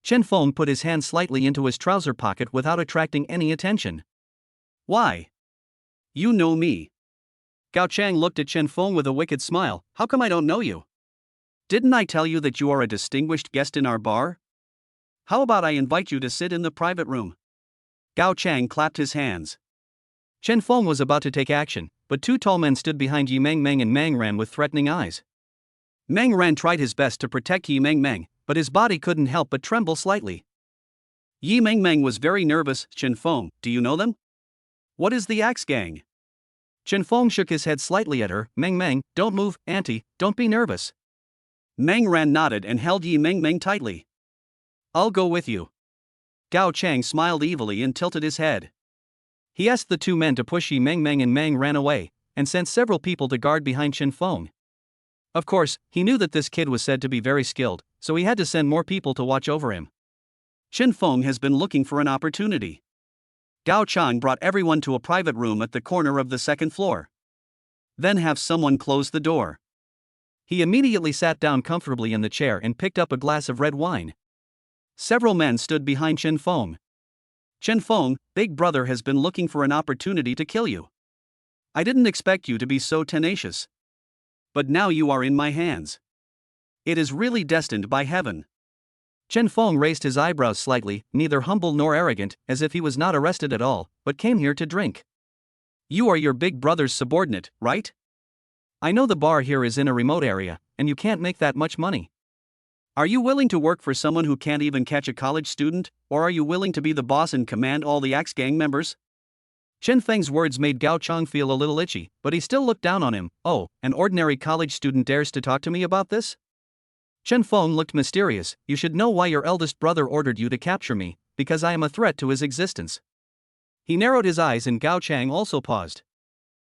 Chen Feng put his hand slightly into his trouser pocket without attracting any attention. Why? You know me. Gao Chang looked at Chen Feng with a wicked smile. How come I don't know you? Didn't I tell you that you are a distinguished guest in our bar? How about I invite you to sit in the private room? Gao Chang clapped his hands. Chen Feng was about to take action, but two tall men stood behind Yi Mengming and Meng Ran with threatening eyes. Meng Ran tried his best to protect Yi Mengming, but his body couldn't help but tremble slightly. Yi Mengming was very nervous. Chen Feng, do you know them? What is the Axe Gang? Chen Feng shook his head slightly at her. Meng Meng, don't move, auntie, don't be nervous. Meng Ran nodded and held Yi Mengming tightly. I'll go with you. Gao Chang smiled evilly and tilted his head. He asked the two men to push Yi Mengming and Meng ran away, and sent several people to guard behind Chen Feng. Of course, he knew that this kid was said to be very skilled, so he had to send more people to watch over him. Chen Feng has been looking for an opportunity. Gao Chang brought everyone to a private room at the corner of the second floor. Then have someone close the door. He immediately sat down comfortably in the chair and picked up a glass of red wine. Several men stood behind Chen Feng. Chen Feng, Big Brother has been looking for an opportunity to kill you. I didn't expect you to be so tenacious. But now you are in my hands. It is really destined by heaven. Chen Feng raised his eyebrows slightly, neither humble nor arrogant, as if he was not arrested at all, but came here to drink. You are your big brother's subordinate, right? I know the bar here is in a remote area, and you can't make that much money. Are you willing to work for someone who can't even catch a college student, or are you willing to be the boss and command all the Axe Gang members? Chen Feng's words made Gao Chang feel a little itchy, but he still looked down on him. Oh, an ordinary college student dares to talk to me about this? Chen Feng looked mysterious. You should know why your eldest brother ordered you to capture me, because I am a threat to his existence. He narrowed his eyes and Gao Chang also paused.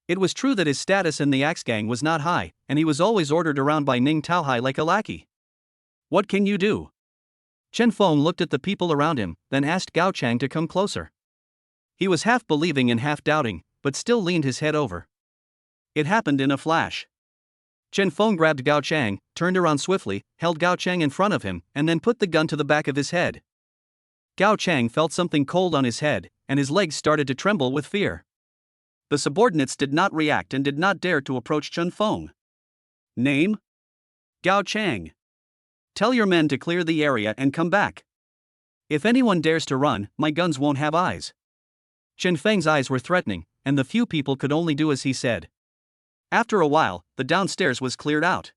It was true that his status in the Axe Gang was not high, and he was always ordered around by Ning Taohai like a lackey. What can you do? Chen Feng looked at the people around him, then asked Gao Chang to come closer. He was half believing and half doubting, but still leaned his head over. It happened in a flash. Chen Feng grabbed Gao Chang, turned around swiftly, held Gao Chang in front of him, and then put the gun to the back of his head. Gao Chang felt something cold on his head, and his legs started to tremble with fear. The subordinates did not react and did not dare to approach Chen Feng. Name? Gao Chang. Tell your men to clear the area and come back. If anyone dares to run, my guns won't have eyes. Chen Feng's eyes were threatening, and the few people could only do as he said. After a while, the downstairs was cleared out.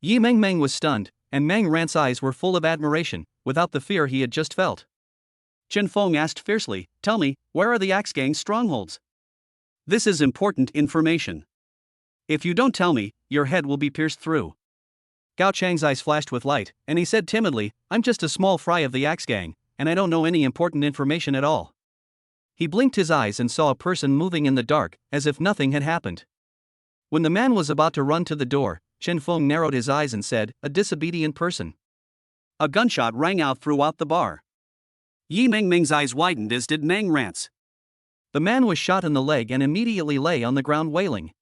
Yi Mengmeng was stunned, and Mang Rant's eyes were full of admiration, without the fear he had just felt. Chen Feng asked fiercely, "Tell me, where are the Axe Gang's strongholds? This is important information. If you don't tell me, your head will be pierced through." Gao Chang's eyes flashed with light, and he said timidly, "I'm just a small fry of the Axe Gang, and I don't know any important information at all." He blinked his eyes and saw a person moving in the dark, as if nothing had happened. When the man was about to run to the door, Chen Feng narrowed his eyes and said, "A disobedient person." A gunshot rang out throughout the bar. Yi Mengmeng's eyes widened as did Mang Rant's. The man was shot in the leg and immediately lay on the ground wailing.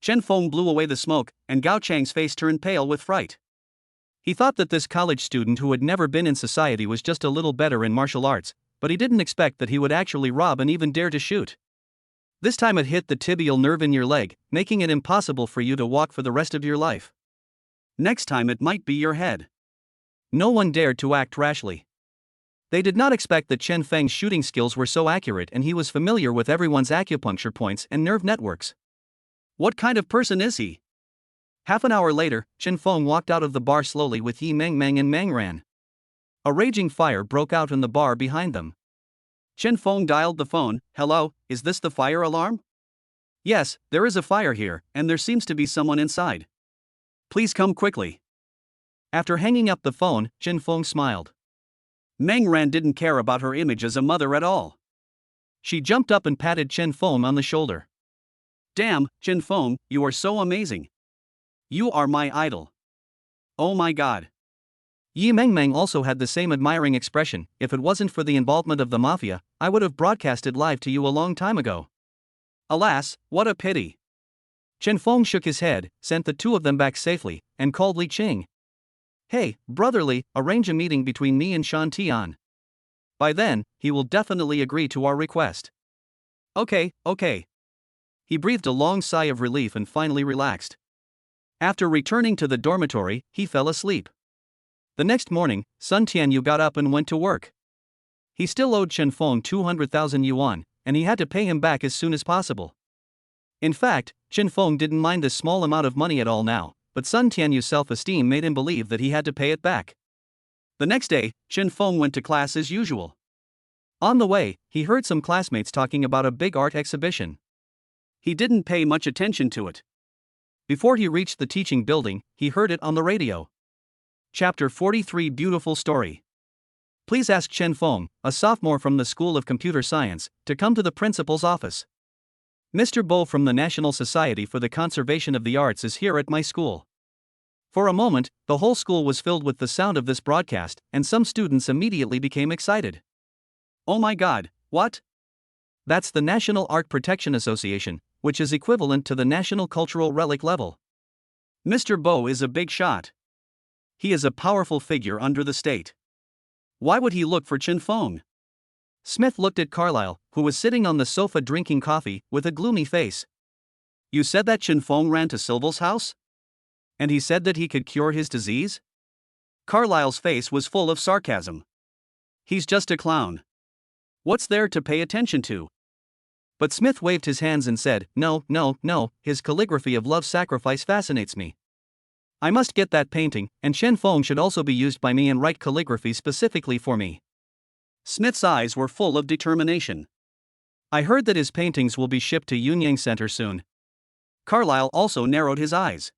Chen Feng blew away the smoke, and Gao Chang's face turned pale with fright. He thought that this college student who had never been in society was just a little better in martial arts, but he didn't expect that he would actually rob and even dare to shoot. This time it hit the tibial nerve in your leg, making it impossible for you to walk for the rest of your life. Next time it might be your head. No one dared to act rashly. They did not expect that Chen Feng's shooting skills were so accurate, and he was familiar with everyone's acupuncture points and nerve networks. What kind of person is he? Half an hour later, Chen Feng walked out of the bar slowly with Yi Mengmeng and Mang Ran. A raging fire broke out in the bar behind them. Chen Feng dialed the phone. "Hello, is this the fire alarm?" "Yes, there is a fire here, and there seems to be someone inside. Please come quickly." After hanging up the phone, Chen Feng smiled. Meng Ran didn't care about her image as a mother at all. She jumped up and patted Chen Feng on the shoulder. "Damn, Chen Feng, you are so amazing. You are my idol. Oh my god." Yi Mengmeng also had the same admiring expression. "If it wasn't for the involvement of the mafia, I would have broadcasted live to you a long time ago. Alas, what a pity." Chen Feng shook his head, sent the two of them back safely, and called Li Qing. "Hey, brotherly, arrange a meeting between me and Shan Tian. By then, he will definitely agree to our request." Okay. He breathed a long sigh of relief and finally relaxed. After returning to the dormitory, he fell asleep. The next morning, Sun Tianyu got up and went to work. He still owed Chen Feng 200,000 yuan, and he had to pay him back as soon as possible. In fact, Chen Feng didn't mind this small amount of money at all now, but Sun Tianyu's self-esteem made him believe that he had to pay it back. The next day, Chen Feng went to class as usual. On the way, he heard some classmates talking about a big art exhibition. He didn't pay much attention to it. Before he reached the teaching building, he heard it on the radio. Chapter 43 Beautiful Story. Please ask Chen Feng, a sophomore from the School of Computer Science, to come to the principal's office. Mr. Bo from the National Society for the Conservation of the Arts is here at my school. For a moment, the whole school was filled with the sound of this broadcast, and some students immediately became excited. Oh my god, what? That's the National Art Protection Association, which is equivalent to the National Cultural Relic level. Mr. Bo is a big shot. He is a powerful figure under the state. Why would he look for Chen Feng? Smith looked at Carlyle, who was sitting on the sofa drinking coffee, with a gloomy face. You said that Chen Feng ran to Silval's house? And he said that he could cure his disease? Carlyle's face was full of sarcasm. He's just a clown. What's there to pay attention to? But Smith waved his hands and said, No, his calligraphy of love sacrifice fascinates me. I must get that painting, and Chen Feng should also be used by me and write calligraphy specifically for me. Smith's eyes were full of determination. I heard that his paintings will be shipped to Yunyang Center soon. Carlyle also narrowed his eyes.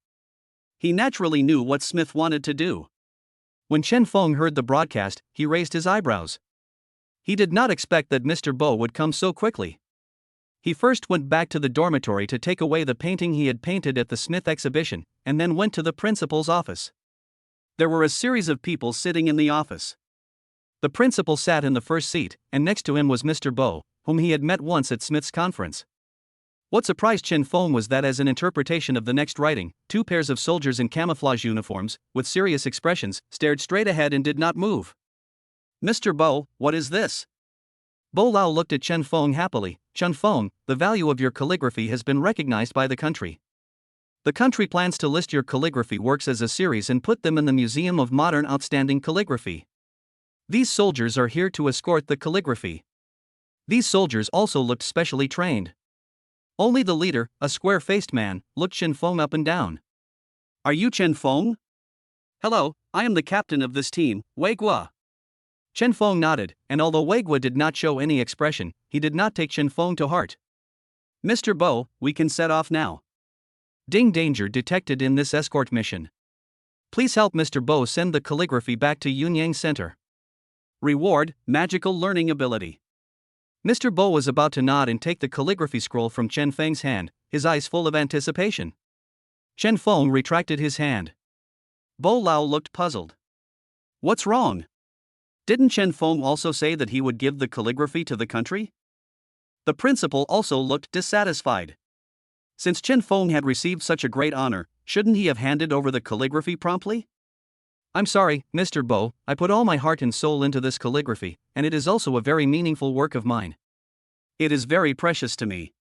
He naturally knew what Smith wanted to do. When Chen Feng heard the broadcast, he raised his eyebrows. He did not expect that Mr. Bo would come so quickly. He first went back to the dormitory to take away the painting he had painted at the Smith exhibition, and then went to the principal's office. There were a series of people sitting in the office. The principal sat in the first seat, and next to him was Mr. Bo, whom he had met once at Smith's conference. What surprised Chen Feng was that as an interpretation of the next writing, two pairs of soldiers in camouflage uniforms, with serious expressions, stared straight ahead and did not move. "Mr. Bo, what is this?" Bo Lao looked at Chen Feng happily. "Chen Feng, the value of your calligraphy has been recognized by the country. The country plans to list your calligraphy works as a series and put them in the Museum of Modern Outstanding Calligraphy. These soldiers are here to escort the calligraphy." These soldiers also looked specially trained. Only the leader, a square-faced man, looked Chen Feng up and down. "Are you Chen Feng?" "Hello, I am the captain of this team, Wei Guo." Chen Feng nodded, and although Wei Guo did not show any expression, he did not take Chen Feng to heart. "Mr. Bo, we can set off now." Danger detected in this escort mission. Please help Mr. Bo send the calligraphy back to Yunyang Center. Reward, magical learning ability. Mr. Bo was about to nod and take the calligraphy scroll from Chen Feng's hand, his eyes full of anticipation. Chen Feng retracted his hand. Bo Lao looked puzzled. "What's wrong? Didn't Chen Feng also say that he would give the calligraphy to the country?" The principal also looked dissatisfied. Since Chen Feng had received such a great honor, shouldn't he have handed over the calligraphy promptly? "I'm sorry, Mr. Bo, I put all my heart and soul into this calligraphy, and it is also a very meaningful work of mine. It is very precious to me."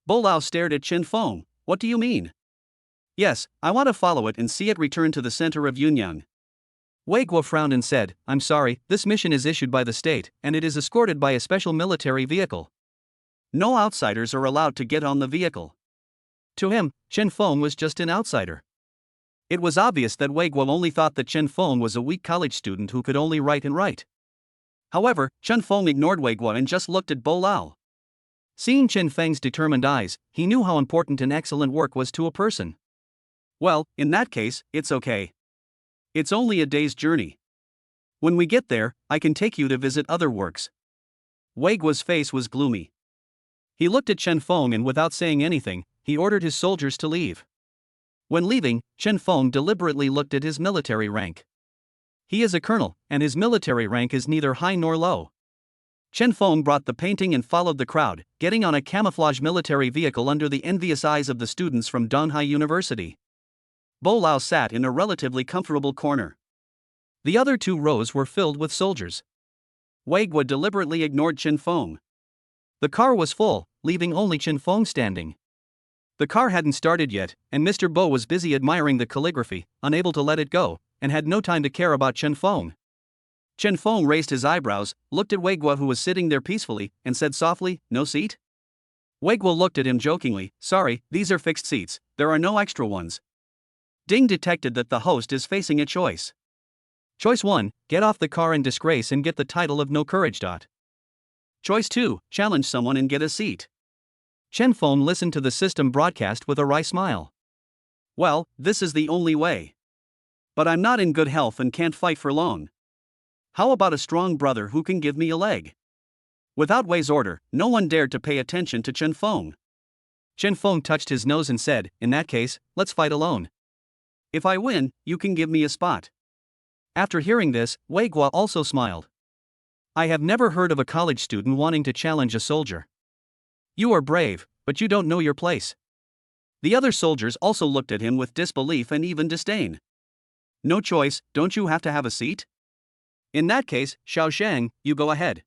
Bo Lao stared at Chen Feng. "What do you mean?" "Yes, I want to follow it and see it return to the center of Yunyang." Wei Guo frowned and said, "I'm sorry, this mission is issued by the state, and it is escorted by a special military vehicle. No outsiders are allowed to get on the vehicle." To him, Chen Feng was just an outsider. It was obvious that Wei Guo only thought that Chen Feng was a weak college student who could only write and write. However, Chen Feng ignored Wei Guo and just looked at Bo Lao. Seeing Chen Feng's determined eyes, he knew how important an excellent work was to a person. "Well, in that case, it's okay. It's only a day's journey. When we get there, I can take you to visit other works." Wei Guo's face was gloomy. He looked at Chen Feng and without saying anything, he ordered his soldiers to leave. When leaving, Chen Feng deliberately looked at his military rank. He is a colonel, and his military rank is neither high nor low. Chen Feng brought the painting and followed the crowd, getting on a camouflage military vehicle under the envious eyes of the students from Donghai University. Bo Lao sat in a relatively comfortable corner. The other two rows were filled with soldiers. Wei Guo deliberately ignored Chen Feng. The car was full, leaving only Chen Feng standing. The car hadn't started yet, and Mr. Bo was busy admiring the calligraphy, unable to let it go, and had no time to care about Chen Feng. Chen Feng raised his eyebrows, looked at Wei Guo who was sitting there peacefully, and said softly, "No seat?" Wei Guo looked at him jokingly, "Sorry, these are fixed seats, there are no extra ones." Ding detected that the host is facing a choice. Choice 1, get off the car in disgrace and get the title of No Courage. Choice 2, challenge someone and get a seat. Chen Feng listened to the system broadcast with a wry smile. "Well, this is the only way. But I'm not in good health and can't fight for long. How about a strong brother who can give me a leg?" Without Wei's order, no one dared to pay attention to Chen Feng. Chen Feng touched his nose and said, "In that case, let's fight alone. If I win, you can give me a spot." After hearing this, Wei Guo also smiled. "I have never heard of a college student wanting to challenge a soldier. You are brave, but you don't know your place." The other soldiers also looked at him with disbelief and even disdain. "No choice, don't you have to have a seat? In that case, Xiao Shang, you go ahead."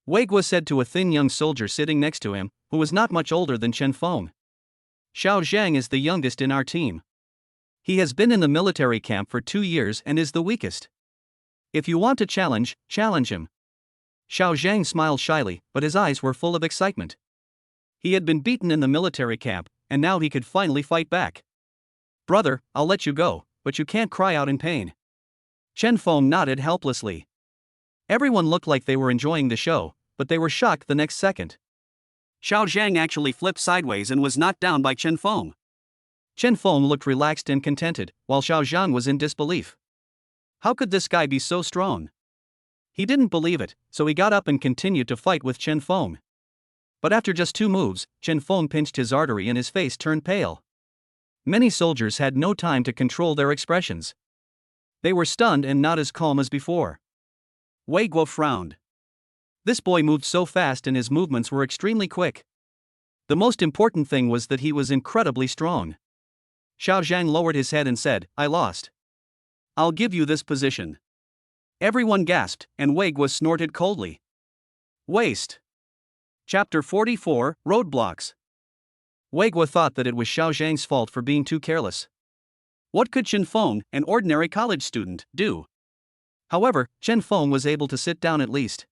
Wei Guo said to a thin young soldier sitting next to him, who was not much older than Chen Feng. "Xiao Zhang is the youngest in our team. He has been in the military camp for 2 years and is the weakest. If you want to challenge him." Xiao Zhang smiled shyly, but his eyes were full of excitement. He had been beaten in the military camp, and now he could finally fight back. "Brother, I'll let you go, but you can't cry out in pain." Chen Feng nodded helplessly. Everyone looked like they were enjoying the show, but they were shocked the next second. Xiao Zhang actually flipped sideways and was knocked down by Chen Feng. Chen Feng looked relaxed and contented, while Xiao Zhang was in disbelief. How could this guy be so strong? He didn't believe it, so he got up and continued to fight with Chen Feng. But after just 2 moves, Chen Feng pinched his artery and his face turned pale. Many soldiers had no time to control their expressions. They were stunned and not as calm as before. Wei Guo frowned. This boy moved so fast and his movements were extremely quick. The most important thing was that he was incredibly strong. Xiao Zhang lowered his head and said, "I lost. I'll give you this position." Everyone gasped, and Wei Guo snorted coldly. Waste. Chapter 44, Roadblocks. Wei Guo thought that it was Xiao Zhang's fault for being too careless. What could Chen Feng, an ordinary college student, do? However, Chen Feng was able to sit down at least.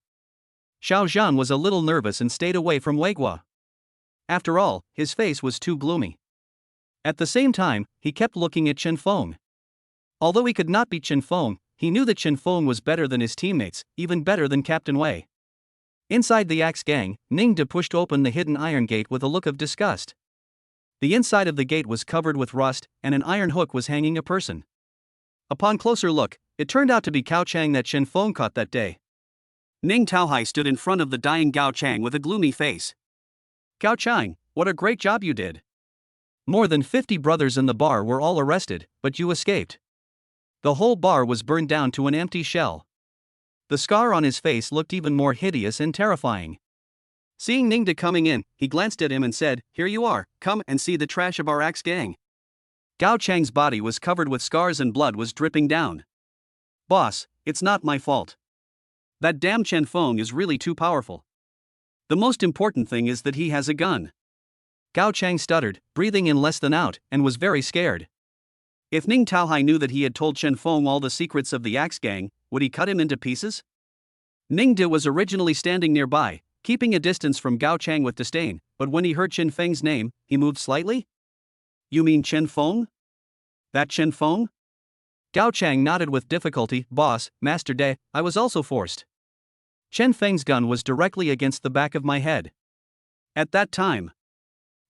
Xiao Zhan was a little nervous and stayed away from Wei Guo. After all, his face was too gloomy. At the same time, he kept looking at Chen Feng. Although he could not beat Chen Feng, he knew that Chen Feng was better than his teammates, even better than Captain Wei. Inside the Axe Gang, Ningde pushed open the hidden iron gate with a look of disgust. The inside of the gate was covered with rust, and an iron hook was hanging a person. Upon closer look, it turned out to be Gao Chang that Chen Feng caught that day. Ning Taohai stood in front of the dying Gao Chang with a gloomy face. "Gao Chang, what a great job you did. More than 50 brothers in the bar were all arrested, but you escaped. The whole bar was burned down to an empty shell." The scar on his face looked even more hideous and terrifying. Seeing Ningde coming in, he glanced at him and said, "Here you are, come and see the trash of our Axe Gang." Gao Chang's body was covered with scars and blood was dripping down. "Boss, it's not my fault. That damn Chen Feng is really too powerful. The most important thing is that he has a gun." Gao Chang stuttered, breathing in less than out, and was very scared. If Ning Taohai knew that he had told Chen Feng all the secrets of the Axe Gang, would he cut him into pieces? Ningde was originally standing nearby, keeping a distance from Gao Chang with disdain, but when he heard Chen Feng's name, he moved slightly. "You mean Chen Feng? That Chen Feng?" Gao Chang nodded with difficulty. "Boss, Master De, I was also forced. Chen Feng's gun was directly against the back of my head. At that time."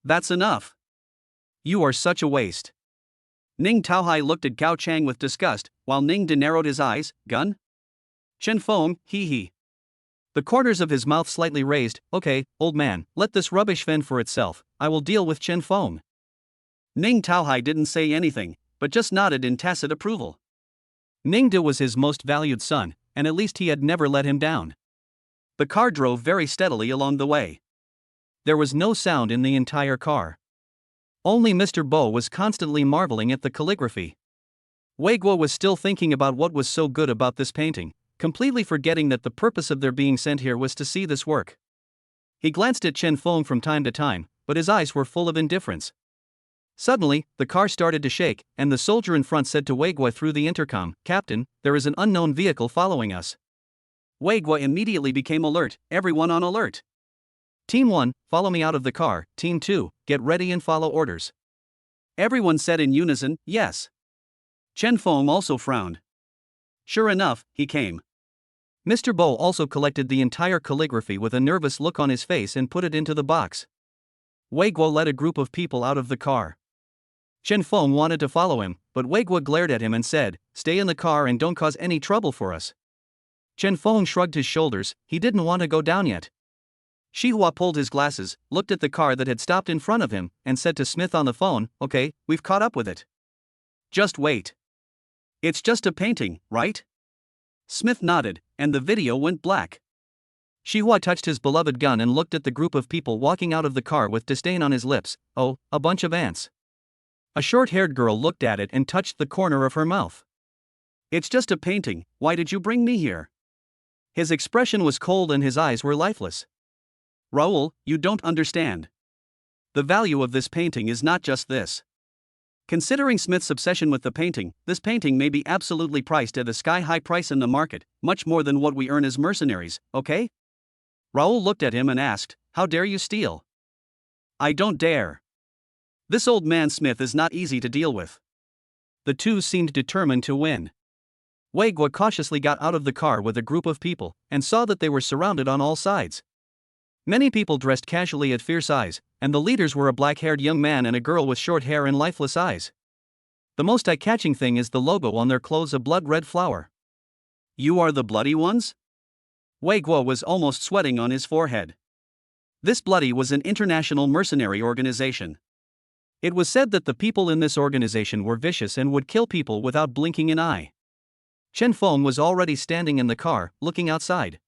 "That's enough. You are such a waste." Ning Taohai looked at Gao Chang with disgust, while Ningde narrowed his eyes. "Gun? Chen Feng, hee." The corners of his mouth slightly raised. "Okay, old man, let this rubbish fend for itself, I will deal with Chen Feng." Ning Taohai didn't say anything, but just nodded in tacit approval. Ningde was his most valued son, and at least he had never let him down. The car drove very steadily along the way. There was no sound in the entire car. Only Mr. Bo was constantly marveling at the calligraphy. Wei Guo was still thinking about what was so good about this painting, completely forgetting that the purpose of their being sent here was to see this work. He glanced at Chen Feng from time to time, but his eyes were full of indifference. Suddenly, the car started to shake, and the soldier in front said to Wei Guo through the intercom, "Captain, there is an unknown vehicle following us." Wei Guo immediately became alert. "Everyone on alert. Team 1, follow me out of the car. Team 2, get ready and follow orders." Everyone said in unison, "Yes." Chen Feng also frowned. Sure enough, he came. Mr. Bo also collected the entire calligraphy with a nervous look on his face and put it into the box. Wei Guo led a group of people out of the car. Chen Feng wanted to follow him, but Wei Guo glared at him and said, "Stay in the car and don't cause any trouble for us." Chen Feng shrugged his shoulders. He didn't want to go down yet. Xihua pulled his glasses, looked at the car that had stopped in front of him, and said to Smith on the phone, "Okay, we've caught up with it. Just wait. It's just a painting, right?" Smith nodded, and the video went black. Xihua touched his beloved gun and looked at the group of people walking out of the car with disdain on his lips. "Oh, a bunch of ants." A short-haired girl looked at it and touched the corner of her mouth. "It's just a painting, why did you bring me here?" His expression was cold and his eyes were lifeless. "Raoul, you don't understand. The value of this painting is not just this. Considering Smith's obsession with the painting, this painting may be absolutely priced at a sky-high price in the market, much more than what we earn as mercenaries, okay?" Raoul looked at him and asked, "How dare you steal?" "I don't dare. This old man Smith is not easy to deal with." The two seemed determined to win. Wei Guo cautiously got out of the car with a group of people, and saw that they were surrounded on all sides. Many people dressed casually at fierce eyes, and the leaders were a black-haired young man and a girl with short hair and lifeless eyes. The most eye-catching thing is the logo on their clothes, a blood-red flower. "You are the bloody ones?" Wei Guo was almost sweating on his forehead. This bloody was an international mercenary organization. It was said that the people in this organization were vicious and would kill people without blinking an eye. Chen Feng was already standing in the car, looking outside.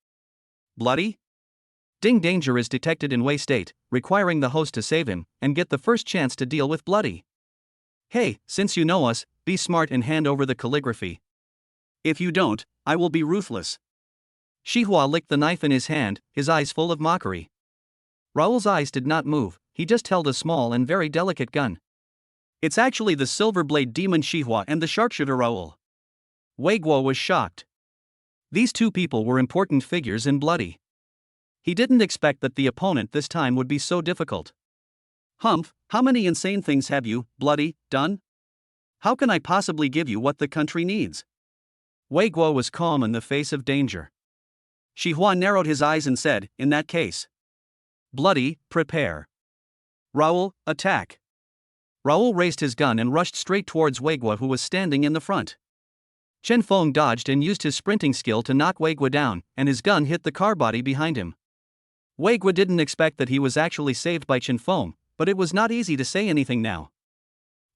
Bloody? Ding, danger is detected in Wei State, requiring the host to save him and get the first chance to deal with Bloody. Hey, since you know us, be smart and hand over the calligraphy. If you don't, I will be ruthless. Xihua licked the knife in his hand, his eyes full of mockery. Raoul's eyes did not move, he just held a small and very delicate gun. It's actually the Silver Blade Demon Xihua and the sharpshooter Raoul. Wei Guo was shocked. These two people were important figures in Bloody. He didn't expect that the opponent this time would be so difficult. Humph, how many insane things have you, Bloody, done? How can I possibly give you what the country needs? Wei Guo was calm in the face of danger. Xihua narrowed his eyes and said, in that case. Bloody, prepare. Raoul, attack. Raoul raised his gun and rushed straight towards Wei Guo, who was standing in the front. Chen Feng dodged and used his sprinting skill to knock Wei Guo down, and his gun hit the car body behind him. Wei Guo didn't expect that he was actually saved by Chen Feng, but it was not easy to say anything now.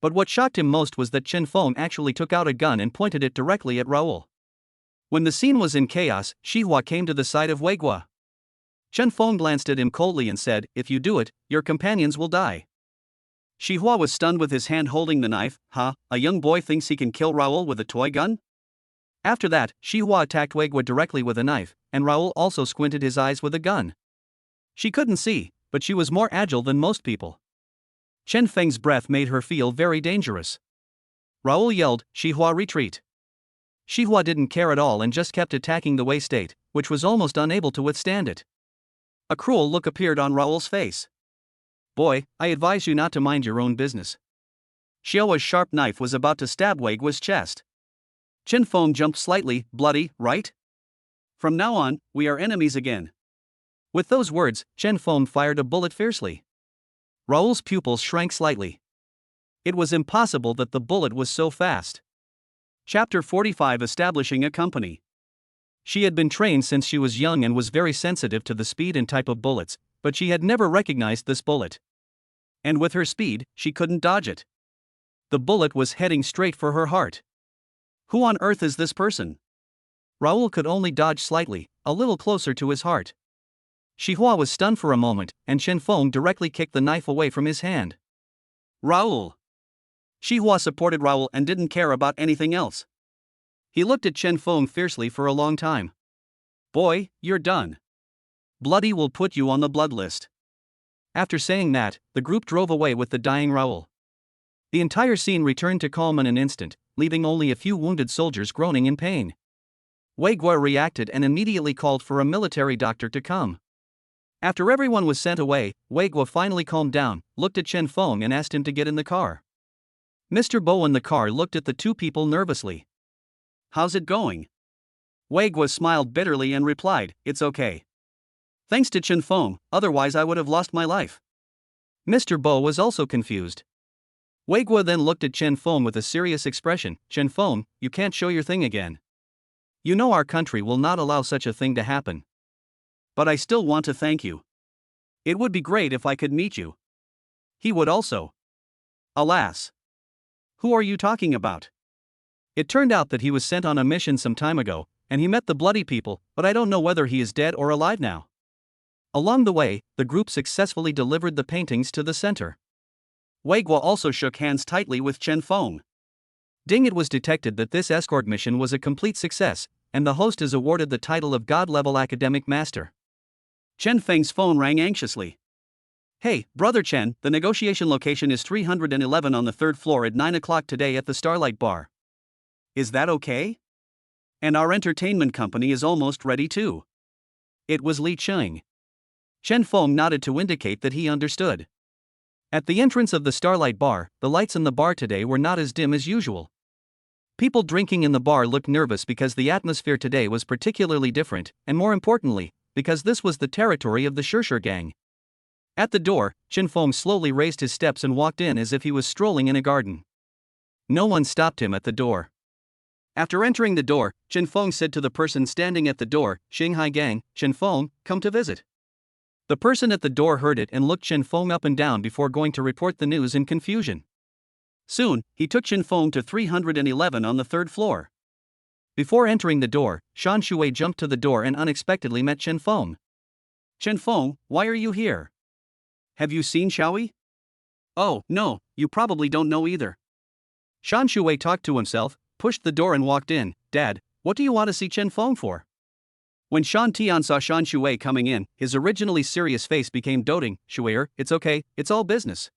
But what shocked him most was that Chen Feng actually took out a gun and pointed it directly at Raoul. When the scene was in chaos, Xihua came to the side of Wei Guo. Chen Feng glanced at him coldly and said, if you do it, your companions will die. Xihua was stunned with his hand holding the knife. A young boy thinks he can kill Raoul with a toy gun? After that, Xihua attacked Wei Guo directly with a knife, and Raoul also squinted his eyes with a gun. She couldn't see, but she was more agile than most people. Chen Feng's breath made her feel very dangerous. Raoul yelled, Xihua, retreat. Xihua didn't care at all and just kept attacking the Wei State, which was almost unable to withstand it. A cruel look appeared on Raoul's face. Boy, I advise you not to mind your own business. Xiaowa's sharp knife was about to stab Wei Guo's chest. Chen Feng jumped slightly, bloody, right? From now on, we are enemies again. With those words, Chen Feng fired a bullet fiercely. Raoul's pupils shrank slightly. It was impossible that the bullet was so fast. Chapter 45, Establishing a Company. She had been trained since she was young and was very sensitive to the speed and type of bullets, but she had never recognized this bullet. And with her speed, she couldn't dodge it. The bullet was heading straight for her heart. Who on earth is this person? Raoul could only dodge slightly, a little closer to his heart. Xihua was stunned for a moment, and Chen Feng directly kicked the knife away from his hand. Raoul! Xihua supported Raoul and didn't care about anything else. He looked at Chen Feng fiercely for a long time. Boy, you're done. Bloody will put you on the blood list. After saying that, the group drove away with the dying Raoul. The entire scene returned to calm in an instant, leaving only a few wounded soldiers groaning in pain. Wei Guo reacted and immediately called for a military doctor to come. After everyone was sent away, Wei Guo finally calmed down, looked at Chen Feng and asked him to get in the car. Mr. Bo in the car looked at the two people nervously. How's it going? Wei Guo smiled bitterly and replied, it's okay. Thanks to Chen Feng, otherwise I would have lost my life. Mr. Bo was also confused. Wei Guo then looked at Chen Feng with a serious expression. Chen Feng, you can't show your thing again. You know our country will not allow such a thing to happen. But I still want to thank you. It would be great if I could meet you. He would also. Alas. Who are you talking about? It turned out that he was sent on a mission some time ago, and he met the bloody people, but I don't know whether he is dead or alive now. Along the way, the group successfully delivered the paintings to the center. Wei Guo also shook hands tightly with Chen Feng. Ding, it was detected that this escort mission was a complete success, and the host is awarded the title of God-level academic master. Chen Feng's phone rang anxiously. Hey, Brother Chen, the negotiation location is 311 on the 3rd floor at 9 o'clock today at the Starlight Bar. Is that okay? And our entertainment company is almost ready too. It was Li Cheng. Chen Feng nodded to indicate that he understood. At the entrance of the Starlight Bar, the lights in the bar today were not as dim as usual. People drinking in the bar looked nervous because the atmosphere today was particularly different, and more importantly, because this was the territory of the Shishir gang. At the door, Chen Feng slowly raised his steps and walked in as if he was strolling in a garden. No one stopped him at the door. After entering the door, Chen Feng said to the person standing at the door, "Shanghai gang, Chen Feng, come to visit." The person at the door heard it and looked Chen Feng up and down before going to report the news in confusion. Soon, he took Chen Feng to 311 on the third floor. Before entering the door, Shan Shui jumped to the door and unexpectedly met Chen Feng. "Chen Feng, why are you here? Have you seen Xiaoyi?" "Oh, no, you probably don't know either." Shan Shui talked to himself, pushed the door and walked in. "Dad, what do you want to see Chen Feng for?" When Shan Tian saw Shan Shui coming in, his originally serious face became doting. "Shuier, it's okay, it's all business.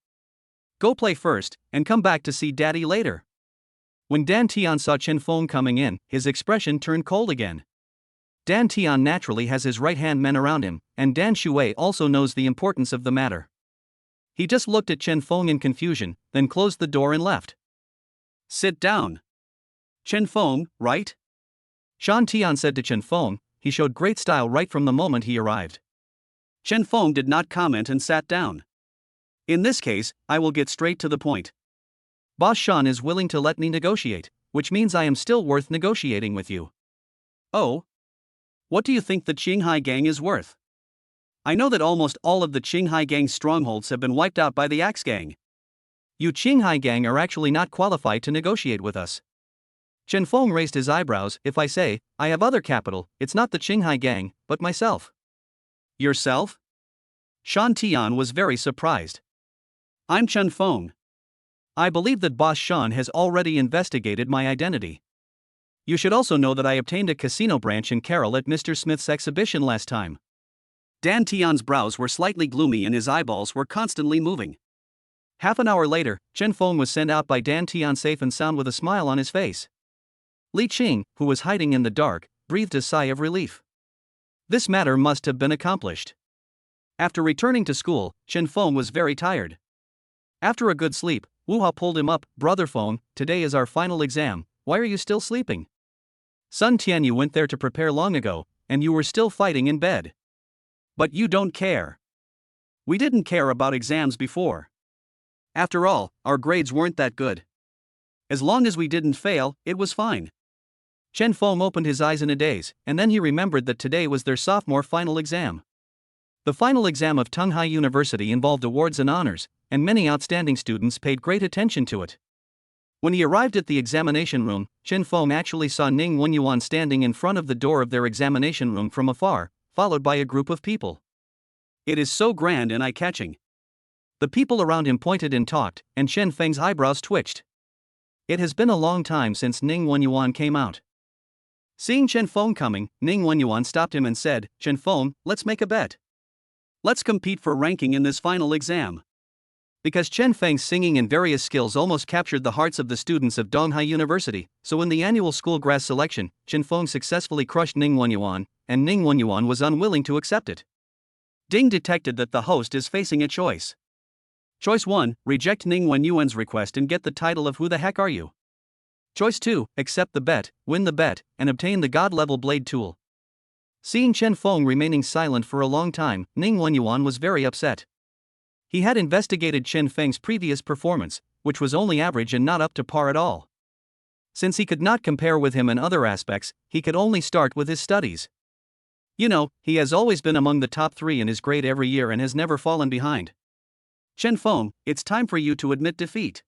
Go play first, and come back to see Daddy later." When Dan Tian saw Chen Feng coming in, his expression turned cold again. Dan Tian naturally has his right-hand men around him, and Dan Shui also knows the importance of the matter. He just looked at Chen Feng in confusion, then closed the door and left. "Sit down. Chen Feng, right?" Shan Tian said to Chen Feng. He showed great style right from the moment he arrived. Chen Feng did not comment and sat down. "In this case, I will get straight to the point. Boss Shan is willing to let me negotiate, which means I am still worth negotiating with you." "Oh? What do you think the Qinghai gang is worth? I know that almost all of the Qinghai gang's strongholds have been wiped out by the Axe gang. You Qinghai gang are actually not qualified to negotiate with us." Chen Feng raised his eyebrows. "If I say, I have other capital, it's not the Qinghai gang, but myself." "Yourself?" Shan Tian was very surprised. "I'm Chen Feng. I believe that Boss Shan has already investigated my identity. You should also know that I obtained a casino branch in Carroll at Mr. Smith's exhibition last time." Dan Tian's brows were slightly gloomy and his eyeballs were constantly moving. Half an hour later, Chen Feng was sent out by Dan Tian safe and sound with a smile on his face. Li Qing, who was hiding in the dark, breathed a sigh of relief. This matter must have been accomplished. After returning to school, Chen Feng was very tired. After a good sleep, Wu Hao pulled him up. "Brother Feng, today is our final exam, why are you still sleeping? Sun Tianyu went there to prepare long ago, and you were still fighting in bed. But you don't care." "We didn't care about exams before. After all, our grades weren't that good. As long as we didn't fail, it was fine." Chen Feng opened his eyes in a daze, and then he remembered that today was their sophomore final exam. The final exam of Tunghai University involved awards and honors, and many outstanding students paid great attention to it. When he arrived at the examination room, Chen Feng actually saw Ning Wenyuan standing in front of the door of their examination room from afar, followed by a group of people. "It is so grand and eye-catching." The people around him pointed and talked, and Chen Feng's eyebrows twitched. It has been a long time since Ning Wenyuan came out. Seeing Chen Feng coming, Ning Wenyuan stopped him and said, "Chen Feng, let's make a bet. Let's compete for ranking in this final exam." Because Chen Feng's singing and various skills almost captured the hearts of the students of Donghai University, so in the annual school grass selection, Chen Feng successfully crushed Ning Wenyuan, and Ning Wenyuan was unwilling to accept it. Ding detected that the host is facing a choice. Choice 1, reject Ning Wenyuan's request and get the title of "Who the heck are you?" Choice 2, accept the bet, win the bet, and obtain the god-level blade tool. Seeing Chen Feng remaining silent for a long time, Ning Wenyuan was very upset. He had investigated Chen Feng's previous performance, which was only average and not up to par at all. Since he could not compare with him in other aspects, he could only start with his studies. You know, he has always been among the top 3 in his grade every year and has never fallen behind. "Chen Feng, it's time for you to admit defeat."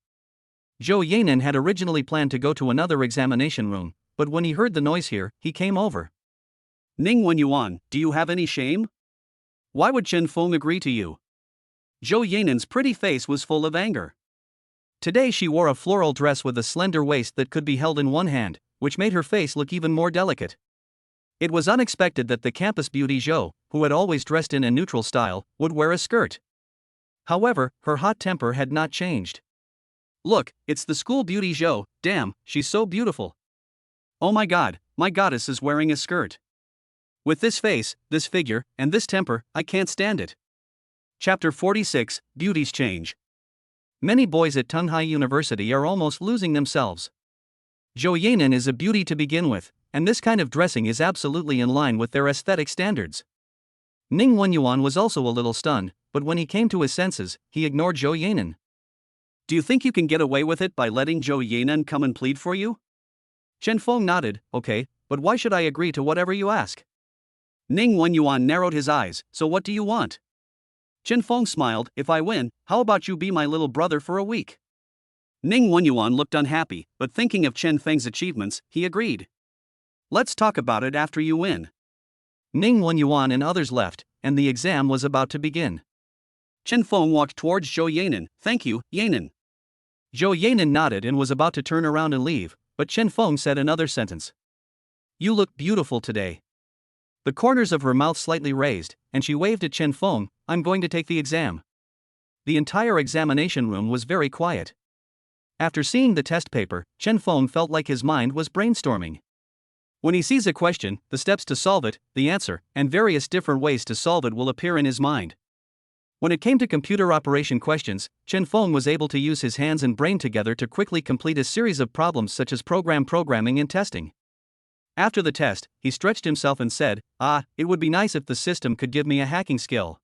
Zhou Yanan had originally planned to go to another examination room, but when he heard the noise here, he came over. "Ning Wenyuan, do you have any shame? Why would Chen Feng agree to you?" Zhou Yanan's pretty face was full of anger. Today she wore a floral dress with a slender waist that could be held in one hand, which made her face look even more delicate. It was unexpected that the campus beauty Zhou, who had always dressed in a neutral style, would wear a skirt. However, her hot temper had not changed. "Look, it's the school beauty Zhou, damn, she's so beautiful. Oh my god, my goddess is wearing a skirt. With this face, this figure, and this temper, I can't stand it." Chapter 46, Beauties Change. Many boys at Tunghai University are almost losing themselves. Zhou Yanan is a beauty to begin with, and this kind of dressing is absolutely in line with their aesthetic standards. Ning Wenyuan was also a little stunned, but when he came to his senses, he ignored Zhou Yanan. "Do you think you can get away with it by letting Zhou Yanan come and plead for you?" Chen Feng nodded, okay, but why should I agree to whatever you ask? Ning Wenyuan narrowed his eyes, so what do you want? Chen Feng smiled, if I win, how about you be my little brother for a week? Ning Wenyuan looked unhappy, but thinking of Chen Feng's achievements, he agreed. Let's talk about it after you win. Ning Wenyuan and others left, and the exam was about to begin. Chen Feng walked towards Zhou Yanan. Thank you, Yanan. Zhou Yanan nodded and was about to turn around and leave, but Chen Feng said another sentence. You look beautiful today. The corners of her mouth slightly raised, and she waved at Chen Feng, I'm going to take the exam. The entire examination room was very quiet. After seeing the test paper, Chen Feng felt like his mind was brainstorming. When he sees a question, the steps to solve it, the answer, and various different ways to solve it will appear in his mind. When it came to computer operation questions, Chen Feng was able to use his hands and brain together to quickly complete a series of problems such as programming and testing. After the test, he stretched himself and said, it would be nice if the system could give me a hacking skill.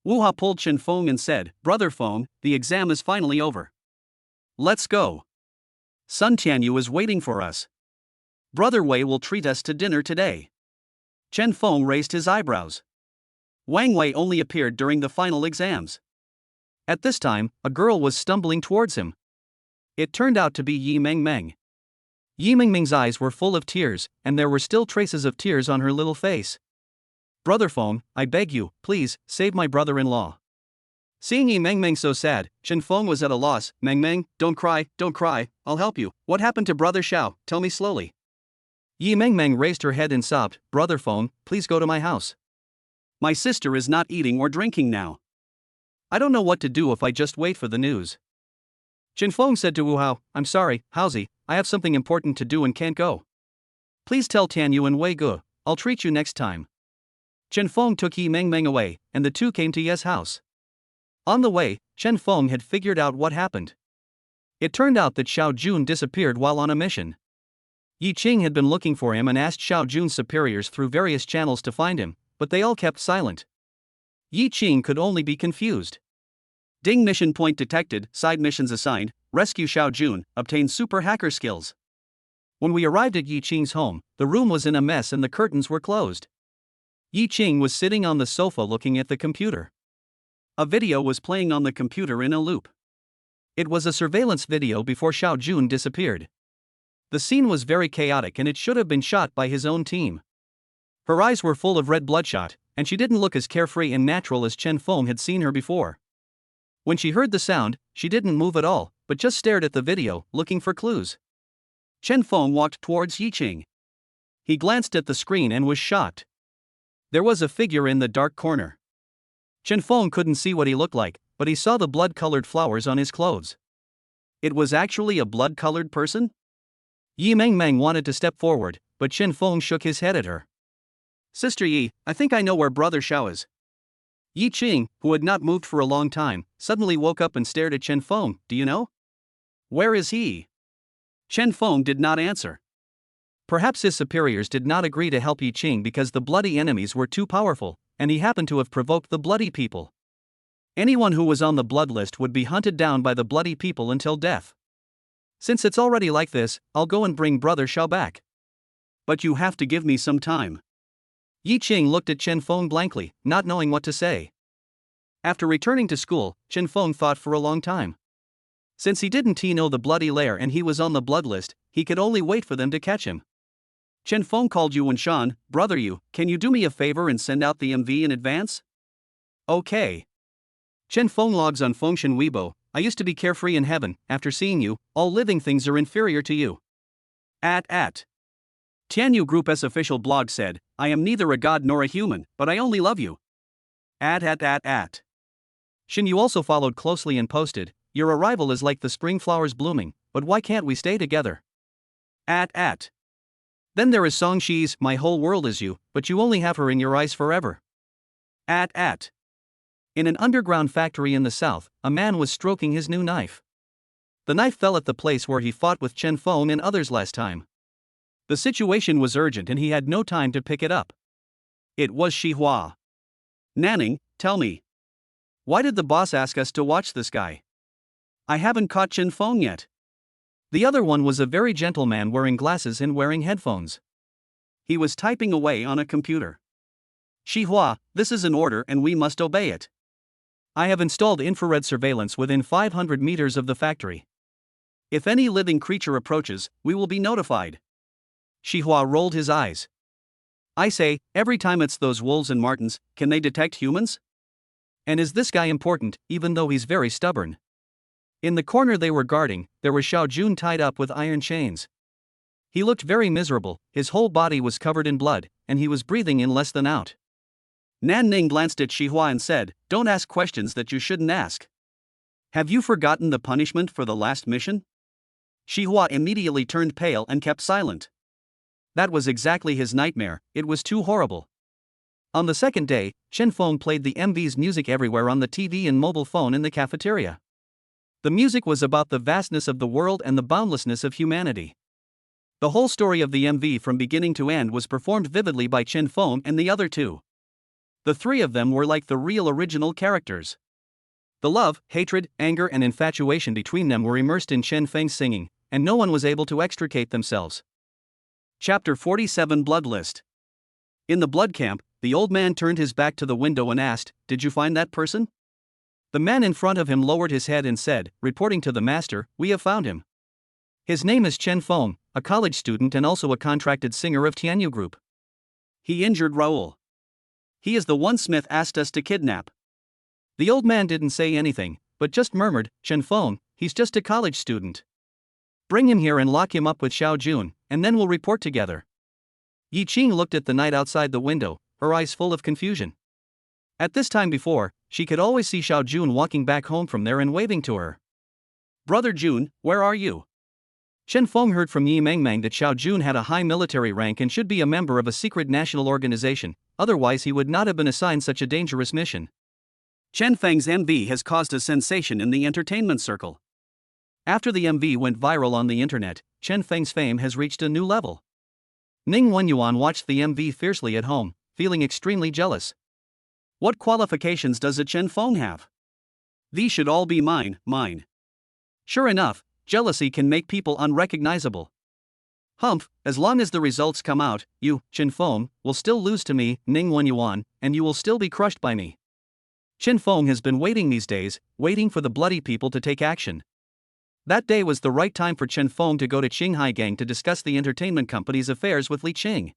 Wu Ha pulled Chen Feng and said, Brother Feng, the exam is finally over. Let's go. Sun Tianyu is waiting for us. Brother Wei will treat us to dinner today. Chen Feng raised his eyebrows. Wang Wei only appeared during the final exams. At this time, a girl was stumbling towards him. It turned out to be Yi Mengmeng. Yi Mengmeng's eyes were full of tears, and there were still traces of tears on her little face. Brother Feng, I beg you, please, save my brother-in-law. Seeing Yi Mengmeng so sad, Chen Feng was at a loss. Mengmeng, don't cry, I'll help you. What happened to Brother Xiao? Tell me slowly. Yi Mengmeng raised her head and sobbed, Brother Feng, please go to my house. My sister is not eating or drinking now. I don't know what to do if I just wait for the news. Chen Feng said to Wu Hao, I'm sorry, Haozi, I have something important to do and can't go. Please tell Tianyu and Wei Ge, I'll treat you next time. Chen Feng took Yi Mengmeng away, and the two came to Ye's house. On the way, Chen Feng had figured out what happened. It turned out that Xiao Jun disappeared while on a mission. Yi Qing had been looking for him and asked Xiao Jun's superiors through various channels to find him, but they all kept silent. Yi Qing could only be confused. Ding mission point detected, side missions assigned, rescue Xiao Jun, obtain super hacker skills. When we arrived at Yi Qing's home, the room was in a mess and the curtains were closed. Yi Qing was sitting on the sofa looking at the computer. A video was playing on the computer in a loop. It was a surveillance video before Xiao Jun disappeared. The scene was very chaotic and it should have been shot by his own team. Her eyes were full of red bloodshot, and she didn't look as carefree and natural as Chen Feng had seen her before. When she heard the sound, she didn't move at all, but just stared at the video, looking for clues. Chen Feng walked towards Yi Qing. He glanced at the screen and was shocked. There was a figure in the dark corner. Chen Feng couldn't see what he looked like, but he saw the blood-colored flowers on his clothes. It was actually a blood-colored person? Yi Mengmeng wanted to step forward, but Chen Feng shook his head at her. Sister Yi, I think I know where Brother Xiao is. Yi Qing, who had not moved for a long time, suddenly woke up and stared at Chen Feng. Do you know? Where is he? Chen Feng did not answer. Perhaps his superiors did not agree to help Yi Qing because the bloody enemies were too powerful, and he happened to have provoked the bloody people. Anyone who was on the blood list would be hunted down by the bloody people until death. Since it's already like this, I'll go and bring Brother Xiao back. But you have to give me some time. Yi Qing looked at Chen Feng blankly, not knowing what to say. After returning to school, Chen Feng thought for a long time. Since he didn't know the bloody lair and he was on the blood list, he could only wait for them to catch him. Chen Feng called Yu and Shan, Brother Yu, can you do me a favor and send out the MV in advance? Okay. Chen Feng logs on Fengshan Weibo, I used to be carefree in heaven, after seeing you, all living things are inferior to you. Tianyu Group's official blog said, I am neither a god nor a human, but I only love you. Xinyu also followed closely and posted, your arrival is like the spring flowers blooming, but why can't we stay together? Then there is Song Shi's, my whole world is you, but you only have her in your eyes forever. In an underground factory in the south, a man was stroking his new knife. The knife fell at the place where he fought with Chen Feng and others last time. The situation was urgent and he had no time to pick it up. It was Xihua. Nanning, tell me. Why did the boss ask us to watch this guy? I haven't caught Chen Feng yet. The other one was a very gentle man wearing glasses and wearing headphones. He was typing away on a computer. Xihua, this is an order and we must obey it. I have installed infrared surveillance within 500 meters of the factory. If any living creature approaches, we will be notified. Xihua rolled his eyes. I say, every time it's those wolves and martens, can they detect humans? And is this guy important, even though he's very stubborn? In the corner they were guarding, there was Xiao Jun tied up with iron chains. He looked very miserable, his whole body was covered in blood, and he was breathing in less than out. Nan Ning glanced at Xihua and said, don't ask questions that you shouldn't ask. Have you forgotten the punishment for the last mission? Xihua immediately turned pale and kept silent. That was exactly his nightmare, it was too horrible. On the second day, Chen Feng played the MV's music everywhere on the TV and mobile phone in the cafeteria. The music was about the vastness of the world and the boundlessness of humanity. The whole story of the MV from beginning to end was performed vividly by Chen Feng and the other two. The three of them were like the real original characters. The love, hatred, anger and infatuation between them were immersed in Chen Feng's singing, and no one was able to extricate themselves. Chapter 47 Blood List. In the blood camp, the old man turned his back to the window and asked, did you find that person? The man in front of him lowered his head and said, reporting to the master, we have found him. His name is Chen Feng, a college student and also a contracted singer of Tianyu Group. He injured Raoul. He is the one Smith asked us to kidnap. The old man didn't say anything, but just murmured, Chen Feng, he's just a college student. Bring him here and lock him up with Xiao Jun, and then we'll report together. Yi Qing looked at the night outside the window, her eyes full of confusion. At this time before, she could always see Xiao Jun walking back home from there and waving to her. Brother Jun, where are you? Chen Feng heard from Yi Mengmeng that Xiao Jun had a high military rank and should be a member of a secret national organization, otherwise he would not have been assigned such a dangerous mission. Chen Feng's MV has caused a sensation in the entertainment circle. After the MV went viral on the internet, Chen Feng's fame has reached a new level. Ning Wenyuan watched the MV fiercely at home, feeling extremely jealous. What qualifications does a Chen Feng have? These should all be mine. Sure enough, jealousy can make people unrecognizable. Humph, as long as the results come out, you, Chen Feng, will still lose to me, Ning Wenyuan, and you will still be crushed by me. Chen Feng has been waiting these days, waiting for the bloody people to take action. That day was the right time for Chen Feng to go to Qinghai Gang to discuss the entertainment company's affairs with Li Qing.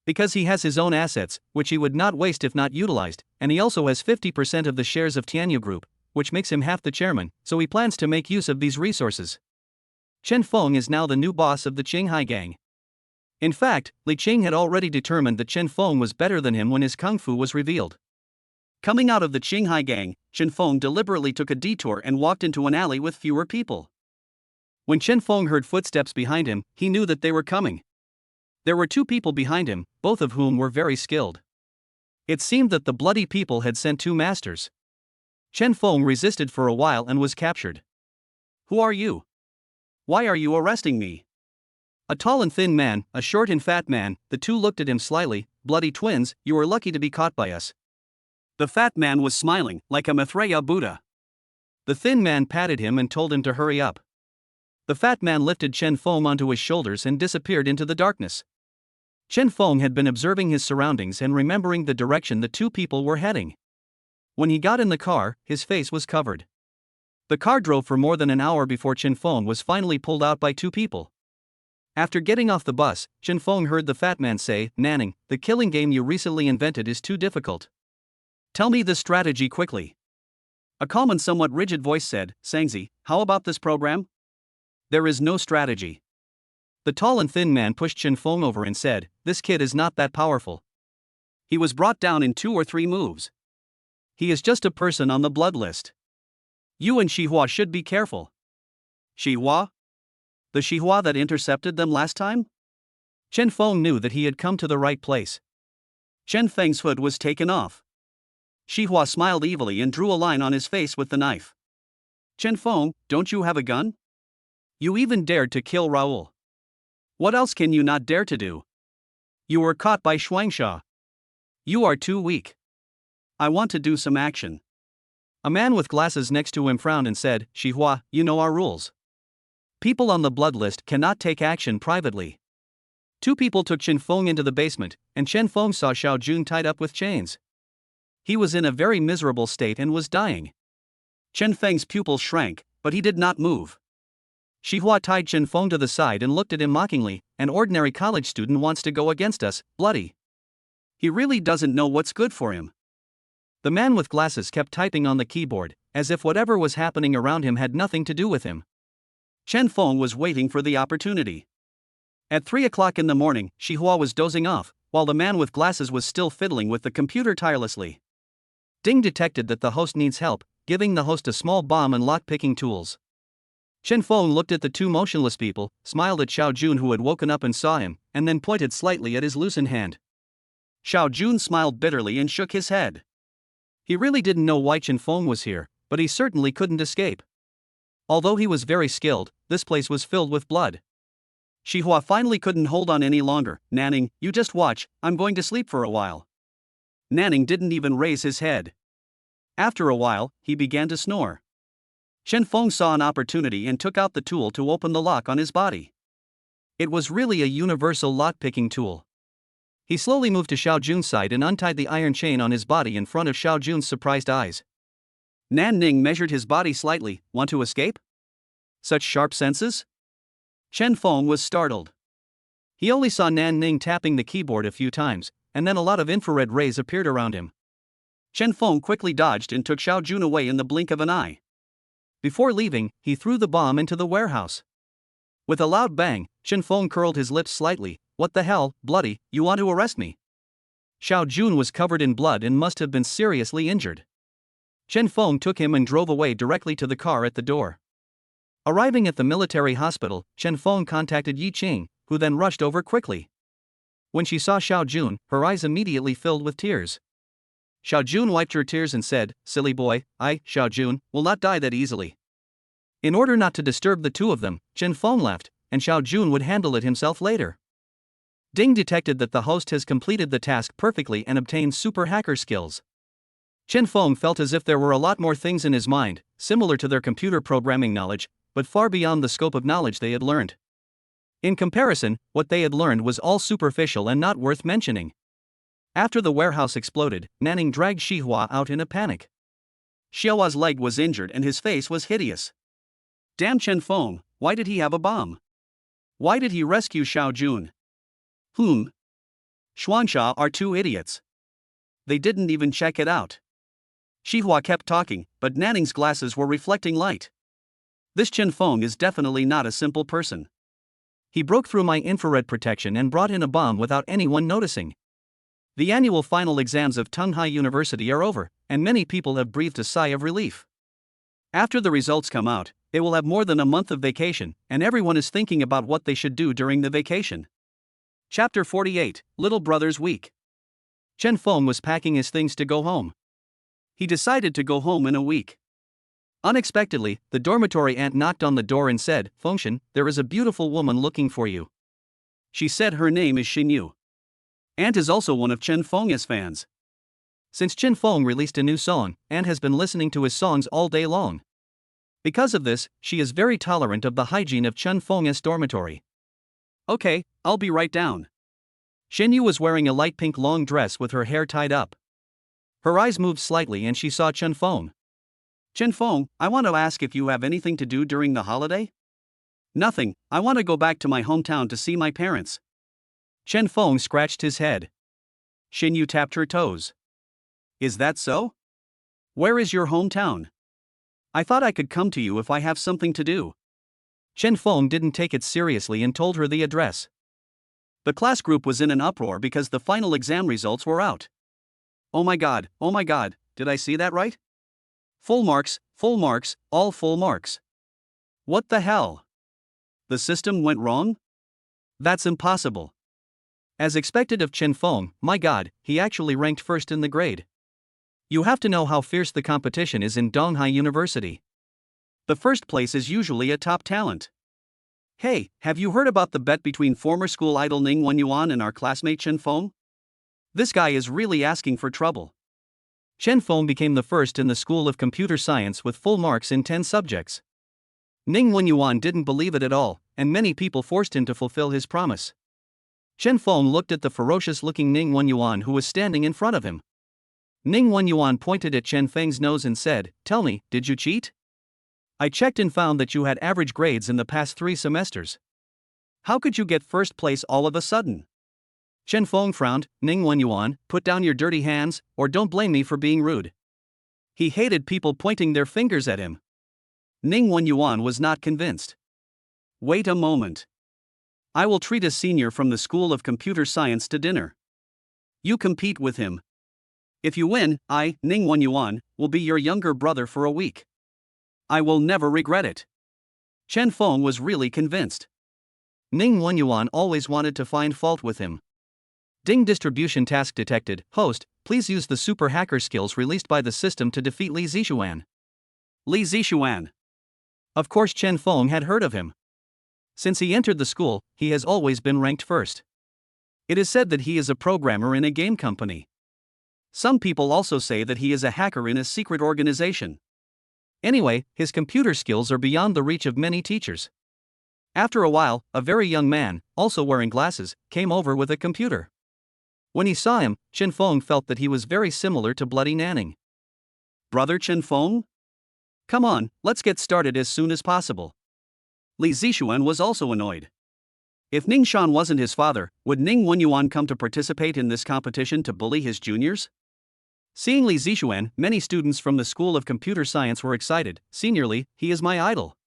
Because he has his own assets, which he would not waste if not utilized, and he also has 50% of the shares of Tianyu Group, which makes him half the chairman, so he plans to make use of these resources. Chen Feng is now the new boss of the Qinghai Gang. In fact, Li Qing had already determined that Chen Feng was better than him when his kung fu was revealed. Coming out of the Qinghai Gang, Chen Feng deliberately took a detour and walked into an alley with fewer people. When Chen Feng heard footsteps behind him, he knew that they were coming. There were two people behind him, both of whom were very skilled. It seemed that the bloody people had sent two masters. Chen Feng resisted for a while and was captured. Who are you? Why are you arresting me? A tall and thin man, a short and fat man, the two looked at him slyly. Bloody twins, you are lucky to be caught by us. The fat man was smiling, like a Maitreya Buddha. The thin man patted him and told him to hurry up. The fat man lifted Chen Feng onto his shoulders and disappeared into the darkness. Chen Feng had been observing his surroundings and remembering the direction the two people were heading. When he got in the car, his face was covered. The car drove for more than an hour before Chen Feng was finally pulled out by two people. After getting off the bus, Chen Feng heard the fat man say, Nanning, the killing game you recently invented is too difficult. Tell me the strategy quickly. A calm and somewhat rigid voice said, Sangzi, how about this program? There is no strategy. The tall and thin man pushed Chen Feng over and said, this kid is not that powerful. He was brought down in 2 or 3 moves. He is just a person on the blood list. You and Xihua should be careful. Xihua? The Xihua that intercepted them last time? Chen Feng knew that he had come to the right place. Chen Feng's hood was taken off. Xihua smiled evilly and drew a line on his face with the knife. Chen Feng, don't you have a gun? You even dared to kill Raoul. What else can you not dare to do? You were caught by Shuangsha. You are too weak. I want to do some action. A man with glasses next to him frowned and said, Xihua, you know our rules. People on the blood list cannot take action privately. Two people took Chen Feng into the basement, and Chen Feng saw Xiao Jun tied up with chains. He was in a very miserable state and was dying. Chen Feng's pupils shrank, but he did not move. Xihua tied Chen Feng to the side and looked at him mockingly. An ordinary college student wants to go against us, bloody. He really doesn't know what's good for him. The man with glasses kept typing on the keyboard, as if whatever was happening around him had nothing to do with him. Chen Feng was waiting for the opportunity. At 3 o'clock in the morning, Xihua was dozing off, while the man with glasses was still fiddling with the computer tirelessly. Ding detected that the host needs help, giving the host a small bomb and lock-picking tools. Chen Feng looked at the two motionless people, smiled at Xiao Jun who had woken up and saw him, and then pointed slightly at his loosened hand. Xiao Jun smiled bitterly and shook his head. He really didn't know why Chen Feng was here, but he certainly couldn't escape. Although he was very skilled, this place was filled with blood. Xihua finally couldn't hold on any longer. Nanning, you just watch, I'm going to sleep for a while. Nanning didn't even raise his head. After a while, he began to snore. Chen Feng saw an opportunity and took out the tool to open the lock on his body. It was really a universal lock-picking tool. He slowly moved to Xiao Jun's side and untied the iron chain on his body in front of Xiao Jun's surprised eyes. Nan Ning measured his body slightly. Want to escape? Such sharp senses? Chen Feng was startled. He only saw Nan Ning tapping the keyboard a few times, and then a lot of infrared rays appeared around him. Chen Feng quickly dodged and took Xiao Jun away in the blink of an eye. Before leaving, he threw the bomb into the warehouse. With a loud bang, Chen Feng curled his lips slightly. What the hell, bloody, you want to arrest me? Xiao Jun was covered in blood and must have been seriously injured. Chen Feng took him and drove away directly to the car at the door. Arriving at the military hospital, Chen Feng contacted Yi Qing, who then rushed over quickly. When she saw Xiao Jun, her eyes immediately filled with tears. Xiao Jun wiped her tears and said, "Silly boy, Xiao Jun, will not die that easily." In order not to disturb the two of them, Chen Feng left, and Xiao Jun would handle it himself later. Ding detected that the host has completed the task perfectly and obtained super hacker skills. Chen Feng felt as if there were a lot more things in his mind, similar to their computer programming knowledge, but far beyond the scope of knowledge they had learned. In comparison, what they had learned was all superficial and not worth mentioning. After the warehouse exploded, Nanning dragged Xihua out in a panic. Xiaohua's leg was injured and his face was hideous. Damn Chen Feng, why did he have a bomb? Why did he rescue Xiao Jun? Xuansha are two idiots. They didn't even check it out. Xihua kept talking, but Nanning's glasses were reflecting light. This Chen Feng is definitely not a simple person. He broke through my infrared protection and brought in a bomb without anyone noticing. The annual final exams of Tunghai University are over, and many people have breathed a sigh of relief. After the results come out, they will have more than a month of vacation, and everyone is thinking about what they should do during the vacation. Chapter 48, Little Brother's Week. Chen Feng was packing his things to go home. He decided to go home in a week. Unexpectedly, the dormitory aunt knocked on the door and said, "Fengshen, there is a beautiful woman looking for you." She said her name is Xinyu. Aunt is also one of Chen Feng's fans. Since Chen Feng released a new song, Aunt has been listening to his songs all day long. Because of this, she is very tolerant of the hygiene of Chen Feng's dormitory. Okay, I'll be right down. Xinyu was wearing a light pink long dress with her hair tied up. Her eyes moved slightly and she saw Chen Feng. Chen Feng, I want to ask if you have anything to do during the holiday? Nothing, I want to go back to my hometown to see my parents. Chen Feng scratched his head. Xinyu tapped her toes. Is that so? Where is your hometown? I thought I could come to you if I have something to do. Chen Feng didn't take it seriously and told her the address. The class group was in an uproar because the final exam results were out. Oh my god, did I see that right? Full marks, all full marks. What the hell? The system went wrong? That's impossible. As expected of Chen Feng, my god, he actually ranked first in the grade. You have to know how fierce the competition is in Donghai University. The first place is usually a top talent. Hey, have you heard about the bet between former school idol Ning Wenyuan and our classmate Chen Feng? This guy is really asking for trouble. Chen Feng became the first in the School of Computer Science with full marks in 10 subjects. Ning Wenyuan didn't believe it at all, and many people forced him to fulfill his promise. Chen Feng looked at the ferocious-looking Ning Wenyuan who was standing in front of him. Ning Wenyuan pointed at Chen Feng's nose and said, "Tell me, did you cheat? I checked and found that you had average grades in the past 3 semesters. How could you get first place all of a sudden?" Chen Feng frowned. "Ning Wenyuan, put down your dirty hands, or don't blame me for being rude." He hated people pointing their fingers at him. Ning Wenyuan was not convinced. "Wait a moment. I will treat a senior from the School of Computer Science to dinner. You compete with him. If you win, I, Ning Wenyuan, will be your younger brother for a week. I will never regret it." Chen Feng was really convinced. Ning Wenyuan always wanted to find fault with him. Ding distribution task detected. Host, please use the super hacker skills released by the system to defeat Li Zixuan. Li Zixuan. Of course Chen Feng had heard of him. Since he entered the school, he has always been ranked first. It is said that he is a programmer in a game company. Some people also say that he is a hacker in a secret organization. Anyway, his computer skills are beyond the reach of many teachers. After a while, a very young man, also wearing glasses, came over with a computer. When he saw him, Chen Feng felt that he was very similar to Bloody Nanning. "Brother Chen Feng? Come on, let's get started as soon as possible." Li Zixuan was also annoyed. If Ning Shan wasn't his father, would Ning Wenyuan come to participate in this competition to bully his juniors? Seeing Li Zixuan, many students from the School of Computer Science were excited. "Senior, he is my idol.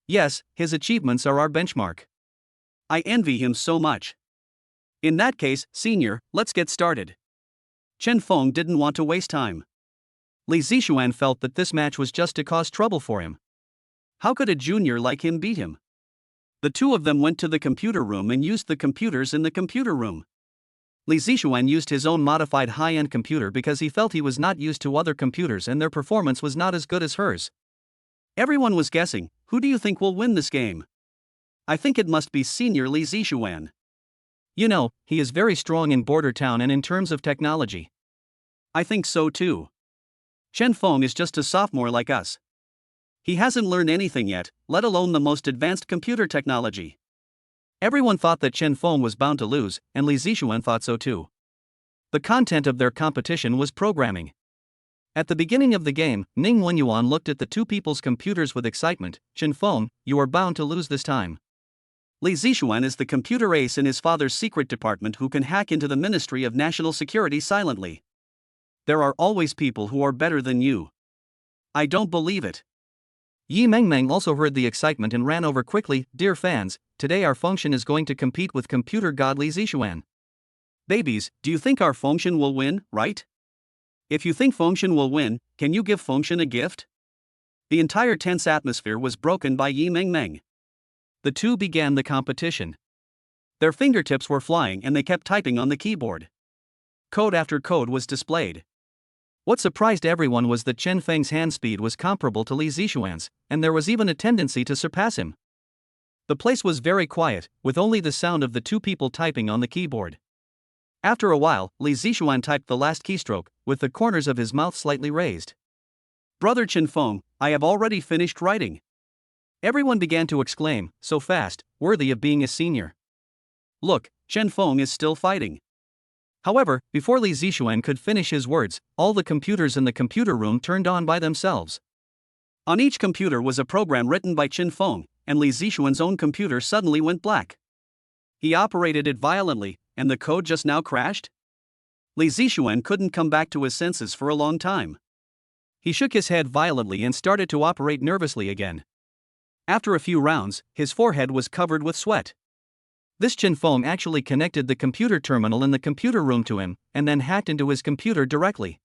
Yes, his achievements are our benchmark. I envy him so much. In that case, senior, let's get started." Chen Feng didn't want to waste time. Li Zixuan felt that this match was just to cause trouble for him. How could a junior like him beat him? The two of them went to the computer room and used the computers in the computer room. Li Zixuan used his own modified high-end computer because he felt he was not used to other computers and their performance was not as good as hers. Everyone was guessing, who do you think will win this game? I think it must be senior Li Zixuan. You know, he is very strong in Border Town and in terms of technology. I think so too. Chen Feng is just a sophomore like us. He hasn't learned anything yet, let alone the most advanced computer technology. Everyone thought that Chen Feng was bound to lose, and Li Zixuan thought so too. The content of their competition was programming. At the beginning of the game, Ning Wenyuan looked at the two people's computers with excitement. "Chen Feng, you are bound to lose this time. Li Zixuan is the computer ace in his father's secret department who can hack into the Ministry of National Security silently. There are always people who are better than you. I don't believe it." Yi Mengmeng also heard the excitement and ran over quickly. "Dear fans, today our function is going to compete with computer god Li Zixuan. Babies, do you think our function will win, right? If you think function will win, can you give function a gift?" The entire tense atmosphere was broken by Yi Mengmeng. The two began the competition. Their fingertips were flying and they kept typing on the keyboard. Code after code was displayed. What surprised everyone was that Chen Feng's hand speed was comparable to Li Zixuan's, and there was even a tendency to surpass him. The place was very quiet, with only the sound of the two people typing on the keyboard. After a while, Li Zixuan typed the last keystroke, with the corners of his mouth slightly raised. "Brother Chen Feng, I have already finished writing." Everyone began to exclaim, "So fast, worthy of being a senior. Look, Chen Feng is still fighting." However, before Li Zixuan could finish his words, all the computers in the computer room turned on by themselves. On each computer was a program written by Chen Feng, and Li Zixuan's own computer suddenly went black. He operated it violently, and the code just now crashed? Li Zixuan couldn't come back to his senses for a long time. He shook his head violently and started to operate nervously again. After a few rounds, his forehead was covered with sweat. This Chen Feng actually connected the computer terminal in the computer room to him, and then hacked into his computer directly.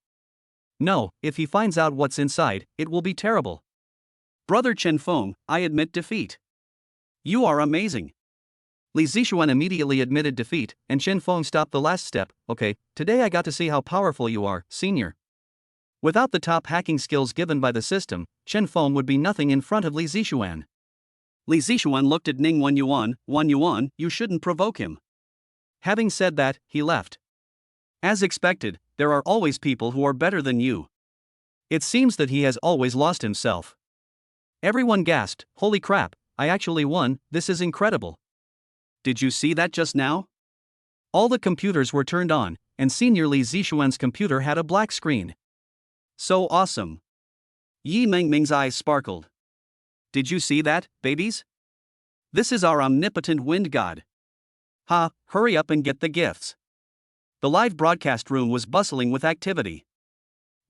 No, if he finds out what's inside, it will be terrible. "Brother Chen Feng, I admit defeat. You are amazing." Li Zixuan immediately admitted defeat, and Chen Feng stopped the last step. "Okay, today I got to see how powerful you are, senior." Without the top hacking skills given by the system, Chen Feng would be nothing in front of Li Zixuan. Li Zixuan looked at Ning Wenyuan. "Wenyuan, you shouldn't provoke him." Having said that, he left. As expected, there are always people who are better than you. It seems that he has always lost himself. Everyone gasped, "Holy crap, I actually won, this is incredible." Did you see that just now? All the computers were turned on, and Senior Li Zixuan's computer had a black screen. So awesome. Yi Mengming's eyes sparkled. Did you see that, babies? This is our omnipotent wind god. Ha, hurry up and get the gifts. The live broadcast room was bustling with activity.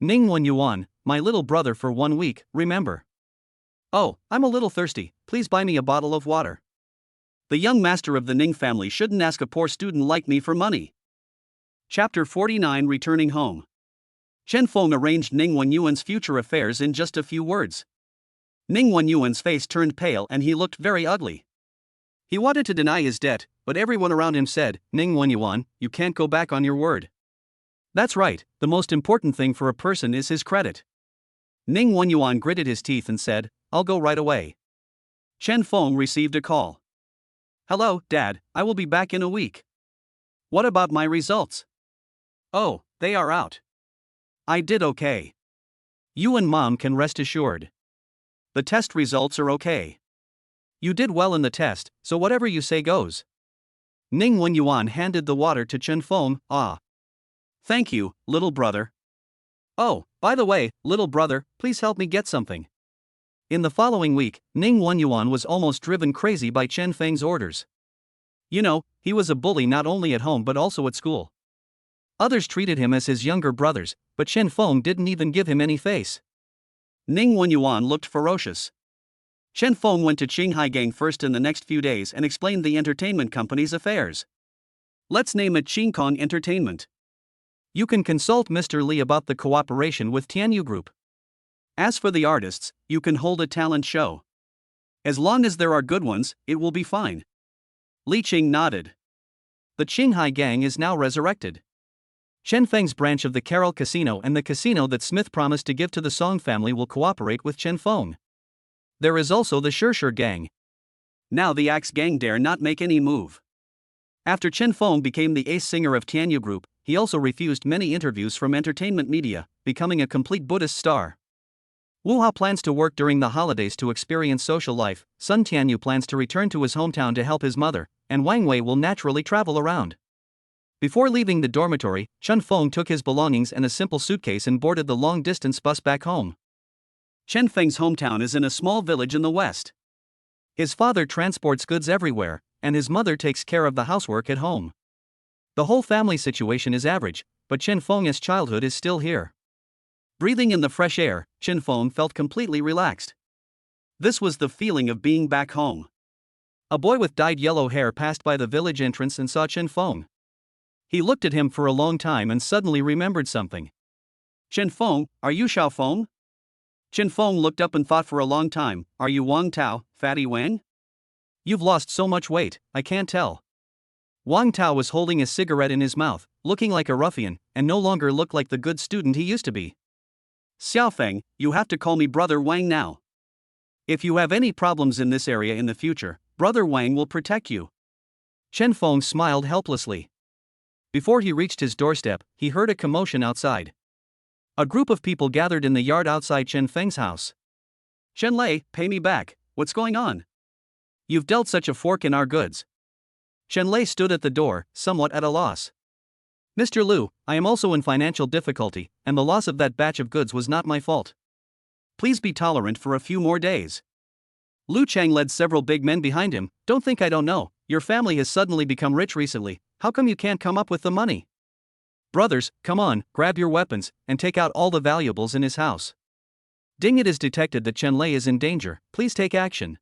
Ning Wenyuan, my little brother for 1 week, remember? Oh, I'm a little thirsty, please buy me a bottle of water. The young master of the Ning family shouldn't ask a poor student like me for money. Chapter 49 Returning Home. Chen Feng arranged Ning Wenyuan's future affairs in just a few words. Ning Wenyuan's face turned pale and he looked very ugly. He wanted to deny his debt, but everyone around him said, "Ning Wenyuan, you can't go back on your word." That's right, the most important thing for a person is his credit. Ning Wenyuan gritted his teeth and said, "I'll go right away." Chen Feng received a call. "Hello, Dad, I will be back in a week." "What about my results?" "Oh, they are out. I did okay. You and Mom can rest assured. The test results are okay. You did well in the test, so whatever you say goes." Ning Wenyuan handed the water to Chen Feng. "Ah. Thank you, little brother. Oh, by the way, little brother, please help me get something." In the following week, Ning Wenyuan was almost driven crazy by Chen Feng's orders. You know, he was a bully not only at home but also at school. Others treated him as his younger brothers, but Chen Feng didn't even give him any face. Ning Wenyuan looked ferocious. Chen Feng went to Qinghai Gang first in the next few days and explained the entertainment company's affairs. Let's name it Qingkong Entertainment. You can consult Mr. Li about the cooperation with Tianyu Group. As for the artists, you can hold a talent show. As long as there are good ones, it will be fine. Li Qing nodded. The Qinghai Gang is now resurrected. Chen Feng's branch of the Carol Casino and the casino that Smith promised to give to the Song family will cooperate with Chen Feng. There is also the Shirshir Gang. Now the Axe Gang dare not make any move. After Chen Feng became the ace singer of Tianyu Group, he also refused many interviews from entertainment media, becoming a complete Buddhist star. Wu Hao plans to work during the holidays to experience social life, Sun Tianyu plans to return to his hometown to help his mother, and Wang Wei will naturally travel around. Before leaving the dormitory, Chen Feng took his belongings and a simple suitcase and boarded the long-distance bus back home. Chen Feng's hometown is in a small village in the west. His father transports goods everywhere, and his mother takes care of the housework at home. The whole family situation is average, but Chen Feng's childhood is still here. Breathing in the fresh air, Chen Feng felt completely relaxed. This was the feeling of being back home. A boy with dyed yellow hair passed by the village entrance and saw Chen Feng. He looked at him for a long time and suddenly remembered something. "Chen Feng, are you Xiao Feng?" Chen Feng looked up and thought for a long time, "Are you Wang Tao, Fatty Wang?" "You've lost so much weight, I can't tell." Wang Tao was holding a cigarette in his mouth, looking like a ruffian, and no longer looked like the good student he used to be. "Xiaofeng, you have to call me Brother Wang now. If you have any problems in this area in the future, Brother Wang will protect you." Chen Feng smiled helplessly. Before he reached his doorstep, he heard a commotion outside. A group of people gathered in the yard outside Chen Feng's house. "Chen Lei, pay me back, what's going on? You've dealt such a fork in our goods." Chen Lei stood at the door, somewhat at a loss. "Mr. Liu, I am also in financial difficulty, and the loss of that batch of goods was not my fault. Please be tolerant for a few more days." Lu Chang led several big men behind him. "Don't think I don't know, your family has suddenly become rich recently, how come you can't come up with the money? Brothers, come on, grab your weapons, and take out all the valuables in his house. Ding, it is detected that Chen Lei is in danger, please take action."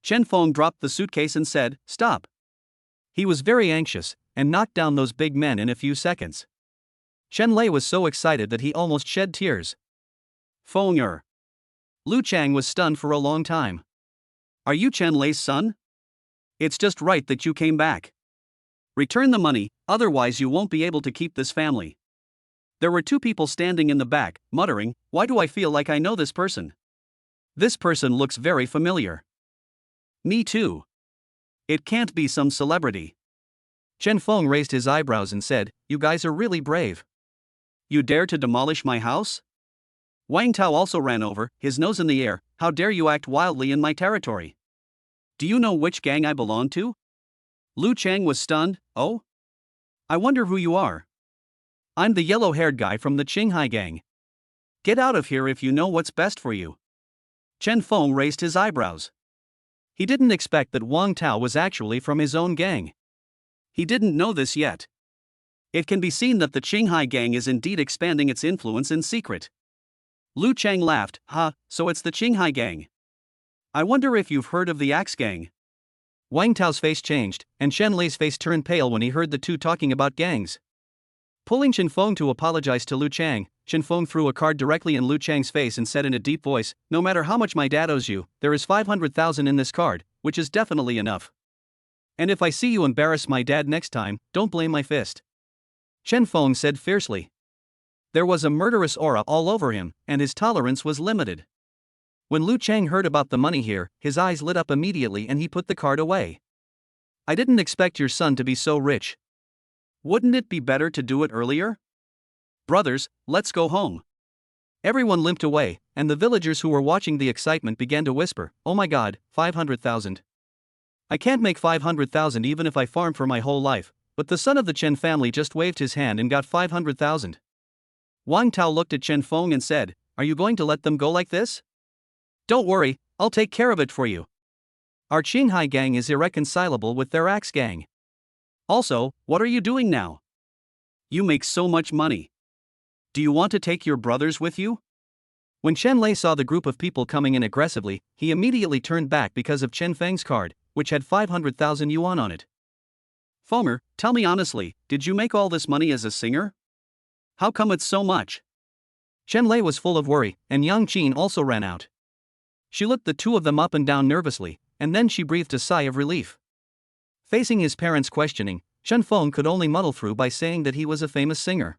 Chen Feng dropped the suitcase and said, "Stop." He was very anxious, and knocked down those big men in a few seconds. Chen Lei was so excited that he almost shed tears. "Feng. Lu Chang was stunned for a long time. "Are you Chen Lei's son? It's just right that you came back. Return the money, otherwise you won't be able to keep this family." There were two people standing in the back, muttering, "Why do I feel like I know this person? This person looks very familiar." "Me too. It can't be some celebrity." Chen Feng raised his eyebrows and said, "You guys are really brave. You dare to demolish my house?" Wang Tao also ran over, his nose in the air. how dare you act wildly in my territory? Do you know which gang I belong to? Lu Chang was stunned. Oh? I wonder who you are. I'm the yellow-haired guy from the Qinghai gang. Get out of here if you know what's best for you. Chen Feng raised his eyebrows. He didn't expect that Wang Tao was actually from his own gang. He didn't know this yet. It can be seen that the Qinghai gang is indeed expanding its influence in secret. Lu Chang laughed. So it's the Qinghai gang. I wonder if you've heard of the Axe gang. Wang Tao's face changed, and Chen Lei's face turned pale when he heard the two talking about gangs. Pulling Chen Feng to apologize to Lu Chang, Chen Feng threw a card directly in Lu Chang's face and said in a deep voice, "No matter how much my dad owes you, there is 500,000 in this card, which is definitely enough. And if I see you embarrass my dad next time, don't blame my fist." Chen Feng said fiercely. There was a murderous aura all over him, and his tolerance was limited. When Lu Chang heard about the money here, his eyes lit up immediately and he put the card away. "I didn't expect your son to be so rich. Wouldn't it be better to do it earlier? Brothers, let's go home." Everyone limped away, and the villagers who were watching the excitement began to whisper, "Oh my god, 500,000. I can't make 500,000 even if I farm for my whole life," but the son of the Chen family just waved his hand and got 500,000. Wang Tao looked at Chen Feng and said, "Are you going to let them go like this?" "Don't worry, I'll take care of it for you. Our Qinghai gang is irreconcilable with their Axe gang. Also, what are you doing now? You make so much money. Do you want to take your brothers with you?" When Chen Lei saw the group of people coming in aggressively, he immediately turned back because of Chen Feng's card, which had 500,000 yuan on it. "Fomer, tell me honestly, did you make all this money as a singer? How come it's so much?" Chen Lei was full of worry, and Yang Qin also ran out. She looked the two of them up and down nervously, and then she breathed a sigh of relief. Facing his parents' questioning, Chen Feng could only muddle through by saying that he was a famous singer.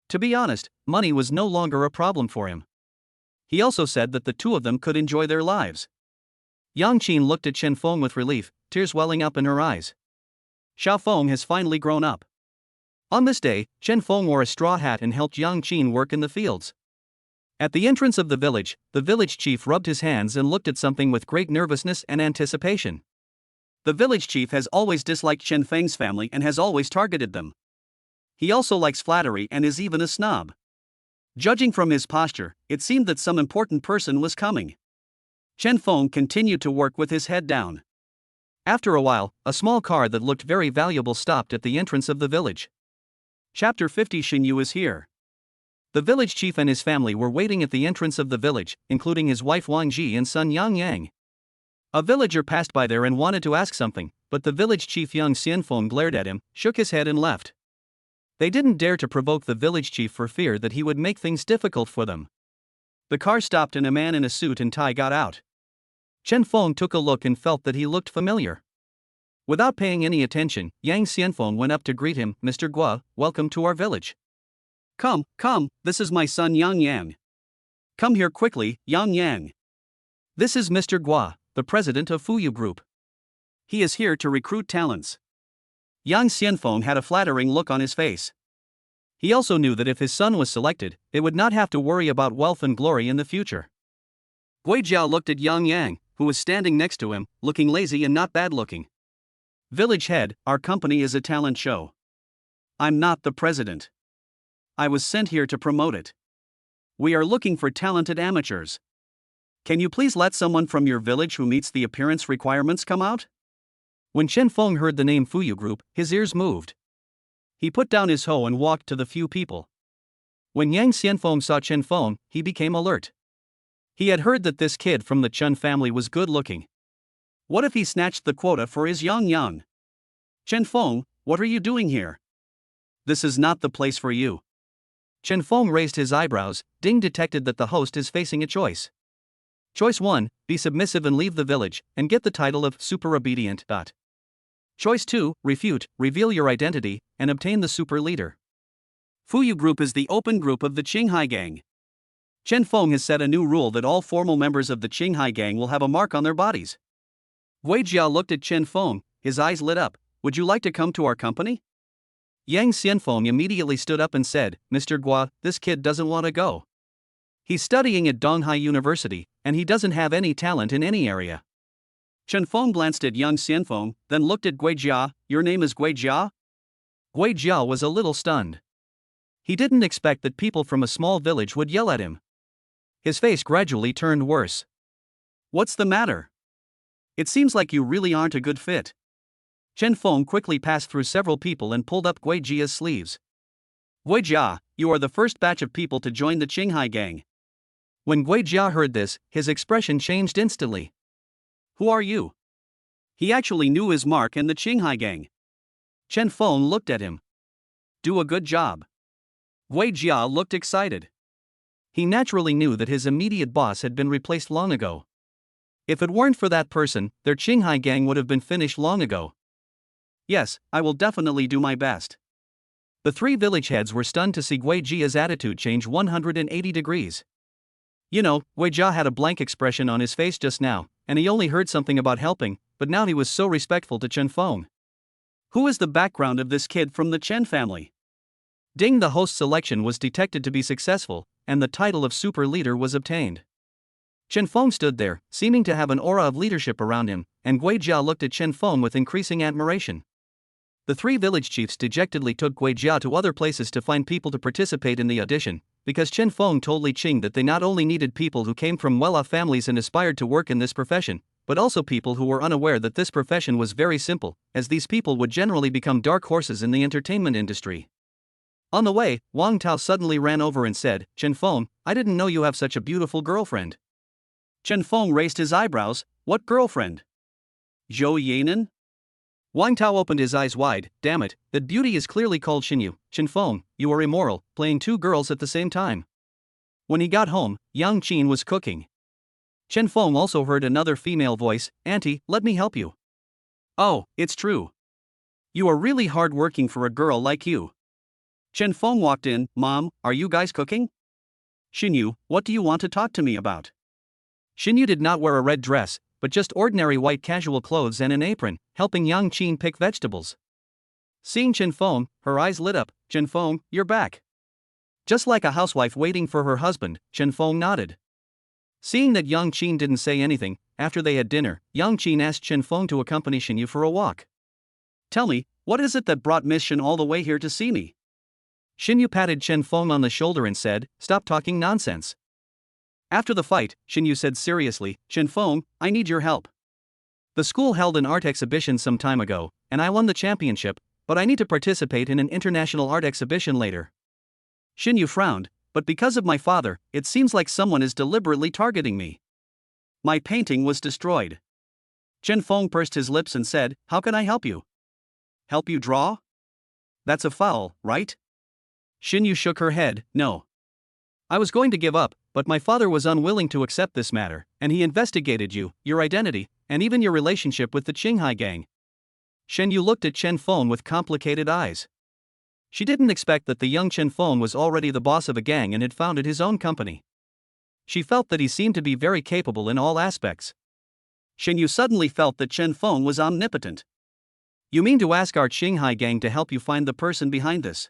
To be honest, money was no longer a problem for him. He also said that the two of them could enjoy their lives. Yang Qin looked at Chen Feng with relief, tears welling up in her eyes. Xiao Feng has finally grown up. On this day, Chen Feng wore a straw hat and helped Yang Qin work in the fields. At the entrance of the village chief rubbed his hands and looked at something with great nervousness and anticipation. The village chief has always disliked Chen Feng's family and has always targeted them. He also likes flattery and is even a snob. Judging from his posture, it seemed that some important person was coming. Chen Feng continued to work with his head down. After a while, a small car that looked very valuable stopped at the entrance of the village. Chapter 50. Xin Yu is here. The village chief and his family were waiting at the entrance of the village, including his wife Wang Ji and son Yang Yang. A villager passed by there and wanted to ask something, but the village chief Yang Xianfeng glared at him, shook his head and left. They didn't dare to provoke the village chief for fear that he would make things difficult for them. The car stopped and a man in a suit and tie got out. Chen Feng took a look and felt that he looked familiar. Without paying any attention, Yang Xianfeng went up to greet him. "Mr. Gua, welcome to our village. Come, this is my son Yang Yang. Come here quickly, Yang Yang. This is Mr. Gua, the president of Fuyu Group. He is here to recruit talents." Yang Xianfeng had a flattering look on his face. He also knew that if his son was selected, they would not have to worry about wealth and glory in the future. Gui Jiao looked at Yang Yang, who was standing next to him, looking lazy and not bad-looking. "Village head, our company is a talent show. I'm not the president. I was sent here to promote it. We are looking for talented amateurs. Can you please let someone from your village who meets the appearance requirements come out?" When Chen Feng heard the name Fuyu Group, his ears moved. He put down his hoe and walked to the few people. When Yang Xianfeng saw Chen Feng, he became alert. He had heard that this kid from the Chen family was good-looking. What if he snatched the quota for his Yang Yang? "Chen Feng, what are you doing here? This is not the place for you." Chen Feng raised his eyebrows. Ding detected that the host is facing a choice. Choice 1, be submissive and leave the village, and get the title of super obedient. Choice 2, refute, reveal your identity, and obtain the super leader. Fuyu Group is the open group of the Qinghai gang. Chen Feng has set a new rule that all formal members of the Qinghai gang will have a mark on their bodies. Wei Jiao looked at Chen Feng, his eyes lit up. "Would you like to come to our company?" Yang Xianfeng immediately stood up and said, "Mr. Gua, this kid doesn't want to go. He's studying at Donghai University, and he doesn't have any talent in any area. Chen Feng glanced at young Xianfeng, then looked at Gui Jia. Your name is Gui Jia? Gui Jia was a little stunned. He didn't expect that people from a small village would yell at him. His face gradually turned worse. What's the matter? It seems like you really aren't a good fit. Chen Feng quickly passed through several people and pulled up Gui Jia's sleeves. Gui Jia, you are the first batch of people to join the Qinghai gang. When Gui Jia heard this, his expression changed instantly. Who are you? He actually knew his mark and the Qinghai gang. Chen Feng looked at him. Do a good job. Gui Jia looked excited. He naturally knew that his immediate boss had been replaced long ago. If it weren't for that person, their Qinghai gang would have been finished long ago. Yes, I will definitely do my best. The three village heads were stunned to see Gui Jia's attitude change 180 degrees. You know, Gui Jia had a blank expression on his face just now, and he only heard something about helping, but now he was so respectful to Chen Feng. Who is the background of this kid from the Chen family? Ding, the host selection was detected to be successful, and the title of super leader was obtained. Chen Feng stood there, seeming to have an aura of leadership around him, and Gui Jia looked at Chen Feng with increasing admiration. The three village chiefs dejectedly took Gui Jia to other places to find people to participate in the audition, because Chen Feng told Li Qing that they not only needed people who came from well-off families and aspired to work in this profession, but also people who were unaware that this profession was very simple, as these people would generally become dark horses in the entertainment industry. On the way, Wang Tao suddenly ran over and said, Chen Feng, I didn't know you have such a beautiful girlfriend. Chen Feng raised his eyebrows. What girlfriend? Zhou Yanan? Wang Tao opened his eyes wide. Damn it, that beauty is clearly called Xinyu. Chen Feng, you are immoral, playing two girls at the same time. When he got home, Yang Qin was cooking. Chen Feng also heard another female voice. Auntie, let me help you. Oh, it's true. You are really hard working for a girl like you. Chen Feng walked in. Mom, are you guys cooking? Xinyu, what do you want to talk to me about? Xinyu did not wear a red dress, but just ordinary white casual clothes and an apron, helping Yang Qin pick vegetables. Seeing Chen Feng, her eyes lit up. Chen Feng, you're back. Just like a housewife waiting for her husband, Chen Feng nodded. Seeing that Yang Qin didn't say anything, after they had dinner, Yang Qin asked Chen Feng to accompany Xinyu for a walk. Tell me, what is it that brought Miss Shen all the way here to see me? Xinyu patted Chen Feng on the shoulder and said, Stop talking nonsense. After the fight, Xinyu said seriously, Chen Feng, I need your help. The school held an art exhibition some time ago, and I won the championship, but I need to participate in an international art exhibition later. Xinyu frowned, but because of my father, it seems like someone is deliberately targeting me. My painting was destroyed. Chen Feng pursed his lips and said, How can I help you? Help you draw? That's a foul, right? Xinyu shook her head. No. I was going to give up, but my father was unwilling to accept this matter, and he investigated you, your identity, and even your relationship with the Qinghai gang. Xinyu looked at Chen Feng with complicated eyes. She didn't expect that the young Chen Feng was already the boss of a gang and had founded his own company. She felt that he seemed to be very capable in all aspects. Xinyu suddenly felt that Chen Feng was omnipotent. You mean to ask our Qinghai gang to help you find the person behind this?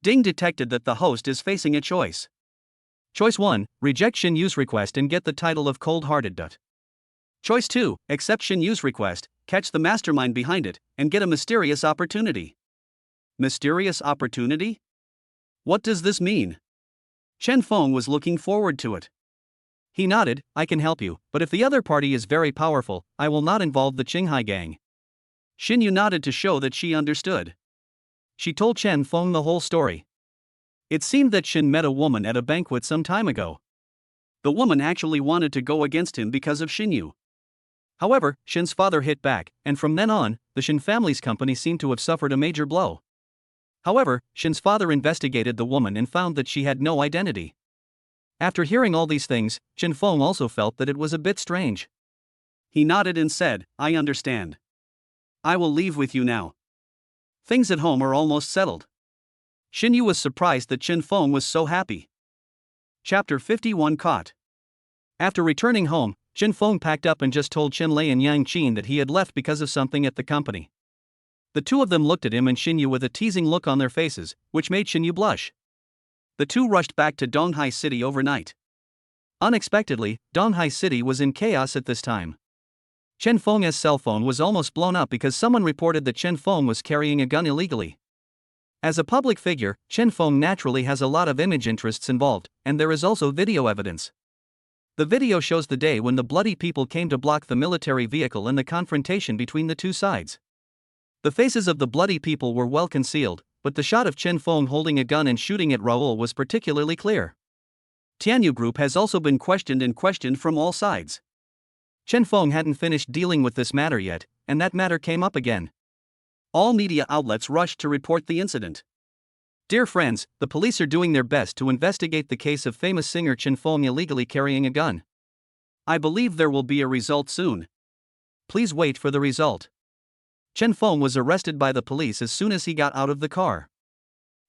Ding detected that the host is facing a choice. Choice 1, reject Xinyu's request and get the title of cold-hearted. Choice 2, accept Xinyu's request, catch the mastermind behind it, and get a mysterious opportunity. Mysterious opportunity? What does this mean? Chen Feng was looking forward to it. He nodded, I can help you, but if the other party is very powerful, I will not involve the Qinghai gang. Xinyu nodded to show that she understood. She told Chen Feng the whole story. It seemed that Shen met a woman at a banquet some time ago. The woman actually wanted to go against him because of Xinyu. However, Shen's father hit back, and from then on, the Shen family's company seemed to have suffered a major blow. However, Shen's father investigated the woman and found that she had no identity. After hearing all these things, Chen Feng also felt that it was a bit strange. He nodded and said, I understand. I will leave with you now. Things at home are almost settled. Xinyu was surprised that Chen Feng was so happy. Chapter 51 Caught. After returning home, Chen Feng packed up and just told Chen Lei and Yang Qin that he had left because of something at the company. The two of them looked at him and Xinyu with a teasing look on their faces, which made Xinyu blush. The two rushed back to Donghai City overnight. Unexpectedly, Donghai City was in chaos at this time. Chen Feng's cell phone was almost blown up because someone reported that Chen Feng was carrying a gun illegally. As a public figure, Chen Feng naturally has a lot of image interests involved, and there is also video evidence. The video shows the day when the bloody people came to block the military vehicle and the confrontation between the two sides. The faces of the bloody people were well concealed, but the shot of Chen Feng holding a gun and shooting at Raoul was particularly clear. Tianyu Group has also been questioned from all sides. Chen Feng hadn't finished dealing with this matter yet, and that matter came up again. All media outlets rushed to report the incident. Dear friends, the police are doing their best to investigate the case of famous singer Chen Feng illegally carrying a gun. I believe there will be a result soon. Please wait for the result. Chen Feng was arrested by the police as soon as he got out of the car.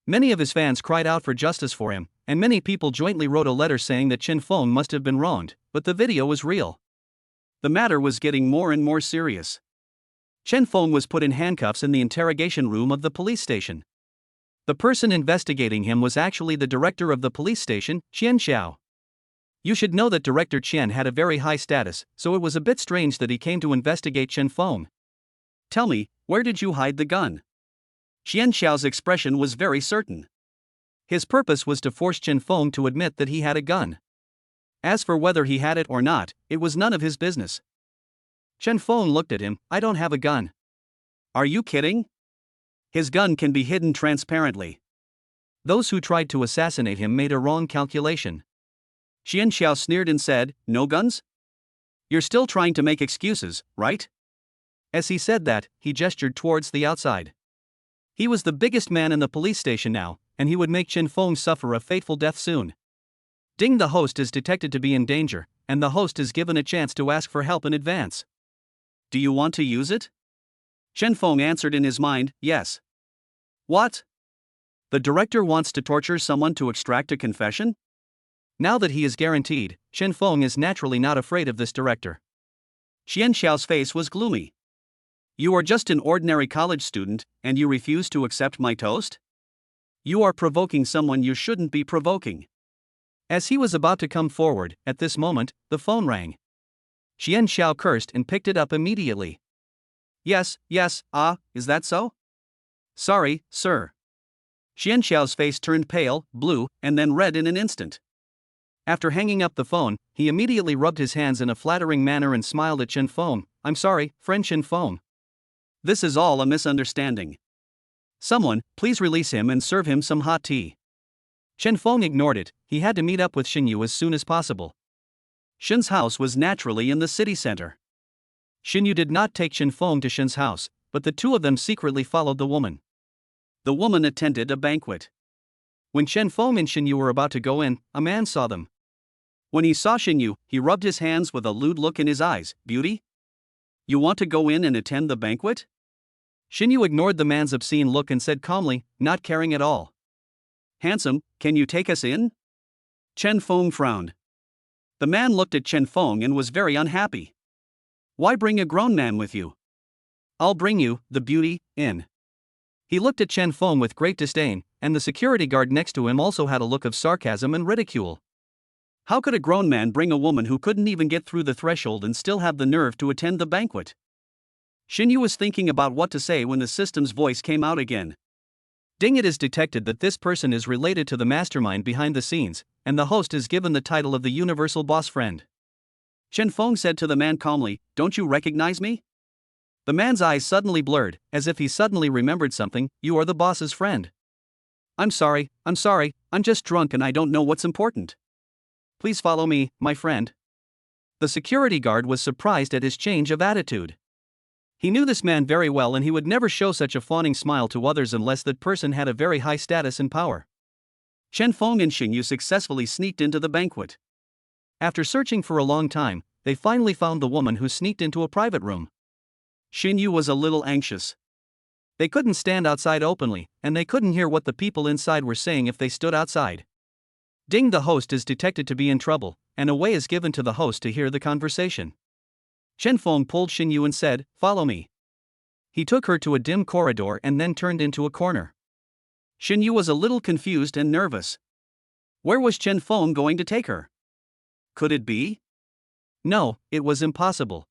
Many of his fans cried out for justice for him, and many people jointly wrote a letter saying that Chen Feng must have been wronged, but the video was real. The matter was getting more and more serious. Chen Feng was put in handcuffs in the interrogation room of the police station. The person investigating him was actually the director of the police station, Qian Xiao. You should know that Director Qian had a very high status, so it was a bit strange that he came to investigate Chen Feng. Tell me, where did you hide the gun? Qian Xiao's expression was very certain. His purpose was to force Chen Feng to admit that he had a gun. As for whether he had it or not, it was none of his business. Chen Feng looked at him. I don't have a gun. Are you kidding? His gun can be hidden transparently. Those who tried to assassinate him made a wrong calculation. Qian Xiao sneered and said, no guns? You're still trying to make excuses, right? As he said that, he gestured towards the outside. He was the biggest man in the police station now, and he would make Chen Feng suffer a fateful death soon. Ding, the host is detected to be in danger, and the host is given a chance to ask for help in advance. Do you want to use it? Chen Feng answered in his mind, yes. What? The director wants to torture someone to extract a confession? Now that he is guaranteed, Chen Feng is naturally not afraid of this director. Qian Xiao's face was gloomy. You are just an ordinary college student, and you refuse to accept my toast? You are provoking someone you shouldn't be provoking. As he was about to come forward, at this moment, the phone rang. Qian Xiao cursed and picked it up immediately. Yes, is that so? Sorry, sir. Qian Xiao's face turned pale, blue, and then red in an instant. After hanging up the phone, he immediately rubbed his hands in a flattering manner and smiled at Chen Feng. I'm sorry, friend Chen Feng. This is all a misunderstanding. Someone, please release him and serve him some hot tea. Chen Feng ignored it. He had to meet up with Xinyu as soon as possible. Shen's house was naturally in the city center. Xinyu did not take Chen Feng to Shen's house, but the two of them secretly followed the woman. The woman attended a banquet. When Chen Feng and Xinyu were about to go in, a man saw them. When he saw Xinyu, he rubbed his hands with a lewd look in his eyes. Beauty? You want to go in and attend the banquet? Xinyu ignored the man's obscene look and said calmly, not caring at all. Handsome, can you take us in? Chen Feng frowned. The man looked at Chen Feng and was very unhappy. Why bring a grown man with you? I'll bring you, the beauty, in. He looked at Chen Feng with great disdain, and the security guard next to him also had a look of sarcasm and ridicule. How could a grown man bring a woman who couldn't even get through the threshold and still have the nerve to attend the banquet? Xinyu was thinking about what to say when the system's voice came out again. Ding, it is detected that this person is related to the mastermind behind the scenes, and the host is given the title of the universal boss friend. Chen Feng said to the man calmly, don't you recognize me? The man's eyes suddenly blurred, as if he suddenly remembered something. You are the boss's friend. I'm sorry, I'm just drunk and I don't know what's important. Please follow me, my friend. The security guard was surprised at his change of attitude. He knew this man very well and he would never show such a fawning smile to others unless that person had a very high status and power. Chen Feng and Xinyu successfully sneaked into the banquet. After searching for a long time, they finally found the woman who sneaked into a private room. Xinyu was a little anxious. They couldn't stand outside openly, and they couldn't hear what the people inside were saying if they stood outside. Ding, the host is detected to be in trouble, and a way is given to the host to hear the conversation. Chen Feng pulled Xinyu and said, follow me. He took her to a dim corridor and then turned into a corner. Xinyu was a little confused and nervous. Where was Chen Feng going to take her? Could it be? No, it was impossible.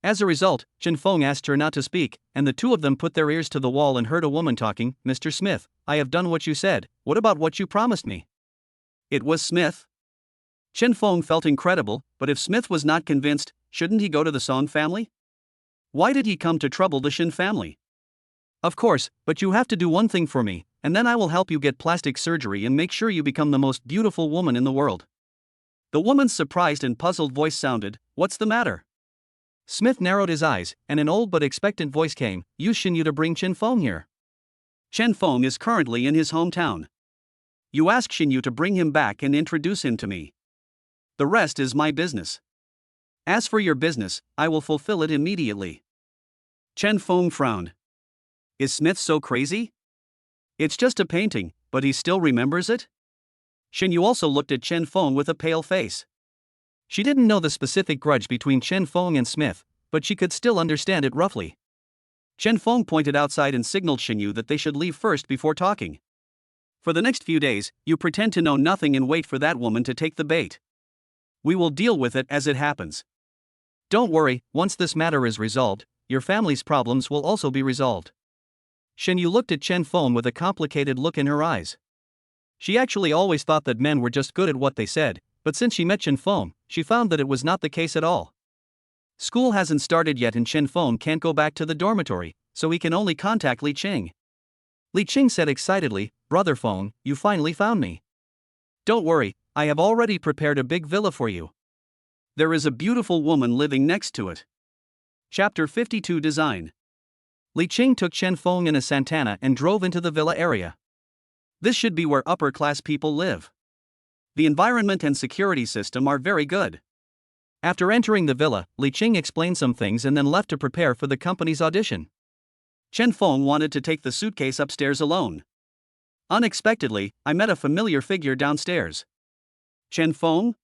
As a result, Chen Feng asked her not to speak, and the two of them put their ears to the wall and heard a woman talking. Mr. Smith, I have done what you said. What about what you promised me? It was Smith? Chen Feng felt incredible, but if Smith was not convinced, shouldn't he go to the Song family? Why did he come to trouble the Shin family? Of course, but you have to do one thing for me, and then I will help you get plastic surgery and make sure you become the most beautiful woman in the world. The woman's surprised and puzzled voice sounded, What's the matter? Smith narrowed his eyes, and an old but expectant voice came, Use Shin Yu to bring Chen Feng here. Chen Feng is currently in his hometown. You ask Shin Yu to bring him back and introduce him to me. The rest is my business. As for your business, I will fulfill it immediately. Chen Feng frowned. Is Smith so crazy? It's just a painting, but he still remembers it? Shin Yu also looked at Chen Feng with a pale face. She didn't know the specific grudge between Chen Feng and Smith, but she could still understand it roughly. Chen Feng pointed outside and signaled Shin Yu that they should leave first before talking. For the next few days, you pretend to know nothing and wait for that woman to take the bait. We will deal with it as it happens. Don't worry, once this matter is resolved, your family's problems will also be resolved. Shin Yu looked at Chen Feng with a complicated look in her eyes. She actually always thought that men were just good at what they said, but since she met Chen Feng, she found that it was not the case at all. School hasn't started yet and Chen Feng can't go back to the dormitory, so he can only contact Li Qing. Li Qing said excitedly, Brother Feng, you finally found me. Don't worry, I have already prepared a big villa for you. There is a beautiful woman living next to it. Chapter 52 Design. Li Qing took Chen Feng in a Santana and drove into the villa area. This should be where upper-class people live. The environment and security system are very good. After entering the villa, Li Qing explained some things and then left to prepare for the company's audition. Chen Feng wanted to take the suitcase upstairs alone. Unexpectedly, I met a familiar figure downstairs. Chen Feng?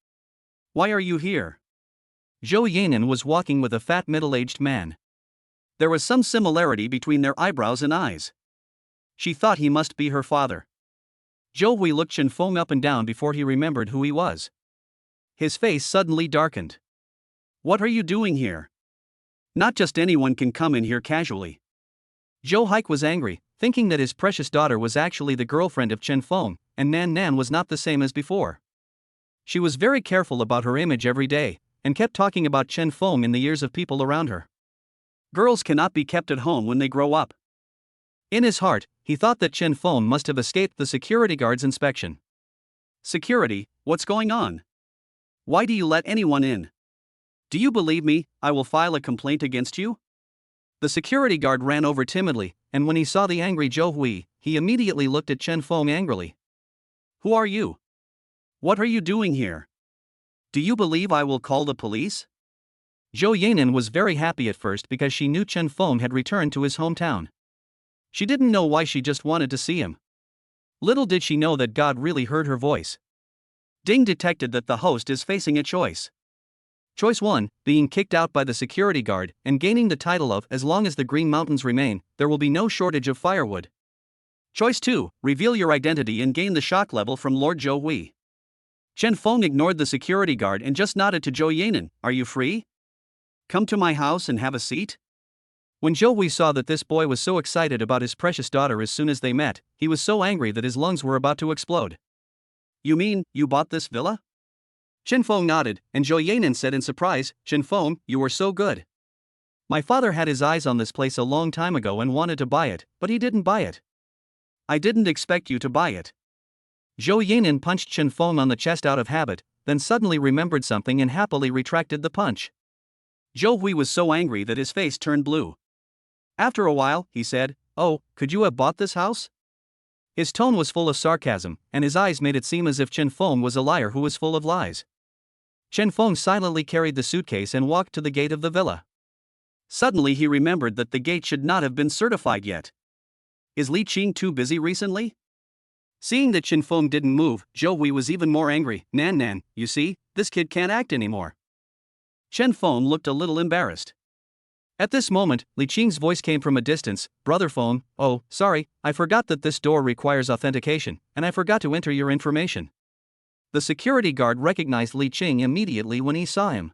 Why are you here? Zhou Yanan was walking with a fat middle-aged man. There was some similarity between their eyebrows and eyes. She thought he must be her father. Zhou Hui looked Chen Feng up and down before he remembered who he was. His face suddenly darkened. What are you doing here? Not just anyone can come in here casually. Zhou Haik was angry, thinking that his precious daughter was actually the girlfriend of Chen Feng, and Nan Nan was not the same as before. She was very careful about her image every day, and kept talking about Chen Feng in the ears of people around her. Girls cannot be kept at home when they grow up. In his heart, he thought that Chen Feng must have escaped the security guard's inspection. Security, what's going on? Why do you let anyone in? Do you believe me? I will file a complaint against you? The security guard ran over timidly, and when he saw the angry Zhou Hui, he immediately looked at Chen Feng angrily. Who are you? What are you doing here? Do you believe I will call the police? Zhou Yanan was very happy at first because she knew Chen Feng had returned to his hometown. She didn't know why, she just wanted to see him. Little did she know that God really heard her voice. Ding detected that the host is facing a choice. Choice 1, being kicked out by the security guard and gaining the title of As long as the Green Mountains remain, there will be no shortage of firewood. Choice 2, reveal your identity and gain the shock level from Lord Zhou Hui. Chen Feng ignored the security guard and just nodded to Zhou Yanan, are you free? Come to my house and have a seat? When Zhou Hui saw that this boy was so excited about his precious daughter as soon as they met, he was so angry that his lungs were about to explode. You mean, you bought this villa? Chen Feng nodded, and Zhou Yanan said in surprise, Chen Feng, you were so good. My father had his eyes on this place a long time ago and wanted to buy it, but he didn't buy it. I didn't expect you to buy it. Zhou Yanan punched Chen Feng on the chest out of habit, then suddenly remembered something and happily retracted the punch. Zhou Hui was so angry that his face turned blue. After a while, he said, Oh, could you have bought this house? His tone was full of sarcasm, and his eyes made it seem as if Chen Feng was a liar who was full of lies. Chen Feng silently carried the suitcase and walked to the gate of the villa. Suddenly he remembered that the gate should not have been certified yet. Is Li Qing too busy recently? Seeing that Chen Feng didn't move, Zhou Hui was even more angry. Nan Nan, you see, this kid can't act anymore. Chen Feng looked a little embarrassed. At this moment, Li Qing's voice came from a distance, Brother Feng, oh, sorry, I forgot that this door requires authentication, and I forgot to enter your information. The security guard recognized Li Qing immediately when he saw him.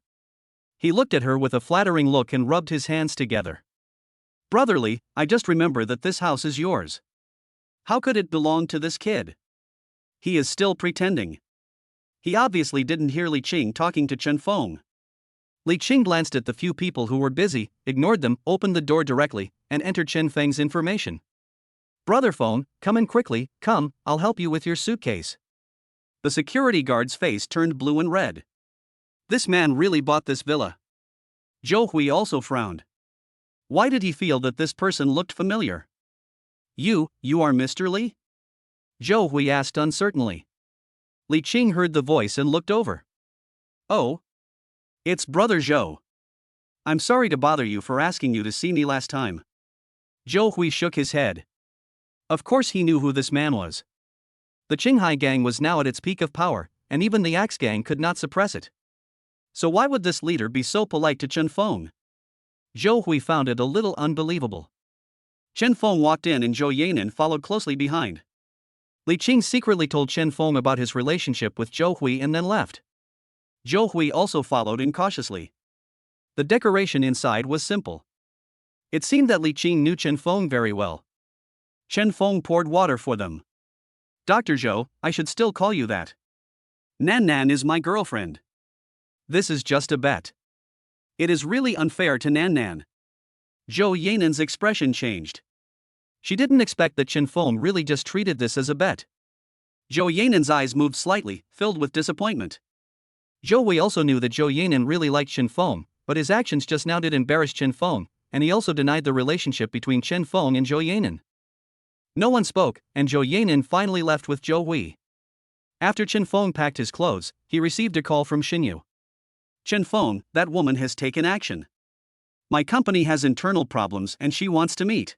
He looked at her with a flattering look and rubbed his hands together. "Brotherly, I just remember that this house is yours. How could it belong to this kid?" He is still pretending. He obviously didn't hear Li Qing talking to Chen Feng. Li Qing glanced at the few people who were busy, ignored them, opened the door directly, and entered Chen Feng's information. "Brother Feng, come in quickly, come, I'll help you with your suitcase." The security guard's face turned blue and red. This man really bought this villa. Zhou Hui also frowned. Why did he feel that this person looked familiar? You are Mr. Li?" Zhou Hui asked uncertainly. Li Qing heard the voice and looked over. "Oh. It's Brother Zhou. I'm sorry to bother you for asking you to see me last time." Zhou Hui shook his head. Of course he knew who this man was. The Qinghai gang was now at its peak of power, and even the Axe gang could not suppress it. So why would this leader be so polite to Chen Feng? Zhou Hui found it a little unbelievable. Chen Feng walked in and Zhou Yanan followed closely behind. Li Qing secretly told Chen Feng about his relationship with Zhou Hui and then left. Zhou Hui also followed incautiously. The decoration inside was simple. It seemed that Li Qing knew Chen Feng very well. Chen Feng poured water for them. "Dr. Zhou, I should still call you that. Nan Nan is my girlfriend. This is just a bet. It is really unfair to Nan Nan." Zhou Yanan's expression changed. She didn't expect that Chen Feng really just treated this as a bet. Zhou Yanan's eyes moved slightly, filled with disappointment. Zhou Hui also knew that Zhou Yanan really liked Chen Feng, but his actions just now did embarrass Chen Feng, and he also denied the relationship between Chen Feng and Zhou Yanan. No one spoke, and Zhou Yanan finally left with Zhou Hui. After Chen Feng packed his clothes, he received a call from Xinyu. "Chen Feng, that woman has taken action. My company has internal problems and she wants to meet."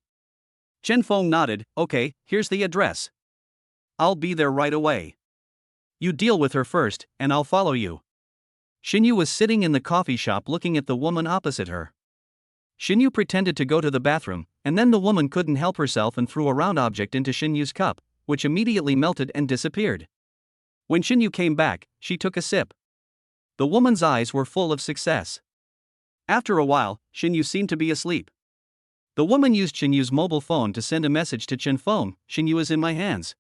Chen Feng nodded. "Okay, here's the address. I'll be there right away. You deal with her first, and I'll follow you." Xinyu was sitting in the coffee shop looking at the woman opposite her. Xinyu pretended to go to the bathroom, and then the woman couldn't help herself and threw a round object into Xinyu's cup, which immediately melted and disappeared. When Xinyu came back, she took a sip. The woman's eyes were full of success. After a while, Xinyu seemed to be asleep. The woman used Xinyu's mobile phone to send a message to Chen Feng. "Xinyu is in my hands.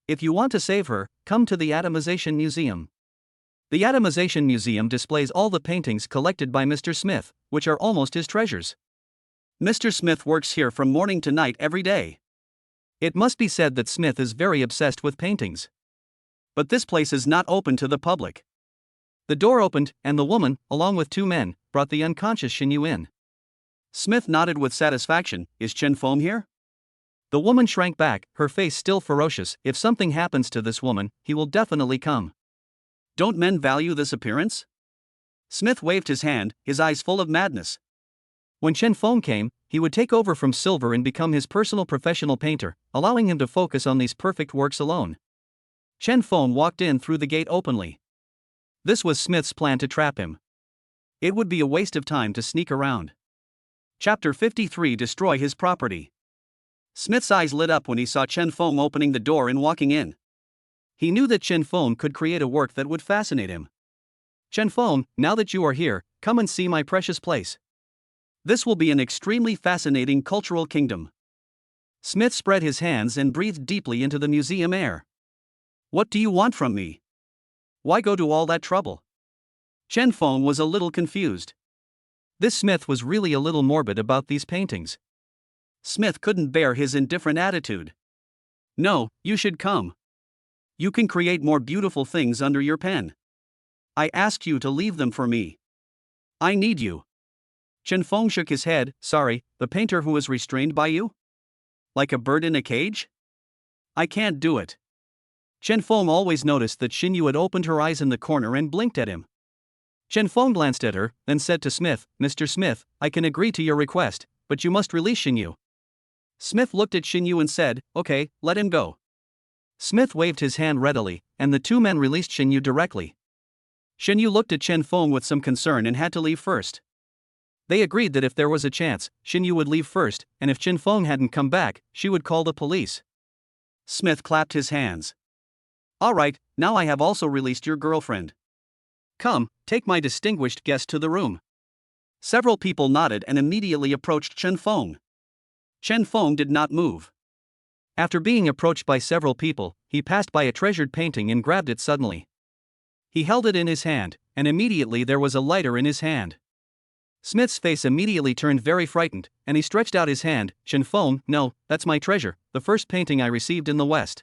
If you want to save her, come to the Atomization Museum." The Atomization Museum displays all the paintings collected by Mr. Smith, which are almost his treasures. Mr. Smith works here from morning to night every day. It must be said that Smith is very obsessed with paintings. But this place is not open to the public. The door opened, and the woman, along with two men, brought the unconscious Xinyu in. Smith nodded with satisfaction. "Is Chen Feng here?" The woman shrank back, her face still ferocious. "If something happens to this woman, he will definitely come. Don't men value this appearance?" Smith waved his hand, his eyes full of madness. When Chen Feng came, he would take over from Silver and become his personal professional painter, allowing him to focus on these perfect works alone. Chen Feng walked in through the gate openly. This was Smith's plan to trap him. It would be a waste of time to sneak around. Chapter 53: Destroy his property. Smith's eyes lit up when he saw Chen Feng opening the door and walking in. He knew that Chen Feng could create a work that would fascinate him. "Chen Feng, now that you are here, come and see my precious place. This will be an extremely fascinating cultural kingdom." Smith spread his hands and breathed deeply into the museum air. "What do you want from me? Why go to all that trouble?" Chen Feng was a little confused. This Smith was really a little morbid about these paintings. Smith couldn't bear his indifferent attitude. "No, you should come. You can create more beautiful things under your pen. I asked you to leave them for me. I need you." Chen Feng shook his head. "Sorry, the painter who is restrained by you? Like a bird in a cage? I can't do it." Chen Feng always noticed that Xinyu had opened her eyes in the corner and blinked at him. Chen Feng glanced at her, then said to Smith, "Mr. Smith, I can agree to your request, but you must release Xinyu." Smith looked at Xinyu and said, "Okay, let him go." Smith waved his hand readily, and the two men released Xinyu directly. Xinyu looked at Chen Feng with some concern and had to leave first. They agreed that if there was a chance, Xinyu would leave first, and if Chen Feng hadn't come back, she would call the police. Smith clapped his hands. Alright, now I have also released your girlfriend. Come, take my distinguished guest to the room. Several people nodded and immediately approached Chen Feng. Chen Feng did not move. After being approached by several people, he passed by a treasured painting and grabbed it suddenly. He held it in his hand, and immediately there was a lighter in his hand. Smith's face immediately turned very frightened, and he stretched out his hand. Chen Feng, no, that's my treasure, the first painting I received in the West.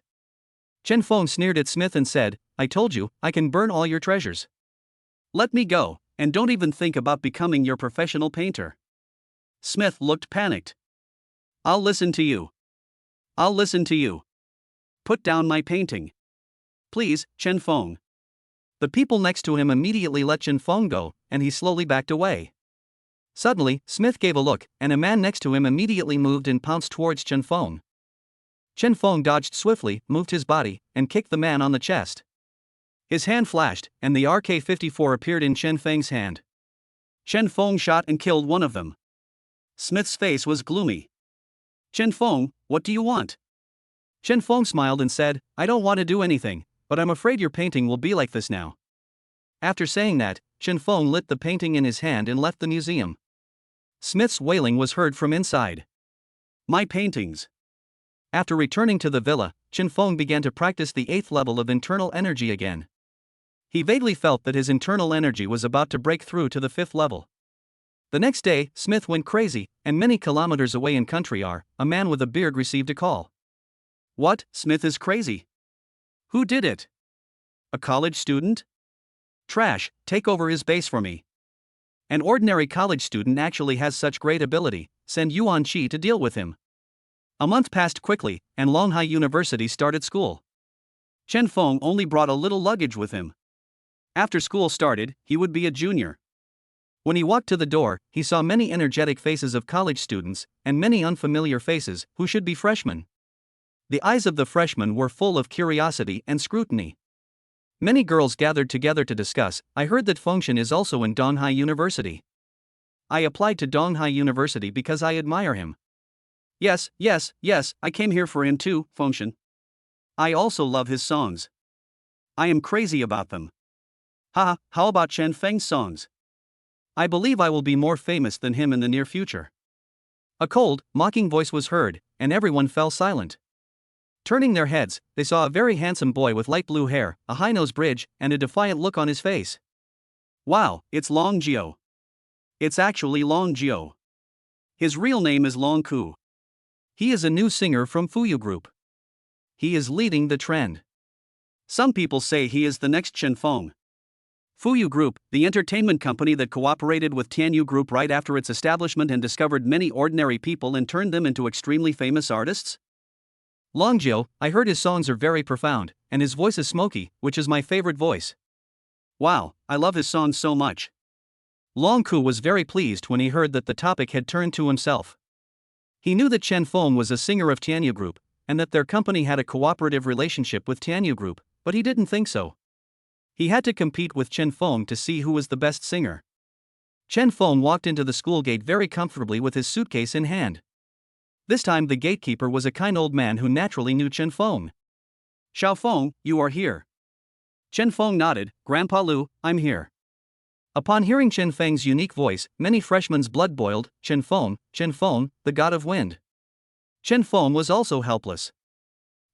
Chen Feng sneered at Smith and said, I told you, I can burn all your treasures. Let me go, and don't even think about becoming your professional painter. Smith looked panicked. I'll listen to you. I'll listen to you. Put down my painting. Please, Chen Feng. The people next to him immediately let Chen Feng go, and he slowly backed away. Suddenly, Smith gave a look, and a man next to him immediately moved and pounced towards Chen Feng. Chen Feng dodged swiftly, moved his body, and kicked the man on the chest. His hand flashed, and the RK-54 appeared in Chen Feng's hand. Chen Feng shot and killed one of them. Smith's face was gloomy. Chen Feng, what do you want? Chen Feng smiled and said, I don't want to do anything, but I'm afraid your painting will be like this now. After saying that, Chen Feng lit the painting in his hand and left the museum. Smith's wailing was heard from inside. My paintings. After returning to the villa, Chen Feng began to practice the 8th level of internal energy again. He vaguely felt that his internal energy was about to break through to the 5th level. The next day, Smith went crazy, and many kilometers away in country a man with a beard received a call. What, Smith is crazy? Who did it? A college student? Trash, take over his base for me. An ordinary college student actually has such great ability, send Yuan Qi to deal with him. A month passed quickly, and Longhai University started school. Chen Feng only brought a little luggage with him. After school started, he would be a junior. When he walked to the door, he saw many energetic faces of college students, and many unfamiliar faces, who should be freshmen. The eyes of the freshmen were full of curiosity and scrutiny. Many girls gathered together to discuss. I heard that Fengshan is also in Donghai University. I applied to Donghai University because I admire him. Yes, I came here for him too, Fengshan. I also love his songs. I am crazy about them. Haha, how about Chen Feng's songs? I believe I will be more famous than him in the near future. A cold, mocking voice was heard, and everyone fell silent. Turning their heads, they saw a very handsome boy with light blue hair, a high-nose bridge, and a defiant look on his face. Wow, it's Long Jiao. It's actually Long Jiao. His real name is Long Ku. He is a new singer from Fuyu Group. He is leading the trend. Some people say he is the next Chen Feng. Fuyu Group, the entertainment company that cooperated with Tianyu Group right after its establishment and discovered many ordinary people and turned them into extremely famous artists? Long Jiao, I heard his songs are very profound, and his voice is smoky, which is my favorite voice. Wow, I love his songs so much. Long Ku was very pleased when he heard that the topic had turned to himself. He knew that Chen Feng was a singer of Tianyu Group, and that their company had a cooperative relationship with Tianyu Group, but he didn't think so. He had to compete with Chen Feng to see who was the best singer. Chen Feng walked into the school gate very comfortably with his suitcase in hand. This time the gatekeeper was a kind old man who naturally knew Chen Feng. Xiao Feng, you are here. Chen Feng nodded. Grandpa Lu, I'm here. Upon hearing Chen Feng's unique voice, many freshmen's blood boiled. Chen Feng, the god of wind. Chen Feng was also helpless.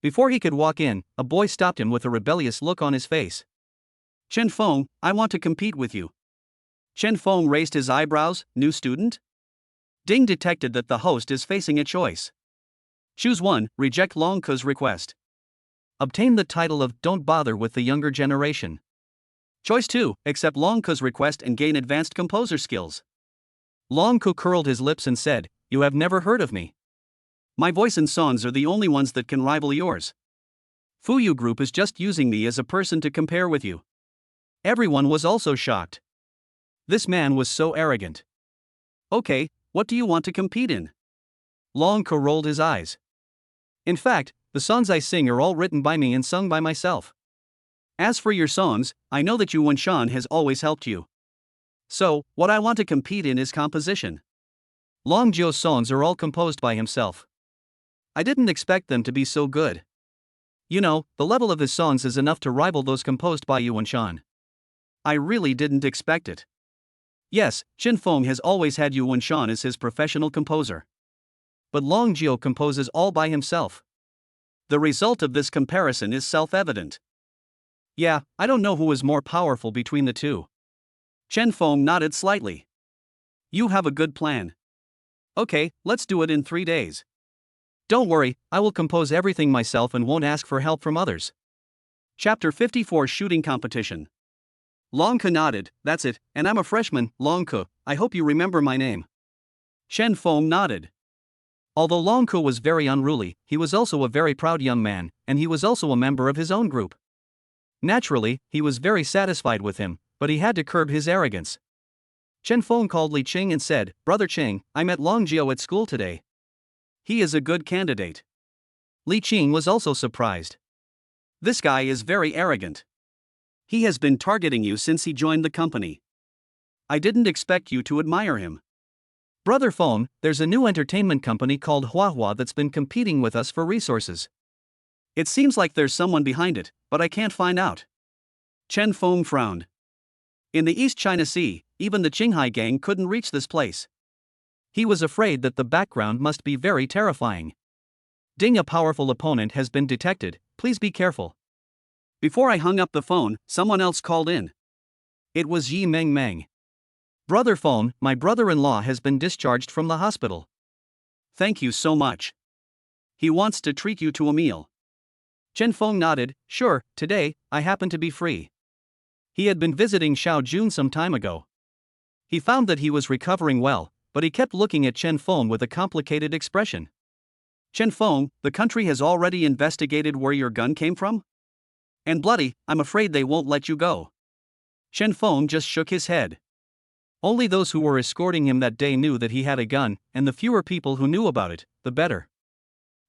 Before he could walk in, a boy stopped him with a rebellious look on his face. Chen Feng, I want to compete with you. Chen Feng raised his eyebrows. New student? Ding detected that the host is facing a choice. Choose 1, reject Long Ku's request. Obtain the title of Don't Bother with the Younger Generation. Choice 2, accept Long Ku's request and gain advanced composer skills. Long Ku curled his lips and said, You have never heard of me. My voice and songs are the only ones that can rival yours. Fuyu Group is just using me as a person to compare with you. Everyone was also shocked. This man was so arrogant. Okay, what do you want to compete in? Long Ku rolled his eyes. In fact, the songs I sing are all written by me and sung by myself. As for your songs, I know that Yuan Shan has always helped you. So, what I want to compete in is composition. Long Jiao's songs are all composed by himself. I didn't expect them to be so good. You know, the level of his songs is enough to rival those composed by Yuan Shan. I really didn't expect it. Yes, Chen Feng has always had Yuan Shan as his professional composer. But Long Jiu composes all by himself. The result of this comparison is self-evident. Yeah, I don't know who is more powerful between the two. Chen Feng nodded slightly. You have a good plan. Okay, let's do it in 3 days. Don't worry, I will compose everything myself and won't ask for help from others. Chapter 54 Shooting Competition. Long Ke nodded, that's it, and I'm a freshman, Long Ke, I hope you remember my name. Chen Feng nodded. Although Long Ke was very unruly, he was also a very proud young man, and he was also a member of his own group. Naturally, he was very satisfied with him, but he had to curb his arrogance. Chen Feng called Li Qing and said, Brother Qing, I met Long Jiu at school today. He is a good candidate. Li Qing was also surprised. This guy is very arrogant. He has been targeting you since he joined the company. I didn't expect you to admire him. Brother Feng, there's a new entertainment company called Huahua that's been competing with us for resources. It seems like there's someone behind it, but I can't find out. Chen Feng frowned. In the East China Sea, even the Qinghai gang couldn't reach this place. He was afraid that the background must be very terrifying. Ding, a powerful opponent has been detected, please be careful. Before I hung up the phone, someone else called in. It was Yi Meng Meng. Brother Feng, my brother-in-law has been discharged from the hospital. Thank you so much. He wants to treat you to a meal. Chen Feng nodded, sure, today, I happen to be free. He had been visiting Xiao Jun some time ago. He found that he was recovering well, but he kept looking at Chen Feng with a complicated expression. Chen Feng, the country has already investigated where your gun came from? And bloody, I'm afraid they won't let you go. Chen Feng just shook his head. Only those who were escorting him that day knew that he had a gun, and the fewer people who knew about it, the better.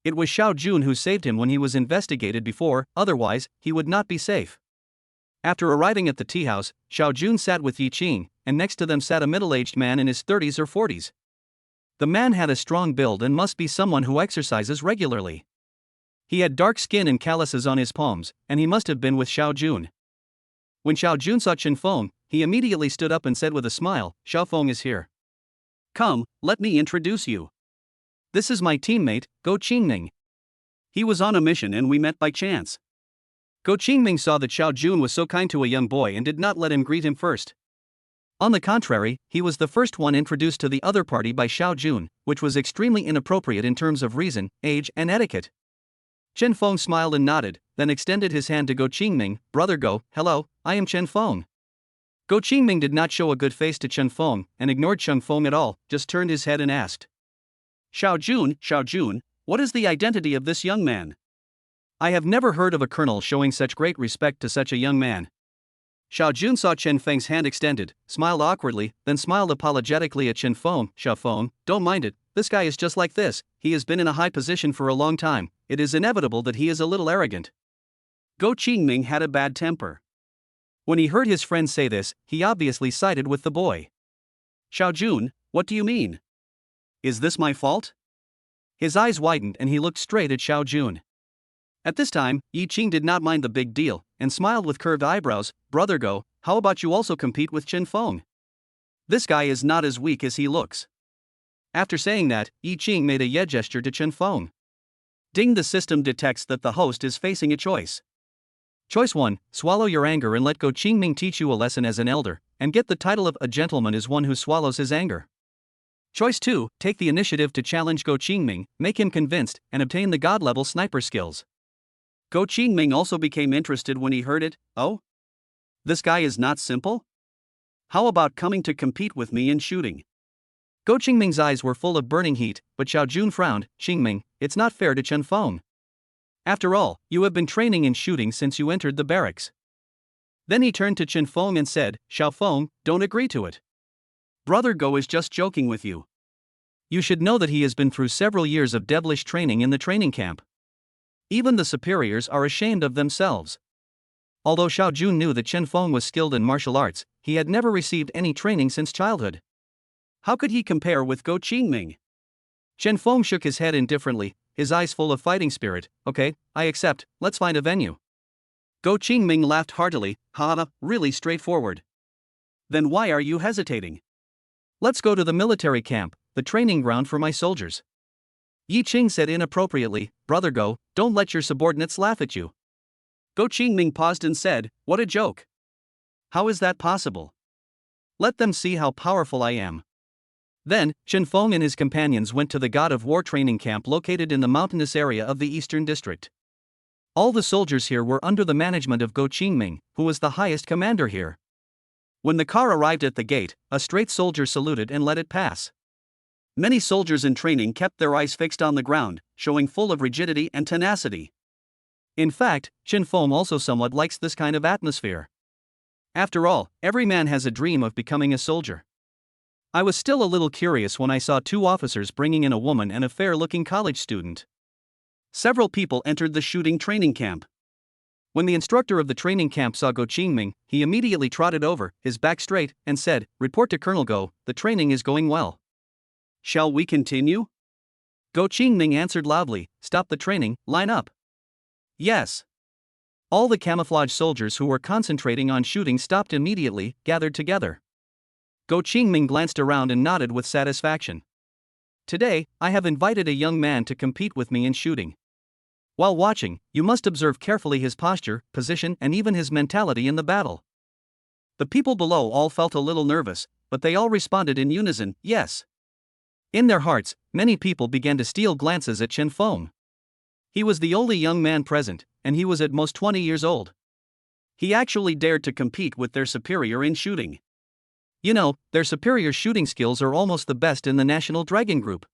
It was Xiao Jun who saved him when he was investigated before, otherwise, he would not be safe. After arriving at the tea house, Xiao Jun sat with Yi Qing, and next to them sat a middle-aged man in his 30s or 40s. The man had a strong build and must be someone who exercises regularly. He had dark skin and calluses on his palms, and he must have been with Xiao Jun. When Xiao Jun saw Chen Feng, he immediately stood up and said with a smile, Xiao Feng is here. Come, let me introduce you. This is my teammate, Go Qingming. He was on a mission and we met by chance. Go Qingming saw that Xiao Jun was so kind to a young boy and did not let him greet him first. On the contrary, he was the first one introduced to the other party by Xiao Jun, which was extremely inappropriate in terms of reason, age, and etiquette. Chen Feng smiled and nodded, then extended his hand to Go Qingming, Brother Go, hello, I am Chen Feng. Go Qingming did not show a good face to Chen Feng, and ignored Chen Feng at all, just turned his head and asked. Xiao Jun, what is the identity of this young man? I have never heard of a colonel showing such great respect to such a young man. Xiao Jun saw Chen Feng's hand extended, smiled awkwardly, then smiled apologetically at Chen Feng. Xiao Feng, don't mind it, this guy is just like this, he has been in a high position for a long time, it is inevitable that he is a little arrogant. Go Qingming had a bad temper. When he heard his friend say this, he obviously sided with the boy. Xiao Jun, what do you mean? Is this my fault? His eyes widened and he looked straight at Xiao Jun. At this time, Yi Qing did not mind the big deal, and smiled with curved eyebrows. Brother Go, how about you also compete with Chen Feng? This guy is not as weak as he looks. After saying that, Yi Qing made a yeah gesture to Chen Feng. Ding, the system detects that the host is facing a choice. Choice 1, swallow your anger and let Go Qingming teach you a lesson as an elder, and get the title of a gentleman is one who swallows his anger. Choice 2, take the initiative to challenge Go Qingming, make him convinced, and obtain the god-level sniper skills. Go Qingming also became interested when he heard it. Oh? This guy is not simple? How about coming to compete with me in shooting? Go Qingming's eyes were full of burning heat, but Xiao Jun frowned. Qingming, it's not fair to Chen Feng. After all, you have been training in shooting since you entered the barracks. Then he turned to Chen Feng and said, Xiao Feng, don't agree to it. Brother Go is just joking with you. You should know that he has been through several years of devilish training in the training camp. Even the superiors are ashamed of themselves. Although Xiao Jun knew that Chen Feng was skilled in martial arts, he had never received any training since childhood. How could he compare with Go Qingming? Chen Feng shook his head indifferently. his eyes full of fighting spirit. Okay, I accept, let's find a venue. Go Qingming laughed heartily. Haha, really straightforward. Then why are you hesitating? Let's go to the military camp, the training ground for my soldiers. Yi Qing said inappropriately. Brother Go, don't let your subordinates laugh at you. Go Qingming paused and said, what a joke. How is that possible? Let them see how powerful I am. Then, Chen Feng and his companions went to the God of War training camp located in the mountainous area of the Eastern District. All the soldiers here were under the management of Go Qingming, who was the highest commander here. When the car arrived at the gate, a straight soldier saluted and let it pass. Many soldiers in training kept their eyes fixed on the ground, showing full of rigidity and tenacity. In fact, Chen Feng also somewhat likes this kind of atmosphere. After all, every man has a dream of becoming a soldier. I was still a little curious when I saw two officers bringing in a woman and a fair-looking college student. Several people entered the shooting training camp. When the instructor of the training camp saw Go Qingming, he immediately trotted over, his back straight, and said, report to Colonel Go, the training is going well. Shall we continue? Go Qingming answered loudly, stop the training, line up. Yes. All the camouflage soldiers who were concentrating on shooting stopped immediately, gathered together. Go Qingming glanced around and nodded with satisfaction. Today, I have invited a young man to compete with me in shooting. While watching, you must observe carefully his posture, position, and even his mentality in the battle. The people below all felt a little nervous, but they all responded in unison, yes. In their hearts, many people began to steal glances at Chen Feng. He was the only young man present, and he was at most 20 years old. He actually dared to compete with their superior in shooting. You know, their superior shooting skills are almost the best in the National Dragon Group.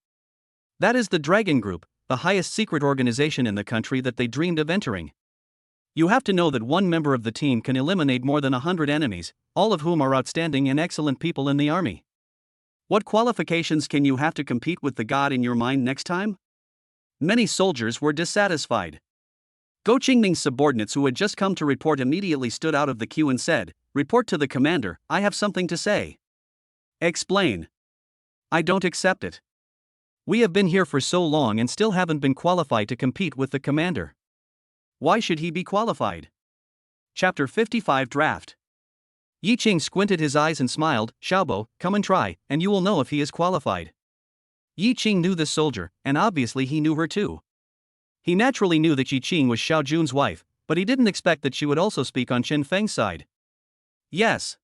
That is the Dragon Group, the highest secret organization in the country that they dreamed of entering. You have to know that one member of the team can eliminate more than 100 enemies, all of whom are outstanding and excellent people in the army. What qualifications can you have to compete with the god in your mind next time? Many soldiers were dissatisfied. Go Qingming's subordinates who had just come to report immediately stood out of the queue and said, report to the commander, I have something to say. Explain. I don't accept it. We have been here for so long and still haven't been qualified to compete with the commander. Why should he be qualified? Chapter 55 Draft. Yi Qing squinted his eyes and smiled, Xiaobo, come and try, and you will know if he is qualified. Yi Qing knew this soldier, and obviously he knew her too. He naturally knew that Yi Qing was Xiao Jun's wife, but he didn't expect that she would also speak on Chen Feng's side. Yes.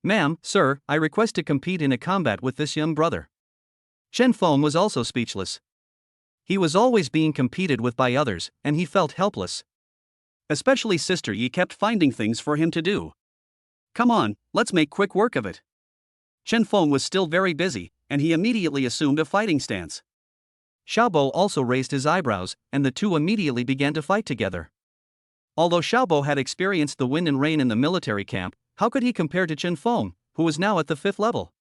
Ma'am, sir, I request to compete in a combat with this young brother. Chen Feng was also speechless. He was always being competed with by others, and he felt helpless. Especially Sister Yi kept finding things for him to do. Come on, let's make quick work of it. Chen Feng was still very busy, and he immediately assumed a fighting stance. Xiaobo also raised his eyebrows, and the two immediately began to fight together. Although Xiaobo had experienced the wind and rain in the military camp, how could he compare to Chen Feng, who was now at the 5th level?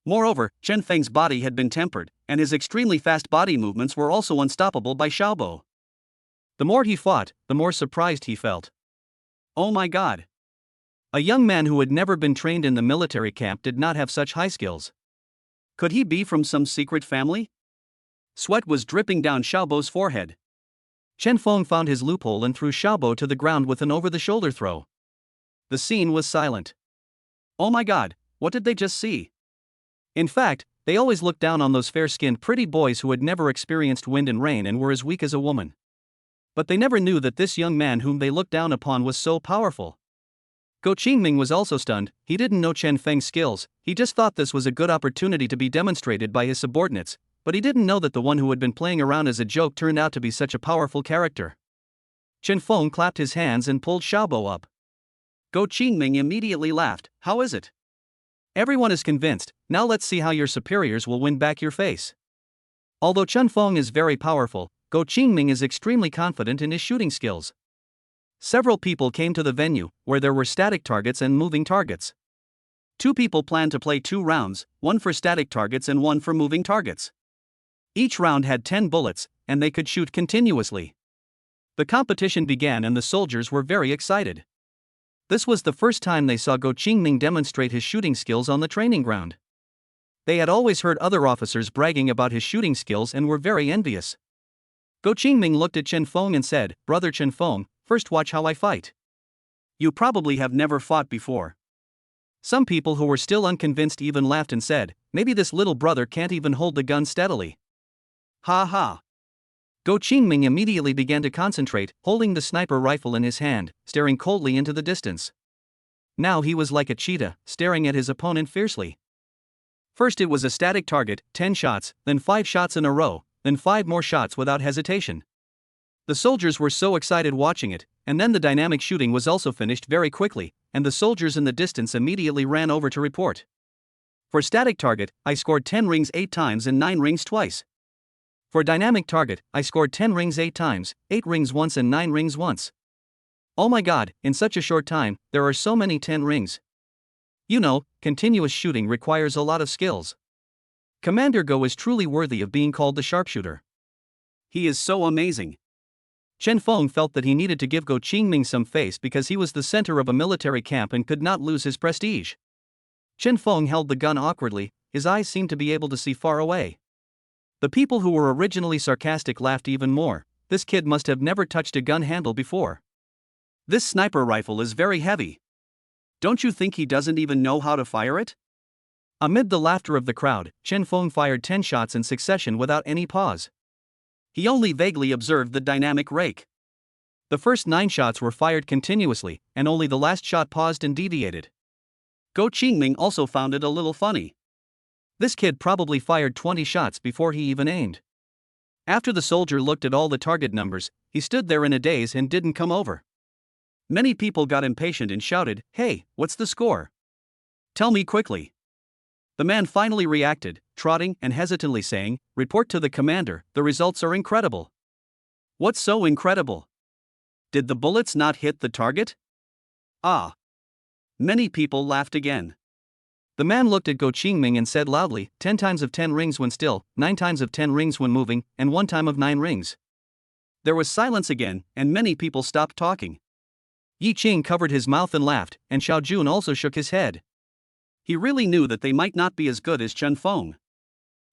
Moreover, Chen Feng's body had been tempered, and his extremely fast body movements were also unstoppable by Xiaobo. The more he fought, the more surprised he felt. Oh my god! A young man who had never been trained in the military camp did not have such high skills. Could he be from some secret family? Sweat was dripping down Xiaobo's forehead. Chen Feng found his loophole and threw Xiaobo to the ground with an over-the-shoulder throw. The scene was silent. Oh my god, what did they just see? In fact, they always looked down on those fair-skinned pretty boys who had never experienced wind and rain and were as weak as a woman. But they never knew that this young man whom they looked down upon was so powerful. Go Qingming was also stunned. He didn't know Chen Feng's skills, he just thought this was a good opportunity to be demonstrated by his subordinates, but he didn't know that the one who had been playing around as a joke turned out to be such a powerful character. Chen Feng clapped his hands and pulled Xiaobo up. Go Qingming immediately laughed, how is it? Everyone is convinced, now let's see how your superiors will win back your face. Although Chen Feng is very powerful, Go Qingming is extremely confident in his shooting skills. Several people came to the venue, where there were static targets and moving targets. Two people planned to play 2 rounds, one for static targets and one for moving targets. Each round had 10 bullets, and they could shoot continuously. The competition began and the soldiers were very excited. This was the first time they saw Go Qingming demonstrate his shooting skills on the training ground. They had always heard other officers bragging about his shooting skills and were very envious. Go Qingming looked at Chen Feng and said, "Brother Chen Feng, first watch how I fight." You probably have never fought before. Some people who were still unconvinced even laughed and said, "Maybe this little brother can't even hold the gun steadily." Ha ha. Go Qingming immediately began to concentrate, holding the sniper rifle in his hand, staring coldly into the distance. Now he was like a cheetah, staring at his opponent fiercely. First it was a static target, 10 shots, then 5 shots in a row, then 5 more shots without hesitation. The soldiers were so excited watching it, and then the dynamic shooting was also finished very quickly, and the soldiers in the distance immediately ran over to report. For static target, I scored 10 rings 8 times and 9 rings twice. For dynamic target, I scored 10 rings 8 times, 8 rings once and 9 rings once. Oh my god, in such a short time, there are so many 10 rings. You know, continuous shooting requires a lot of skills. Commander Go is truly worthy of being called the sharpshooter. He is so amazing. Chen Feng felt that he needed to give Go Qingming some face because he was the center of a military camp and could not lose his prestige. Chen Feng held the gun awkwardly, his eyes seemed to be able to see far away. The people who were originally sarcastic laughed even more. This kid must have never touched a gun handle before. This sniper rifle is very heavy. Don't you think he doesn't even know how to fire it? Amid the laughter of the crowd, Chen Feng fired 10 shots in succession without any pause. He only vaguely observed the dynamic rake. The first 9 shots were fired continuously, and only the last shot paused and deviated. Go Qingming also found it a little funny. This kid probably fired 20 shots before he even aimed. After the soldier looked at all the target numbers, he stood there in a daze and didn't come over. Many people got impatient and shouted, "Hey, what's the score? Tell me quickly." The man finally reacted, trotting and hesitantly saying, "Report to the commander, the results are incredible." What's so incredible? Did the bullets not hit the target? Ah. Many people laughed again. The man looked at Go Qingming and said loudly, 10 times of 10 rings when still, 9 times of 10 rings when moving, and 1 time of 9 rings. There was silence again, and many people stopped talking. Yi Qing covered his mouth and laughed, and Xiao Jun also shook his head. He really knew that they might not be as good as Chen Feng.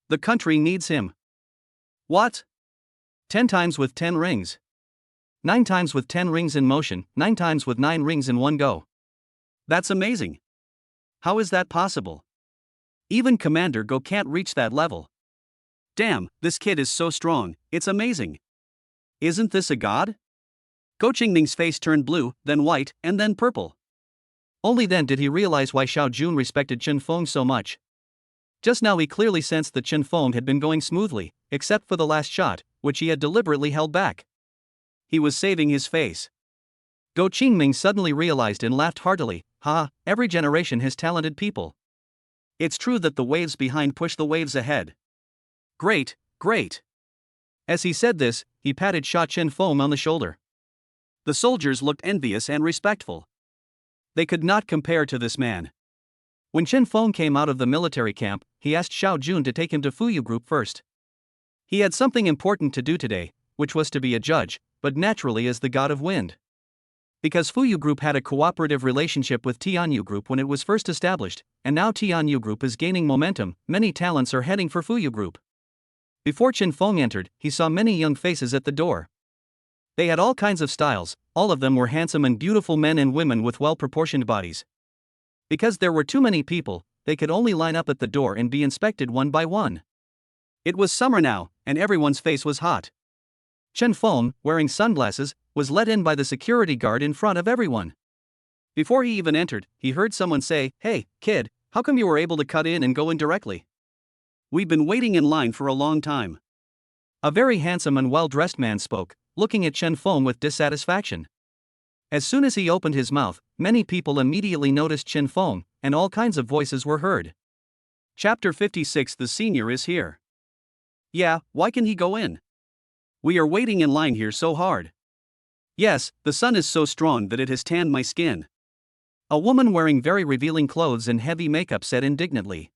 The country needs him. What? 10 times with 10 rings. 9 times with 10 rings in motion, 9 times with 9 rings in one go. That's amazing. How is that possible? Even Commander Go can't reach that level. Damn, this kid is so strong, it's amazing. Isn't this a god? Go Qingming's face turned blue, then white, and then purple. Only then did he realize why Xiao Jun respected Chen Feng so much. Just now he clearly sensed that Chen Feng had been going smoothly, except for the last shot, which he had deliberately held back. He was saving his face. Go Qingming suddenly realized and laughed heartily, "Ha, every generation has talented people. It's true that the waves behind push the waves ahead. Great, great." As he said this, he patted Sha Chen Feng on the shoulder. The soldiers looked envious and respectful. They could not compare to this man. When Chen Feng came out of the military camp, he asked Xiao Jun to take him to Fuyu Group first. He had something important to do today, which was to be a judge, but naturally as the god of wind. Because Fuyu Group had a cooperative relationship with Tianyu Group when it was first established, and now Tianyu Group is gaining momentum, many talents are heading for Fuyu Group. Before Chen Feng entered, he saw many young faces at the door. They had all kinds of styles, all of them were handsome and beautiful men and women with well-proportioned bodies. Because there were too many people, they could only line up at the door and be inspected one by one. It was summer now, and everyone's face was hot. Chen Feng, wearing sunglasses, was let in by the security guard in front of everyone. Before he even entered, he heard someone say, "Hey, kid, how come you were able to cut in and go in directly? We've been waiting in line for a long time." A very handsome and well-dressed man spoke, looking at Chen Feng with dissatisfaction. As soon as he opened his mouth, many people immediately noticed Chen Feng, and all kinds of voices were heard. Chapter 56. The senior is here. Yeah, why can he go in? We are waiting in line here so hard. Yes, the sun is so strong that it has tanned my skin. A woman wearing very revealing clothes and heavy makeup said indignantly.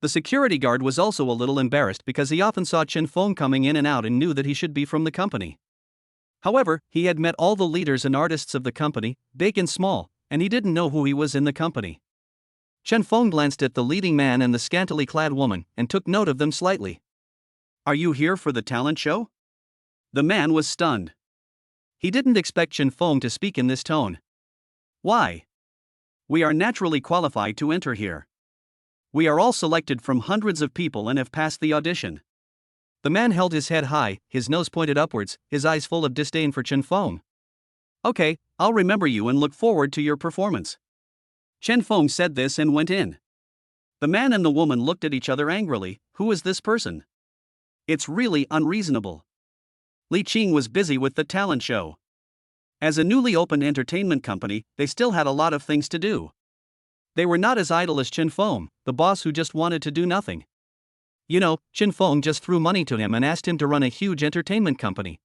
The security guard was also a little embarrassed because he often saw Chen Feng coming in and out and knew that he should be from the company. However, he had met all the leaders and artists of the company, big and small, and he didn't know who he was in the company. Chen Feng glanced at the leading man and the scantily clad woman and took note of them slightly. Are you here for the talent show? The man was stunned. He didn't expect Chen Feng to speak in this tone. Why? We are naturally qualified to enter here. We are all selected from hundreds of people and have passed the audition. The man held his head high, his nose pointed upwards, his eyes full of disdain for Chen Feng. Okay, I'll remember you and look forward to your performance. Chen Feng said this and went in. The man and the woman looked at each other angrily. Who is this person? It's really unreasonable. Li Qing was busy with the talent show. As a newly opened entertainment company, they still had a lot of things to do. They were not as idle as Chen Feng, the boss who just wanted to do nothing. You know, Chen Feng just threw money to him and asked him to run a huge entertainment company.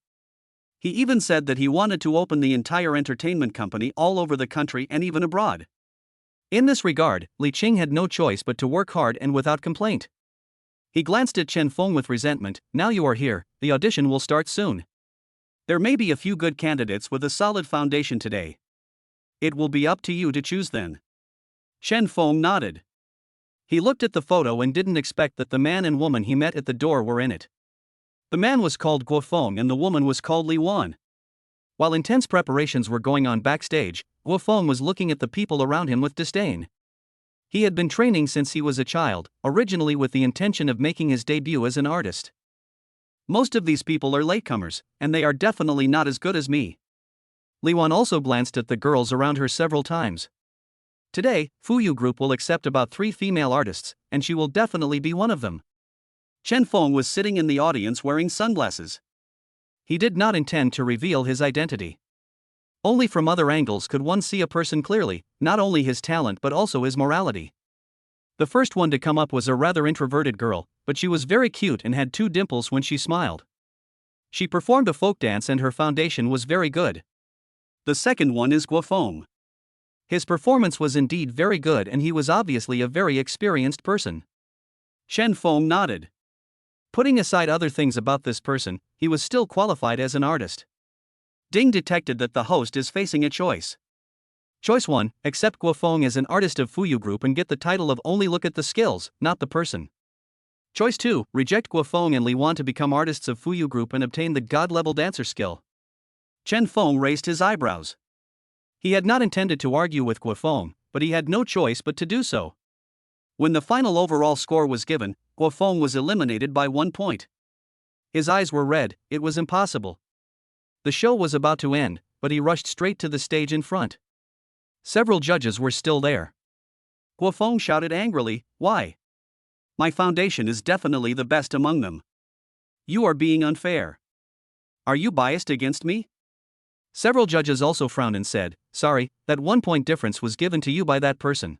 He even said that he wanted to open the entire entertainment company all over the country and even abroad. In this regard, Li Qing had no choice but to work hard and without complaint. He glanced at Chen Feng with resentment. Now you are here, the audition will start soon. There may be a few good candidates with a solid foundation today. It will be up to you to choose then. Chen Feng nodded. He looked at the photo and didn't expect that the man and woman he met at the door were in it. The man was called Guo Feng and the woman was called Li Wan. While intense preparations were going on backstage, Guo Feng was looking at the people around him with disdain. He had been training since he was a child, originally with the intention of making his debut as an artist. Most of these people are latecomers, and they are definitely not as good as me. Li Wan also glanced at the girls around her several times. Today, Fuyu Group will accept about 3 female artists, and she will definitely be one of them. Chen Feng was sitting in the audience wearing sunglasses. He did not intend to reveal his identity. Only from other angles could one see a person clearly, not only his talent but also his morality. The first one to come up was a rather introverted girl, but she was very cute and had 2 dimples when she smiled. She performed a folk dance and her foundation was very good. The second one is Guo Feng. His performance was indeed very good and he was obviously a very experienced person. Chen Feng nodded. Putting aside other things about this person, he was still qualified as an artist. Ding detected that the host is facing a choice. Choice 1, accept Guo Feng as an artist of Fuyu Group and get the title of only look at the skills, not the person. Choice 2, reject Guo Feng and Li Wan to become artists of Fuyu Group and obtain the God-level dancer skill. Chen Feng raised his eyebrows. He had not intended to argue with Guo Feng, but he had no choice but to do so. When the final overall score was given, Guo Feng was eliminated by 1 point. His eyes were red, it was impossible. The show was about to end, but he rushed straight to the stage in front. Several judges were still there. Guo Feng shouted angrily, "Why? My foundation is definitely the best among them. You are being unfair. Are you biased against me?" Several judges also frowned and said, "Sorry, that 1 point difference was given to you by that person.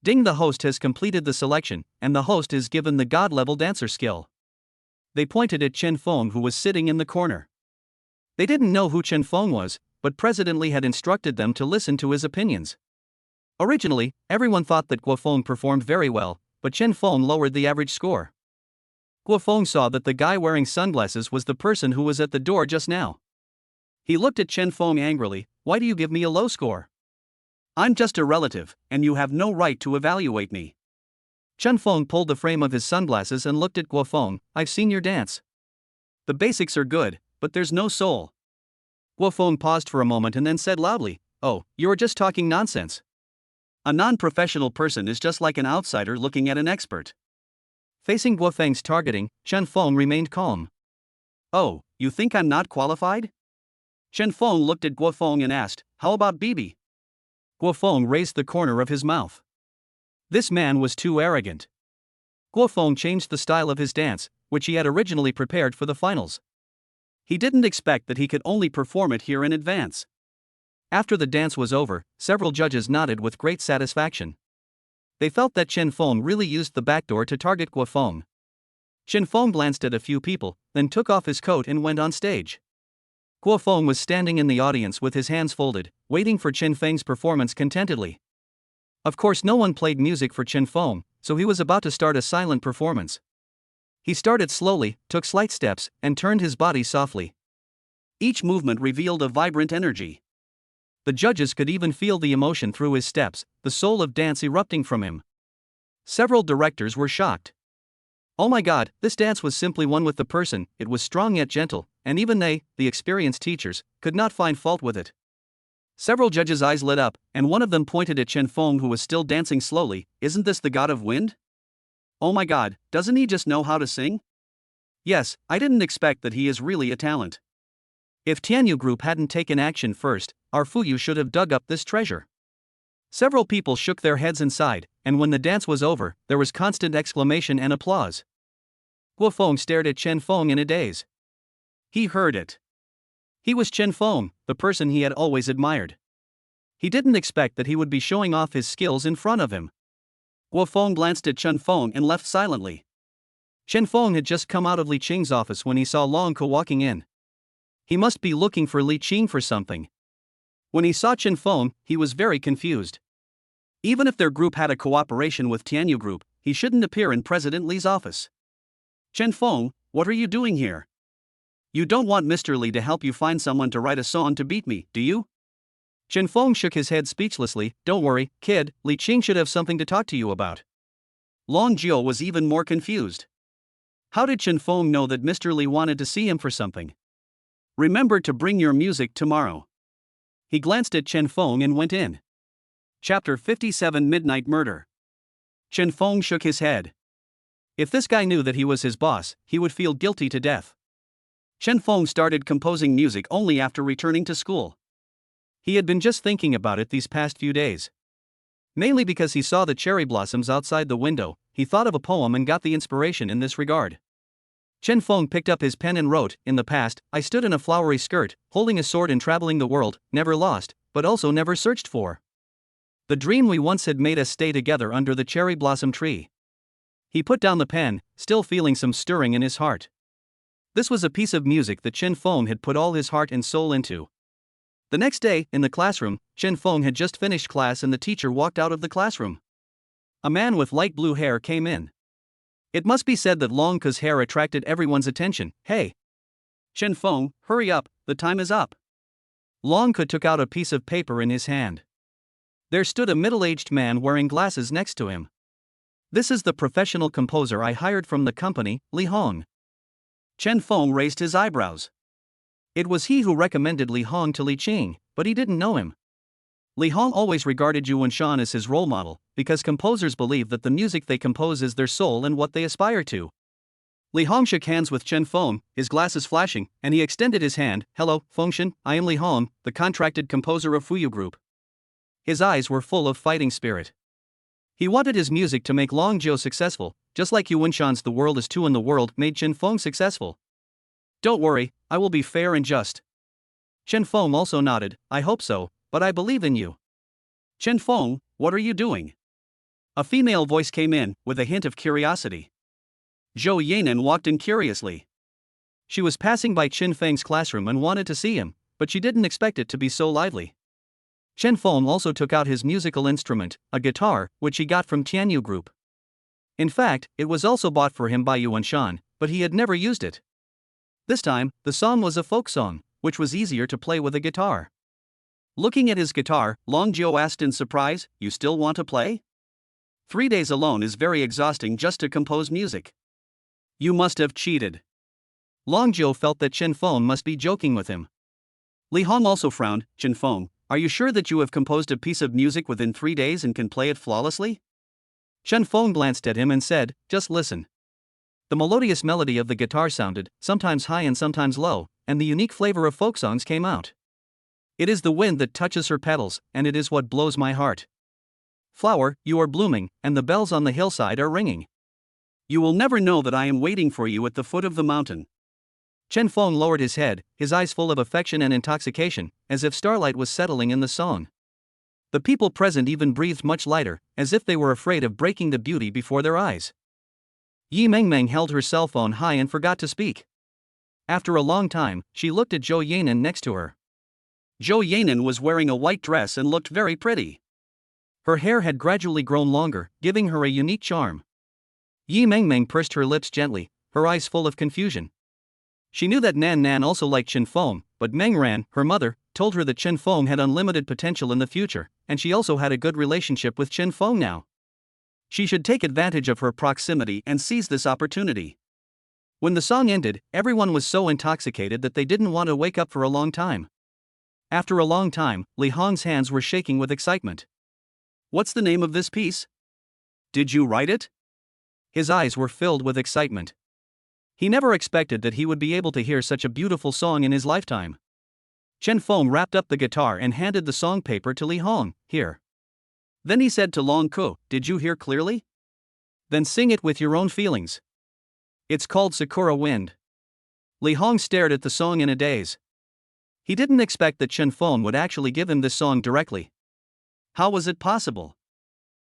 Ding, the host has completed the selection, and the host is given the God-level dancer skill." They pointed at Chen Feng who was sitting in the corner. They didn't know who Chen Feng was, but President Li had instructed them to listen to his opinions. Originally, everyone thought that Guo Feng performed very well, but Chen Feng lowered the average score. Guo Feng saw that the guy wearing sunglasses was the person who was at the door just now. He looked at Chen Feng angrily. "Why do you give me a low score? I'm just a relative, and you have no right to evaluate me." Chen Feng pulled the frame of his sunglasses and looked at Guo Feng. "I've seen your dance. The basics are good, but there's no soul." Guo Feng paused for a moment and then said loudly, "Oh, you're just talking nonsense. A non-professional person is just like an outsider looking at an expert." Facing Guo Feng's targeting, Chen Feng remained calm. "Oh, you think I'm not qualified?" Chen Feng looked at Guo Feng and asked, "How about Bibi?" Guo Feng raised the corner of his mouth. This man was too arrogant. Guo Feng changed the style of his dance, which he had originally prepared for the finals. He didn't expect that he could only perform it here in advance. After the dance was over, several judges nodded with great satisfaction. They felt that Chen Feng really used the back door to target Guo Feng. Chen Feng glanced at a few people, then took off his coat and went on stage. Guo Feng was standing in the audience with his hands folded, waiting for Chen Feng's performance contentedly. Of course, no one played music for Chen Feng, so he was about to start a silent performance. He started slowly, took slight steps, and turned his body softly. Each movement revealed a vibrant energy. The judges could even feel the emotion through his steps, the soul of dance erupting from him. Several directors were shocked. Oh my god, this dance was simply one with the person, it was strong yet gentle, and even they, the experienced teachers, could not find fault with it. Several judges' eyes lit up, and one of them pointed at Chen Feng, who was still dancing slowly. Isn't this the god of wind? Oh my god, doesn't he just know how to sing? Yes, I didn't expect that he is really a talent. If Tianyu Group hadn't taken action first, our Fuyu should have dug up this treasure. Several people shook their heads and sighed, and when the dance was over, there was constant exclamation and applause. Guo Feng stared at Chen Feng in a daze. He heard it. He was Chen Feng, the person he had always admired. He didn't expect that he would be showing off his skills in front of him. Guo Feng glanced at Chen Feng and left silently. Chen Feng had just come out of Li Qing's office when he saw Long Ke walking in. He must be looking for Li Qing for something. When he saw Chen Feng, he was very confused. Even if their group had a cooperation with Tianyu Group, he shouldn't appear in President Li's office. Chen Feng, what are you doing here? You don't want Mr. Li to help you find someone to write a song to beat me, do you? Chen Feng shook his head speechlessly. Don't worry, kid, Li Qing should have something to talk to you about. Long Jiu was even more confused. How did Chen Feng know that Mr. Li wanted to see him for something? Remember to bring your music tomorrow. He glanced at Chen Feng and went in. Chapter 57 Midnight Murder. Chen Feng shook his head. If this guy knew that he was his boss, he would feel guilty to death. Chen Feng started composing music only after returning to school. He had been just thinking about it these past few days. Mainly because he saw the cherry blossoms outside the window, he thought of a poem and got the inspiration in this regard. Chen Feng picked up his pen and wrote, in the past, I stood in a flowery skirt, holding a sword and traveling the world, never lost, but also never searched for. The dream we once had made us stay together under the cherry blossom tree. He put down the pen, still feeling some stirring in his heart. This was a piece of music that Chen Feng had put all his heart and soul into. The next day, in the classroom, Chen Feng had just finished class and the teacher walked out of the classroom. A man with light blue hair came in. It must be said that Long Ke's hair attracted everyone's attention. Hey! Chen Feng, hurry up, the time is up. Long Ke took out a piece of paper in his hand. There stood a middle-aged man wearing glasses next to him. This is the professional composer I hired from the company, Li Hong. Chen Feng raised his eyebrows. It was he who recommended Li Hong to Li Qing, but he didn't know him. Li Hong always regarded Yu Wenshan as his role model, because composers believe that the music they compose is their soul and what they aspire to. Li Hong shook hands with Chen Feng, his glasses flashing, and he extended his hand. Hello, Fengshen, I am Li Hong, the contracted composer of Fuyu Group. His eyes were full of fighting spirit. He wanted his music to make Long Jiu successful, just like Yu Wenshan's The World is Two in the World made Chen Feng successful. Don't worry, I will be fair and just. Chen Feng also nodded. I hope so, but I believe in you. Chen Feng, what are you doing? A female voice came in, with a hint of curiosity. Zhou Yanan walked in curiously. She was passing by Chen Feng's classroom and wanted to see him, but she didn't expect it to be so lively. Chen Feng also took out his musical instrument, a guitar, which he got from Tianyu Group. In fact, it was also bought for him by Yu Wenshan, but he had never used it. This time, the song was a folk song, which was easier to play with a guitar. Looking at his guitar, Long Jiu asked in surprise, You still want to play? 3 days alone is very exhausting just to compose music. You must have cheated. Long Jiu felt that Chen Feng must be joking with him. Li Hong also frowned. Chen Feng, are you sure that you have composed a piece of music within 3 days and can play it flawlessly? Chen Feng glanced at him and said, Just listen. The melodious melody of the guitar sounded, sometimes high and sometimes low, and the unique flavor of folk songs came out. It is the wind that touches her petals, and it is what blows my heart. Flower, you are blooming, and the bells on the hillside are ringing. You will never know that I am waiting for you at the foot of the mountain. Chen Feng lowered his head, his eyes full of affection and intoxication, as if starlight was settling in the song. The people present even breathed much lighter, as if they were afraid of breaking the beauty before their eyes. Yi Mengmeng held her cell phone high and forgot to speak. After a long time, she looked at Zhou Yanan next to her. Zhou Yanan was wearing a white dress and looked very pretty. Her hair had gradually grown longer, giving her a unique charm. Yi Mengmeng pursed her lips gently, her eyes full of confusion. She knew that Nan Nan also liked Chen Feng, but Meng Ran, her mother, told her that Chen Feng had unlimited potential in the future, and she also had a good relationship with Chen Feng now. She should take advantage of her proximity and seize this opportunity. When the song ended, everyone was so intoxicated that they didn't want to wake up for a long time. After a long time, Li Hong's hands were shaking with excitement. What's the name of this piece? Did you write it? His eyes were filled with excitement. He never expected that he would be able to hear such a beautiful song in his lifetime. Chen Feng wrapped up the guitar and handed the song paper to Li Hong. Here. Then he said to Long Ku, did you hear clearly? Then sing it with your own feelings. It's called Sakura Wind. Li Hong stared at the song in a daze. He didn't expect that Chen Feng would actually give him this song directly. How was it possible?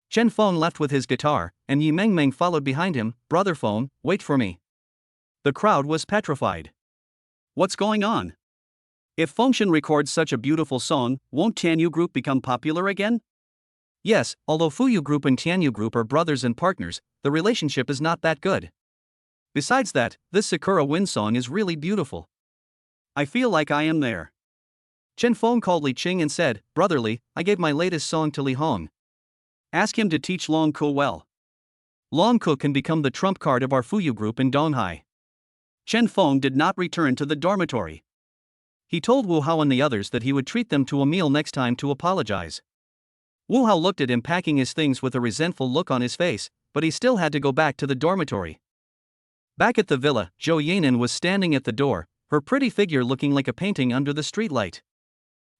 Chen Feng left with his guitar, and Yi Mengmeng followed behind him. Brother Feng, wait for me. The crowd was petrified. What's going on? If Fengshen records such a beautiful song, won't Tianyu Group become popular again? Yes, although Fuyu Group and Tianyu Group are brothers and partners, the relationship is not that good. Besides that, this Sakura Wind song is really beautiful. I feel like I am there. Chen Feng called Li Qing and said, Brother Li, I gave my latest song to Li Hong. Ask him to teach Long Ku well. Long Ku can become the trump card of our Fuyu Group in Donghai. Chen Feng did not return to the dormitory. He told Wu Hao and the others that he would treat them to a meal next time to apologize. Wu Hao looked at him packing his things with a resentful look on his face, but he still had to go back to the dormitory. Back at the villa, Zhou Yanan was standing at the door, her pretty figure looking like a painting under the streetlight.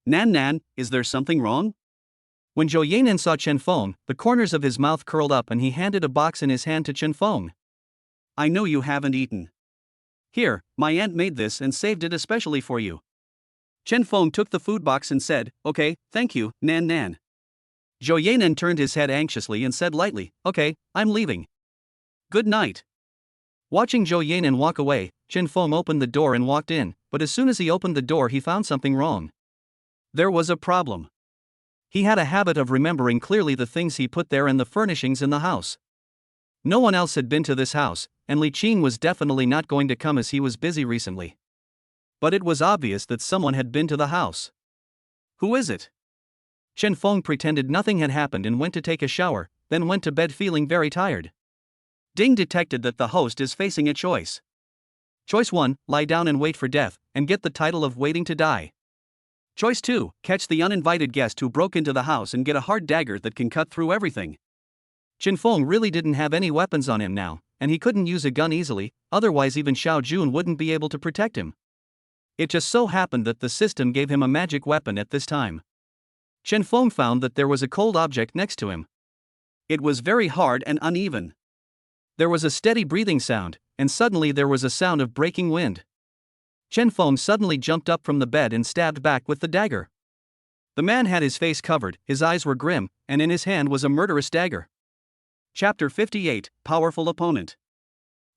Nan, is there something wrong? When Zhou Yanan saw Chen Feng, the corners of his mouth curled up and he handed a box in his hand to Chen Feng. I know you haven't eaten. Here, my aunt made this and saved it especially for you. Chen Feng took the food box and said, okay, thank you, Nan. Zhou Yanan turned his head anxiously and said lightly, okay, I'm leaving. Good night. Watching Zhou Yanan walk away, Chen Feng opened the door and walked in, but as soon as he opened the door he found something wrong. There was a problem. He had a habit of remembering clearly the things he put there and the furnishings in the house. No one else had been to this house, and Li Qing was definitely not going to come as he was busy recently. But it was obvious that someone had been to the house. Who is it? Chen Feng pretended nothing had happened and went to take a shower, then went to bed feeling very tired. Ding detected that the host is facing a choice. Choice 1, lie down and wait for death, and get the title of waiting to die. Choice 2, catch the uninvited guest who broke into the house and get a hard dagger that can cut through everything. Chen Feng really didn't have any weapons on him now, and he couldn't use a gun easily, otherwise even Xiao Jun wouldn't be able to protect him. It just so happened that the system gave him a magic weapon at this time. Chen Feng found that there was a cold object next to him. It was very hard and uneven. There was a steady breathing sound, and suddenly there was a sound of breaking wind. Chen Feng suddenly jumped up from the bed and stabbed back with the dagger. The man had his face covered, his eyes were grim, and in his hand was a murderous dagger. Chapter 58, Powerful Opponent.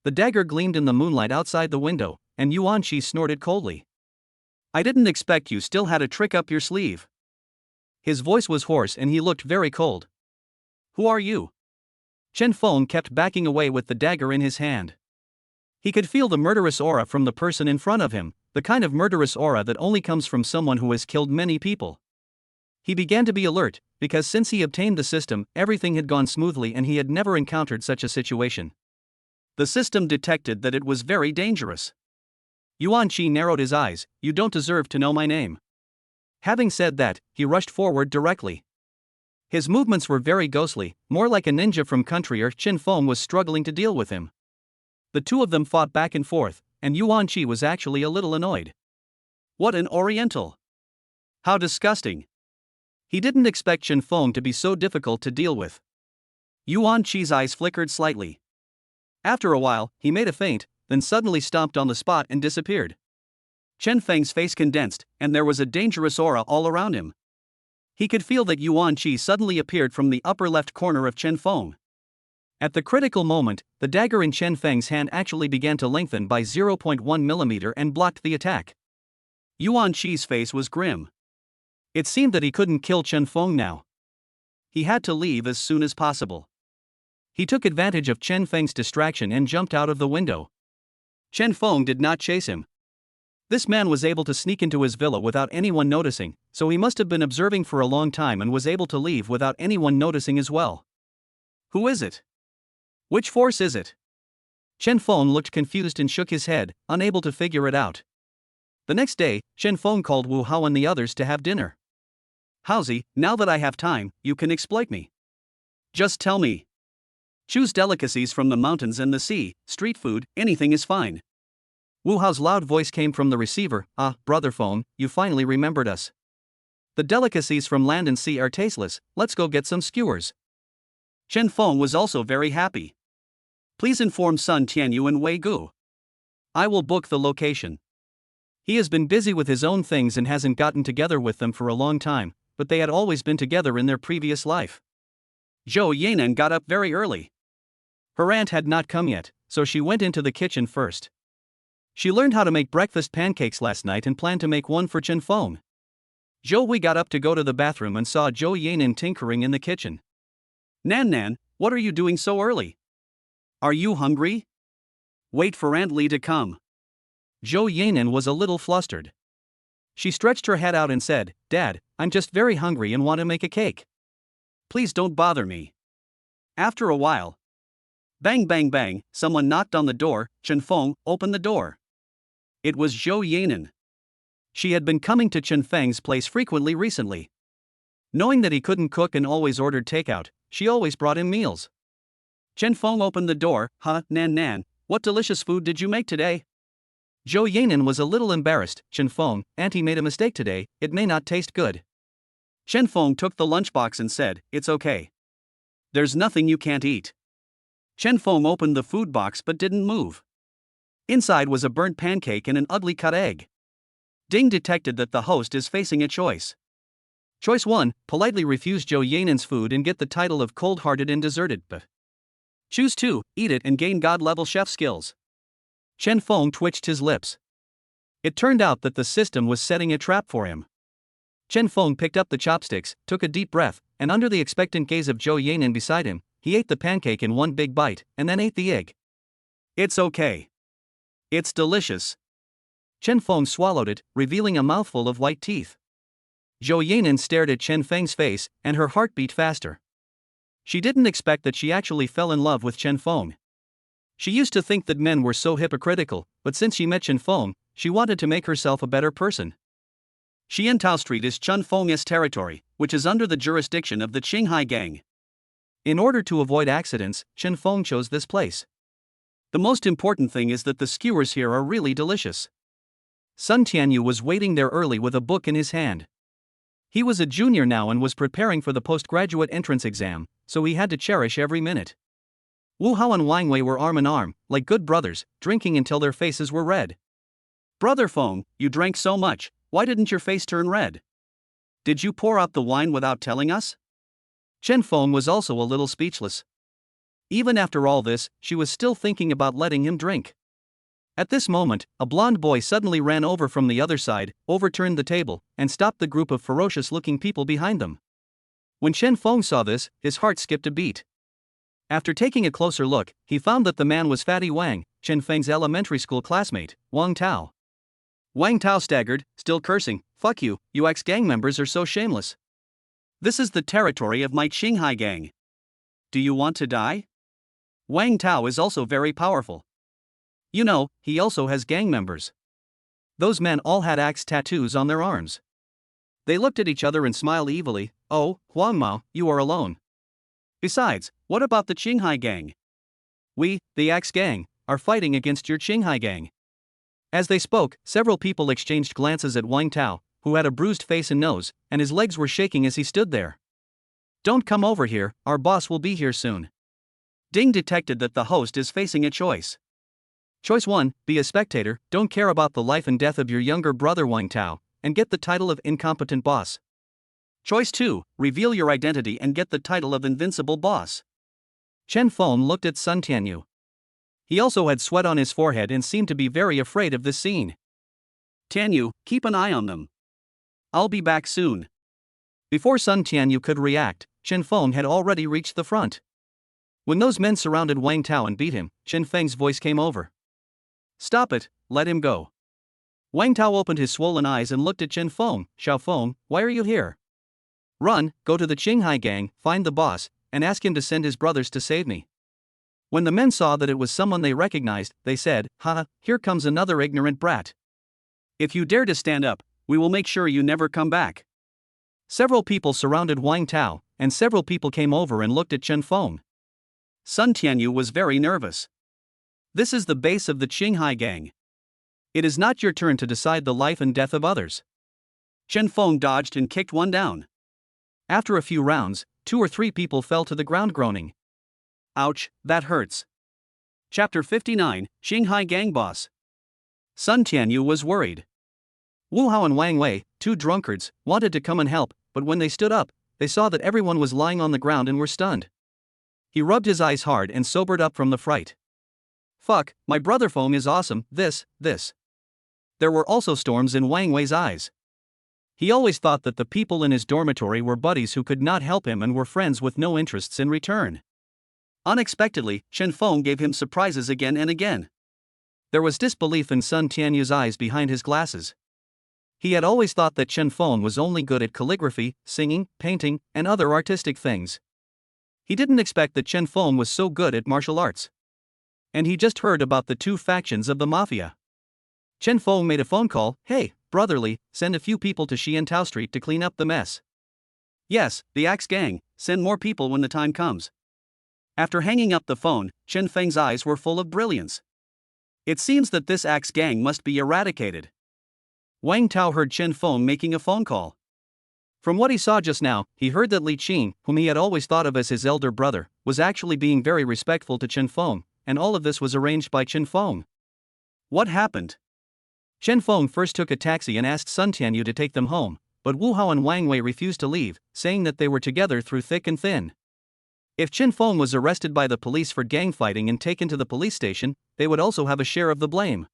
The dagger gleamed in the moonlight outside the window, and Yuan Shi snorted coldly. I didn't expect you still had a trick up your sleeve. His voice was hoarse and he looked very cold. Who are you? Chen Feng kept backing away with the dagger in his hand. He could feel the murderous aura from the person in front of him, the kind of murderous aura that only comes from someone who has killed many people. He began to be alert, because since he obtained the system, everything had gone smoothly and he had never encountered such a situation. The system detected that it was very dangerous. Yuan Shi narrowed his eyes, you don't deserve to know my name. Having said that, he rushed forward directly. His movements were very ghostly, more like a ninja from country or Chen Feng was struggling to deal with him. The two of them fought back and forth, and Yuan Shi was actually a little annoyed. What an Oriental! How disgusting! He didn't expect Chen Feng to be so difficult to deal with. Yuan Shi's eyes flickered slightly. After a while, he made a feint, then suddenly stomped on the spot and disappeared. Chen Feng's face condensed, and there was a dangerous aura all around him. He could feel that Yuan Shi suddenly appeared from the upper left corner of Chen Feng. At the critical moment, the dagger in Chen Feng's hand actually began to lengthen by 0.1 mm and blocked the attack. Yuan Shi's face was grim. It seemed that he couldn't kill Chen Feng now. He had to leave as soon as possible. He took advantage of Chen Feng's distraction and jumped out of the window. Chen Feng did not chase him. This man was able to sneak into his villa without anyone noticing, so he must have been observing for a long time and was able to leave without anyone noticing as well. Who is it? Which force is it? Chen Feng looked confused and shook his head, unable to figure it out. The next day, Chen Feng called Wu Hao and the others to have dinner. Haozi, now that I have time, you can exploit me. Just tell me. Choose delicacies from the mountains and the sea, street food, anything is fine. Wu Hao's loud voice came from the receiver. Ah, brother Feng, you finally remembered us. The delicacies from land and sea are tasteless, let's go get some skewers. Chen Feng was also very happy. Please inform Sun Tianyu and Wei Gu. I will book the location. He has been busy with his own things and hasn't gotten together with them for a long time, but they had always been together in their previous life. Zhou Yanan got up very early. Her aunt had not come yet, so she went into the kitchen first. She learned how to make breakfast pancakes last night and planned to make one for Chen Feng. Zhou Wei got up to go to the bathroom and saw Zhou Yanan tinkering in the kitchen. Nan, what are you doing so early? Are you hungry? Wait for Aunt Li to come. Zhou Yanan was a little flustered. She stretched her head out and said, Dad, I'm just very hungry and want to make a cake. Please don't bother me. After a while. Bang bang bang, someone knocked on the door. Chen Feng opened the door. It was Zhou Yanan. She had been coming to Chen Feng's place frequently recently. Knowing that he couldn't cook and always ordered takeout, she always brought him meals. Chen Feng opened the door. Nan, what delicious food did you make today? Zhou Yanan was a little embarrassed. Chen Feng, Auntie made a mistake today, it may not taste good. Chen Feng took the lunchbox and said, It's okay. There's nothing you can't eat. Chen Feng opened the food box but didn't move. Inside was a burnt pancake and an ugly cut egg. Ding detected that the host is facing a choice. Choice 1, politely refuse Zhou Yanan's food and get the title of cold-hearted and deserted. Choose 2, eat it and gain god-level chef skills. Chen Feng twitched his lips. It turned out that the system was setting a trap for him. Chen Feng picked up the chopsticks, took a deep breath, and under the expectant gaze of Zhou Yanan beside him, he ate the pancake in one big bite, and then ate the egg. It's okay. It's delicious. Chen Feng swallowed it, revealing a mouthful of white teeth. Zhou Yanan stared at Chen Feng's face, and her heart beat faster. She didn't expect that she actually fell in love with Chen Feng. She used to think that men were so hypocritical, but since she met Chen Feng, she wanted to make herself a better person. Xiantao Street is Chen Feng's territory, which is under the jurisdiction of the Qinghai gang. In order to avoid accidents, Chen Feng chose this place. The most important thing is that the skewers here are really delicious. Sun Tianyu was waiting there early with a book in his hand. He was a junior now and was preparing for the postgraduate entrance exam, so he had to cherish every minute. Wu Hao and Wang Wei were arm in arm, like good brothers, drinking until their faces were red. Brother Feng, you drank so much, why didn't your face turn red? Did you pour out the wine without telling us? Chen Feng was also a little speechless. Even after all this, she was still thinking about letting him drink. At this moment, a blond boy suddenly ran over from the other side, overturned the table, and stopped the group of ferocious-looking people behind them. When Chen Feng saw this, his heart skipped a beat. After taking a closer look, he found that the man was Fatty Wang, Chen Feng's elementary school classmate, Wang Tao. Wang Tao staggered, still cursing, "Fuck you, you ex-gang members are so shameless. This is the territory of my Qinghai gang. Do you want to die?" Wang Tao is also very powerful. You know, he also has gang members. Those men all had axe tattoos on their arms. They looked at each other and smiled evilly. "Oh, Huang Mao, you are alone. Besides, what about the Qinghai gang? We, the Axe gang, are fighting against your Qinghai gang." As they spoke, several people exchanged glances at Wang Tao, who had a bruised face and nose, and his legs were shaking as he stood there. "Don't come over here, our boss will be here soon." Ding detected that the host is facing a choice. Choice 1, be a spectator, don't care about the life and death of your younger brother Wang Tao, and get the title of incompetent boss. Choice 2, reveal your identity and get the title of invincible boss. Chen Feng looked at Sun Tianyu. He also had sweat on his forehead and seemed to be very afraid of this scene. "Tianyu, keep an eye on them. I'll be back soon." Before Sun Tianyu could react, Chen Feng had already reached the front. When those men surrounded Wang Tao and beat him, Chen Feng's voice came over. "Stop it, let him go." Wang Tao opened his swollen eyes and looked at Chen Feng. "Xiao Feng, why are you here?" "Run, go to the Qinghai gang, find the boss, and ask him to send his brothers to save me. When the men saw that it was someone they recognized, they said, "Haha, here comes another ignorant brat. If you dare to stand up, we will make sure you never come back." Several people surrounded Wang Tao, and several people came over and looked at Chen Feng. Sun Tianyu was very nervous. This is the base of the Qinghai gang. It is not your turn to decide the life and death of others. Chen Feng dodged and kicked one down. After a few rounds, 2 or 3 people fell to the ground groaning. Ouch, that hurts. Chapter 59, Qinghai Gang Boss. Sun Tianyu was worried. Wu Hao and Wang Wei, 2 drunkards, wanted to come and help, but when they stood up, they saw that everyone was lying on the ground and were stunned. He rubbed his eyes hard and sobered up from the fright. Fuck, my brother Feng is awesome, this. There were also storms in Wang Wei's eyes. He always thought that the people in his dormitory were buddies who could not help him and were friends with no interests in return. Unexpectedly, Chen Feng gave him surprises again and again. There was disbelief in Sun Tianyu's eyes behind his glasses. He had always thought that Chen Feng was only good at calligraphy, singing, painting, and other artistic things. He didn't expect that Chen Feng was so good at martial arts. And he just heard about the 2 factions of the mafia. Chen Feng made a phone call. "Hey, brotherly, send a few people to Xiantao Street to clean up the mess." "Yes, the Axe Gang, send more people when the time comes." After hanging up the phone, Chen Feng's eyes were full of brilliance. It seems that this Axe Gang must be eradicated. Wang Tao heard Chen Feng making a phone call. From what he saw just now, he heard that Li Qing, whom he had always thought of as his elder brother, was actually being very respectful to Chen Feng, and all of this was arranged by Chen Feng. What happened? Chen Feng first took a taxi and asked Sun Tianyu to take them home, but Wu Hao and Wang Wei refused to leave, saying that they were together through thick and thin. If Chen Feng was arrested by the police for gang fighting and taken to the police station, they would also have a share of the blame.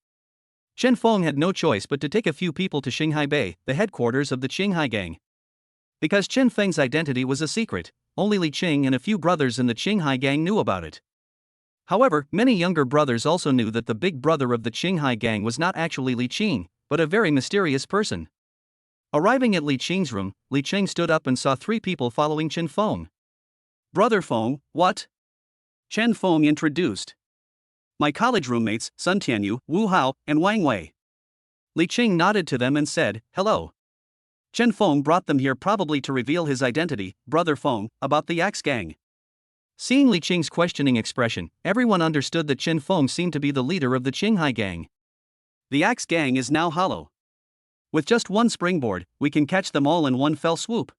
Chen Feng had no choice but to take a few people to Qinghai Bay, the headquarters of the Qinghai gang. Because Chen Feng's identity was a secret, only Li Qing and a few brothers in the Qinghai gang knew about it. However, many younger brothers also knew that the big brother of the Qinghai gang was not actually Li Qing, but a very mysterious person. Arriving at Li Qing's room, Li Qing stood up and saw 3 people following Chen Feng. "Brother Feng, what?" Chen Feng introduced. "My college roommates, Sun Tianyu, Wu Hao, and Wang Wei." Li Qing nodded to them and said, "Hello." Chen Feng brought them here probably to reveal his identity, Brother Feng, about the Axe Gang. Seeing Li Qing's questioning expression, everyone understood that Chen Feng seemed to be the leader of the Qinghai gang. "The Axe Gang is now hollow. With just one springboard, we can catch them all in one fell swoop."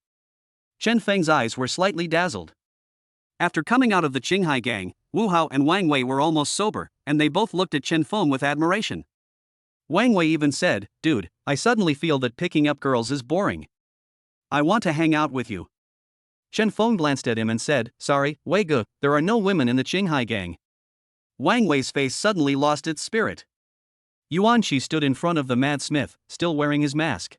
Chen Feng's eyes were slightly dazzled. After coming out of the Qinghai gang, Wu Hao and Wang Wei were almost sober, and they both looked at Chen Feng with admiration. Wang Wei even said, "Dude, I suddenly feel that picking up girls is boring. I want to hang out with you." Chen Feng glanced at him and said, "Sorry, Wei Ge, there are no women in the Qinghai gang." Wang Wei's face suddenly lost its spirit. Yuan Shi stood in front of the Mad Smith, still wearing his mask.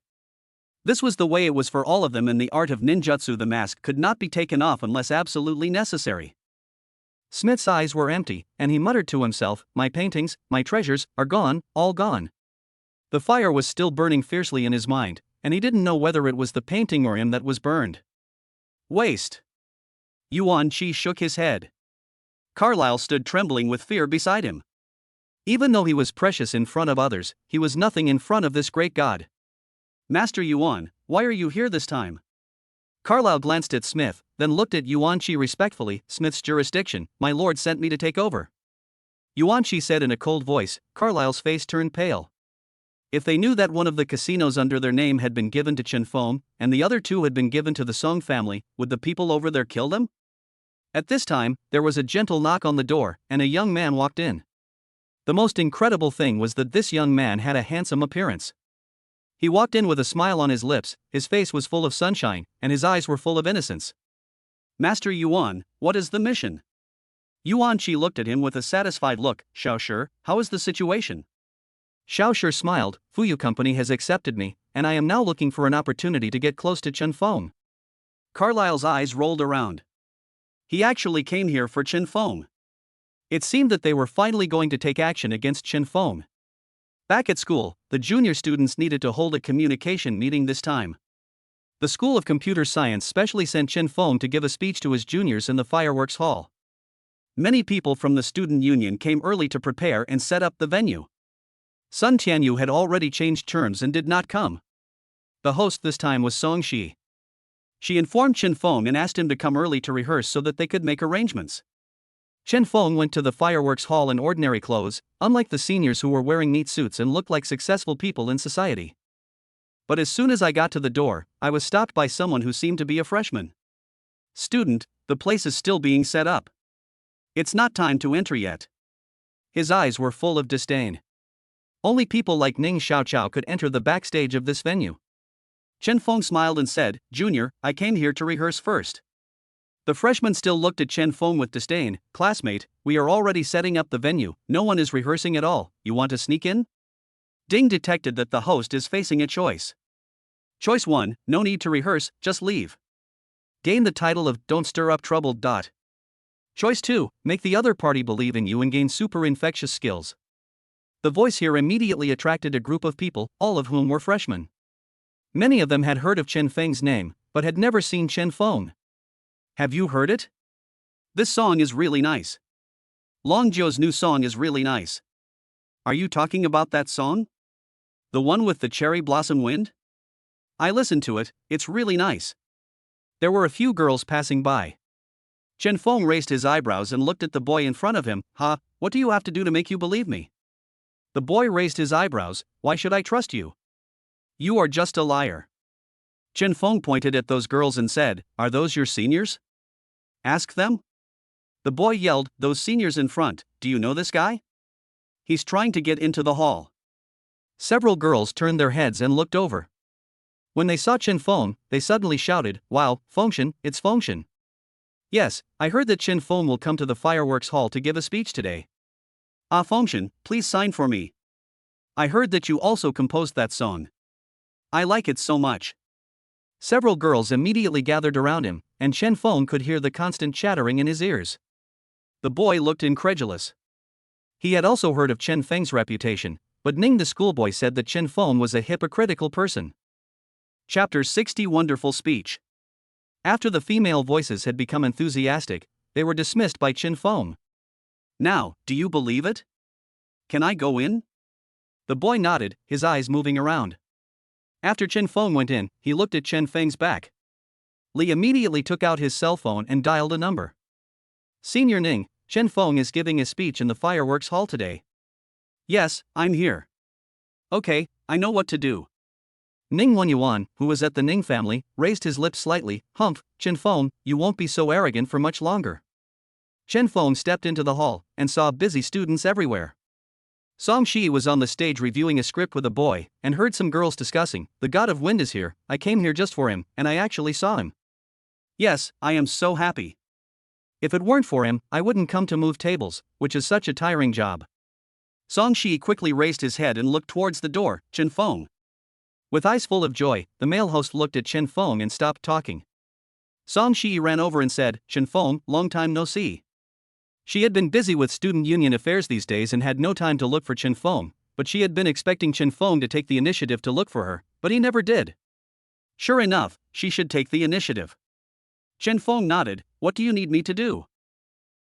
This was the way it was for all of them in the art of ninjutsu. The mask could not be taken off unless absolutely necessary. Smith's eyes were empty, and he muttered to himself, "My paintings, my treasures, are gone, all gone." The fire was still burning fiercely in his mind, and he didn't know whether it was the painting or him that was burned. Waste. Yuan Shi shook his head. Carlyle stood trembling with fear beside him. Even though he was precious in front of others, he was nothing in front of this great god. "Master Yuan, why are you here this time?" Carlyle glanced at Smith, then looked at Yuan Shi respectfully. "Smith's jurisdiction, my lord sent me to take over." Yuan Shi said in a cold voice. Carlyle's face turned pale. If they knew that one of the casinos under their name had been given to Chen Feng, and the other 2 had been given to the Song family, would the people over there kill them? At this time, there was a gentle knock on the door, and a young man walked in. The most incredible thing was that this young man had a handsome appearance. He walked in with a smile on his lips, his face was full of sunshine, and his eyes were full of innocence. "Master Yuan, what is the mission?" Yuan Shi looked at him with a satisfied look. "Xiao Shi, how is the situation?" Xiao Shi smiled. "Fuyu Company has accepted me, and I am now looking for an opportunity to get close to Chen Feng." Carlyle's eyes rolled around. He actually came here for Chen Feng. It seemed that they were finally going to take action against Chen Feng. Back at school, the junior students needed to hold a communication meeting this time. The School of Computer Science specially sent Chen Feng to give a speech to his juniors in the fireworks hall. Many people from the student union came early to prepare and set up the venue. Sun Tianyu had already changed terms and did not come. The host this time was Song Shi. She informed Chen Feng and asked him to come early to rehearse so that they could make arrangements. Chen Feng went to the fireworks hall in ordinary clothes, unlike the seniors who were wearing neat suits and looked like successful people in society. But as soon as I got to the door, I was stopped by someone who seemed to be a freshman. "Student, the place is still being set up. It's not time to enter yet." His eyes were full of disdain. Only people like Ning Xiaochao could enter the backstage of this venue. Chen Feng smiled and said, "Junior, I came here to rehearse first." The freshman still looked at Chen Feng with disdain. "Classmate, we are already setting up the venue, no one is rehearsing at all, you want to sneak in?" Ding detected that the host is facing a choice. Choice 1, no need to rehearse, just leave. Gain the title of Don't Stir Up Trouble. Choice 2, make the other party believe in you and gain super infectious skills. The voice here immediately attracted a group of people, all of whom were freshmen. Many of them had heard of Chen Feng's name, but had never seen Chen Feng. "Have you heard it? This song is really nice. Long Zhou's new song is really nice." "Are you talking about that song? The one with the cherry blossom wind? I listened to it, it's really nice." There were a few girls passing by. Chen Feng raised his eyebrows and looked at the boy in front of him. "Ha, what do you have to do to make you believe me?" The boy raised his eyebrows. "Why should I trust you? You are just a liar." Chen Feng pointed at those girls and said, "Are those your seniors? Ask them." The boy yelled, "Those seniors in front, do you know this guy? He's trying to get into the hall." Several girls turned their heads and looked over. When they saw Chen Feng, they suddenly shouted, "Wow, Fengshen, it's Fengshen." "Yes, I heard that Chen Feng will come to the fireworks hall to give a speech today." "Ah, Fengshen, please sign for me. I heard that you also composed that song. I like it so much." Several girls immediately gathered around him, and Chen Feng could hear the constant chattering in his ears. The boy looked incredulous. He had also heard of Chen Feng's reputation, but Ning the schoolboy said that Chen Feng was a hypocritical person. Chapter 60 Wonderful Speech. After the female voices had become enthusiastic, they were dismissed by Chen Feng. "Now, do you believe it? Can I go in?" The boy nodded, his eyes moving around. After Chen Feng went in, he looked at Chen Feng's back. Li immediately took out his cell phone and dialed a number. "Senior Ning, Chen Feng is giving a speech in the fireworks hall today." "Yes, I'm here." "Okay, I know what to do." Ning Wenyuan, who was at the Ning family, raised his lips slightly. "Humph, Chen Feng, you won't be so arrogant for much longer." Chen Feng stepped into the hall and saw busy students everywhere. Song Shi was on the stage reviewing a script with a boy and heard some girls discussing, "The God of Wind is here, I came here just for him, and I actually saw him. Yes, I am so happy. If it weren't for him, I wouldn't come to move tables, which is such a tiring job." Song Shi quickly raised his head and looked towards the door. "Chen Feng." With eyes full of joy, the male host looked at Chen Feng and stopped talking. Song Shi ran over and said, "Chen Feng, long time no see." She had been busy with student union affairs these days and had no time to look for Chen Feng, but she had been expecting Chen Feng to take the initiative to look for her, but he never did. Sure enough, she should take the initiative. Chen Feng nodded. "What do you need me to do?"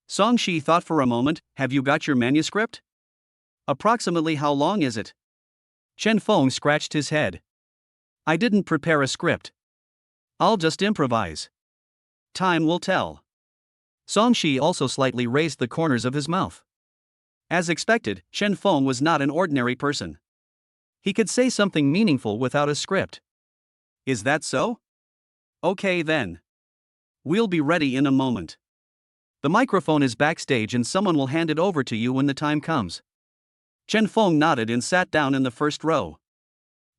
Song Shi thought for a moment. "Have you got your manuscript? Approximately how long is it?" Chen Feng scratched his head. "I didn't prepare a script. I'll just improvise. Time will tell." Song Shi also slightly raised the corners of his mouth. As expected, Chen Feng was not an ordinary person. He could say something meaningful without a script. "Is that so? Okay then. We'll be ready in a moment. The microphone is backstage and someone will hand it over to you when the time comes." Chen Feng nodded and sat down in the first row.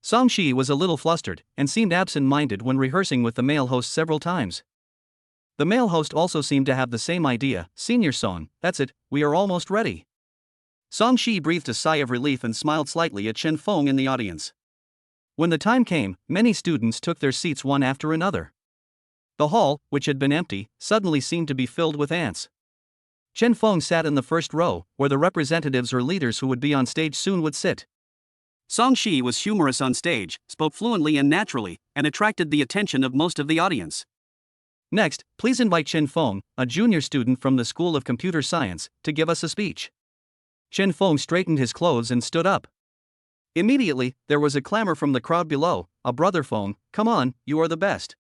Song Shi was a little flustered and seemed absent-minded when rehearsing with the male host several times. The male host also seemed to have the same idea. "Senior Song, that's it, we are almost ready." Song Shi breathed a sigh of relief and smiled slightly at Chen Feng in the audience. When the time came, many students took their seats one after another. The hall, which had been empty, suddenly seemed to be filled with ants. Chen Feng sat in the first row, where the representatives or leaders who would be on stage soon would sit. Song Shi was humorous on stage, spoke fluently and naturally, and attracted the attention of most of the audience. Next, please invite Chen Feng, a junior student from the School of Computer Science, to give us a speech. Chen Feng straightened his clothes and stood up. Immediately, there was a clamor from the crowd below. Brother Feng, come on, you are the best.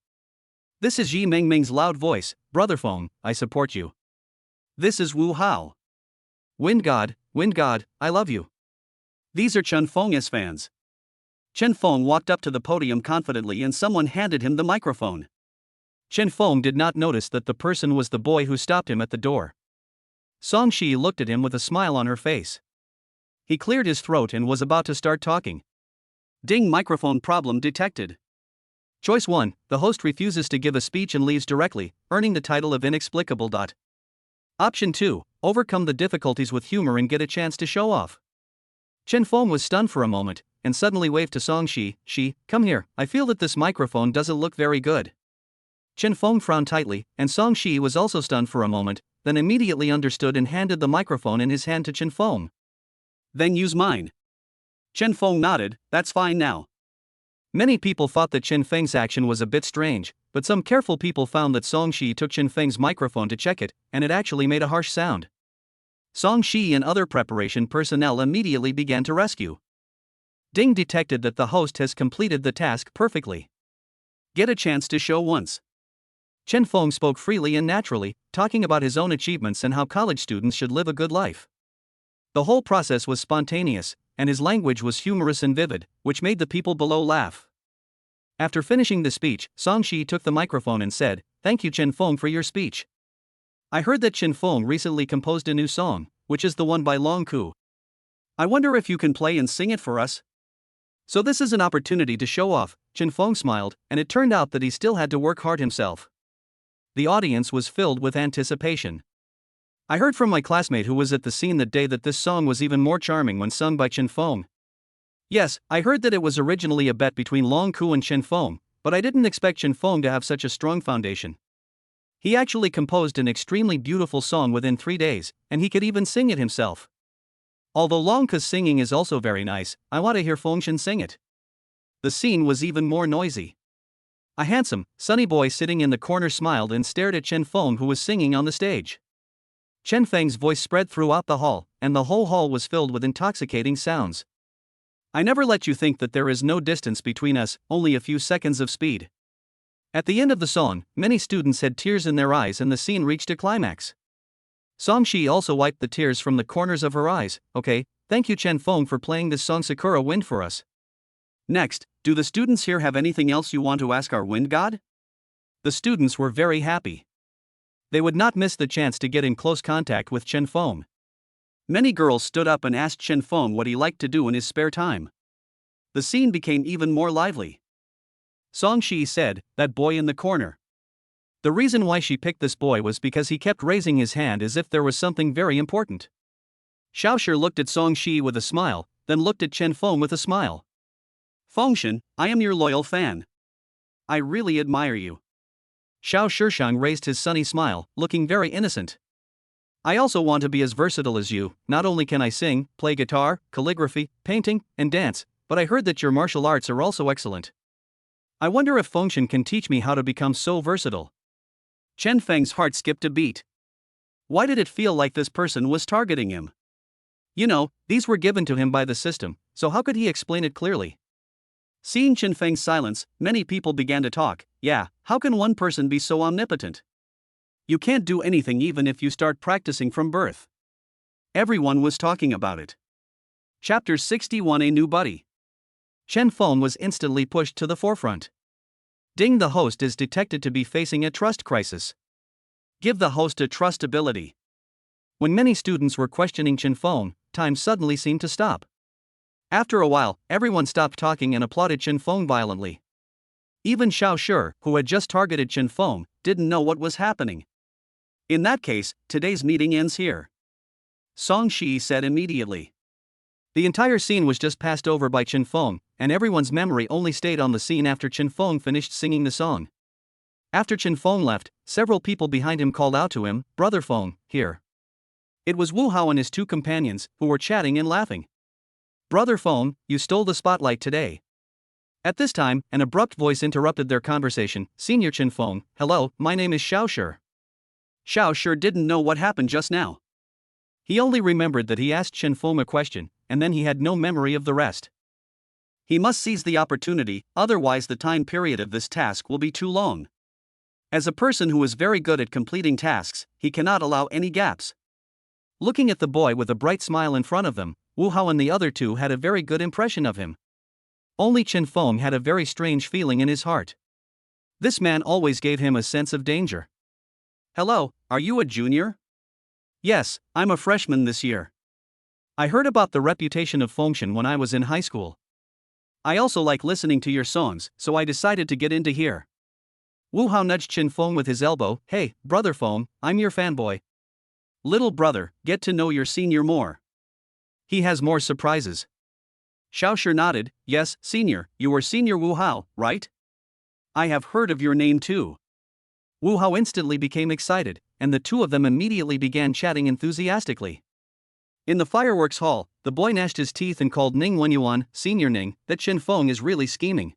This is Yi Mingming's loud voice. Brother Feng, I support you. This is Wu Hao. Wind God, I love you. These are Chen Feng's fans. Chen Feng walked up to the podium confidently and someone handed him the microphone. Chen Feng did not notice that the person was the boy who stopped him at the door. Song Shi looked at him with a smile on her face. He cleared his throat and was about to start talking. Ding, microphone problem detected. Choice 1, the host refuses to give a speech and leaves directly, earning the title of inexplicable. Option 2, overcome the difficulties with humor and get a chance to show off. Chen Feng was stunned for a moment, and suddenly waved to Song Shi. Come here, I feel that this microphone doesn't look very good. Chen Feng frowned tightly, and Song Shi was also stunned for a moment, then immediately understood and handed the microphone in his hand to Chen Feng. Then use mine. Chen Feng nodded. That's fine now. Many people thought that Chen Feng's action was a bit strange, but some careful people found that Song Shi took Chen Feng's microphone to check it, and it actually made a harsh sound. Song Shi and other preparation personnel immediately began to rescue. Ding detected that the host has completed the task perfectly. Get a chance to show once. Chen Feng spoke freely and naturally, talking about his own achievements and how college students should live a good life. The whole process was spontaneous, and his language was humorous and vivid, which made the people below laugh. After finishing the speech, Song Shi took the microphone and said, "Thank you Chen Feng for your speech. I heard that Chen Feng recently composed a new song, which is the one by Long Ku. I wonder if you can play and sing it for us?" So this is an opportunity to show off. Chen Feng smiled, and it turned out that he still had to work hard himself. The audience was filled with anticipation. I heard from my classmate who was at the scene that day that this song was even more charming when sung by Chen Feng. Yes, I heard that it was originally a bet between Long Ku and Chen Feng, but I didn't expect Chen Feng to have such a strong foundation. He actually composed an extremely beautiful song within 3 days, and he could even sing it himself. Although Long Ku's singing is also very nice, I want to hear Fengshen sing it. The scene was even more noisy. A handsome, sunny boy sitting in the corner smiled and stared at Chen Feng, who was singing on the stage. Chen Feng's voice spread throughout the hall, and the whole hall was filled with intoxicating sounds. I never let you think that there is no distance between us, only a few seconds of speed. At the end of the song, many students had tears in their eyes and the scene reached a climax. Song Shi also wiped the tears from the corners of her eyes. Okay, thank you Chen Feng for playing this song Sakura Wind for us. Next, do the students here have anything else you want to ask our wind god? The students were very happy. They would not miss the chance to get in close contact with Chen Feng. Many girls stood up and asked Chen Feng what he liked to do in his spare time. The scene became even more lively. Song Shi said, "That boy in the corner." The reason why she picked this boy was because he kept raising his hand as if there was something very important. Xiaoshi looked at Song Shi with a smile, then looked at Chen Feng with a smile. "Fengshen, I am your loyal fan. I really admire you." Xiao Shishang raised his sunny smile, looking very innocent. "I also want to be as versatile as you. Not only can I sing, play guitar, calligraphy, painting, and dance, but I heard that your martial arts are also excellent. I wonder if Fengshen can teach me how to become so versatile." Chen Feng's heart skipped a beat. Why did it feel like this person was targeting him? You know, these were given to him by the system, so how could he explain it clearly? Seeing Chen Feng's silence, many people began to talk. Yeah, how can one person be so omnipotent? You can't do anything even if you start practicing from birth. Everyone was talking about it. Chapter 61, A New Buddy. Chen Feng was instantly pushed to the forefront. Ding, the host is detected to be facing a trust crisis. Give the host a trust ability. When many students were questioning Chen Feng, time suddenly seemed to stop. After a while, everyone stopped talking and applauded Chen Feng violently. Even Xiao Shi, who had just targeted Chen Feng, didn't know what was happening. In that case, today's meeting ends here. Song Shi said immediately. The entire scene was just passed over by Chen Feng, and everyone's memory only stayed on the scene after Chen Feng finished singing the song. After Chen Feng left, several people behind him called out to him, "Brother Feng, here." It was Wu Hao and his 2 companions, who were chatting and laughing. Brother Feng, you stole the spotlight today. At this time, an abrupt voice interrupted their conversation. Senior Chen Feng, hello, my name is Xiao Shi. Xiao Shi didn't know what happened just now. He only remembered that he asked Chen Feng a question, and then he had no memory of the rest. He must seize the opportunity, otherwise the time period of this task will be too long. As a person who is very good at completing tasks, he cannot allow any gaps. Looking at the boy with a bright smile in front of them, Wu Hao and the other two had a very good impression of him. Only Chen Feng had a very strange feeling in his heart. This man always gave him a sense of danger. Hello, are you a junior? Yes, I'm a freshman this year. I heard about the reputation of Fengshen when I was in high school. I also like listening to your songs, so I decided to get into here. Wu Hao nudged Chen Feng with his elbow. Hey, brother Feng, I'm your fanboy. Little brother, get to know your senior more. He has more surprises. Xiao Shi nodded. Yes, senior, you are Senior Wu Hao, right? I have heard of your name too. Wu Hao instantly became excited, and the two of them immediately began chatting enthusiastically. In the fireworks hall, the boy gnashed his teeth and called Ning Wenyuan, Senior Ning, that Chen Feng is really scheming.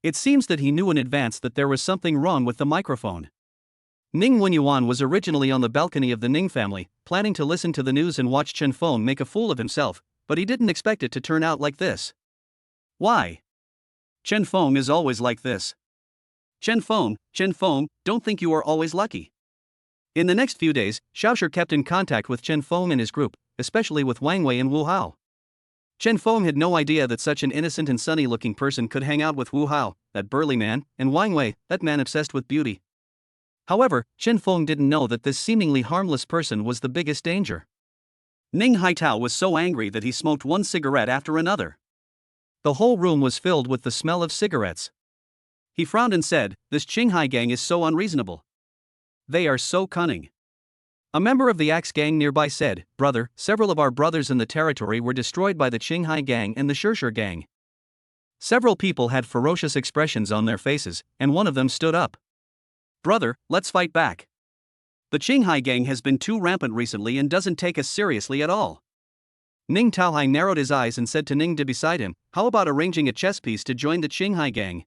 It seems that he knew in advance that there was something wrong with the microphone. Ning Wenyuan was originally on the balcony of the Ning family, planning to listen to the news and watch Chen Feng make a fool of himself, but he didn't expect it to turn out like this. Why? Chen Feng is always like this. Chen Feng, don't think you are always lucky. In the next few days, Xiao Shi kept in contact with Chen Feng and his group, especially with Wang Wei and Wu Hao. Chen Feng had no idea that such an innocent and sunny-looking person could hang out with Wu Hao, that burly man, and Wang Wei, that man obsessed with beauty. However, Chen Feng didn't know that this seemingly harmless person was the biggest danger. Ning Haitao was so angry that he smoked one cigarette after another. The whole room was filled with the smell of cigarettes. He frowned and said, "This Qinghai gang is so unreasonable. They are so cunning." A member of the Axe gang nearby said, "Brother, several of our brothers in the territory were destroyed by the Qinghai gang and the Shishir gang." Several people had ferocious expressions on their faces, and one of them stood up. "Brother, let's fight back. The Qinghai gang has been too rampant recently and doesn't take us seriously at all." Ning Taohai narrowed his eyes and said to Ning De beside him, "How about arranging a chess piece to join the Qinghai gang?"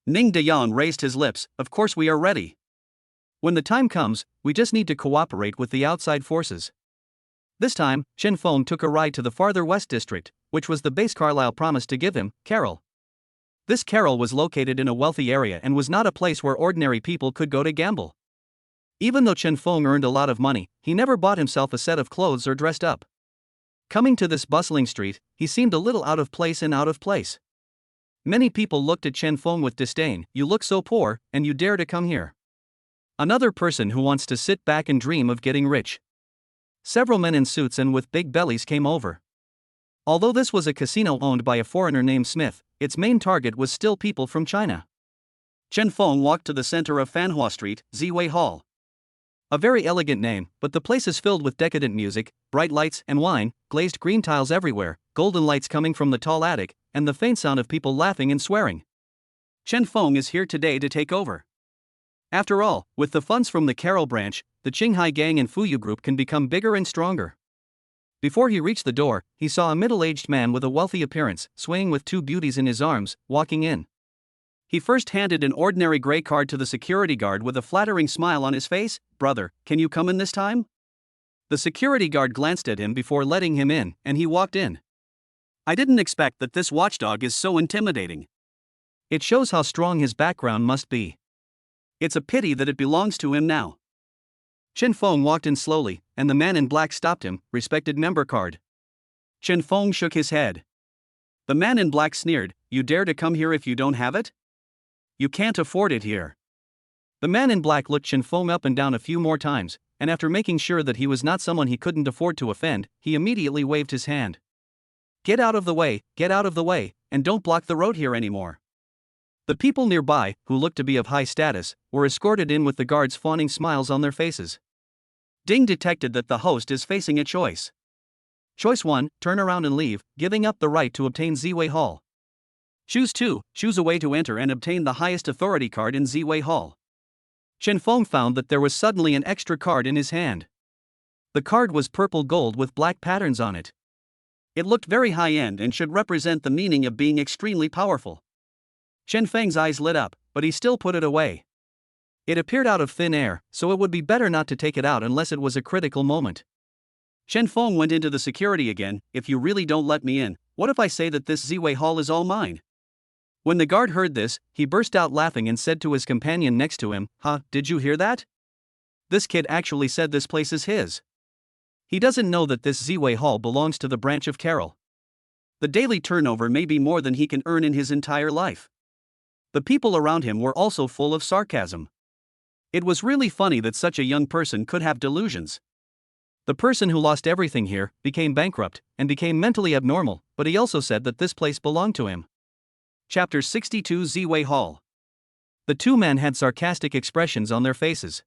Ning Deyan raised his lips. "Of course we are ready. When the time comes, we just need to cooperate with the outside forces." This time, Chen Feng took a ride to the farther west district, which was the base Carlisle promised to give him, Carroll. This Carroll was located in a wealthy area and was not a place where ordinary people could go to gamble. Even though Chen Feng earned a lot of money, he never bought himself a set of clothes or dressed up. Coming to this bustling street, he seemed a little out of place and out of place. Many people looked at Chen Feng with disdain. "You look so poor, and you dare to come here. Another person who wants to sit back and dream of getting rich." Several men in suits and with big bellies came over. Although this was a casino owned by a foreigner named Smith, its main target was still people from China. Chen Feng walked to the center of Fanhua Street, Ziwei Hall. A very elegant name, but the place is filled with decadent music, bright lights and wine, glazed green tiles everywhere, golden lights coming from the tall attic, and the faint sound of people laughing and swearing. Chen Feng is here today to take over. After all, with the funds from the Carroll branch, the Qinghai gang and Fuyu group can become bigger and stronger. Before he reached the door, he saw a middle-aged man with a wealthy appearance, swaying with two beauties in his arms, walking in. He first handed an ordinary gray card to the security guard with a flattering smile on his face. "Brother, can you come in this time?" The security guard glanced at him before letting him in, and he walked in. "I didn't expect that this watchdog is so intimidating. It shows how strong his background must be. It's a pity that it belongs to him now." Chen Feng walked in slowly, and the man in black stopped him. "Respected member card." Chen Feng shook his head. The man in black sneered, "You dare to come here if you don't have it? You can't afford it here." The man in black looked Chen Feng up and down a few more times, and after making sure that he was not someone he couldn't afford to offend, he immediately waved his hand. Get out of the way, and don't block the road here anymore." The people nearby, who looked to be of high status, were escorted in with the guards fawning smiles on their faces. Ding detected that the host is facing a choice. Choice 1, turn around and leave, giving up the right to obtain Ziwei Hall. Choose 2, choose a way to enter and obtain the highest authority card in Ziwei Hall. Chen Feng found that there was suddenly an extra card in his hand. The card was purple gold with black patterns on it. It looked very high-end and should represent the meaning of being extremely powerful. Chen Feng's eyes lit up, but he still put it away. It appeared out of thin air, so it would be better not to take it out unless it was a critical moment. Chen Feng went into the security again. If you really don't let me in, what if I say that this Ziwei Hall is all mine? When the guard heard this, he burst out laughing and said to his companion next to him, did you hear that? This kid actually said this place is his. He doesn't know that this Ziwei Hall belongs to the branch of Carol. The daily turnover may be more than he can earn in his entire life. The people around him were also full of sarcasm. It was really funny that such a young person could have delusions. The person who lost everything here became bankrupt and became mentally abnormal, but he also said that this place belonged to him. Chapter 62 Ziwei Hall. The two men had sarcastic expressions on their faces.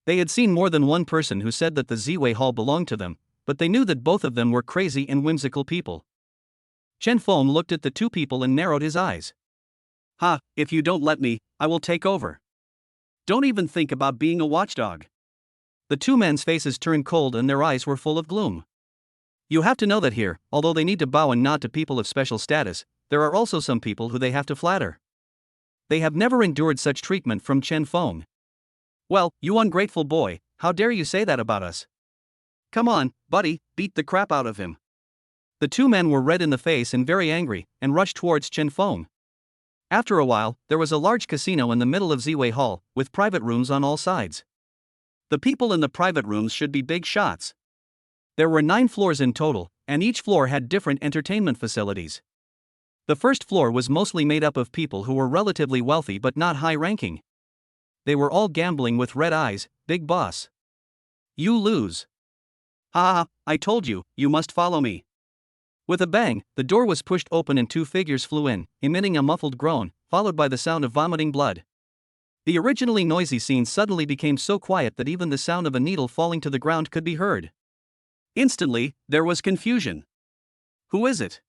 They had seen more than one person who said that the Ziwei Hall belonged to them, but they knew that both of them were crazy and whimsical people. Chen Feng looked at the two people and narrowed his eyes. If you don't let me, I will take over. Don't even think about being a watchdog. The two men's faces turned cold and their eyes were full of gloom. You have to know that here, although they need to bow and nod to people of special status, there are also some people who they have to flatter. They have never endured such treatment from Chen Feng. Well, you ungrateful boy, how dare you say that about us? Come on, buddy, beat the crap out of him. The two men were red in the face and very angry, and rushed towards Chen Feng. After a while, there was a large casino in the middle of Ziwei Hall, with private rooms on all sides. The people in the private rooms should be big shots. There were 9 floors in total, and each floor had different entertainment facilities. The first floor was mostly made up of people who were relatively wealthy but not high-ranking. They were all gambling with red eyes. Big boss. You lose. I told you, you must follow me. With a bang, the door was pushed open and 2 figures flew in, emitting a muffled groan, followed by the sound of vomiting blood. The originally noisy scene suddenly became so quiet that even the sound of a needle falling to the ground could be heard. Instantly, there was confusion. Who is it?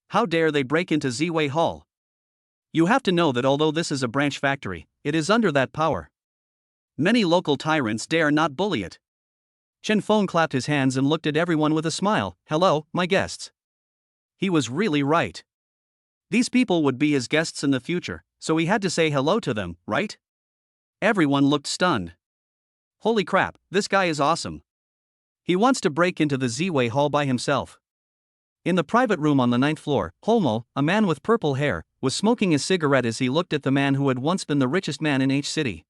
How dare they break into Ziwei Hall? You have to know that although this is a branch factory, it is under that power. Many local tyrants dare not bully it. Chen Feng clapped his hands and looked at everyone with a smile. Hello, my guests. He was really right. These people would be his guests in the future, so he had to say hello to them, right? Everyone looked stunned. Holy crap, this guy is awesome. He wants to break into the Ziwei Hall by himself. In the private room on the 9th floor, Holmo, a man with purple hair, was smoking a cigarette as he looked at the man who had once been the richest man in H City.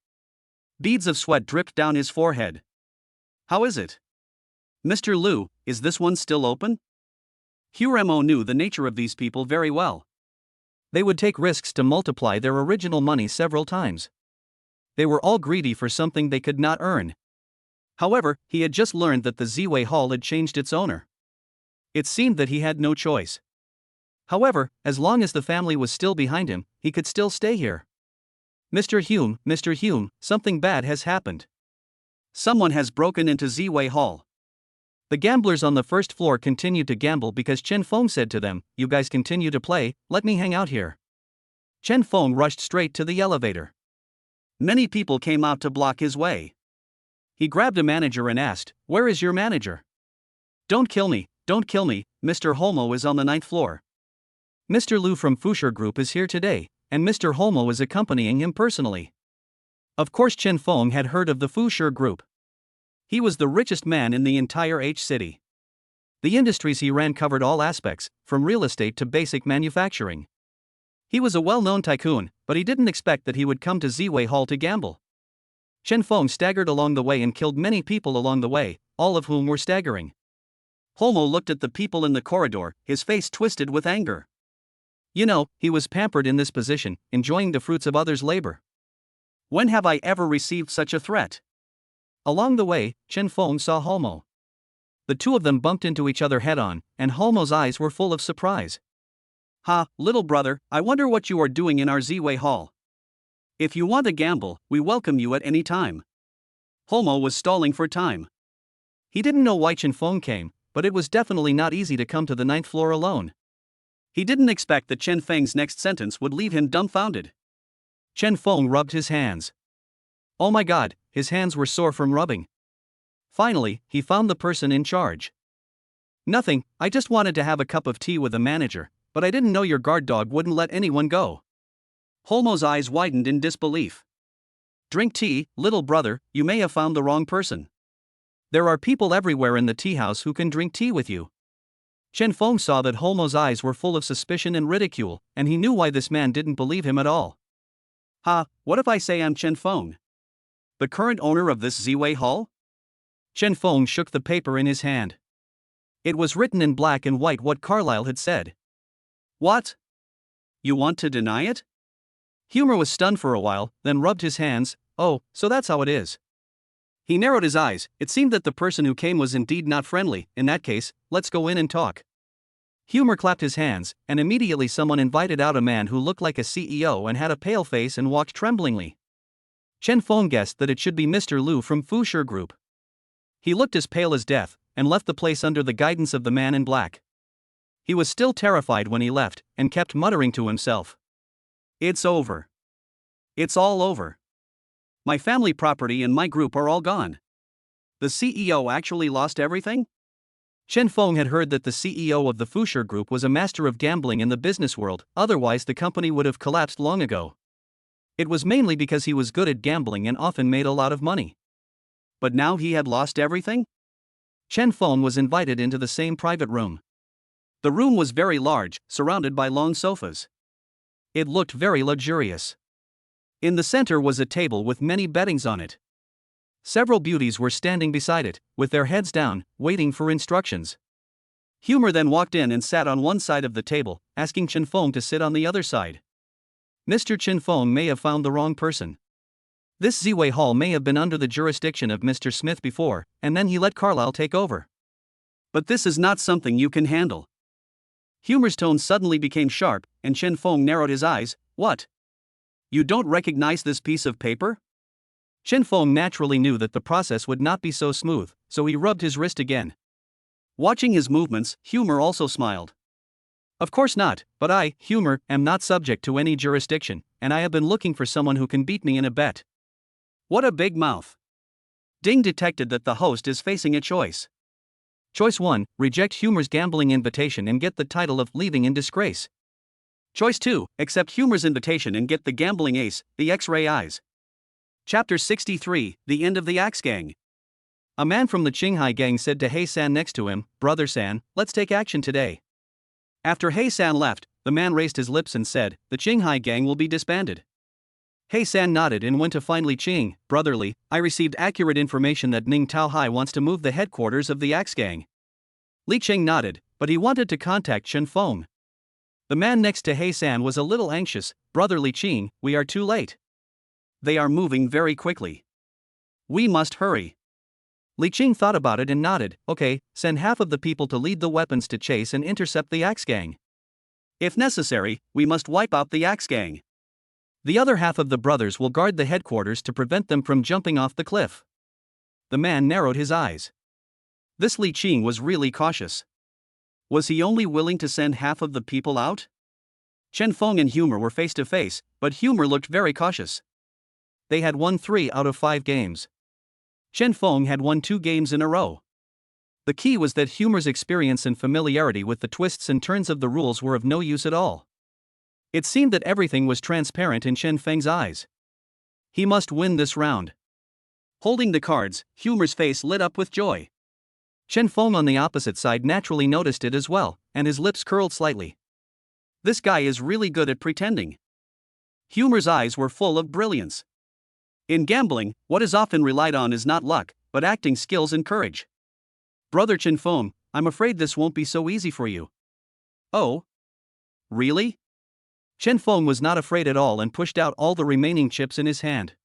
Beads of sweat dripped down his forehead. How is it? Mr. Liu, is this one still open? Huremo knew the nature of these people very well. They would take risks to multiply their original money several times. They were all greedy for something they could not earn. However, he had just learned that the Ziwei Hall had changed its owner. It seemed that he had no choice. However, as long as the family was still behind him, he could still stay here. Mr. Hume, something bad has happened. Someone has broken into Ziwei Hall. The gamblers on the first floor continued to gamble because Chen Feng said to them, "You guys continue to play, let me hang out here." Chen Feng rushed straight to the elevator. Many people came out to block his way. He grabbed a manager and asked, "Where is your manager?" Don't kill me, Mr. Holmo is on the 9th floor. Mr. Liu from Fusher Group is here today, and Mr. Holmo is accompanying him personally. Of course Chen Feng had heard of the Fusher Group. He was the richest man in the entire H City. The industries he ran covered all aspects, from real estate to basic manufacturing. He was a well-known tycoon, but he didn't expect that he would come to Ziwei Hall to gamble. Chen Feng staggered along the way and killed many people along the way, all of whom were staggering. Holmo looked at the people in the corridor, his face twisted with anger. You know, he was pampered in this position, enjoying the fruits of others' labor. When have I ever received such a threat? Along the way, Chen Feng saw Holmo. The two of them bumped into each other head-on, and Holmo's eyes were full of surprise. Little brother, I wonder what you are doing in our Ziwei Hall. If you want to gamble, we welcome you at any time. Holmo was stalling for time. He didn't know why Chen Feng came, but it was definitely not easy to come to the 9th floor alone. He didn't expect that Chen Feng's next sentence would leave him dumbfounded. Chen Feng rubbed his hands. Oh my god, his hands were sore from rubbing. Finally, he found the person in charge. Nothing, I just wanted to have a cup of tea with the manager, but I didn't know your guard dog wouldn't let anyone go. Holmo's eyes widened in disbelief. Drink tea, little brother, you may have found the wrong person. There are people everywhere in the tea house who can drink tea with you. Chen Feng saw that Holmo's eyes were full of suspicion and ridicule, and he knew why this man didn't believe him at all. Ha, what if I say I'm Chen Feng? The current owner of this Ziwei Hall? Chen Feng shook the paper in his hand. It was written in black and white what Carlyle had said. What? You want to deny it? Humor was stunned for a while, then rubbed his hands. Oh, so that's how it is. He narrowed his eyes. It seemed that the person who came was indeed not friendly. In that case, let's go in and talk. Humor clapped his hands, and immediately someone invited out a man who looked like a CEO and had a pale face and walked tremblingly. Chen Feng guessed that it should be Mr. Liu from Fusher Group. He looked as pale as death, and left the place under the guidance of the man in black. He was still terrified when he left, and kept muttering to himself. It's over. It's all over. My family property and my group are all gone. The CEO actually lost everything? Chen Feng had heard that the CEO of the Fusher Group was a master of gambling in the business world, otherwise the company would have collapsed long ago. It was mainly because he was good at gambling and often made a lot of money. But now he had lost everything? Chen Feng was invited into the same private room. The room was very large, surrounded by long sofas. It looked very luxurious. In the center was a table with many beddings on it. Several beauties were standing beside it, with their heads down, waiting for instructions. Humor then walked in and sat on one side of the table, asking Chen Feng to sit on the other side. Mr. Chen Feng may have found the wrong person. This Ziwei Hall may have been under the jurisdiction of Mr. Smith before, and then he let Carlyle take over. But this is not something you can handle. Humor's tone suddenly became sharp, and Chen Feng narrowed his eyes. What? You don't recognize this piece of paper? Chen Feng naturally knew that the process would not be so smooth, so he rubbed his wrist again. Watching his movements, Humor also smiled. Of course not, but I, Humor, am not subject to any jurisdiction, and I have been looking for someone who can beat me in a bet. What a big mouth. Ding detected that the host is facing a choice. Choice 1, reject Humor's gambling invitation and get the title of leaving in disgrace. Choice 2, accept Humor's invitation and get the gambling ace, the X-ray eyes. Chapter 63, The End of the Axe Gang. A man from the Qinghai gang said to He-san next to him, Brother San, let's take action today. After He-san left, the man raised his lips and said, the Qinghai gang will be disbanded. He-san nodded and went to find Li Qing. Brotherly, I received accurate information that Ning Taohai wants to move the headquarters of the Axe Gang. Li Qing nodded, but he wanted to contact Chen Feng. The man next to He-san was a little anxious. Brother Li Qing, we are too late. They are moving very quickly. We must hurry. Li Qing thought about it and nodded. Okay, send half of the people to lead the weapons to chase and intercept the Axe Gang. If necessary, we must wipe out the Axe Gang. The other half of the brothers will guard the headquarters to prevent them from jumping off the cliff. The man narrowed his eyes. This Li Qing was really cautious. Was he only willing to send half of the people out? Chen Feng and Humor were face to face, but Humor looked very cautious. They had won 3 out of 5 games. Chen Feng had won 2 games in a row. The key was that Humor's experience and familiarity with the twists and turns of the rules were of no use at all. It seemed that everything was transparent in Chen Feng's eyes. He must win this round. Holding the cards, Humor's face lit up with joy. Chen Feng on the opposite side naturally noticed it as well, and his lips curled slightly. This guy is really good at pretending. Humor's eyes were full of brilliance. In gambling, what is often relied on is not luck, but acting skills and courage. Brother Chen Feng, I'm afraid this won't be so easy for you. Oh? Really? Chen Feng was not afraid at all and pushed out all the remaining chips in his hand.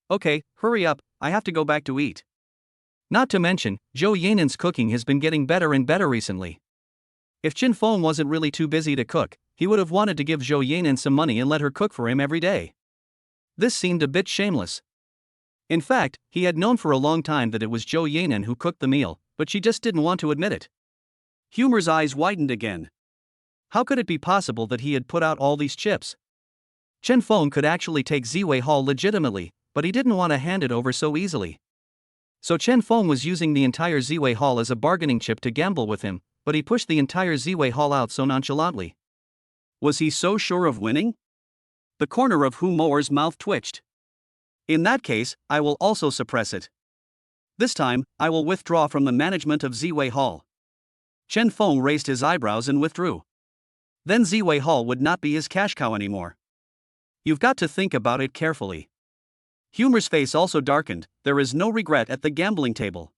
Okay, hurry up, I have to go back to eat. Not to mention, Zhou Yanan's cooking has been getting better and better recently. If Chen Feng wasn't really too busy to cook, he would have wanted to give Zhou Yanan some money and let her cook for him every day. This seemed a bit shameless. In fact, he had known for a long time that it was Zhou Yanan who cooked the meal, but she just didn't want to admit it. Humor's eyes widened again. How could it be possible that he had put out all these chips? Chen Feng could actually take Ziwei Hall legitimately, but he didn't want to hand it over so easily. So Chen Feng was using the entire Ziwei Hall as a bargaining chip to gamble with him, but he pushed the entire Ziwei Hall out so nonchalantly. Was he so sure of winning? The corner of Hu Moer's mouth twitched. In that case, I will also suppress it. This time, I will withdraw from the management of Ziwei Hall. Chen Feng raised his eyebrows and withdrew. Then Ziwei Hall would not be his cash cow anymore. You've got to think about it carefully. Humor's face also darkened. There is no regret at the gambling table.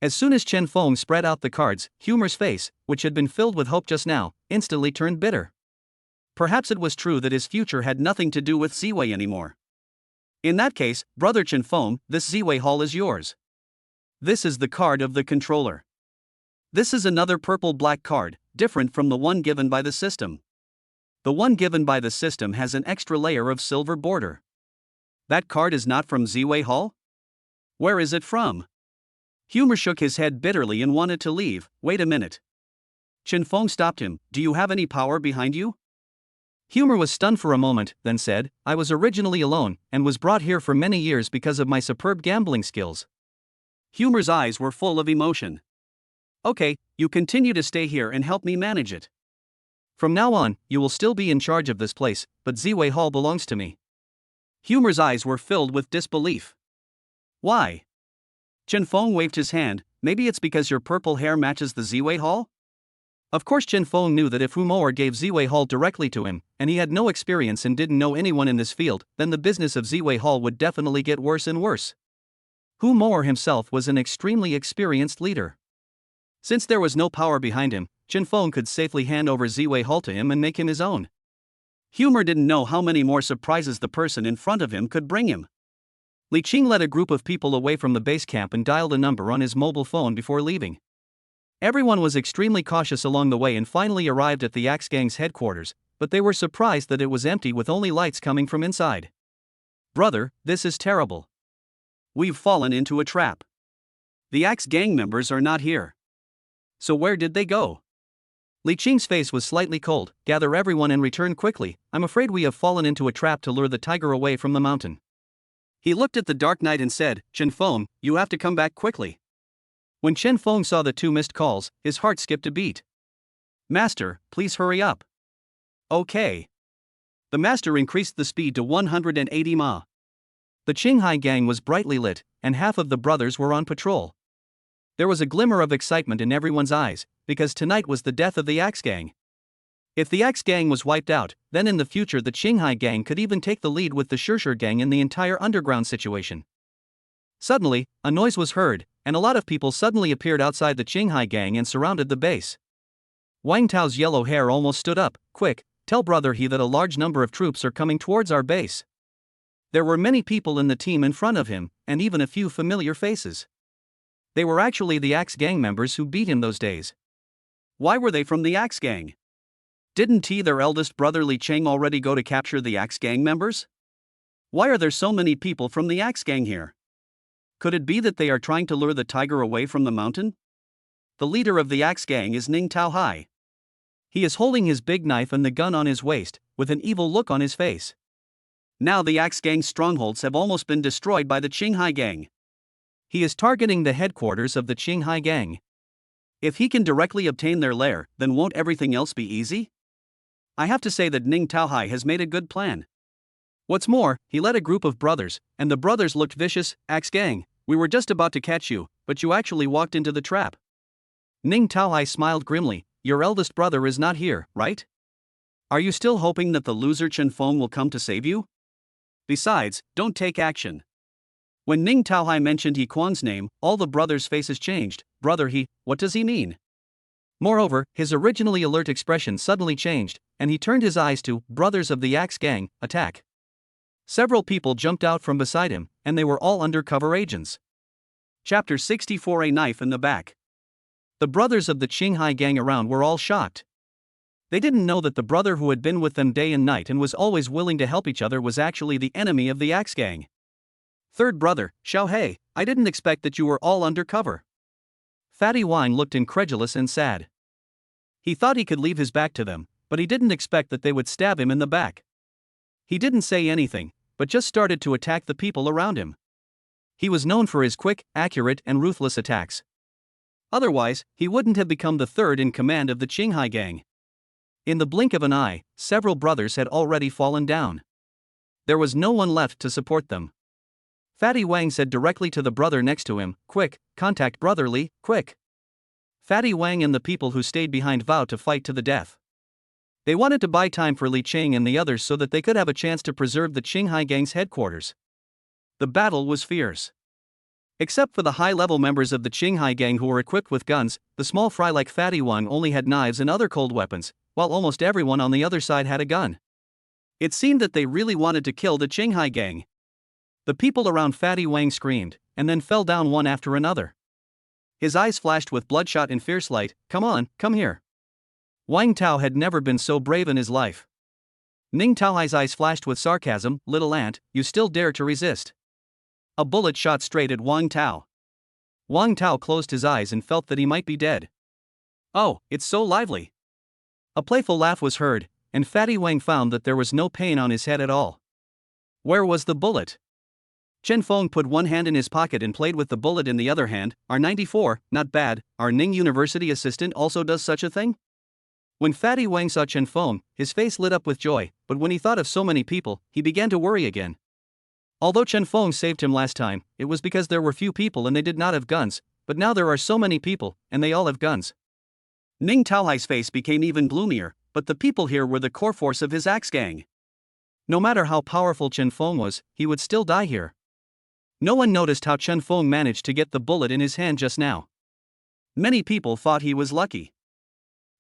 As soon as Chen Feng spread out the cards, Humor's face, which had been filled with hope just now, instantly turned bitter. Perhaps it was true that his future had nothing to do with Ziwei anymore. In that case, brother Chen Feng, this Ziwei Hall is yours. This is the card of the controller. This is another purple-black card, different from the one given by the system. The one given by the system has an extra layer of silver border. That card is not from Ziwei Hall? Where is it from? Humor shook his head bitterly and wanted to leave. Wait a minute. Chen Feng stopped him. Do you have any power behind you? Humor was stunned for a moment, then said, I was originally alone, and was brought here for many years because of my superb gambling skills. Humor's eyes were full of emotion. Okay, you continue to stay here and help me manage it. From now on, you will still be in charge of this place, but Ziwei Hall belongs to me. Humor's eyes were filled with disbelief. Why? Chen Feng waved his hand. Maybe it's because your purple hair matches the Ziwei Hall? Of course Chen Feng knew that if Hu Moer gave Ziwei Hall directly to him, and he had no experience and didn't know anyone in this field, then the business of Ziwei Hall would definitely get worse and worse. Hu Moer himself was an extremely experienced leader. Since there was no power behind him, Chen Feng could safely hand over Ziwei Hall to him and make him his own. Humor didn't know how many more surprises the person in front of him could bring him. Li Qing led a group of people away from the base camp and dialed a number on his mobile phone before leaving. Everyone was extremely cautious along the way and finally arrived at the Axe Gang's headquarters, but they were surprised that it was empty with only lights coming from inside. Brother, this is terrible. We've fallen into a trap. The Axe Gang members are not here. So where did they go? Li Qing's face was slightly cold. Gather everyone and return quickly. I'm afraid we have fallen into a trap to lure the tiger away from the mountain. He looked at the Dark Knight and said, Chen Feng, you have to come back quickly. When Chen Feng saw the 2 missed calls, his heart skipped a beat. Master, please hurry up. Okay. The master increased the speed to 180 ma. The Qinghai gang was brightly lit, and half of the brothers were on patrol. There was a glimmer of excitement in everyone's eyes, because tonight was the death of the Axe Gang. If the Axe Gang was wiped out, then in the future the Qinghai gang could even take the lead with the Shishir gang in the entire underground situation. Suddenly, a noise was heard, and a lot of people suddenly appeared outside the Qinghai gang and surrounded the base. Wang Tao's yellow hair almost stood up. Quick, tell brother He that a large number of troops are coming towards our base. There were many people in the team in front of him, and even a few familiar faces. They were actually the Axe Gang members who beat him those days. Why were they from the Axe Gang? Didn't their eldest brother Li Cheng already go to capture the Axe Gang members? Why are there so many people from the Axe Gang here? Could it be that they are trying to lure the tiger away from the mountain? The leader of the Axe Gang is Ning Taohai. He is holding his big knife and the gun on his waist, with an evil look on his face. Now the Axe Gang's strongholds have almost been destroyed by the Qinghai Gang. He is targeting the headquarters of the Qinghai Gang. If he can directly obtain their lair, then won't everything else be easy? I have to say that Ning Taohai has made a good plan. What's more, he led a group of brothers, and the brothers looked vicious. Axe Gang, we were just about to catch you, but you actually walked into the trap. Ning Taohai smiled grimly. Your eldest brother is not here, right? Are you still hoping that the loser Chen Feng will come to save you? Besides, don't take action. When Ning Taohai mentioned He Kuang's name, all the brothers' faces changed. Brother He, what does he mean? Moreover, his originally alert expression suddenly changed, and he turned his eyes to brothers of the Axe Gang, attack. Several people jumped out from beside him, and they were all undercover agents. Chapter 64 A Knife in the Back. The brothers of the Qinghai Gang around were all shocked. They didn't know that the brother who had been with them day and night and was always willing to help each other was actually the enemy of the Axe Gang. Third brother, Xiaohei, I didn't expect that you were all undercover. Fatty Wang looked incredulous and sad. He thought he could leave his back to them, but he didn't expect that they would stab him in the back. He didn't say anything, but just started to attack the people around him. He was known for his quick, accurate, and ruthless attacks. Otherwise, he wouldn't have become the third in command of the Qinghai gang. In the blink of an eye, several brothers had already fallen down. There was no one left to support them. Fatty Wang said directly to the brother next to him, "Quick, contact Brother Li, quick." Fatty Wang and the people who stayed behind vowed to fight to the death. They wanted to buy time for Li Qing and the others so that they could have a chance to preserve the Qinghai gang's headquarters. The battle was fierce. Except for the high-level members of the Qinghai gang who were equipped with guns, the small fry like Fatty Wang only had knives and other cold weapons, while almost everyone on the other side had a gun. It seemed that they really wanted to kill the Qinghai gang. The people around Fatty Wang screamed, and then fell down one after another. His eyes flashed with bloodshot and fierce light. "Come on, come here." Wang Tao had never been so brave in his life. Ning Taohai's eyes flashed with sarcasm. "Little ant, you still dare to resist." A bullet shot straight at Wang Tao. Wang Tao closed his eyes and felt that he might be dead. "Oh, it's so lively." A playful laugh was heard, and Fatty Wang found that there was no pain on his head at all. Where was the bullet? Chen Feng put one hand in his pocket and played with the bullet in the other hand. R94, not bad. Our Ning University assistant also does such a thing? When Fatty Wang saw Chen Feng, his face lit up with joy, but when he thought of so many people, he began to worry again. Although Chen Feng saved him last time, it was because there were few people and they did not have guns, but now there are so many people, and they all have guns. Ning Taohai's face became even gloomier, but the people here were the core force of his axe gang. No matter how powerful Chen Feng was, he would still die here. No one noticed how Chen Feng managed to get the bullet in his hand just now. Many people thought he was lucky.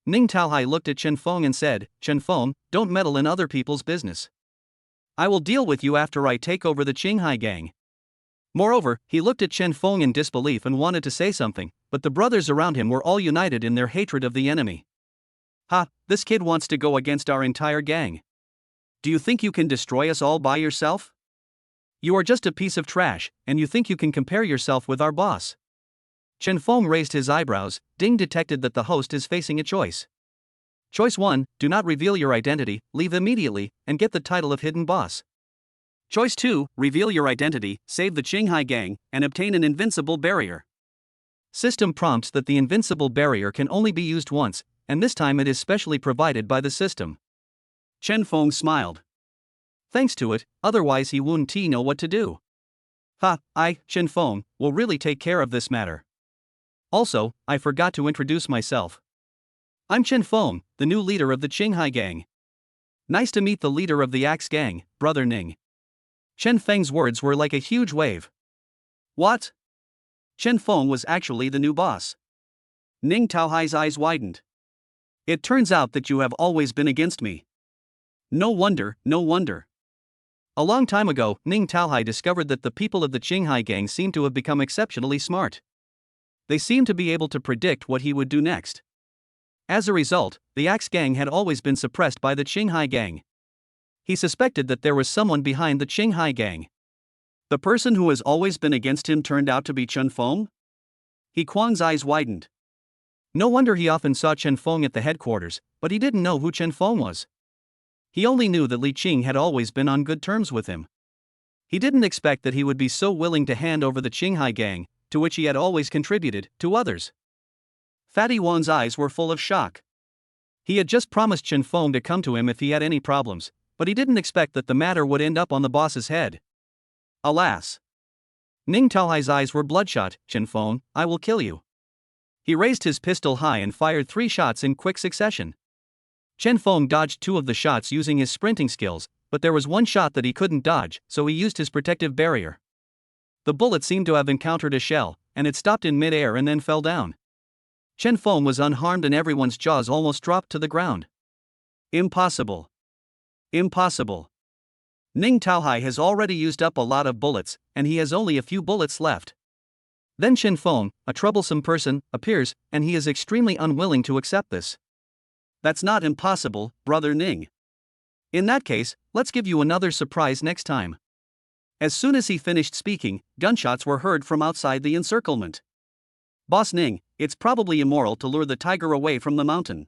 Ning Taohai looked at Chen Feng and said, "Chen Feng, don't meddle in other people's business. I will deal with you after I take over the Qinghai gang." Moreover, he looked at Chen Feng in disbelief and wanted to say something, but the brothers around him were all united in their hatred of the enemy. "Ha, this kid wants to go against our entire gang. Do you think you can destroy us all by yourself? You are just a piece of trash, and you think you can compare yourself with our boss." Chen Feng raised his eyebrows. Ding detected that the host is facing a choice. Choice 1, do not reveal your identity, leave immediately, and get the title of hidden boss. Choice 2, reveal your identity, save the Qinghai gang, and obtain an invincible barrier. System prompts that the invincible barrier can only be used once, and this time it is specially provided by the system. Chen Feng smiled. Thanks to it, otherwise he wouldn't know what to do. "Ha, I, Chen Feng, will really take care of this matter. Also, I forgot to introduce myself. I'm Chen Feng, the new leader of the Qinghai gang. Nice to meet the leader of the Axe gang, Brother Ning." Chen Feng's words were like a huge wave. What? Chen Feng was actually the new boss. Ning Taohai's eyes widened. It turns out that you have always been against me. No wonder, no wonder. A long time ago, Ning Taohai discovered that the people of the Qinghai gang seemed to have become exceptionally smart. They seemed to be able to predict what he would do next. As a result, the Axe gang had always been suppressed by the Qinghai gang. He suspected that there was someone behind the Qinghai gang. The person who has always been against him turned out to be Chen Feng? He Kuang's eyes widened. No wonder he often saw Chen Feng at the headquarters, but he didn't know who Chen Feng was. He only knew that Li Qing had always been on good terms with him. He didn't expect that he would be so willing to hand over the Qinghai gang, to which he had always contributed, to others. Fatty Wan's eyes were full of shock. He had just promised Chen Feng to come to him if he had any problems, but he didn't expect that the matter would end up on the boss's head. Alas! Ning Taohai's eyes were bloodshot. "Chen Feng, I will kill you." He raised his pistol high and fired 3 shots in quick succession. Chen Feng dodged 2 of the shots using his sprinting skills, but there was one shot that he couldn't dodge, so he used his protective barrier. The bullet seemed to have encountered a shell, and it stopped in mid-air and then fell down. Chen Feng was unharmed and everyone's jaws almost dropped to the ground. Impossible. Impossible. Ning Taohai has already used up a lot of bullets, and he has only a few bullets left. Then Chen Feng, a troublesome person, appears, and he is extremely unwilling to accept this. That's not impossible, Brother Ning. In that case, let's give you another surprise next time. As soon as he finished speaking, gunshots were heard from outside the encirclement. Boss Ning, it's probably immoral to lure the tiger away from the mountain.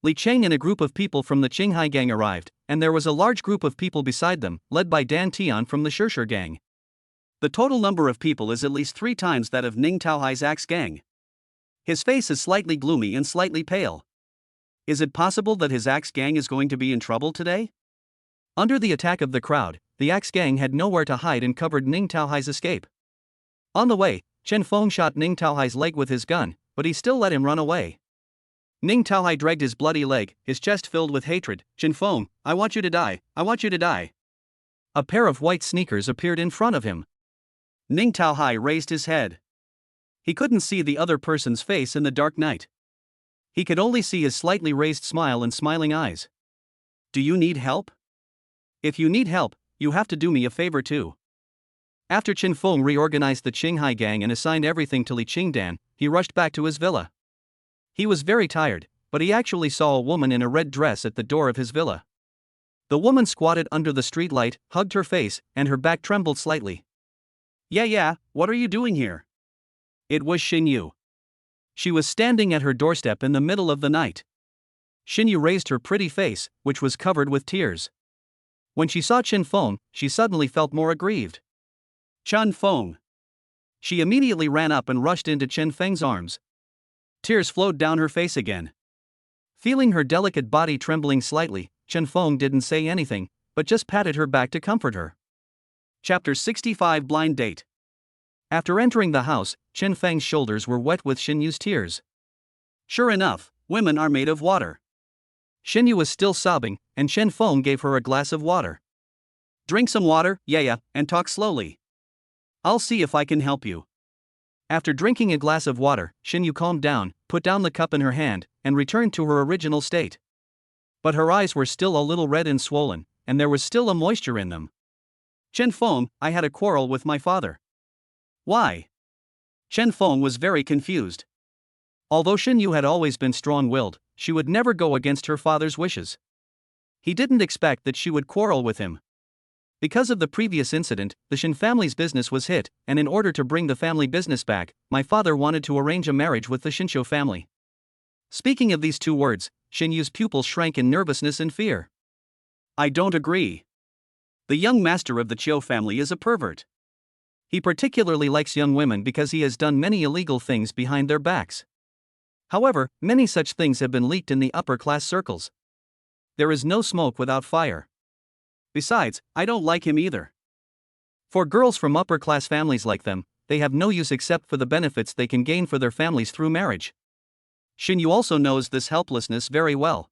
Li Cheng and a group of people from the Qinghai gang arrived, and there was a large group of people beside them, led by Dan Tian from the Shishir gang. The total number of people is at least 3 times that of Ning Taohai's Axe gang. His face is slightly gloomy and slightly pale. Is it possible that his Axe gang is going to be in trouble today? Under the attack of the crowd, the Axe gang had nowhere to hide and covered Ning Taohai's escape. On the way, Chen Feng shot Ning Taohai's leg with his gun, but he still let him run away. Ning Taohai dragged his bloody leg, his chest filled with hatred. Chen Feng, I want you to die, I want you to die. A pair of white sneakers appeared in front of him. Ning Taohai raised his head. He couldn't see the other person's face in the dark night. He could only see his slightly raised smile and smiling eyes. Do you need help? If you need help, you have to do me a favor too. After Chen Feng reorganized the Qinghai gang and assigned everything to Li Qingdan, he rushed back to his villa. He was very tired, but he actually saw a woman in a red dress at the door of his villa. The woman squatted under the streetlight, hugged her face, and her back trembled slightly. Yeah, what are you doing here? It was Xinyu. She was standing at her doorstep in the middle of the night. Xinyu raised her pretty face, which was covered with tears. When she saw Chen Feng, she suddenly felt more aggrieved. Chen Feng. She immediately ran up and rushed into Chen Feng's arms. Tears flowed down her face again. Feeling her delicate body trembling slightly, Chen Feng didn't say anything, but just patted her back to comfort her. Chapter 65 Blind Date. After entering the house, Chen Feng's shoulders were wet with Xinyu's tears. Sure enough, women are made of water. Xinyu was still sobbing, and Chen Feng gave her a glass of water. Drink some water, yeah, and talk slowly. I'll see if I can help you. After drinking a glass of water, Xinyu calmed down, put down the cup in her hand, and returned to her original state. But her eyes were still a little red and swollen, and there was still a moisture in them. Chen Feng, I had a quarrel with my father. Why? Chen Feng was very confused. Although Xinyu had always been strong-willed, she would never go against her father's wishes. He didn't expect that she would quarrel with him. Because of the previous incident, the Shin family's business was hit, and in order to bring the family business back, my father wanted to arrange a marriage with the Shinsho family. Speaking of these two words, Xinyu's pupils shrank in nervousness and fear. I don't agree. The young master of the Chiu family is a pervert. He particularly likes young women because he has done many illegal things behind their backs. However, many such things have been leaked in the upper-class circles. There is no smoke without fire. Besides, I don't like him either. For girls from upper-class families like them, they have no use except for the benefits they can gain for their families through marriage. Xinyu also knows this helplessness very well.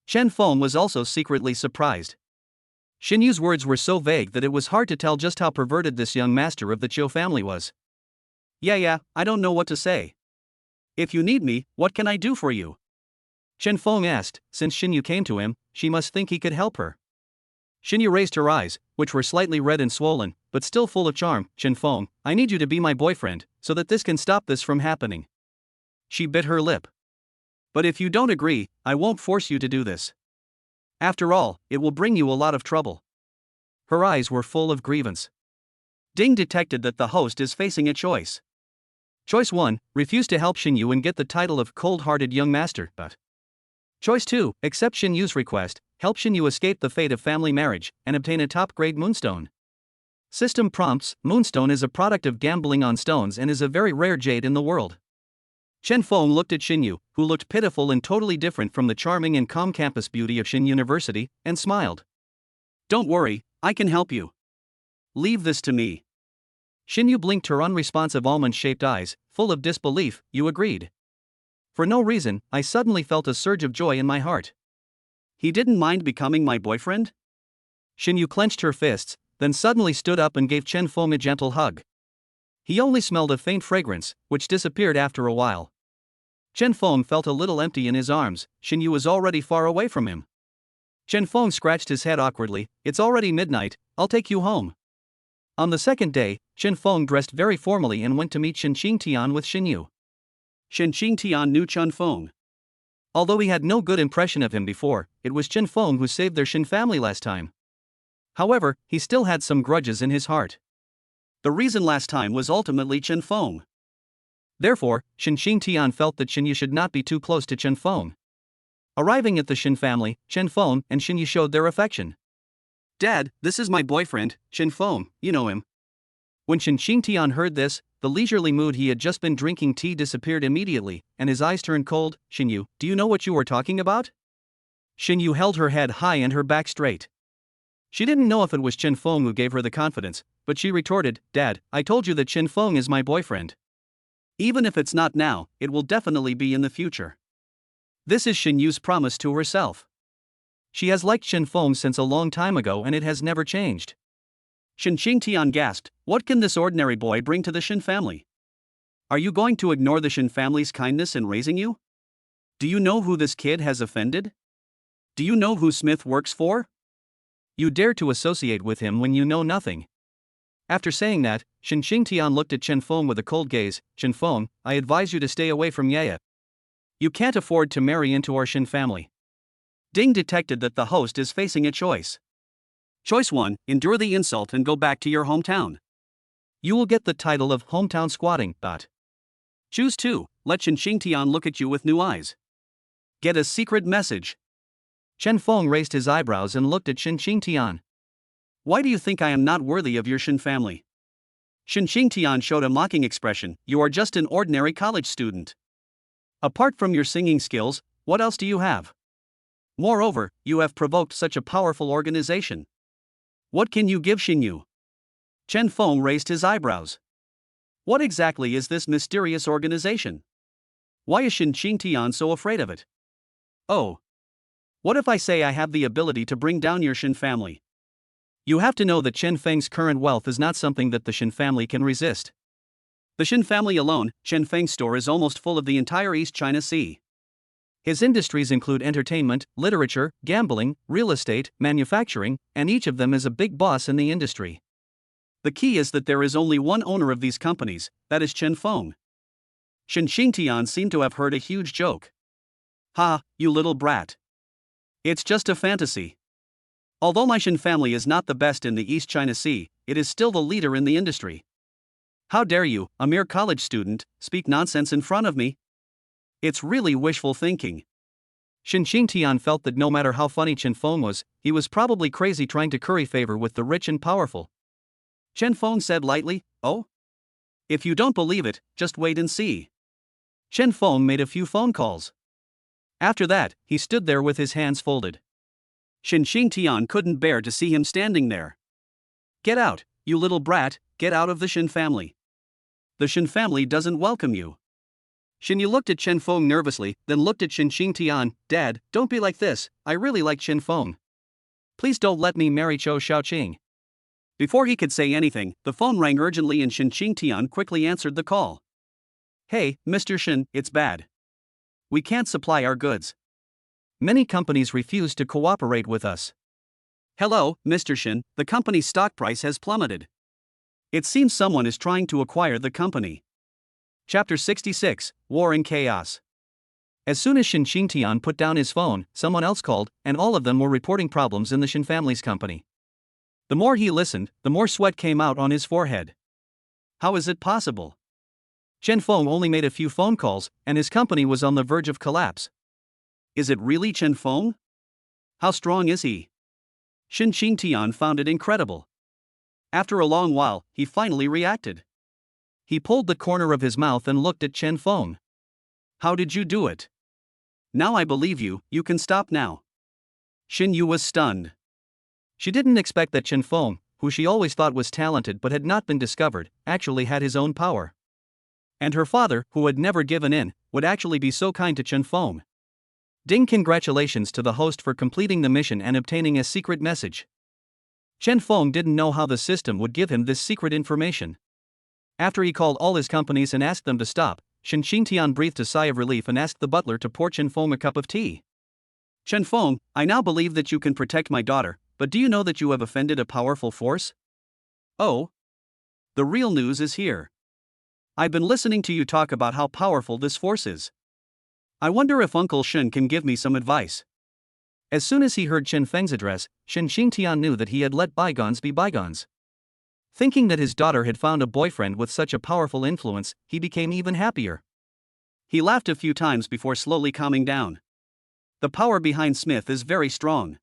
Chen Feng was also secretly surprised. Xinyu's words were so vague that it was hard to tell just how perverted this young master of the Chiu family was. Yeah, I don't know what to say. If you need me, what can I do for you? Chen Feng asked. Since Xinyu came to him, she must think he could help her. Xinyu raised her eyes, which were slightly red and swollen, but still full of charm. Chen Feng, I need you to be my boyfriend, so that this can stop this from happening. She bit her lip. But if you don't agree, I won't force you to do this. After all, it will bring you a lot of trouble. Her eyes were full of grievance. Ding detected that the host is facing a choice. Choice 1, refuse to help Xinyu and get the title of cold-hearted young master, but Choice 2, accept Xinyu's request, help Xinyu escape the fate of family marriage, and obtain a top-grade moonstone. System prompts: Moonstone is a product of gambling on stones and is a very rare jade in the world. Chen Feng looked at Xinyu, who looked pitiful and totally different from the charming and calm campus beauty of Xin University, and smiled. Don't worry, I can help you. Leave this to me. Xinyu blinked her unresponsive almond-shaped eyes, full of disbelief. You agreed. For no reason, I suddenly felt a surge of joy in my heart. He didn't mind becoming my boyfriend? Xinyu clenched her fists, then suddenly stood up and gave Chen Feng a gentle hug. He only smelled a faint fragrance, which disappeared after a while. Chen Feng felt a little empty in his arms. Xinyu was already far away from him. Chen Feng scratched his head awkwardly. It's already midnight, I'll take you home. On the second day, Chen Feng dressed very formally and went to meet Shen Qingtian with Xinyu. Shen Qingtian knew Chen Feng. Although he had no good impression of him before, it was Chen Feng who saved their Shen family last time. However, he still had some grudges in his heart. The reason last time was ultimately Chen Feng. Therefore, Shen Qingtian felt that Xinyu should not be too close to Chen Feng. Arriving at the Shen family, Chen Feng and Xinyu showed their affection. Dad, this is my boyfriend, Chen Feng, you know him. When Shen Xingtian heard this, the leisurely mood he had just been drinking tea disappeared immediately, and his eyes turned cold. Xinyu, do you know what you are talking about? Xinyu held her head high and her back straight. She didn't know if it was Chen Feng who gave her the confidence, but she retorted, Dad, I told you that Chen Feng is my boyfriend. Even if it's not now, it will definitely be in the future. This is Xinyu's promise to herself. She has liked Chen Feng since a long time ago and it has never changed. Shen Xingtian gasped, what can this ordinary boy bring to the Shen family? Are you going to ignore the Shen family's kindness in raising you? Do you know who this kid has offended? Do you know who Smith works for? You dare to associate with him when you know nothing. After saying that, Shen Xingtian looked at Chen Feng with a cold gaze. Chen Feng, I advise you to stay away from Yaya. You can't afford to marry into our Shen family. Ding detected that the host is facing a choice. Choice 1, endure the insult and go back to your hometown. You will get the title of hometown squatting. Choose 2, let Shen Xingtian look at you with new eyes. Get a secret message. Chen Feng raised his eyebrows and looked at Shen Xingtian. Why do you think I am not worthy of your Shen family? Shen Xingtian showed a mocking expression, you are just an ordinary college student. Apart from your singing skills, what else do you have? Moreover, you have provoked such a powerful organization. What can you give Xinyu? Chen Feng raised his eyebrows. What exactly is this mysterious organization? Why is Shen Xingtian so afraid of it? Oh. What if I say I have the ability to bring down your Shen family? You have to know that Chen Feng's current wealth is not something that the Shen family can resist. The Shen family alone, Chen Feng's store is almost full of the entire East China Sea. His industries include entertainment, literature, gambling, real estate, manufacturing, and each of them is a big boss in the industry. The key is that there is only one owner of these companies, that is Chen Feng. Shen Xingtian seemed to have heard a huge joke. Ha, you little brat. It's just a fantasy. Although my Shen family is not the best in the East China Sea, it is still the leader in the industry. How dare you, a mere college student, speak nonsense in front of me? It's really wishful thinking. Shen Xingtian felt that no matter how funny Chen Feng was, he was probably crazy trying to curry favor with the rich and powerful. Chen Feng said lightly, oh? If you don't believe it, just wait and see. Chen Feng made a few phone calls. After that, he stood there with his hands folded. Shen Xingtian couldn't bear to see him standing there. Get out, you little brat, get out of the Shen family. The Shen family doesn't welcome you. Xinyu looked at Chen Feng nervously, then looked at Shen Xingtian. Dad, don't be like this, I really like Chen Feng. Please don't let me marry Zhou Xiaoqing. Before he could say anything, the phone rang urgently and Shen Xingtian quickly answered the call. Hey, Mr. Shen, it's bad. We can't supply our goods. Many companies refuse to cooperate with us. Hello, Mr. Shen, the company's stock price has plummeted. It seems someone is trying to acquire the company. Chapter 66, War and Chaos. As soon as Shen Xingtian put down his phone, someone else called, and all of them were reporting problems in the Shen family's company. The more he listened, the more sweat came out on his forehead. How is it possible? Chen Feng only made a few phone calls, and his company was on the verge of collapse. Is it really Chen Feng? How strong is he? Shen Xingtian found it incredible. After a long while, he finally reacted. He pulled the corner of his mouth and looked at Chen Feng. How did you do it? Now I believe you, you can stop now. Xinyu was stunned. She didn't expect that Chen Feng, who she always thought was talented but had not been discovered, actually had his own power. And her father, who had never given in, would actually be so kind to Chen Feng. Ding, congratulations to the host for completing the mission and obtaining a secret message. Chen Feng didn't know how the system would give him this secret information. After he called all his companies and asked them to stop, Shen Xingtian breathed a sigh of relief and asked the butler to pour Chen Feng a cup of tea. Chen Feng, I now believe that you can protect my daughter, but do you know that you have offended a powerful force? Oh? The real news is here. I've been listening to you talk about how powerful this force is. I wonder if Uncle Shen can give me some advice. As soon as he heard Chen Feng's address, Shen Xingtian knew that he had let bygones be bygones. Thinking that his daughter had found a boyfriend with such a powerful influence, he became even happier. He laughed a few times before slowly calming down. The power behind Smith is very strong.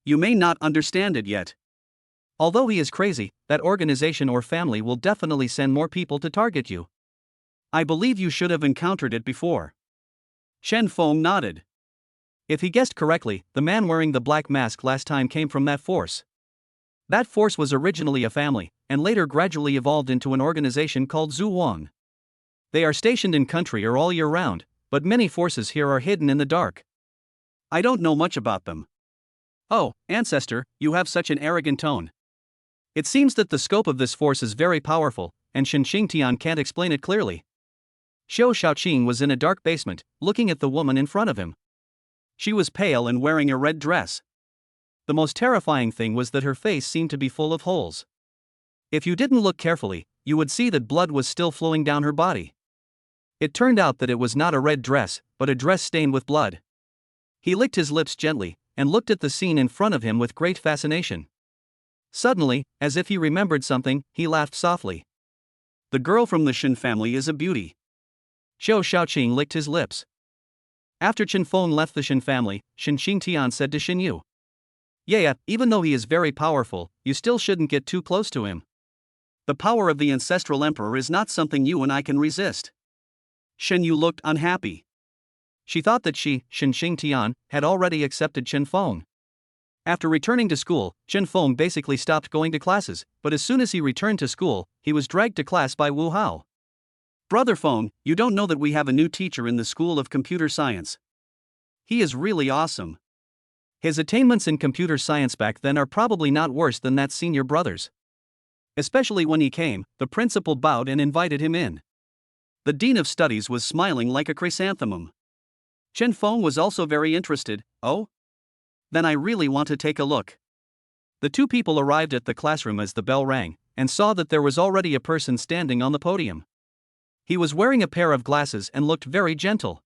You may not understand it yet. Although he is crazy, that organization or family will definitely send more people to target you. I believe you should have encountered it before. Chen Feng nodded. If he guessed correctly, the man wearing the black mask last time came from that force. That force was originally a family, and later gradually evolved into an organization called Zhu Wang. They are stationed in country or all year round, but many forces here are hidden in the dark. I don't know much about them. Oh, ancestor, you have such an arrogant tone. It seems that the scope of this force is very powerful, and Shen Xingtian can't explain it clearly. Xiao Xiaoqing was in a dark basement, looking at the woman in front of him. She was pale and wearing a red dress. The most terrifying thing was that her face seemed to be full of holes. If you didn't look carefully, you would see that blood was still flowing down her body. It turned out that it was not a red dress, but a dress stained with blood. He licked his lips gently, and looked at the scene in front of him with great fascination. Suddenly, as if he remembered something, he laughed softly. The girl from the Shen family is a beauty. Xiao Xiaoqing licked his lips. After Chen Feng left the Shen family, Shen Xingtian said to Shen Yu, "Yeah, even though he is very powerful, you still shouldn't get too close to him. The power of the ancestral emperor is not something you and I can resist." Shen Yu looked unhappy. She thought that she, Shen Xingtian, had already accepted Chen Feng. After returning to school, Chen Feng basically stopped going to classes, but as soon as he returned to school, he was dragged to class by Wu Hao. "Brother Feng, you don't know that we have a new teacher in the School of Computer Science. He is really awesome. His attainments in computer science back then are probably not worse than that senior brother's." Especially when he came, the principal bowed and invited him in. The dean of studies was smiling like a chrysanthemum. Chen Feng was also very interested. "Oh? Then I really want to take a look." The two people arrived at the classroom as the bell rang, and saw that there was already a person standing on the podium. He was wearing a pair of glasses and looked very gentle.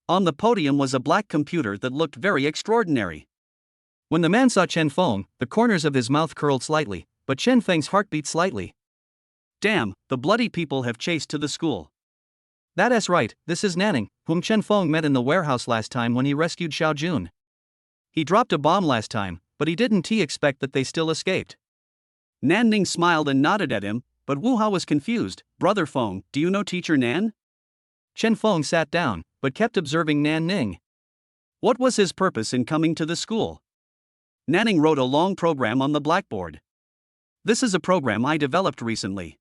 On the podium was a black computer that looked very extraordinary. When the man saw Chen Feng, the corners of his mouth curled slightly, but Chen Feng's heart beat slightly. Damn, the bloody people have chased to the school. That's right, this is Nanning, whom Chen Feng met in the warehouse last time when he rescued Xiao Jun. He dropped a bomb last time, but he didn't expect that they still escaped. Nanning smiled and nodded at him, but Wu Hao was confused. "Brother Feng, do you know Teacher Nan?" Chen Feng sat down, but kept observing Nanning. What was his purpose in coming to the school? Nanning wrote a long program on the blackboard. "This is a program I developed recently.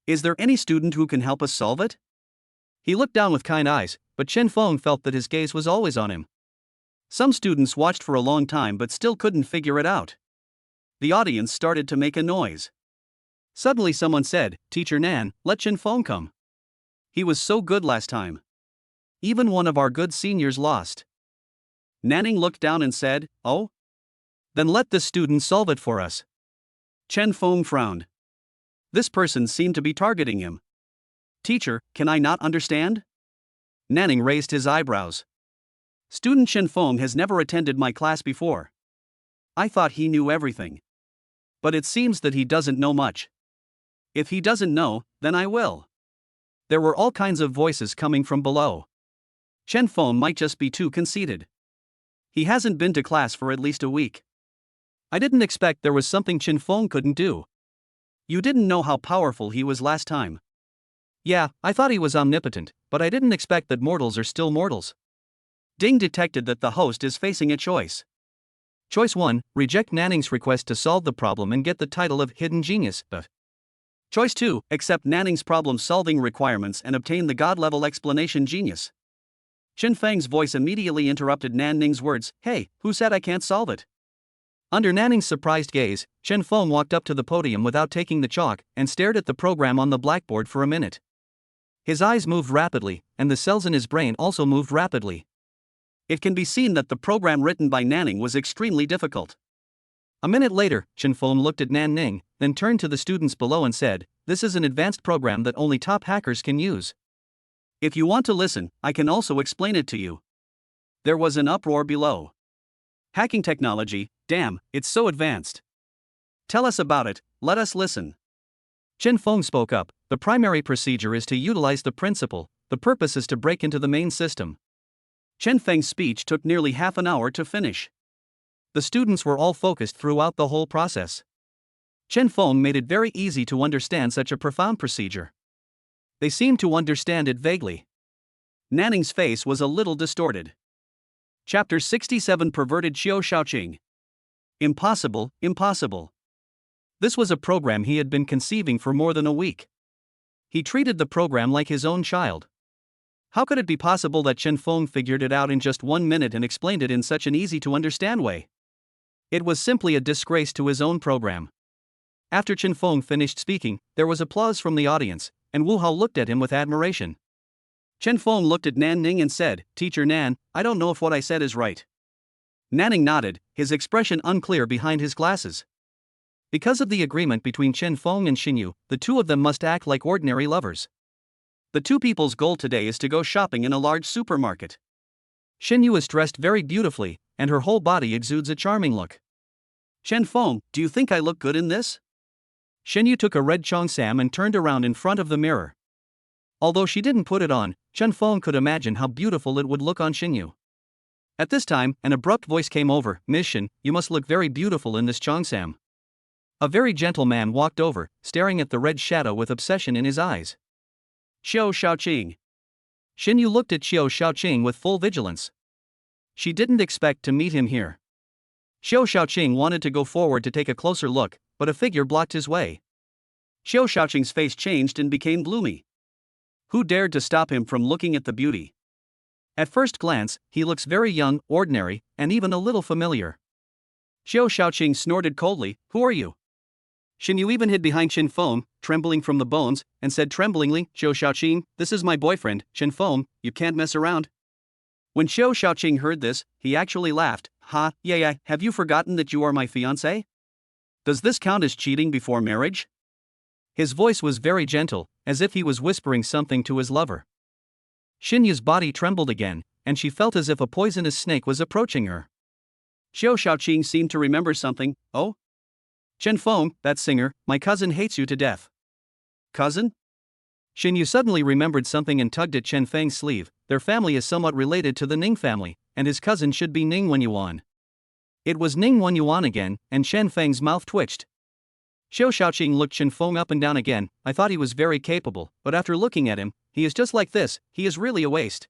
Is there any student who can help us solve it?" He looked down with kind eyes, but Chen Feng felt that his gaze was always on him. Some students watched for a long time but still couldn't figure it out. The audience started to make a noise. Suddenly someone said, "Teacher Nan, let Chen Feng come. He was so good last time. Even one of our good seniors lost." Nanning looked down and said, "Oh? Then let this student solve it for us." Chen Feng frowned. This person seemed to be targeting him. "Teacher, can I not understand?" Nanning raised his eyebrows. "Student Chen Feng has never attended my class before. I thought he knew everything. But it seems that he doesn't know much. If he doesn't know, then I will." There were all kinds of voices coming from below. Chen Feng might just be too conceited. He hasn't been to class for at least a week. I didn't expect there was something Chen Feng couldn't do. You didn't know how powerful he was last time. Yeah, I thought he was omnipotent, but I didn't expect that mortals are still mortals. Ding detected that the host is facing a choice. Choice 1, reject Nanning's request to solve the problem and get the title of Hidden Genius. Choice 2, accept Nanning's problem-solving requirements and obtain the God-level explanation genius. Chen Feng's voice immediately interrupted Nanning's words. "Hey, who said I can't solve it?" Under Nanning's surprised gaze, Chen Feng walked up to the podium without taking the chalk and stared at the program on the blackboard for a minute. His eyes moved rapidly, and the cells in his brain also moved rapidly. It can be seen that the program written by Nanning was extremely difficult. A minute later, Chen Feng looked at Nanning, then turned to the students below and said, "This is an advanced program that only top hackers can use. If you want to listen, I can also explain it to you." There was an uproar below. "Hacking technology, damn, it's so advanced. Tell us about it, let us listen." Chen Feng spoke up. "The primary procedure is to utilize the principle, the purpose is to break into the main system." Chen Feng's speech took nearly half an hour to finish. The students were all focused throughout the whole process. Chen Feng made it very easy to understand such a profound procedure. They seemed to understand it vaguely. Nanning's face was a little distorted. Chapter 67 Perverted Xiao Shaoqing. Impossible, impossible. This was a program he had been conceiving for more than a week. He treated the program like his own child. How could it be possible that Chen Feng figured it out in just 1 minute and explained it in such an easy-to-understand way? It was simply a disgrace to his own program. After Chen Feng finished speaking, there was applause from the audience, and Wu Hao looked at him with admiration. Chen Feng looked at Nan Ning and said, "Teacher Nan, I don't know if what I said is right." Nanning nodded, his expression unclear behind his glasses. Because of the agreement between Chen Feng and Xinyu, the two of them must act like ordinary lovers. The two people's goal today is to go shopping in a large supermarket. Xinyu is dressed very beautifully, and her whole body exudes a charming look. "Chen Feng, do you think I look good in this?" Xinyu took a red cheongsam and turned around in front of the mirror. Although she didn't put it on, Chen Feng could imagine how beautiful it would look on Xinyu. At this time, an abrupt voice came over, "Miss Shen, you must look very beautiful in this cheongsam." A very gentle man walked over, staring at the red shadow with obsession in his eyes. "Xiao Shaoqing." Xinyu looked at Xiao Shaoqing with full vigilance. She didn't expect to meet him here. Xiao Shaoqing wanted to go forward to take a closer look, but a figure blocked his way. Xiao Shaoqing's face changed and became gloomy. Who dared to stop him from looking at the beauty? At first glance, he looks very young, ordinary, and even a little familiar. Xiao Shaoqing snorted coldly, "Who are you?" Xinyu even hid behind Chen Feng, trembling from the bones, and said tremblingly, "Xiao Shaoqing, this is my boyfriend, Chen Feng, you can't mess around." When Xiao Shaoqing heard this, he actually laughed, "Ha, yeah, have you forgotten that you are my fiancé? Does this count as cheating before marriage?" His voice was very gentle, as if he was whispering something to his lover. Xinyu's body trembled again, and she felt as if a poisonous snake was approaching her. Xiao Shaoqing seemed to remember something. "Oh? Chen Feng, that singer, my cousin hates you to death." "Cousin?" Xinyu suddenly remembered something and tugged at Chen Feng's sleeve. Their family is somewhat related to the Ning family, and his cousin should be Ning Wenyuan. It was Ning Wenyuan again, and Chen Feng's mouth twitched. Xiao Shaoqing looked Chen Feng up and down again. "I thought he was very capable, but after looking at him, he is just like this, he is really a waste."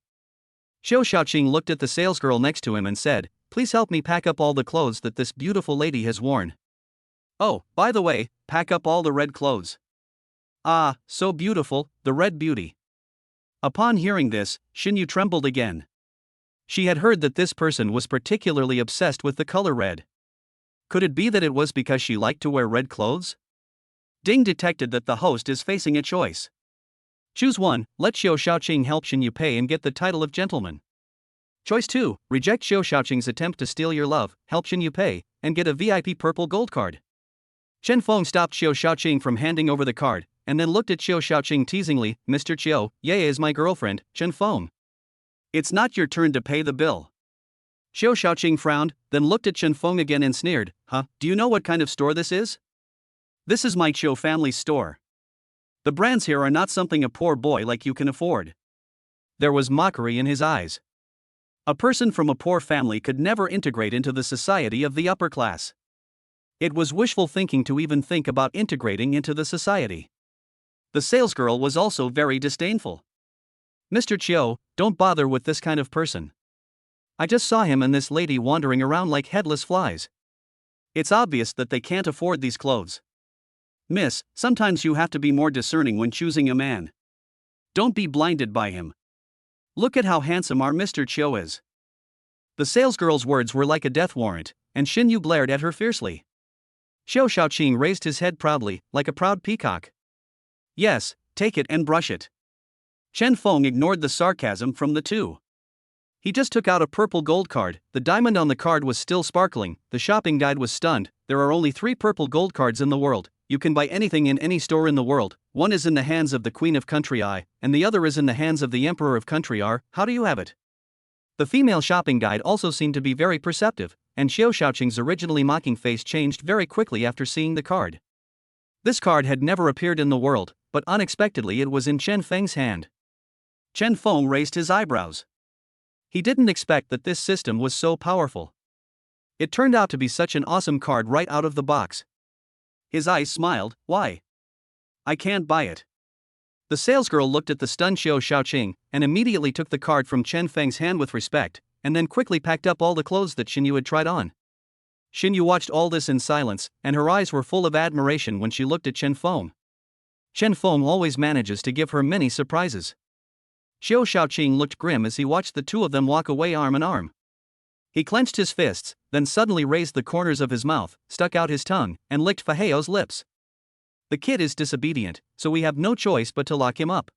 Xiao Shaoqing looked at the salesgirl next to him and said, "Please help me pack up all the clothes that this beautiful lady has worn. Oh, by the way, pack up all the red clothes. Ah, so beautiful, the red beauty." Upon hearing this, Xinyu trembled again. She had heard that this person was particularly obsessed with the color red. Could it be that it was because she liked to wear red clothes? Ding detected that the host is facing a choice. Choose 1, let Xiao Shaoqing help Xinyu pay and get the title of gentleman. Choice 2, reject Xiao Shaoqing's attempt to steal your love, help Xinyu pay, and get a VIP purple gold card. Chen Feng stopped Xiao Shaoqing from handing over the card, and then looked at Xiao Shaoqing teasingly, "Mr. Qiao, Ye is my girlfriend, Chen Feng. It's not your turn to pay the bill." Xiao Shaoqing frowned, then looked at Chen Feng again and sneered, "Huh, do you know what kind of store this is? This is my Qiao family's store. The brands here are not something a poor boy like you can afford." There was mockery in his eyes. A person from a poor family could never integrate into the society of the upper class. It was wishful thinking to even think about integrating into the society. The salesgirl was also very disdainful. "Mr. Qiao, don't bother with this kind of person. I just saw him and this lady wandering around like headless flies. It's obvious that they can't afford these clothes. Miss, sometimes you have to be more discerning when choosing a man. Don't be blinded by him. Look at how handsome our Mr. Qiao is." The salesgirl's words were like a death warrant, and Xinyu glared at her fiercely. Xiao Shaoqing raised his head proudly, like a proud peacock. "Yes, take it and brush it." Chen Feng ignored the sarcasm from the two. He just took out a purple gold card. The diamond on the card was still sparkling. The shopping guide was stunned. "There are only 3 purple gold cards in the world. You can buy anything in any store in the world. One is in the hands of the Queen of Country I, and the other is in the hands of the Emperor of Country R. How do you have it?" The female shopping guide also seemed to be very perceptive, and Xiao Shaoqing's originally mocking face changed very quickly after seeing the card. This card had never appeared in the world, but unexpectedly it was in Chen Feng's hand. Chen Feng raised his eyebrows. He didn't expect that this system was so powerful. It turned out to be such an awesome card right out of the box. His eyes smiled. Why? I can't buy it. The salesgirl looked at the stunned Xiao Xiaoqing and immediately took the card from Chen Feng's hand with respect, and then quickly packed up all the clothes that Xinyu had tried on. Xinyu watched all this in silence, and her eyes were full of admiration when she looked at Chen Feng. Chen Feng always manages to give her many surprises. Xiao Xiaoqing looked grim as he watched the two of them walk away arm in arm. He clenched his fists, then suddenly raised the corners of his mouth, stuck out his tongue, and licked Faheo's lips. The kid is disobedient, so we have no choice but to lock him up.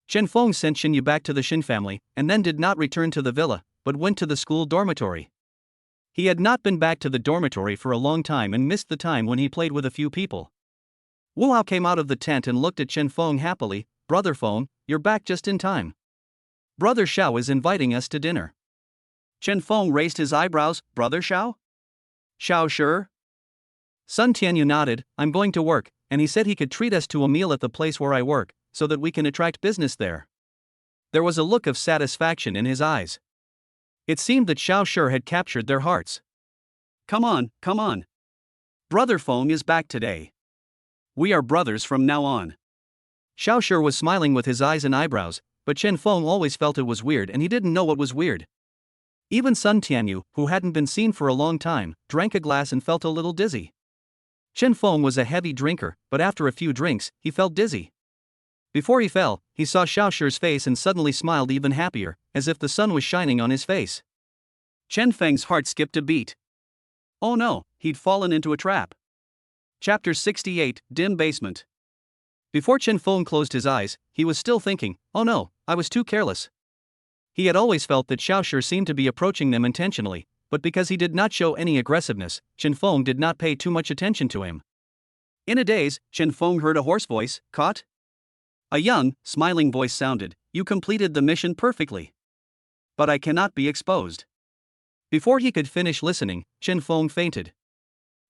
Chen Feng sent Xinyu back to the Xin family, and then did not return to the villa, but went to the school dormitory. He had not been back to the dormitory for a long time and missed the time when he played with a few people. Wu Hao came out of the tent and looked at Chen Feng happily. Brother Feng, you're back just in time. Brother Xiao is inviting us to dinner. Chen Feng raised his eyebrows. Brother Xiao? Xiao sure? Sun Tianyu nodded. I'm going to work, and he said he could treat us to a meal at the place where I work, so that we can attract business there. There was a look of satisfaction in his eyes. It seemed that Xiao Shi had captured their hearts. Come on, come on. Brother Feng is back today. We are brothers from now on. Xiao Shi was smiling with his eyes and eyebrows, but Chen Feng always felt it was weird and he didn't know what was weird. Even Sun Tianyu, who hadn't been seen for a long time, drank a glass and felt a little dizzy. Chen Feng was a heavy drinker, but after a few drinks, he felt dizzy. Before he fell, he saw Xiao Shi's face and suddenly smiled even happier, as if the sun was shining on his face. Chen Feng's heart skipped a beat. Oh no, he'd fallen into a trap. Chapter 68, Dim Basement. Before Chen Feng closed his eyes, he was still thinking, oh no, I was too careless. He had always felt that Xiao Shi seemed to be approaching them intentionally, but because he did not show any aggressiveness, Chen Feng did not pay too much attention to him. In a daze, Chen Feng heard a hoarse voice. Caught? A young, smiling voice sounded. You completed the mission perfectly. But I cannot be exposed. Before he could finish listening, Chen Feng fainted.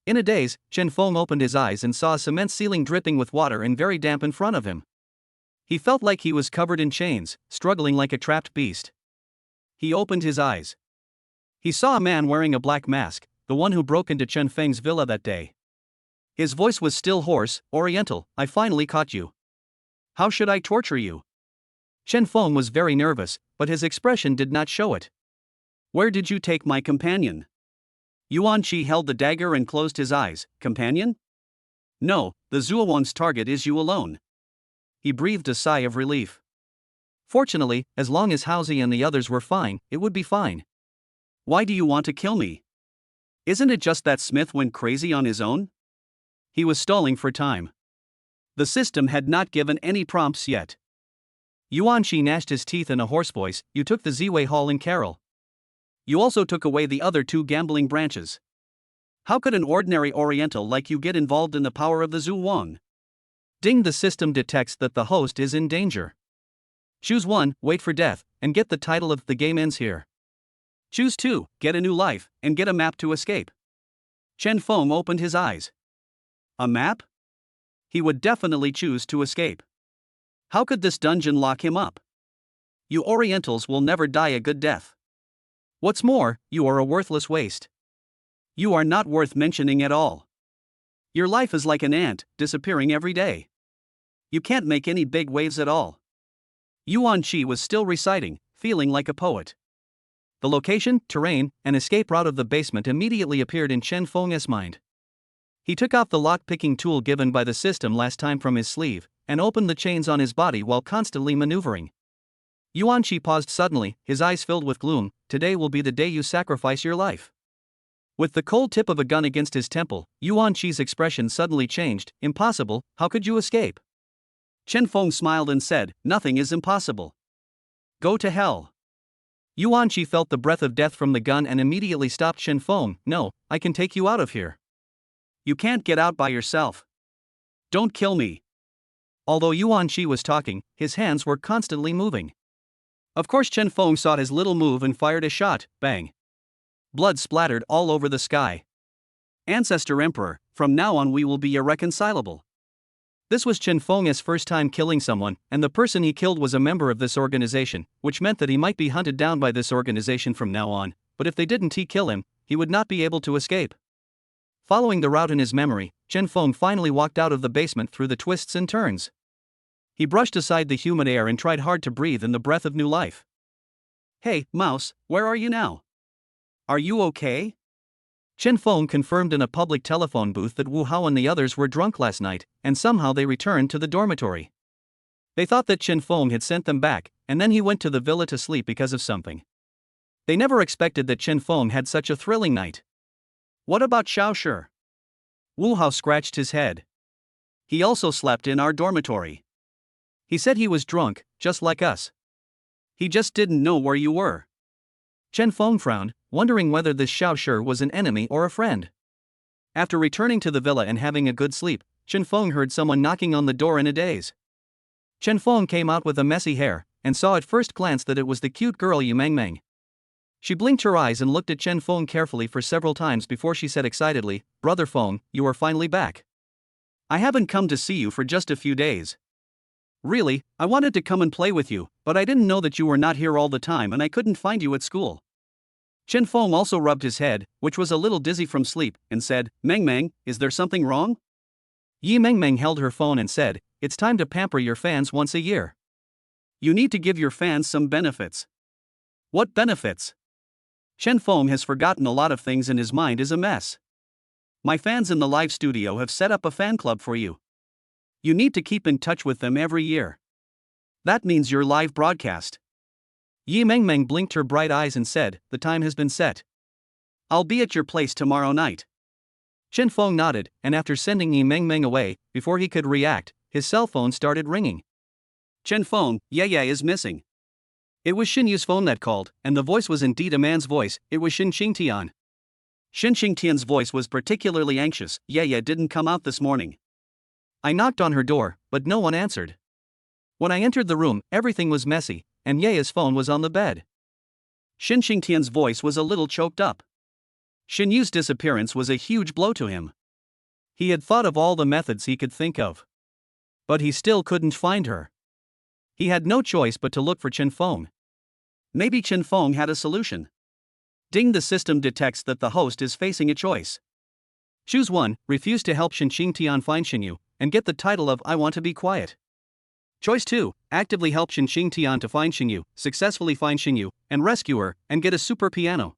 In a daze, Chen Feng opened his eyes and saw a cement ceiling dripping with water and very damp in front of him. He felt like he was covered in chains, struggling like a trapped beast. He opened his eyes. He saw a man wearing a black mask, the one who broke into Chen Feng's villa that day. His voice was still hoarse. Oriental, I finally caught you. How should I torture you? Chen Feng was very nervous, but his expression did not show it. Where did you take my companion? Yuan Qi held the dagger and closed his eyes. Companion? No, the Zuowan's target is you alone. He breathed a sigh of relief. Fortunately, as long as Haozi and the others were fine, it would be fine. Why do you want to kill me? Isn't it just that Smith went crazy on his own? He was stalling for time. The system had not given any prompts yet. Yuan Qi gnashed his teeth in a hoarse voice. You took the Ziwei Hall in Carol. You also took away the other two gambling branches. How could an ordinary Oriental like you get involved in the power of the Zhu Wang? Ding, the system detects that the host is in danger. Choose 1, wait for death, and get the title of The Game Ends Here. Choose 2, get a new life, and get a map to escape. Chen Feng opened his eyes. A map? He would definitely choose to escape. How could this dungeon lock him up? You Orientals will never die a good death. What's more, you are a worthless waste. You are not worth mentioning at all. Your life is like an ant, disappearing every day. You can't make any big waves at all. Yuan Qi was still reciting, feeling like a poet. The location, terrain, and escape route of the basement immediately appeared in Chen Feng's mind. He took off the lock-picking tool given by the system last time from his sleeve, and opened the chains on his body while constantly maneuvering. Yuan Qi paused suddenly, his eyes filled with gloom. Today will be the day you sacrifice your life. With the cold tip of a gun against his temple, Yuan Qi's expression suddenly changed. Impossible, how could you escape? Chen Feng smiled and said, nothing is impossible. Go to hell. Yuan Qi felt the breath of death from the gun and immediately stopped Chen Feng. No, I can take you out of here. You can't get out by yourself. Don't kill me. Although Yuan Qi was talking, his hands were constantly moving. Of course Chen Feng saw his little move and fired a shot. Bang. Blood splattered all over the sky. Ancestor Emperor, from now on we will be irreconcilable. This was Chen Feng's first time killing someone, and the person he killed was a member of this organization, which meant that he might be hunted down by this organization from now on, but if they didn't kill him, he would not be able to escape. Following the route in his memory, Chen Feng finally walked out of the basement through the twists and turns. He brushed aside the humid air and tried hard to breathe in the breath of new life. "Hey, Mouse, where are you now? Are you okay?" Chen Feng confirmed in a public telephone booth that Wu Hao and the others were drunk last night, and somehow they returned to the dormitory. They thought that Chen Feng had sent them back, and then he went to the villa to sleep because of something. They never expected that Chen Feng had such a thrilling night. "What about Xiao Shi?" Wu Hao scratched his head. "He also slept in our dormitory. He said he was drunk, just like us. He just didn't know where you were." Chen Feng frowned, wondering whether this Xiao Shi was an enemy or a friend. After returning to the villa and having a good sleep, Chen Feng heard someone knocking on the door in a daze. Chen Feng came out with a messy hair, and saw at first glance that it was the cute girl Yu Mengmeng. She blinked her eyes and looked at Chen Feng carefully for several times before she said excitedly, "Brother Feng, you are finally back. I haven't come to see you for just a few days. Really, I wanted to come and play with you, but I didn't know that you were not here all the time and I couldn't find you at school." Chen Feng also rubbed his head, which was a little dizzy from sleep, and said, "Mengmeng, is there something wrong?" Yi Mengmeng held her phone and said, "It's time to pamper your fans once a year. You need to give your fans some benefits." "What benefits?" Chen Feng has forgotten a lot of things and his mind is a mess. "My fans in the live studio have set up a fan club for you. You need to keep in touch with them every year. That means your live broadcast." Yi Mengmeng blinked her bright eyes and said, "The time has been set. I'll be at your place tomorrow night." Chen Feng nodded, and after sending Yi Mengmeng away, before he could react, his cell phone started ringing. "Chen Feng, Ye is missing." It was Xin Yu's phone that called, and the voice was indeed a man's voice. It was Xin Qingtian. Xin Qingtian's voice was particularly anxious. "Ye didn't come out this morning. I knocked on her door, but no one answered. When I entered the room, everything was messy, and Ye's phone was on the bed." Xin Qingtian's voice was a little choked up. Xin Yu's disappearance was a huge blow to him. He had thought of all the methods he could think of, but he still couldn't find her. He had no choice but to look for Chen Feng. Maybe Chen Feng had a solution. Ding, the system detects that the host is facing a choice. Choose 1, refuse to help Xin Qingtian find Xin Yu, and get the title of "I want to be quiet." Choice 2, actively help Xin Qingtian to find Xin Yu, successfully find Xin Yu, and rescue her, and get a super piano.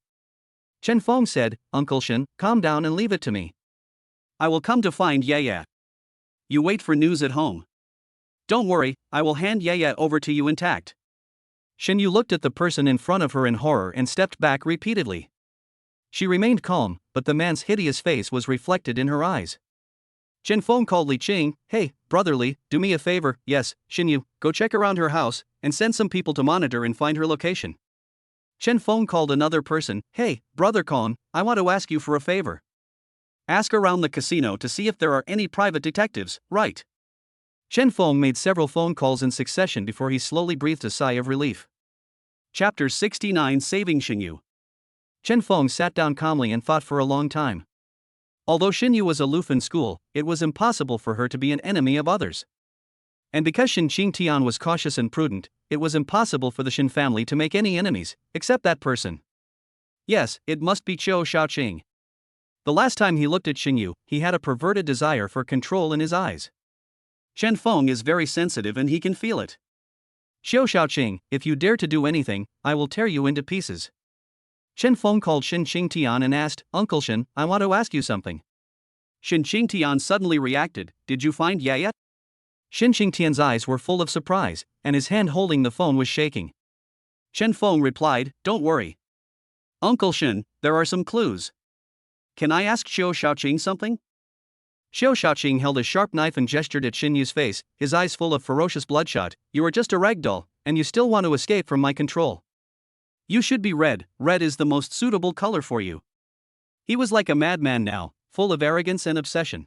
Chen Feng said, "Uncle Xin, calm down and leave it to me. I will come to find Ye. You wait for news at home. Don't worry, I will hand Ye over to you intact." Xin Yu looked at the person in front of her in horror and stepped back repeatedly. She remained calm, but the man's hideous face was reflected in her eyes. Chen Feng called Li Qing, "Hey, brother Li, do me a favor." "Yes, Xin Yu, go check around her house, and send some people to monitor and find her location." Chen Feng called another person, "Hey, brother Kong, I want to ask you for a favor. Ask around the casino to see if there are any private detectives, right?" Chen Feng made several phone calls in succession before he slowly breathed a sigh of relief. Chapter 69, Saving Xin Yu. Chen Feng sat down calmly and thought for a long time. Although Xin Yu was aloof in school, it was impossible for her to be an enemy of others. And because Xin Qingtian was cautious and prudent, it was impossible for the Xin family to make any enemies, except that person. Yes, it must be Qiu Shaoqing. The last time he looked at Xin Yu, he had a perverted desire for control in his eyes. Chen Feng is very sensitive and he can feel it. "Qiu Shaoqing, if you dare to do anything, I will tear you into pieces." Chen Feng called Xin Qingtian and asked, "Uncle Xin, I want to ask you something." Xin Qingtian suddenly reacted, "Did you find Ye yet?" Xin Qingtian's eyes were full of surprise, and his hand holding the phone was shaking. Chen Feng replied, "Don't worry. Uncle Xin, there are some clues. Can I ask Qiu Shaoqing something?" Qiu Shaoqing held a sharp knife and gestured at Xin Yu's face, his eyes full of ferocious bloodshot. "You are just a ragdoll, and you still want to escape from my control. You should be red. Red is the most suitable color for you." He was like a madman now, full of arrogance and obsession.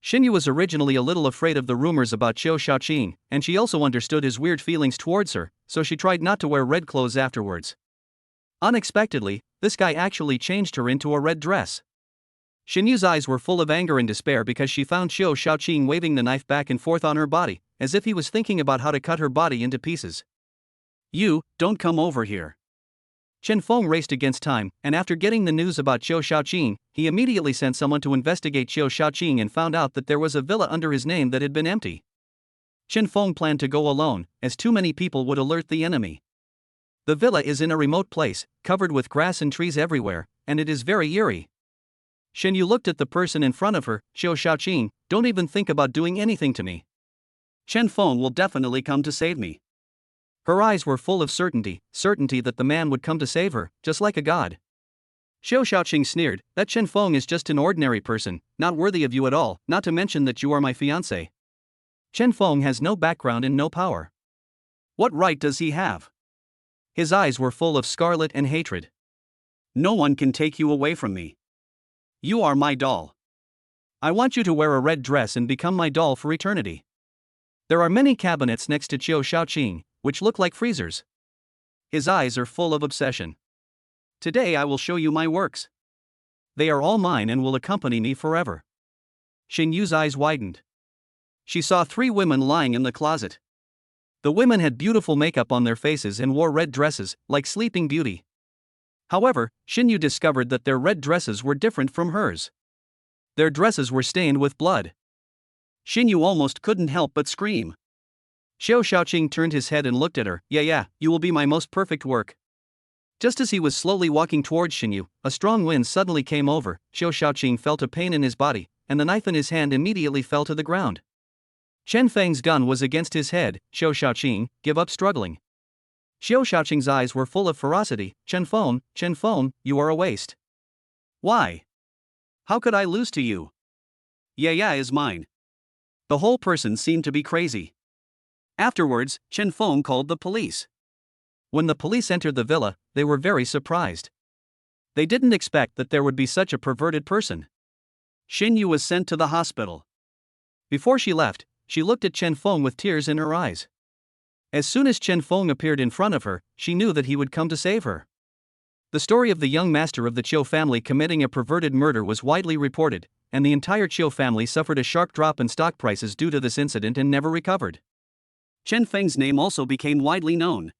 Xin Yu was originally a little afraid of the rumors about Qiu Shaoqing, and she also understood his weird feelings towards her, so she tried not to wear red clothes afterwards. Unexpectedly, this guy actually changed her into a red dress. Xin Yu's eyes were full of anger and despair because she found Qiu Shaoqing waving the knife back and forth on her body, as if he was thinking about how to cut her body into pieces. "You, don't come over here. Chen Feng raced against time, and after getting the news about Qiu Shaoqing, he immediately sent someone to investigate Qiu Shaoqing and found out that there was a villa under his name that had been empty. Chen Feng planned to go alone, as too many people would alert the enemy. The villa is in a remote place, covered with grass and trees everywhere, and it is very eerie. Shen Yu looked at the person in front of her. Qiu Shaoqing, don't even think about doing anything to me. Chen Feng will definitely come to save me. Her eyes were full of certainty that the man would come to save her, just like a god. Qiu Shaoqing sneered, that Chen Feng is just an ordinary person, not worthy of you at all, not to mention that you are my fiancé. Chen Feng has no background and no power. What right does he have? His eyes were full of scarlet and hatred. No one can take you away from me. You are my doll. I want you to wear a red dress and become my doll for eternity. There are many cabinets next to Qiu Shaoqing, which look like freezers. His eyes are full of obsession. Today I will show you my works. They are all mine and will accompany me forever. Shen Yu's eyes widened. She saw 3 women lying in the closet. The women had beautiful makeup on their faces and wore red dresses, like Sleeping Beauty. However, Shen Yu discovered that their red dresses were different from hers. Their dresses were stained with blood. Shen Yu almost couldn't help but scream. Qiu Shaoqing turned his head and looked at her. Yeah, you will be my most perfect work. Just as he was slowly walking towards Shen Yu, a strong wind suddenly came over. Qiu Shaoqing felt a pain in his body, and the knife in his hand immediately fell to the ground. Chen Feng's gun was against his head. Qiu Shaoqing, give up struggling. Qiu Shaoqing's eyes were full of ferocity. Chen Feng, you are a waste. Why? How could I lose to you? Yeah is mine. The whole person seemed to be crazy. Afterwards, Chen Feng called the police. When the police entered the villa, they were very surprised. They didn't expect that there would be such a perverted person. Shen Yu was sent to the hospital. Before she left, she looked at Chen Feng with tears in her eyes. As soon as Chen Feng appeared in front of her, she knew that he would come to save her. The story of the young master of the Qiu family committing a perverted murder was widely reported, and the entire Qiu family suffered a sharp drop in stock prices due to this incident and never recovered. Chen Feng's name also became widely known.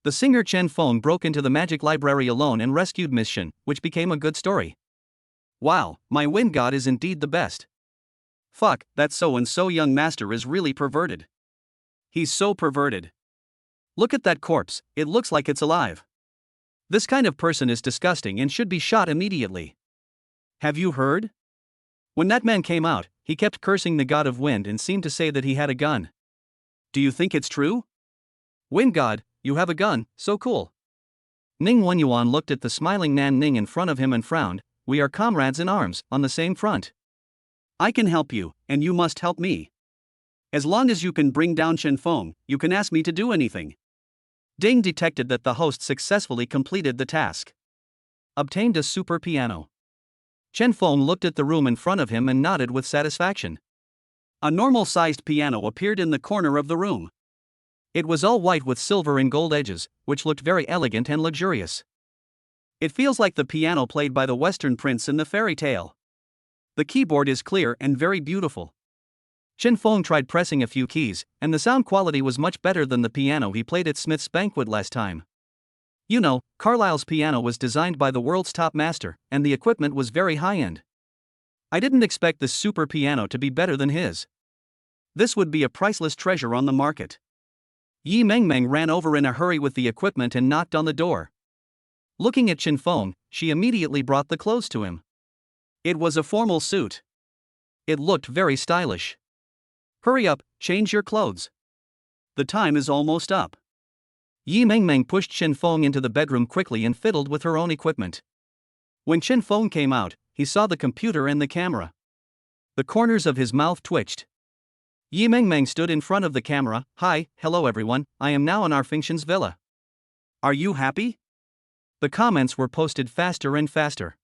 The singer Chen Feng broke into the magic library alone and rescued Miss Shen, which became a good story. Wow, my wind god is indeed the best. Fuck, that so-and-so young master is really perverted. He's so perverted. Look at that corpse, it looks like it's alive. This kind of person is disgusting and should be shot immediately. Have you heard? When that man came out, he kept cursing the god of wind and seemed to say that he had a gun. Do you think it's true? Wind god, you have a gun, so cool. Ning Wenyuan looked at the smiling Nan Ning in front of him and frowned. We are comrades in arms, on the same front. I can help you, and you must help me. As long as you can bring down Chen Feng, you can ask me to do anything. Ding detected that the host successfully completed the task. Obtained a super piano. Chen Feng looked at the room in front of him and nodded with satisfaction. A normal-sized piano appeared in the corner of the room. It was all white with silver and gold edges, which looked very elegant and luxurious. It feels like the piano played by the Western prince in the fairy tale. The keyboard is clear and very beautiful. Chen Feng tried pressing a few keys, and the sound quality was much better than the piano he played at Smith's Banquet last time. You know, Carlyle's piano was designed by the world's top master, and the equipment was very high-end. I didn't expect this super piano to be better than his. This would be a priceless treasure on the market. Yi Mengmeng ran over in a hurry with the equipment and knocked on the door. Looking at Chen Feng, she immediately brought the clothes to him. It was a formal suit. It looked very stylish. Hurry up, change your clothes. The time is almost up. Yi Mengmeng pushed Chen Feng into the bedroom quickly and fiddled with her own equipment. When Chen Feng came out, he saw the computer and the camera. The corners of his mouth twitched. Yi Mengmeng stood in front of the camera. Hi, hello everyone, I am now in our Fengxian's villa. Are you happy? The comments were posted faster and faster.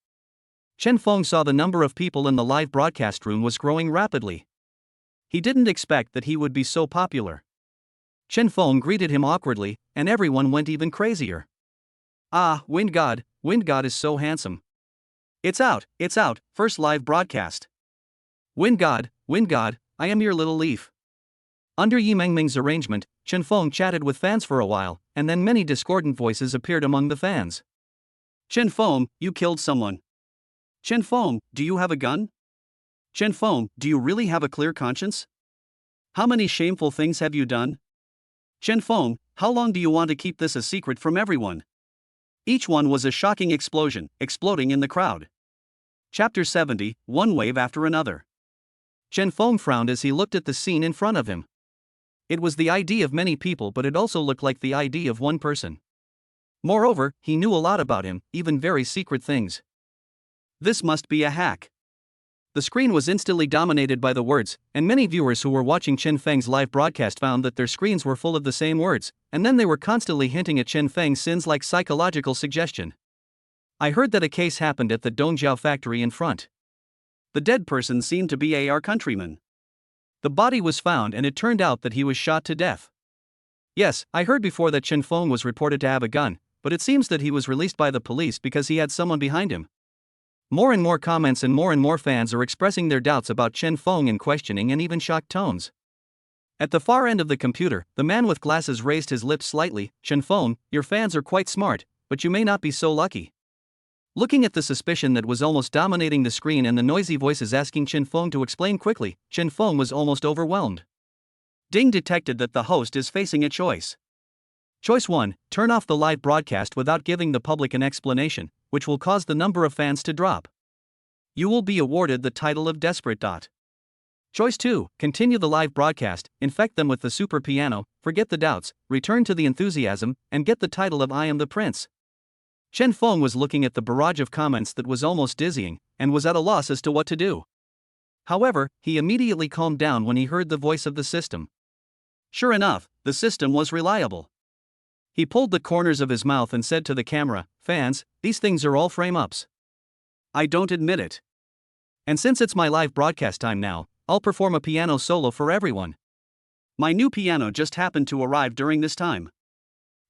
Chen Feng saw the number of people in the live broadcast room was growing rapidly. He didn't expect that he would be so popular. Chen Feng greeted him awkwardly, and everyone went even crazier. Ah, Wind God is so handsome. It's out, first live broadcast. Wind God, I am your little leaf. Under Yi Mengming's arrangement, Chen Feng chatted with fans for a while, and then many discordant voices appeared among the fans. Chen Feng, you killed someone. Chen Feng, do you have a gun? Chen Feng, do you really have a clear conscience? How many shameful things have you done? Chen Feng, how long do you want to keep this a secret from everyone? Each one was a shocking explosion, exploding in the crowd. Chapter 70, one wave after another. Chen Feng frowned as he looked at the scene in front of him. It was the ID of many people, but it also looked like the ID of one person. Moreover, he knew a lot about him, even very secret things. This must be a hack. The screen was instantly dominated by the words, and many viewers who were watching Chen Feng's live broadcast found that their screens were full of the same words, and then they were constantly hinting at Chen Feng's sins like psychological suggestion. I heard that a case happened at the Dongjiao factory in front. The dead person seemed to be our countryman. The body was found and it turned out that he was shot to death. Yes, I heard before that Chen Feng was reported to have a gun, but it seems that he was released by the police because he had someone behind him. More and more comments and more fans are expressing their doubts about Chen Feng in questioning and even shocked tones. At the far end of the computer, the man with glasses raised his lips slightly. Chen Feng, your fans are quite smart, but you may not be so lucky. Looking at the suspicion that was almost dominating the screen and the noisy voices asking Chen Feng to explain quickly, Chen Feng was almost overwhelmed. Ding detected that the host is facing a choice. Choice 1, turn off the live broadcast without giving the public an explanation, which will cause the number of fans to drop. You will be awarded the title of Desperate. Choice 2, continue the live broadcast, infect them with the super piano, forget the doubts, return to the enthusiasm, and get the title of I Am the Prince. Chen Feng was looking at the barrage of comments that was almost dizzying, and was at a loss as to what to do. However, he immediately calmed down when he heard the voice of the system. Sure enough, the system was reliable. He pulled the corners of his mouth and said to the camera, fans, these things are all frame-ups. I don't admit it. And since it's my live broadcast time now, I'll perform a piano solo for everyone. My new piano just happened to arrive during this time.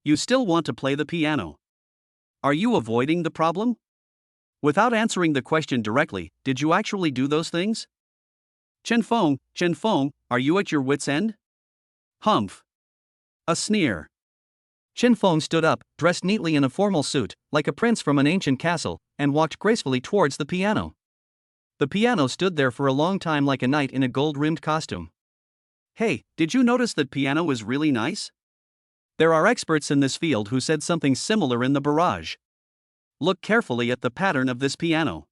You still want to play the piano? Are you avoiding the problem? Without answering the question directly, did you actually do those things? Chen Feng, are you at your wits' end? Humph. A sneer. Chen Feng stood up, dressed neatly in a formal suit, like a prince from an ancient castle, and walked gracefully towards the piano. The piano stood there for a long time like a knight in a gold-rimmed costume. Hey, did you notice that piano is really nice? There are experts in this field who said something similar in the barrage. Look carefully at the pattern of this piano.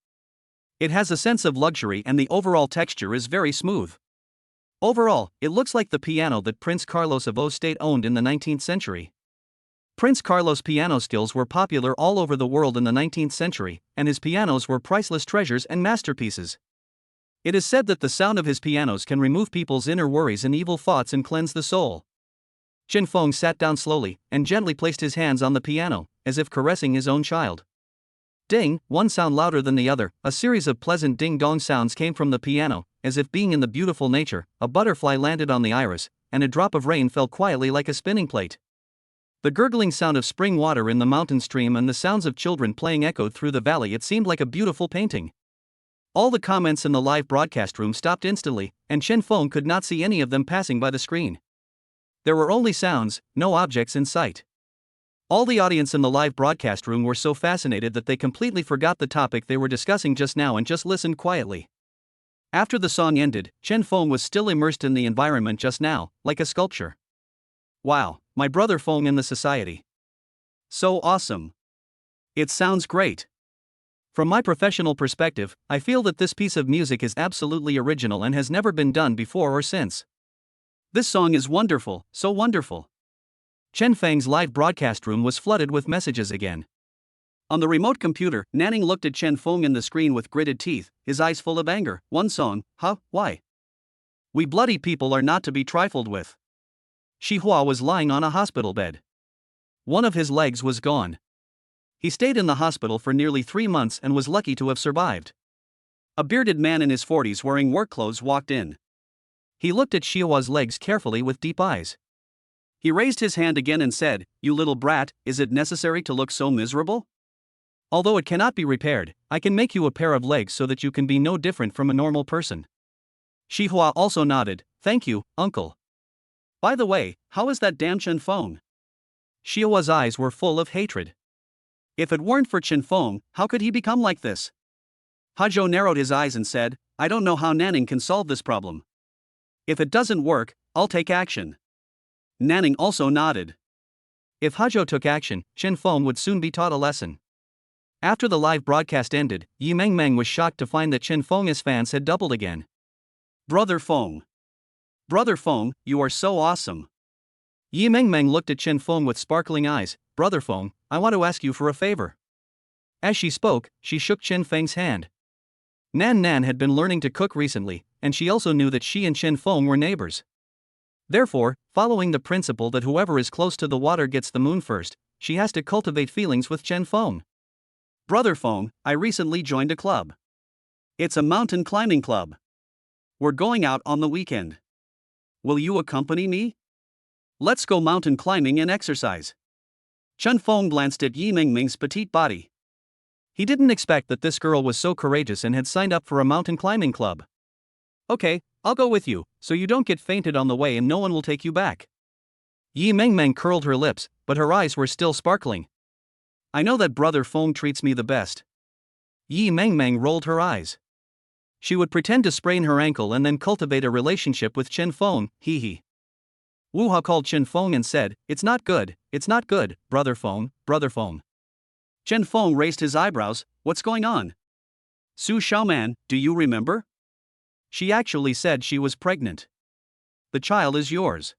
It has a sense of luxury and the overall texture is very smooth. Overall, it looks like the piano that Prince Carlos of O State owned in the 19th century. Prince Carlos' piano skills were popular all over the world in the 19th century, and his pianos were priceless treasures and masterpieces. It is said that the sound of his pianos can remove people's inner worries and evil thoughts and cleanse the soul. Chen Feng sat down slowly and gently placed his hands on the piano, as if caressing his own child. Ding, one sound louder than the other, a series of pleasant ding-dong sounds came from the piano, as if being in the beautiful nature, a butterfly landed on the iris, and a drop of rain fell quietly like a spinning plate. The gurgling sound of spring water in the mountain stream and the sounds of children playing echoed through the valley. It seemed like a beautiful painting. All the comments in the live broadcast room stopped instantly, and Chen Feng could not see any of them passing by the screen. There were only sounds, no objects in sight. All the audience in the live broadcast room were so fascinated that they completely forgot the topic they were discussing just now and just listened quietly. After the song ended, Chen Feng was still immersed in the environment just now, like a sculpture. Wow, my brother Feng in the society. So awesome. It sounds great. From my professional perspective, I feel that this piece of music is absolutely original and has never been done before or since. This song is wonderful, so wonderful. Chen Feng's live broadcast room was flooded with messages again. On the remote computer, Nanning looked at Chen Feng in the screen with gritted teeth, his eyes full of anger. One song, huh, why? We bloody people are not to be trifled with. Shi Hua was lying on a hospital bed. One of his legs was gone. He stayed in the hospital for nearly 3 months and was lucky to have survived. A bearded man in his 40s wearing work clothes walked in. He looked at Shi Hua's legs carefully with deep eyes. He raised his hand again and said, "You little brat, is it necessary to look so miserable? Although it cannot be repaired, I can make you a pair of legs so that you can be no different from a normal person." Shi Hua also nodded, "Thank you, uncle." By the way, how is that damn Chen Feng? Xiaowa's eyes were full of hatred. If it weren't for Chen Feng, how could he become like this? Hezhou narrowed his eyes and said, I don't know how Nanning can solve this problem. If it doesn't work, I'll take action. Nanning also nodded. If Hezhou took action, Chen Feng would soon be taught a lesson. After the live broadcast ended, Yi Mengmeng was shocked to find that Chen Feng's fans had doubled again. Brother Feng. Brother Feng, you are so awesome. Yi Mengmeng looked at Chen Feng with sparkling eyes. Brother Feng, I want to ask you for a favor. As she spoke, she shook Chen Feng's hand. Nan Nan had been learning to cook recently, and she also knew that she and Chen Feng were neighbors. Therefore, following the principle that whoever is close to the water gets the moon first, she has to cultivate feelings with Chen Feng. Brother Feng, I recently joined a club. It's a mountain climbing club. We're going out on the weekend. Will you accompany me? Let's go mountain climbing and exercise. Chen Feng glanced at Yi Mengming's petite body. He didn't expect that this girl was so courageous and had signed up for a mountain climbing club. Okay, I'll go with you, so you don't get fainted on the way and no one will take you back. Yi Mengmeng curled her lips, but her eyes were still sparkling. I know that Brother Feng treats me the best. Yi Mengmeng rolled her eyes. She would pretend to sprain her ankle and then cultivate a relationship with Chen Feng, hee hee. Wu Hao called Chen Feng and said, it's not good, Brother Feng, Brother Feng. Chen Feng raised his eyebrows, what's going on? Su Xiaoman, do you remember? She actually said she was pregnant. The child is yours.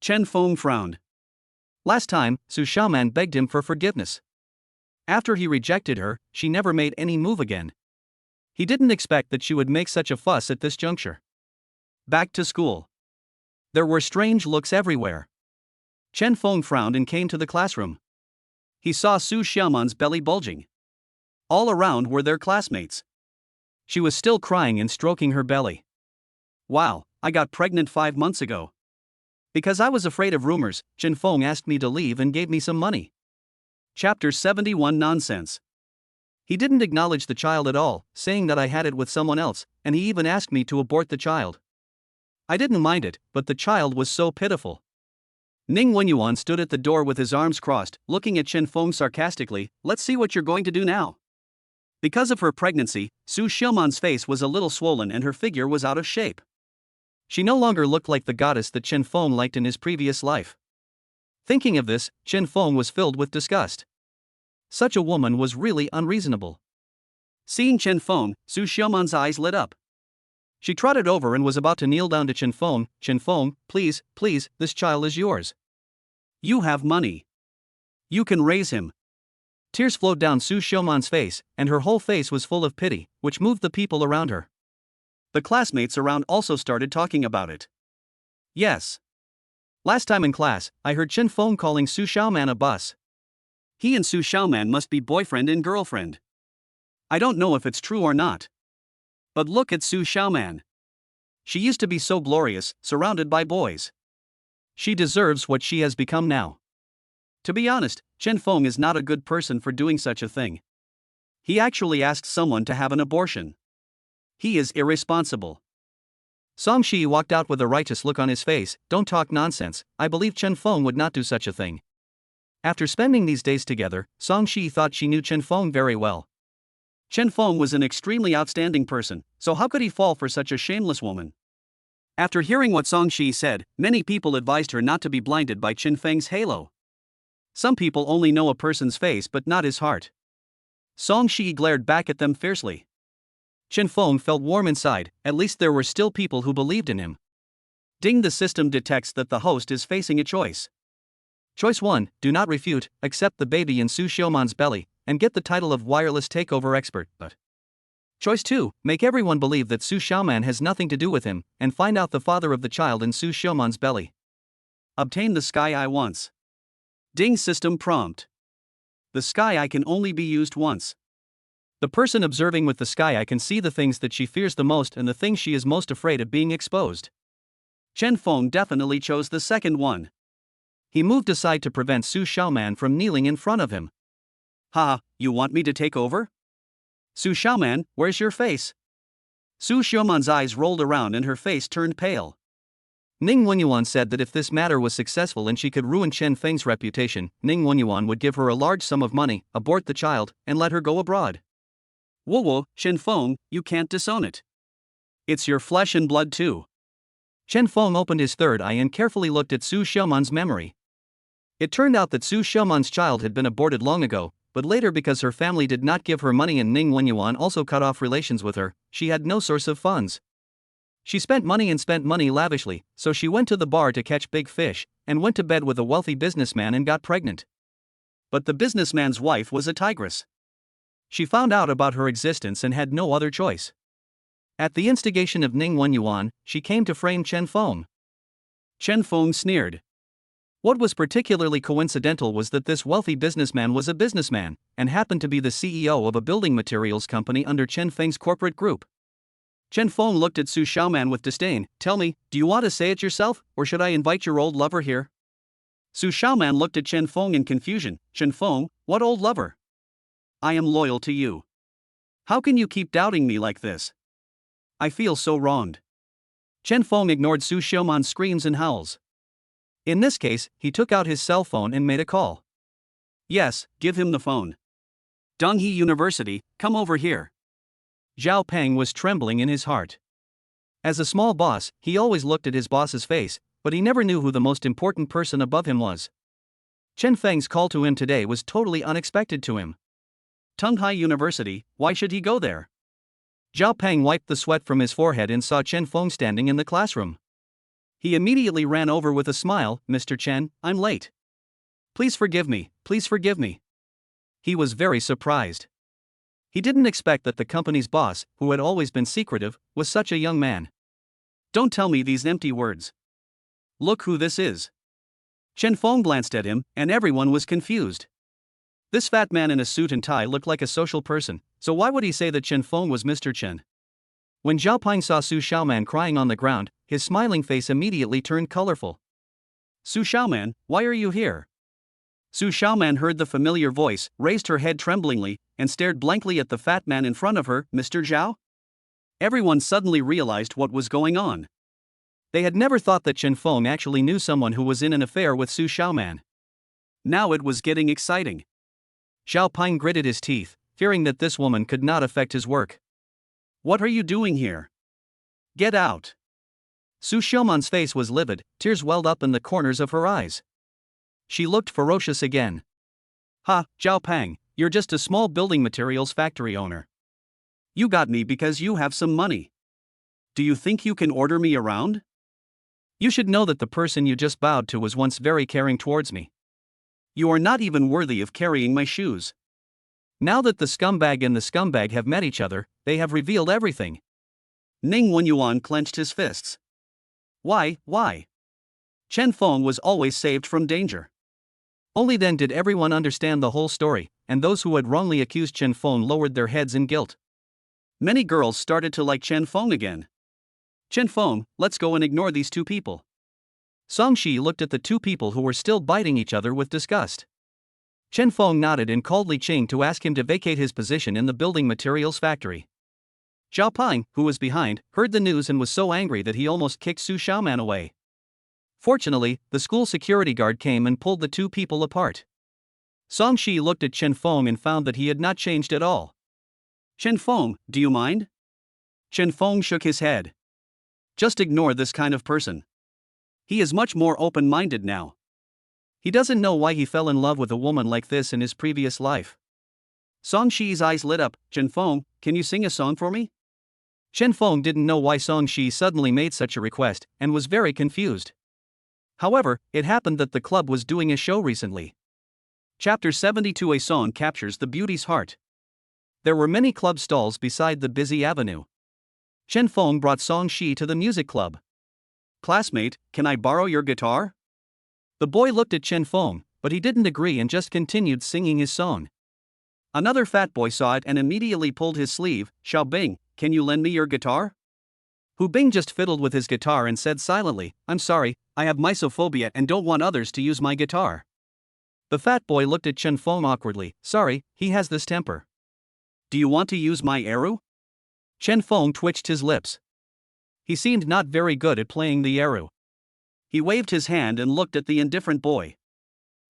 Chen Feng frowned. Last time, Su Xiaoman begged him for forgiveness. After he rejected her, she never made any move again. He didn't expect that she would make such a fuss at this juncture. Back to school. There were strange looks everywhere. Chen Feng frowned and came to the classroom. He saw Su Xiaoman's belly bulging. All around were their classmates. She was still crying and stroking her belly. Wow, I got pregnant 5 months ago. Because I was afraid of rumors, Chen Feng asked me to leave and gave me some money. Chapter 71 Nonsense. He didn't acknowledge the child at all, saying that I had it with someone else, and he even asked me to abort the child. I didn't mind it, but the child was so pitiful. Ning Wenyuan stood at the door with his arms crossed, looking at Chen Feng sarcastically, let's see what you're going to do now. Because of her pregnancy, Su Xiaoman's face was a little swollen and her figure was out of shape. She no longer looked like the goddess that Chen Feng liked in his previous life. Thinking of this, Chen Feng was filled with disgust. Such a woman was really unreasonable. Seeing Chen Feng, Su Xiaoman's eyes lit up. She trotted over and was about to kneel down to Chen Feng. Chen Feng, please, this child is yours. You have money. You can raise him. Tears flowed down Su Xiaoman's face, and her whole face was full of pity, which moved the people around her. The classmates around also started talking about it. Yes. Last time in class, I heard Chen Feng calling Su Xiaoman a bus. He and Su Xiaoman must be boyfriend and girlfriend. I don't know if it's true or not. But look at Su Xiaoman. She used to be so glorious, surrounded by boys. She deserves what she has become now. To be honest, Chen Feng is not a good person for doing such a thing. He actually asked someone to have an abortion. He is irresponsible. Song Shi walked out with a righteous look on his face. Don't talk nonsense, I believe Chen Feng would not do such a thing. After spending these days together, Song Shi thought she knew Chen Feng very well. Chen Feng was an extremely outstanding person, so how could he fall for such a shameless woman? After hearing what Song Shi said, many people advised her not to be blinded by Chen Feng's halo. Some people only know a person's face but not his heart. Song Shi glared back at them fiercely. Chen Feng felt warm inside, at least there were still people who believed in him. Ding, the system detects that the host is facing a choice. Choice 1, do not refute, accept the baby in Su Xiaoman's belly, and get the title of wireless takeover expert, but Choice 2, make everyone believe that Su Xiaoman has nothing to do with him, and find out the father of the child in Su Xiaoman's belly. Obtain the sky eye once. Ding system prompt. The sky eye can only be used once. The person observing with the sky eye can see the things that she fears the most and the things she is most afraid of being exposed. Chen Feng definitely chose the second one. He moved aside to prevent Su Xiaoman from kneeling in front of him. Ha, you want me to take over? Su Xiaoman, where's your face? Su Xiaoman's eyes rolled around and her face turned pale. Ning Wenyuan said that if this matter was successful and she could ruin Chen Feng's reputation, Ning Wenyuan would give her a large sum of money, abort the child, and let her go abroad. Whoa, Chen Feng, you can't disown it. It's your flesh and blood too. Chen Feng opened his third eye and carefully looked at Su Xiaoman's memory. It turned out that Su Xiaoman's child had been aborted long ago, but later because her family did not give her money and Ning Wenyuan also cut off relations with her, she had no source of funds. She spent money lavishly, so she went to the bar to catch big fish, and went to bed with a wealthy businessman and got pregnant. But the businessman's wife was a tigress. She found out about her existence and had no other choice. At the instigation of Ning Wenyuan, she came to frame Chen Feng. Chen Feng sneered. What was particularly coincidental was that this wealthy businessman was a businessman, and happened to be the CEO of a building materials company under Chen Feng's corporate group. Chen Feng looked at Su Xiaoman with disdain. Tell me, do you want to say it yourself, or should I invite your old lover here? Su Xiaoman looked at Chen Feng in confusion. Chen Feng, what old lover? I am loyal to you. How can you keep doubting me like this? I feel so wronged. Chen Feng ignored Su Xiaoman's screams and howls. In this case, he took out his cell phone and made a call. Yes, give him the phone. Donghe University, come over here. Zhao Peng was trembling in his heart. As a small boss, he always looked at his boss's face, but he never knew who the most important person above him was. Chen Feng's call to him today was totally unexpected to him. Donghe University, why should he go there? Zhao Peng wiped the sweat from his forehead and saw Chen Feng standing in the classroom. He immediately ran over with a smile. Mr. Chen, I'm late. Please forgive me, please forgive me. He was very surprised. He didn't expect that the company's boss, who had always been secretive, was such a young man. Don't tell me these empty words. Look who this is. Chen Feng glanced at him, and everyone was confused. This fat man in a suit and tie looked like a social person, so why would he say that Chen Feng was Mr. Chen? When Zhao Peng saw Su Xiaoman crying on the ground, his smiling face immediately turned colorful. Su Xiaoman, why are you here? Su Xiaoman heard the familiar voice, raised her head tremblingly, and stared blankly at the fat man in front of her. Mr. Zhao? Everyone suddenly realized what was going on. They had never thought that Chen Feng actually knew someone who was in an affair with Su Xiaoman. Now it was getting exciting. Zhao Peng gritted his teeth, fearing that this woman could not affect his work. What are you doing here? Get out. Su Xiaoman's face was livid, tears welled up in the corners of her eyes. She looked ferocious again. Ha, Zhao Peng, you're just a small building materials factory owner. You got me because you have some money. Do you think you can order me around? You should know that the person you just bowed to was once very caring towards me. You are not even worthy of carrying my shoes. Now that the scumbag and the scumbag have met each other, they have revealed everything. Ning Wenyuan clenched his fists. Why? Chen Feng was always saved from danger. Only then did everyone understand the whole story, and those who had wrongly accused Chen Feng lowered their heads in guilt. Many girls started to like Chen Feng again. Chen Feng, let's go and ignore these two people. Song Shi looked at the two people who were still biting each other with disgust. Chen Feng nodded and called Li Qing to ask him to vacate his position in the building materials factory. Zhao Peng, who was behind, heard the news and was so angry that he almost kicked Su Xiaoman away. Fortunately, the school security guard came and pulled the two people apart. Song Shi looked at Chen Feng and found that he had not changed at all. Chen Feng, do you mind? Chen Feng shook his head. Just ignore this kind of person. He is much more open-minded now. He doesn't know why he fell in love with a woman like this in his previous life. Song Shi's eyes lit up. Chen Feng, can you sing a song for me? Chen Feng didn't know why Song Shi suddenly made such a request, and was very confused. However, it happened that the club was doing a show recently. Chapter 72. A song captures the beauty's heart. There were many club stalls beside the busy avenue. Chen Feng brought Song Shi to the music club. Classmate, can I borrow your guitar? The boy looked at Chen Feng, but he didn't agree and just continued singing his song. Another fat boy saw it and immediately pulled his sleeve. Xiao Bing, can you lend me your guitar? Hu Bing just fiddled with his guitar and said silently, I'm sorry, I have mysophobia and don't want others to use my guitar. The fat boy looked at Chen Feng awkwardly. Sorry, he has this temper. Do you want to use my eru? Chen Feng twitched his lips. He seemed not very good at playing the eru. He waved his hand and looked at the indifferent boy.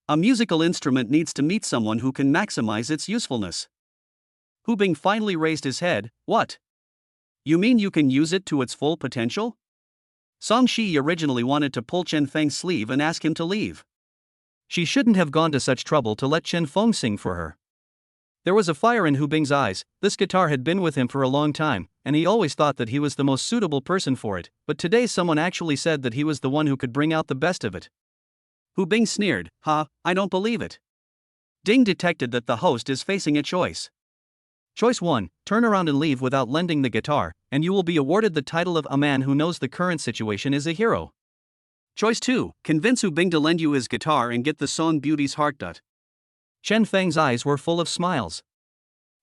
A musical instrument needs to meet someone who can maximize its usefulness. Hu Bing finally raised his head. What? You mean you can use it to its full potential? Song Shi originally wanted to pull Chen Feng's sleeve and ask him to leave. She shouldn't have gone to such trouble to let Chen Feng sing for her. There was a fire in Hu Bing's eyes. This guitar had been with him for a long time, and he always thought that he was the most suitable person for it, but today someone actually said that he was the one who could bring out the best of it. Hu Bing sneered. I don't believe it. Ding detected that the host is facing a choice. Choice 1, turn around and leave without lending the guitar, and you will be awarded the title of a man who knows the current situation is a hero. Choice 2, convince Hu Bing to lend you his guitar and get the song Beauty's Heart. Chen Feng's eyes were full of smiles.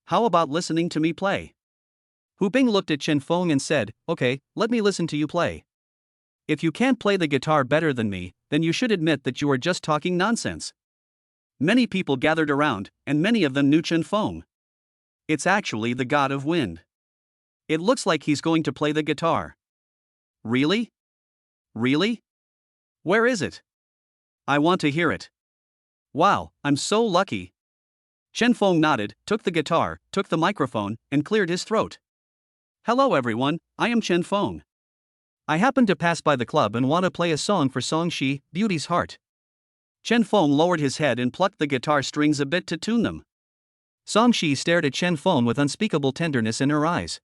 How about listening to me play? Hu Bing looked at Chen Feng and said, okay, let me listen to you play. If you can't play the guitar better than me, then you should admit that you are just talking nonsense. Many people gathered around, and many of them knew Chen Feng. It's actually the god of wind. It looks like he's going to play the guitar. Really? Really? Where is it? I want to hear it. Wow, I'm so lucky. Chen Feng nodded, took the guitar, took the microphone, and cleared his throat. Hello everyone, I am Chen Feng. I happened to pass by the club and want to play a song for Song Shi, Beauty's Heart. Chen Feng lowered his head and plucked the guitar strings a bit to tune them. Song Shi stared at Chen Feng with unspeakable tenderness in her eyes.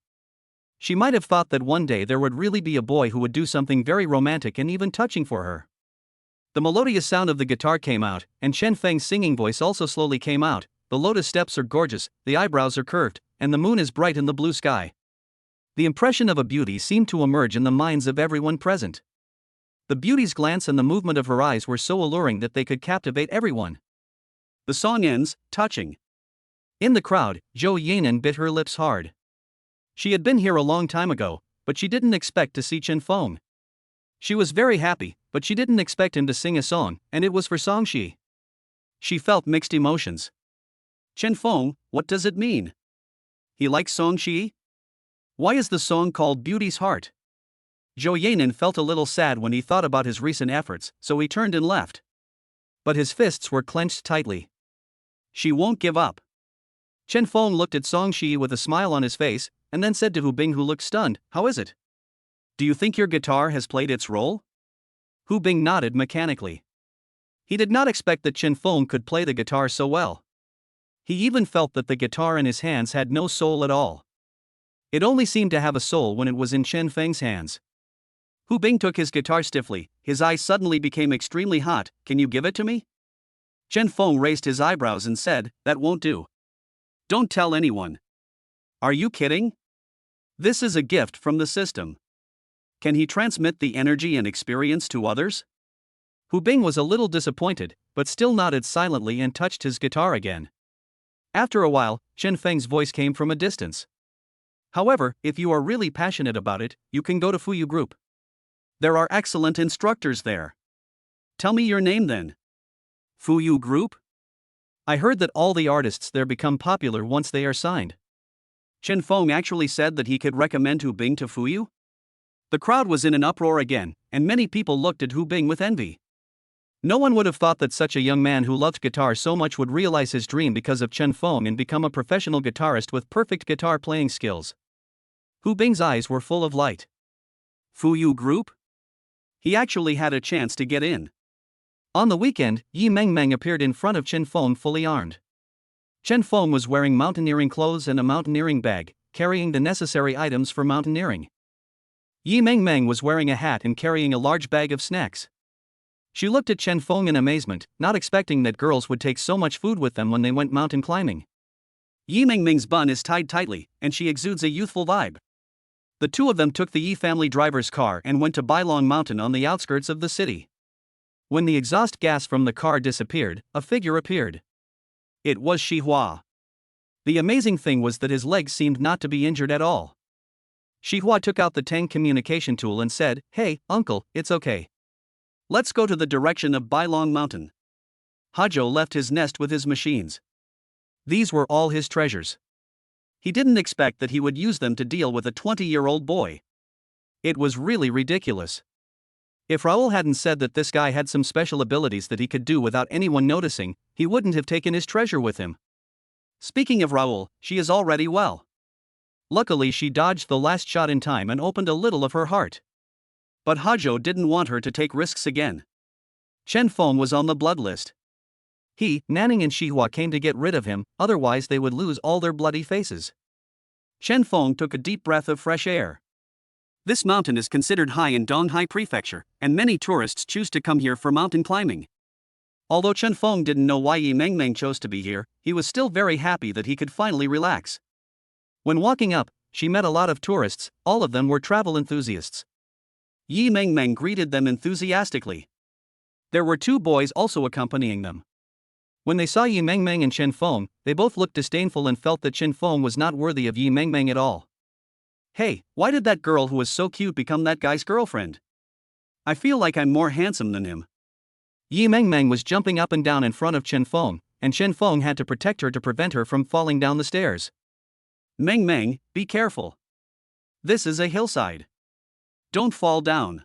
She might have thought that one day there would really be a boy who would do something very romantic and even touching for her. The melodious sound of the guitar came out, and Chen Feng's singing voice also slowly came out. The lotus steps are gorgeous, the eyebrows are curved, and the moon is bright in the blue sky. The impression of a beauty seemed to emerge in the minds of everyone present. The beauty's glance and the movement of her eyes were so alluring that they could captivate everyone. The song ends, touching. In the crowd, Zhou Yanan bit her lips hard. She had been here a long time ago, but she didn't expect to see Chen Feng. She was very happy, but she didn't expect him to sing a song, and it was for Song Shi. She felt mixed emotions. Chen Feng, what does it mean? He likes Song Shi? Why is the song called Beauty's Heart? Zhou Yanan felt a little sad when he thought about his recent efforts, so he turned and left. But his fists were clenched tightly. She won't give up. Chen Feng looked at Song Shi with a smile on his face, and then said to Hu Bing, who looked stunned, how is it? Do you think your guitar has played its role? Hu Bing nodded mechanically. He did not expect that Chen Feng could play the guitar so well. He even felt that the guitar in his hands had no soul at all. It only seemed to have a soul when it was in Chen Feng's hands. Hu Bing took his guitar stiffly, his eyes suddenly became extremely hot. Can you give it to me? Chen Feng raised his eyebrows and said, that won't do. Don't tell anyone. Are you kidding? This is a gift from the system. Can he transmit the energy and experience to others? Hu Bing was a little disappointed, but still nodded silently and touched his guitar again. After a while, Chen Feng's voice came from a distance. However, if you are really passionate about it, you can go to Fuyu Group. There are excellent instructors there. Tell me your name then. Fuyu Group? I heard that all the artists there become popular once they are signed. Chen Feng actually said that he could recommend Hu Bing to Fuyu? The crowd was in an uproar again, and many people looked at Hu Bing with envy. No one would have thought that such a young man who loved guitar so much would realize his dream because of Chen Feng and become a professional guitarist with perfect guitar playing skills. Hu Bing's eyes were full of light. Fuyu Group? He actually had a chance to get in. On the weekend, Yi Mengmeng appeared in front of Chen Feng fully armed. Chen Feng was wearing mountaineering clothes and a mountaineering bag, carrying the necessary items for mountaineering. Yi Mengmeng was wearing a hat and carrying a large bag of snacks. She looked at Chen Feng in amazement, not expecting that girls would take so much food with them when they went mountain climbing. Yi Mengmeng's bun is tied tightly, and she exudes a youthful vibe. The two of them took the Yi family driver's car and went to Bailong Mountain on the outskirts of the city. When the exhaust gas from the car disappeared, a figure appeared. It was Shi Hua. The amazing thing was that his legs seemed not to be injured at all. Shi Hua took out the Tang communication tool and said, "Hey, uncle, it's okay. Let's go to the direction of Bailong Mountain." Hazhou left his nest with his machines. These were all his treasures. He didn't expect that he would use them to deal with a 20-year-old boy. It was really ridiculous. If Raoul hadn't said that this guy had some special abilities that he could do without anyone noticing, he wouldn't have taken his treasure with him. Speaking of Raoul, she is already well. Luckily she dodged the last shot in time and opened a little of her heart. But Hajou didn't want her to take risks again. Chen Feng was on the blood list. He, Nanning and Xihua came to get rid of him, otherwise they would lose all their bloody faces. Chen Feng took a deep breath of fresh air. This mountain is considered high in Donghai Prefecture, and many tourists choose to come here for mountain climbing. Although Chen Feng didn't know why Yi Mengmeng chose to be here, he was still very happy that he could finally relax. When walking up, she met a lot of tourists, all of them were travel enthusiasts. Yi Mengmeng greeted them enthusiastically. There were 2 boys also accompanying them. When they saw Yi Mengmeng and Chen Feng, they both looked disdainful and felt that Chen Feng was not worthy of Yi Mengmeng at all. Hey, why did that girl who was so cute become that guy's girlfriend? I feel like I'm more handsome than him. Yi Mengmeng was jumping up and down in front of Chen Feng, and Chen Feng had to protect her to prevent her from falling down the stairs. Mengmeng, be careful. This is a hillside. Don't fall down.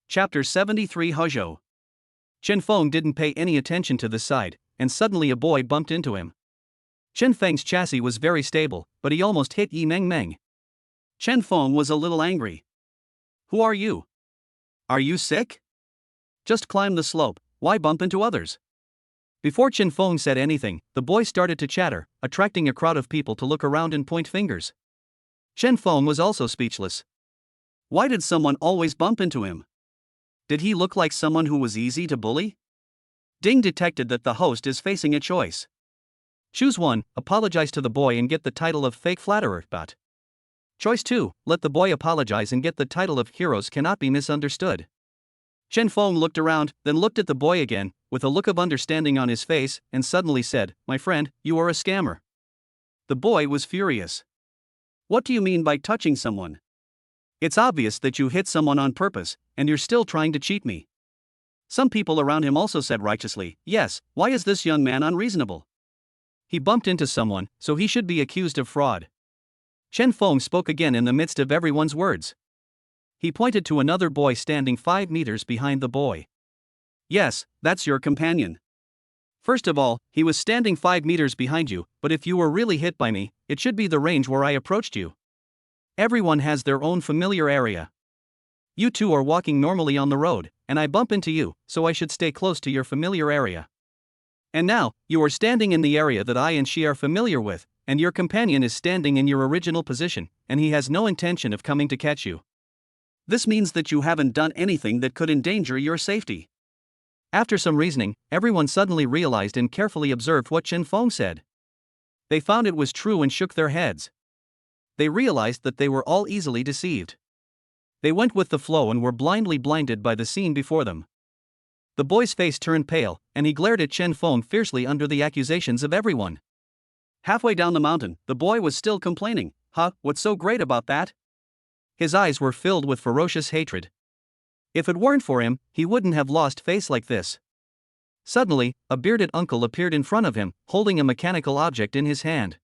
Chapter 73 Hozhou. Chen Feng didn't pay any attention to the side, and suddenly a boy bumped into him. Chen Feng's chassis was very stable, but he almost hit Yi Mengmeng. Chen Feng was a little angry. Who are you? Are you sick? Just climb the slope, why bump into others? Before Chen Feng said anything, the boy started to chatter, attracting a crowd of people to look around and point fingers. Chen Feng was also speechless. Why did someone always bump into him? Did he look like someone who was easy to bully? Ding detected that the host is facing a choice. Choose 1, apologize to the boy and get the title of fake flatterer, but choice 2, let the boy apologize and get the title of heroes cannot be misunderstood. Chen Feng looked around, then looked at the boy again, with a look of understanding on his face, and suddenly said, "My friend, you are a scammer." The boy was furious. What do you mean by touching someone? It's obvious that you hit someone on purpose, and you're still trying to cheat me. Some people around him also said righteously, yes, why is this young man unreasonable? He bumped into someone, so he should be accused of fraud. Chen Feng spoke again in the midst of everyone's words. He pointed to another boy standing 5 meters behind the boy. Yes, that's your companion. First of all, he was standing 5 meters behind you, but if you were really hit by me, it should be the range where I approached you. Everyone has their own familiar area. You 2 are walking normally on the road, and I bump into you, so I should stay close to your familiar area. And now, you are standing in the area that I and she are familiar with, and your companion is standing in your original position, and he has no intention of coming to catch you. This means that you haven't done anything that could endanger your safety. After some reasoning, everyone suddenly realized and carefully observed what Chen Feng said. They found it was true and shook their heads. They realized that they were all easily deceived. They went with the flow and were blindly blinded by the scene before them. The boy's face turned pale, and he glared at Chen Feng fiercely under the accusations of everyone. Halfway down the mountain, the boy was still complaining. What's so great about that? His eyes were filled with ferocious hatred. If it weren't for him, he wouldn't have lost face like this. Suddenly, a bearded uncle appeared in front of him, holding a mechanical object in his hand.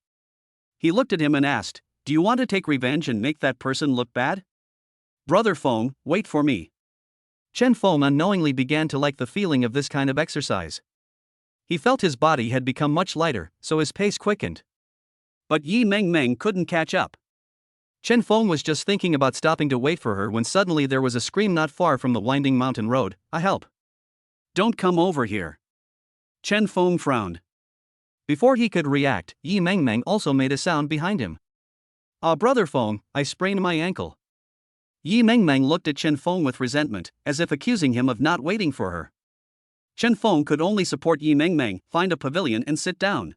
He looked at him and asked, "Do you want to take revenge and make that person look bad?" "Brother Feng, wait for me." Chen Feng unknowingly began to like the feeling of this kind of exercise. He felt his body had become much lighter, so his pace quickened. But Yi Mengmeng couldn't catch up. Chen Feng was just thinking about stopping to wait for her when suddenly there was a scream not far from the winding mountain road, "A help! Don't come over here." Chen Feng frowned. Before he could react, Yi Mengmeng also made a sound behind him. Brother Feng, I sprained my ankle." Yi Mengmeng looked at Chen Feng with resentment, as if accusing him of not waiting for her. Chen Feng could only support Yi Mengmeng, find a pavilion and sit down.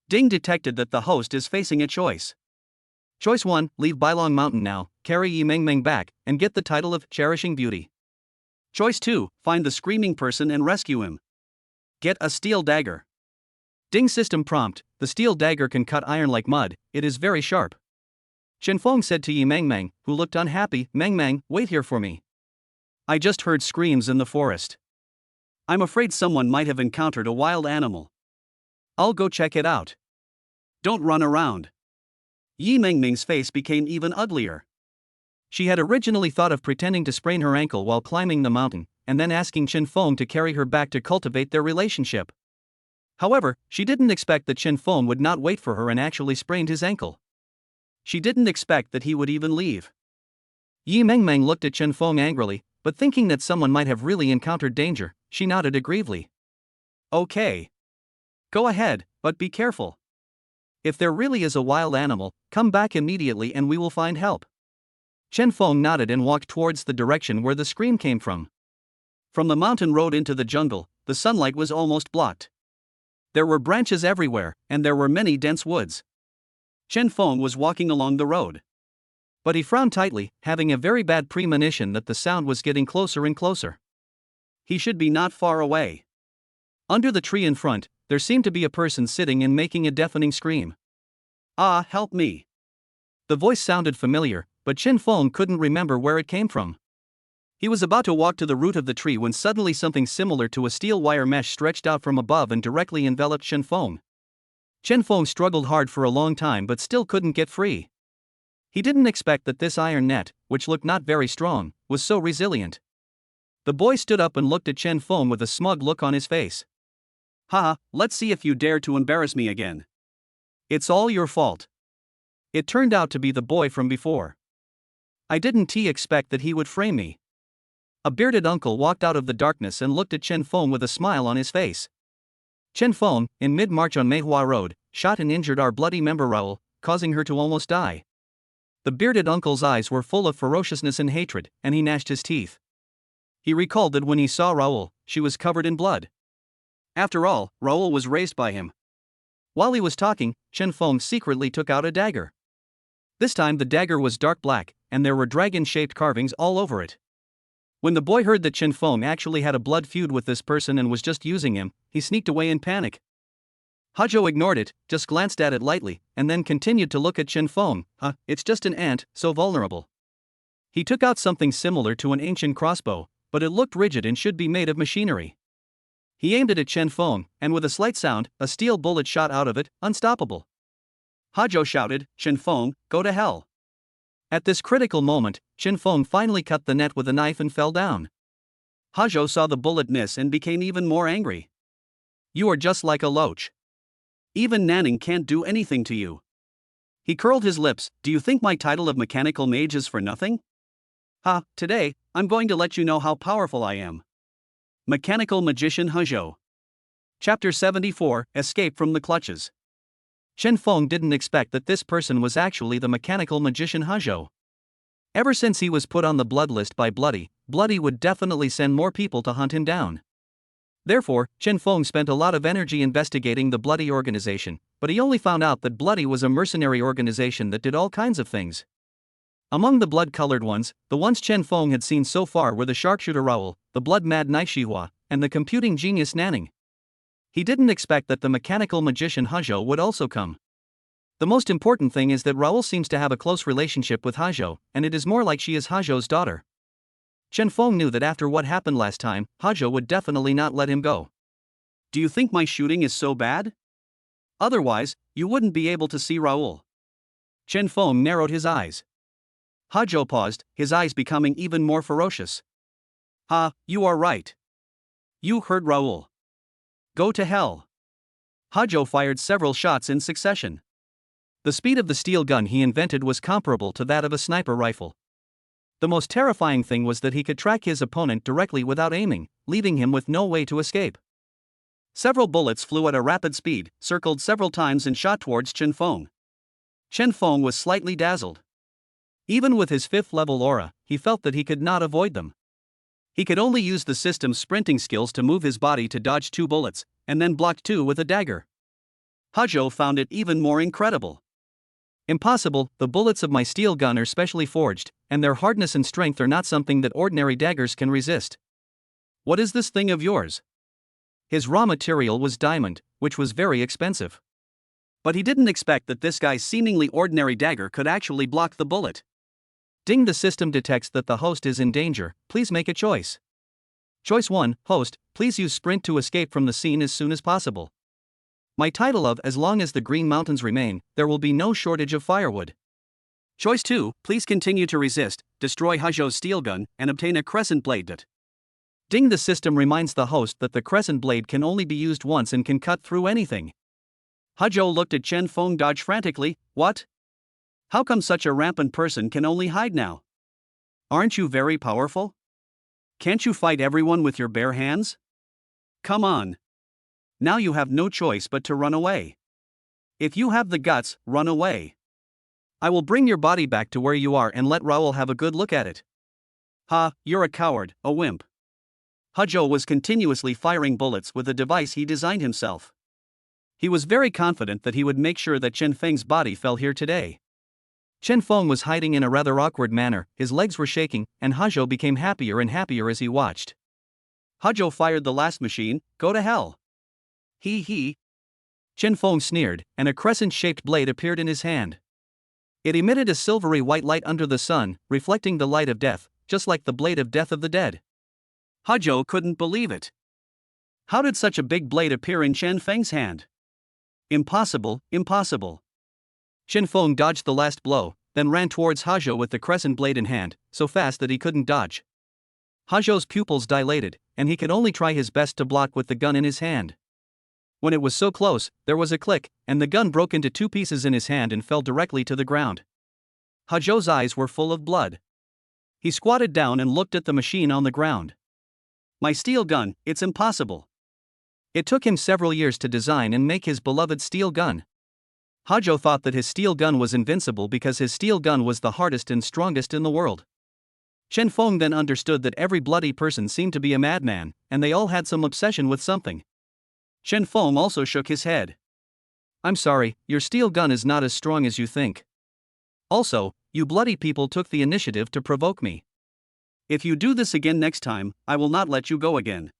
Ding detected that the host is facing a choice. Choice 1, leave Bailong Mountain now, carry Yi Mengmeng back, and get the title of Cherishing Beauty. Choice 2, find the screaming person and rescue him. Get a steel dagger. Ding system prompt, the steel dagger can cut iron like mud, it is very sharp. Chen Feng said to Yi Mengmeng, who looked unhappy, "Mengmeng, wait here for me. I just heard screams in the forest. I'm afraid someone might have encountered a wild animal. I'll go check it out. Don't run around." Yi Mengmeng's face became even uglier. She had originally thought of pretending to sprain her ankle while climbing the mountain, and then asking Chen Feng to carry her back to cultivate their relationship. However, she didn't expect that Chen Feng would not wait for her and actually sprained his ankle. She didn't expect that he would even leave. Yi Mengmeng looked at Chen Feng angrily, but thinking that someone might have really encountered danger, she nodded aggrievely. Okay. Go ahead, but be careful. If there really is a wild animal, come back immediately and we will find help. Chen Feng nodded and walked towards the direction where the scream came from. From the mountain road into the jungle, the sunlight was almost blocked. There were branches everywhere, and there were many dense woods. Chen Feng was walking along the road. But he frowned tightly, having a very bad premonition that the sound was getting closer and closer. He should be not far away. Under the tree in front, there seemed to be a person sitting and making a deafening scream. Ah, help me. The voice sounded familiar, but Chen Feng couldn't remember where it came from. He was about to walk to the root of the tree when suddenly something similar to a steel wire mesh stretched out from above and directly enveloped Chen Feng. Chen Feng struggled hard for a long time but still couldn't get free. He didn't expect that this iron net, which looked not very strong, was so resilient. The boy stood up and looked at Chen Feng with a smug look on his face. Haha, let's see if you dare to embarrass me again. It's all your fault. It turned out to be the boy from before. I didn't expect that he would frame me. A bearded uncle walked out of the darkness and looked at Chen Feng with a smile on his face. Chen Feng, in mid-march on Meihua Road, shot and injured our bloody member Raoul, causing her to almost die. The bearded uncle's eyes were full of ferociousness and hatred, and he gnashed his teeth. He recalled that when he saw Raoul, she was covered in blood. After all, Raoul was raised by him. While he was talking, Chen Feng secretly took out a dagger. This time the dagger was dark black, and there were dragon-shaped carvings all over it. When the boy heard that Chen Feng actually had a blood feud with this person and was just using him, he sneaked away in panic. Hajou ignored it, just glanced at it lightly, and then continued to look at Chen Feng. It's just an ant, so vulnerable. He took out something similar to an ancient crossbow, but it looked rigid and should be made of machinery. He aimed it at Chen Feng, and with a slight sound, a steel bullet shot out of it, unstoppable. Hajou shouted, Chen Feng, go to hell. At this critical moment, Chen Feng finally cut the net with a knife and fell down. Hajou saw the bullet miss and became even more angry. You are just like a loach. Even Nanning can't do anything to you. He curled his lips. Do you think my title of mechanical mage is for nothing? Today, I'm going to let you know how powerful I am. Mechanical Magician Hajou. Chapter 74, Escape from the Clutches. Chen Feng didn't expect that this person was actually the mechanical magician Hajou. Ever since he was put on the blood list by Bloody would definitely send more people to hunt him down. Therefore, Chen Feng spent a lot of energy investigating the Bloody organization, but he only found out that Bloody was a mercenary organization that did all kinds of things. Among the blood-colored ones, the ones Chen Feng had seen so far were the sharpshooter Raoul, the blood-mad knight Xihua, and the computing genius Nanning. He didn't expect that the mechanical magician Hajou would also come. The most important thing is that Raoul seems to have a close relationship with Hajou, and it is more like she is Hajou's daughter. Chen Feng knew that after what happened last time, Hajou would definitely not let him go. Do you think my shooting is so bad? Otherwise, you wouldn't be able to see Raoul. Chen Feng narrowed his eyes. Hajou paused, his eyes becoming even more ferocious. You are right. You heard Raoul. Go to hell. Hajou fired several shots in succession. The speed of the steel gun he invented was comparable to that of a sniper rifle. The most terrifying thing was that he could track his opponent directly without aiming, leaving him with no way to escape. Several bullets flew at a rapid speed, circled several times and shot towards Chen Feng. Chen Feng was slightly dazzled. Even with his 5th level aura, he felt that he could not avoid them. He could only use the system's sprinting skills to move his body to dodge 2 bullets, and then block 2 with a dagger. Hajou found it even more incredible. Impossible, the bullets of my steel gun are specially forged, and their hardness and strength are not something that ordinary daggers can resist. What is this thing of yours? His raw material was diamond, which was very expensive. But he didn't expect that this guy's seemingly ordinary dagger could actually block the bullet. Ding, the system detects that the host is in danger, please make a choice. Choice 1, host, please use sprint to escape from the scene as soon as possible. My title of As long as the Green Mountains remain, there will be no shortage of firewood. Choice 2, please continue to resist, destroy Hezhou's steel gun, and obtain a crescent blade. Ding, the system reminds the host that the crescent blade can only be used once and can cut through anything. Hezhou looked at Chen Feng, dodged frantically. What? How come such a rampant person can only hide now? Aren't you very powerful? Can't you fight everyone with your bare hands? Come on. Now you have no choice but to run away. If you have the guts, run away. I will bring your body back to where you are and let Raoul have a good look at it. Ha, you're a coward, a wimp. Hezhou was continuously firing bullets with a device he designed himself. He was very confident that he would make sure that Chen Feng's body fell here today. Chen Feng was hiding in a rather awkward manner, his legs were shaking, and Hezhou became happier and happier as he watched. Hezhou fired the last machine. Go to hell. He. Chen Feng sneered, and a crescent-shaped blade appeared in his hand. It emitted a silvery white light under the sun, reflecting the light of death, just like the blade of death of the dead. Hezhou couldn't believe it. How did such a big blade appear in Chen Feng's hand? Impossible, impossible. Chen Feng dodged the last blow, then ran towards Hezhou with the crescent blade in hand, so fast that he couldn't dodge. Hezhou's pupils dilated, and he could only try his best to block with the gun in his hand. When it was so close, there was a click, and the gun broke into two pieces in his hand and fell directly to the ground. Hezhou's eyes were full of blood. He squatted down and looked at the machine on the ground. My steel gun, it's impossible. It took him several years to design and make his beloved steel gun. Hezhou thought that his steel gun was invincible because his steel gun was the hardest and strongest in the world. Chen Feng then understood that every bloody person seemed to be a madman, and they all had some obsession with something. Chen Feng also shook his head. I'm sorry, your steel gun is not as strong as you think. Also, you bloody people took the initiative to provoke me. If you do this again next time, I will not let you go again.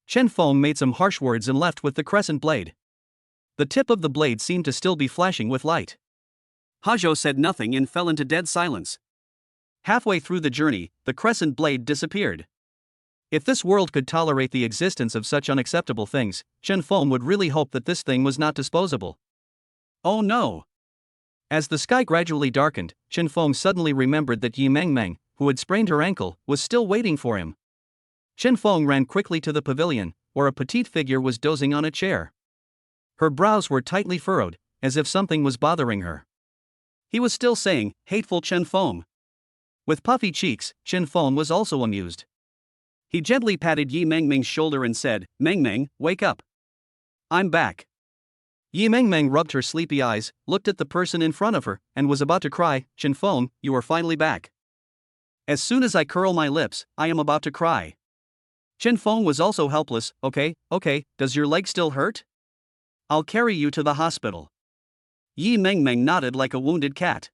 Chen Feng made some harsh words and left with the crescent blade. The tip of the blade seemed to still be flashing with light. Hezhou said nothing and fell into dead silence. Halfway through the journey, the crescent blade disappeared. If this world could tolerate the existence of such unacceptable things, Chen Feng would really hope that this thing was not disposable. Oh no! As the sky gradually darkened, Chen Feng suddenly remembered that Yi Mengmeng, who had sprained her ankle, was still waiting for him. Chen Feng ran quickly to the pavilion, where a petite figure was dozing on a chair. Her brows were tightly furrowed, as if something was bothering her. He was still saying, hateful Chen Feng. With puffy cheeks, Chen Feng was also amused. He gently patted Yi Mengmeng's shoulder and said, Mengmeng, wake up. I'm back. Yi Mengmeng rubbed her sleepy eyes, looked at the person in front of her, and was about to cry, Chen Feng, you are finally back. As soon as I curl my lips, I am about to cry. Chen Feng was also helpless. Okay, does your leg still hurt? I'll carry you to the hospital. Yi Mengmeng nodded like a wounded cat.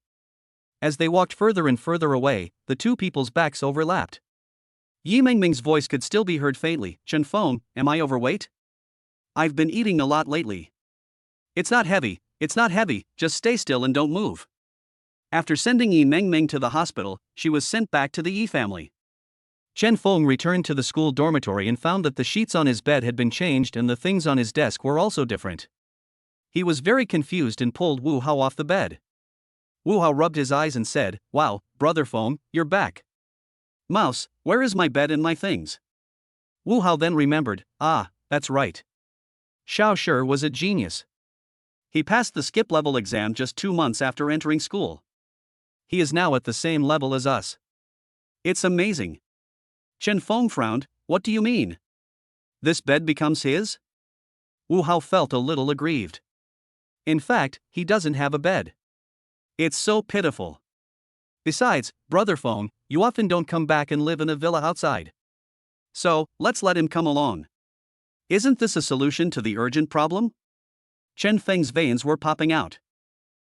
As they walked further and further away, the two people's backs overlapped. Yi Mengmeng's voice could still be heard faintly. Chen Feng, am I overweight? I've been eating a lot lately. It's not heavy, just stay still and don't move. After sending Yi Mengmeng to the hospital, she was sent back to the Yi family. Chen Feng returned to the school dormitory and found that the sheets on his bed had been changed and the things on his desk were also different. He was very confused and pulled Wu Hao off the bed. Wu Hao rubbed his eyes and said, Wow, Brother Feng, you're back. Mouse, where is my bed and my things? Wu Hao then remembered, that's right. Xiao Shi was a genius. He passed the skip level exam just 2 months after entering school. He is now at the same level as us. It's amazing. Chen Feng frowned, what do you mean? This bed becomes his? Wu Hao felt a little aggrieved. In fact, he doesn't have a bed. It's so pitiful. Besides, Brother Feng, you often don't come back and live in a villa outside. So, let's let him come along. Isn't this a solution to the urgent problem? Chen Feng's veins were popping out.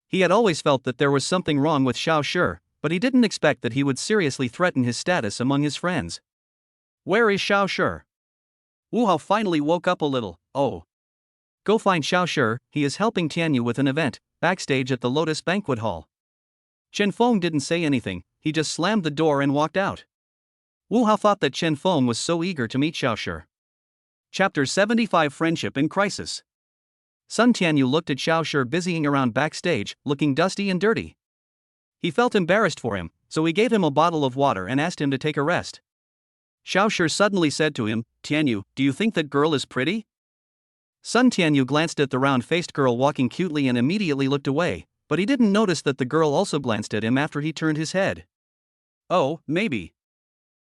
He had always felt that there was something wrong with Xiao Shi, but he didn't expect that he would seriously threaten his status among his friends. Where is Xiao Shi? Wu Hao finally woke up a little. Oh. Go find Xiao Shi, he is helping Tianyu with an event, backstage at the Lotus Banquet Hall. Chen Feng didn't say anything, he just slammed the door and walked out. Wu Hao thought that Chen Feng was so eager to meet Xiao Shi. Chapter 75 Friendship in Crisis. Sun Tianyu looked at Xiao Shi busying around backstage, looking dusty and dirty. He felt embarrassed for him, so he gave him a bottle of water and asked him to take a rest. Xiaoshi suddenly said to him, Tianyu, do you think that girl is pretty? Sun Tianyu glanced at the round-faced girl walking cutely and immediately looked away, but he didn't notice that the girl also glanced at him after he turned his head. Oh, maybe.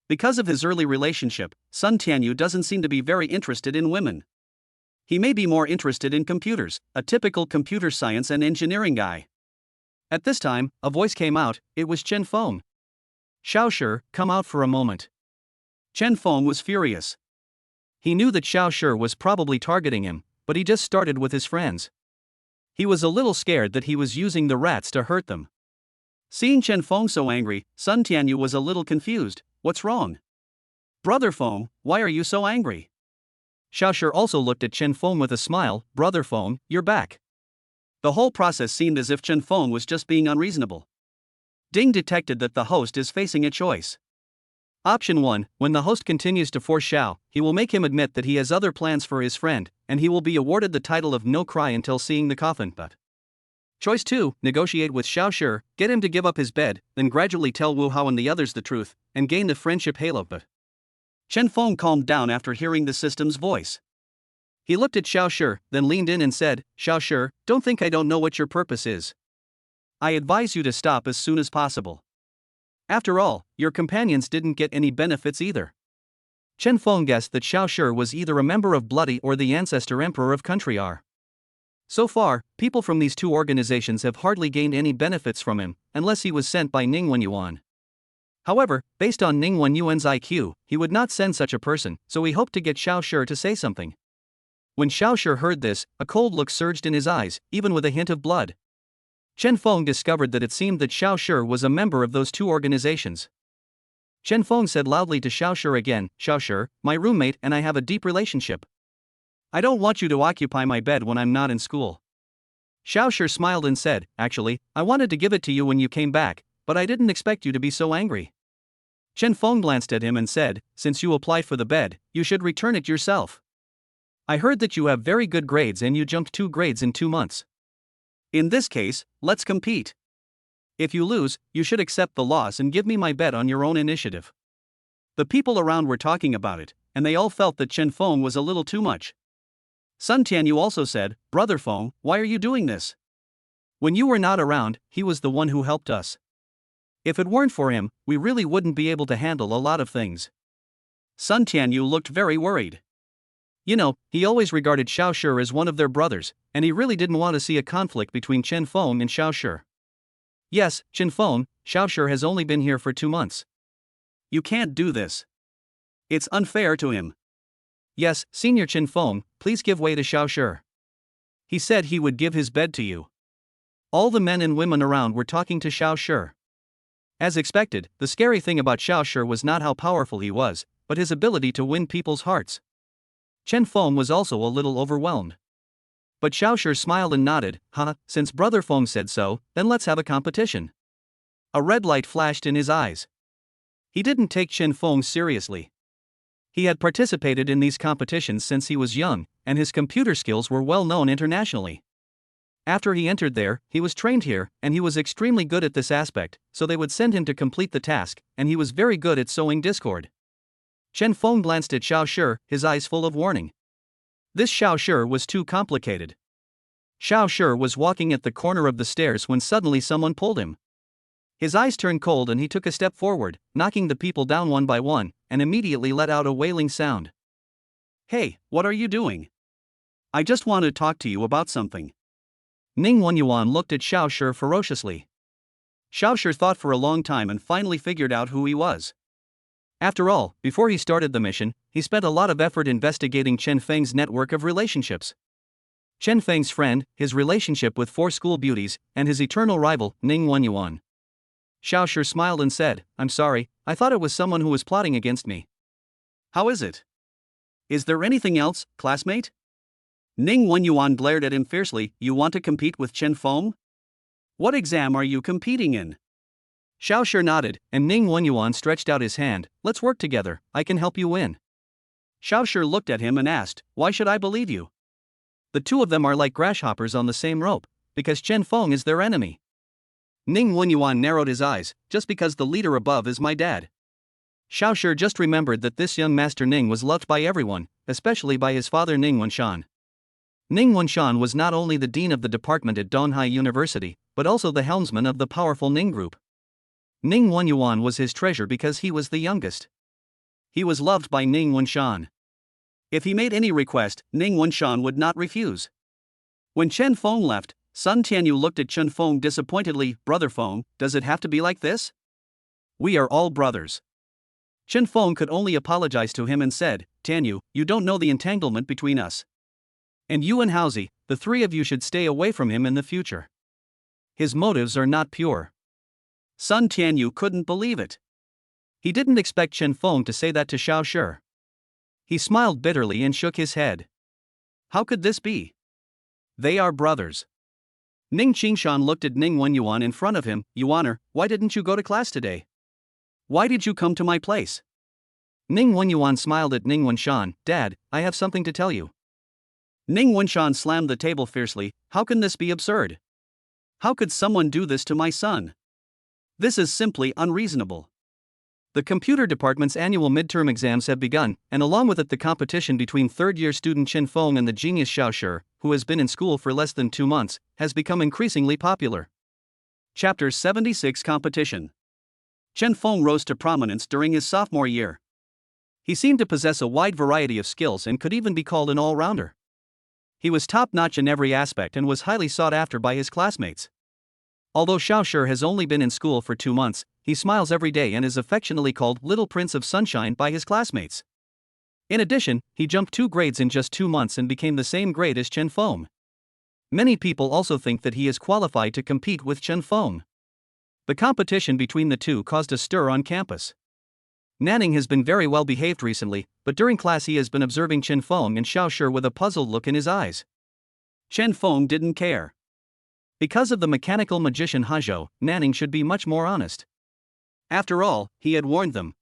Because of his early relationship, Sun Tianyu doesn't seem to be very interested in women. He may be more interested in computers, a typical computer science and engineering guy. At this time, a voice came out. It was Chen Feng. Xiaoshi, come out for a moment. Chen Feng was furious. He knew that Xiaoshi was probably targeting him, but he just started with his friends. He was a little scared that he was using the rats to hurt them. Seeing Chen Feng so angry, Sun Tianyu was a little confused. What's wrong? Brother Feng, why are you so angry? Xiaoshi also looked at Chen Feng with a smile. Brother Feng, you're back. The whole process seemed as if Chen Feng was just being unreasonable. Ding detected that the host is facing a choice. Option 1, when the host continues to force Xiao, he will make him admit that he has other plans for his friend, and he will be awarded the title of No Cry until seeing the coffin. But Choice 2, negotiate with Xiaoshi, get him to give up his bed, then gradually tell Wu Hao and the others the truth, and gain the friendship halo. But Chen Feng calmed down after hearing the system's voice. He looked at Xiaoshi, then leaned in and said, Xiaoshi, don't think I don't know what your purpose is. I advise you to stop as soon as possible. After all, your companions didn't get any benefits either. Chen Feng guessed that Xiaoshi was either a member of Bloody or the ancestor emperor of Country R. So far, people from these two organizations have hardly gained any benefits from him, unless he was sent by Ning Wenyuan. However, based on Ning Wenyuan's IQ, he would not send such a person, so he hoped to get Xiaoshi to say something. When Xiaoshi heard this, a cold look surged in his eyes, even with a hint of blood. Chen Feng discovered that it seemed that Xiaoshi was a member of those two organizations. Chen Feng said loudly to Xiaoshi again, Xiaoshi, my roommate and I have a deep relationship. I don't want you to occupy my bed when I'm not in school. Xiaoshi smiled and said, actually, I wanted to give it to you when you came back, but I didn't expect you to be so angry. Chen Feng glanced at him and said, since you applied for the bed, you should return it yourself. I heard that you have very good grades and you jumped 2 grades in 2 months. In this case, let's compete. If you lose, you should accept the loss and give me my bed on your own initiative. The people around were talking about it, and they all felt that Chen Feng was a little too much. Sun Tianyu also said, Brother Feng, why are you doing this? When you were not around, he was the one who helped us. If it weren't for him, we really wouldn't be able to handle a lot of things. Sun Tianyu looked very worried. You know, he always regarded Xiaoshi as one of their brothers, and he really didn't want to see a conflict between Chen Feng and Xiaoshi. Yes, Chen Feng, Xiaoshi has only been here for 2 months. You can't do this. It's unfair to him. Yes, Senior Chen Feng, please give way to Xiaoshi. He said he would give his bed to you. All the men and women around were talking to Xiaoshi. As expected, the scary thing about Xiaoshi was not how powerful he was, but his ability to win people's hearts. Chen Feng was also a little overwhelmed. But Xiaoshi smiled and nodded, since Brother Feng said so, then let's have a competition. A red light flashed in his eyes. He didn't take Chen Feng seriously. He had participated in these competitions since he was young, and his computer skills were well known internationally. After he entered there, he was trained here, and he was extremely good at this aspect, so they would send him to complete the task, and he was very good at sowing discord. Chen Feng glanced at Xiaoshi, his eyes full of warning. This Xiaoshi was too complicated. Xiaoshi was walking at the corner of the stairs when suddenly someone pulled him. His eyes turned cold and he took a step forward, knocking the people down one by one, and immediately let out a wailing sound. Hey, what are you doing? I just want to talk to you about something. Ning Wenyuan looked at Xiaoshi ferociously. Xiaoshi thought for a long time and finally figured out who he was. After all, before he started the mission, he spent a lot of effort investigating Chen Feng's network of relationships. Chen Feng's friend, his relationship with 4 school beauties, and his eternal rival, Ning Wenyuan. Xiaoshi smiled and said, I'm sorry, I thought it was someone who was plotting against me. How is it? Is there anything else, classmate? Ning Wenyuan glared at him fiercely, you want to compete with Chen Feng? What exam are you competing in? Xiaoshi nodded, and Ning Wenyuan stretched out his hand, let's work together, I can help you win. Xiaoshi looked at him and asked, why should I believe you? The two of them are like grasshoppers on the same rope, because Chen Feng is their enemy. Ning Wenyuan narrowed his eyes, just because the leader above is my dad. Xiao Shi just remembered that this young Master Ning was loved by everyone, especially by his father Ning Wenshan. Ning Wenshan was not only the dean of the department at Donghai University, but also the helmsman of the powerful Ning Group. Ning Wenyuan was his treasure because he was the youngest. He was loved by Ning Wenshan. If he made any request, Ning Wenshan would not refuse. When Chen Feng left, Sun Tianyu looked at Chen Feng disappointedly. Brother Feng, does it have to be like this? We are all brothers. Chen Feng could only apologize to him and said, Tianyu, you don't know the entanglement between us. And you and Haozi, the three of you should stay away from him in the future. His motives are not pure. Sun Tianyu couldn't believe it. He didn't expect Chen Feng to say that to Xiao Shi. He smiled bitterly and shook his head. How could this be? They are brothers. Ning Qingshan looked at Ning Wenyuan in front of him. Yuaner, why didn't you go to class today? Why did you come to my place? Ning Wenyuan smiled at Ning Wenshan. Dad, I have something to tell you. Ning Wenshan slammed the table fiercely. How can this be absurd? How could someone do this to my son? This is simply unreasonable. The computer department's annual midterm exams have begun, and along with it the competition between third-year student Chen Feng and the genius Xiao Shi, who has been in school for less than 2 months, has become increasingly popular. Chapter 76 Competition. Chen Feng rose to prominence during his sophomore year. He seemed to possess a wide variety of skills and could even be called an all-rounder. He was top-notch in every aspect and was highly sought after by his classmates. Although Xiao Shi has only been in school for 2 months, he smiles every day and is affectionately called Little Prince of Sunshine by his classmates. In addition, he jumped 2 grades in just 2 months and became the same grade as Chen Feng. Many people also think that he is qualified to compete with Chen Feng. The competition between the two caused a stir on campus. Nanning has been very well behaved recently, but during class he has been observing Chen Feng and Xiao Shi with a puzzled look in his eyes. Chen Feng didn't care. Because of the mechanical magician Hezhou, Nanning should be much more honest. After all, he had warned them.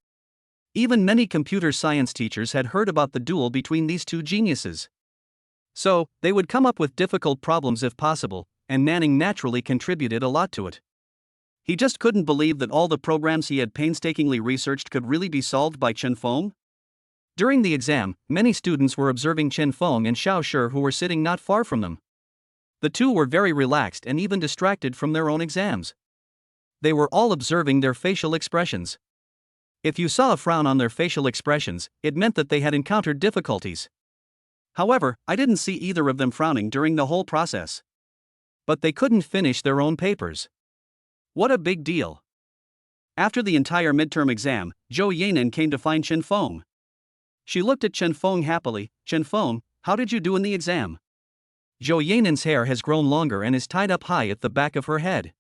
Even many computer science teachers had heard about the duel between these two geniuses. So, they would come up with difficult problems if possible, and Nanning naturally contributed a lot to it. He just couldn't believe that all the programs he had painstakingly researched could really be solved by Chen Feng. During the exam, many students were observing Chen Feng and Xiao Shi who were sitting not far from them. The two were very relaxed and even distracted from their own exams. They were all observing their facial expressions. If you saw a frown on their facial expressions, it meant that they had encountered difficulties. However, I didn't see either of them frowning during the whole process. But they couldn't finish their own papers. What a big deal. After the entire midterm exam, Zhou Yanan came to find Chen Feng. She looked at Chen Feng happily. Chen Feng, how did you do in the exam? Zhou Yanan's hair has grown longer and is tied up high at the back of her head.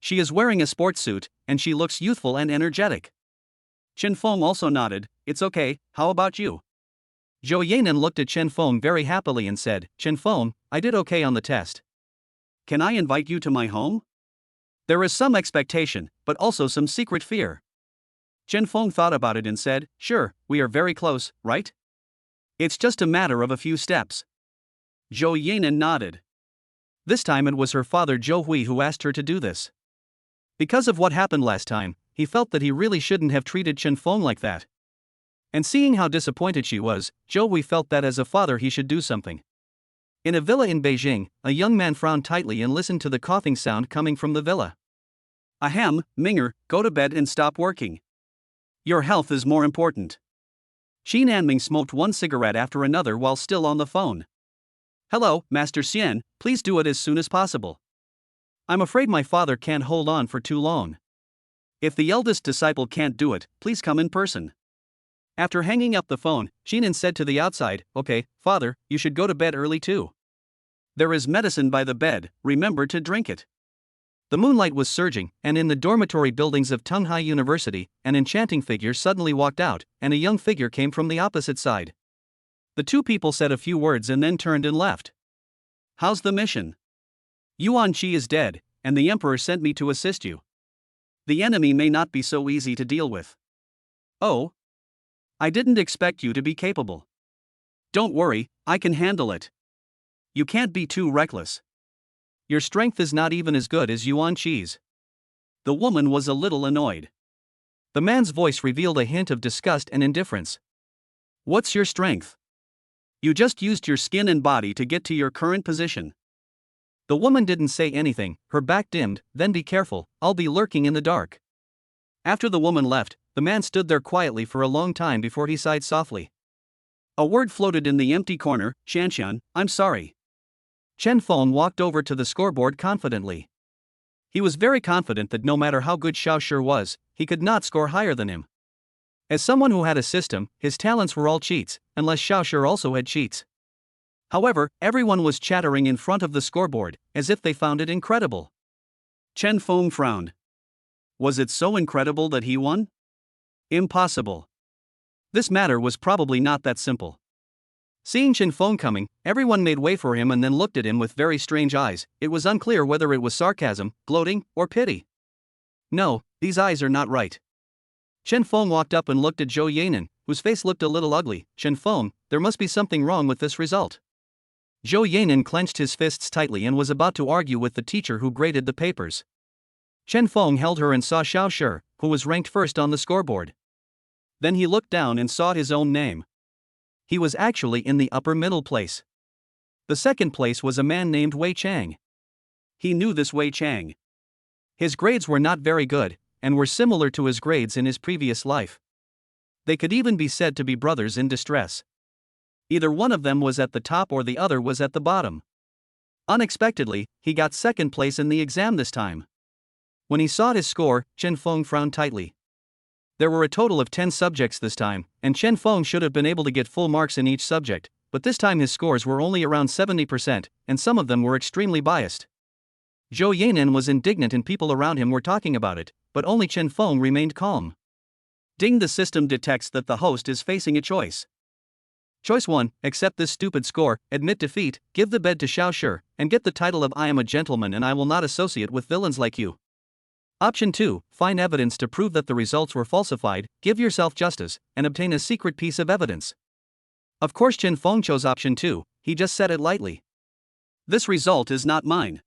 She is wearing a sports suit, and she looks youthful and energetic. Chen Feng also nodded. It's okay, how about you? Zhou Yanan looked at Chen Feng very happily and said, Chen Feng, I did okay on the test. Can I invite you to my home? There is some expectation, but also some secret fear. Chen Feng thought about it and said, sure, we are very close, right? It's just a matter of a few steps. Zhou Yanan nodded. This time it was her father Zhou Hui who asked her to do this. Because of what happened last time, he felt that he really shouldn't have treated Chen Feng like that. And seeing how disappointed she was, Zhou Hui felt that as a father he should do something. In a villa in Beijing, a young man frowned tightly and listened to the coughing sound coming from the villa. Ahem, Minger, go to bed and stop working. Your health is more important. Shi Nanming smoked one cigarette after another while still on the phone. Hello, Master Xian, please do it as soon as possible. I'm afraid my father can't hold on for too long. If the eldest disciple can't do it, please come in person. After hanging up the phone, Xinan said to the outside, okay, father, you should go to bed early too. There is medicine by the bed, remember to drink it. The moonlight was surging, and in the dormitory buildings of Donghai University, an enchanting figure suddenly walked out, and a young figure came from the opposite side. The two people said a few words and then turned and left. How's the mission? Yuan Qi is dead, and the emperor sent me to assist you. The enemy may not be so easy to deal with. Oh? I didn't expect you to be capable. Don't worry, I can handle it. You can't be too reckless. Your strength is not even as good as Yuan Qi's. The woman was a little annoyed. The man's voice revealed a hint of disgust and indifference. What's your strength? You just used your skin and body to get to your current position. The woman didn't say anything, her back dimmed. Then be careful, I'll be lurking in the dark. After the woman left, the man stood there quietly for a long time before he sighed softly. A word floated in the empty corner, Shanshan, I'm sorry. Chen Feng walked over to the scoreboard confidently. He was very confident that no matter how good Xiao Shi was, he could not score higher than him. As someone who had a system, his talents were all cheats, unless Xiao Shi also had cheats. However, everyone was chattering in front of the scoreboard, as if they found it incredible. Chen Feng frowned. Was it so incredible that he won? Impossible. This matter was probably not that simple. Seeing Chen Feng coming, everyone made way for him and then looked at him with very strange eyes. It was unclear whether it was sarcasm, gloating, or pity. No, these eyes are not right. Chen Feng walked up and looked at Zhou Yanan, whose face looked a little ugly. Chen Feng, there must be something wrong with this result. Zhou Yanan clenched his fists tightly and was about to argue with the teacher who graded the papers. Chen Feng held her and saw Xiao Shi, who was ranked first on the scoreboard. Then he looked down and saw his own name. He was actually in the upper middle place. The second place was a man named Wei Chang. He knew this Wei Chang. His grades were not very good, and were similar to his grades in his previous life. They could even be said to be brothers in distress. Either one of them was at the top or the other was at the bottom. Unexpectedly, he got second place in the exam this time. When he saw his score, Chen Feng frowned tightly. There were a total of 10 subjects this time, and Chen Feng should have been able to get full marks in each subject, but this time his scores were only around 70%, and some of them were extremely biased. Zhou Yanan was indignant and people around him were talking about it, but only Chen Feng remained calm. Ding, the system detects that the host is facing a choice. Choice 1, accept this stupid score, admit defeat, give the bed to Xiao Shi, and get the title of I am a gentleman and I will not associate with villains like you. Option 2, find evidence to prove that the results were falsified, give yourself justice, and obtain a secret piece of evidence. Of course Chen Feng chose option 2, he just said it lightly. This result is not mine.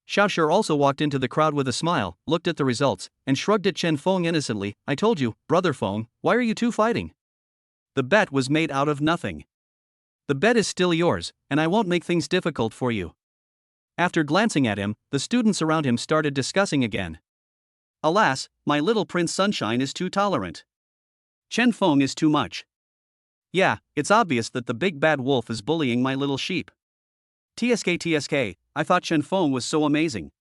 Xiao Shi also walked into the crowd with a smile, looked at the results, and shrugged at Chen Feng innocently. I told you, brother Feng, why are you two fighting? The bet was made out of nothing. The bet is still yours, and I won't make things difficult for you. After glancing at him, the students around him started discussing again. Alas, my little Prince Sunshine is too tolerant. Chen Feng is too much. Yeah, it's obvious that the big bad wolf is bullying my little sheep. TSK, I thought Chen Feng was so amazing.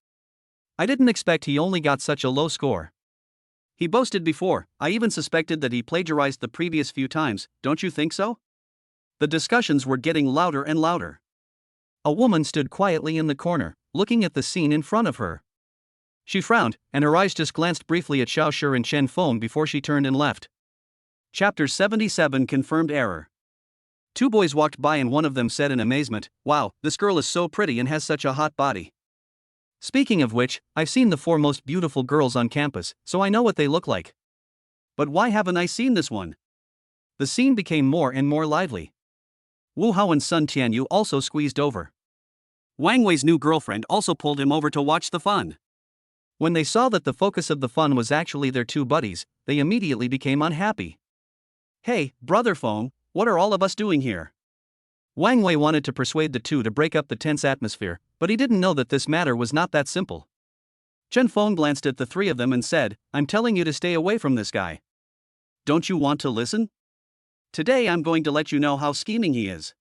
I didn't expect he only got such a low score. He boasted before, I even suspected that he plagiarized the previous few times, don't you think so? The discussions were getting louder and louder. A woman stood quietly in the corner, looking at the scene in front of her. She frowned, and her eyes just glanced briefly at Xiao Shi and Chen Feng before she turned and left. Chapter 77 Confirmed Error. Two boys walked by and one of them said in amazement, wow, this girl is so pretty and has such a hot body. Speaking of which, I've seen the 4 most beautiful girls on campus, so I know what they look like. But why haven't I seen this one? The scene became more and more lively. Wu Hao and Sun Tianyu also squeezed over. Wang Wei's new girlfriend also pulled him over to watch the fun. When they saw that the focus of the fun was actually their 2 buddies, they immediately became unhappy. Hey, brother Feng, what are all of us doing here? Wang Wei wanted to persuade the 2 to break up the tense atmosphere, but he didn't know that this matter was not that simple. Chen Feng glanced at the 3 of them and said, I'm telling you to stay away from this guy. Don't you want to listen? Today I'm going to let you know how scheming he is.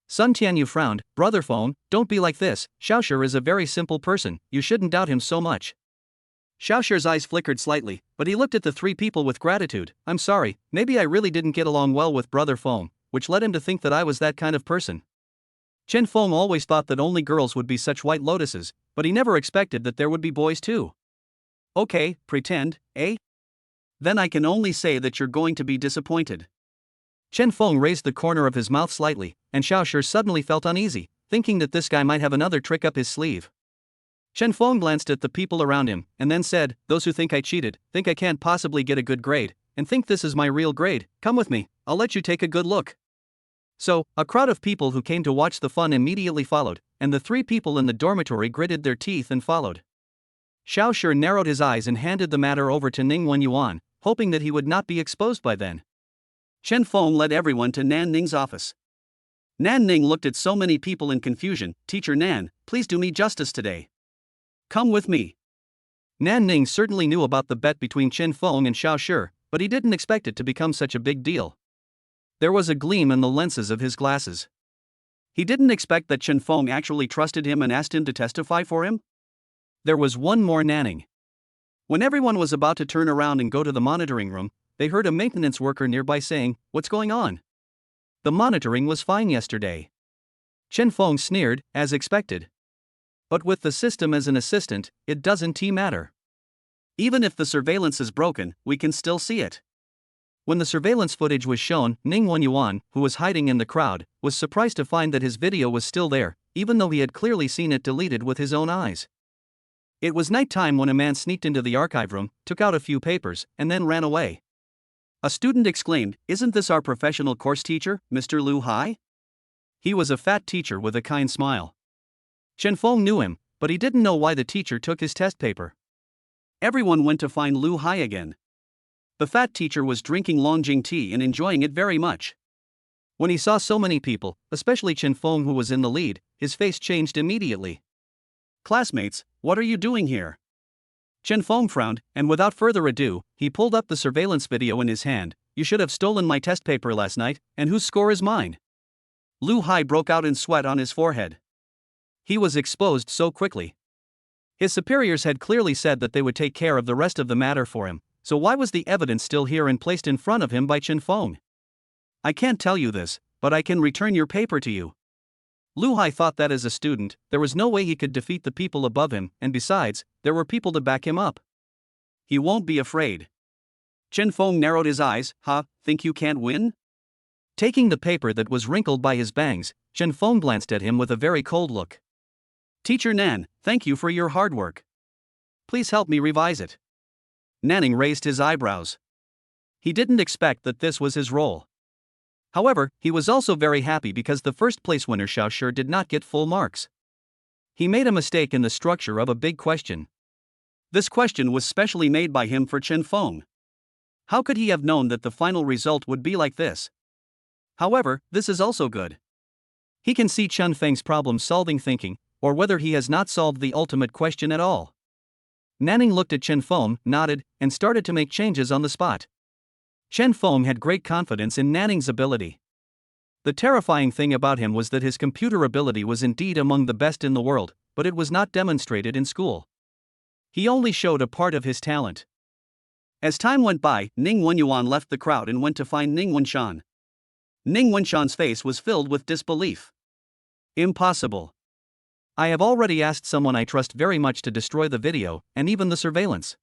Sun Tianyu frowned, brother Feng, don't be like this, Xiao Shi is a very simple person, you shouldn't doubt him so much. Xiao Shi's eyes flickered slightly, but he looked at the 3 people with gratitude. I'm sorry, maybe I really didn't get along well with brother Feng, which led him to think that I was that kind of person. Chen Feng always thought that only girls would be such white lotuses, but he never expected that there would be boys too. Okay, pretend, eh? Then I can only say that you're going to be disappointed. Chen Feng raised the corner of his mouth slightly, and Xiao Shi suddenly felt uneasy, thinking that this guy might have another trick up his sleeve. Chen Feng glanced at the people around him, and then said, those who think I cheated, think I can't possibly get a good grade, and think this is my real grade, come with me, I'll let you take a good look. So, a crowd of people who came to watch the fun immediately followed, and the 3 people in the dormitory gritted their teeth and followed. Xiao Shi narrowed his eyes and handed the matter over to Ning Wenyuan, hoping that he would not be exposed by then. Chen Feng led everyone to Nan Ning's office. Nan Ning looked at so many people in confusion. Teacher Nan, please do me justice today. Come with me. Nan Ning certainly knew about the bet between Chen Feng and Xiao Shi, but he didn't expect it to become such a big deal. There was a gleam in the lenses of his glasses. He didn't expect that Chen Feng actually trusted him and asked him to testify for him. There was one more Nanning. When everyone was about to turn around and go to the monitoring room, they heard a maintenance worker nearby saying, "What's going on? The monitoring was fine yesterday." Chen Feng sneered, as expected. But with the system as an assistant, it doesn't matter. Even if the surveillance is broken, we can still see it. When the surveillance footage was shown, Ning Wenyuan, who was hiding in the crowd, was surprised to find that his video was still there, even though he had clearly seen it deleted with his own eyes. It was night time when a man sneaked into the archive room, took out a few papers, and then ran away. A student exclaimed, "Isn't this our professional course teacher, Mr. Lu Hai?" He was a fat teacher with a kind smile. Chen Feng knew him, but he didn't know why the teacher took his test paper. Everyone went to find Lu Hai again. The fat teacher was drinking Longjing tea and enjoying it very much. When he saw so many people, especially Chen Feng who was in the lead, his face changed immediately. "Classmates, what are you doing here?" Chen Feng frowned, and without further ado, he pulled up the surveillance video in his hand. "You should have stolen my test paper last night, and whose score is mine?" Lu Hai broke out in sweat on his forehead. He was exposed so quickly. His superiors had clearly said that they would take care of the rest of the matter for him, so why was the evidence still here and placed in front of him by Chen Feng? "I can't tell you this, but I can return your paper to you." Lu Hai thought that as a student, there was no way he could defeat the people above him, and besides, there were people to back him up. He won't be afraid. Chen Feng narrowed his eyes. Think you can't win?" Taking the paper that was wrinkled by his bangs, Chen Feng glanced at him with a very cold look. "Teacher Nan, thank you for your hard work. Please help me revise it." Nanning raised his eyebrows. He didn't expect that this was his role. However, he was also very happy because the first place winner Xiao Shi did not get full marks. He made a mistake in the structure of a big question. This question was specially made by him for Chen Feng. How could he have known that the final result would be like this? However, this is also good. He can see Chen Feng's problem-solving thinking, or whether he has not solved the ultimate question at all. Nanning looked at Chen Feng, nodded, and started to make changes on the spot. Chen Feng had great confidence in Nanning's ability. The terrifying thing about him was that his computer ability was indeed among the best in the world, but it was not demonstrated in school. He only showed a part of his talent. As time went by, Ning Wenyuan left the crowd and went to find Ning Wenshan. Ning Wenshan's face was filled with disbelief. "Impossible. I have already asked someone I trust very much to destroy the video, and even the surveillance.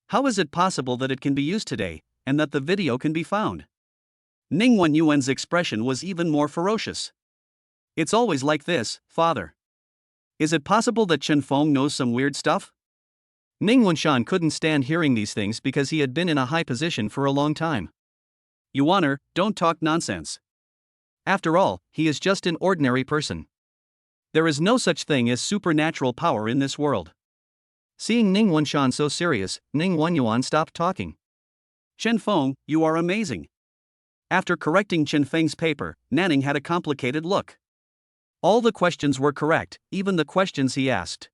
How is it possible that it can be used today, and that the video can be found?" Ning Wenyuan's expression was even more ferocious. "It's always like this, father. Is it possible that Chen Feng knows some weird stuff?" Ning Wenshan couldn't stand hearing these things because he had been in a high position for a long time. "Yuaner, don't talk nonsense. After all, he is just an ordinary person. There is no such thing as supernatural power in this world." Seeing Ning Wenshan so serious, Ning Wenyuan stopped talking. "Chen Feng, you are amazing." After correcting Chen Feng's paper, Nanning had a complicated look. All the questions were correct, even the questions he asked.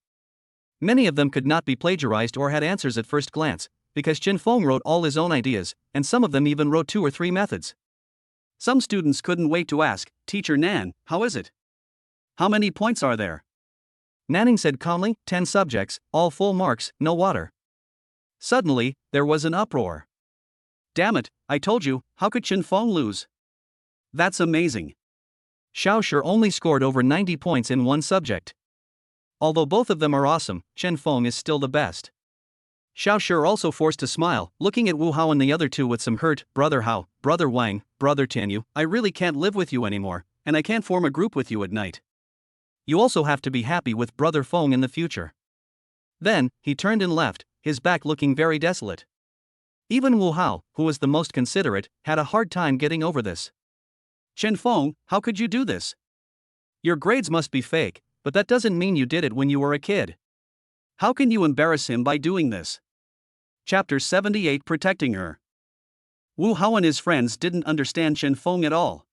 Many of them could not be plagiarized or had answers at first glance, because Chen Feng wrote all his own ideas, and some of them even wrote 2 or 3 methods. Some students couldn't wait to ask, "Teacher Nan, how is it? How many points are there?" Nanning said calmly, 10 subjects, all full marks, no water. Suddenly, there was an uproar. "Damn it, I told you, how could Chen Feng lose? That's amazing. Xiao Shi only scored over 90 points in one subject. Although both of them are awesome, Chen Feng is still the best." Xiao Shi also forced a smile, looking at Wu Hao and the other two with some hurt. "Brother Hao, Brother Wang, Brother Tianyu, I really can't live with you anymore, and I can't form a group with you at night. You also have to be happy with Brother Feng in the future." Then, he turned and left, his back looking very desolate. Even Wu Hao, who was the most considerate, had a hard time getting over this. "Chen Feng, how could you do this? Your grades must be fake, but that doesn't mean you did it when you were a kid. How can you embarrass him by doing this? Chapter 78 Protecting Her. Wu Hao and his friends didn't understand Chen Feng at all.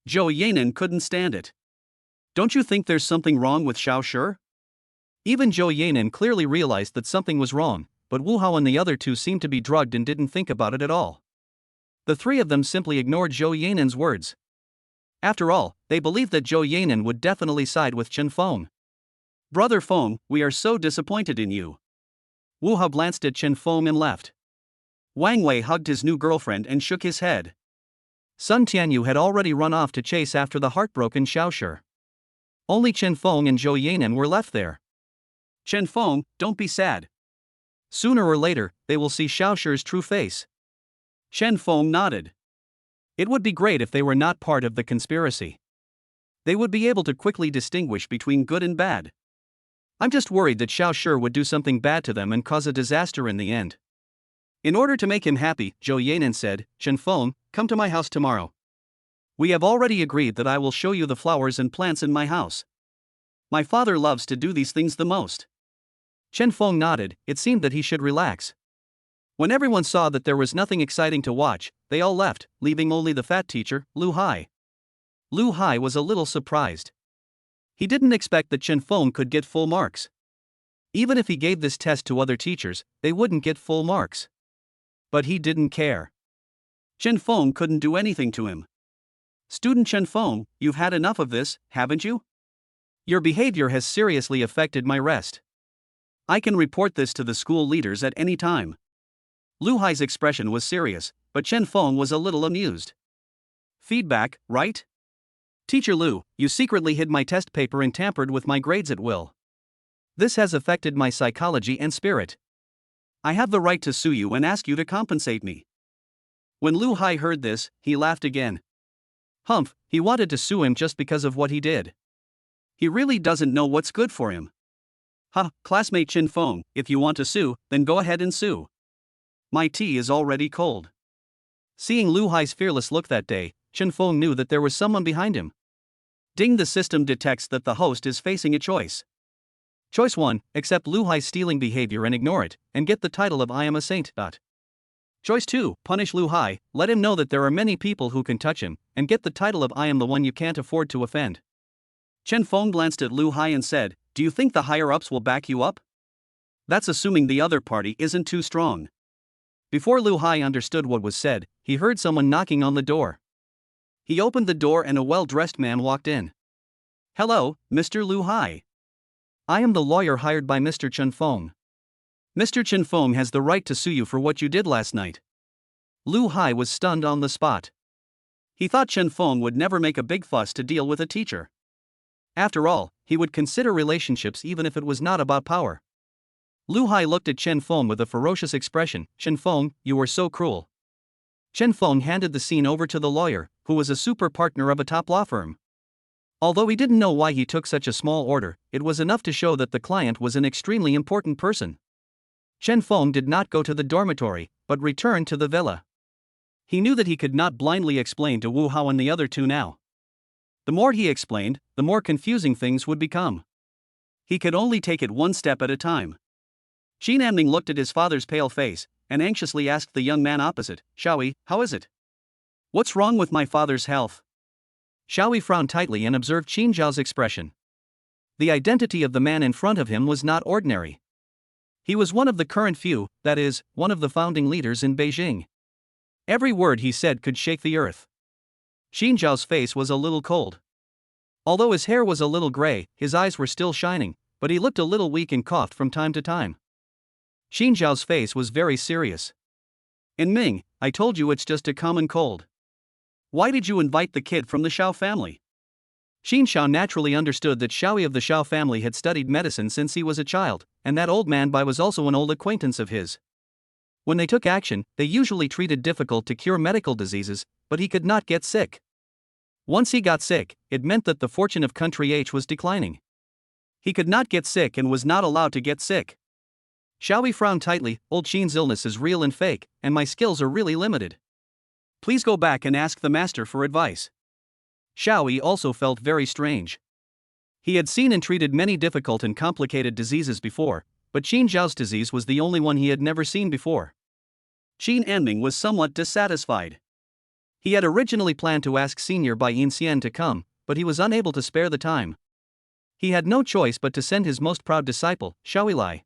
Zhou Yanan couldn't stand it. Don't you think there's something wrong with Xiao Shi? Even Zhou Yanan clearly realized that something was wrong, but Wu Hao and the other two seemed to be drugged and didn't think about it at all. The three of them simply ignored Zhou Yanan's words. After all, they believed that Zhou Yanan would definitely side with Chen Feng. Brother Feng, we are so disappointed in you. Wu Hao glanced at Chen Feng and left. Wang Wei hugged his new girlfriend and shook his head. Sun Tianyu had already run off to chase after the heartbroken Xiao Shi. Only Chen Feng and Zhou Yanan were left there. Chen Feng, don't be sad. Sooner or later, they will see Xiao Shi's true face. Chen Feng nodded. It would be great if they were not part of the conspiracy. They would be able to quickly distinguish between good and bad. I'm just worried that Xiao Shi would do something bad to them and cause a disaster in the end. In order to make him happy, Zhou Yanan said, Chen Feng, come to my house tomorrow. We have already agreed that I will show you the flowers and plants in my house. My father loves to do these things the most. Chen Feng nodded. It seemed that he should relax. When everyone saw that there was nothing exciting to watch, they all left, leaving only the fat teacher, Lu Hai. Lu Hai was a little surprised. He didn't expect that Chen Feng could get full marks. Even if he gave this test to other teachers, they wouldn't get full marks. But he didn't care. Chen Feng couldn't do anything to him. Student Chen Feng, you've had enough of this, haven't you? Your behavior has seriously affected my rest. I can report this to the school leaders at any time. Lu Hai's expression was serious, but Chen Feng was a little amused. Feedback, right? Teacher Lu, you secretly hid my test paper and tampered with my grades at will. This has affected my psychology and spirit. I have the right to sue you and ask you to compensate me. When Lu Hai heard this, he laughed again. Humph, he wanted to sue him just because of what he did. He really doesn't know what's good for him. Ha, classmate Chen Feng, if you want to sue, then go ahead and sue. My tea is already cold. Seeing Lu Hai's fearless look that day, Chen Feng knew that there was someone behind him. Ding, the system detects that the host is facing a choice. Choice 1, accept Lu Hai's stealing behavior and ignore it, and get the title of I am a saint. Choice 2, punish Lu Hai, let him know that there are many people who can touch him, and get the title of I am the one you can't afford to offend. Chen Feng glanced at Lu Hai and said, do you think the higher-ups will back you up? That's assuming the other party isn't too strong. Before Lu Hai understood what was said, he heard someone knocking on the door. He opened the door and a well-dressed man walked in. Hello, Mr. Lu Hai. I am the lawyer hired by Mr. Chen Feng. Mr. Chen Feng has the right to sue you for what you did last night. Lu Hai was stunned on the spot. He thought Chen Feng would never make a big fuss to deal with a teacher. After all, he would consider relationships even if it was not about power. Lu Hai looked at Chen Feng with a ferocious expression. Chen Feng, you were so cruel. Chen Feng handed the scene over to the lawyer, who was a super partner of a top law firm. Although he didn't know why he took such a small order, it was enough to show that the client was an extremely important person. Chen Feng did not go to the dormitory, but returned to the villa. He knew that he could not blindly explain to Wu Hao and the other two now. The more he explained, the more confusing things would become. He could only take it one step at a time. Xin Anming looked at his father's pale face, and anxiously asked the young man opposite, Xiaoyi, how is it? What's wrong with my father's health? Xiaoyi frowned tightly and observed Qin Zhao's expression. The identity of the man in front of him was not ordinary. He was one of the current few, that is, one of the founding leaders in Beijing. Every word he said could shake the earth. Qin Zhao's face was a little cold. Although his hair was a little gray, his eyes were still shining, but he looked a little weak and coughed from time to time. Qin Zhao's face was very serious. In Ming, I told you it's just a common cold. Why did you invite the kid from the Xiao family? Qin Zhao naturally understood that Xiaoyi of the Xiao family had studied medicine since he was a child, and that old man Bai was also an old acquaintance of his. When they took action, they usually treated difficult to cure medical diseases, but he could not get sick. Once he got sick, it meant that the fortune of country H was declining. He could not get sick and was not allowed to get sick. Xiaoyi frowned tightly. Old Qin's illness is real and fake, and my skills are really limited. Please go back and ask the master for advice. Xiaoyi also felt very strange. He had seen and treated many difficult and complicated diseases before, but Qin Zhao's disease was the only one he had never seen before. Qin Anming was somewhat dissatisfied. He had originally planned to ask Senior Bai Yin to come, but he was unable to spare the time. He had no choice but to send his most proud disciple, Xiaoilai.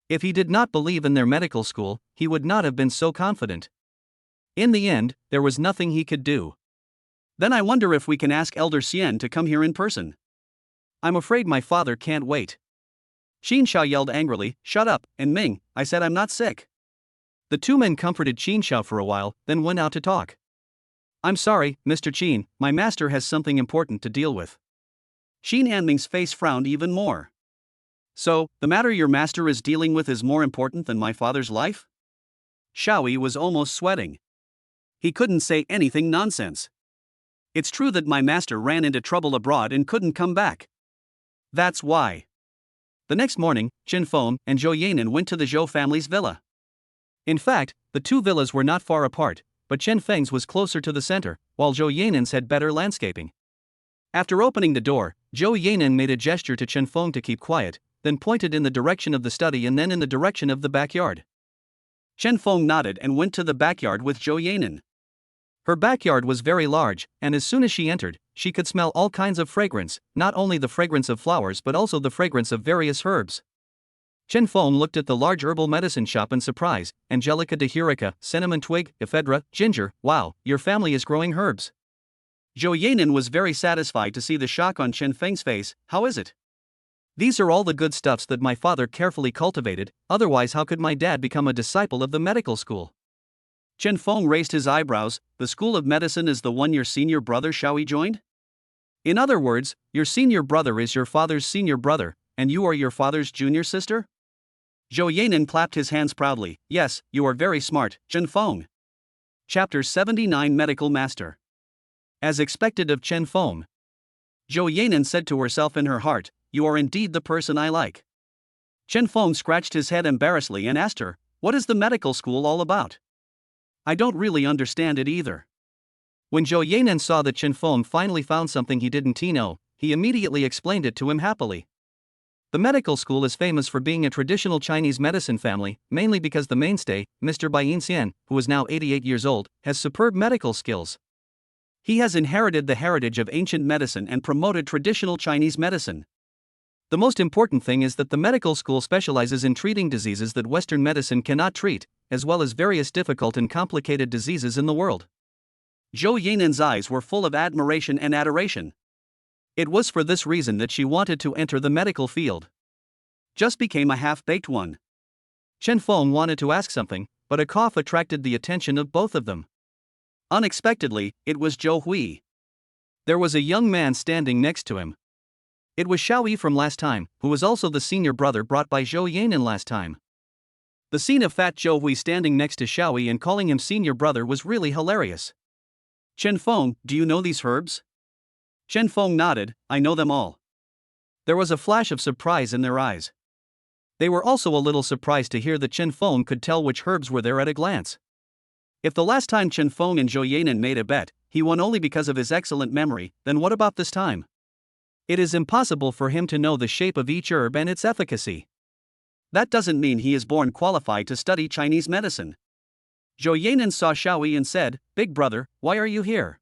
If he did not believe in their medical school, he would not have been so confident. In the end, there was nothing he could do. Then I wonder if we can ask Elder Xian to come here in person. I'm afraid my father can't wait. Qin Xiao yelled angrily, "Shut up, and Ming, I said I'm not sick." The two men comforted Qin Xiao for a while, then went out to talk. I'm sorry, Mr. Qin, my master has something important to deal with. Qin Anming's face frowned even more. So, the matter your master is dealing with is more important than my father's life? Xiaoyi was almost sweating. He couldn't say anything nonsense. It's true that my master ran into trouble abroad and couldn't come back. That's why. The next morning, Chen Feng and Zhou Yanan went to the Zhou family's villa. In fact, the two villas were not far apart, but Chen Feng's was closer to the center, while Zhou Yanan's had better landscaping. After opening the door, Zhou Yanan made a gesture to Chen Feng to keep quiet, then pointed in the direction of the study and then in the direction of the backyard. Chen Feng nodded and went to the backyard with Zhou Yanan. Her backyard was very large, and as soon as she entered, she could smell all kinds of fragrance, not only the fragrance of flowers but also the fragrance of various herbs. Chen Feng looked at the large herbal medicine shop in surprise. Angelica dahurica, cinnamon twig, ephedra, ginger. Wow, your family is growing herbs. Zhou Yanan was very satisfied to see the shock on Chen Feng's face. How is it? These are all the good stuffs that my father carefully cultivated, otherwise how could my dad become a disciple of the medical school? Chen Feng raised his eyebrows. The school of medicine is the one your senior brother Xiaoyi joined? In other words, your senior brother is your father's senior brother, and you are your father's junior sister? Zhou Yanan clapped his hands proudly. Yes, you are very smart, Chen Feng. Chapter 79 Medical Master. As expected of Chen Feng, Zhou Yanan said to herself in her heart, you are indeed the person I like. Chen Feng scratched his head embarrassedly and asked her, what is the medical school all about? I don't really understand it either. When Zhou Yanan saw that Chen Feng finally found something he didn't know, he immediately explained it to him happily. The medical school is famous for being a traditional Chinese medicine family, mainly because the mainstay, Mr. Bai Yin, who is now 88 years old, has superb medical skills. He has inherited the heritage of ancient medicine and promoted traditional Chinese medicine. The most important thing is that the medical school specializes in treating diseases that Western medicine cannot treat, as well as various difficult and complicated diseases in the world. Zhou Yanan's eyes were full of admiration and adoration. It was for this reason that she wanted to enter the medical field. Just became a half-baked one. Chen Feng wanted to ask something, but a cough attracted the attention of both of them. Unexpectedly, it was Zhou Hui. There was a young man standing next to him. It was Xiaoyi from last time, who was also the senior brother brought by Zhou Yanan last time. The scene of fat Zhou Hui standing next to Xiaoyi and calling him senior brother was really hilarious. Chen Feng, do you know these herbs? Chen Feng nodded, I know them all. There was a flash of surprise in their eyes. They were also a little surprised to hear that Chen Feng could tell which herbs were there at a glance. If the last time Chen Feng and Zhou Yanan made a bet, he won only because of his excellent memory, then what about this time? It is impossible for him to know the shape of each herb and its efficacy. That doesn't mean he is born qualified to study Chinese medicine. Zhou Yanan saw Xiaoyi and said, Big brother, why are you here?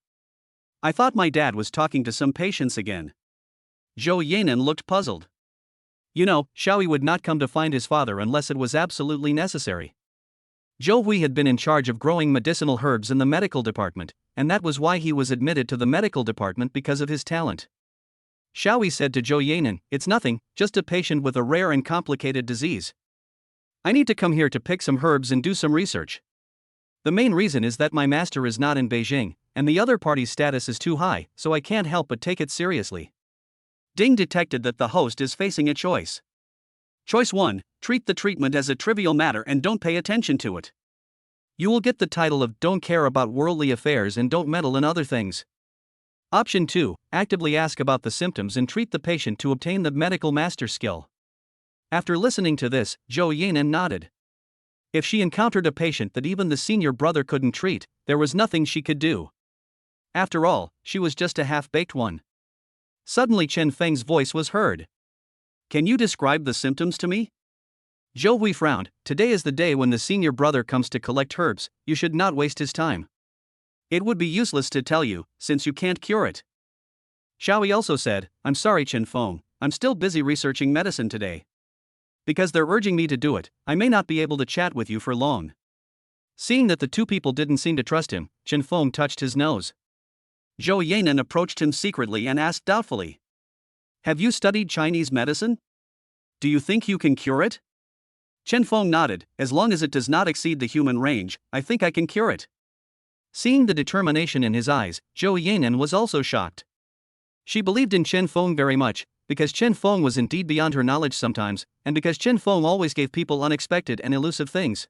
I thought my dad was talking to some patients again. Zhou Yanan looked puzzled. You know, Xiaoyi would not come to find his father unless it was absolutely necessary. Zhou Hui had been in charge of growing medicinal herbs in the medical department, and that was why he was admitted to the medical department because of his talent. Xiaoyi said to Zhou Yanan, it's nothing, just a patient with a rare and complicated disease. I need to come here to pick some herbs and do some research. The main reason is that my master is not in Beijing, and the other party's status is too high, so I can't help but take it seriously. Ding detected that the host is facing a choice. Choice 1, treat the treatment as a trivial matter and don't pay attention to it. You will get the title of don't care about worldly affairs and don't meddle in other things. Option 2, actively ask about the symptoms and treat the patient to obtain the medical master skill. After listening to this, Zhou Yanan nodded. If she encountered a patient that even the senior brother couldn't treat, there was nothing she could do. After all, she was just a half-baked one. Suddenly Chen Feng's voice was heard. Can you describe the symptoms to me? Zhou Hui frowned. Today is the day when the senior brother comes to collect herbs, you should not waste his time. It would be useless to tell you, since you can't cure it. Xiaoyi also said, I'm sorry Chen Feng, I'm still busy researching medicine today. Because they're urging me to do it, I may not be able to chat with you for long. Seeing that the two people didn't seem to trust him, Chen Feng touched his nose. Zhou Yanan approached him secretly and asked doubtfully. Have you studied Chinese medicine? Do you think you can cure it? Chen Feng nodded. As long as it does not exceed the human range, I think I can cure it. Seeing the determination in his eyes, Zhou Yanan was also shocked. She believed in Chen Feng very much, because Chen Feng was indeed beyond her knowledge sometimes, and because Chen Feng always gave people unexpected and elusive things.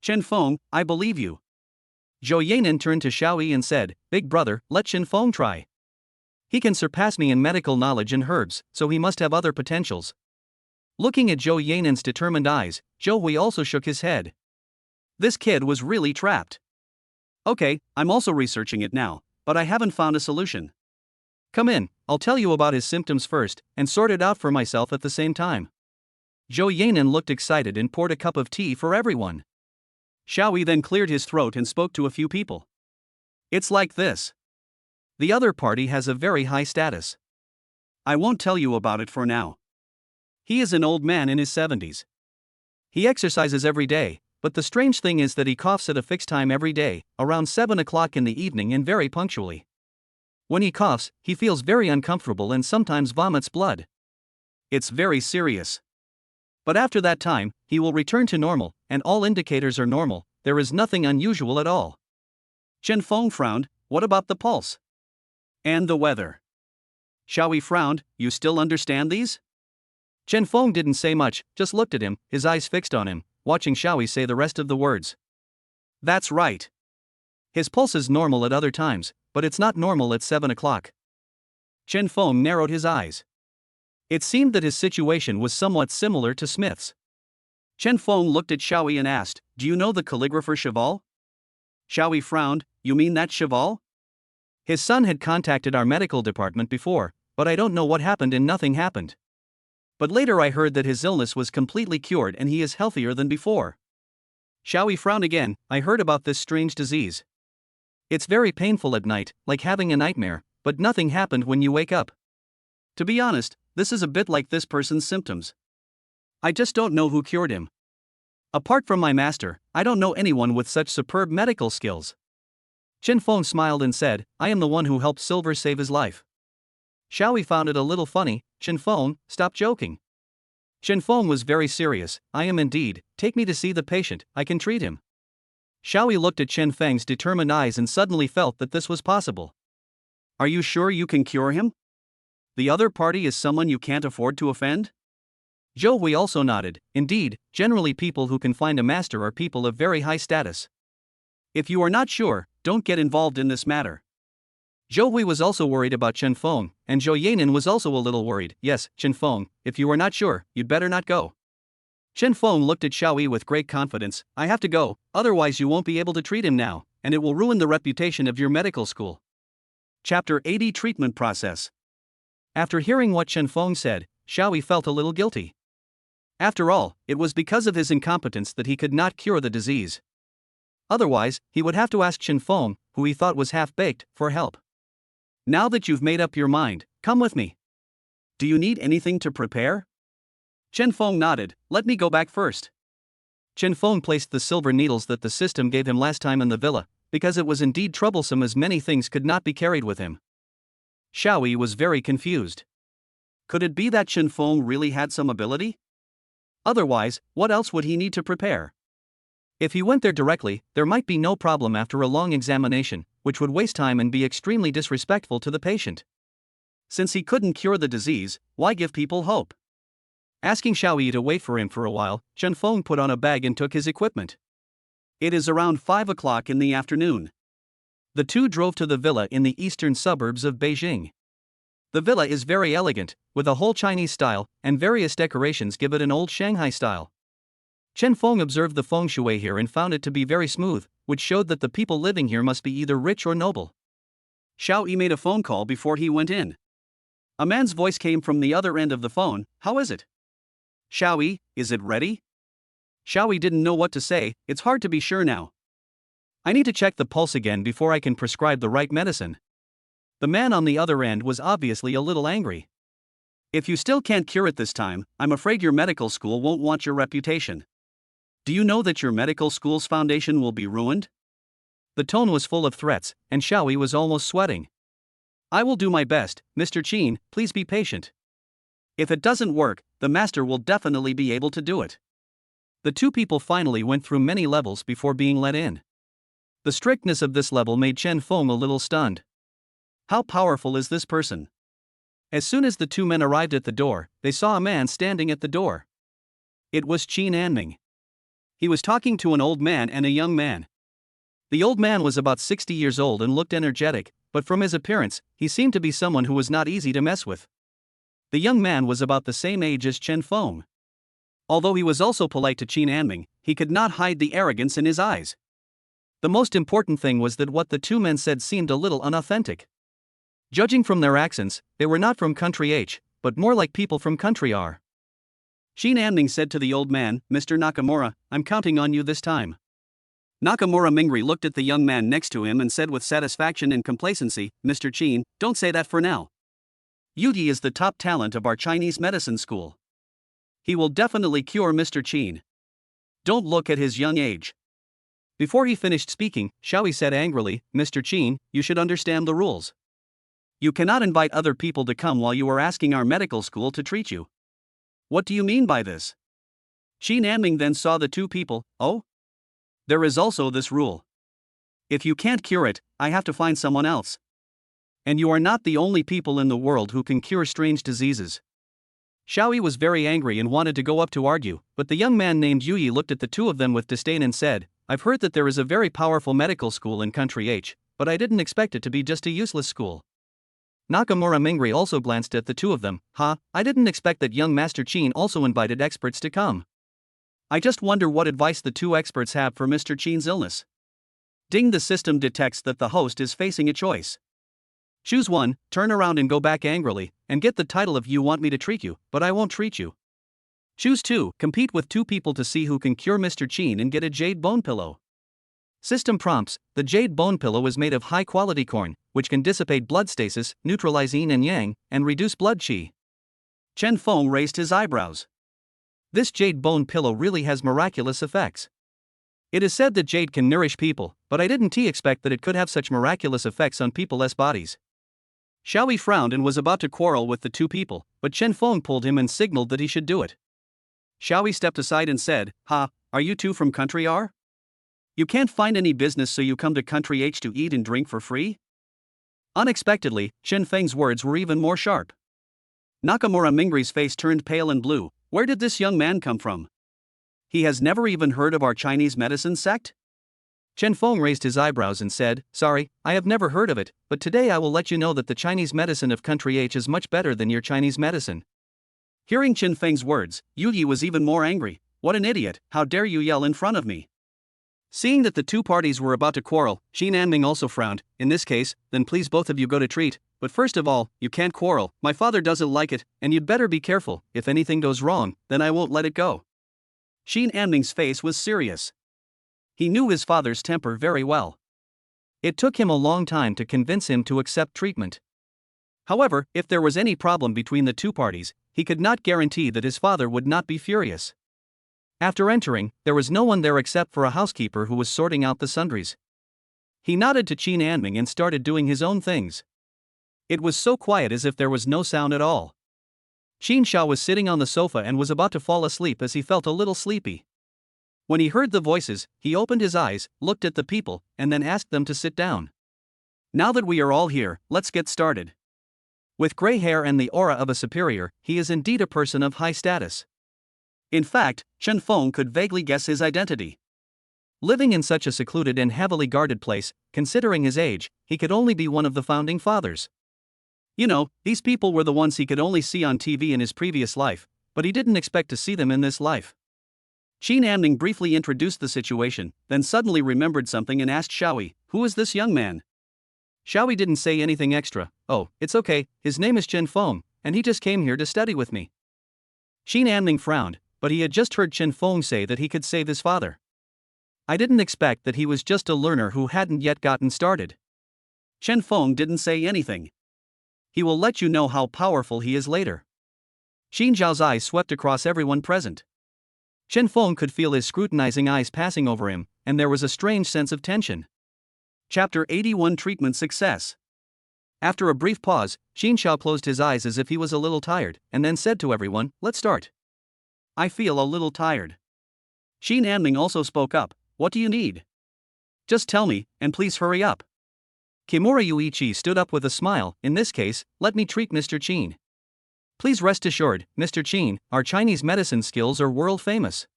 Chen Feng, I believe you. Zhou Yanan turned to Xiaoyi and said, Big brother, let Chen Feng try. He can surpass me in medical knowledge and herbs, so he must have other potentials. Looking at Zhou Yanan's determined eyes, Zhou Hui also shook his head. This kid was really trapped. Okay, I'm also researching it now, but I haven't found a solution. Come in, I'll tell you about his symptoms first, and sort it out for myself at the same time. Zhou Yanan looked excited and poured a cup of tea for everyone. Xiaoyi then cleared his throat and spoke to a few people. It's like this. The other party has a very high status. I won't tell you about it for now. He is an old man in his 70s. He exercises every day, but the strange thing is that he coughs at a fixed time every day, around 7 o'clock in the evening and very punctually. When he coughs, he feels very uncomfortable and sometimes vomits blood. It's very serious. But after that time, he will return to normal, and all indicators are normal, there is nothing unusual at all. Chen Feng frowned. What about the pulse? And the weather? Xiaoyi frowned. You still understand these? Chen Feng didn't say much, just looked at him, his eyes fixed on him, watching Xiaoyi say the rest of the words. That's right. His pulse is normal at other times, but it's not normal at 7 o'clock. Chen Feng narrowed his eyes. It seemed that his situation was somewhat similar to Smith's. Chen Feng looked at Xiaoyi and asked, Do you know the calligrapher Cheval? Xiaoyi frowned. You mean that Cheval? His son had contacted our medical department before, but I don't know what happened and nothing happened. But later I heard that his illness was completely cured and he is healthier than before. Xiaoyi frowned again. I heard about this strange disease. It's very painful at night, like having a nightmare, but nothing happened when you wake up. To be honest, this is a bit like this person's symptoms. I just don't know who cured him. Apart from my master, I don't know anyone with such superb medical skills. Chen Feng smiled and said, I am the one who helped Silver save his life. Xiaoyi found it a little funny. Chen Feng, stop joking. Chen Feng was very serious. I am indeed. Take me to see the patient, I can treat him. Xiaoyi looked at Chen Feng's determined eyes and suddenly felt that this was possible. Are you sure you can cure him? The other party is someone you can't afford to offend? Zhou Hui also nodded. Indeed, generally people who can find a master are people of very high status. If you are not sure, don't get involved in this matter. Zhou Hui was also worried about Chen Feng, and Zhou Yanan was also a little worried. Yes, Chen Feng, if you are not sure, you'd better not go. Chen Feng looked at Xiaoyi with great confidence. I have to go, otherwise you won't be able to treat him now, and it will ruin the reputation of your medical school. Chapter 80 Treatment Process. After hearing what Chen Feng said, Xiaoyi felt a little guilty. After all, it was because of his incompetence that he could not cure the disease. Otherwise, he would have to ask Chen Feng, who he thought was half-baked, for help. Now that you've made up your mind, come with me. Do you need anything to prepare? Chen Feng nodded. Let me go back first. Chen Feng placed the silver needles that the system gave him last time in the villa, because it was indeed troublesome as many things could not be carried with him. Xiaoyi was very confused. Could it be that Chen Feng really had some ability? Otherwise, what else would he need to prepare? If he went there directly, there might be no problem after a long examination, which would waste time and be extremely disrespectful to the patient. Since he couldn't cure the disease, why give people hope? Asking Xiaoyi to wait for him for a while, Chen Feng put on a bag and took his equipment. It is around 5 o'clock in the afternoon. The two drove to the villa in the eastern suburbs of Beijing. The villa is very elegant, with a whole Chinese style, and various decorations give it an old Shanghai style. Chen Feng observed the feng shui here and found it to be very smooth, which showed that the people living here must be either rich or noble. Xiaoyi made a phone call before he went in. A man's voice came from the other end of the phone. How is it? Xiaoyi, is it ready? Xiaoyi didn't know what to say. It's hard to be sure now. I need to check the pulse again before I can prescribe the right medicine. The man on the other end was obviously a little angry. If you still can't cure it this time, I'm afraid your medical school won't want your reputation. Do you know that your medical school's foundation will be ruined? The tone was full of threats, and Xiaoyi was almost sweating. I will do my best, Mr. Qin, please be patient. If it doesn't work, the master will definitely be able to do it. The two people finally went through many levels before being let in. The strictness of this level made Chen Feng a little stunned. How powerful is this person? As soon as the two men arrived at the door, they saw a man standing at the door. It was Qin Anming. He was talking to an old man and a young man. The old man was about 60 years old and looked energetic, but from his appearance, he seemed to be someone who was not easy to mess with. The young man was about the same age as Chen Feng. Although he was also polite to Qin Anming, he could not hide the arrogance in his eyes. The most important thing was that what the two men said seemed a little unauthentic. Judging from their accents, they were not from country H, but more like people from country R. Qin Anming said to the old man, Mr. Nakamura, I'm counting on you this time. Nakamura Mingri looked at the young man next to him and said with satisfaction and complacency, Mr. Qin, don't say that for now. Yuji is the top talent of our Chinese medicine school. He will definitely cure Mr. Qin. Don't look at his young age. Before he finished speaking, Xiaoyi said angrily, Mr. Qin, you should understand the rules. You cannot invite other people to come while you are asking our medical school to treat you. What do you mean by this? Qin Anming then saw the two people. Oh? There is also this rule. If you can't cure it, I have to find someone else. And you are not the only people in the world who can cure strange diseases. Xiaoyi was very angry and wanted to go up to argue, but the young man named Yuyi looked at the two of them with disdain and said, I've heard that there is a very powerful medical school in country H, but I didn't expect it to be just a useless school. Nakamura Mingri also glanced at the two of them. I didn't expect that young Master Qin also invited experts to come. I just wonder what advice the two experts have for Mr. Qin's illness. Ding, the system detects that the host is facing a choice. Choose one, turn around and go back angrily, and get the title of you want me to treat you, but I won't treat you. Choose two, compete with two people to see who can cure Mr. Qin and get a jade bone pillow. System prompts, the jade bone pillow is made of high-quality corn, which can dissipate blood stasis, neutralize yin and yang, and reduce blood qi. Chen Feng raised his eyebrows. This jade bone pillow really has miraculous effects. It is said that jade can nourish people, but I didn't expect that it could have such miraculous effects on people's bodies. Xiaoyi frowned and was about to quarrel with the two people, but Chen Feng pulled him and signaled that he should do it. Xiaoyi stepped aside and said, are you two from country R? You can't find any business so you come to country H to eat and drink for free? Unexpectedly, Chen Feng's words were even more sharp. Nakamura Mingri's face turned pale and blue. Where did this young man come from? He has never even heard of our Chinese medicine sect? Chen Feng raised his eyebrows and said, Sorry, I have never heard of it, but today I will let you know that the Chinese medicine of country H is much better than your Chinese medicine. Hearing Chen Feng's words, Yuyi was even more angry. What an idiot, how dare you yell in front of me? Seeing that the two parties were about to quarrel, Qin Anming also frowned. In this case, then please both of you go to treat, but first of all, you can't quarrel, my father doesn't like it, and you'd better be careful, if anything goes wrong, then I won't let it go. Qin Anming's face was serious. He knew his father's temper very well. It took him a long time to convince him to accept treatment. However, if there was any problem between the two parties, he could not guarantee that his father would not be furious. After entering, there was no one there except for a housekeeper who was sorting out the sundries. He nodded to Qin Anming and started doing his own things. It was so quiet as if there was no sound at all. Qin Xiao was sitting on the sofa and was about to fall asleep as he felt a little sleepy. When he heard the voices, he opened his eyes, looked at the people, and then asked them to sit down. Now that we are all here, let's get started. With gray hair and the aura of a superior, he is indeed a person of high status. In fact, Chen Feng could vaguely guess his identity. Living in such a secluded and heavily guarded place, considering his age, he could only be one of the founding fathers. You know, these people were the ones he could only see on TV in his previous life, but he didn't expect to see them in this life. Qin Anming briefly introduced the situation, then suddenly remembered something and asked Xiaoyi, who is this young man? Xiaoyi didn't say anything extra. Oh, it's okay, his name is Chen Feng, and he just came here to study with me. Qin Anming frowned, but he had just heard Chen Feng say that he could save his father. I didn't expect that he was just a learner who hadn't yet gotten started. Chen Feng didn't say anything. He will let you know how powerful he is later. Xin Zhao's eyes swept across everyone present. Chen Feng could feel his scrutinizing eyes passing over him, and there was a strange sense of tension. Chapter 81 Treatment Success. After a brief pause, Xin Zhao closed his eyes as if he was a little tired, and then said to everyone, "Let's start." "I feel a little tired." Xin Anming also spoke up. "What do you need? Just tell me, and please hurry up." Kimura Yuichi stood up with a smile. "In this case, let me treat Mr. Qin. Please rest assured, Mr. Qin, our Chinese medicine skills are world famous."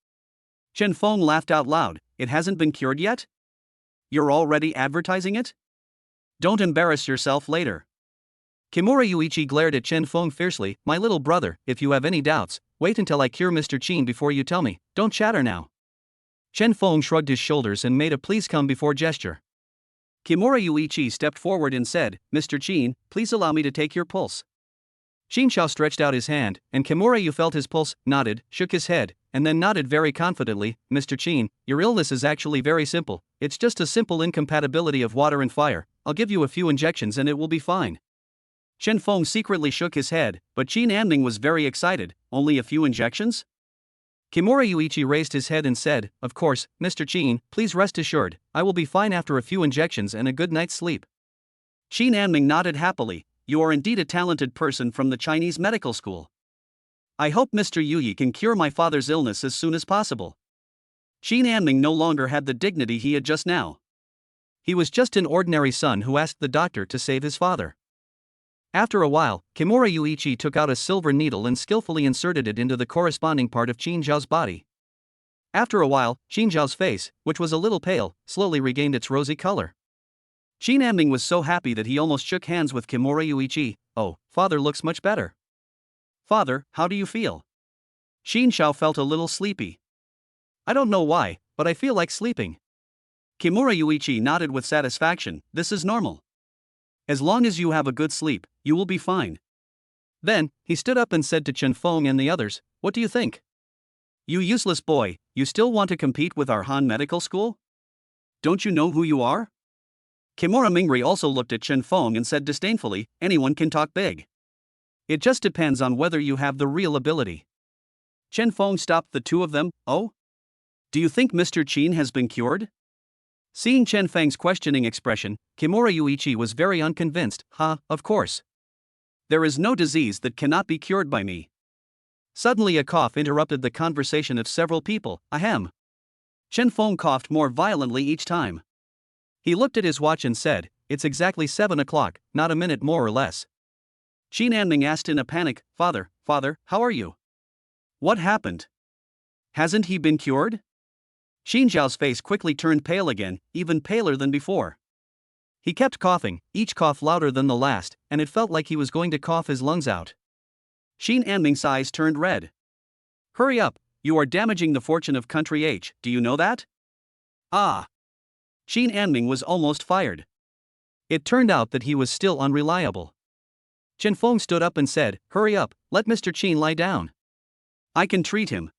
Chen Feng laughed out loud. "It hasn't been cured yet? You're already advertising it? Don't embarrass yourself later." Kimura Yuichi glared at Chen Feng fiercely. "My little brother, if you have any doubts, wait until I cure Mr. Qin before you tell me. Don't chatter now." Chen Feng shrugged his shoulders and made a please come before gesture. Kimura Yuichi stepped forward and said, "Mr. Qin, please allow me to take your pulse." Xin Zhao stretched out his hand, and Kimura Yu felt his pulse, nodded, shook his head, and then nodded very confidently. "Mr. Qin, your illness is actually very simple. It's just a simple incompatibility of water and fire. I'll give you a few injections and it will be fine." Chen Feng secretly shook his head, but Qin Anming was very excited. "Only a few injections?" Kimura Yuichi raised his head and said, "Of course, Mr. Qin, please rest assured, I will be fine after a few injections and a good night's sleep." Qin Anming nodded happily. "You are indeed a talented person from the Chinese medical school. I hope Mr. Yu can cure my father's illness as soon as possible." Qin Anming no longer had the dignity he had just now. He was just an ordinary son who asked the doctor to save his father. After a while, Kimura Yuichi took out a silver needle and skillfully inserted it into the corresponding part of Qin Zhao's body. After a while, Qin Zhao's face, which was a little pale, slowly regained its rosy color. Qin Anming was so happy that he almost shook hands with Kimura Yuichi. "Oh, father looks much better." "Father, how do you feel?" Xin Zhao felt a little sleepy. "I don't know why, but I feel like sleeping." Kimura Yuichi nodded with satisfaction. "This is normal. As long as you have a good sleep, you will be fine." Then, he stood up and said to Chen Feng and the others, "What do you think? You useless boy, you still want to compete with our Han Medical School? Don't you know who you are?" Kimura Mingri also looked at Chen Feng and said disdainfully, "Anyone can talk big. It just depends on whether you have the real ability." Chen Feng stopped the two of them. "Oh? Do you think Mr. Qin has been cured?" Seeing Chen Feng's questioning expression, Kimura Yuichi was very unconvinced. Of course. There is no disease that cannot be cured by me." Suddenly a cough interrupted the conversation of several people. "Ahem." Chen Feng coughed more violently each time. He looked at his watch and said, "It's exactly 7 o'clock, not a minute more or less." Qin Anming asked in a panic, Father, how are you? What happened? Hasn't he been cured?" Xin Zhao's face quickly turned pale again, even paler than before. He kept coughing, each cough louder than the last, and it felt like he was going to cough his lungs out. Qin Anming's eyes turned red. "Hurry up, you are damaging the fortune of Country H, do you know that?" "Ah!" Qin Anming was almost fired. It turned out that he was still unreliable. Chen Feng stood up and said, "Hurry up, let Mr. Qin lie down. I can treat him."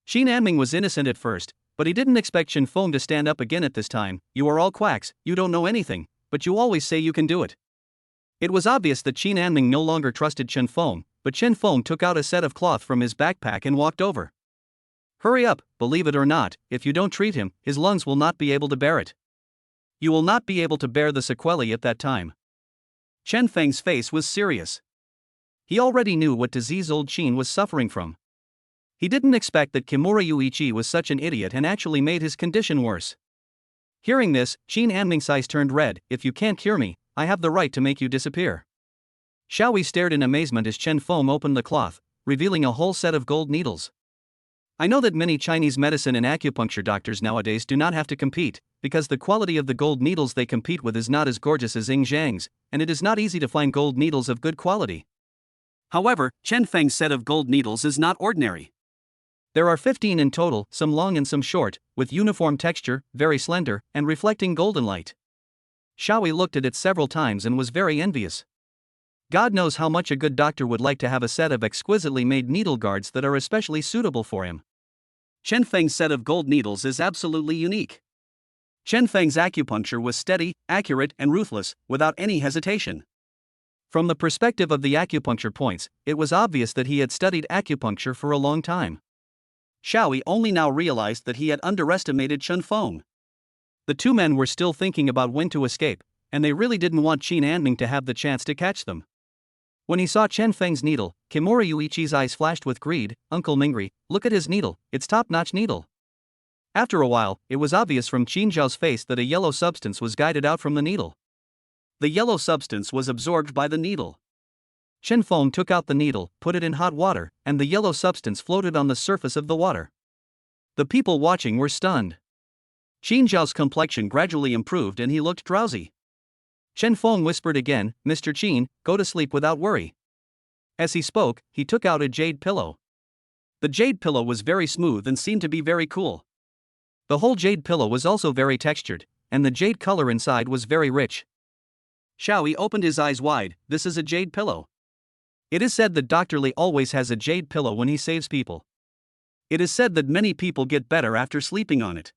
Qin Anming was innocent at first, but he didn't expect Chen Feng to stand up again at this time. "You are all quacks, you don't know anything, but you always say you can do it." It was obvious that Qin Anming no longer trusted Chen Feng, but Chen Feng took out a set of cloth from his backpack and walked over. "Hurry up, believe it or not, if you don't treat him, his lungs will not be able to bear it. You will not be able to bear the sequelae at that time." Chen Feng's face was serious. He already knew what disease old Qin was suffering from. He didn't expect that Kimura Yuichi was such an idiot and actually made his condition worse. Hearing this, Qin Anming's eyes turned red. "If you can't cure me, I have the right to make you disappear." Xiaoyi stared in amazement as Chen Feng opened the cloth, revealing a whole set of gold needles. I know that many Chinese medicine and acupuncture doctors nowadays do not have to compete, because the quality of the gold needles they compete with is not as gorgeous as Ying Zhang's, and it is not easy to find gold needles of good quality. However, Chen Feng's set of gold needles is not ordinary. There are 15 in total, some long and some short, with uniform texture, very slender, and reflecting golden light. Xiaoyi looked at it several times and was very envious. God knows how much a good doctor would like to have a set of exquisitely made needle guards that are especially suitable for him. Chen Feng's set of gold needles is absolutely unique. Chen Feng's acupuncture was steady, accurate, and ruthless, without any hesitation. From the perspective of the acupuncture points, it was obvious that he had studied acupuncture for a long time. Xiaoyi only now realized that he had underestimated Chen Feng. The two men were still thinking about when to escape, and they really didn't want Qin Anming to have the chance to catch them. When he saw Chen Feng's needle, Kimura Yuichi's eyes flashed with greed. Uncle Mingri, look at his needle, it's top-notch needle. After a while, it was obvious from Qin Zhao's face that a yellow substance was guided out from the needle. The yellow substance was absorbed by the needle. Chen Feng took out the needle, put it in hot water, and the yellow substance floated on the surface of the water. The people watching were stunned. Qin Zhao's complexion gradually improved and he looked drowsy. Chen Feng whispered again, Mr. Qin, go to sleep without worry. As he spoke, he took out a jade pillow. The jade pillow was very smooth and seemed to be very cool. The whole jade pillow was also very textured, and the jade color inside was very rich. Xiaoyi opened his eyes wide. This is a jade pillow. It is said that Dr. Li always has a jade pillow when he saves people. It is said that many people get better after sleeping on it.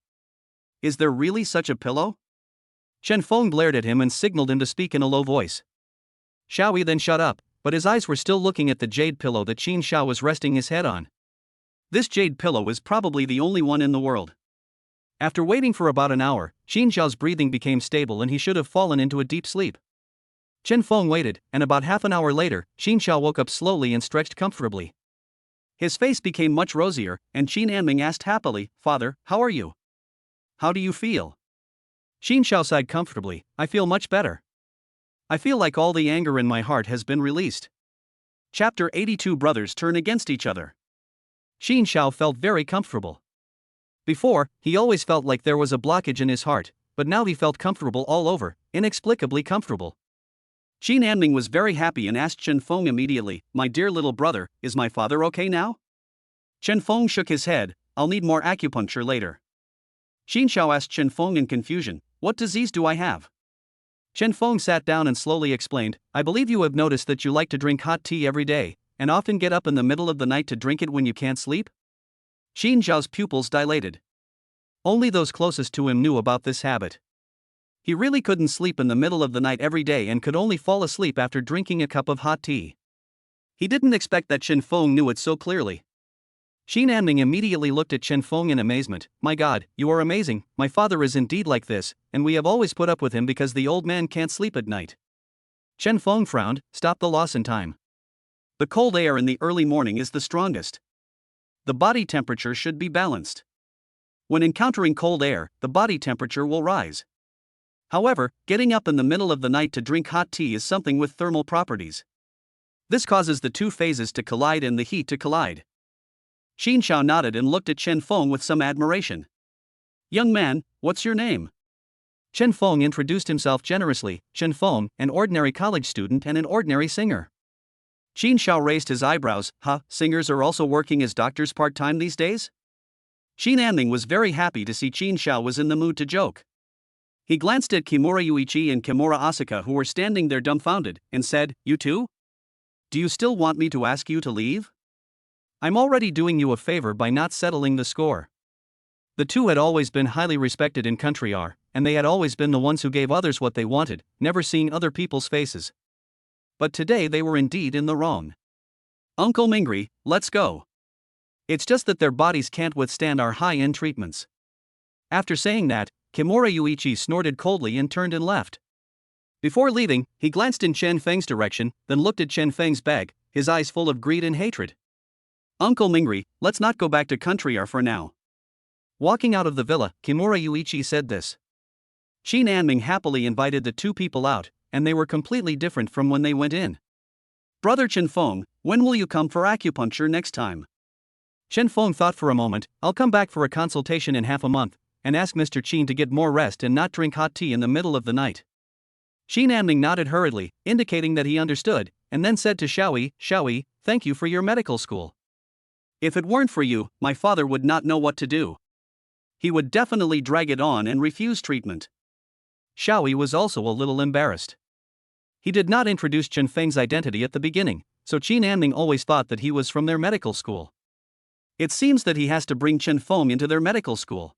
Is there really such a pillow? Chen Feng glared at him and signaled him to speak in a low voice. Xiaoyi then shut up, but his eyes were still looking at the jade pillow that Qin Xiao was resting his head on. This jade pillow is probably the only one in the world. After waiting for about an hour, Qin Xiao's breathing became stable and he should have fallen into a deep sleep. Chen Feng waited, and about half an hour later, Qin Xiao woke up slowly and stretched comfortably. His face became much rosier, and Qin Anming asked happily, Father, how are you? How do you feel? Qin Xiao sighed comfortably, I feel much better. I feel like all the anger in my heart has been released. Chapter 82 Brothers turn against each other. Qin Xiao felt very comfortable. Before, he always felt like there was a blockage in his heart, but now he felt comfortable all over, inexplicably comfortable. Qin Anming was very happy and asked Chen Feng immediately, My dear little brother, is my father okay now? Chen Feng shook his head, I'll need more acupuncture later. Qin Xiao asked Chen Feng in confusion, What disease do I have? Chen Feng sat down and slowly explained, I believe you have noticed that you like to drink hot tea every day, and often get up in the middle of the night to drink it when you can't sleep? Qin Xiao's pupils dilated. Only those closest to him knew about this habit. He really couldn't sleep in the middle of the night every day and could only fall asleep after drinking a cup of hot tea. He didn't expect that Chen Feng knew it so clearly. Qin Anming immediately looked at Chen Feng in amazement. My God, you are amazing, my father is indeed like this, and we have always put up with him because the old man can't sleep at night. Chen Feng frowned, stop the loss in time. The cold air in the early morning is the strongest. The body temperature should be balanced. When encountering cold air, the body temperature will rise. However, getting up in the middle of the night to drink hot tea is something with thermal properties. This causes the two phases to collide and the heat to collide. Qin Xiao nodded and looked at Chen Feng with some admiration. Young man, what's your name? Chen Feng introduced himself generously, Chen Feng, an ordinary college student and an ordinary singer. Qin Xiao raised his eyebrows, singers are also working as doctors part-time these days? Qin Anming was very happy to see Qin Xiao was in the mood to joke. He glanced at Kimura Yuichi and Kimura Asuka who were standing there dumbfounded, and said, You too? Do you still want me to ask you to leave? I'm already doing you a favor by not settling the score. The two had always been highly respected in Country R, and they had always been the ones who gave others what they wanted, never seeing other people's faces. But today they were indeed in the wrong. Uncle Mingri, let's go. It's just that their bodies can't withstand our high-end treatments. After saying that, Kimura Yuichi snorted coldly and turned and left. Before leaving, he glanced in Chen Feng's direction, then looked at Chen Feng's bag, his eyes full of greed and hatred. Uncle Mingri, let's not go back to Country R for now. Walking out of the villa, Kimura Yuichi said this. Qin Anming happily invited the two people out, and they were completely different from when they went in. Brother Chen Feng, when will you come for acupuncture next time? Chen Feng thought for a moment, I'll come back for a consultation in half a month, and ask Mr. Qin to get more rest and not drink hot tea in the middle of the night. Qin Anming nodded hurriedly, indicating that he understood, and then said to Xiaoyi, thank you for your medical school. If it weren't for you, my father would not know what to do. He would definitely drag it on and refuse treatment. Xiaoyi was also a little embarrassed. He did not introduce Chen Feng's identity at the beginning, so Qin Anming always thought that he was from their medical school. It seems that he has to bring Chen Feng into their medical school.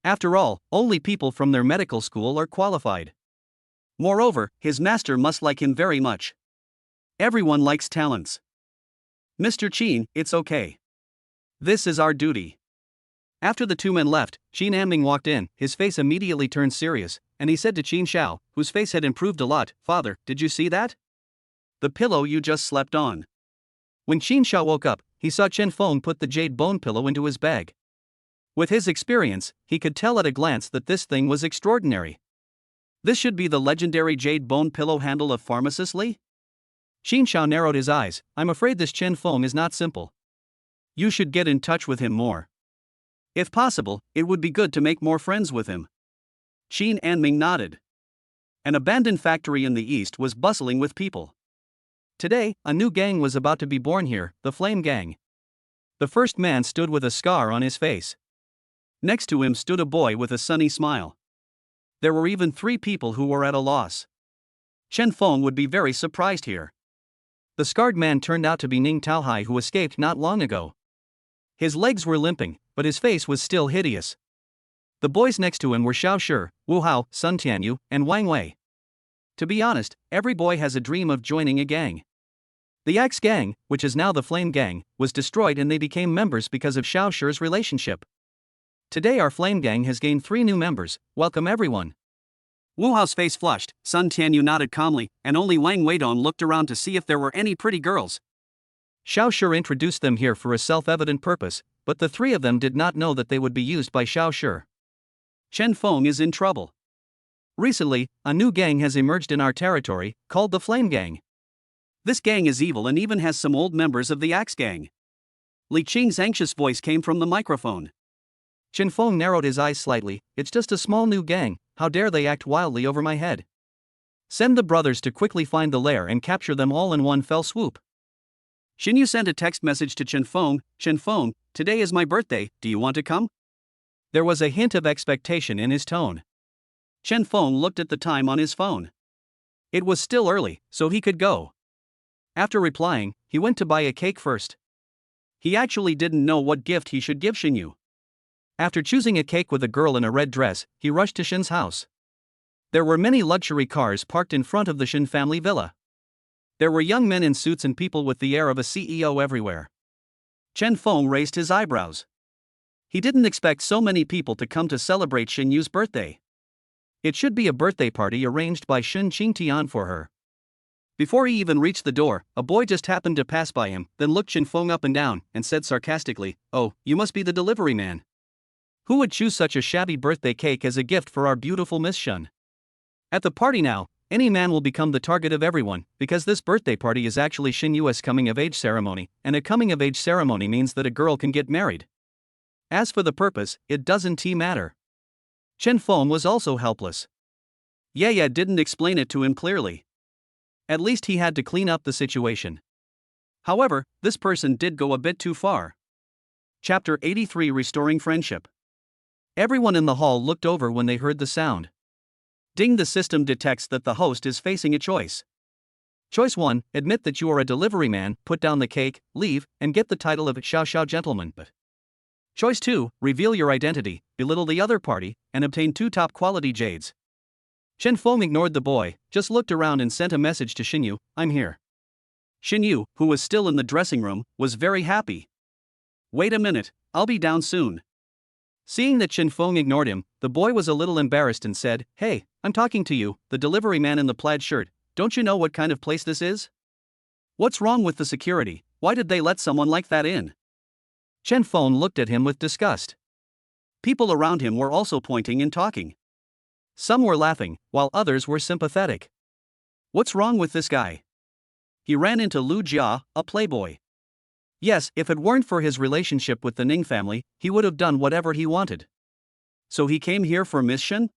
After all, only people from their medical school are qualified. Moreover, his master must like him very much. Everyone likes talents. Mr. Qin, it's okay. This is our duty. After the two men left, Qin Anming walked in, his face immediately turned serious, and he said to Qin Xiao, whose face had improved a lot, "Father, did you see that? The pillow you just slept on." When Qin Xiao woke up, he saw Chen Feng put the jade bone pillow into his bag. With his experience, he could tell at a glance that this thing was extraordinary. This should be the legendary jade bone pillow handle of Pharmacist Li? Qin Xiao narrowed his eyes. "I'm afraid this Chen Feng is not simple. You should get in touch with him more. If possible, it would be good to make more friends with him." Qin Anming nodded. An abandoned factory in the east was bustling with people. Today, a new gang was about to be born here, the Flame Gang. The first man stood with a scar on his face. Next to him stood a boy with a sunny smile. There were even 3 people who were at a loss. Chen Feng would be very surprised here. The scarred man turned out to be Ning Taohai, who escaped not long ago. His legs were limping, but his face was still hideous. The boys next to him were Xiao Shi, Wu Hao, Sun Tianyu, and Wang Wei. To be honest, every boy has a dream of joining a gang. The Axe Gang, which is now the Flame Gang, was destroyed and they became members because of Xiao Shi's relationship. Today our Flame Gang has gained 3 new members. Welcome everyone. Wu Hao's face flushed, Sun Tianyu nodded calmly, and only Wang Weidong looked around to see if there were any pretty girls. Xiao Shi introduced them here for a self-evident purpose, but the 3 of them did not know that they would be used by Xiao Shi. Chen Feng is in trouble. Recently, a new gang has emerged in our territory, called the Flame Gang. This gang is evil and even has some old members of the Axe Gang. Li Qing's anxious voice came from the microphone. Chen Feng narrowed his eyes slightly. "It's just a small new gang, how dare they act wildly over my head? Send the brothers to quickly find the lair and capture them all in one fell swoop." Xin Yu sent a text message to Chen Feng. "Chen Feng, today is my birthday, do you want to come?" There was a hint of expectation in his tone. Chen Feng looked at the time on his phone. It was still early, so he could go. After replying, he went to buy a cake first. He actually didn't know what gift he should give Xin Yu. After choosing a cake with a girl in a red dress, he rushed to Shin's house. There were many luxury cars parked in front of the Shin family villa. There were young men in suits and people with the air of a CEO everywhere. Chen Feng raised his eyebrows. He didn't expect so many people to come to celebrate Xin Yu's birthday. It should be a birthday party arranged by Shin Qingtian for her. Before he even reached the door, a boy just happened to pass by him, then looked Chen Feng up and down, and said sarcastically, "Oh, you must be the delivery man. Who would choose such a shabby birthday cake as a gift for our beautiful Miss Shun? At the party now, any man will become the target of everyone, because this birthday party is actually Xin Yu's coming-of-age ceremony, and a coming-of-age ceremony means that a girl can get married. As for the purpose, it doesn't matter." Chen Feng was also helpless. Ye didn't explain it to him clearly. At least he had to clean up the situation. However, this person did go a bit too far. Chapter 83: Restoring Friendship. Everyone in the hall looked over when they heard the sound. Ding! The system detects that the host is facing a choice. Choice 1, admit that you are a delivery man, put down the cake, leave, and get the title of Xiao Gentleman. But Choice 2, reveal your identity, belittle the other party, and obtain 2 top quality jades. Chen Feng ignored the boy, just looked around and sent a message to Xin Yu, "I'm here." Xin Yu, who was still in the dressing room, was very happy. "Wait a minute, I'll be down soon." Seeing that Chen Feng ignored him, the boy was a little embarrassed and said, "Hey, I'm talking to you, the delivery man in the plaid shirt. Don't you know what kind of place this is? What's wrong with the security? Why did they let someone like that in?" Chen Feng looked at him with disgust. People around him were also pointing and talking. Some were laughing, while others were sympathetic. What's wrong with this guy? He ran into Lu Jia, a playboy. Yes, if it weren't for his relationship with the Ning family, he would have done whatever he wanted. So he came here for Miss Shin?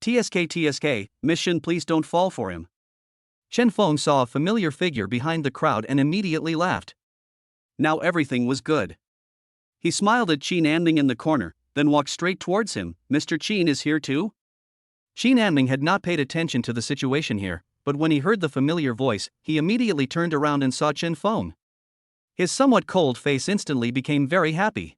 TSK, Miss Shin, please don't fall for him. Chen Feng saw a familiar figure behind the crowd and immediately laughed. Now everything was good. He smiled at Qin Anming in the corner, then walked straight towards him. "Mr. Qin is here too?" Qin Anming had not paid attention to the situation here, but when he heard the familiar voice, he immediately turned around and saw Chen Feng. His somewhat cold face instantly became very happy.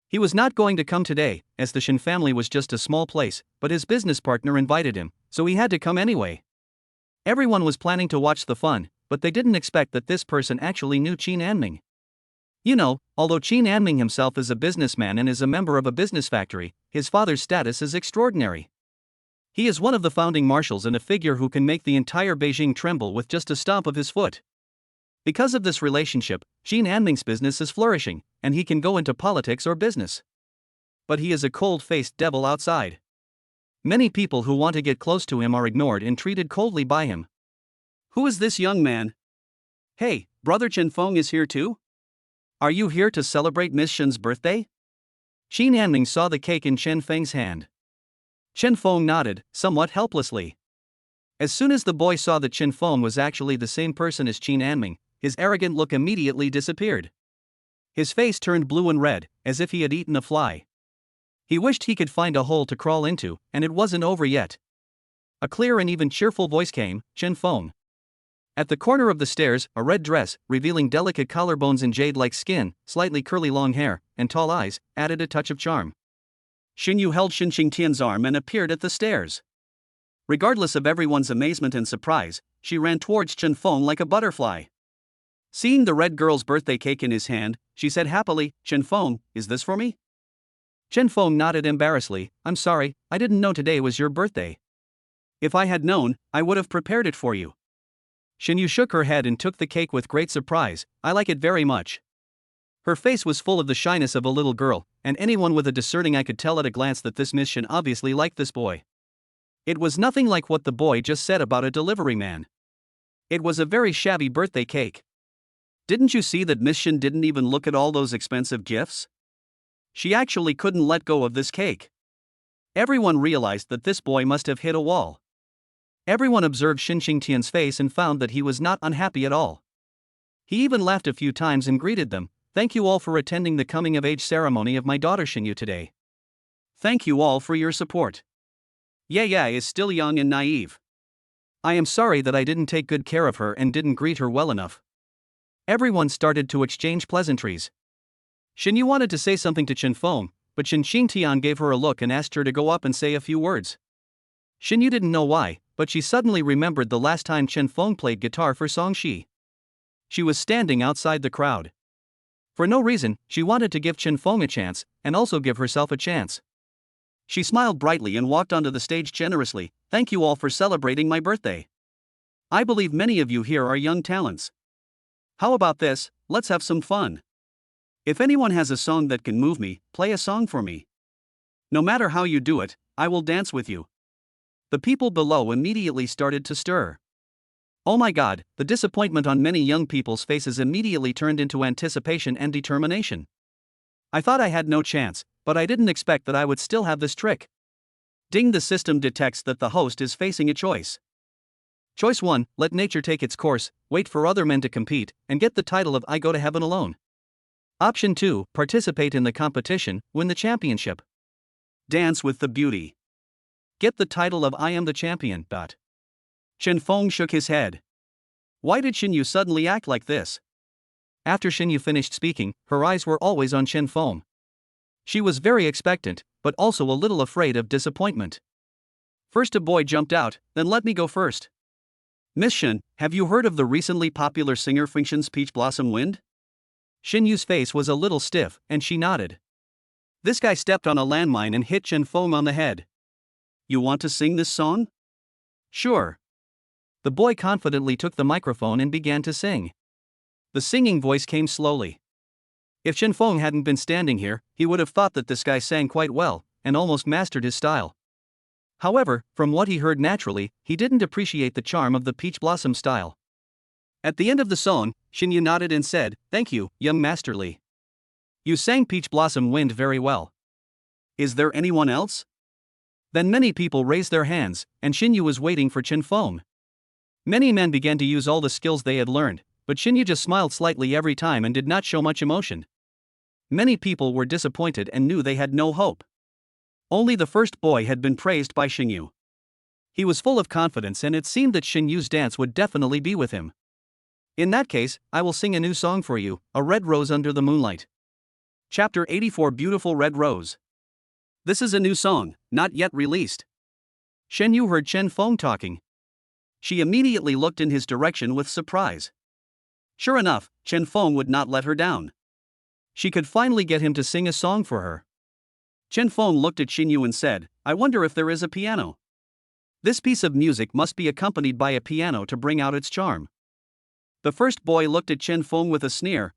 He was not going to come today, as the Shen family was just a small place, but his business partner invited him, so he had to come anyway. Everyone was planning to watch the fun, but they didn't expect that this person actually knew Qin Anming. You know, although Qin Anming himself is a businessman and is a member of a business factory, his father's status is extraordinary. He is one of the founding marshals and a figure who can make the entire Beijing tremble with just a stomp of his foot. Because of this relationship, Qin Anming's business is flourishing, and he can go into politics or business. But he is a cold-faced devil outside. Many people who want to get close to him are ignored and treated coldly by him. Who is this young man? Hey, brother Chen Feng is here too? Are you here to celebrate Miss Shen's birthday? Qin Anming saw the cake in Chen Feng's hand. Chen Feng nodded, somewhat helplessly. As soon as the boy saw that Chen Feng was actually the same person as Qin Anming, his arrogant look immediately disappeared. His face turned blue and red, as if he had eaten a fly. He wished he could find a hole to crawl into, and it wasn't over yet. A clear and even cheerful voice came, Chen Feng. At the corner of the stairs, a red dress, revealing delicate collarbones and jade-like skin, slightly curly long hair, and tall eyes, added a touch of charm. Xinyu held Xin Qingtian's arm and appeared at the stairs. Regardless of everyone's amazement and surprise, she ran towards Chen Feng like a butterfly. Seeing the red girl's birthday cake in his hand, she said happily, Chen Feng, is this for me? Chen Feng nodded embarrassedly, I'm sorry, I didn't know today was your birthday. If I had known, I would have prepared it for you. Xinyu shook her head and took the cake with great surprise, I like it very much. Her face was full of the shyness of a little girl, and anyone with a discerning eye could tell at a glance that this Miss Shen obviously liked this boy. It was nothing like what the boy just said about a delivery man. It was a very shabby birthday cake. Didn't you see that Miss Shen didn't even look at all those expensive gifts? She actually couldn't let go of this cake. Everyone realized that this boy must have hit a wall. Everyone observed Xin Qingtian's face and found that he was not unhappy at all. He even laughed a few times and greeted them, thank you all for attending the coming-of-age ceremony of my daughter Xinyu today. Thank you all for your support. Yeah is still young and naive. I am sorry that I didn't take good care of her and didn't greet her well enough. Everyone started to exchange pleasantries. Xinyu wanted to say something to Chen Feng, but Xin Qingtian gave her a look and asked her to go up and say a few words. Xinyu didn't know why, but she suddenly remembered the last time Chen Feng played guitar for Songxi. She was standing outside the crowd. For no reason, she wanted to give Chen Feng a chance, and also give herself a chance. She smiled brightly and walked onto the stage generously, thank you all for celebrating my birthday. I believe many of you here are young talents. How about this, let's have some fun. If anyone has a song that can move me, play a song for me. No matter how you do it, I will dance with you. The people below immediately started to stir. Oh my god, the disappointment on many young people's faces immediately turned into anticipation and determination. I thought I had no chance, but I didn't expect that I would still have this trick. Ding, the system detects that the host is facing a choice. Choice 1, let nature take its course, wait for other men to compete, and get the title of I Go to Heaven Alone. Option 2, participate in the competition, win the championship. Dance with the beauty. Get the title of I Am the Champion. Chen Feng shook his head. Why did Xinyu suddenly act like this? After Xinyu finished speaking, her eyes were always on Chen Feng. She was very expectant, but also a little afraid of disappointment. First a boy jumped out, then let me go first. Miss Shen, have you heard of the recently popular singer Fengshen's Peach Blossom Wind? Xinyu's face was a little stiff, and she nodded. This guy stepped on a landmine and hit Chen Feng on the head. You want to sing this song? Sure. The boy confidently took the microphone and began to sing. The singing voice came slowly. If Chen Feng hadn't been standing here, he would have thought that this guy sang quite well, and almost mastered his style. However, from what he heard naturally, he didn't appreciate the charm of the Peach Blossom style. At the end of the song, Xinyu nodded and said, thank you, young Master Li. You sang Peach Blossom Wind very well. Is there anyone else? Then many people raised their hands, and Xinyu was waiting for Chen Feng. Many men began to use all the skills they had learned, but Xinyu just smiled slightly every time and did not show much emotion. Many people were disappointed and knew they had no hope. Only the first boy had been praised by Xinyu. He was full of confidence and it seemed that Xin Yu's dance would definitely be with him. In that case, I will sing a new song for you, A Red Rose Under the Moonlight. Chapter 84 Beautiful Red Rose. This is a new song, not yet released. Shen Yu heard Chen Feng talking. She immediately looked in his direction with surprise. Sure enough, Chen Feng would not let her down. She could finally get him to sing a song for her. Chen Feng looked at Xin Yu and said, I wonder if there is a piano. This piece of music must be accompanied by a piano to bring out its charm. The first boy looked at Chen Feng with a sneer,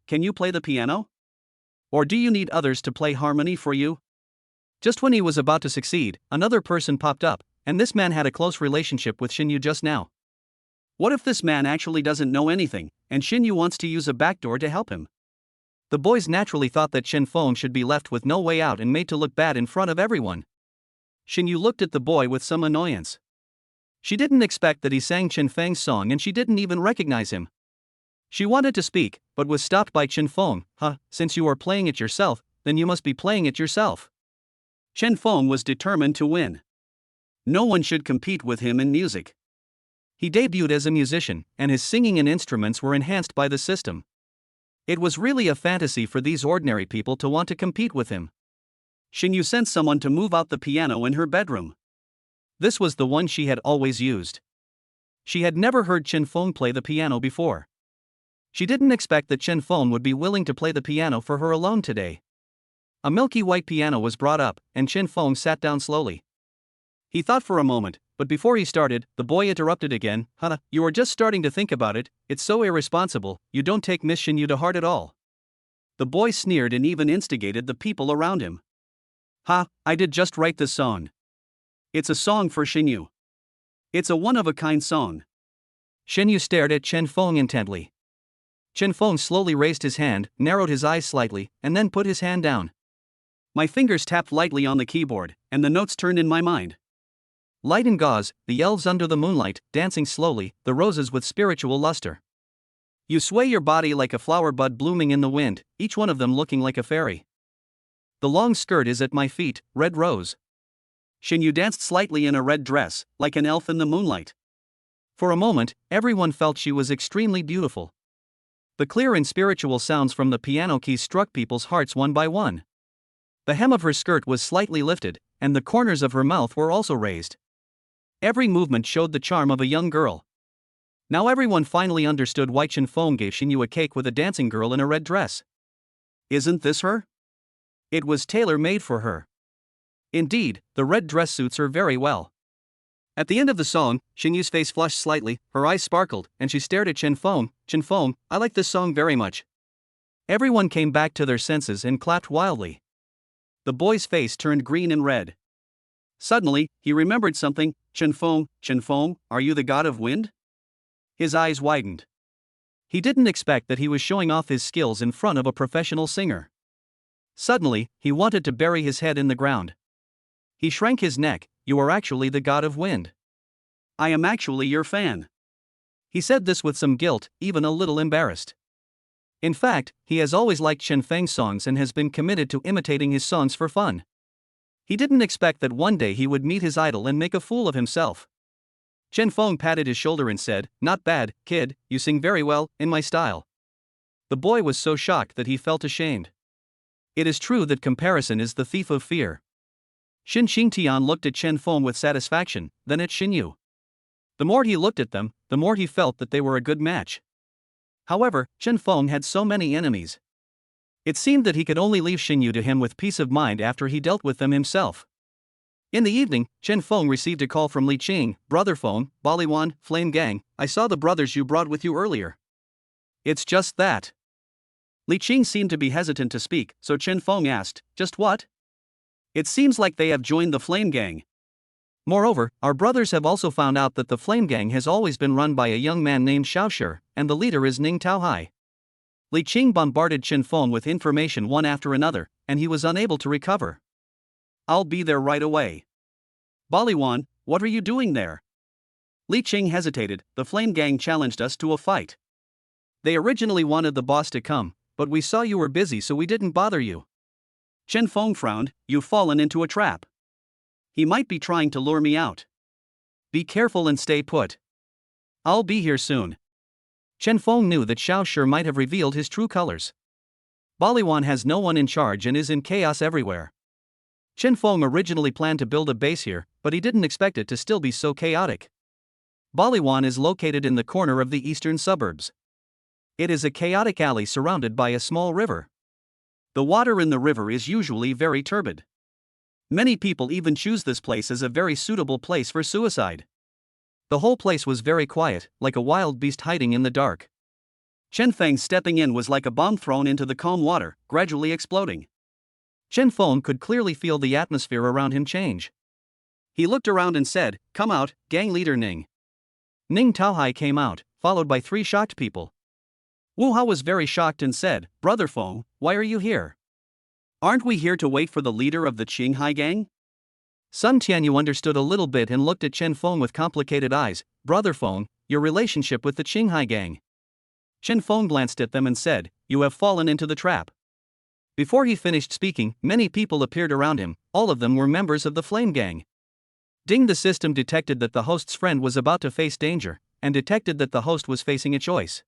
can you play the piano? Or do you need others to play harmony for you? Just when he was about to succeed, another person popped up, and this man had a close relationship with Xin Yu just now. What if this man actually doesn't know anything, and Xin Yu wants to use a backdoor to help him? The boys naturally thought that Chen Feng should be left with no way out and made to look bad in front of everyone. Xin Yu looked at the boy with some annoyance. She didn't expect that he sang Chen Feng's song and she didn't even recognize him. She wanted to speak, but was stopped by Chen Feng. Since you are playing it yourself, then you must be playing it yourself. Chen Feng was determined to win. No one should compete with him in music. He debuted as a musician, and his singing and instruments were enhanced by the system. It was really a fantasy for these ordinary people to want to compete with him. Xin Yu sent someone to move out the piano in her bedroom. This was the one she had always used. She had never heard Chen Feng play the piano before. She didn't expect that Chen Feng would be willing to play the piano for her alone today. A milky white piano was brought up, and Chen Feng sat down slowly. He thought for a moment, but before he started, the boy interrupted again. You are just starting to think about it, it's so irresponsible, you don't take Miss Xin Yu to heart at all. The boy sneered and even instigated the people around him. I did just write this song. It's a song for Xin Yu. It's a one-of-a-kind song. Xin Yu stared at Chen Feng intently. Chen Feng slowly raised his hand, narrowed his eyes slightly, and then put his hand down. My fingers tapped lightly on the keyboard, and the notes turned in my mind. Light and gauze, the elves under the moonlight, dancing slowly, the roses with spiritual luster. You sway your body like a flower bud blooming in the wind, each one of them looking like a fairy. The long skirt is at my feet, red rose. Xin Yu danced slightly in a red dress, like an elf in the moonlight. For a moment, everyone felt she was extremely beautiful. The clear and spiritual sounds from the piano keys struck people's hearts one by one. The hem of her skirt was slightly lifted, and the corners of her mouth were also raised. Every movement showed the charm of a young girl. Now everyone finally understood why Chen Feng gave Xin Yu a cake with a dancing girl in a red dress. Isn't this her? It was tailor-made for her. Indeed, the red dress suits her very well. At the end of the song, Xin Yu's face flushed slightly, her eyes sparkled, and she stared at Chen Feng. Chen Feng, I like this song very much. Everyone came back to their senses and clapped wildly. The boy's face turned green and red. Suddenly, he remembered something. Chen Feng, are you the god of wind? His eyes widened. He didn't expect that he was showing off his skills in front of a professional singer. Suddenly, he wanted to bury his head in the ground. He shrank his neck. You are actually the god of wind. I am actually your fan. He said this with some guilt, even a little embarrassed. In fact, he has always liked Chen Feng's songs and has been committed to imitating his songs for fun. He didn't expect that one day he would meet his idol and make a fool of himself. Chen Feng patted his shoulder and said, Not bad, kid, you sing very well, in my style. The boy was so shocked that he felt ashamed. It is true that comparison is the thief of fear. Xin Xingtian looked at Chen Feng with satisfaction, then at Xin Yu. The more he looked at them, the more he felt that they were a good match. However, Chen Feng had so many enemies. It seemed that he could only leave Xin Yu to him with peace of mind after he dealt with them himself. In the evening, Chen Feng received a call from Li Qing. Brother Feng, Baliwan, Flame Gang, I saw the brothers you brought with you earlier. It's just that. Li Qing seemed to be hesitant to speak, so Chen Feng asked, Just what? It seems like they have joined the Flame Gang. Moreover, our brothers have also found out that the Flame Gang has always been run by a young man named Xiaoshi, and the leader is Ning Taohai. Li Qing bombarded Chen Feng with information one after another, and he was unable to recover. I'll be there right away. Baliwan, what are you doing there? Li Qing hesitated. The Flame Gang challenged us to a fight. They originally wanted the boss to come, but we saw you were busy so we didn't bother you. Chen Feng frowned. You've fallen into a trap. He might be trying to lure me out. Be careful and stay put. I'll be here soon. Chen Feng knew that Xiao Shi might have revealed his true colors. Baliwan has no one in charge and is in chaos everywhere. Chen Feng originally planned to build a base here, but he didn't expect it to still be so chaotic. Baliwan is located in the corner of the eastern suburbs. It is a chaotic alley surrounded by a small river. The water in the river is usually very turbid. Many people even choose this place as a very suitable place for suicide. The whole place was very quiet, like a wild beast hiding in the dark. Chen Feng stepping in was like a bomb thrown into the calm water, gradually exploding. Chen Feng could clearly feel the atmosphere around him change. He looked around and said, "Come out, gang leader Ning." Ning Taohai came out, followed by 3 shocked people. Wu Hao was very shocked and said, "Brother Feng, why are you here? Aren't we here to wait for the leader of the Qinghai gang?" Sun Tianyu understood a little bit and looked at Chen Feng with complicated eyes. "Brother Feng, your relationship with the Qinghai gang." Chen Feng glanced at them and said, "You have fallen into the trap." Before he finished speaking, many people appeared around him, all of them were members of the Flame Gang. Ding the system detected that the host's friend was about to face danger, and detected that the host was facing a choice.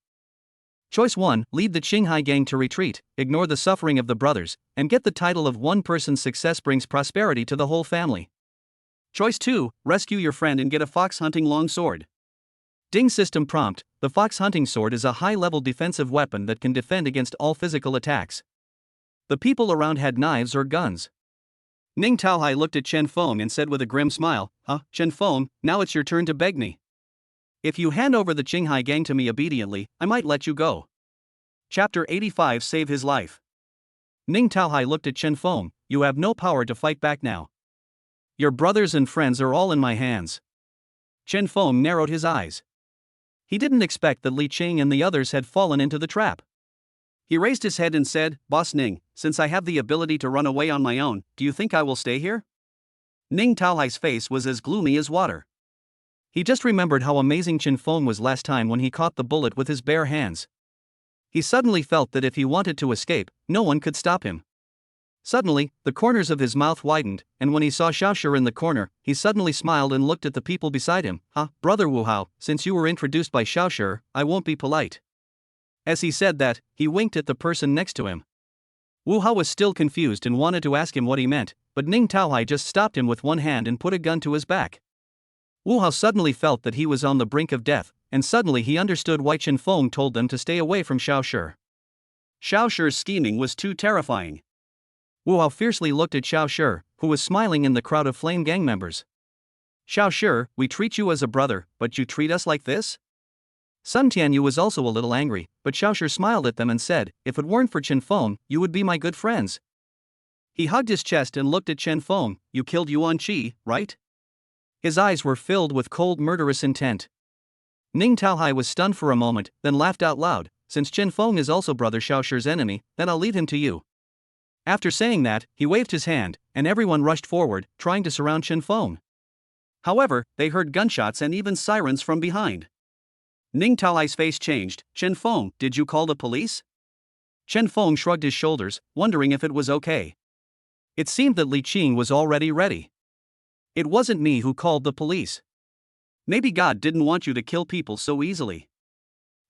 Choice 1, lead the Qinghai gang to retreat, ignore the suffering of the brothers, and get the title of one person's success brings prosperity to the whole family. Choice 2, rescue your friend and get a fox hunting long sword. Ding system prompt, the fox hunting sword is a high-level defensive weapon that can defend against all physical attacks. The people around had knives or guns. Ning Taohai looked at Chen Feng and said with a grim smile, Chen Feng, now it's your turn to beg me. If you hand over the Qinghai gang to me obediently, I might let you go." Chapter 85 Save his life. Ning Taohai looked at Chen Feng, "You have no power to fight back now. Your brothers and friends are all in my hands." Chen Feng narrowed his eyes. He didn't expect that Li Qing and the others had fallen into the trap. He raised his head and said, "Boss Ning, since I have the ability to run away on my own, do you think I will stay here?" Ning Taohai's face was as gloomy as water. He just remembered how amazing Chen Feng was last time when he caught the bullet with his bare hands. He suddenly felt that if he wanted to escape, no one could stop him. Suddenly, the corners of his mouth widened, and when he saw Xiao Shi in the corner, he suddenly smiled and looked at the people beside him. Brother Wu Hao, since you were introduced by Xiao Shi, I won't be polite." As he said that, he winked at the person next to him. Wu Hao was still confused and wanted to ask him what he meant, but Ning Taohai just stopped him with one hand and put a gun to his back. Wu Hao suddenly felt that he was on the brink of death, and suddenly he understood why Chen Feng told them to stay away from Xiao Shi. Xiao Shi's scheming was too terrifying. Wu Hao fiercely looked at Xiao Shi, who was smiling in the crowd of Flame Gang members. "Xiao Shi, we treat you as a brother, but you treat us like this?" Sun Tianyu was also a little angry, but Xiao Shi smiled at them and said, "If it weren't for Chen Feng, you would be my good friends." He hugged his chest and looked at Chen Feng. "You killed Yuan Qi, right?" His eyes were filled with cold murderous intent. Ning Taohai was stunned for a moment, then laughed out loud. "Since Chen Feng is also brother Xiao Shi's enemy, then I'll leave him to you." After saying that, he waved his hand, and everyone rushed forward, trying to surround Chen Feng. However, they heard gunshots and even sirens from behind. Ning Taohai's face changed. "Chen Feng, did you call the police?" Chen Feng shrugged his shoulders, wondering if it was okay. It seemed that Li Qing was already ready. "It wasn't me who called the police. Maybe God didn't want you to kill people so easily."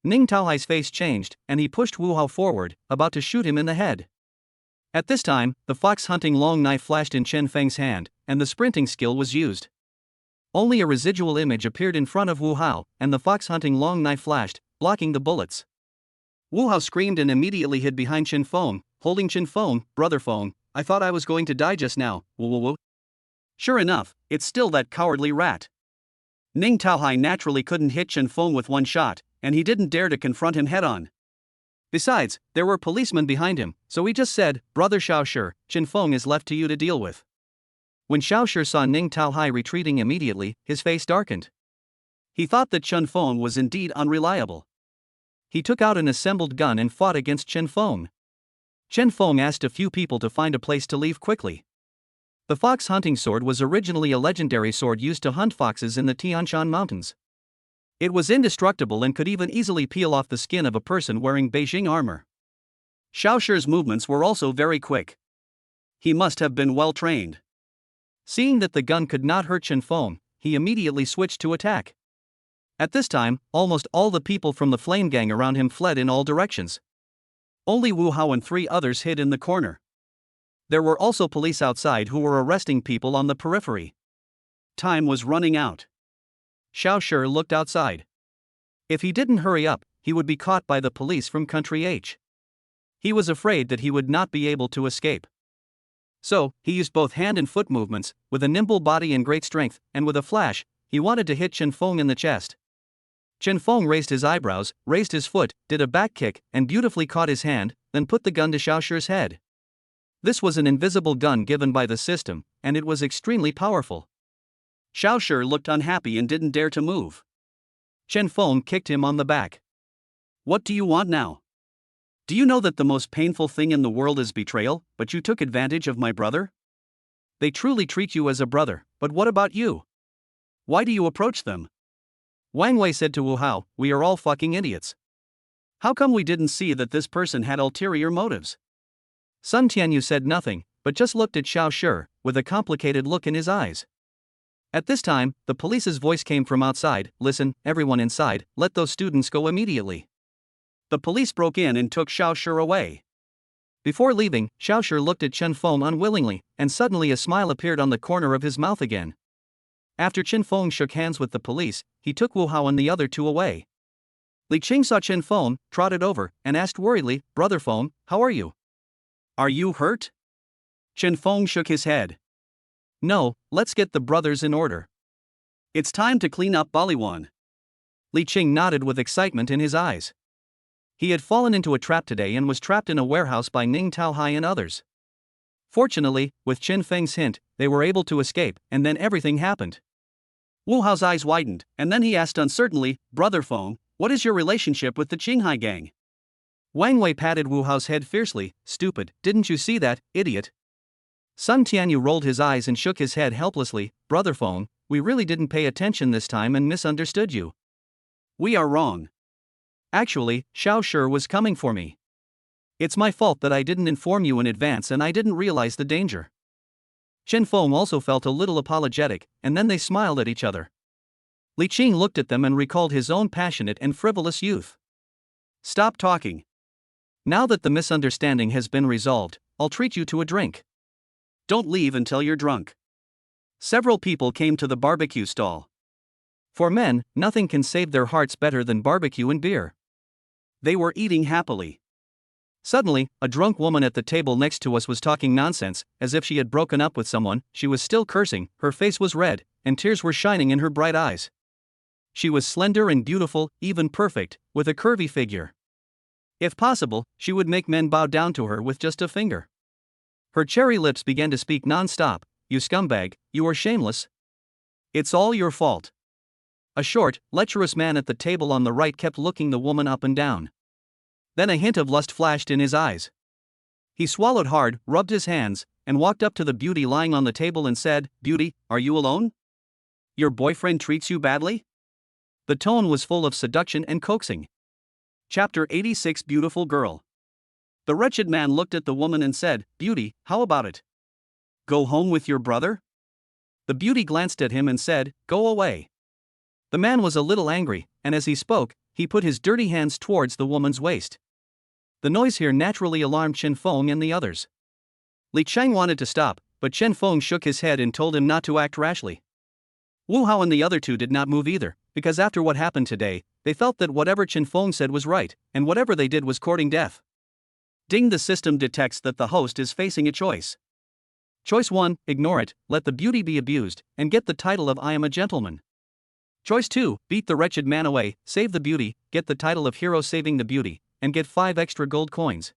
Ning Taohai's face changed, and he pushed Wu Hao forward, about to shoot him in the head. At this time, the fox-hunting long knife flashed in Chen Feng's hand, and the sprinting skill was used. Only a residual image appeared in front of Wu Hao, and the fox-hunting long knife flashed, blocking the bullets. Wu Hao screamed and immediately hid behind Chen Feng, holding Chen Feng. "Brother Feng, I thought I was going to die just now." Woo. Sure enough, it's still that cowardly rat. Ning Taohai naturally couldn't hit Chen Feng with one shot, and he didn't dare to confront him head-on. Besides, there were policemen behind him, so he just said, "Brother Xiao Shi, Chen Feng is left to you to deal with." When Xiao Shi saw Ning Taohai retreating immediately, his face darkened. He thought that Chen Feng was indeed unreliable. He took out an assembled gun and fought against Chen Feng. Chen Feng asked a few people to find a place to leave quickly. The fox hunting sword was originally a legendary sword used to hunt foxes in the Tianshan Mountains. It was indestructible and could even easily peel off the skin of a person wearing Beijing armor. Xiao Shi's movements were also very quick. He must have been well trained. Seeing that the gun could not hurt Chen Feng, he immediately switched to attack. At this time, almost all the people from the flame gang around him fled in all directions. Only Wu Hao and 3 others hid in the corner. There were also police outside who were arresting people on the periphery. Time was running out. Xiao Shi looked outside. If he didn't hurry up, he would be caught by the police from Country H. He was afraid that he would not be able to escape. So, he used both hand and foot movements, with a nimble body and great strength, and with a flash, he wanted to hit Chen Feng in the chest. Chen Feng raised his eyebrows, raised his foot, did a back kick, and beautifully caught his hand, then put the gun to Xiao Shi's head. This was an invisible gun given by the system, and it was extremely powerful. Xiao Shi looked unhappy and didn't dare to move. Chen Feng kicked him on the back. What do you want now? Do you know that the most painful thing in the world is betrayal, but you took advantage of my brother? They truly treat you as a brother, but what about you? Why do you approach them? Wang Wei said to Wu Hao, we are all fucking idiots. How come we didn't see that this person had ulterior motives? Sun Tianyu said nothing, but just looked at Xiao Shi, with a complicated look in his eyes. At this time, the police's voice came from outside, listen, everyone inside, let those students go immediately. The police broke in and took Xiao Shi away. Before leaving, Xiao Shi looked at Chen Feng unwillingly, and suddenly a smile appeared on the corner of his mouth again. After Chen Feng shook hands with the police, he took Wu Hao and the other 2 away. Li Qing saw Chen Feng, trotted over, and asked worriedly, Brother Feng, how are you? Are you hurt? Chen Feng shook his head. No, let's get the brothers in order. It's time to clean up Baliwan. Li Qing nodded with excitement in his eyes. He had fallen into a trap today and was trapped in a warehouse by Ning Taohai and others. Fortunately, with Chen Feng's hint, they were able to escape, and then everything happened. Wu Hao's eyes widened, and then he asked uncertainly, Brother Feng, what is your relationship with the Qinghai gang? Wang Wei patted Wu Hao's head fiercely, stupid, didn't you see that, idiot? Sun Tianyu rolled his eyes and shook his head helplessly, Brother Feng, we really didn't pay attention this time and misunderstood you. We are wrong. Actually, Xiao Shi was coming for me. It's my fault that I didn't inform you in advance and I didn't realize the danger. Chen Feng also felt a little apologetic, and then they smiled at each other. Li Qing looked at them and recalled his own passionate and frivolous youth. Stop talking. Now that the misunderstanding has been resolved, I'll treat you to a drink. Don't leave until you're drunk. Several people came to the barbecue stall. For men, nothing can save their hearts better than barbecue and beer. They were eating happily. Suddenly, a drunk woman at the table next to us was talking nonsense, as if she had broken up with someone. She was still cursing, her face was red, and tears were shining in her bright eyes. She was slender and beautiful, even perfect, with a curvy figure. If possible, she would make men bow down to her with just a finger. Her cherry lips began to speak non-stop, you scumbag, you are shameless. It's all your fault. A short, lecherous man at the table on the right kept looking the woman up and down. Then a hint of lust flashed in his eyes. He swallowed hard, rubbed his hands, and walked up to the beauty lying on the table and said, Beauty, are you alone? Your boyfriend treats you badly? The tone was full of seduction and coaxing. Chapter 86 Beautiful Girl. The wretched man looked at the woman and said, Beauty, how about it? Go home with your brother? The beauty glanced at him and said, Go away. The man was a little angry, and as he spoke, he put his dirty hands towards the woman's waist. The noise here naturally alarmed Chen Feng and the others. Li Cheng wanted to stop, but Chen Feng shook his head and told him not to act rashly. Wu Hao and the other 2 did not move either, because after what happened today, they felt that whatever Chen Feng said was right, and whatever they did was courting death. Ding, the system detects that the host is facing a choice. Choice 1, ignore it, let the beauty be abused, and get the title of I am a gentleman. Choice 2, beat the wretched man away, save the beauty, get the title of hero saving the beauty, and get 5 extra gold coins.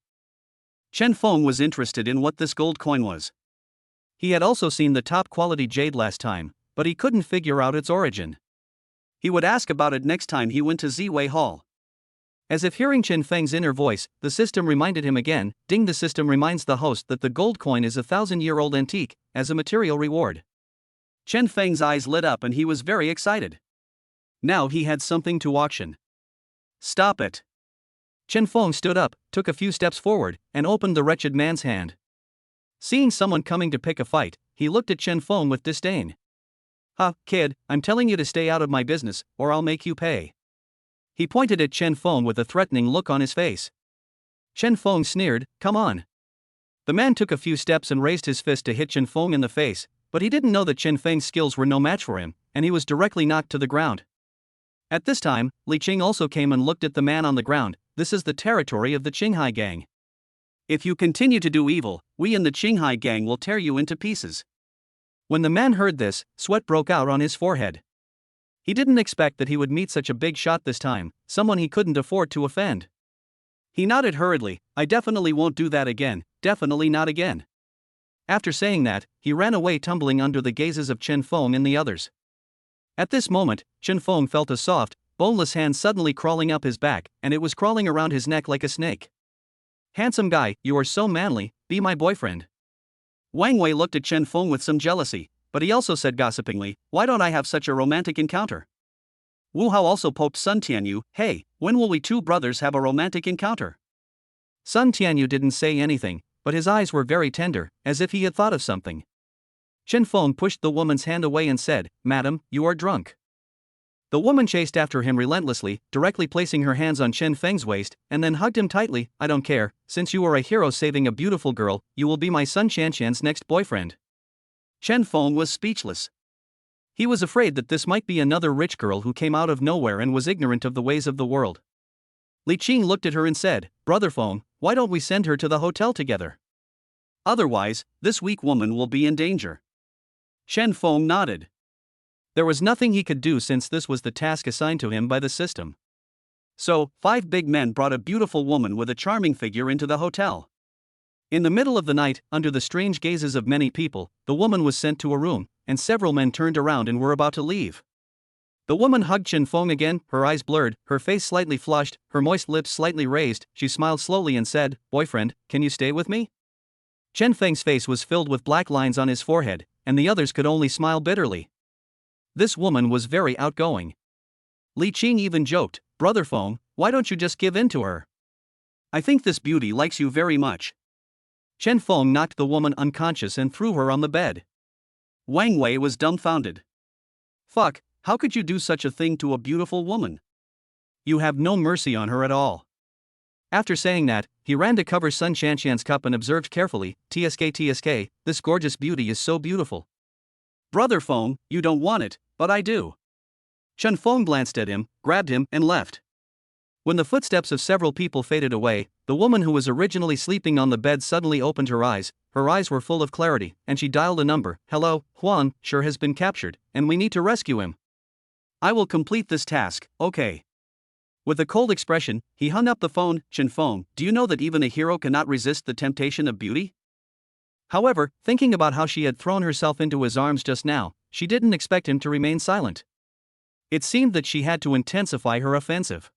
Chen Feng was interested in what this gold coin was. He had also seen the top quality jade last time, but he couldn't figure out its origin. He would ask about it next time he went to Ziwei Hall. As if hearing Chen Feng's inner voice, the system reminded him again, Ding, the system reminds the host that the gold coin is a 1,000-year-old antique, as a material reward. Chen Feng's eyes lit up and he was very excited. Now he had something to auction. Stop it. Chen Feng stood up, took a few steps forward, and opened the wretched man's hand. Seeing someone coming to pick a fight, he looked at Chen Feng with disdain. "Ha, kid, I'm telling you to stay out of my business, or I'll make you pay." He pointed at Chen Feng with a threatening look on his face. Chen Feng sneered, "Come on." The man took a few steps and raised his fist to hit Chen Feng in the face, but he didn't know that Chen Feng's skills were no match for him, and he was directly knocked to the ground. At this time, Li Qing also came and looked at the man on the ground. "This is the territory of the Qinghai gang. If you continue to do evil, we in the Qinghai gang will tear you into pieces." When the man heard this, sweat broke out on his forehead. He didn't expect that he would meet such a big shot this time, someone he couldn't afford to offend. He nodded hurriedly. "I definitely won't do that again, definitely not again." After saying that, he ran away, tumbling under the gazes of Chen Feng and the others. At this moment, Chen Feng felt a soft, boneless hand suddenly crawling up his back, and it was crawling around his neck like a snake. "Handsome guy, you are so manly, be my boyfriend." Wang Wei looked at Chen Feng with some jealousy, but he also said gossipingly, "Why don't I have such a romantic encounter?" Wu Hao also poked Sun Tianyu, "Hey, when will we two brothers have a romantic encounter?" Sun Tianyu didn't say anything, but his eyes were very tender, as if he had thought of something. Chen Feng pushed the woman's hand away and said, "Madam, you are drunk." The woman chased after him relentlessly, directly placing her hands on Chen Feng's waist, and then hugged him tightly. "I don't care, since you are a hero saving a beautiful girl, you will be my son Qianqian's next boyfriend." Chen Feng was speechless. He was afraid that this might be another rich girl who came out of nowhere and was ignorant of the ways of the world. Li Qing looked at her and said, "Brother Feng, why don't we send her to the hotel together? Otherwise, this weak woman will be in danger." Chen Feng nodded. There was nothing he could do since this was the task assigned to him by the system. So, 5 big men brought a beautiful woman with a charming figure into the hotel. In the middle of the night, under the strange gazes of many people, the woman was sent to a room, and several men turned around and were about to leave. The woman hugged Chen Feng again, her eyes blurred, her face slightly flushed, her moist lips slightly raised. She smiled slowly and said, "Boyfriend, can you stay with me?" Chen Feng's face was filled with black lines on his forehead, and the others could only smile bitterly. This woman was very outgoing. Li Qing even joked, "Brother Feng, why don't you just give in to her? I think this beauty likes you very much." Chen Feng knocked the woman unconscious and threw her on the bed. Wang Wei was dumbfounded. "Fuck, how could you do such a thing to a beautiful woman? You have no mercy on her at all." After saying that, he ran to cover Sun Qianqian's cup and observed carefully, "TSK, this gorgeous beauty is so beautiful." "Brother Feng, you don't want it, but I do." Chen Feng glanced at him, grabbed him, and left. When the footsteps of several people faded away, the woman who was originally sleeping on the bed suddenly opened her eyes. Her eyes were full of clarity, and she dialed a number. "Hello, Huan, Sure has been captured, and we need to rescue him. I will complete this task, okay." With a cold expression, he hung up the phone. "Chen Feng, do you know that even a hero cannot resist the temptation of beauty?" However, thinking about how she had thrown herself into his arms just now, she didn't expect him to remain silent. It seemed that she had to intensify her offensive.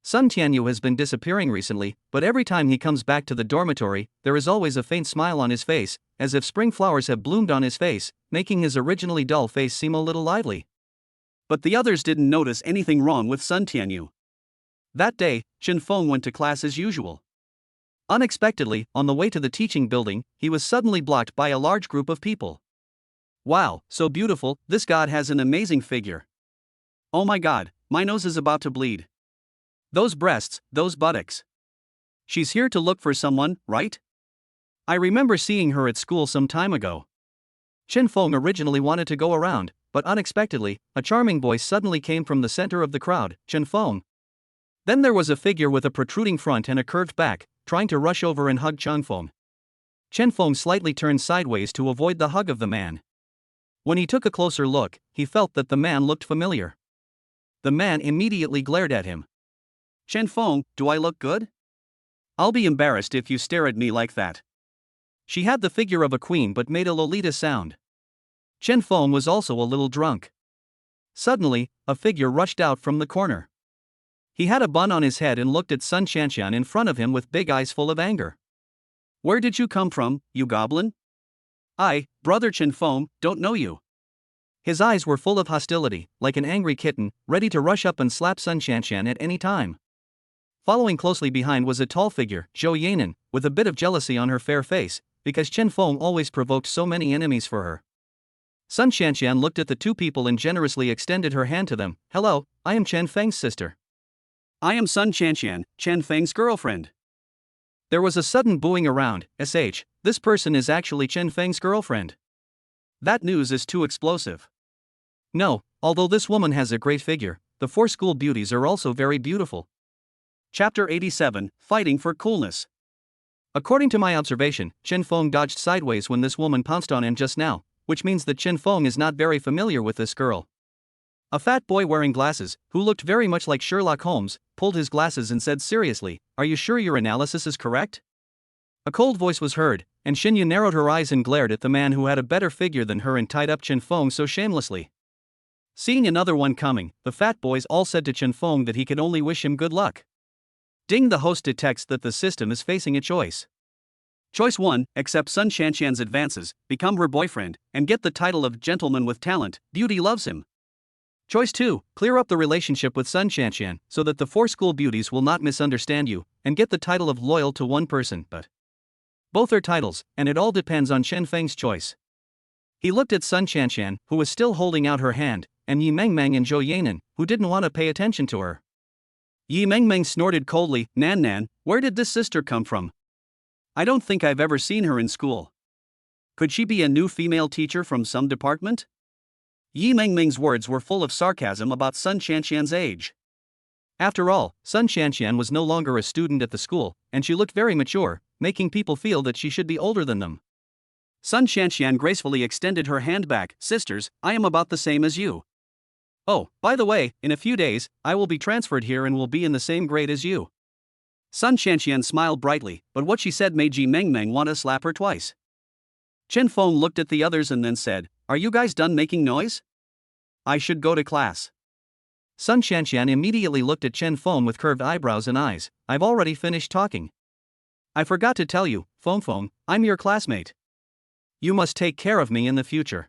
Sun Tianyu has been disappearing recently, but every time he comes back to the dormitory, there is always a faint smile on his face, as if spring flowers have bloomed on his face, making his originally dull face seem a little lively. But the others didn't notice anything wrong with Sun Tianyu. That day, Chen Feng went to class as usual. Unexpectedly, on the way to the teaching building, he was suddenly blocked by a large group of people. "Wow, so beautiful, this god has an amazing figure. Oh my god, my nose is about to bleed. Those breasts, those buttocks. She's here to look for someone, right? I remember seeing her at school some time ago." Chen Feng originally wanted to go around, but unexpectedly, a charming voice suddenly came from the center of the crowd. "Chen Feng." Then there was a figure with a protruding front and a curved back, trying to rush over and hug Chen Feng. Chen Feng slightly turned sideways to avoid the hug of the man. When he took a closer look, he felt that the man looked familiar. The man immediately glared at him. "Chen Feng, do I look good? I'll be embarrassed if you stare at me like that." She had the figure of a queen but made a Lolita sound. Chen Feng was also a little drunk. Suddenly, a figure rushed out from the corner. He had a bun on his head and looked at Sun Qianqian in front of him with big eyes full of anger. "Where did you come from, you goblin? I, brother Chen Feng, don't know you." His eyes were full of hostility, like an angry kitten, ready to rush up and slap Sun Qianqian at any time. Following closely behind was a tall figure, Zhou Yanan, with a bit of jealousy on her fair face, because Chen Feng always provoked so many enemies for her. Sun Xianxian looked at the two people and generously extended her hand to them. Hello, I am Chen Feng's sister. I am Sun Xianxian, Chen Feng's girlfriend. There was a sudden booing around. This person is actually Chen Feng's girlfriend. That news is too explosive. No, although this woman has a great figure, the four school beauties are also very beautiful. Chapter 87, Fighting for Coolness. According to my observation, Chen Feng dodged sideways when this woman pounced on him just now, which means that Chen Feng is not very familiar with this girl. A fat boy wearing glasses, who looked very much like Sherlock Holmes, pulled his glasses and said seriously, "Are you sure your analysis is correct?" A cold voice was heard, and Xinyu narrowed her eyes and glared at the man who had a better figure than her and tied up Chen Feng so shamelessly. Seeing another one coming, the fat boys all said to Chen Feng that he could only wish him good luck. Ding, the host detects that the system is facing a choice. Choice 1, accept Sun Xianxian's advances, become her boyfriend, and get the title of gentleman with talent, beauty loves him. Choice 2, clear up the relationship with Sun Xianxian so that the four school beauties will not misunderstand you, and get the title of loyal to one person, but both are titles, and it all depends on Chen Feng's choice. He looked at Sun Xianxian, who was still holding out her hand, and Yi Mengmeng and Zhou Yanan, who didn't want to pay attention to her. Yi Mengmeng snorted coldly, Nan, where did this sister come from? I don't think I've ever seen her in school. Could she be a new female teacher from some department? Yi Mengmeng's words were full of sarcasm about Sun Xianxian's age. After all, Sun Xianxian was no longer a student at the school, and she looked very mature, making people feel that she should be older than them. Sun Xianxian gracefully extended her hand back. Sisters, I am about the same as you. Oh, by the way, in a few days, I will be transferred here and will be in the same grade as you. Sun Xianxian smiled brightly, but what she said made Yi Mengmeng want to slap her twice. Chen Feng looked at the others and then said, Are you guys done making noise? I should go to class. Sun Xianxian immediately looked at Chen Feng with curved eyebrows and eyes. I've already finished talking. I forgot to tell you, Feng, I'm your classmate. You must take care of me in the future.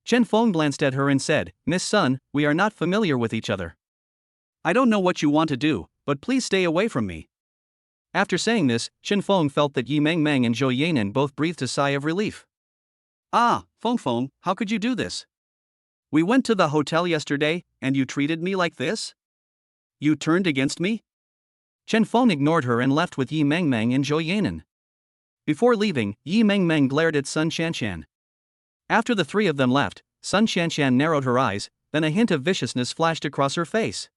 Chen Feng glanced at her and said, Miss Sun, we are not familiar with each other. I don't know what you want to do, but please stay away from me. After saying this, Chen Feng felt that Yi Mengmeng and Zhou Yanan both breathed a sigh of relief. Ah, Feng, how could you do this? We went to the hotel yesterday, and you treated me like this? You turned against me? Chen Feng ignored her and left with Yi Mengmeng and Zhou Yanan. Before leaving, Yi Mengmeng glared at Sun Xianxian. After the three of them left, Sun Xianxian narrowed her eyes, then a hint of viciousness flashed across her face.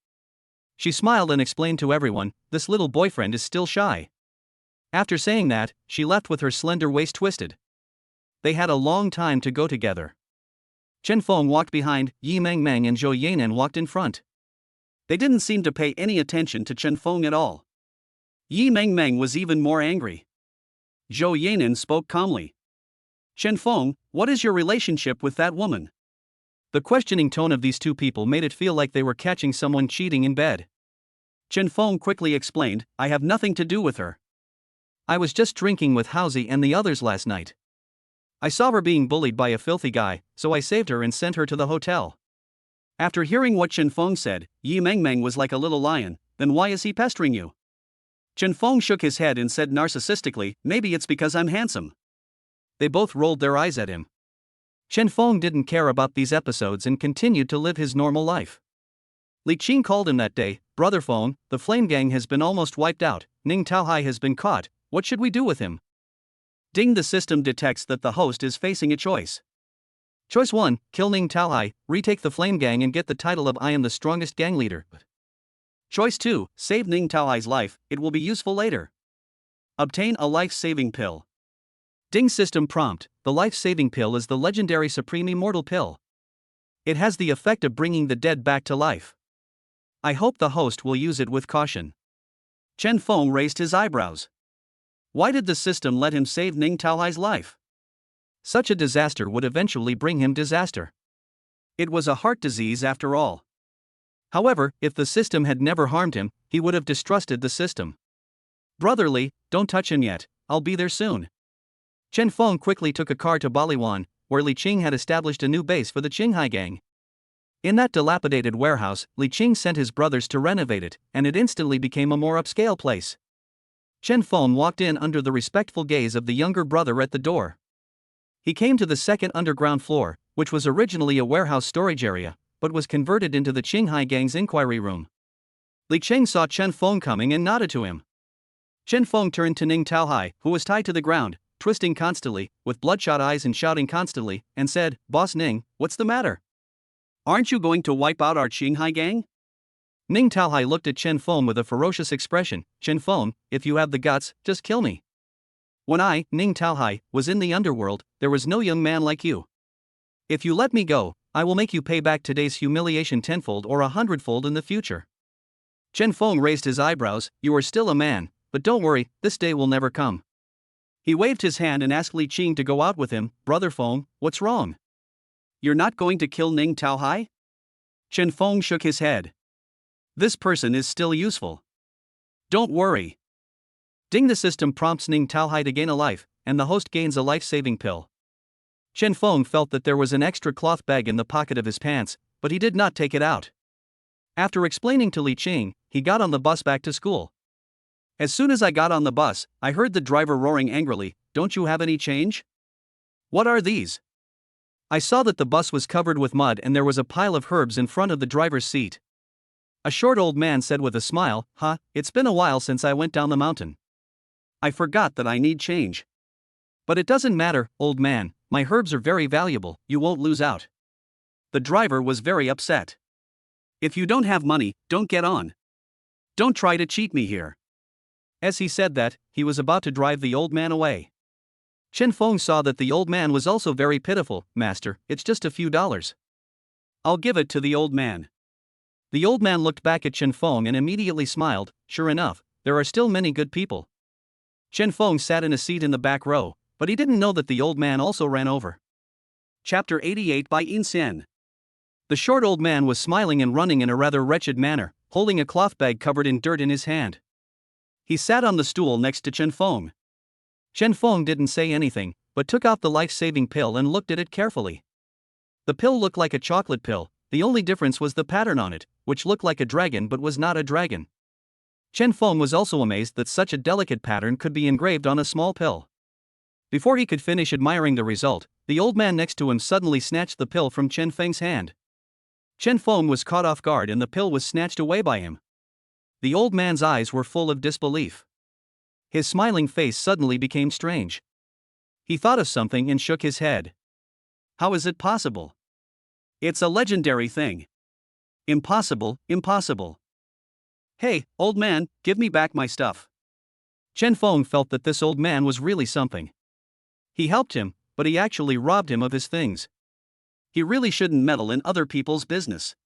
She smiled and explained to everyone, this little boyfriend is still shy. After saying that, she left with her slender waist twisted. They had a long time to go together. Chen Feng walked behind, Yi Mengmeng and Zhou Yanan walked in front. They didn't seem to pay any attention to Chen Feng at all. Yi Mengmeng was even more angry. Zhou Yanan spoke calmly. Chen Feng, what is your relationship with that woman? The questioning tone of these two people made it feel like they were catching someone cheating in bed. Chen Feng quickly explained, I have nothing to do with her. I was just drinking with Haozi and the others last night. I saw her being bullied by a filthy guy, so I saved her and sent her to the hotel. After hearing what Chen Feng said, Yi Mengmeng was like a little lion, then why is he pestering you? Chen Feng shook his head and said narcissistically, maybe it's because I'm handsome. They both rolled their eyes at him. Chen Feng didn't care about these episodes and continued to live his normal life. Li Qing called him that day, Brother Feng, the flame gang has been almost wiped out, Ning Taohai has been caught, what should we do with him? Ding, the system detects that the host is facing a choice. Choice 1, kill Ning Taohai, retake the flame gang and get the title of I am the strongest gang leader. Choice 2, save Ning Taohai's life, it will be useful later. Obtain a life-saving pill. Ding system prompt, the life-saving pill is the legendary Supreme Immortal Pill. It has the effect of bringing the dead back to life. I hope the host will use it with caution. Chen Feng raised his eyebrows. Why did the system let him save Ning Taohai's life? Such a disaster would eventually bring him disaster. It was a heart disease after all. However, if the system had never harmed him, he would have distrusted the system. Brotherly, don't touch him yet, I'll be there soon. Chen Feng quickly took a car to Baliwan, where Li Qing had established a new base for the Qinghai gang. In that dilapidated warehouse, Li Qing sent his brothers to renovate it, and it instantly became a more upscale place. Chen Feng walked in under the respectful gaze of the younger brother at the door. He came to the second underground floor, which was originally a warehouse storage area, but was converted into the Qinghai Gang's inquiry room. Li Cheng saw Chen Feng coming and nodded to him. Chen Feng turned to Ning Taohai, who was tied to the ground, twisting constantly, with bloodshot eyes and shouting constantly, and said, "Boss Ning, what's the matter? Aren't you going to wipe out our Qinghai Gang?" Ning Taohai looked at Chen Feng with a ferocious expression. "Chen Feng, if you have the guts, just kill me. When I, Ning Taohai, was in the underworld, there was no young man like you. If you let me go, I will make you pay back today's humiliation tenfold or 100-fold in the future." Chen Feng raised his eyebrows. "You are still a man, but don't worry, this day will never come." He waved his hand and asked Li Qing to go out with him. "Brother Feng, what's wrong? You're not going to kill Ning Taohai?" Chen Feng shook his head. "This person is still useful. Don't worry." Ding, the system prompts Ning Taohai to gain a life, and the host gains a life-saving pill. Chen Feng felt that there was an extra cloth bag in the pocket of his pants, but he did not take it out. After explaining to Li Qing, he got on the bus back to school. "As soon as I got on the bus, I heard the driver roaring angrily, 'Don't you have any change? What are these?' I saw that the bus was covered with mud and there was a pile of herbs in front of the driver's seat. A short old man said with a smile, 'It's been a while since I went down the mountain. I forgot that I need change. But it doesn't matter, old man, my herbs are very valuable, you won't lose out.' The driver was very upset. 'If you don't have money, don't get on. Don't try to cheat me here.' As he said that, he was about to drive the old man away. Chen Feng saw that the old man was also very pitiful. 'Master, it's just a few dollars. I'll give it to the old man.' The old man looked back at Chen Feng and immediately smiled. Sure enough, there are still many good people. Chen Feng sat in a seat in the back row, but he didn't know that the old man also ran over. Chapter 88 by Yin Xian. The short old man was smiling and running in a rather wretched manner, holding a cloth bag covered in dirt in his hand. He sat on the stool next to Chen Feng. Chen Feng didn't say anything, but took out the life-saving pill and looked at it carefully. The pill looked like a chocolate pill, the only difference was the pattern on it, which looked like a dragon but was not a dragon. Chen Feng was also amazed that such a delicate pattern could be engraved on a small pill. Before he could finish admiring the result, the old man next to him suddenly snatched the pill from Chen Feng's hand. Chen Feng was caught off guard and the pill was snatched away by him. The old man's eyes were full of disbelief. His smiling face suddenly became strange. He thought of something and shook his head. "How is it possible? It's a legendary thing. Impossible, impossible. Hey, old man, give me back my stuff." Chen Feng felt that this old man was really something. He helped him, but he actually robbed him of his things. He really shouldn't meddle in other people's business.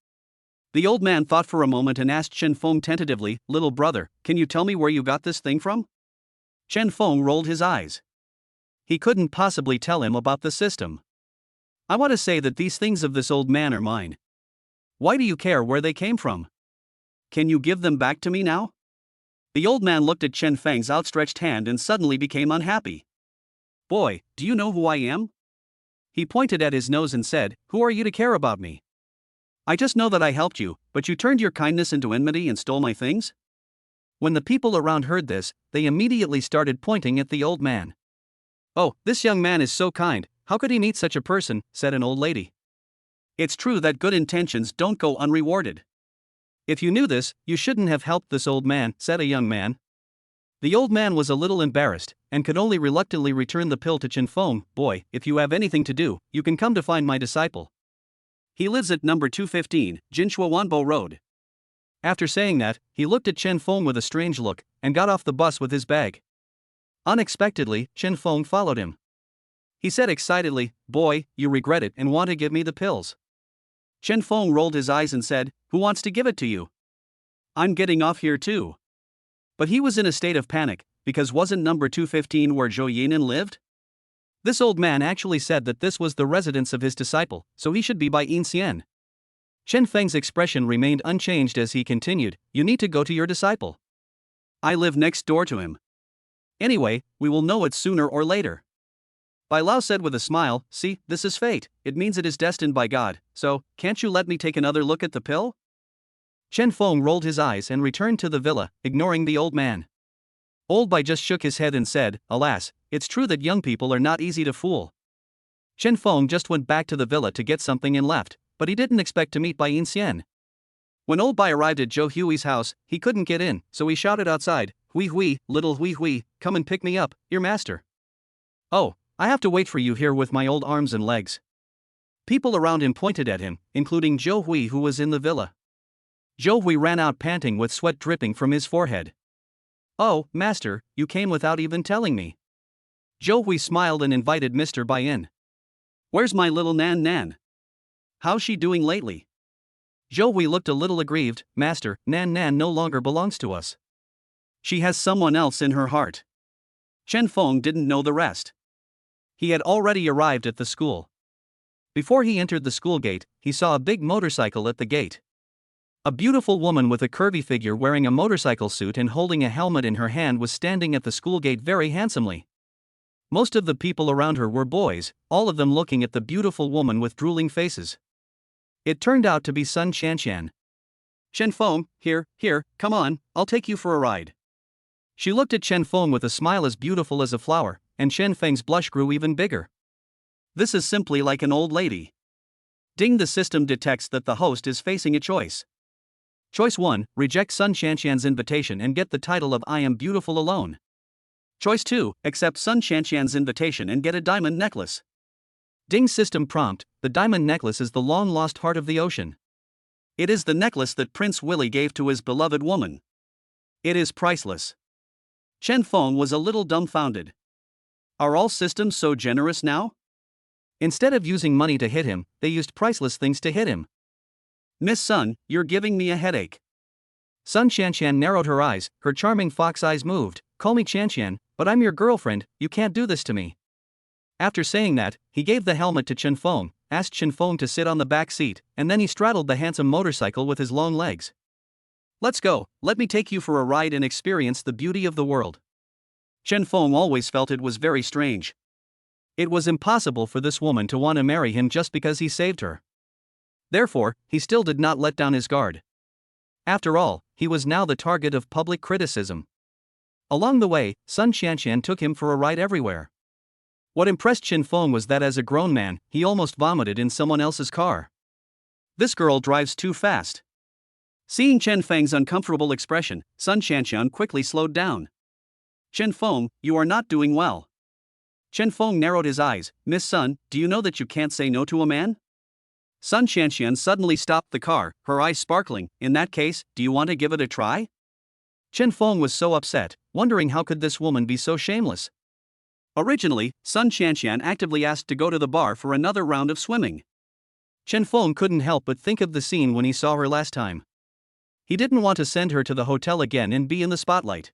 The old man thought for a moment and asked Chen Feng tentatively, "Little brother, can you tell me where you got this thing from?" Chen Feng rolled his eyes. He couldn't possibly tell him about the system. "I want to say that these things of this old man are mine. Why do you care where they came from? Can you give them back to me now?" The old man looked at Chen Feng's outstretched hand and suddenly became unhappy. "Boy, do you know who I am?" He pointed at his nose and said, "Who are you to care about me? I just know that I helped you, but you turned your kindness into enmity and stole my things?" When the people around heard this, they immediately started pointing at the old man. "Oh, this young man is so kind, how could he meet such a person?" said an old lady. "It's true that good intentions don't go unrewarded. If you knew this, you shouldn't have helped this old man," said a young man. The old man was a little embarrassed, and could only reluctantly return the pill to Chen Feng. "Boy, if you have anything to do, you can come to find my disciple. He lives at number 215, Jinshuowanbo Road." After saying that, he looked at Chen Feng with a strange look, and got off the bus with his bag. Unexpectedly, Chen Feng followed him. He said excitedly, "Boy, you regret it and want to give me the pills." Chen Feng rolled his eyes and said, "Who wants to give it to you? I'm getting off here too." But he was in a state of panic, because wasn't number 215 where Zhou Yinan lived? This old man actually said that this was the residence of his disciple, so he should be by Yin Xian. Chen Feng's expression remained unchanged as he continued, "You need to go to your disciple. I live next door to him. Anyway, we will know it sooner or later." Bai Lao said with a smile, "See, this is fate, it means it is destined by God, so, can't you let me take another look at the pill?" Chen Feng rolled his eyes and returned to the villa, ignoring the old man. Old Bai just shook his head and said, "Alas, it's true that young people are not easy to fool. Chen Feng just went back to the villa to get something and left, but he didn't expect to meet Bai Yinxian. When old Bai arrived at Zhou Hui's house, he couldn't get in, so he shouted outside, "Hui Hui, little Hui Hui, come and pick me up, your master." "Oh, I have to wait for you here with my old arms and legs." People around him pointed at him, including Zhou Hui, who was in the villa. Zhou Hui ran out panting with sweat dripping from his forehead. "Oh, master, you came without even telling me." Zhou Hui smiled and invited Mr. Bai in. "Where's my little Nan Nan? How's she doing lately?" Zhou Hui looked a little aggrieved. "Master, Nan Nan no longer belongs to us. She has someone else in her heart." Chen Feng didn't know the rest. He had already arrived at the school. Before he entered the school gate, he saw a big motorcycle at the gate. A beautiful woman with a curvy figure wearing a motorcycle suit and holding a helmet in her hand was standing at the school gate very handsomely. Most of the people around her were boys, all of them looking at the beautiful woman with drooling faces. It turned out to be Sun Xiaoman. "Chen Feng, here, come on, I'll take you for a ride." She looked at Chen Feng with a smile as beautiful as a flower, and Chen Feng's blush grew even bigger. This is simply like an old lady. Ding, the system detects that the host is facing a choice. Choice 1, reject Sun Xiaoman's invitation and get the title of I Am Beautiful alone. Choice 2, accept Sun Xiaoman's invitation and get a diamond necklace. Ding system prompt, the diamond necklace is the long-lost heart of the ocean. It is the necklace that Prince Willy gave to his beloved woman. It is priceless. Chen Feng was a little dumbfounded. Are all systems so generous now? Instead of using money to hit him, they used priceless things to hit him. "Miss Sun, you're giving me a headache." Sun Xiaoman narrowed her eyes, her charming fox eyes moved. "Call me Xiaoman, but I'm your girlfriend, you can't do this to me." After saying that, he gave the helmet to Chen Feng, asked Chen Feng to sit on the back seat, and then he straddled the handsome motorcycle with his long legs. "Let's go, let me take you for a ride and experience the beauty of the world." Chen Feng always felt it was very strange. It was impossible for this woman to want to marry him just because he saved her. Therefore, he still did not let down his guard. After all, he was now the target of public criticism. Along the way, Sun Xiaoman took him for a ride everywhere. What impressed Chen Feng was that as a grown man, he almost vomited in someone else's car. This girl drives too fast. Seeing Chen Feng's uncomfortable expression, Sun Xiaoman quickly slowed down. "Chen Feng, you are not doing well." Chen Feng narrowed his eyes. "Miss Sun, do you know that you can't say no to a man?" Sun Xiaoman suddenly stopped the car, her eyes sparkling. "In that case, do you want to give it a try?" Chen Feng was so upset, wondering how could this woman be so shameless. Originally, Sun Xiaoman actively asked to go to the bar for another round of swimming. Chen Feng couldn't help but think of the scene when he saw her last time. He didn't want to send her to the hotel again and be in the spotlight.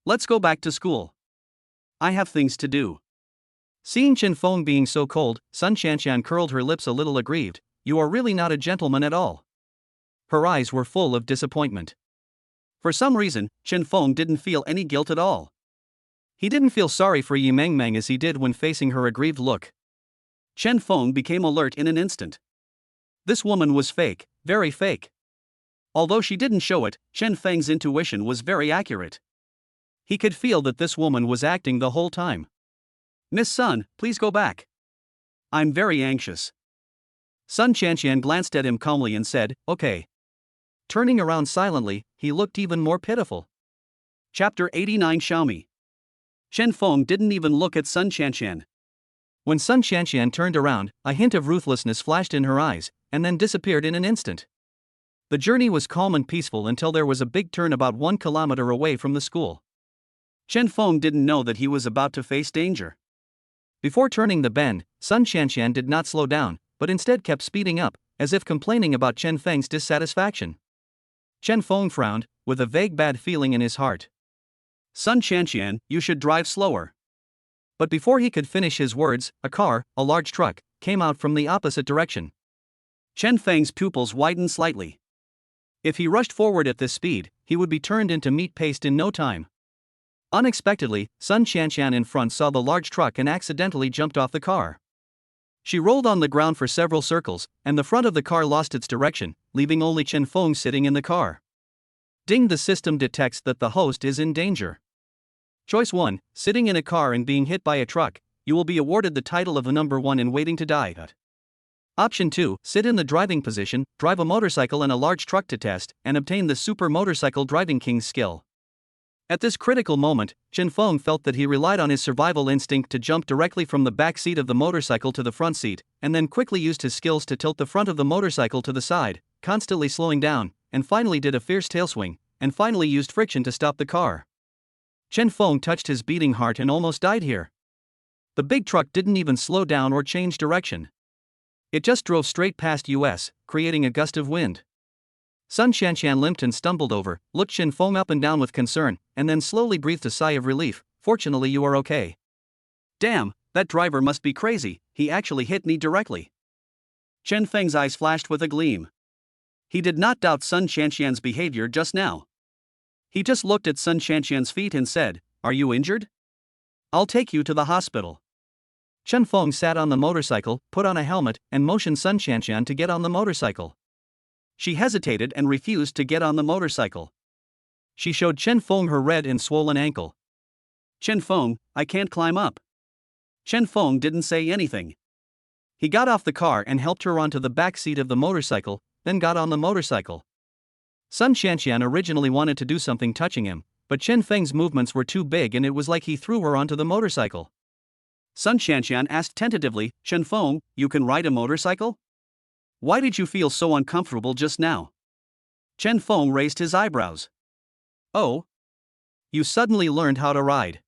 "Let's go back to school. I have things to do." Seeing Chen Feng being so cold, Sun Xiaoman curled her lips a little aggrieved. "You are really not a gentleman at all." Her eyes were full of disappointment. For some reason, Chen Feng didn't feel any guilt at all. He didn't feel sorry for Yi Mengmeng as he did when facing her aggrieved look. Chen Feng became alert in an instant. This woman was fake, very fake. Although she didn't show it, Chen Feng's intuition was very accurate. He could feel that this woman was acting the whole time. "Miss Sun, please go back. I'm very anxious." Sun Xiaoman glanced at him calmly and said, "Okay." Turning around silently, he looked even more pitiful. Chapter 89 Xiaomi. Chen Feng didn't even look at Sun Xiaoman. When Sun Xiaoman turned around, a hint of ruthlessness flashed in her eyes, and then disappeared in an instant. The journey was calm and peaceful until there was a big turn about 1 kilometer away from the school. Chen Feng didn't know that he was about to face danger. Before turning the bend, Sun Xiaoman did not slow down, but instead kept speeding up, as if complaining about Chen Feng's dissatisfaction. Chen Feng frowned, with a vague bad feeling in his heart. "Sun Xiaoman, you should drive slower." But before he could finish his words, a car, a large truck, came out from the opposite direction. Chen Feng's pupils widened slightly. If he rushed forward at this speed, he would be turned into meat paste in no time. Unexpectedly, Sun Xiaoman in front saw the large truck and accidentally jumped off the car. She rolled on the ground for several circles, and the front of the car lost its direction, leaving only Chen Feng sitting in the car. Ding, the system detects that the host is in danger. Choice 1, sitting in a car and being hit by a truck. you will be awarded the title of the number 1 in waiting to die. Option 2, sit in the driving position, drive a motorcycle and a large truck to test, and obtain the Super Motorcycle Driving King's skill. At this critical moment, Chen Feng felt that he relied on his survival instinct to jump directly from the back seat of the motorcycle to the front seat, and then quickly used his skills to tilt the front of the motorcycle to the side, constantly slowing down, and finally did a fierce tailswing, and finally used friction to stop the car. Chen Feng touched his beating heart and almost died here. The big truck didn't even slow down or change direction. It just drove straight past us, creating a gust of wind. Sun Shanshan limped and stumbled over, looked Chen Feng up and down with concern, and then slowly breathed a sigh of relief. Fortunately, you are okay. Damn, that driver must be crazy, he actually hit me directly. Chen Feng's eyes flashed with a gleam. He did not doubt Sun Shanshan's behavior just now. He just looked at Sun Shanshan's feet and said, "Are you injured? I'll take you to the hospital." Chen Feng sat on the motorcycle, put on a helmet, and motioned Sun Shanshan to get on the motorcycle. She hesitated and refused to get on the motorcycle. She showed Chen Feng her red and swollen ankle. "Chen Feng, I can't climb up." Chen Feng didn't say anything. He got off the car and helped her onto the back seat of the motorcycle, then got on the motorcycle. Sun Shanshan originally wanted to do something touching him, but Chen Feng's movements were too big and it was like he threw her onto the motorcycle. Sun Shanshan asked tentatively, "Chen Feng, you can ride a motorcycle? Why did you feel so uncomfortable just now?" Chen Feng raised his eyebrows. "Oh? You suddenly learned how to ride.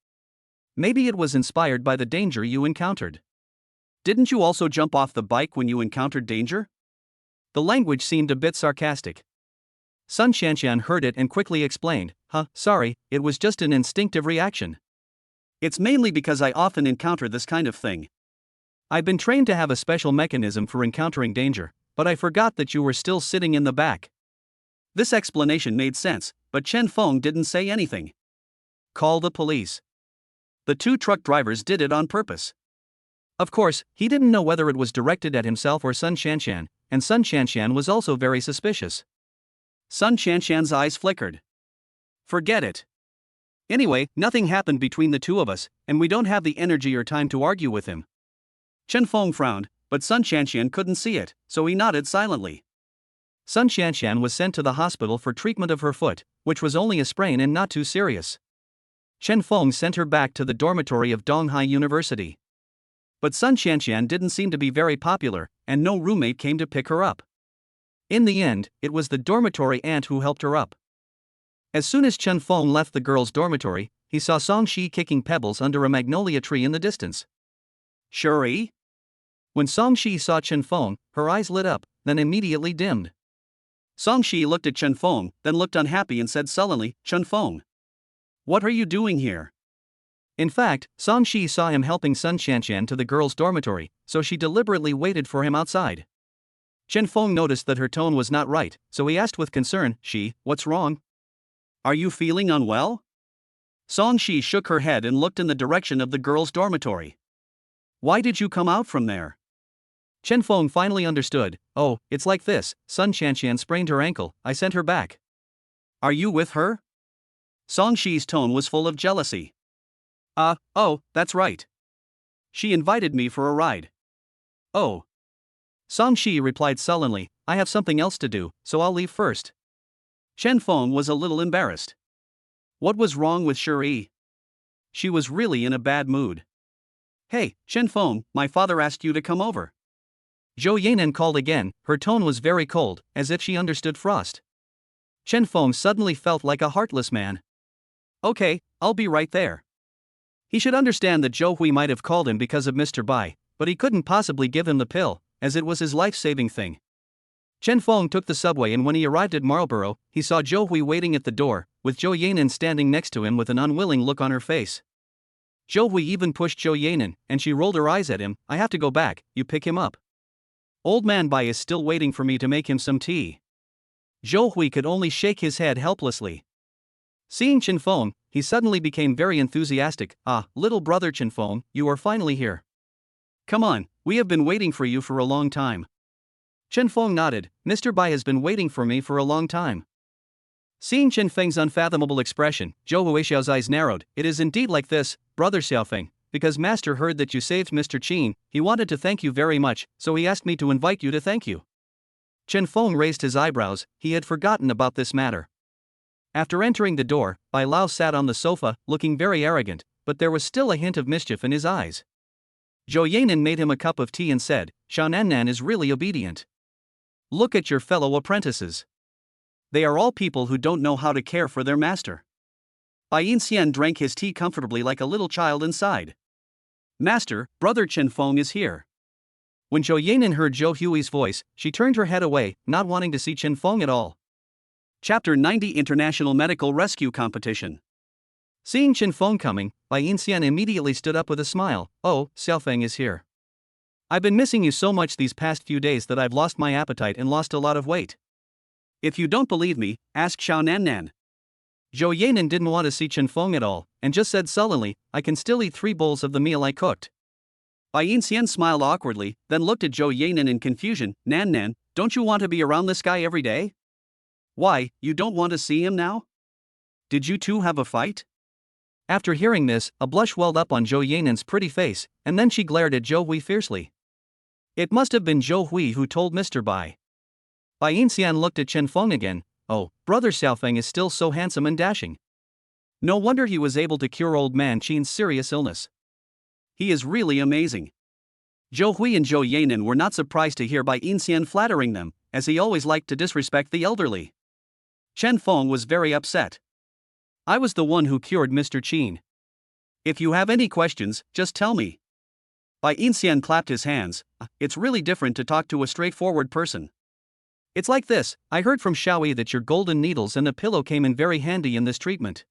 Maybe it was inspired by the danger you encountered. Didn't you also jump off the bike when you encountered danger?" The language seemed a bit sarcastic. Sun Shanshan heard it and quickly explained, sorry, it was just an instinctive reaction. It's mainly because I often encounter this kind of thing. I've been trained to have a special mechanism for encountering danger, but I forgot that you were still sitting in the back." This explanation made sense, but Chen Feng didn't say anything. "Call the police." The two truck drivers did it on purpose. Of course, he didn't know whether it was directed at himself or Sun Shanshan, and Sun Shanshan was also very suspicious. Sun Shanshan's eyes flickered. "Forget it. Anyway, nothing happened between the two of us, and we don't have the energy or time to argue with him." Chen Feng frowned, but Sun Shanshan couldn't see it, so he nodded silently. Sun Shanshan was sent to the hospital for treatment of her foot, which was only a sprain and not too serious. Chen Feng sent her back to the dormitory of Donghai University. But Sun Shanshan didn't seem to be very popular, and no roommate came to pick her up. In the end, it was the dormitory aunt who helped her up. As soon as Chen Feng left the girls' dormitory, he saw Song Shi kicking pebbles under a magnolia tree in the distance. "Shuri?" When Song Shi saw Chen Feng, her eyes lit up, then immediately dimmed. Song Shi looked at Chen Feng, then looked unhappy and said sullenly, "Chen Feng, what are you doing here?" In fact, Song Shi saw him helping Sun Shanshan to the girls' dormitory, so she deliberately waited for him outside. Chen Feng noticed that her tone was not right, so he asked with concern, "Shi, what's wrong? Are you feeling unwell?" Song Shi shook her head and looked in the direction of the girls' dormitory. "Why did you come out from there?" Chen Feng finally understood. "Oh, it's like this, Sun Shanshan sprained her ankle, I sent her back." "Are you with her?" Song Shi's tone was full of jealousy. Oh, that's right. She invited me for a ride." "Oh." Song Shi replied sullenly, "I have something else to do, so I'll leave first." Chen Feng was a little embarrassed. What was wrong with Shuri? She was really in a bad mood. "Hey, Chen Feng, my father asked you to come over." Zhou Yanan called again, her tone was very cold, as if she understood frost. Chen Feng suddenly felt like a heartless man. "Okay, I'll be right there." He should understand that Zhou Hui might have called him because of Mr. Bai, but he couldn't possibly give him the pill, as it was his life-saving thing. Chen Feng took the subway and when he arrived at Marlborough, he saw Zhou Hui waiting at the door, with Zhou Yanan standing next to him with an unwilling look on her face. Zhou Hui even pushed Zhou Yanan, and she rolled her eyes at him. "I have to go back, you pick him up. Old man Bai is still waiting for me to make him some tea." Zhou Hui could only shake his head helplessly. Seeing Chen Feng, he suddenly became very enthusiastic. "Ah, little brother Chen Feng, you are finally here. Come on, we have been waiting for you for a long time." Chen Feng nodded. "Mr. Bai has been waiting for me for a long time." Seeing Chen Feng's unfathomable expression, Zhou Huixiao's eyes narrowed. "It is indeed like this, brother Xiaofeng. because Master heard that you saved Mr. Qin. He wanted to thank you very much, so he asked me to invite you to thank you. Chen Feng raised his eyebrows, he had forgotten about this matter. After entering the door, Bai Lao sat on the sofa, looking very arrogant, but there was still a hint of mischief in his eyes. Zhou Yanan made him a cup of tea and said, Xiaonan is really obedient. Look at your fellow apprentices. They are all people who don't know how to care for their master. Bai Yinxian drank his tea comfortably like a little child and sighed. Master, brother Chen Feng is here. When Zhou Yanan heard Zhou Hui's voice, she turned her head away, not wanting to see Chen Feng at all. Chapter 90 International Medical Rescue Competition. Seeing Chen Feng coming, Bai Yinxian immediately stood up with a smile. Oh, Xiaofeng is here. I've been missing you so much these past few days that I've lost my appetite and lost a lot of weight. If you don't believe me, ask Xiaonan. Zhou Yanan didn't want to see Chen Feng at all, and just said sullenly, I can still eat 3 bowls of the meal I cooked. Bai Yinxian smiled awkwardly, then looked at Zhou Yanan in confusion. Nan, don't you want to be around this guy every day? Why, you don't want to see him now? Did you two have a fight? After hearing this, a blush welled up on Zhou Yanan's pretty face, and then she glared at Zhou Hui fiercely. It must have been Zhou Hui who told Mr. Bai. Bai Yinxian looked at Chen Feng again. Oh, brother Xiaofeng is still so handsome and dashing. No wonder he was able to cure old man Qin's serious illness. He is really amazing. Zhou Hui and Zhou Yanan were not surprised to hear Bai Yinxian flattering them, as he always liked to disrespect the elderly. Chen Feng was very upset. I was the one who cured Mr. Qin. If you have any questions, just tell me. Bai Yinxian clapped his hands. It's really different to talk to a straightforward person. It's like this, I heard from Xiaoyi that your golden needles and a pillow came in very handy in this treatment.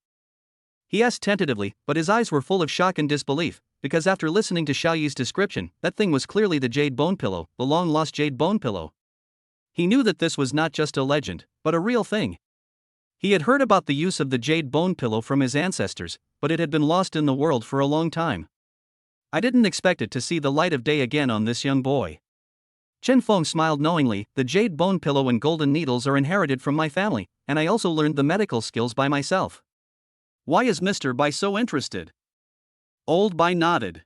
He asked tentatively, but his eyes were full of shock and disbelief, because after listening to Xiaoyi's description, that thing was clearly the jade bone pillow, the long-lost jade bone pillow. He knew that this was not just a legend, but a real thing. He had heard about the use of the jade bone pillow from his ancestors, but it had been lost in the world for a long time. I didn't expect it to see the light of day again on this young boy. Chen Feng smiled knowingly. The jade bone pillow and golden needles are inherited from my family, and I also learned the medical skills by myself. Why is Mr. Bai so interested? Old Bai nodded.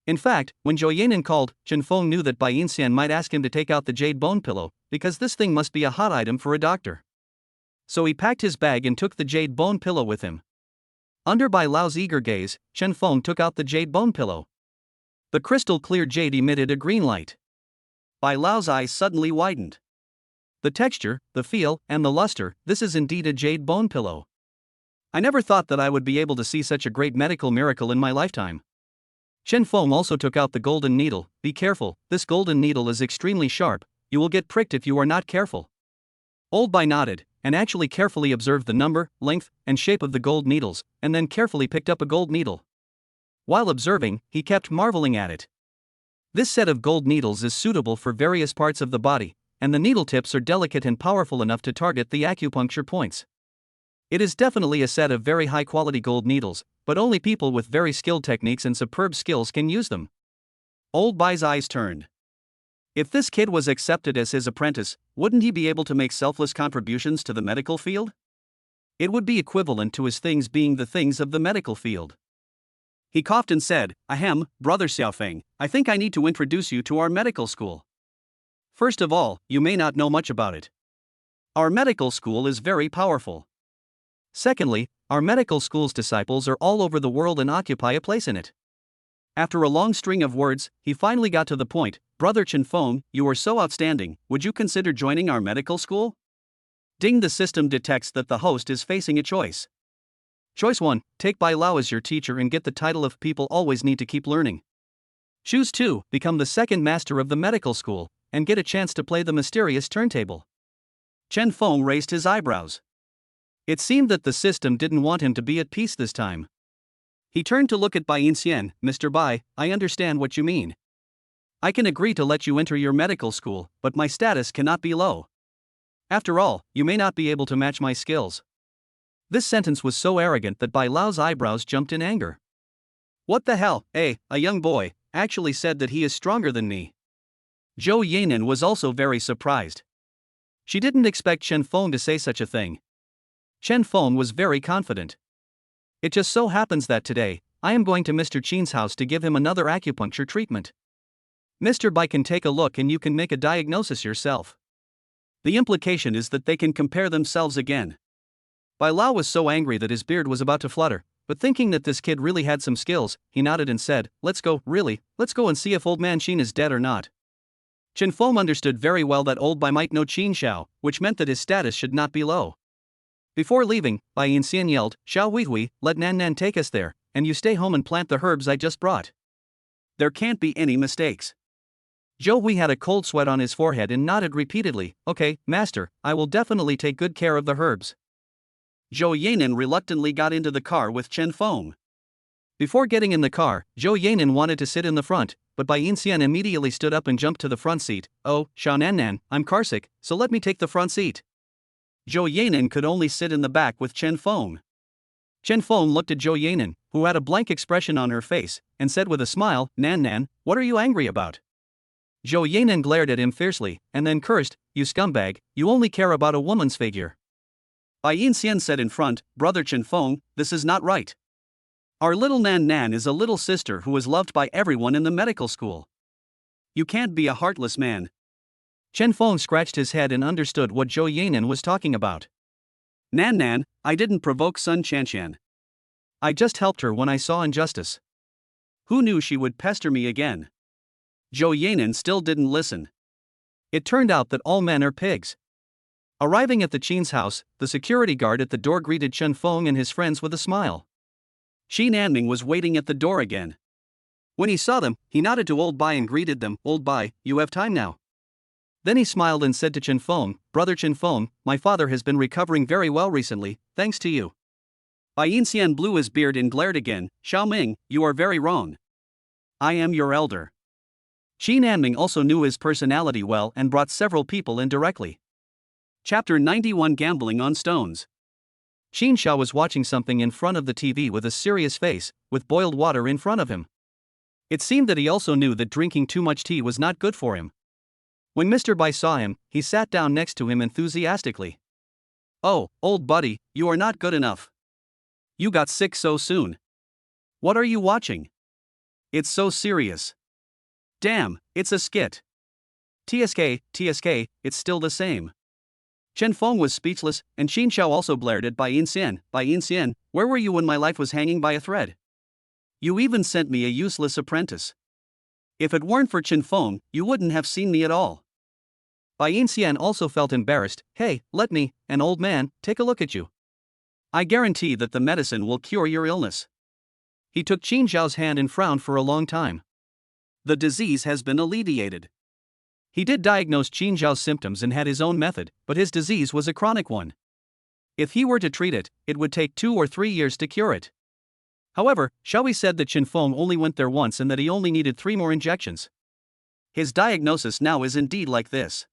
In fact, when Zhou Yanan called, Chen Feng knew that Bai Yinxian might ask him to take out the jade bone pillow, because this thing must be a hot item for a doctor. So he packed his bag and took the jade bone pillow with him. Under Bai Lao's eager gaze, Chen Feng took out the jade bone pillow. The crystal clear jade emitted a green light. Bai Lao's eyes suddenly widened. The texture, the feel, and the luster, this is indeed a jade bone pillow. I never thought that I would be able to see such a great medical miracle in my lifetime. Chen Feng also took out the golden needle. Be careful, this golden needle is extremely sharp, you will get pricked if you are not careful. Old Bai nodded, and actually carefully observed the number, length, and shape of the gold needles, and then carefully picked up a gold needle. While observing, he kept marveling at it. This set of gold needles is suitable for various parts of the body, and the needle tips are delicate and powerful enough to target the acupuncture points. It is definitely a set of very high-quality gold needles, but only people with very skilled techniques and superb skills can use them. Old Bai's eyes turned. If this kid was accepted as his apprentice, wouldn't he be able to make selfless contributions to the medical field? It would be equivalent to his things being the things of the medical field. He coughed and said, Ahem, brother Xiaofeng, I think I need to introduce you to our medical school. First of all, you may not know much about it. Our medical school is very powerful. Secondly, our medical school's disciples are all over the world and occupy a place in it. After a long string of words, he finally got to the point. Brother Chen Feng, you are so outstanding, would you consider joining our medical school? Ding, the system detects that the host is facing a choice. Choice 1, take Bai Lao as your teacher and get the title of people always need to keep learning. Choose 2, become the second master of the medical school, and get a chance to play the mysterious turntable. Chen Feng raised his eyebrows. It seemed that the system didn't want him to be at peace this time. He turned to look at Bai Yinxian. Mr. Bai, I understand what you mean. I can agree to let you enter your medical school, but my status cannot be low. After all, you may not be able to match my skills. This sentence was so arrogant that Bai Lao's eyebrows jumped in anger. What the hell, a young boy, actually said that he is stronger than me. Zhou Yanan was also very surprised. She didn't expect Chen Feng to say such a thing. Chen Feng was very confident. It just so happens that today, I am going to Mr. Chen's house to give him another acupuncture treatment. Mr. Bai can take a look and you can make a diagnosis yourself. The implication is that they can compare themselves again. Bai Lao was so angry that his beard was about to flutter, but thinking that this kid really had some skills, he nodded and said, let's go, really, let's go and see if old man Chen is dead or not. Chen Feng understood very well that old Bai might know Qin Xiao, which meant that his status should not be low. Before leaving, Bai Yinxian yelled, Xiao Huihui, let Nan Nan take us there, and you stay home and plant the herbs I just brought. There can't be any mistakes. Zhou Hui had a cold sweat on his forehead and nodded repeatedly, okay, master, I will definitely take good care of the herbs. Zhou Yanan reluctantly got into the car with Chen Feng. Before getting in the car, Zhou Yanan wanted to sit in the front, but Bai Yinxian immediately stood up and jumped to the front seat. Oh, Xiao Nan Nan, I'm carsick, so let me take the front seat. Zhou Yanan could only sit in the back with Chen Feng. Chen Feng looked at Zhou Yanan, who had a blank expression on her face, and said with a smile, Nan Nan, what are you angry about? Zhou Yanan glared at him fiercely, and then cursed, you scumbag, you only care about a woman's figure. Bai Yinxian said in front, Brother Chen Feng, this is not right. Our little Nan Nan is a little sister who is loved by everyone in the medical school. You can't be a heartless man. Chen Feng scratched his head and understood what Zhou Yanan was talking about. Nan Nan, I didn't provoke Sun Chanshan. I just helped her when I saw injustice. Who knew she would pester me again? Zhou Yanan still didn't listen. It turned out that all men are pigs. Arriving at the Qin's house, the security guard at the door greeted Chen Feng and his friends with a smile. Qin Anming was waiting at the door again. When he saw them, he nodded to Old Bai and greeted them, Old Bai, you have time now. Then he smiled and said to Chen Feng, Brother Chen Feng, my father has been recovering very well recently, thanks to you. Bai Yinxian blew his beard and glared again, Xiao Ming, you are very wrong. I am your elder. Qin Anming also knew his personality well and brought several people in directly. Chapter 91 Gambling on Stones. Qin Xiao was watching something in front of the TV with a serious face, with boiled water in front of him. It seemed that he also knew that drinking too much tea was not good for him. When Mr. Bai saw him, he sat down next to him enthusiastically. Oh, old buddy, you are not good enough. You got sick so soon. What are you watching? It's so serious. Damn, it's a skit. TSK, it's still the same. Chen Feng was speechless, and Qin Xiao also blared at Bai Yinxian, where were you when my life was hanging by a thread? You even sent me a useless apprentice. If it weren't for Chen Feng, you wouldn't have seen me at all. Bai Yinxian also felt embarrassed. Hey, let me, an old man, take a look at you. I guarantee that the medicine will cure your illness. He took Qin Xiao's hand and frowned for a long time. The disease has been alleviated. He did diagnose Qin Xiao's symptoms and had his own method, but his disease was a chronic one. If he were to treat it, it would take 2 or 3 years to cure it. However, Xiaohui said that Chen Feng only went there once and that he only needed 3 more injections. His diagnosis now is indeed like this.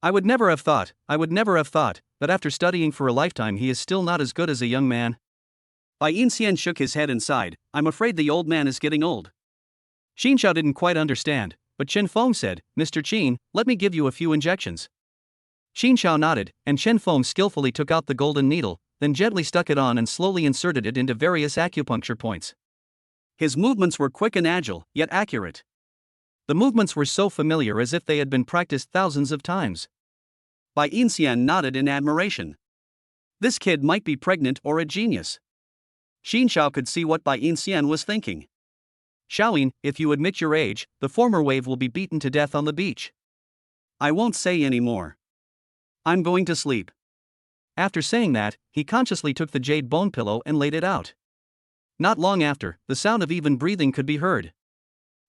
I would never have thought, that after studying for a lifetime he is still not as good as a young man. Bai Yinxian shook his head and sighed, I'm afraid the old man is getting old. Qin Xiao didn't quite understand, but Chen Feng said, Mr. Qin, let me give you a few injections. Qin Xiao nodded, and Chen Feng skillfully took out the golden needle, then gently stuck it on and slowly inserted it into various acupuncture points. His movements were quick and agile, yet accurate. The movements were so familiar as if they had been practiced thousands of times. Bai Yinxian nodded in admiration. This kid might be pregnant or a genius. Qin Xiao could see what Bai Yinxian was thinking. Xiaoyin, if you admit your age, the former wave will be beaten to death on the beach. I won't say any more. I'm going to sleep. After saying that, he consciously took the jade bone pillow and laid it out. Not long after, the sound of even breathing could be heard.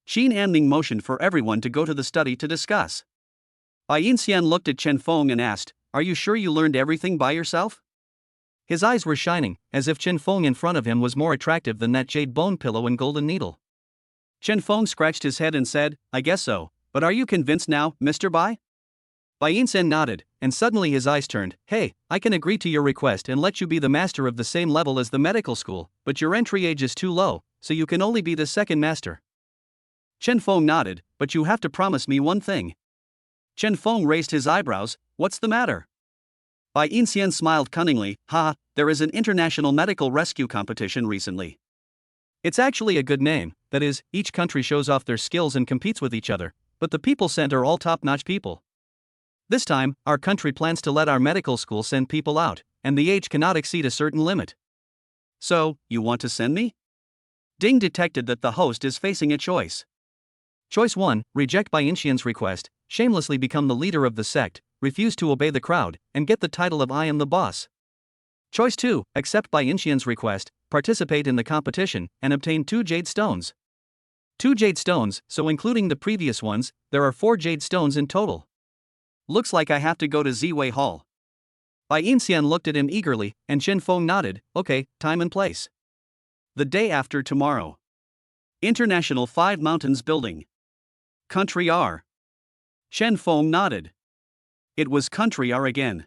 Qin Anming motioned for everyone to go to the study to discuss. Bai Yinxian looked at Chen Feng and asked, Are you sure you learned everything by yourself? His eyes were shining, as if Chen Feng in front of him was more attractive than that jade bone pillow and golden needle. Chen Feng scratched his head and said, I guess so, but are you convinced now, Mr. Bai? Bai Yinxian nodded, and suddenly his eyes turned. Hey, I can agree to your request and let you be the master of the same level as the medical school, but your entry age is too low, so you can only be the second master. Chen Feng nodded, but you have to promise me one thing. Chen Feng raised his eyebrows, what's the matter? Bai Yinxian smiled cunningly, there is an international medical rescue competition recently. It's actually a good name, that is, each country shows off their skills and competes with each other, but the people sent are all top-notch people. This time, our country plans to let our medical school send people out, and the age cannot exceed a certain limit. So, you want to send me? Ding detected that the host is facing a choice. Choice 1, reject Bai Inxian's request, shamelessly become the leader of the sect, refuse to obey the crowd, and get the title of I am the boss. Choice 2, accept Bai Inxian's request, participate in the competition, and obtain 2 jade stones. 2 jade stones, so including the previous ones, there are 4 jade stones in total. Looks like I have to go to Ziwei Hall. Bai Inxian looked at him eagerly, and Chen Feng nodded, okay, time and place. The day after tomorrow. International 5 Mountains Building. Country R. Chen Feng nodded. It was Country R again.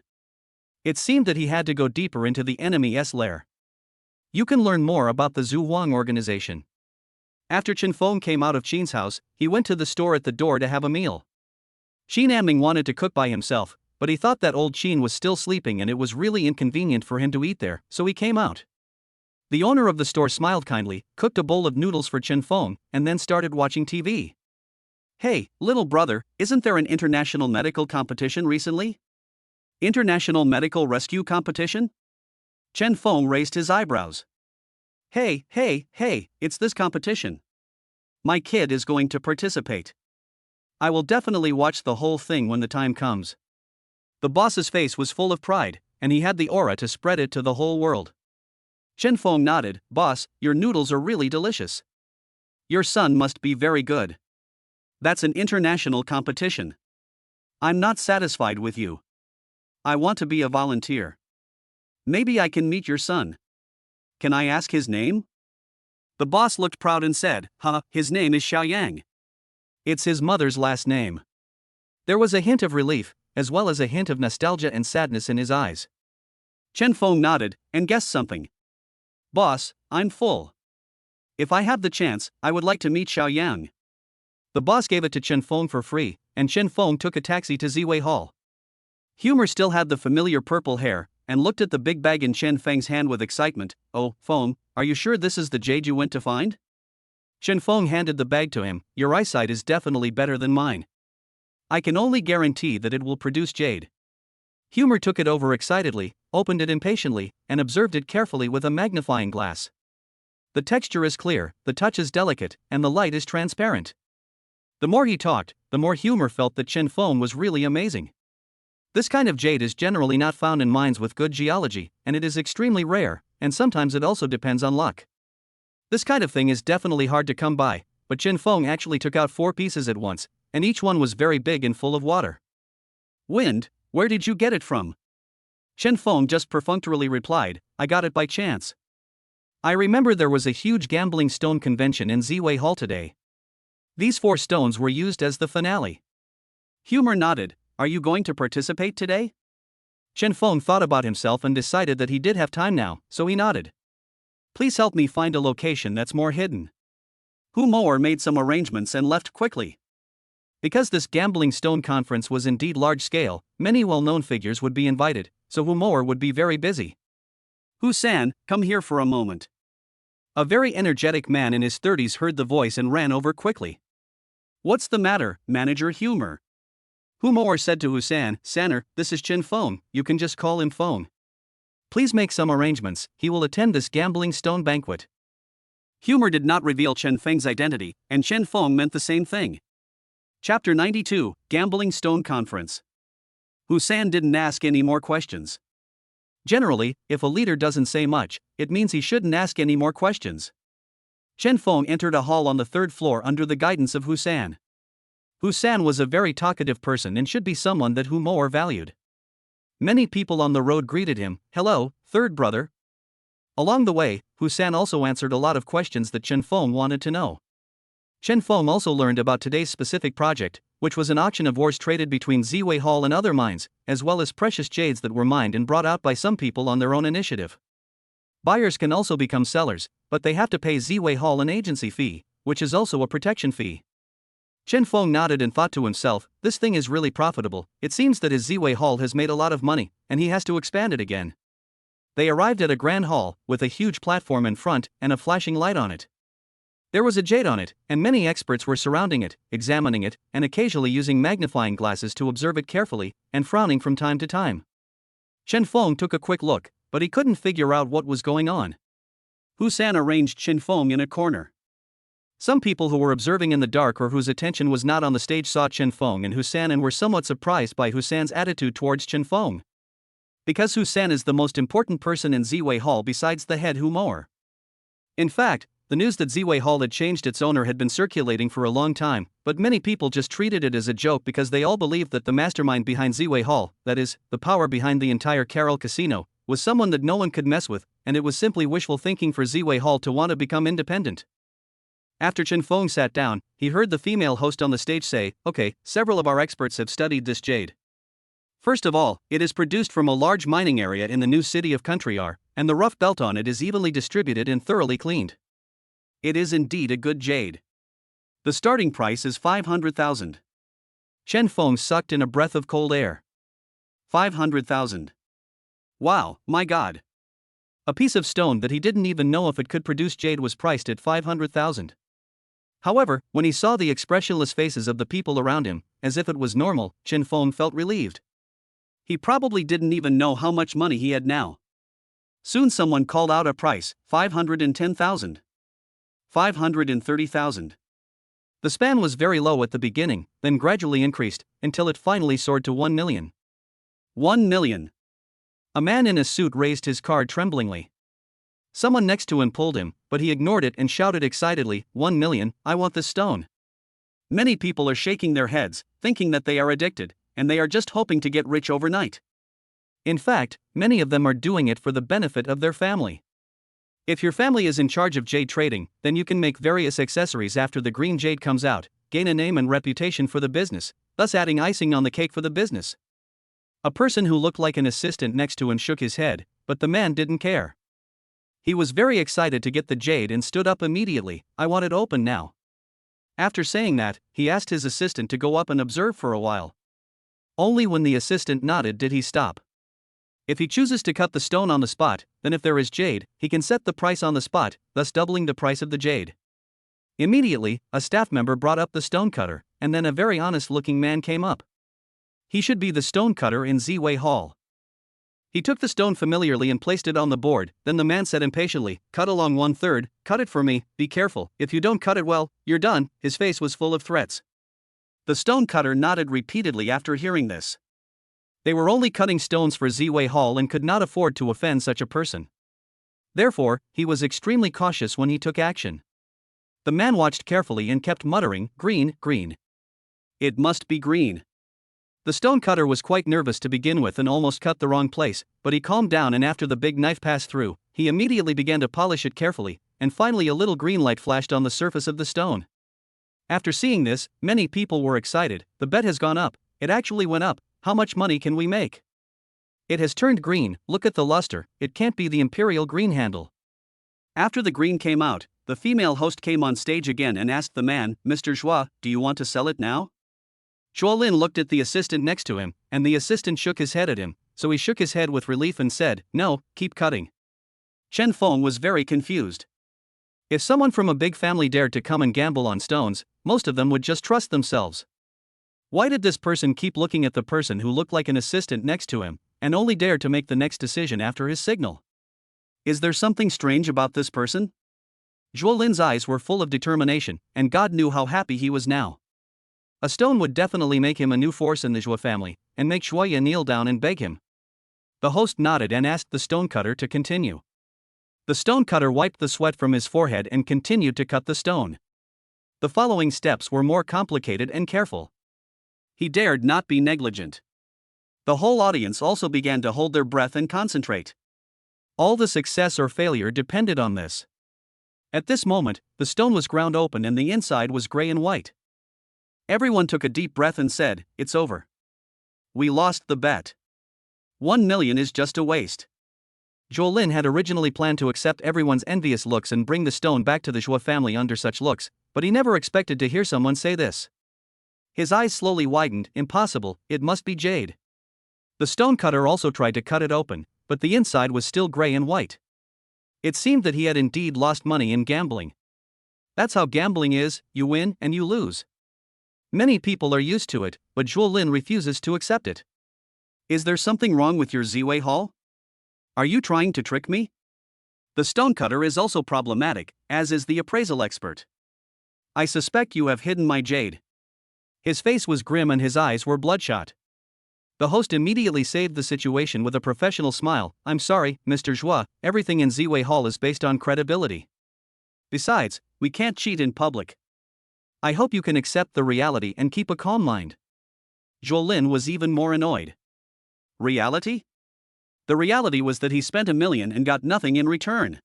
It seemed that he had to go deeper into the enemy's lair. You can learn more about the Zhu Wang organization. After Chen Feng came out of Qin's house, he went to the store at the door to have a meal. Qin Anming wanted to cook by himself, but he thought that old Qin was still sleeping and it was really inconvenient for him to eat there, so he came out. The owner of the store smiled kindly, cooked a bowl of noodles for Chen Feng, and then started watching TV. Hey, little brother, isn't there an international medical competition recently? International medical rescue competition? Chen Feng raised his eyebrows. Hey, it's this competition. My kid is going to participate. I will definitely watch the whole thing when the time comes. The boss's face was full of pride, and he had the aura to spread it to the whole world. Chen Feng nodded, boss, your noodles are really delicious. Your son must be very good. That's an international competition. I'm not satisfied with you. I want to be a volunteer. Maybe I can meet your son. Can I ask his name? The boss looked proud and said, his name is Xiaoyang. It's his mother's last name. There was a hint of relief, as well as a hint of nostalgia and sadness in his eyes. Chen Feng nodded, and guessed something. Boss, I'm full. If I have the chance, I would like to meet Xiaoyang. The boss gave it to Chen Feng for free, and Chen Feng took a taxi to Ziwei Hall. Humor still had the familiar purple hair, and looked at the big bag in Chen Feng's hand with excitement. Oh, Feng, are you sure this is the jade you went to find? Chen Feng handed the bag to him. Your eyesight is definitely better than mine. I can only guarantee that it will produce jade. Humor took it over excitedly, opened it impatiently, and observed it carefully with a magnifying glass. The texture is clear, the touch is delicate, and the light is transparent. The more he talked, the more Humor felt that Chen Feng was really amazing. This kind of jade is generally not found in mines with good geology, and it is extremely rare, and sometimes it also depends on luck. This kind of thing is definitely hard to come by, but Chen Feng actually took out 4 pieces at once, and each one was very big and full of water. Wind, where did you get it from? Chen Feng just perfunctorily replied, I got it by chance. I remember there was a huge gambling stone convention in Ziwei Hall today. These 4 stones were used as the finale. Humor nodded, are you going to participate today? Chen Feng thought about himself and decided that he did have time now, so he nodded. Please help me find a location that's more hidden. Hu Moer made some arrangements and left quickly. Because this gambling stone conference was indeed large scale, many well-known figures would be invited, so Hu Moer would be very busy. Hu San, come here for a moment. A very energetic man in his 30s heard the voice and ran over quickly. What's the matter, Manager Humor? Hu Moer said to Hu San, Sanner, this is Chen Feng, you can just call him Feng. Please make some arrangements, he will attend this gambling stone banquet. Humor did not reveal Chen Feng's identity, and Chen Feng meant the same thing. Chapter 92, Gambling Stone Conference. Hu San didn't ask any more questions. Generally, if a leader doesn't say much, it means he shouldn't ask any more questions. Chen Feng entered a hall on the 3rd floor under the guidance of Hu San. Hu San was a very talkative person and should be someone that Hu Moer valued. Many people on the road greeted him, hello, 3rd brother. Along the way, Hu San also answered a lot of questions that Chen Feng wanted to know. Chen Feng also learned about today's specific project, which was an auction of ores traded between Ziwei Hall and other mines, as well as precious jades that were mined and brought out by some people on their own initiative. Buyers can also become sellers, but they have to pay Ziwei Hall an agency fee, which is also a protection fee. Chen Feng nodded and thought to himself, this thing is really profitable, it seems that his Ziwei Hall has made a lot of money, and he has to expand it again. They arrived at a grand hall, with a huge platform in front, and a flashing light on it. There was a jade on it, and many experts were surrounding it, examining it, and occasionally using magnifying glasses to observe it carefully, and frowning from time to time. Chen Feng took a quick look, but he couldn't figure out what was going on. Husan arranged Chen Feng in a corner. Some people who were observing in the dark or whose attention was not on the stage saw Chen Feng and Husan and were somewhat surprised by Husan's attitude towards Chen Feng. Because Husan is the most important person in Ziwei Hall besides the head Humoer. In fact, the news that Ziwei Hall had changed its owner had been circulating for a long time, but many people just treated it as a joke because they all believed that the mastermind behind Ziwei Hall, that is, the power behind the entire Carol Casino, was someone that no one could mess with, and it was simply wishful thinking for Ziwei Hall to want to become independent. After Chen Feng sat down, he heard the female host on the stage say, "Okay, several of our experts have studied this jade. First of all, it is produced from a large mining area in the new city of Countryar, and the rough belt on it is evenly distributed and thoroughly cleaned. It is indeed a good jade. The starting price is 500,000. Chen Feng sucked in a breath of cold air. 500,000. Wow, my god. A piece of stone that he didn't even know if it could produce jade was priced at 500,000. However, when he saw the expressionless faces of the people around him, as if it was normal, Chen Feng felt relieved. He probably didn't even know how much money he had now. Soon someone called out a price, 510,000. 530,000. The span was very low at the beginning, then gradually increased, until it finally soared to 1 million. 1 million. A man in a suit raised his card tremblingly. Someone next to him pulled him, but he ignored it and shouted excitedly, 1 million, I want this stone. Many people are shaking their heads, thinking that they are addicted, and they are just hoping to get rich overnight. In fact, many of them are doing it for the benefit of their family. If your family is in charge of jade trading, then you can make various accessories after the green jade comes out, gain a name and reputation for the business, thus adding icing on the cake for the business. A person who looked like an assistant next to him shook his head, but the man didn't care. He was very excited to get the jade and stood up immediately, I want it open now. After saying that, he asked his assistant to go up and observe for a while. Only when the assistant nodded did he stop. If he chooses to cut the stone on the spot, then if there is jade, he can set the price on the spot, thus doubling the price of the jade. Immediately, a staff member brought up the stone cutter, and then a very honest-looking man came up. He should be the stone cutter in Ziwei Hall. He took the stone familiarly and placed it on the board, then the man said impatiently, cut along 1/3, cut it for me, be careful, if you don't cut it well, you're done. His face was full of threats. The stone cutter nodded repeatedly after hearing this. They were only cutting stones for Ziwei Hall and could not afford to offend such a person. Therefore, he was extremely cautious when he took action. The man watched carefully and kept muttering, green, green. It must be green. The stone cutter was quite nervous to begin with and almost cut the wrong place, but he calmed down and after the big knife passed through, he immediately began to polish it carefully, and finally a little green light flashed on the surface of the stone. After seeing this, many people were excited, the bet has gone up, it actually went up. How much money can we make? It has turned green, look at the luster, it can't be the imperial green handle. After the green came out, the female host came on stage again and asked the man, Mr. Zhua, do you want to sell it now? Zhuolin looked at the assistant next to him, and the assistant shook his head at him, so he shook his head with relief and said, no, keep cutting. Chen Feng was very confused. If someone from a big family dared to come and gamble on stones, most of them would just trust themselves. Why did this person keep looking at the person who looked like an assistant next to him, and only dared to make the next decision after his signal? Is there something strange about this person? Zhuolin's eyes were full of determination, and God knew how happy he was now. A stone would definitely make him a new force in the Zhua family, and make Shuya kneel down and beg him. The host nodded and asked the stonecutter to continue. The stonecutter wiped the sweat from his forehead and continued to cut the stone. The following steps were more complicated and careful. He dared not be negligent. The whole audience also began to hold their breath and concentrate. All the success or failure depended on this. At this moment, the stone was ground open and the inside was gray and white. Everyone took a deep breath and said, it's over. We lost the bet. 1 million is just a waste. Zhuolin had originally planned to accept everyone's envious looks and bring the stone back to the Zhua family under such looks, but he never expected to hear someone say this. His eyes slowly widened, impossible, it must be jade. The stonecutter also tried to cut it open, but the inside was still gray and white. It seemed that he had indeed lost money in gambling. That's how gambling is, you win and you lose. Many people are used to it, but Zhuo Lin refuses to accept it. Is there something wrong with your Ziwei Hall? Are you trying to trick me? The stonecutter is also problematic, as is the appraisal expert. I suspect you have hidden my jade. His face was grim and his eyes were bloodshot. The host immediately saved the situation with a professional smile. I'm sorry, Mr. Zhua, everything in Ziwei Hall is based on credibility. Besides, we can't cheat in public. I hope you can accept the reality and keep a calm mind. Zhuo Lin was even more annoyed. Reality? The reality was that he spent $1 million and got nothing in return.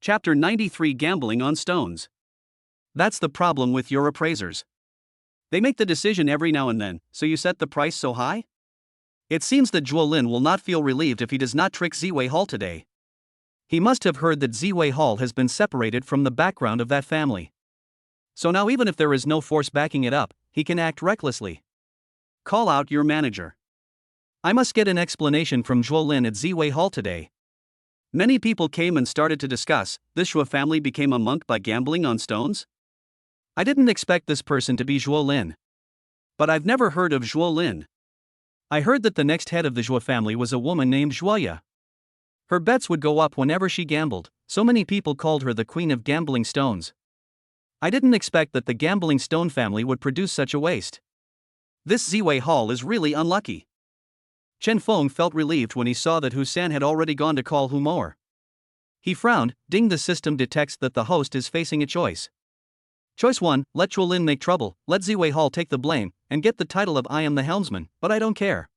Chapter 93 Gambling on Stones. That's the problem with your appraisers. They make the decision every now and then, so you set the price so high? It seems that Zhuo Lin will not feel relieved if he does not trick Ziwei Hall today. He must have heard that Ziwei Hall has been separated from the background of that family. So now even if there is no force backing it up, he can act recklessly. Call out your manager. I must get an explanation from Zhuo Lin at Ziwei Hall today. Many people came and started to discuss, this Zhuo family became a monk by gambling on stones? I didn't expect this person to be Zhuo Lin. But I've never heard of Zhuo Lin. I heard that the next head of the Zhuo family was a woman named Zhuoya. Her bets would go up whenever she gambled, so many people called her the queen of gambling stones. I didn't expect that the gambling stone family would produce such a waste. This Ziwei Hall is really unlucky. Chen Feng felt relieved when he saw that Husan had already gone to call Humor. He frowned. Ding, the system detects that the host is facing a choice. Choice 1, let Zhuo Lin make trouble, let Ziwei Hall take the blame, and get the title of I am the helmsman, but I don't care.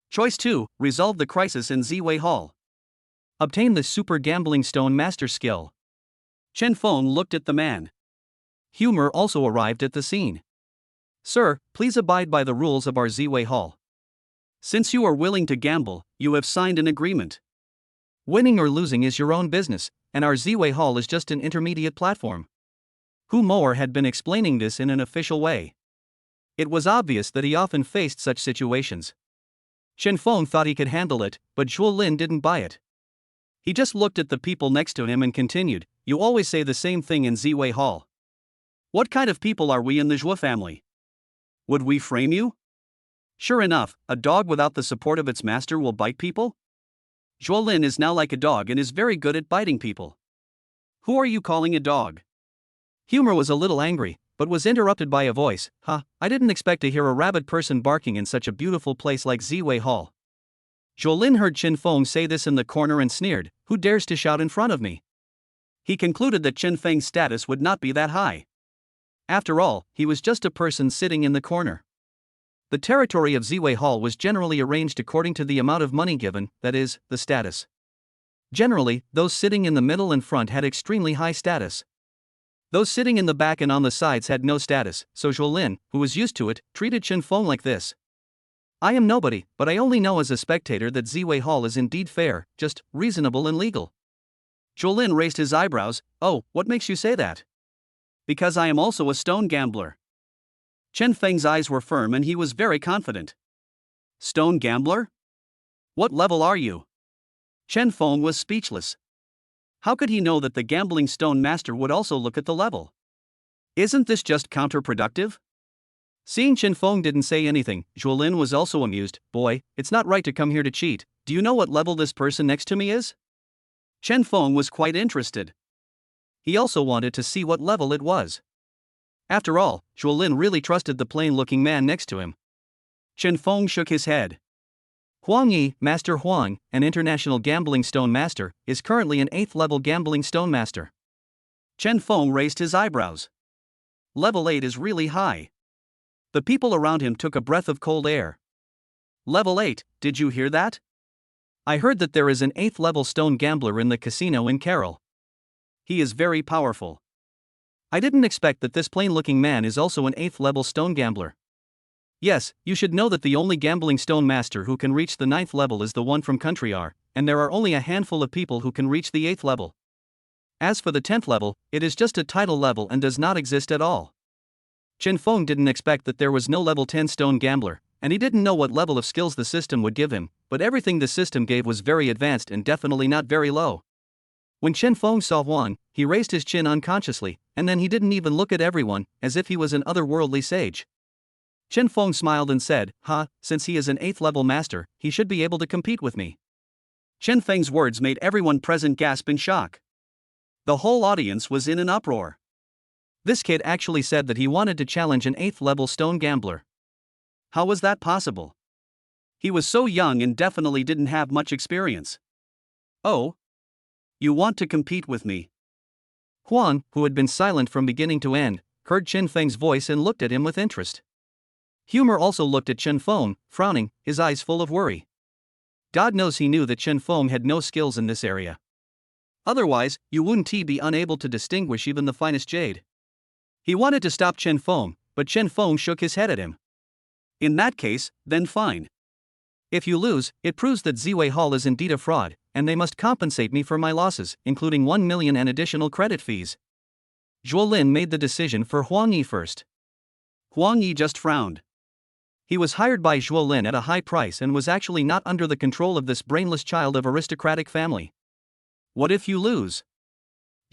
Choice 2, resolve the crisis in Ziwei Hall. Obtain the super gambling stone master skill. Chen Feng looked at the man. Humor also arrived at the scene. Sir, please abide by the rules of our Ziwei Hall. Since you are willing to gamble, you have signed an agreement. Winning or losing is your own business, and our Ziwei Hall is just an intermediate platform. Humor had been explaining this in an official way. It was obvious that he often faced such situations. Chen Feng thought he could handle it, but Zhuo Lin didn't buy it. He just looked at the people next to him and continued, you always say the same thing in Ziwei Hall. What kind of people are we in the Zhuo family? Would we frame you? Sure enough, a dog without the support of its master will bite people? Zhuo Lin is now like a dog and is very good at biting people. Who are you calling a dog? Humor was a little angry, but was interrupted by a voice. I didn't expect to hear a rabid person barking in such a beautiful place like Ziwei Hall. Zhuo Lin heard Chen Feng say this in the corner and sneered, who dares to shout in front of me? He concluded that Chen Feng's status would not be that high. After all, he was just a person sitting in the corner. The territory of Ziwei Hall was generally arranged according to the amount of money given, that is, the status. Generally, those sitting in the middle and front had extremely high status. Those sitting in the back and on the sides had no status, so Zhuo Lin, who was used to it, treated Chen Feng like this. I am nobody, but I only know as a spectator that Ziwei Hall is indeed fair, just, reasonable and legal. Zhuo Lin raised his eyebrows. Oh, what makes you say that? Because I am also a stone gambler. Chen Feng's eyes were firm and he was very confident. Stone gambler? What level are you? Chen Feng was speechless. How could he know that the gambling stone master would also look at the level? Isn't this just counterproductive? Seeing Chen Feng didn't say anything, Zhuo Lin was also amused. Boy, it's not right to come here to cheat. Do you know what level this person next to me is? Chen Feng was quite interested. He also wanted to see what level it was. After all, Zhuo Lin really trusted the plain-looking man next to him. Chen Feng shook his head. Huang Yi, Master Huang, an international gambling stone master, is currently an 8th level gambling stone master. Chen Feng raised his eyebrows. Level 8 is really high. The people around him took a breath of cold air. Level 8, did you hear that? I heard that there is an 8th level stone gambler in the casino in Carroll. He is very powerful. I didn't expect that this plain-looking man is also an 8th level stone gambler. Yes, you should know that the only gambling stone master who can reach the 9th level is the one from Country R, and there are only a handful of people who can reach the 8th level. As for the 10th level, it is just a title level and does not exist at all. Chen Feng didn't expect that there was no level 10 stone gambler, and he didn't know what level of skills the system would give him, but everything the system gave was very advanced and definitely not very low. When Chen Feng saw Huang, he raised his chin unconsciously, and then he didn't even look at everyone, as if he was an otherworldly sage. Chen Feng smiled and said, since he is an 8th level master, he should be able to compete with me. Chen Feng's words made everyone present gasp in shock. The whole audience was in an uproar. This kid actually said that he wanted to challenge an 8th level stone gambler. How was that possible? He was so young and definitely didn't have much experience. Oh? You want to compete with me? Huang, who had been silent from beginning to end, heard Chen Feng's voice and looked at him with interest. Humor also looked at Chen Feng, frowning, his eyes full of worry. God knows he knew that Chen Feng had no skills in this area. Otherwise, you wouldn't be unable to distinguish even the finest jade. He wanted to stop Chen Feng, but Chen Feng shook his head at him. In that case, then fine. If you lose, it proves that Ziwei Hall is indeed a fraud, and they must compensate me for my losses, including 1 million and additional credit fees. Zhuo Lin made the decision for Huang Yi first. Huang Yi just frowned. He was hired by Zhuo Lin at a high price and was actually not under the control of this brainless child of aristocratic family. What if you lose?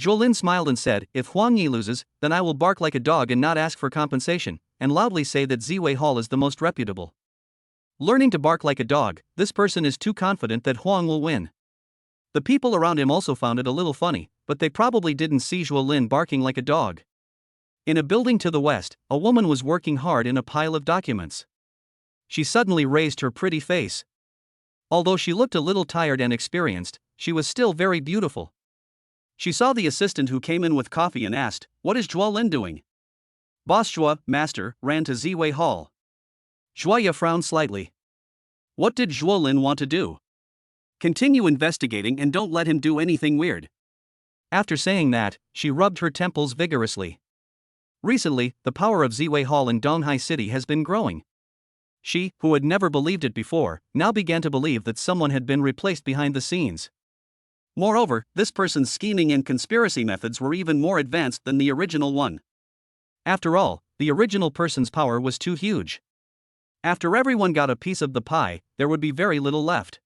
Zhuo Lin smiled and said, if Huang Yi loses, then I will bark like a dog and not ask for compensation, and loudly say that Ziwei Hall is the most reputable. Learning to bark like a dog, this person is too confident that Huang will win. The people around him also found it a little funny, but they probably didn't see Zhuo Lin barking like a dog. In a building to the west, a woman was working hard in a pile of documents. She suddenly raised her pretty face. Although she looked a little tired and experienced, she was still very beautiful. She saw the assistant who came in with coffee and asked, "What is Zhuo Lin doing?" Boss Zhuo, master, ran to Ziwei Hall. Zhuo frowned slightly. What did Zhuo Lin want to do? Continue investigating and don't let him do anything weird. After saying that, she rubbed her temples vigorously. Recently, the power of Ziwei Hall in Donghai City has been growing. She, who had never believed it before, now began to believe that someone had been replaced behind the scenes. Moreover, this person's scheming and conspiracy methods were even more advanced than the original one. After all, the original person's power was too huge. After everyone got a piece of the pie, there would be very little left.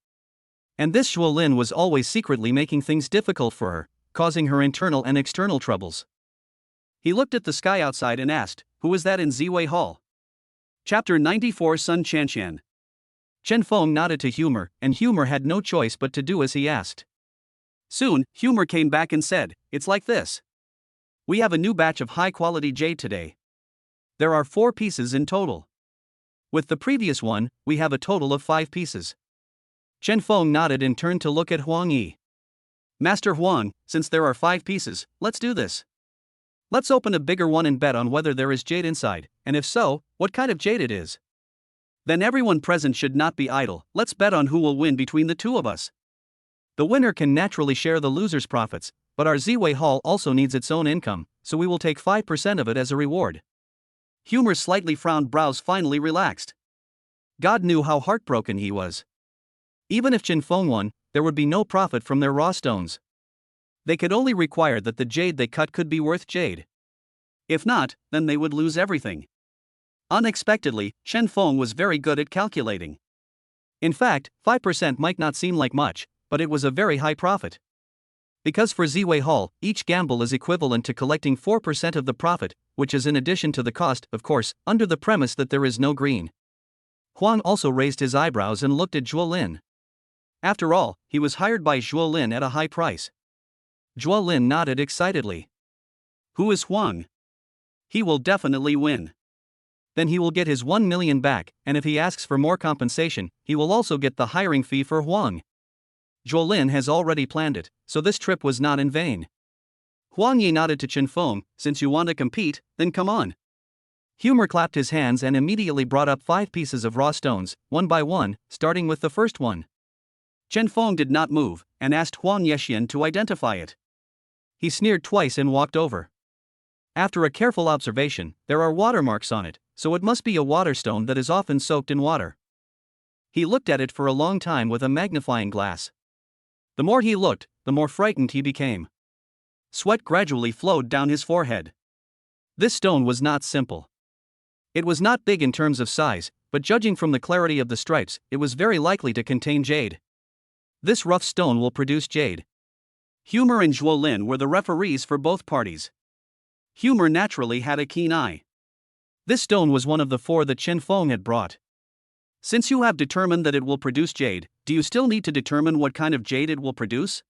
And this Zhuo Lin was always secretly making things difficult for her, causing her internal and external troubles. He looked at the sky outside and asked, "Who is that in Ziwei Hall?" Chapter 94 Sun Chanshan. Chen Feng nodded to Humor, and Humor had no choice but to do as he asked. Soon, Humor came back and said, "It's like this. We have a new batch of high-quality jade today. There are 4 pieces in total. With the previous one, we have a total of 5 pieces." Chen Feng nodded and turned to look at Huang Yi. "Master Huang, since there are 5 pieces, let's do this. Let's open a bigger one and bet on whether there is jade inside, and if so, what kind of jade it is. Then everyone present should not be idle. Let's bet on who will win between the 2 of us. The winner can naturally share the loser's profits, but our Ziwei Hall also needs its own income, so we will take 5% of it as a reward." Humor's slightly frowned brows finally relaxed. God knew how heartbroken he was. Even if Chen Feng won, there would be no profit from their raw stones. They could only require that the jade they cut could be worth jade. If not, then they would lose everything. Unexpectedly, Chen Feng was very good at calculating. In fact, 5% might not seem like much, but it was a very high profit. Because for Ziwei Hall, each gamble is equivalent to collecting 4% of the profit, which is in addition to the cost, of course, under the premise that there is no green. Huang also raised his eyebrows and looked at Zhuo Lin. After all, he was hired by Zhuo Lin at a high price. Zhuo Lin nodded excitedly. Who is Huang? He will definitely win. Then he will get his 1 million back, and if he asks for more compensation, he will also get the hiring fee for Huang. Zhuo Lin has already planned it, so this trip was not in vain. Huang Yi nodded to Chen Feng, "Since you want to compete, then come on." Humor clapped his hands and immediately brought up 5 pieces of raw stones, one by one, starting with the first one. Chen Feng did not move, and asked Huang Yexian to identify it. He sneered twice and walked over. After a careful observation, there are watermarks on it, so it must be a water stone that is often soaked in water. He looked at it for a long time with a magnifying glass. The more he looked, the more frightened he became. Sweat gradually flowed down his forehead. This stone was not simple. It was not big in terms of size, but judging from the clarity of the stripes, it was very likely to contain jade. This rough stone will produce jade. Humor and Zhuo Lin were the referees for both parties. Humor naturally had a keen eye. This stone was one of the 4 that Chen Feng had brought. Since you have determined that it will produce jade, do you still need to determine what kind of jade it will produce?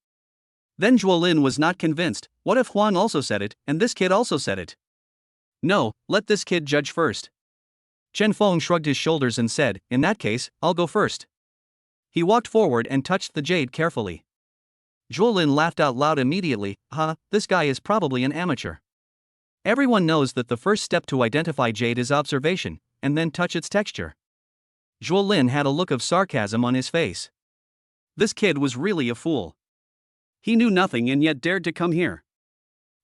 Then Zhuo Lin was not convinced. What if Huang also said it, and this kid also said it? No, let this kid judge first. Chen Feng shrugged his shoulders and said, in that case, I'll go first. He walked forward and touched the jade carefully. Zhuo Lin laughed out loud immediately. This guy is probably an amateur. Everyone knows that the first step to identify jade is observation, and then touch its texture. Zhuo Lin had a look of sarcasm on his face. This kid was really a fool. He knew nothing and yet dared to come here.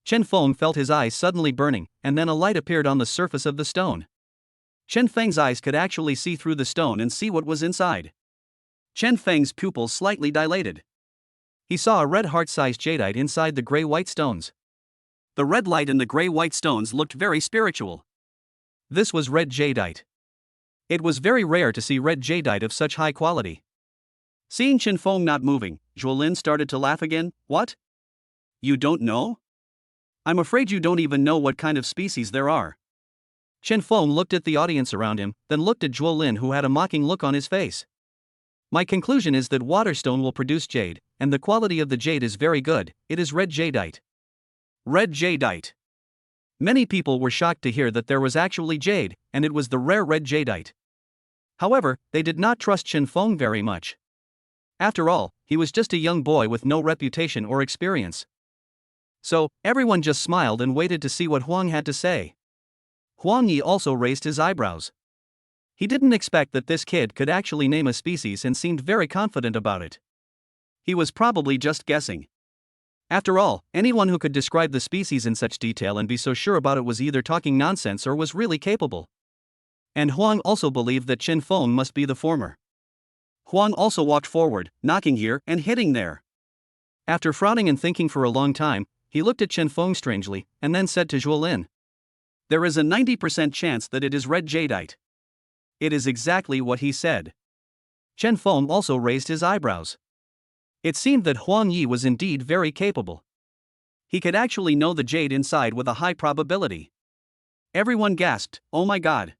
Chen Feng felt his eyes suddenly burning, and then a light appeared on the surface of the stone. Chen Feng's eyes could actually see through the stone and see what was inside. Chen Feng's pupils slightly dilated. He saw a red heart-sized jadeite inside the gray-white stones. The red light in the gray-white stones looked very spiritual. This was red jadeite. It was very rare to see red jadeite of such high quality. Seeing Chen Feng not moving, Zhuo Lin started to laugh again. What? You don't know? I'm afraid you don't even know what kind of species there are. Chen Feng looked at the audience around him, then looked at Zhuo Lin, who had a mocking look on his face. My conclusion is that waterstone will produce jade, and the quality of the jade is very good. It is red jadeite. Red jadeite. Many people were shocked to hear that there was actually jade, and it was the rare red jadeite. However, they did not trust Chen Feng very much. After all, he was just a young boy with no reputation or experience. So, everyone just smiled and waited to see what Huang had to say. Huang Yi also raised his eyebrows. He didn't expect that this kid could actually name a species and seemed very confident about it. He was probably just guessing. After all, anyone who could describe the species in such detail and be so sure about it was either talking nonsense or was really capable. And Huang also believed that Chen Feng must be the former. Huang also walked forward, knocking here and hitting there. After frowning and thinking for a long time, he looked at Chen Feng strangely, and then said to Zhuo Lin, there is a 90% chance that it is red jadeite. It is exactly what he said. Chen Feng also raised his eyebrows. It seemed that Huang Yi was indeed very capable. He could actually know the jade inside with a high probability. Everyone gasped, oh my god.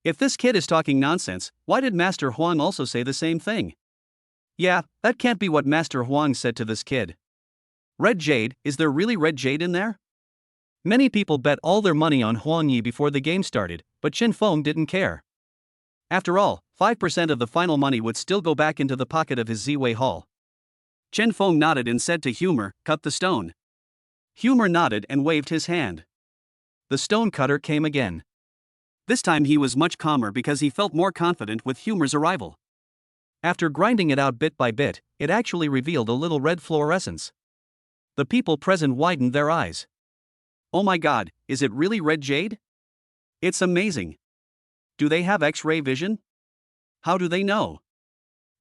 If this kid is talking nonsense, why did Master Huang also say the same thing? Yeah, that can't be what Master Huang said to this kid. Red jade, is there really red jade in there? Many people bet all their money on Huang Yi before the game started, but Chen Feng didn't care. After all, 5% of the final money would still go back into the pocket of his Ziwei Hall. Chen Feng nodded and said to Humor, cut the stone. Humor nodded and waved his hand. The stone cutter came again. This time he was much calmer because he felt more confident with Humor's arrival. After grinding it out bit by bit, it actually revealed a little red fluorescence. The people present widened their eyes. Oh my god, is it really red jade? It's amazing. Do they have X-ray vision? How do they know?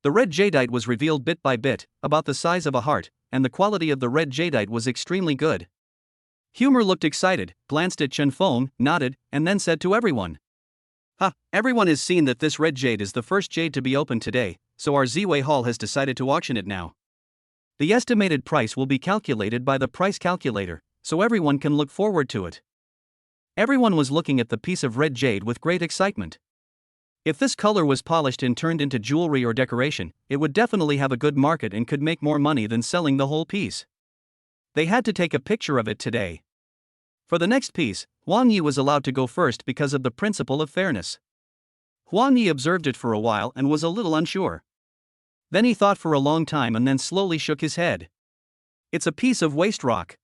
The red jadeite was revealed bit by bit, about the size of a heart, and the quality of the red jadeite was extremely good. Humor looked excited, glanced at Chen Feng, nodded, and then said to everyone. Everyone has seen that this red jade is the first jade to be opened today, so our Ziwei Hall has decided to auction it now. The estimated price will be calculated by the price calculator, so everyone can look forward to it. Everyone was looking at the piece of red jade with great excitement. If this color was polished and turned into jewelry or decoration, it would definitely have a good market and could make more money than selling the whole piece. They had to take a picture of it today. For the next piece, Huang Yi was allowed to go first because of the principle of fairness. Huang Yi observed it for a while and was a little unsure. Then he thought for a long time and then slowly shook his head. It's a piece of waste rock.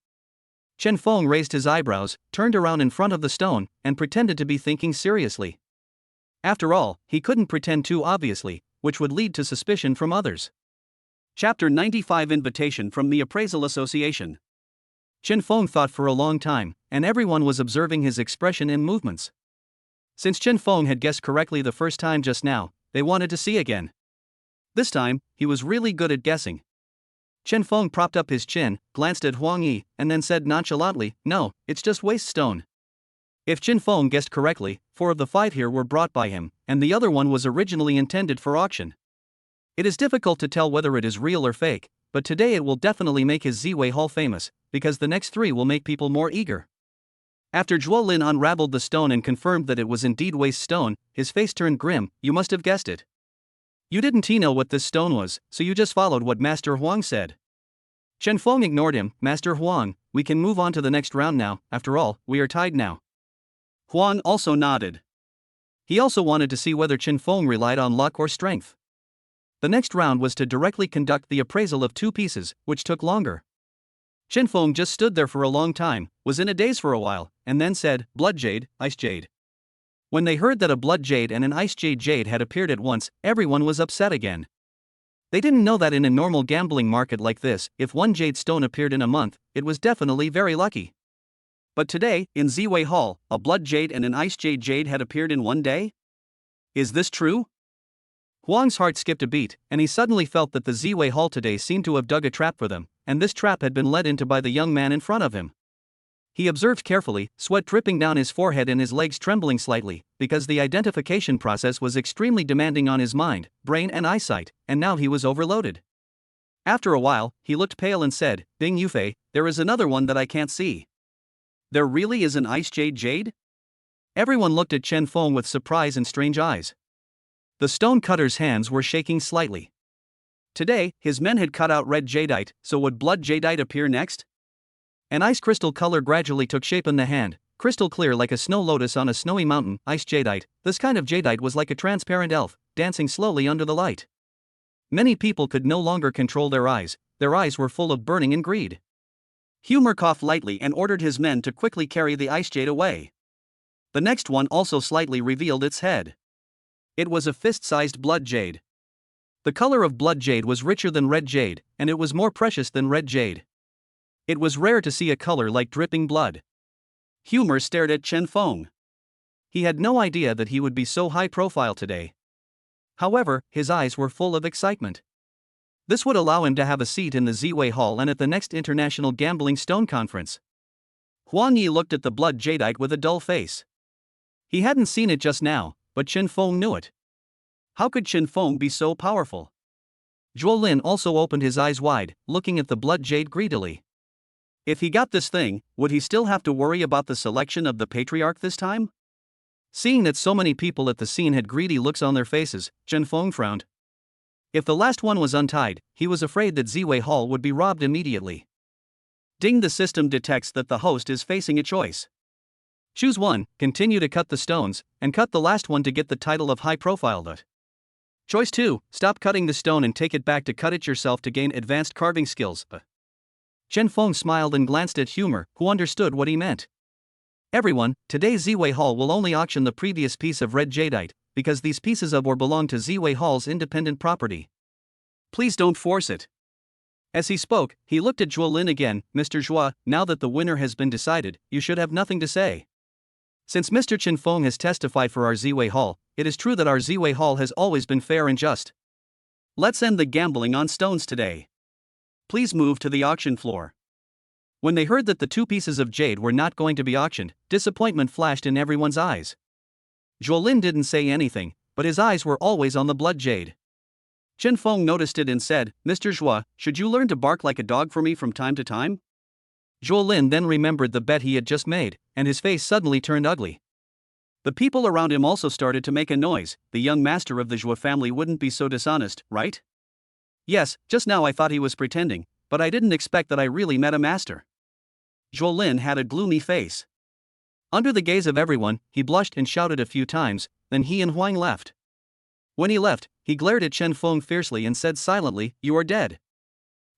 Chen Feng raised his eyebrows, turned around in front of the stone, and pretended to be thinking seriously. After all, he couldn't pretend too obviously, which would lead to suspicion from others. Chapter 95 Invitation from the Appraisal Association. Chen Feng thought for a long time, and everyone was observing his expression and movements. Since Chen Feng had guessed correctly the first time just now, they wanted to see again. This time, he was really good at guessing. Chen Feng propped up his chin, glanced at Huang Yi, and then said nonchalantly, no, it's just waste stone. If Chen Feng guessed correctly, 4 of the 5 here were brought by him, and the other one was originally intended for auction. It is difficult to tell whether it is real or fake, but today it will definitely make his Ziwei Hall famous, because the next 3 will make people more eager. After Zhuo Lin unraveled the stone and confirmed that it was indeed waste stone, his face turned grim. You must have guessed it. You didn't know what this stone was, so you just followed what Master Huang said. Chen Feng ignored him. Master Huang, we can move on to the next round now, after all, we are tied now. Huang also nodded. He also wanted to see whether Chen Feng relied on luck or strength. The next round was to directly conduct the appraisal of 2 pieces, which took longer. Chen Feng just stood there for a long time, was in a daze for a while, and then said, Blood Jade, Ice Jade. When they heard that a Blood Jade and an Ice Jade had appeared at once, everyone was upset again. They didn't know that in a normal gambling market like this, if 1 Jade stone appeared in a month, it was definitely very lucky. But today, in Ziwei Hall, a Blood Jade and an Ice Jade had appeared in 1 day? Is this true? Huang's heart skipped a beat, and he suddenly felt that the Ziwei Hall today seemed to have dug a trap for them, and this trap had been led into by the young man in front of him. He observed carefully, sweat dripping down his forehead and his legs trembling slightly, because the identification process was extremely demanding on his mind, brain and eyesight, and now he was overloaded. After a while, he looked pale and said, Ding Yufei, there is another one that I can't see. There really is an Ice Jade? Everyone looked at Chen Feng with surprise and strange eyes. The stone-cutter's hands were shaking slightly. Today, his men had cut out red jadeite, so would blood jadeite appear next? An ice crystal color gradually took shape in the hand, crystal clear like a snow lotus on a snowy mountain. Ice jadeite. This kind of jadeite was like a transparent elf, dancing slowly under the light. Many people could no longer control their eyes were full of burning and greed. Humor coughed lightly and ordered his men to quickly carry the ice jade away. The next one also slightly revealed its head. It was a fist-sized blood jade. The color of blood jade was richer than red jade, and it was more precious than red jade. It was rare to see a color like dripping blood. Humor stared at Chen Feng. He had no idea that he would be so high profile today. However, his eyes were full of excitement. This would allow him to have a seat in the Ziwei Hall and at the next International Gambling Stone Conference. Huang Yi looked at the blood jadeite with a dull face. He hadn't seen it just now, but Chen Feng knew it. How could Chen Feng be so powerful? Zhuo Lin also opened his eyes wide, looking at the blood jade greedily. If he got this thing, would he still have to worry about the selection of the patriarch this time? Seeing that so many people at the scene had greedy looks on their faces, Chen Feng frowned. If the last one was untied, he was afraid that Ziwei Hall would be robbed immediately. Ding, the system detects that the host is facing a choice. Choose one, continue to cut the stones, and cut the last one to get the title of high profile. Choice 2, stop cutting the stone and take it back to cut it yourself to gain advanced carving skills. Chen Feng smiled and glanced at Humor, who understood what he meant. Everyone, today Ziwei Hall will only auction the previous piece of red jadeite, because these pieces of ore belong to Ziwei Hall's independent property. Please don't force it. As he spoke, he looked at Zhuo Lin again. Mr. Zhua, now that the winner has been decided, you should have nothing to say. Since Mr. Chen Feng has testified for our Ziwei Hall, it is true that our Ziwei Hall has always been fair and just. Let's end the gambling on stones today. Please move to the auction floor. When they heard that the 2 pieces of jade were not going to be auctioned, disappointment flashed in everyone's eyes. Zhuo Lin didn't say anything, but his eyes were always on the blood jade. Chen Feng noticed it and said, Mr. Zhua, should you learn to bark like a dog for me from time to time? Zhuo Lin then remembered the bet he had just made, and his face suddenly turned ugly. The people around him also started to make a noise. The young master of the Zhua family wouldn't be so dishonest, right? Yes, just now I thought he was pretending, but I didn't expect that I really met a master. Zhuo Lin had a gloomy face. Under the gaze of everyone, he blushed and shouted a few times, then he and Huang left. When he left, he glared at Chen Feng fiercely and said silently, You are dead.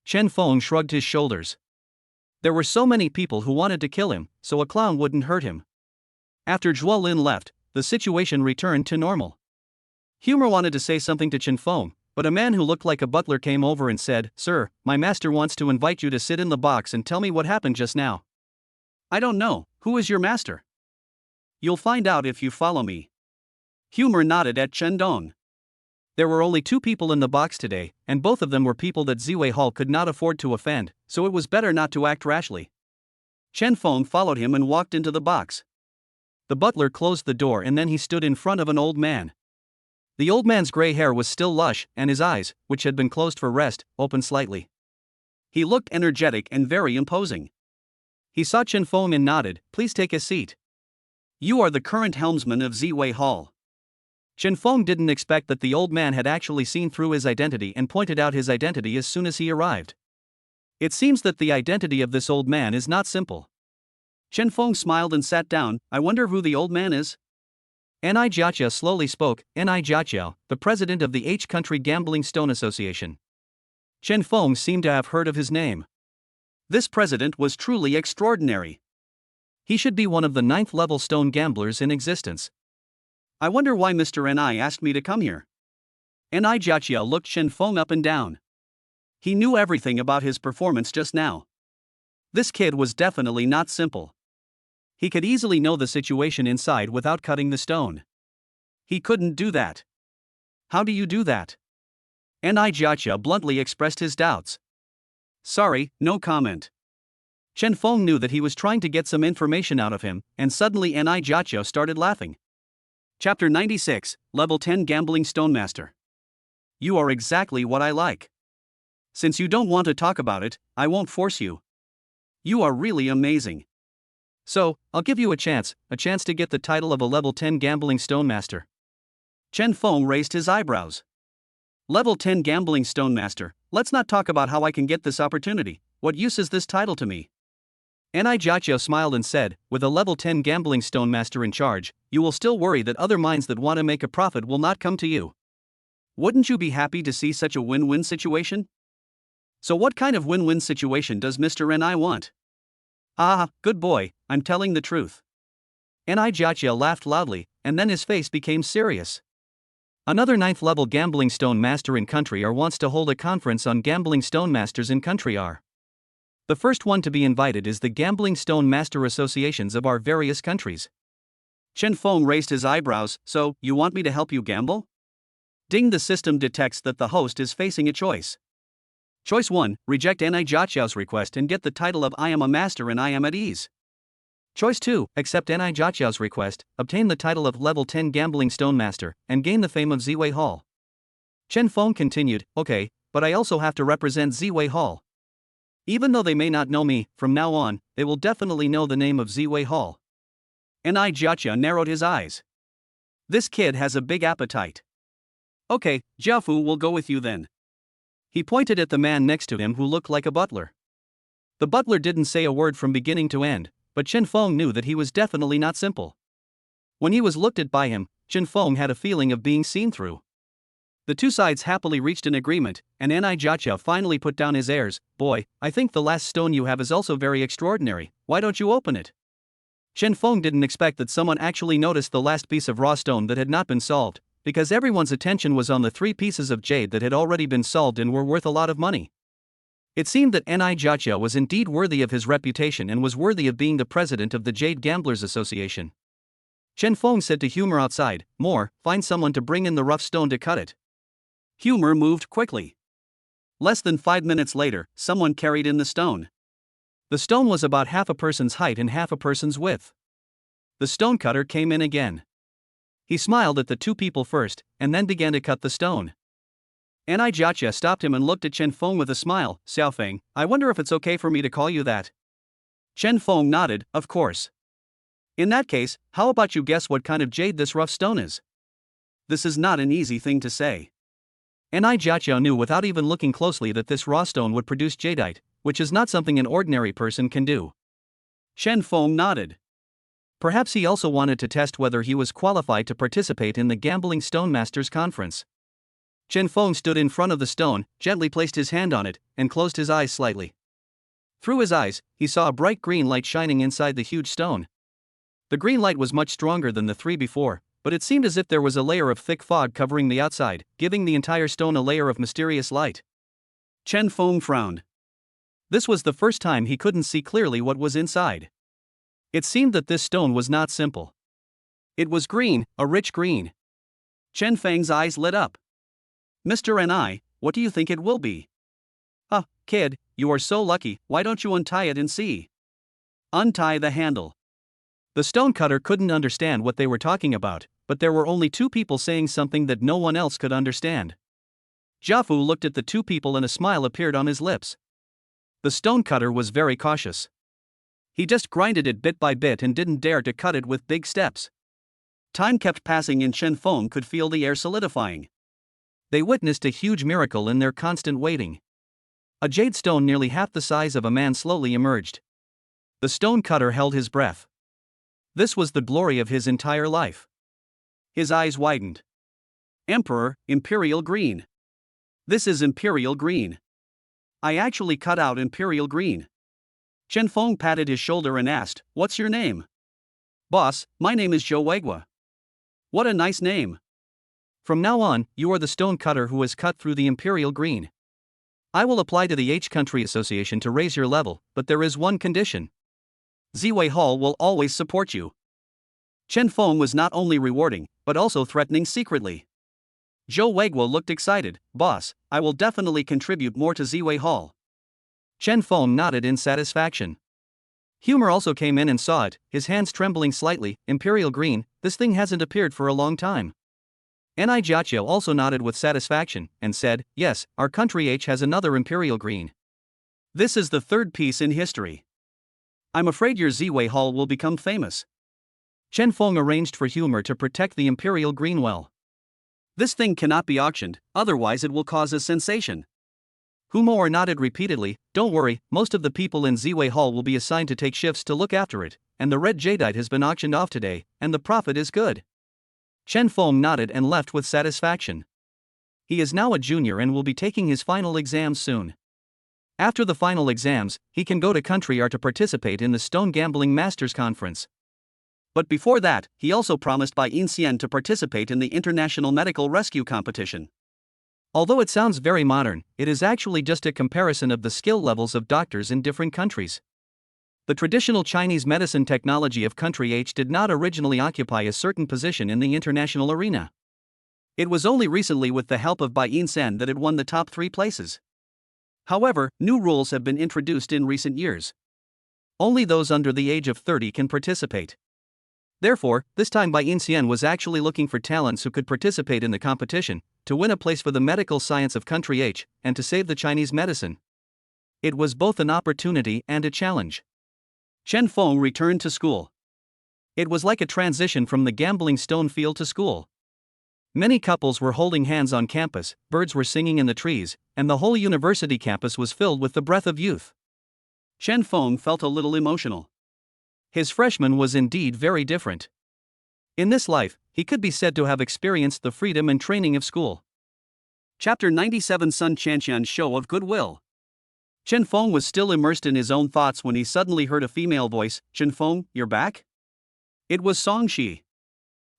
Chen Feng shrugged his shoulders. There were so many people who wanted to kill him, so a clown wouldn't hurt him. After Zhuo Lin left, the situation returned to normal. Humor wanted to say something to Chen Feng, but a man who looked like a butler came over and said, Sir, my master wants to invite you to sit in the box and tell me what happened just now. I don't know, who is your master? You'll find out if you follow me. Humor nodded at Chen Dong. There were only 2 people in the box today, and both of them were people that Ziwei Hall could not afford to offend, so it was better not to act rashly. Chen Feng followed him and walked into the box. The butler closed the door and then he stood in front of an old man. The old man's gray hair was still lush, and his eyes, which had been closed for rest, opened slightly. He looked energetic and very imposing. He saw Chen Feng and nodded, "Please take a seat. You are the current helmsman of Ziwei Hall." Chen Feng didn't expect that the old man had actually seen through his identity and pointed out his identity as soon as he arrived. It seems that the identity of this old man is not simple. Chen Feng smiled and sat down. "I wonder who the old man is?" Ni Jiaqiao slowly spoke. Ni Jiaqiao, the president of the H-Country Gambling Stone Association. Chen Feng seemed to have heard of his name. This president was truly extraordinary. He should be one of the 9th-level stone gamblers in existence. I wonder why Mr. Ni asked me to come here. Ni Jiaqiao looked Chen Feng up and down. He knew everything about his performance just now. This kid was definitely not simple. He could easily know the situation inside without cutting the stone. He couldn't do that. How do you do that? Ni Jiaqiao bluntly expressed his doubts. Sorry, no comment. Chen Feng knew that he was trying to get some information out of him, and suddenly Ni Jiaqiao started laughing. Chapter 96, Level 10 Gambling Stone Master. You are exactly what I like. Since you don't want to talk about it, I won't force you. You are really amazing. So, I'll give you a chance to get the title of a Level 10 Gambling Stone Master. Chen Feng raised his eyebrows. Level 10 Gambling Stone Master, let's not talk about how I can get this opportunity. What use is this title to me? Ni Jiaqiao smiled and said, with a Level 10 Gambling Stone Master in charge, you will still worry that other minds that want to make a profit will not come to you. Wouldn't you be happy to see such a win-win situation? So what kind of win-win situation does Mr. Ni want? Ah, good boy, I'm telling the truth. Ni Jiaqiao laughed loudly, and then his face became serious. Another 9th-level Gambling Stone Master in Country R wants to hold a conference on Gambling Stone Masters in Country R. The first one to be invited is the Gambling Stone Master Associations of our various countries. Chen Feng raised his eyebrows. So, you want me to help you gamble? Ding, the system detects that the host is facing a choice. Choice 1, reject Ni Jiaqiao's request and get the title of I am a master and I am at ease. Choice 2, accept Ni Jiaqiao's request, obtain the title of Level 10 Gambling Stone Master, and gain the fame of Ziwei Hall. Chen Feng continued, okay, but I also have to represent Ziwei Hall. Even though they may not know me, from now on, they will definitely know the name of Ziwei Hall. Ni Jiaqiao narrowed his eyes. This kid has a big appetite. Okay, Jiafu will go with you then. He pointed at the man next to him who looked like a butler. The butler didn't say a word from beginning to end, but Chen Feng knew that he was definitely not simple. When he was looked at by him, Chen Feng had a feeling of being seen through. The two sides happily reached an agreement, and Ni Jiaqiao finally put down his airs. Boy, I think the last stone you have is also very extraordinary, why don't you open it? Chen Feng didn't expect that someone actually noticed the last piece of raw stone that had not been solved, because everyone's attention was on the 3 pieces of jade that had already been solved and were worth a lot of money. It seemed that Ni Jiaqiao was indeed worthy of his reputation and was worthy of being the president of the Jade Gamblers Association. Chen Feng said to Humor outside, "More, find someone to bring in the rough stone to cut it." Humor moved quickly. Less than 5 minutes later, someone carried in the stone. The stone was about half a person's height and half a person's width. The stonecutter came in again. He smiled at the 2 people first, and then began to cut the stone. Ni Jiaqiao stopped him and looked at Chen Feng with a smile. "Xiaofeng, I wonder if it's okay for me to call you that?" Chen Feng nodded, "Of course." "In that case, how about you guess what kind of jade this rough stone is?" This is not an easy thing to say. Ni Jiaqiao knew without even looking closely that this raw stone would produce jadeite, which is not something an ordinary person can do. Chen Feng nodded. Perhaps he also wanted to test whether he was qualified to participate in the Gambling Stone Masters Conference. Chen Feng stood in front of the stone, gently placed his hand on it, and closed his eyes slightly. Through his eyes, he saw a bright green light shining inside the huge stone. The green light was much stronger than the 3 before, but it seemed as if there was a layer of thick fog covering the outside, giving the entire stone a layer of mysterious light. Chen Feng frowned. This was the first time he couldn't see clearly what was inside. It seemed that this stone was not simple. It was green, a rich green. Chen Feng's eyes lit up. "Mr. Ni, what do you think it will be?" "Ah, kid, you are so lucky, why don't you untie it and see?" "Untie the handle." The stonecutter couldn't understand what they were talking about, but there were only 2 people saying something that no one else could understand. Jiafu looked at the 2 people and a smile appeared on his lips. The stonecutter was very cautious. He just grinded it bit by bit and didn't dare to cut it with big steps. Time kept passing and Chen Feng could feel the air solidifying. They witnessed a huge miracle in their constant waiting. A jade stone nearly half the size of a man slowly emerged. The stonecutter held his breath. This was the glory of his entire life. His eyes widened. Emperor, Imperial Green. This is Imperial Green. I actually cut out Imperial Green. Chen Feng patted his shoulder and asked, "What's your name?" "Boss, my name is Zhou Weigua." "What a nice name. From now on, you are the stonecutter who has cut through the Imperial Green. I will apply to the H Country Association to raise your level, but there is one condition. Ziwei Hall will always support you." Chen Feng was not only rewarding, but also threatening secretly. Zhou Weigua looked excited. "Boss, I will definitely contribute more to Ziwei Hall." Chen Feng nodded in satisfaction. Humor also came in and saw it, his hands trembling slightly. "Imperial Green, this thing hasn't appeared for a long time." Ni Jiaqiu also nodded with satisfaction, and said, "Yes, our country H has another Imperial Green. This is the third piece in history. I'm afraid your Ziwei Hall will become famous." Chen Feng arranged for humor to protect the Imperial Green well. "This thing cannot be auctioned, otherwise it will cause a sensation." Humor nodded repeatedly. "Don't worry, most of the people in Ziwei Hall will be assigned to take shifts to look after it, and the red jadeite has been auctioned off today, and the profit is good." Chen Feng nodded and left with satisfaction. He is now a junior and will be taking his final exams soon. After the final exams, he can go to Country R to participate in the Stone Gambling Masters Conference. But before that, he also promised Bai Yinxian to participate in the International Medical Rescue Competition. Although it sounds very modern, it is actually just a comparison of the skill levels of doctors in different countries. The traditional Chinese medicine technology of Country H did not originally occupy a certain position in the international arena. It was only recently with the help of Bai Yinxian that it won the top 3 places. However, new rules have been introduced in recent years. Only those under the age of 30 can participate. Therefore, this time Bai Yinxian was actually looking for talents who could participate in the competition, to win a place for the medical science of Country H, and to save the Chinese medicine. It was both an opportunity and a challenge. Chen Feng returned to school. It was like a transition from the gambling stone field to school. Many couples were holding hands on campus, birds were singing in the trees, and the whole university campus was filled with the breath of youth. Chen Feng felt a little emotional. His freshman was indeed very different. In this life, he could be said to have experienced the freedom and training of school. Chapter 97 Sun Chanqian's Show of Goodwill. Chen Feng was still immersed in his own thoughts when he suddenly heard a female voice. "Chen Feng, you're back?" It was Song Shi.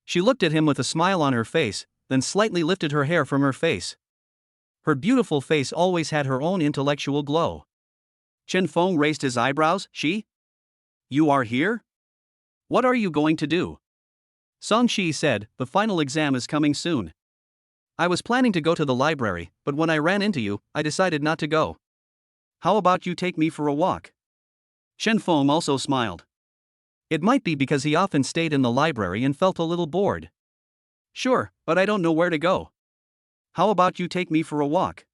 She looked at him with a smile on her face, then slightly lifted her hair from her face. Her beautiful face always had her own intellectual glow. Chen Feng raised his eyebrows. "Shi? You are here? What are you going to do?" Song Shi said, "The final exam is coming soon. I was planning to go to the library, but when I ran into you, I decided not to go. How about you take me for a walk?" Chen Feng also smiled. It might be because he often stayed in the library and felt a little bored. "Sure, but I don't know where to go. How about you take me for a walk?"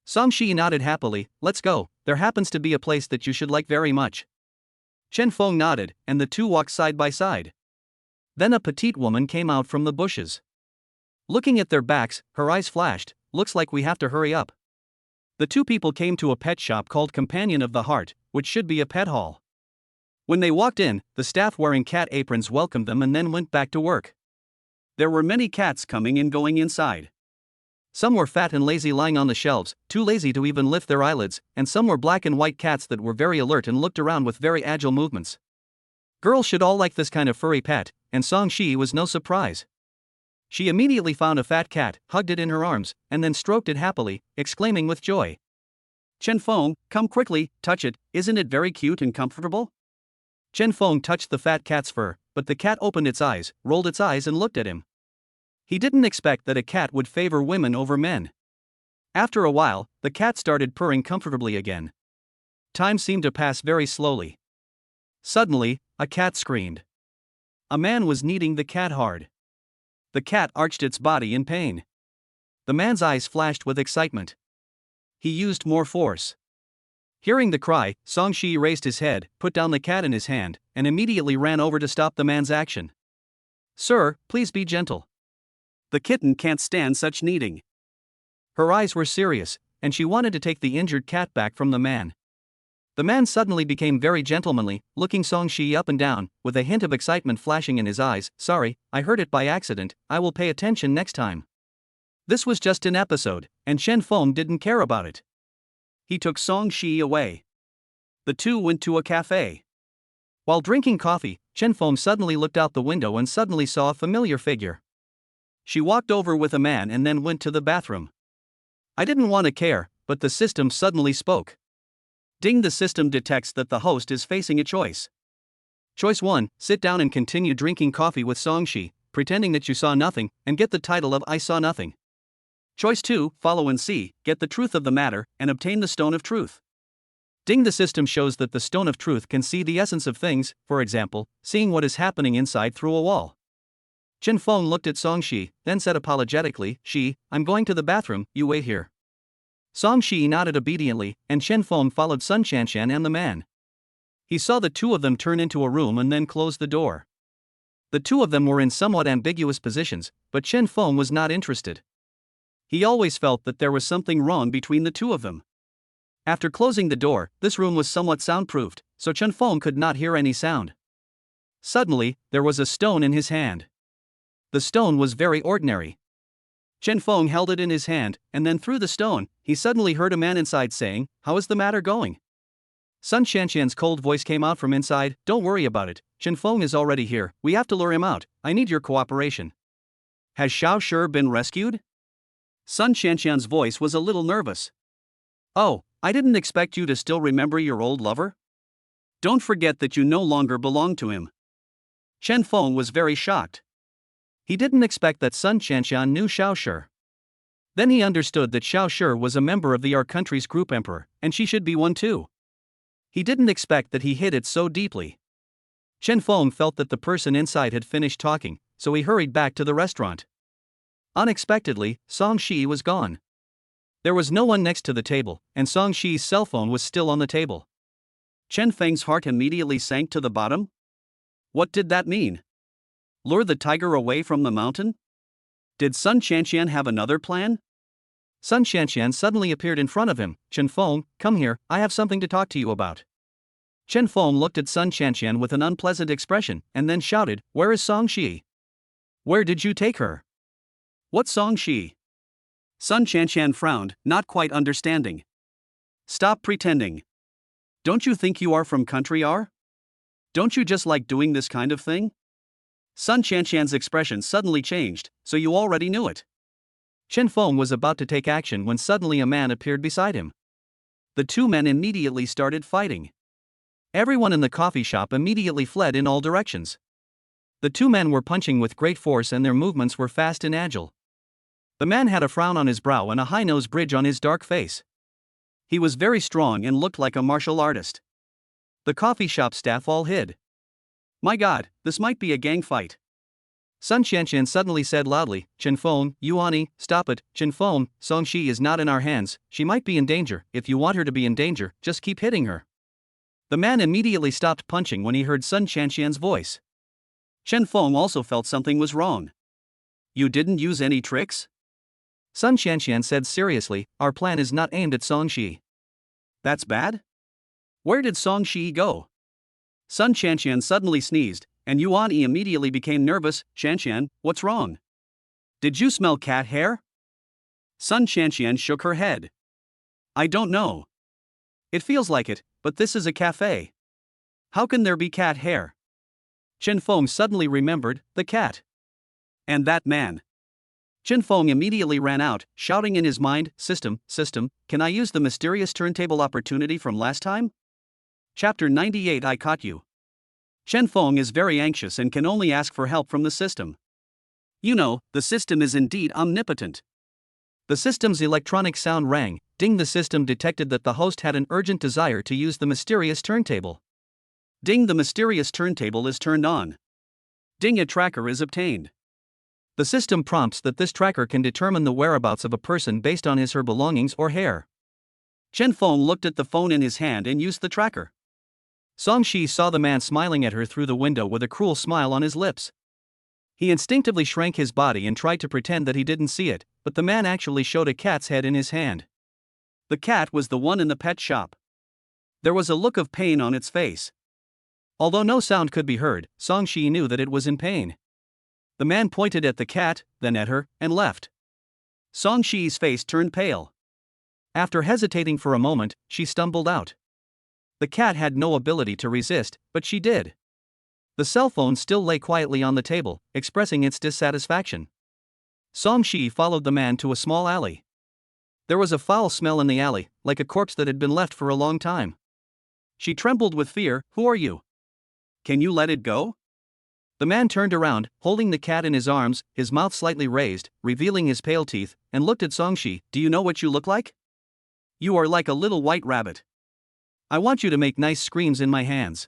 Song Shi nodded happily. "Let's go, there happens to be a place that you should like very much." Chen Feng nodded, and the two walked side by side. Then a petite woman came out from the bushes. Looking at their backs, her eyes flashed. "Looks like we have to hurry up." The two people came to a pet shop called Companion of the Heart, which should be a pet hall. When they walked in, the staff wearing cat aprons welcomed them and then went back to work. There were many cats coming and going inside. Some were fat and lazy lying on the shelves, too lazy to even lift their eyelids, and some were black and white cats that were very alert and looked around with very agile movements. Girls should all like this kind of furry pet, and Song Shi was no surprise. She immediately found a fat cat, hugged it in her arms, and then stroked it happily, exclaiming with joy, "Chen Feng, come quickly, touch it, isn't it very cute and comfortable?" Chen Feng touched the fat cat's fur, but the cat opened its eyes, rolled its eyes and looked at him. He didn't expect that a cat would favor women over men. After a while, the cat started purring comfortably again. Time seemed to pass very slowly. Suddenly, a cat screamed. A man was kneading the cat hard. The cat arched its body in pain. The man's eyes flashed with excitement. He used more force. Hearing the cry, Song Shi raised his head, put down the cat in his hand, and immediately ran over to stop the man's action. Sir, please be gentle. The kitten can't stand such kneading. Her eyes were serious, and she wanted to take the injured cat back from the man. The man suddenly became very gentlemanly, looking Song Shi up and down, with a hint of excitement flashing in his eyes. Sorry, I heard it by accident, I will pay attention next time. This was just an episode, and Chen Feng didn't care about it. He took Song Shi away. The two went to a cafe. While drinking coffee, Chen Feng suddenly looked out the window and suddenly saw a familiar figure. She walked over with a man and then went to the bathroom. I didn't want to care, but the system suddenly spoke. Ding! The system detects that the host is facing a choice. Choice 1, sit down and continue drinking coffee with Song Shi, pretending that you saw nothing, and get the title of I Saw Nothing. Choice 2, follow and see, get the truth of the matter, and obtain the Stone of Truth. Ding! The system shows that the Stone of Truth can see the essence of things, for example, seeing what is happening inside through a wall. Chen Feng looked at Song Shi, then said apologetically, Shi, I'm going to the bathroom, you wait here. Song Shi nodded obediently, and Chen Feng followed Sun Shanshan and the man. He saw the two of them turn into a room and then close the door. The two of them were in somewhat ambiguous positions, but Chen Feng was not interested. He always felt that there was something wrong between the two of them. After closing the door, this room was somewhat soundproofed, so Chen Feng could not hear any sound. Suddenly, there was a stone in his hand. The stone was very ordinary. Chen Feng held it in his hand, and then through the stone, he suddenly heard a man inside saying, How is the matter going? Sun Shanshan's cold voice came out from inside, Don't worry about it, Chen Feng is already here, we have to lure him out, I need your cooperation. Has Xiao Shi been rescued? Sun Shanshan's voice was a little nervous. Oh, I didn't expect you to still remember your old lover? Don't forget that you no longer belong to him. Chen Feng was very shocked. He didn't expect that Sun Shanshan knew Xiao Shi. Then he understood that Xiao Shi was a member of our country's group emperor, and she should be one too. He didn't expect that he hid it so deeply. Chen Feng felt that the person inside had finished talking, so he hurried back to the restaurant. Unexpectedly, Song Shi was gone. There was no one next to the table, and Song Shi's cell phone was still on the table. Chen Feng's heart immediately sank to the bottom. What did that mean? Lure the tiger away from the mountain? Did Sun Shanshan have another plan? Sun Shanshan suddenly appeared in front of him. Chen Feng, come here, I have something to talk to you about. Chen Feng looked at Sun Shanshan with an unpleasant expression, and then shouted, Where is Song Shi? Where did you take her? What Song Shi? Sun Shanshan frowned, not quite understanding. Stop pretending. Don't you think you are from country R? Don't you just like doing this kind of thing? Sun Shanshan's expression suddenly changed, so you already knew it. Chen Feng was about to take action when suddenly a man appeared beside him. The two men immediately started fighting. Everyone in the coffee shop immediately fled in all directions. The two men were punching with great force and their movements were fast and agile. The man had a frown on his brow and a high nose bridge on his dark face. He was very strong and looked like a martial artist. The coffee shop staff all hid. My God, this might be a gang fight. Sun Shanshan suddenly said loudly, Chen Feng, Yuani, stop it, Chen Feng, Song Shi is not in our hands, she might be in danger, if you want her to be in danger, just keep hitting her. The man immediately stopped punching when he heard Sun Shanshan's voice. Chen Feng also felt something was wrong. You didn't use any tricks? Sun Shanshan said seriously, our plan is not aimed at Song Shi. That's bad? Where did Song Shi go? Sun Shanshan suddenly sneezed, and Yuan Yi immediately became nervous. Shanshan, what's wrong? Did you smell cat hair? Sun Shanshan shook her head. I don't know. It feels like it, but this is a cafe. How can there be cat hair? Chen Feng suddenly remembered, the cat. And that man. Chen Feng immediately ran out, shouting in his mind, System, can I use the mysterious turntable opportunity from last time? Chapter 98 I Caught You. Chen Feng is very anxious and can only ask for help from the system. You know, the system is indeed omnipotent. The system's electronic sound rang. Ding! The system detected that the host had an urgent desire to use the mysterious turntable. Ding! The mysterious turntable is turned on. Ding! A tracker is obtained. The system prompts that this tracker can determine the whereabouts of a person based on his/her belongings or hair. Chen Feng looked at the phone in his hand and used the tracker. Song Shi saw the man smiling at her through the window with a cruel smile on his lips. He instinctively shrank his body and tried to pretend that he didn't see it, but the man actually showed a cat's head in his hand. The cat was the one in the pet shop. There was a look of pain on its face. Although no sound could be heard, Song Shi knew that it was in pain. The man pointed at the cat, then at her, and left. Song Shi's face turned pale. After hesitating for a moment, she stumbled out. The cat had no ability to resist, but she did. The cell phone still lay quietly on the table, expressing its dissatisfaction. Song Shi followed the man to a small alley. There was a foul smell in the alley, like a corpse that had been left for a long time. She trembled with fear. "Who are you? Can you let it go?" The man turned around, holding the cat in his arms, his mouth slightly raised, revealing his pale teeth, and looked at Song Shi. "Do you know what you look like? You are like a little white rabbit. I want you to make nice screams in my hands."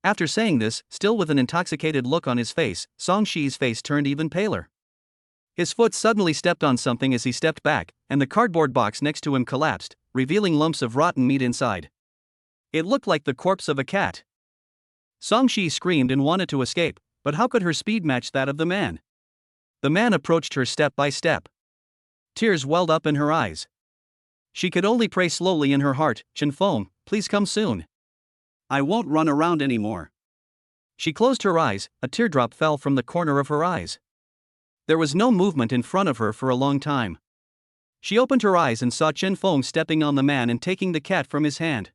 After saying this, still with an intoxicated look on his face, Song Shi's face turned even paler. His foot suddenly stepped on something as he stepped back, and the cardboard box next to him collapsed, revealing lumps of rotten meat inside. It looked like the corpse of a cat. Song Shi screamed and wanted to escape, but how could her speed match that of the man? The man approached her step by step. Tears welled up in her eyes. She could only pray slowly in her heart, "Chen Feng, please come soon. I won't run around anymore." She closed her eyes, a teardrop fell from the corner of her eyes. There was no movement in front of her for a long time. She opened her eyes and saw Chen Feng stepping on the man and taking the cat from his hand.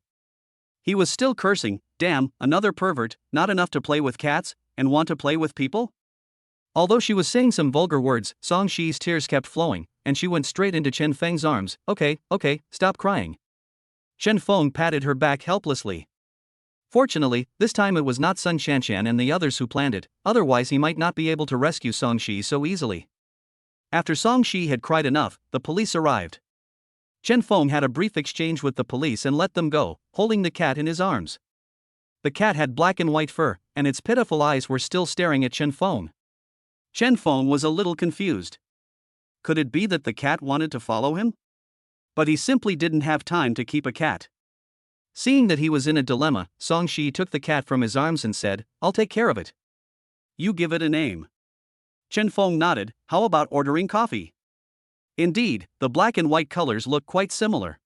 He was still cursing, "Damn, another pervert, not enough to play with cats, and want to play with people?" Although she was saying some vulgar words, Song Shi's tears kept flowing, and she went straight into Chen Feng's arms. Okay, stop crying." Chen Feng patted her back helplessly. Fortunately, this time it was not Sun Shanshan and the others who planned it, otherwise he might not be able to rescue Song Shi so easily. After Song Shi had cried enough, the police arrived. Chen Feng had a brief exchange with the police and let them go, holding the cat in his arms. The cat had black and white fur, and its pitiful eyes were still staring at Chen Feng. Chen Feng was a little confused. Could it be that the cat wanted to follow him? But he simply didn't have time to keep a cat. Seeing that he was in a dilemma, Song Shi took the cat from his arms and said, "I'll take care of it. You give it a name." Chen Feng nodded. "How about ordering coffee?" Indeed, the black and white colors looked quite similar.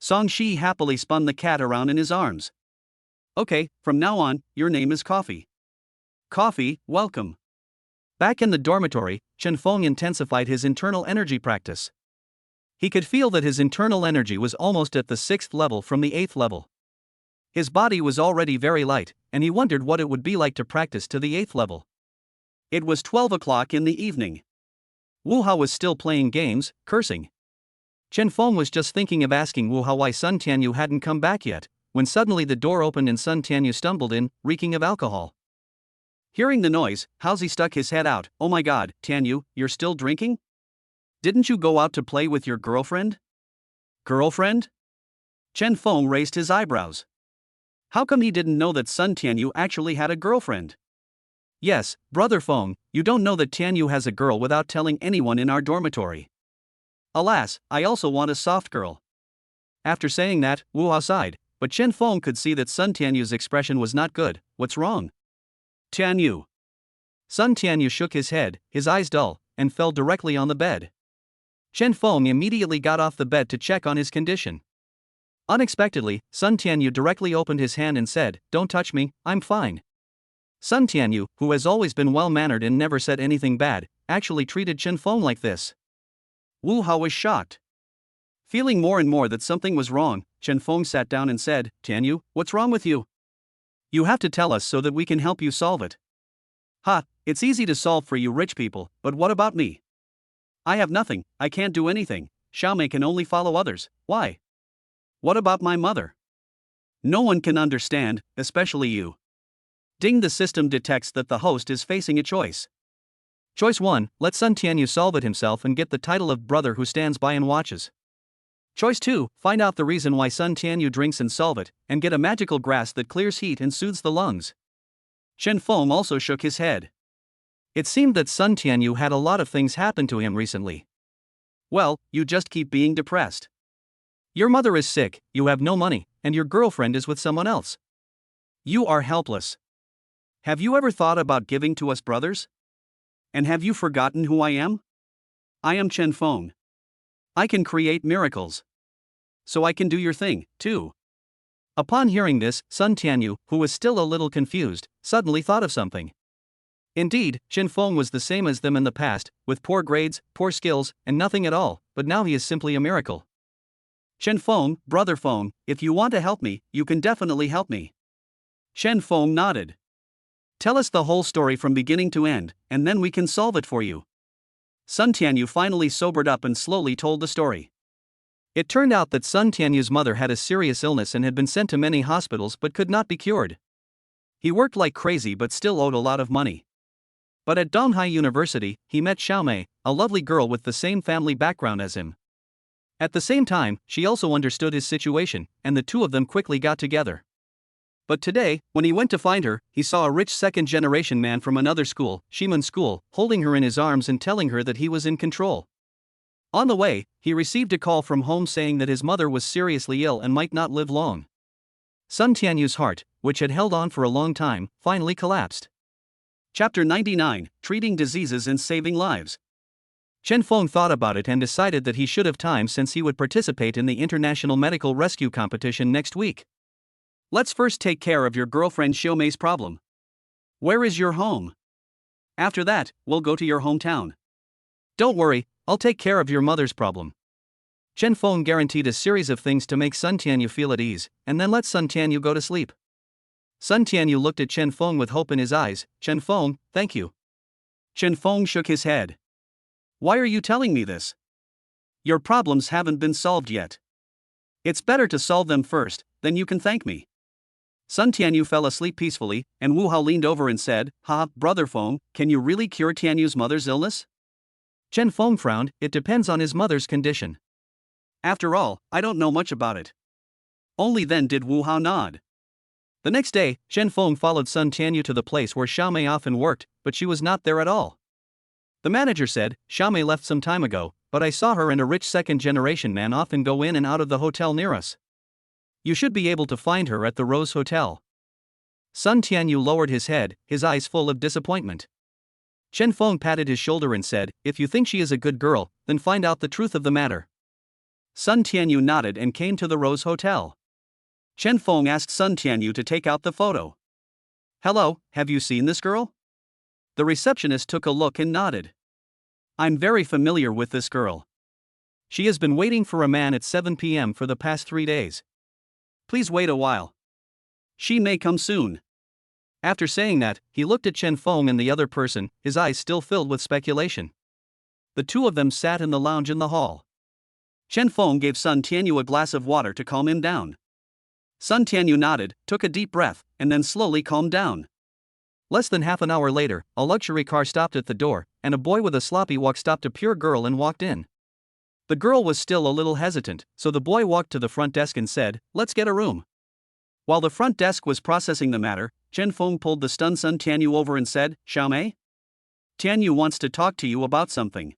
Song Shi happily spun the cat around in his arms. "Okay, from now on, your name is Coffee." "Coffee, welcome." Back in the dormitory, Chen Feng intensified his internal energy practice. He could feel that his internal energy was almost at the 6th level from the 8th level. His body was already very light, and he wondered what it would be like to practice to the 8th level. It was 12 o'clock in the evening. Wu Hao was still playing games, cursing. Chen Feng was just thinking of asking Wu Hao why Sun Tianyu hadn't come back yet, when suddenly the door opened and Sun Tianyu stumbled in, reeking of alcohol. Hearing the noise, Haozi stuck his head out. "Oh my god, Tianyu, you're still drinking? Didn't you go out to play with your girlfriend?" "Girlfriend?" Chen Feng raised his eyebrows. How come he didn't know that Sun Tianyu actually had a girlfriend? "Yes, brother Feng, you don't know that Tianyu has a girl without telling anyone in our dormitory." "Alas, I also want a soft girl." After saying that, Wu Hao sighed, but Chen Feng could see that Sun Tianyu's expression was not good. "What's wrong?" "Tianyu." Sun Tianyu shook his head, his eyes dull, and fell directly on the bed. Chen Feng immediately got off the bed to check on his condition. Unexpectedly, Sun Tianyu directly opened his hand and said, "Don't touch me, I'm fine." Sun Tianyu, who has always been well-mannered and never said anything bad, actually treated Chen Feng like this. Wu Hao was shocked. Feeling more and more that something was wrong, Chen Feng sat down and said, "Tianyu, what's wrong with you? You have to tell us so that we can help you solve it." "Ha, it's easy to solve for you rich people, but what about me? I have nothing, I can't do anything. Xiaomei can only follow others, why? What about my mother? No one can understand, especially you." Ding, the system detects that the host is facing a choice. Choice 1, let Sun Tianyu solve it himself and get the title of brother who stands by and watches. Choice 2, find out the reason why Sun Tianyu drinks and solve it, and get a magical grass that clears heat and soothes the lungs. Chen Feng also shook his head. It seemed that Sun Tianyu had a lot of things happen to him recently. "Well, you just keep being depressed. Your mother is sick, you have no money, and your girlfriend is with someone else. You are helpless. Have you ever thought about giving to us brothers? And have you forgotten who I am? I am Chen Feng. I can create miracles. So I can do your thing, too. Upon hearing this, Sun Tianyu, who was still a little confused, suddenly thought of something. Indeed, Chen Feng was the same as them in the past, with poor grades, poor skills, and nothing at all, but now he is simply a miracle. Chen Feng, brother Feng, if you want to help me, you can definitely help me. Chen Feng nodded. Tell us the whole story from beginning to end, and then we can solve it for you. Sun Tianyu finally sobered up and slowly told the story. It turned out that Sun Tianyu's mother had a serious illness and had been sent to many hospitals but could not be cured. He worked like crazy but still owed a lot of money. But at Donghai University, he met Xiaomei, a lovely girl with the same family background as him. At the same time, she also understood his situation, and the two of them quickly got together. But today, when he went to find her, he saw a rich second-generation man from another school, Shimun School, holding her in his arms and telling her that he was in control. On the way, he received a call from home saying that his mother was seriously ill and might not live long. Sun Tianyu's heart, which had held on for a long time, finally collapsed. Chapter 99, Treating Diseases and Saving Lives. Chen Feng thought about it and decided that he should have time since he would participate in the International Medical Rescue Competition next week. Let's first take care of your girlfriend Xiaomei's problem. Where is your home? After that, we'll go to your hometown. Don't worry, I'll take care of your mother's problem. Chen Feng guaranteed a series of things to make Sun Tianyu feel at ease, and then let Sun Tianyu go to sleep. Sun Tianyu looked at Chen Feng with hope in his eyes. Chen Feng, thank you. Chen Feng shook his head. Why are you telling me this? Your problems haven't been solved yet. It's better to solve them first, then you can thank me. Sun Tianyu fell asleep peacefully, and Wu Hao leaned over and said, Brother Feng, can you really cure Tianyu's mother's illness? Chen Feng frowned. It depends on his mother's condition. After all, I don't know much about it. Only then did Wu Hao nod. The next day, Chen Feng followed Sun Tianyu to the place where Xiaomei often worked, but she was not there at all. The manager said, Xiaomei left some time ago, but I saw her and a rich second-generation man often go in and out of the hotel near us. You should be able to find her at the Rose Hotel. Sun Tianyu lowered his head, his eyes full of disappointment. Chen Feng patted his shoulder and said, if you think she is a good girl, then find out the truth of the matter. Sun Tianyu nodded and came to the Rose Hotel. Chen Feng asked Sun Tianyu to take out the photo. Hello, have you seen this girl? The receptionist took a look and nodded. I'm very familiar with this girl. She has been waiting for a man at 7 p.m. for the past 3 days. Please wait a while. She may come soon. After saying that, he looked at Chen Feng and the other person, his eyes still filled with speculation. The two of them sat in the lounge in the hall. Chen Feng gave Sun Tianyu a glass of water to calm him down. Sun Tianyu nodded, took a deep breath, and then slowly calmed down. Less than half an hour later, a luxury car stopped at the door, and a boy with a sloppy walk stopped a pure girl and walked in. The girl was still a little hesitant, so the boy walked to the front desk and said, let's get a room. While the front desk was processing the matter, Chen Feng pulled the stunned Sun Tianyu over and said, Xiaomei? Tianyu wants to talk to you about something.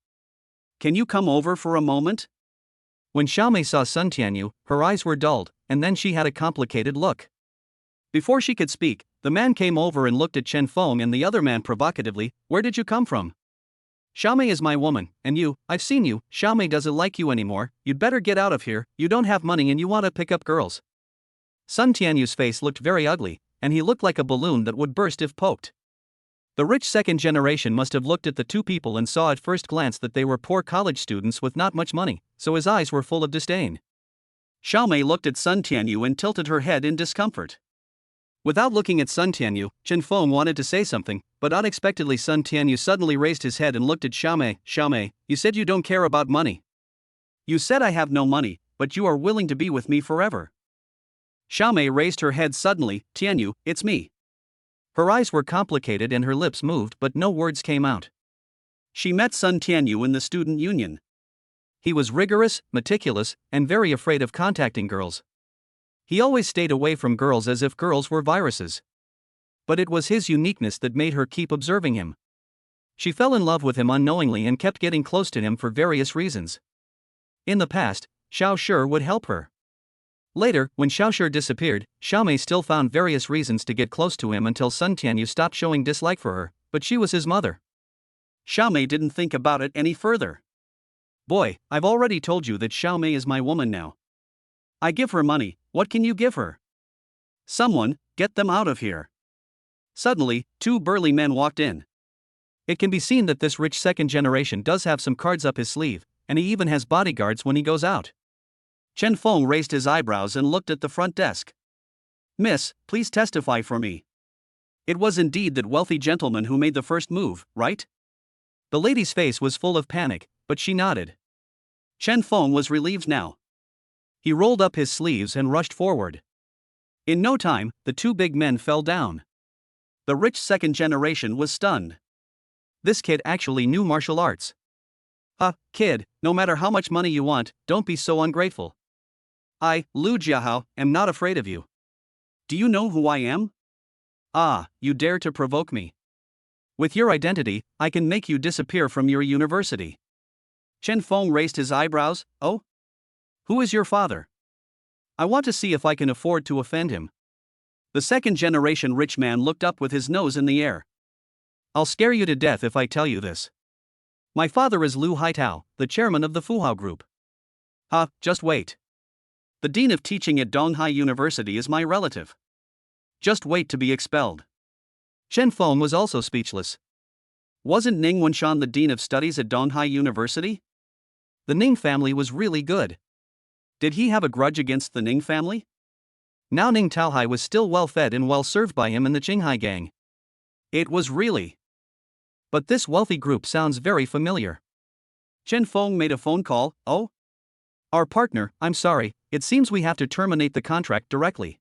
Can you come over for a moment? When Xiaomei saw Sun Tianyu, her eyes were dulled, and then she had a complicated look. Before she could speak, the man came over and looked at Chen Feng and the other man provocatively, where did you come from? Xiaomei is my woman, and you, I've seen you, Xiaomei doesn't like you anymore, you'd better get out of here, you don't have money and you want to pick up girls. Sun Tianyu's face looked very ugly, and he looked like a balloon that would burst if poked. The rich second generation must have looked at the two people and saw at first glance that they were poor college students with not much money, so his eyes were full of disdain. Xiaomei looked at Sun Tianyu and tilted her head in discomfort. Without looking at Sun Tianyu, Chen Feng wanted to say something, but unexpectedly Sun Tianyu suddenly raised his head and looked at Xiaomei. Xiaomei, you said you don't care about money. You said I have no money, but you are willing to be with me forever. Xiaomei raised her head suddenly. Tianyu, it's me. Her eyes were complicated and her lips moved but no words came out. She met Sun Tianyu in the student union. He was rigorous, meticulous, and very afraid of contacting girls. He always stayed away from girls as if girls were viruses. But it was his uniqueness that made her keep observing him. She fell in love with him unknowingly and kept getting close to him for various reasons. In the past, Xiao Shi would help her. Later, when Xiao Shi disappeared, Xiaomei still found various reasons to get close to him until Sun Tianyu stopped showing dislike for her, but she was his mother. Xiaomei didn't think about it any further. Boy, I've already told you that Xiaomei is my woman now. I give her money, what can you give her? Someone, get them out of here. Suddenly, two burly men walked in. It can be seen that this rich second generation does have some cards up his sleeve, and he even has bodyguards when he goes out. Chen Feng raised his eyebrows and looked at the front desk. Miss, please testify for me. It was indeed that wealthy gentleman who made the first move, right? The lady's face was full of panic, but she nodded. Chen Feng was relieved now. He rolled up his sleeves and rushed forward. In no time, the two big men fell down. The rich second generation was stunned. This kid actually knew martial arts. Kid, no matter how much money you want, don't be so ungrateful. I, Lu Jiahao, am not afraid of you. Do you know who I am? You dare to provoke me. With your identity, I can make you disappear from your university. Chen Feng raised his eyebrows. Oh? Who is your father? I want to see if I can afford to offend him. The second generation rich man looked up with his nose in the air. I'll scare you to death if I tell you this. My father is Lu Haitao, the chairman of the Fuhao Group. Just wait. The dean of teaching at Donghai University is my relative. Just wait to be expelled. Chen Feng was also speechless. Wasn't Ning Wenshan the dean of studies at Donghai University? The Ning family was really good. Did he have a grudge against the Ning family? Now Ning Taohai was still well fed and well served by him and the Qinghai gang. It was really. But this wealthy group sounds very familiar. Chen Feng made a phone call. Oh? Our partner, I'm sorry, it seems we have to terminate the contract directly.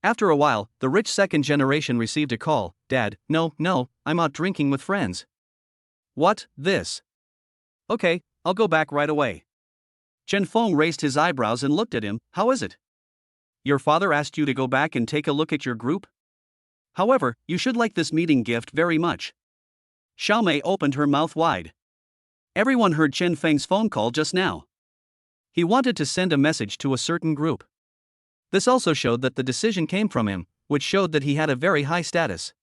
After a while, the rich second generation received a call. Dad, no, I'm out drinking with friends. What, this? Okay, I'll go back right away. Chen Feng raised his eyebrows and looked at him. How is it? Your father asked you to go back and take a look at your group? However, you should like this meeting gift very much. Xiaomei opened her mouth wide. Everyone heard Chen Feng's phone call just now. He wanted to send a message to a certain group. This also showed that the decision came from him, which showed that he had a very high status.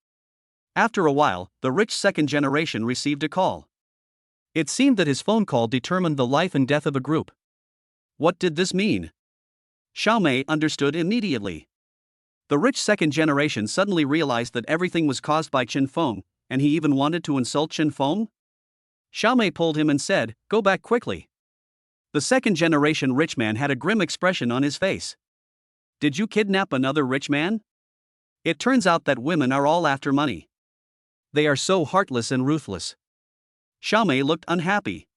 After a while, the rich second generation received a call. It seemed that his phone call determined the life and death of a group. What did this mean? Xiaomei understood immediately. The rich second generation suddenly realized that everything was caused by Chen Feng, and he even wanted to insult Chen Feng? Xiaomei pulled him and said, "Go back quickly." The second generation rich man had a grim expression on his face. Did you kidnap another rich man? It turns out that women are all after money. They are so heartless and ruthless. Xiaomei looked unhappy.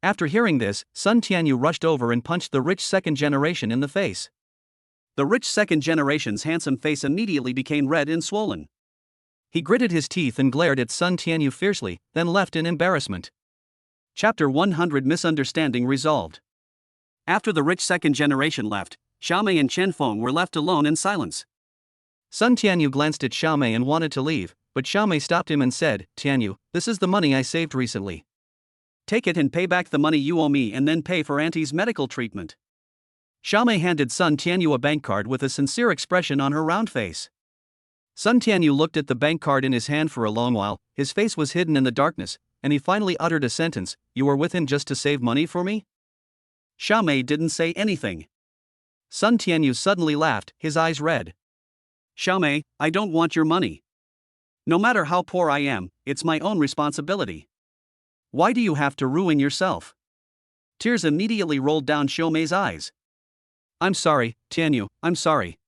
After hearing this, Sun Tianyu rushed over and punched the rich second generation in the face. The rich second generation's handsome face immediately became red and swollen. He gritted his teeth and glared at Sun Tianyu fiercely, then left in embarrassment. Chapter 100 Misunderstanding Resolved. After the rich second generation left, Xiaomei and Chen Feng were left alone in silence. Sun Tianyu glanced at Xiaomei and wanted to leave, but Xiaomei stopped him and said, "Tianyu, this is the money I saved recently. Take it and pay back the money you owe me and then pay for Auntie's medical treatment." Xiaomei handed Sun Tianyu a bank card with a sincere expression on her round face. Sun Tianyu looked at the bank card in his hand for a long while, his face was hidden in the darkness, and he finally uttered a sentence, "You were with him just to save money for me?" Xiaomei didn't say anything. Sun Tianyu suddenly laughed, his eyes red. "Xiaomei, I don't want your money. No matter how poor I am, it's my own responsibility. Why do you have to ruin yourself?" Tears immediately rolled down Xiaomei's eyes. "I'm sorry, Tianyu, I'm sorry.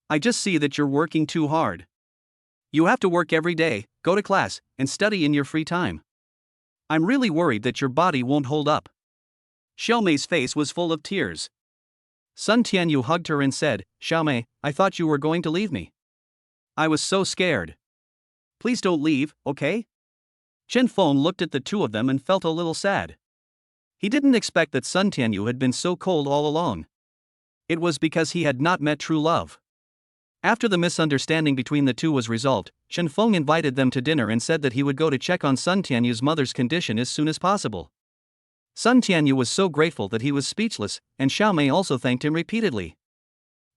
I just see that you're working too hard. You have to work every day, go to class, and study in your free time. I'm really worried that your body won't hold up." Xiaomei's face was full of tears. Sun Tianyu hugged her and said, "Xiaomei, I thought you were going to leave me. I was so scared. Please don't leave, okay?" Chen Feng looked at the two of them and felt a little sad. He didn't expect that Sun Tianyu had been so cold all along. It was because he had not met true love. After the misunderstanding between the two was resolved, Chen Feng invited them to dinner and said that he would go to check on Sun Tianyu's mother's condition as soon as possible. Sun Tianyu was so grateful that he was speechless, and Xiao Mei also thanked him repeatedly.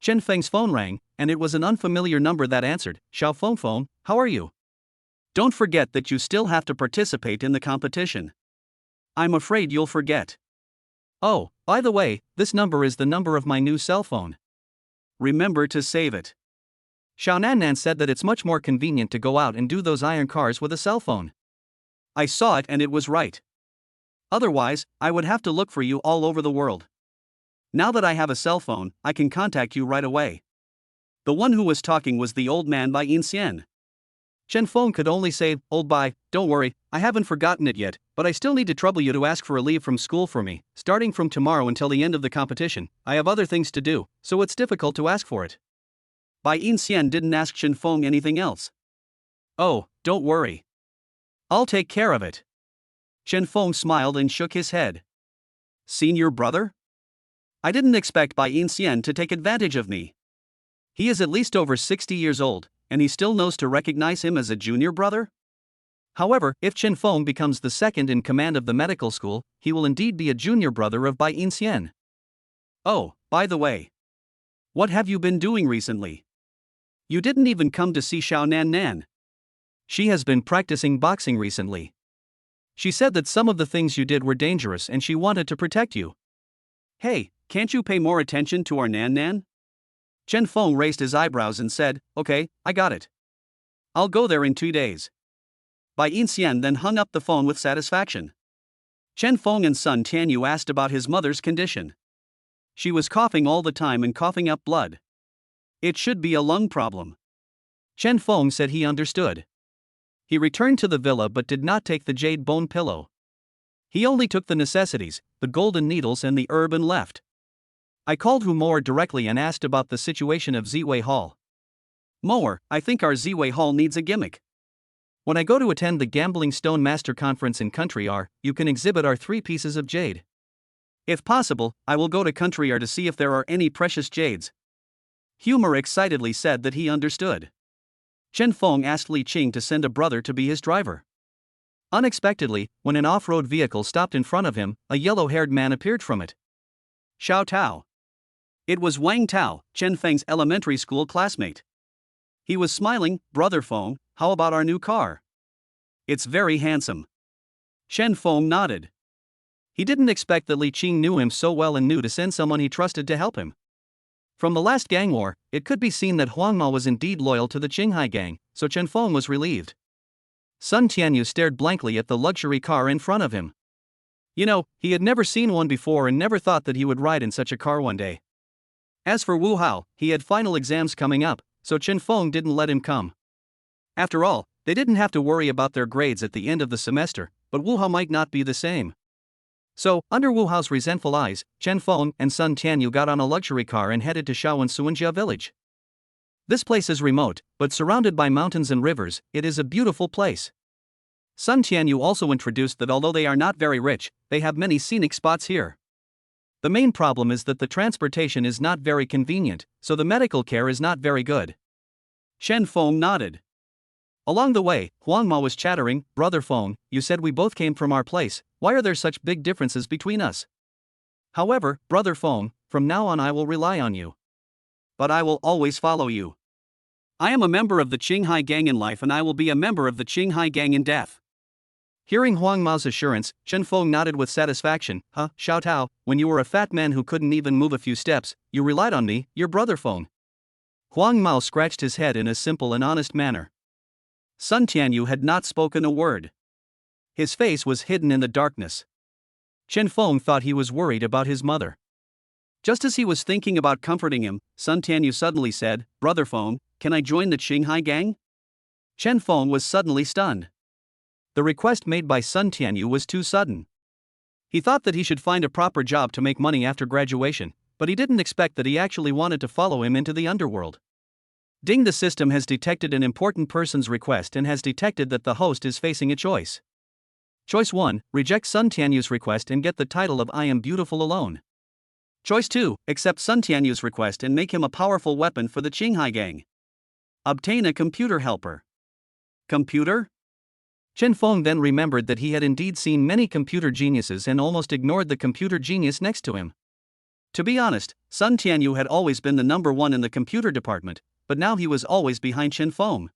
Chen Feng's phone rang, and it was an unfamiliar number that answered. Xiao Feng, how are you? Don't forget that you still have to participate in the competition. I'm afraid you'll forget. Oh, by the way, this number is the number of my new cell phone. Remember to save it. Xiao Nannan said that it's much more convenient to go out and do those iron cars with a cell phone. I saw it and it was right. Otherwise, I would have to look for you all over the world. Now that I have a cell phone, I can contact you right away. The one who was talking was the old man by Yin Xian. Chen Feng could only say, old Bai, don't worry, I haven't forgotten it yet, but I still need to trouble you to ask for a leave from school for me. Starting from tomorrow until the end of the competition, I have other things to do, so it's difficult to ask for it. Bai Yin Xian didn't ask Chen Feng anything else. Oh, don't worry. I'll take care of it. Chen Feng smiled and shook his head. Senior brother? I didn't expect Bai Yin Xian to take advantage of me. He is at least over 60 years old, and he still knows to recognize him as a junior brother? However, if Chen Feng becomes the second in command of the medical school, he will indeed be a junior brother of Bai Yin Xian. Oh, by the way. What have you been doing recently? You didn't even come to see Xiao Nan. She has been practicing boxing recently. She said that some of the things you did were dangerous and she wanted to protect you. Hey, can't you pay more attention to our Nan? Chen Feng raised his eyebrows and said, okay, I got it. I'll go there in 2 days. Bai Yin Xian then hung up the phone with satisfaction. Chen Feng and Sun Tianyu asked about his mother's condition. She was coughing all the time and coughing up blood. It should be a lung problem. Chen Feng said he understood. He returned to the villa but did not take the jade bone pillow. He only took the necessities, the golden needles and the herb, and left. I called Hu Moer directly and asked about the situation of Ziwei Hall. Moer, I think our Ziwei Hall needs a gimmick. When I go to attend the Gambling Stone Master Conference in Country R, you can exhibit our 3 pieces of jade. If possible, I will go to Country R to see if there are any precious jades. Humor excitedly said that he understood. Chen Feng asked Li Qing to send a brother to be his driver. Unexpectedly, when an off-road vehicle stopped in front of him, a yellow-haired man appeared from it. Xiao Tao. It was Wang Tao, Chen Feng's elementary school classmate. He was smiling. Brother Feng, how about our new car? It's very handsome. Chen Feng nodded. He didn't expect that Li Qing knew him so well and knew to send someone he trusted to help him. From the last gang war, it could be seen that Huang Ma was indeed loyal to the Qinghai gang, so Chen Feng was relieved. Sun Tianyu stared blankly at the luxury car in front of him. You know, he had never seen one before and never thought that he would ride in such a car one day. As for Wu Hao, he had final exams coming up, so Chen Feng didn't let him come. After all, they didn't have to worry about their grades at the end of the semester, but Wu Hao might not be the same. So, under Wu Hao's resentful eyes, Chen Feng and Sun Tianyu got on a luxury car and headed to Shaowen Suanjia village. This place is remote, but surrounded by mountains and rivers, it is a beautiful place. Sun Tianyu also introduced that although they are not very rich, they have many scenic spots here. The main problem is that the transportation is not very convenient, so the medical care is not very good. Chen Feng nodded. Along the way, Huang Ma was chattering, Brother Feng, you said we both came from our place, why are there such big differences between us? However, Brother Feng, from now on I will rely on you. But I will always follow you. I am a member of the Qinghai gang in life and I will be a member of the Qinghai gang in death. Hearing Huang Mao's assurance, Chen Feng nodded with satisfaction. Xiao Tao, when you were a fat man who couldn't even move a few steps, you relied on me, your brother Feng. Huang Mao scratched his head in a simple and honest manner. Sun Tianyu had not spoken a word. His face was hidden in the darkness. Chen Feng thought he was worried about his mother. Just as he was thinking about comforting him, Sun Tianyu suddenly said, Brother Feng, can I join the Qinghai gang? Chen Feng was suddenly stunned. The request made by Sun Tianyu was too sudden. He thought that he should find a proper job to make money after graduation, but he didn't expect that he actually wanted to follow him into the underworld. Ding, the system has detected an important person's request and has detected that the host is facing a choice. Choice 1, reject Sun Tianyu's request and get the title of I Am Beautiful alone. Choice 2, accept Sun Tianyu's request and make him a powerful weapon for the Qinghai gang. Obtain a computer helper. Computer? Chen Feng then remembered that he had indeed seen many computer geniuses and almost ignored the computer genius next to him. To be honest, Sun Tianyu had always been the number one in the computer department, but now he was always behind Chen Feng.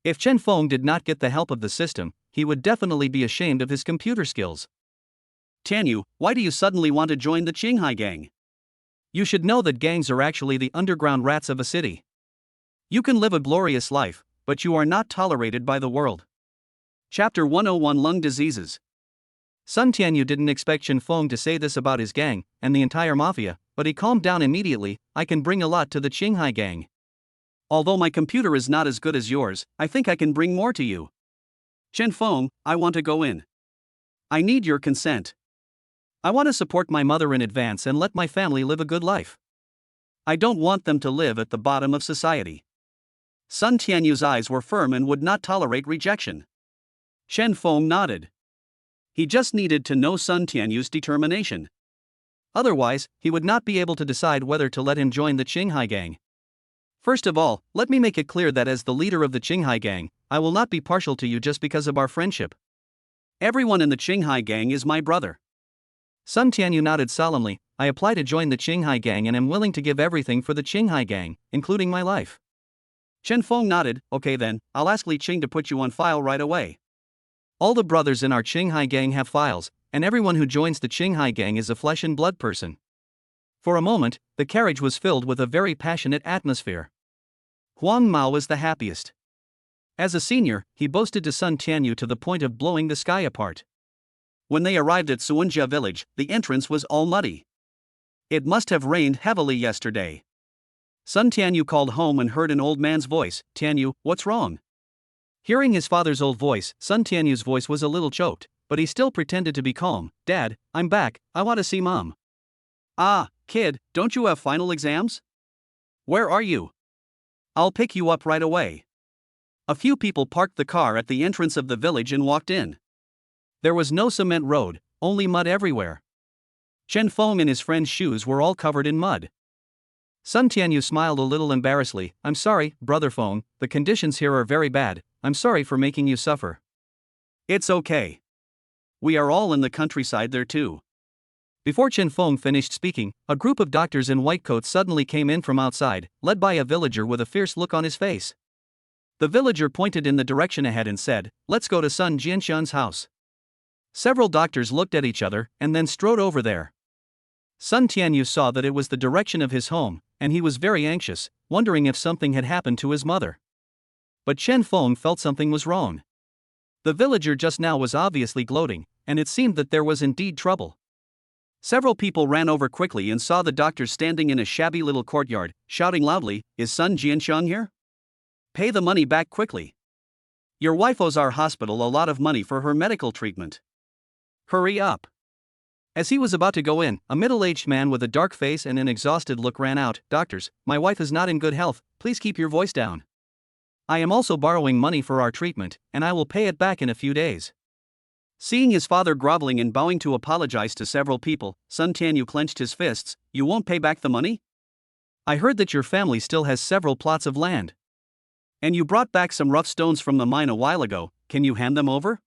If Chen Feng did not get the help of the system, he would definitely be ashamed of his computer skills. Tianyu, why do you suddenly want to join the Qinghai gang? You should know that gangs are actually the underground rats of a city. You can live a glorious life, but you are not tolerated by the world. Chapter 101 Lung Diseases. Sun Tianyu didn't expect Chen Feng to say this about his gang and the entire mafia, but he calmed down immediately. I can bring a lot to the Qinghai gang. Although my computer is not as good as yours, I think I can bring more to you. Chen Feng, I want to go in. I need your consent. I want to support my mother in advance and let my family live a good life. I don't want them to live at the bottom of society. Sun Tianyu's eyes were firm and would not tolerate rejection. Chen Feng nodded. He just needed to know Sun Tianyu's determination. Otherwise, he would not be able to decide whether to let him join the Qinghai gang. First of all, let me make it clear that as the leader of the Qinghai gang, I will not be partial to you just because of our friendship. Everyone in the Qinghai gang is my brother. Sun Tianyu nodded solemnly. I apply to join the Qinghai gang and am willing to give everything for the Qinghai gang, including my life. Chen Feng nodded. Okay then, I'll ask Li Qing to put you on file right away. All the brothers in our Qinghai gang have files, and everyone who joins the Qinghai gang is a flesh and blood person. For a moment, the carriage was filled with a very passionate atmosphere. Huang Mao was the happiest. As a senior, he boasted to Sun Tianyu to the point of blowing the sky apart. When they arrived at Suanjia village, the entrance was all muddy. It must have rained heavily yesterday. Sun Tianyu called home and heard an old man's voice. Tianyu, what's wrong? Hearing his father's old voice, Sun Tianyu's voice was a little choked, but he still pretended to be calm. Dad, I'm back, I want to see Mom. Ah, kid, don't you have final exams? Where are you? I'll pick you up right away. A few people parked the car at the entrance of the village and walked in. There was no cement road, only mud everywhere. Chen Feng and his friend's shoes were all covered in mud. Sun Tianyu smiled a little embarrassedly. I'm sorry, Brother Feng, the conditions here are very bad. I'm sorry for making you suffer. It's okay. We are all in the countryside there too. Before Chen Feng finished speaking, a group of doctors in white coats suddenly came in from outside, led by a villager with a fierce look on his face. The villager pointed in the direction ahead and said, Let's go to Sun Jianxian's house. Several doctors looked at each other and then strode over there. Sun Tianyu saw that it was the direction of his home, and he was very anxious, wondering if something had happened to his mother. But Chen Feng felt something was wrong. The villager just now was obviously gloating, and it seemed that there was indeed trouble. Several people ran over quickly and saw the doctors standing in a shabby little courtyard, shouting loudly, Is Sun Jianxiang here? Pay the money back quickly. Your wife owes our hospital a lot of money for her medical treatment. Hurry up. As he was about to go in, a middle-aged man with a dark face and an exhausted look ran out. Doctors, my wife is not in good health, please keep your voice down. I am also borrowing money for our treatment, and I will pay it back in a few days. Seeing his father groveling and bowing to apologize to several people, Sun Tianyu clenched his fists. You won't pay back the money? I heard that your family still has several plots of land. And you brought back some rough stones from the mine a while ago, can you hand them over?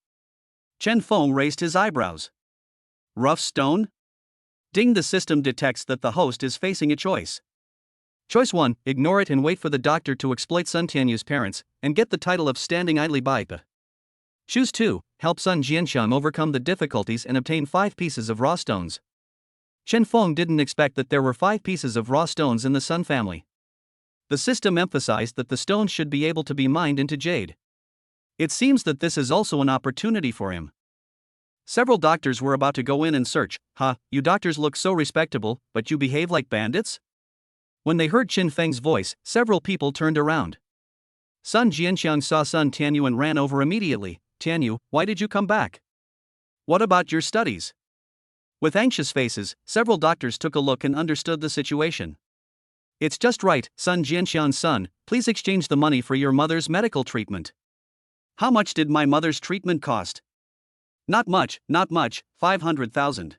Chen Feng raised his eyebrows. Rough stone? Ding, the system detects that the host is facing a choice. Choice 1, ignore it and wait for the doctor to exploit Sun Tianyu's parents, and get the title of standing idly by. Choose 2, help Sun Jianxiang overcome the difficulties and obtain 5 pieces of raw stones. Chen Feng didn't expect that there were 5 pieces of raw stones in the Sun family. The system emphasized that the stones should be able to be mined into jade. It seems that this is also an opportunity for him. Several doctors were about to go in and search. You doctors look so respectable, but you behave like bandits? When they heard Chen Feng's voice, several people turned around. Sun Jianxiang saw Sun Tianyu and ran over immediately. Tianyu, why did you come back? What about your studies? With anxious faces, several doctors took a look and understood the situation. It's just right, Sun Jianxiang's son, please exchange the money for your mother's medical treatment. How much did my mother's treatment cost? Not much, 500,000.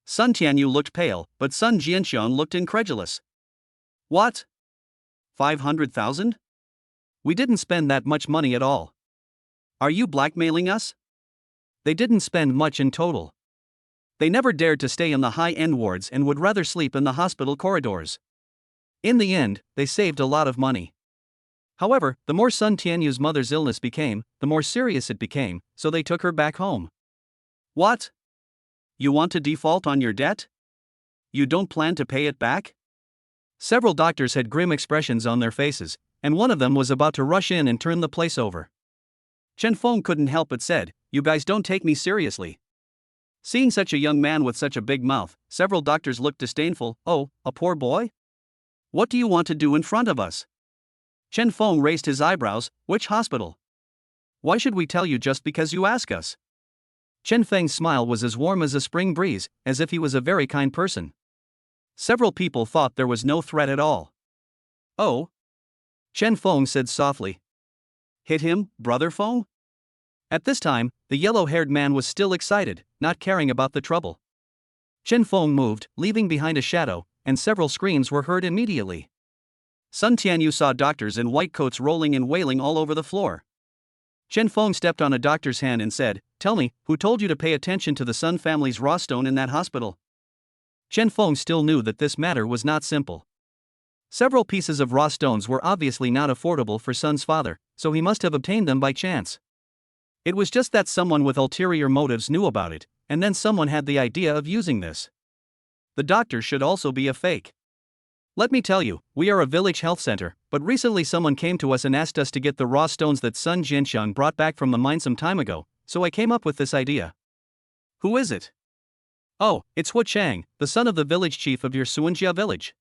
Sun Tianyu looked pale, but Sun Jianxiang looked incredulous. What? 500,000? We didn't spend that much money at all. Are you blackmailing us? They didn't spend much in total. They never dared to stay in the high-end wards and would rather sleep in the hospital corridors. In the end, they saved a lot of money. However, the more Sun Tianyu's mother's illness became, the more serious it became, so they took her back home. What? You want to default on your debt? You don't plan to pay it back? Several doctors had grim expressions on their faces, and one of them was about to rush in and turn the place over. Chen Feng couldn't help but said, "You guys don't take me seriously." Seeing such a young man with such a big mouth, several doctors looked disdainful. "Oh, a poor boy? What do you want to do in front of us?" Chen Feng raised his eyebrows. "Which hospital? Why should we tell you just because you ask us?" Chen Feng's smile was as warm as a spring breeze, as if he was a very kind person. Several people thought there was no threat at all. "Oh?" Chen Feng said softly. "Hit him, brother Feng?" At this time, the yellow-haired man was still excited, not caring about the trouble. Chen Feng moved, leaving behind a shadow, and several screams were heard immediately. Sun Tianyu saw doctors in white coats rolling and wailing all over the floor. Chen Feng stepped on a doctor's hand and said, "Tell me, who told you to pay attention to the Sun family's raw stone in that hospital?" Chen Feng still knew that this matter was not simple. Several pieces of raw stones were obviously not affordable for Sun's father, so he must have obtained them by chance. It was just that someone with ulterior motives knew about it, and then someone had the idea of using this. The doctor should also be a fake. "Let me tell you, we are a village health center, but recently someone came to us and asked us to get the raw stones that Sun Jianxiang brought back from the mine some time ago, so I came up with this idea." "Who is it?" "Oh, it's Hu Chang, the son of the village chief of your Suanjia village."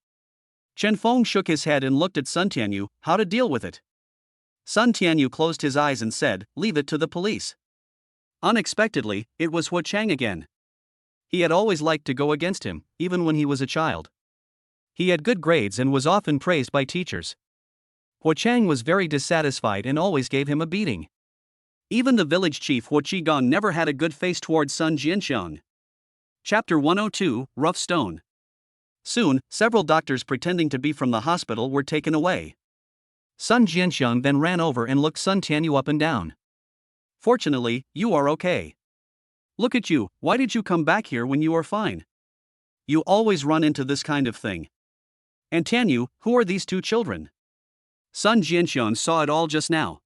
Chen Feng shook his head and looked at Sun Tianyu. How to deal with it? Sun Tianyu closed his eyes and said, "Leave it to the police." Unexpectedly, it was Hu Chang again. He had always liked to go against him, even when he was a child. He had good grades and was often praised by teachers. Hu Chang was very dissatisfied and always gave him a beating. Even the village chief Hu Qigong never had a good face towards Sun Jianxiang. Chapter 102, Rough Stone. Soon, several doctors pretending to be from the hospital were taken away. Sun Jianxiang then ran over and looked Sun Tianyu up and down. "Fortunately, you are okay. Look at you, why did you come back here when you are fine? You always run into this kind of thing. And Tianyu, who are these two children?" Sun Jianxiang saw it all just now.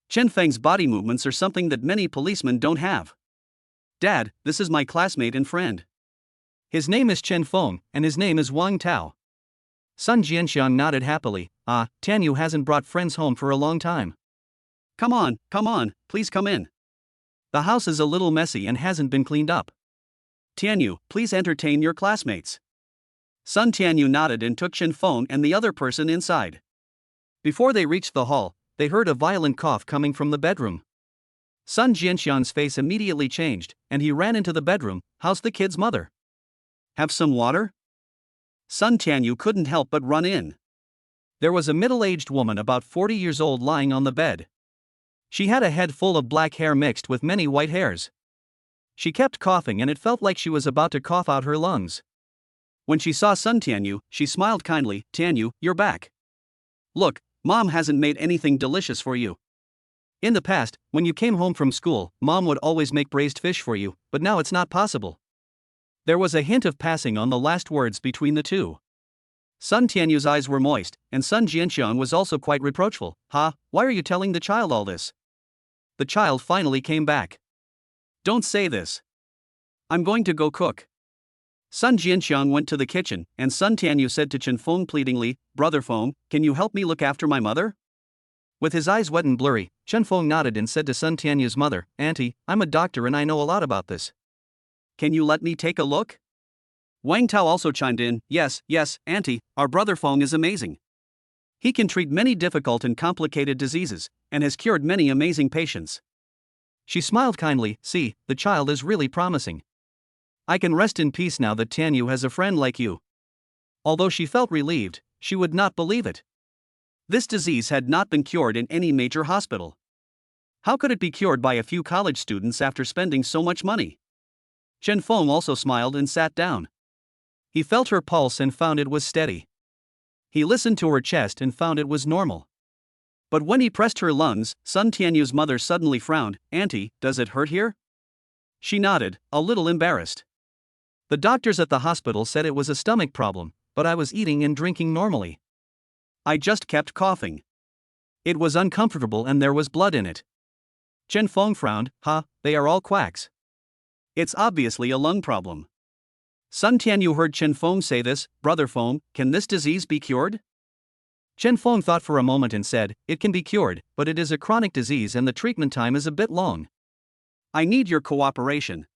Chen Feng's body movements are something that many policemen don't have. "Dad, this is my classmate and friend. His name is Chen Feng, and his name is Wang Tao." Sun Jianxiang nodded happily. Tianyu hasn't brought friends home for a long time. Come on, please come in. The house is a little messy and hasn't been cleaned up. Tianyu, please entertain your classmates." Sun Tianyu nodded and took Chen Feng and the other person inside. Before they reached the hall, they heard a violent cough coming from the bedroom. Sun Jianxiang's face immediately changed, and he ran into the bedroom. "How's the kid's mother? Have some water?" Sun Tianyu couldn't help but run in. There was a middle-aged woman about 40 years old lying on the bed. She had a head full of black hair mixed with many white hairs. She kept coughing and it felt like she was about to cough out her lungs. When she saw Sun Tianyu, she smiled kindly. "Tianyu, you're back. Look, Mom hasn't made anything delicious for you. In the past, when you came home from school, Mom would always make braised fish for you, but now it's not possible." There was a hint of passing on the last words between the two. Sun Tianyu's eyes were moist, and Sun Jianxiang was also quite reproachful. Why are you telling the child all this?" The child finally came back. "Don't say this. I'm going to go cook." Sun Jianxiang went to the kitchen, and Sun Tianyu said to Chen Feng pleadingly, "Brother Feng, can you help me look after my mother?" With his eyes wet and blurry, Chen Feng nodded and said to Sun Tianyu's mother, "Auntie, I'm a doctor and I know a lot about this. Can you let me take a look?" Wang Tao also chimed in, Yes, Auntie, our brother Feng is amazing. He can treat many difficult and complicated diseases, and has cured many amazing patients." She smiled kindly. "See, the child is really promising. I can rest in peace now that Tianyu has a friend like you." Although she felt relieved, she would not believe it. This disease had not been cured in any major hospital. How could it be cured by a few college students after spending so much money? Chen Feng also smiled and sat down. He felt her pulse and found it was steady. He listened to her chest and found it was normal. But when he pressed her lungs, Sun Tianyu's mother suddenly frowned. "Auntie, does it hurt here?" She nodded, a little embarrassed. "The doctors at the hospital said it was a stomach problem, but I was eating and drinking normally. I just kept coughing. It was uncomfortable and there was blood in it." Chen Feng frowned. They are all quacks. It's obviously a lung problem." Sun Tianyu heard Chen Feng say this. "Brother Feng, can this disease be cured?" Chen Feng thought for a moment and said, "It can be cured, but it is a chronic disease and the treatment time is a bit long. I need your cooperation."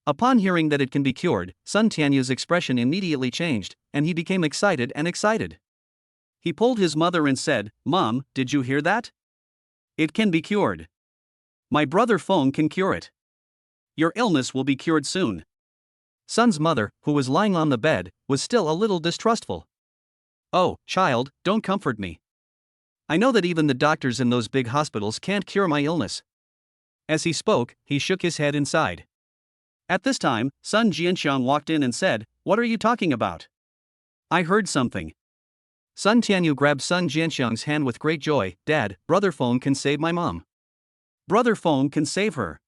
Upon hearing that it can be cured, Sun Tianyu's expression immediately changed, and he became excited. He pulled his mother and said, "Mom, did you hear that? It can be cured. My brother Feng can cure it. Your illness will be cured soon." Sun's mother, who was lying on the bed, was still a little distrustful. "Oh, child, don't comfort me. I know that even the doctors in those big hospitals can't cure my illness." As he spoke, he shook his head and sighed. At this time, Sun Jianxiang walked in and said, "What are you talking about? I heard something." Sun Tianyu grabbed Sun Jianxiang's hand with great joy. "Dad, Brother Feng can save my mom. Brother Feng can save her.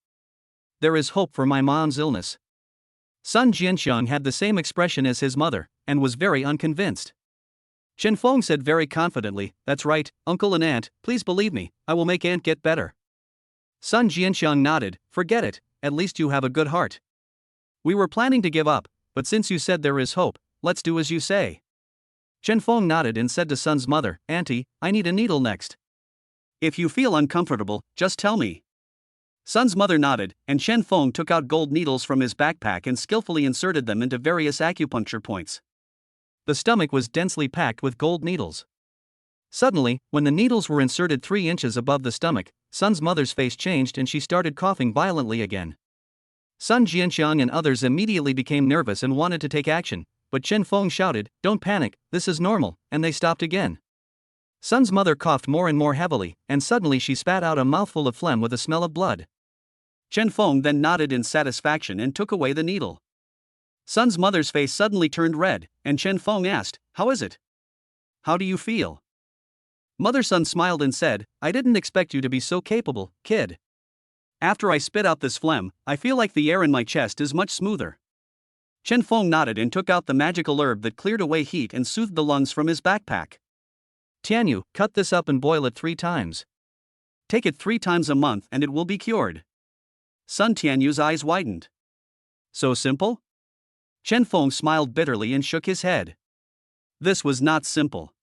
There is hope for my mom's illness." Sun Jianxiang had the same expression as his mother, and was very unconvinced. Chen Feng said very confidently, "That's right, uncle and aunt, please believe me, I will make aunt get better." Sun Jianxiang nodded. "Forget it, at least you have a good heart. We were planning to give up, but since you said there is hope, let's do as you say." Chen Feng nodded and said to Sun's mother, "Auntie, I need a needle next. If you feel uncomfortable, just tell me." Sun's mother nodded, and Chen Feng took out gold needles from his backpack and skillfully inserted them into various acupuncture points. The stomach was densely packed with gold needles. Suddenly, when the needles were inserted 3 inches above the stomach, Sun's mother's face changed and she started coughing violently again. Sun Jianxiang and others immediately became nervous and wanted to take action, but Chen Feng shouted, "Don't panic, this is normal," and they stopped again. Sun's mother coughed more and more heavily, and suddenly she spat out a mouthful of phlegm with a smell of blood. Chen Feng then nodded in satisfaction and took away the needle. Sun's mother's face suddenly turned red, and Chen Feng asked, "How is it? How do you feel?" Mother Sun smiled and said, "I didn't expect you to be so capable, kid. After I spit out this phlegm, I feel like the air in my chest is much smoother." Chen Feng nodded and took out the magical herb that cleared away heat and soothed the lungs from his backpack. "Tianyu, cut this up and boil it 3 times. Take it 3 times a month and it will be cured." Sun Tianyu's eyes widened. So simple? Chen Feng smiled bitterly and shook his head. This was not simple.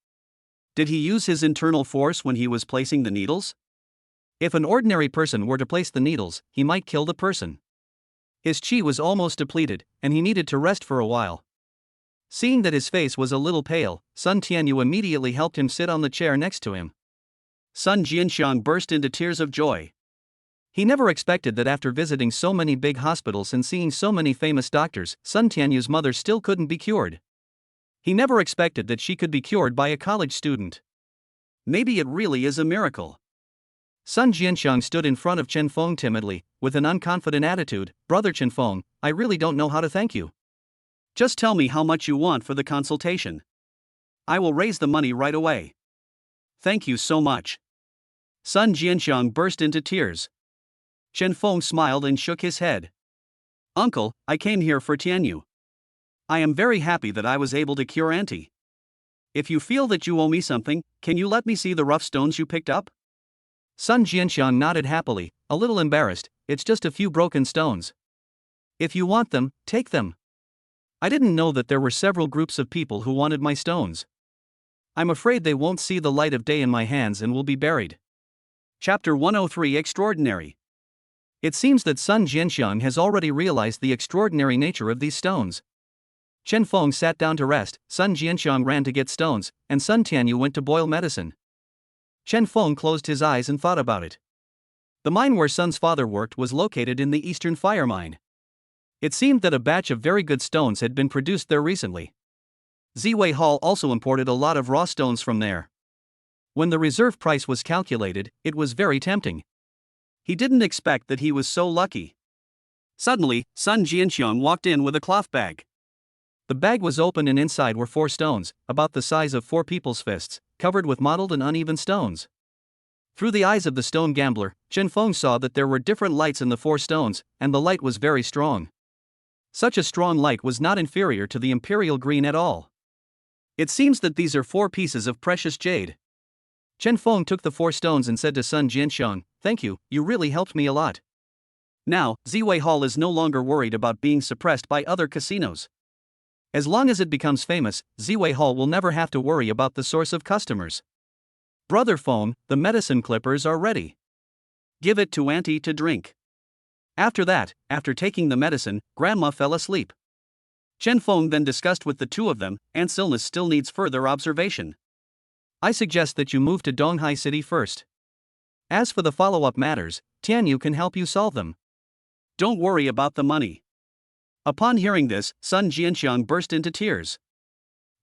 Did he use his internal force when he was placing the needles? If an ordinary person were to place the needles, he might kill the person. His qi was almost depleted, and he needed to rest for a while. Seeing that his face was a little pale, Sun Tianyu immediately helped him sit on the chair next to him. Sun Jianxiang burst into tears of joy. He never expected that after visiting so many big hospitals and seeing so many famous doctors, Sun Tianyu's mother still couldn't be cured. He never expected that she could be cured by a college student. Maybe it really is a miracle. Sun Jianxiang stood in front of Chen Feng timidly, with an unconfident attitude. "Brother Chen Feng, I really don't know how to thank you. Just tell me how much you want for the consultation. I will raise the money right away." "Thank you so much." Sun Jianxiang burst into tears. Chen Feng smiled and shook his head. "Uncle, I came here for Tianyu. I am very happy that I was able to cure Auntie. If you feel that you owe me something, can you let me see the rough stones you picked up?" Sun Jianxiang nodded happily, a little embarrassed. "It's just a few broken stones. If you want them, take them. I didn't know that there were several groups of people who wanted my stones. I'm afraid they won't see the light of day in my hands and will be buried." Chapter 103 Extraordinary. It seems that Sun Jianxiang has already realized the extraordinary nature of these stones. Chen Feng sat down to rest, Sun Jianxiang ran to get stones, and Sun Tianyu went to boil medicine. Chen Feng closed his eyes and thought about it. The mine where Sun's father worked was located in the Eastern Fire Mine. It seemed that a batch of very good stones had been produced there recently. Ziwei Hall also imported a lot of raw stones from there. When the reserve price was calculated, it was very tempting. He didn't expect that he was so lucky. Suddenly, Sun Jianxiang walked in with a cloth bag. The bag was open and inside were 4 stones, about the size of 4 people's fists, covered with mottled and uneven stones. Through the eyes of the stone gambler, Chen Feng saw that there were different lights in the 4 stones, and the light was very strong. Such a strong light was not inferior to the imperial green at all. It seems that these are 4 pieces of precious jade. Chen Feng took the 4 stones and said to Sun Jianxiang, "Thank you, you really helped me a lot." Now, Ziwei Hall is no longer worried about being suppressed by other casinos. As long as it becomes famous, Ziwei Hall will never have to worry about the source of customers. Brother Feng, the medicine clippers are ready. Give it to Auntie to drink. After that, after taking the medicine, Grandma fell asleep. Chen Feng then discussed with the 2 of them, Aunt's illness still needs further observation. I suggest that you move to Donghai City first. As for the follow-up matters, Tianyu can help you solve them. Don't worry about the money. Upon hearing this, Sun Jianxiang burst into tears.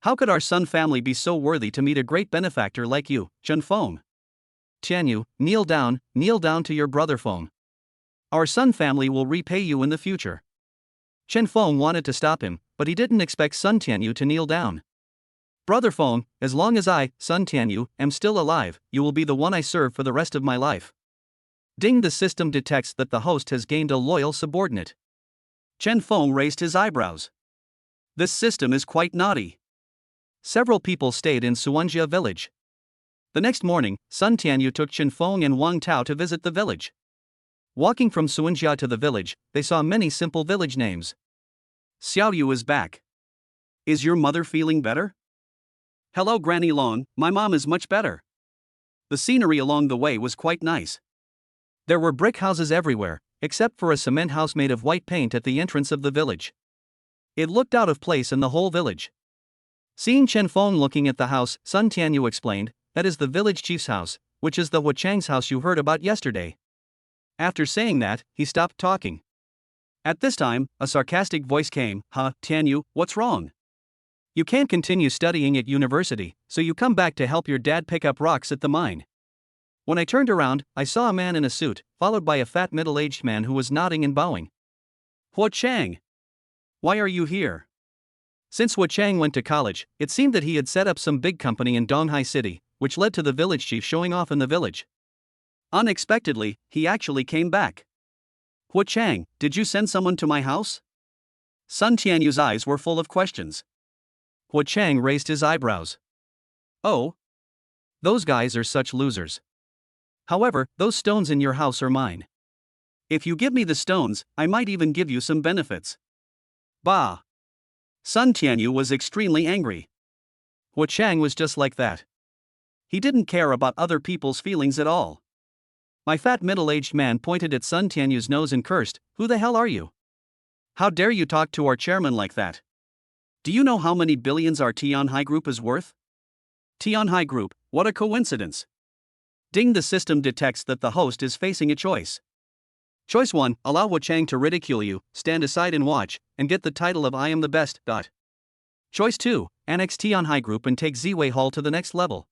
How could our Sun family be so worthy to meet a great benefactor like you, Chen Feng? Tianyu, kneel down to your brother Feng. Our Sun family will repay you in the future. Chen Feng wanted to stop him, but he didn't expect Sun Tianyu to kneel down. Brother Feng, as long as I, Sun Tianyu, am still alive, you will be the one I serve for the rest of my life. Ding, the system detects that the host has gained a loyal subordinate. Chen Feng raised his eyebrows. This system is quite naughty. Several people stayed in Suanjia village. The next morning, Sun Tianyu took Chen Feng and Wang Tao to visit the village. Walking from Suanjia to the village, they saw many simple village names. Xiao Yu is back. Is your mother feeling better? Hello Granny Long, my mom is much better. The scenery along the way was quite nice. There were brick houses everywhere, except for a cement house made of white paint at the entrance of the village. It looked out of place in the whole village. Seeing Chen Feng looking at the house, Sun Tianyu explained, "That is the village chief's house, which is the Hua Chang's house you heard about yesterday." After saying that, he stopped talking. At this time, a sarcastic voice came, Tianyu, what's wrong? You can't continue studying at university, so you come back to help your dad pick up rocks at the mine. When I turned around, I saw a man in a suit, followed by a fat middle-aged man who was nodding and bowing. Hua Chang! Why are you here? Since Hua Chang went to college, it seemed that he had set up some big company in Donghai City, which led to the village chief showing off in the village. Unexpectedly, he actually came back. Hua Chang, did you send someone to my house? Sun Tianyu's eyes were full of questions. Hua Chang raised his eyebrows. Oh? Those guys are such losers. However, those stones in your house are mine. If you give me the stones, I might even give you some benefits. Bah! Sun Tianyu was extremely angry. Hua Chang was just like that. He didn't care about other people's feelings at all. My fat middle-aged man pointed at Sun Tianyu's nose and cursed, "Who the hell are you? How dare you talk to our chairman like that? Do you know how many billions our Tianhai Group is worth? Tianhai Group, what a coincidence." Ding, the system detects that the host is facing a choice. Choice 1, allow Hua Chang to ridicule you, stand aside and watch, and get the title of I am the best. Choice 2, annex Tianhai Group and take Ziwei Hall to the next level.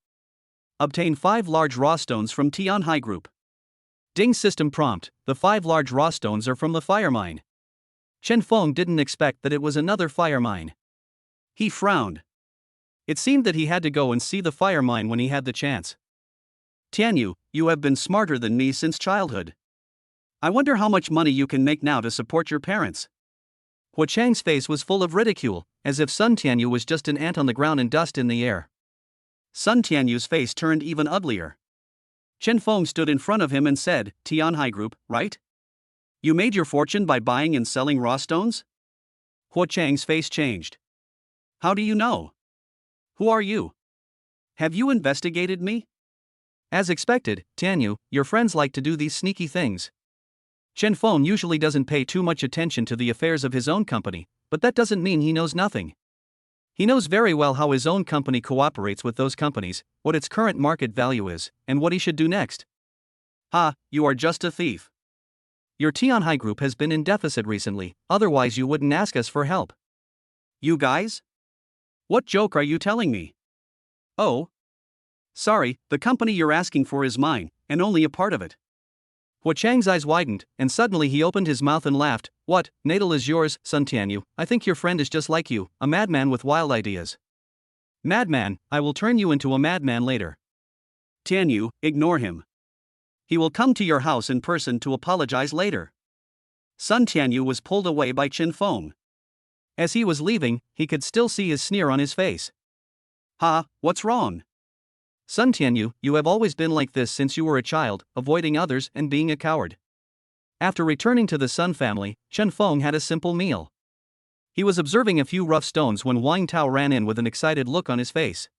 Obtain 5 large raw stones from Tianhai Group. Ding, system prompt, the 5 large raw stones are from the fire mine. Chen Feng didn't expect that it was another fire mine. He frowned. It seemed that he had to go and see the fire mine when he had the chance. Tianyu, you have been smarter than me since childhood. I wonder how much money you can make now to support your parents. Hua Chang's face was full of ridicule, as if Sun Tianyu was just an ant on the ground and dust in the air. Sun Tianyu's face turned even uglier. Chen Feng stood in front of him and said, Tianhai Group, right? You made your fortune by buying and selling raw stones? Hua Chang's face changed. How do you know? Who are you? Have you investigated me? As expected, Tianyu, your friends like to do these sneaky things. Chen Feng usually doesn't pay too much attention to the affairs of his own company, but that doesn't mean he knows nothing. He knows very well how his own company cooperates with those companies, what its current market value is, and what he should do next. You are just a thief. Your Tianhai Group has been in deficit recently, otherwise you wouldn't ask us for help. You guys? What joke are you telling me? Oh. Sorry, the company you're asking for is mine, and only a part of it. Hua Chang's eyes widened, and suddenly he opened his mouth and laughed. What, Natal is yours, Sun Tianyu? I think your friend is just like you, a madman with wild ideas. Madman, I will turn you into a madman later. Tianyu, ignore him. He will come to your house in person to apologize later. Sun Tianyu was pulled away by Chen Feng. As he was leaving, he could still see his sneer on his face. Ha, what's wrong? Sun Tianyu, you have always been like this since you were a child, avoiding others and being a coward. After returning to the Sun family, Chen Feng had a simple meal. He was observing a few rough stones when Wang Tao ran in with an excited look on his face.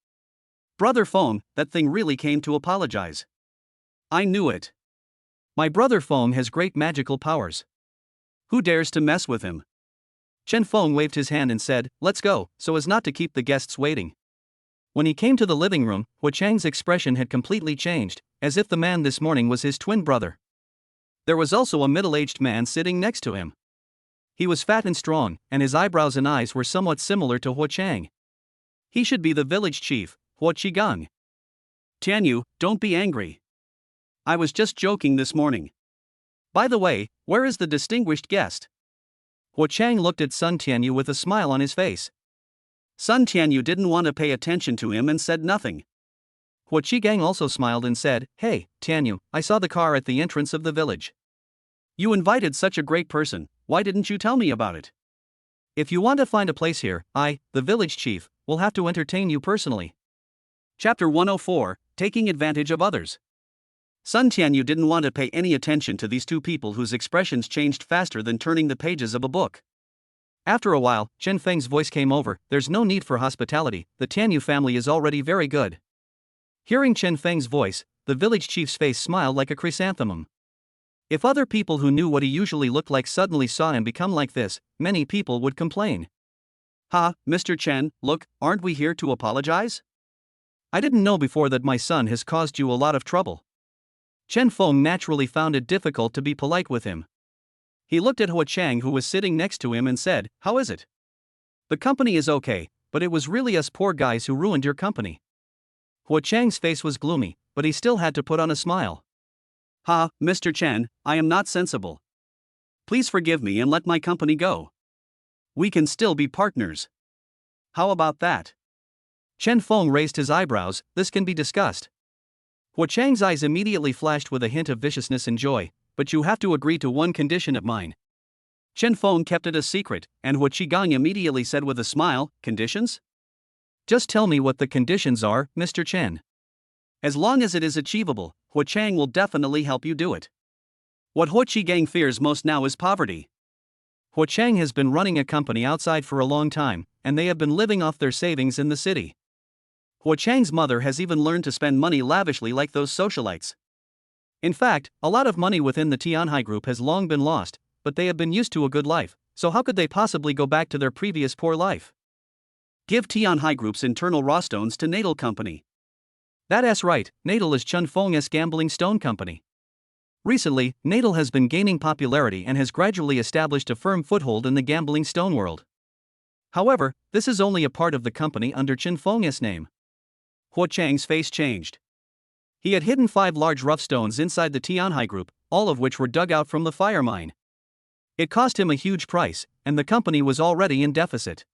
Brother Feng, that thing really came to apologize. I knew it. My brother Feng has great magical powers. Who dares to mess with him? Chen Feng waved his hand and said, let's go, so as not to keep the guests waiting. When he came to the living room, Hua Chang's expression had completely changed, as if the man this morning was his twin brother. There was also a middle-aged man sitting next to him. He was fat and strong, and his eyebrows and eyes were somewhat similar to Hua Chang. He should be the village chief, Hua Qigang. Tianyu, don't be angry. I was just joking this morning. By the way, where is the distinguished guest? Hua Chang looked at Sun Tianyu with a smile on his face. Sun Tianyu didn't want to pay attention to him and said nothing. Hua Qigang also smiled and said, hey, Tianyu, I saw the car at the entrance of the village. You invited such a great person, why didn't you tell me about it? If you want to find a place here, I, the village chief, will have to entertain you personally. Chapter 104, Taking Advantage of Others. Sun Tianyu didn't want to pay any attention to these two people whose expressions changed faster than turning the pages of a book. After a while, Chen Feng's voice came over, there's no need for hospitality, the Tianyu family is already very good. Hearing Chen Feng's voice, the village chief's face smiled like a chrysanthemum. If other people who knew what he usually looked like suddenly saw him become like this, many people would complain. Ha, Mr. Chen, look, aren't we here to apologize? I didn't know before that my son has caused you a lot of trouble. Chen Feng naturally found it difficult to be polite with him. He looked at Hua Chang who was sitting next to him and said, how is it? The company is okay, but it was really us poor guys who ruined your company. Hua Chang's face was gloomy, but he still had to put on a smile. Ha, Mr. Chen, I am not sensible. Please forgive me and let my company go. We can still be partners. How about that? Chen Feng raised his eyebrows, this can be discussed. Hua Chang's eyes immediately flashed with a hint of viciousness and joy, but you have to agree to one condition of mine. Chen Feng kept it a secret, and Hua Qigang immediately said with a smile, conditions? Just tell me what the conditions are, Mr. Chen. As long as it is achievable, Hua Chang will definitely help you do it. What Hua Qigang fears most now is poverty. Hua Chang has been running a company outside for a long time, and they have been living off their savings in the city. Hua Chang's mother has even learned to spend money lavishly like those socialites. In fact, a lot of money within the Tianhai group has long been lost, but they have been used to a good life, so how could they possibly go back to their previous poor life? Give Tianhai group's internal raw stones to Natal Company. That's right, Natal is Chen Feng's gambling stone company. Recently, Natal has been gaining popularity and has gradually established a firm foothold in the gambling stone world. However, this is only a part of the company under Chen Feng's name. Hua Chang's face changed. He had hidden 5 large rough stones inside the Tianhai group, all of which were dug out from the fire mine. It cost him a huge price, and the company was already in deficit.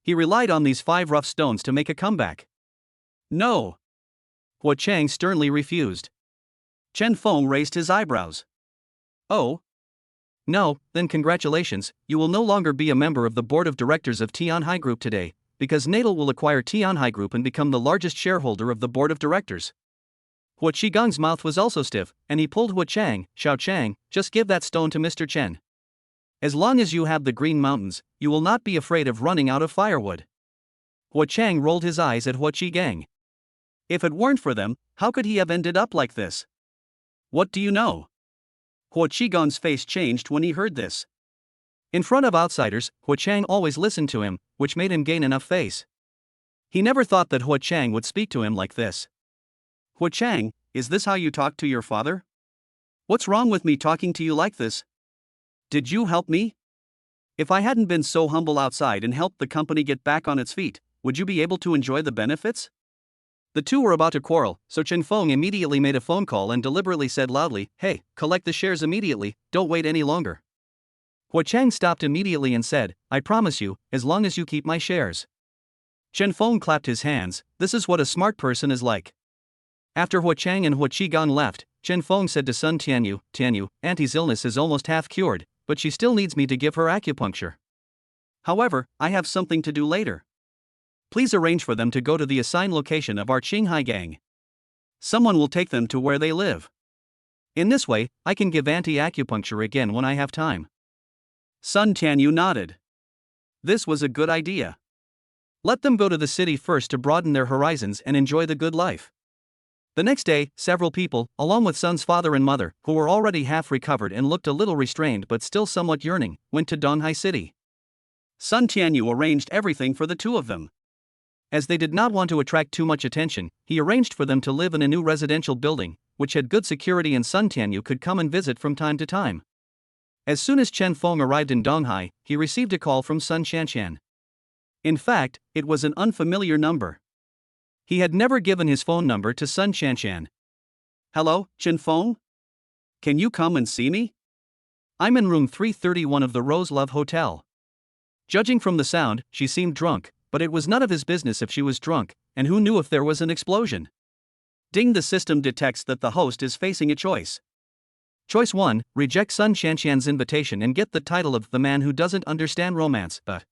He relied on these 5 rough stones to make a comeback. No. Hua Chang sternly refused. Chen Feng raised his eyebrows. Oh? No, then congratulations, you will no longer be a member of the board of directors of Tianhai Group today, because Natal will acquire Tianhai Group and become the largest shareholder of the board of directors. Hua Qigang's mouth was also stiff, and he pulled Hua Chang, Xiao Chang, just give that stone to Mr. Chen. As long as you have the Green Mountains, you will not be afraid of running out of firewood. Hua Chang rolled his eyes at Hua Qigang. If it weren't for them, how could he have ended up like this? What do you know? Hua Qigang's face changed when he heard this. In front of outsiders, Hua Chang always listened to him, which made him gain enough face. He never thought that Hua Chang would speak to him like this. Hua Chang, is this how you talk to your father? What's wrong with me talking to you like this? Did you help me? If I hadn't been so humble outside and helped the company get back on its feet, would you be able to enjoy the benefits? The two were about to quarrel, so Chen Feng immediately made a phone call and deliberately said loudly, hey, collect the shares immediately, don't wait any longer. Hua Chang stopped immediately and said, I promise you, as long as you keep my shares. Chen Feng clapped his hands, this is what a smart person is like. After Hua Chang and Hua Qigang left, Chen Feng said to Sun Tianyu, Tianyu, Auntie's illness is almost half cured, but she still needs me to give her acupuncture. However, I have something to do later. Please arrange for them to go to the assigned location of our Qinghai gang. Someone will take them to where they live. In this way, I can give Auntie acupuncture again when I have time. Sun Tianyu nodded. This was a good idea. Let them go to the city first to broaden their horizons and enjoy the good life. The next day, several people, along with Sun's father and mother, who were already half recovered and looked a little restrained but still somewhat yearning, went to Donghai City. Sun Tianyu arranged everything for the two of them. As they did not want to attract too much attention, he arranged for them to live in a new residential building, which had good security, and Sun Tianyu could come and visit from time to time. As soon as Chen Feng arrived in Donghai, he received a call from Sun Shanshan. In fact, it was an unfamiliar number. He had never given his phone number to Sun Shanshan. Hello, Chen Feng? Can you come and see me? I'm in room 331 of the Rose Love Hotel. Judging from the sound, she seemed drunk, but it was none of his business if she was drunk, and who knew if there was an explosion. Ding, the system detects that the host is facing a choice. Choice 1, reject Sun Shanshan's invitation and get the title of the man who doesn't understand romance, but.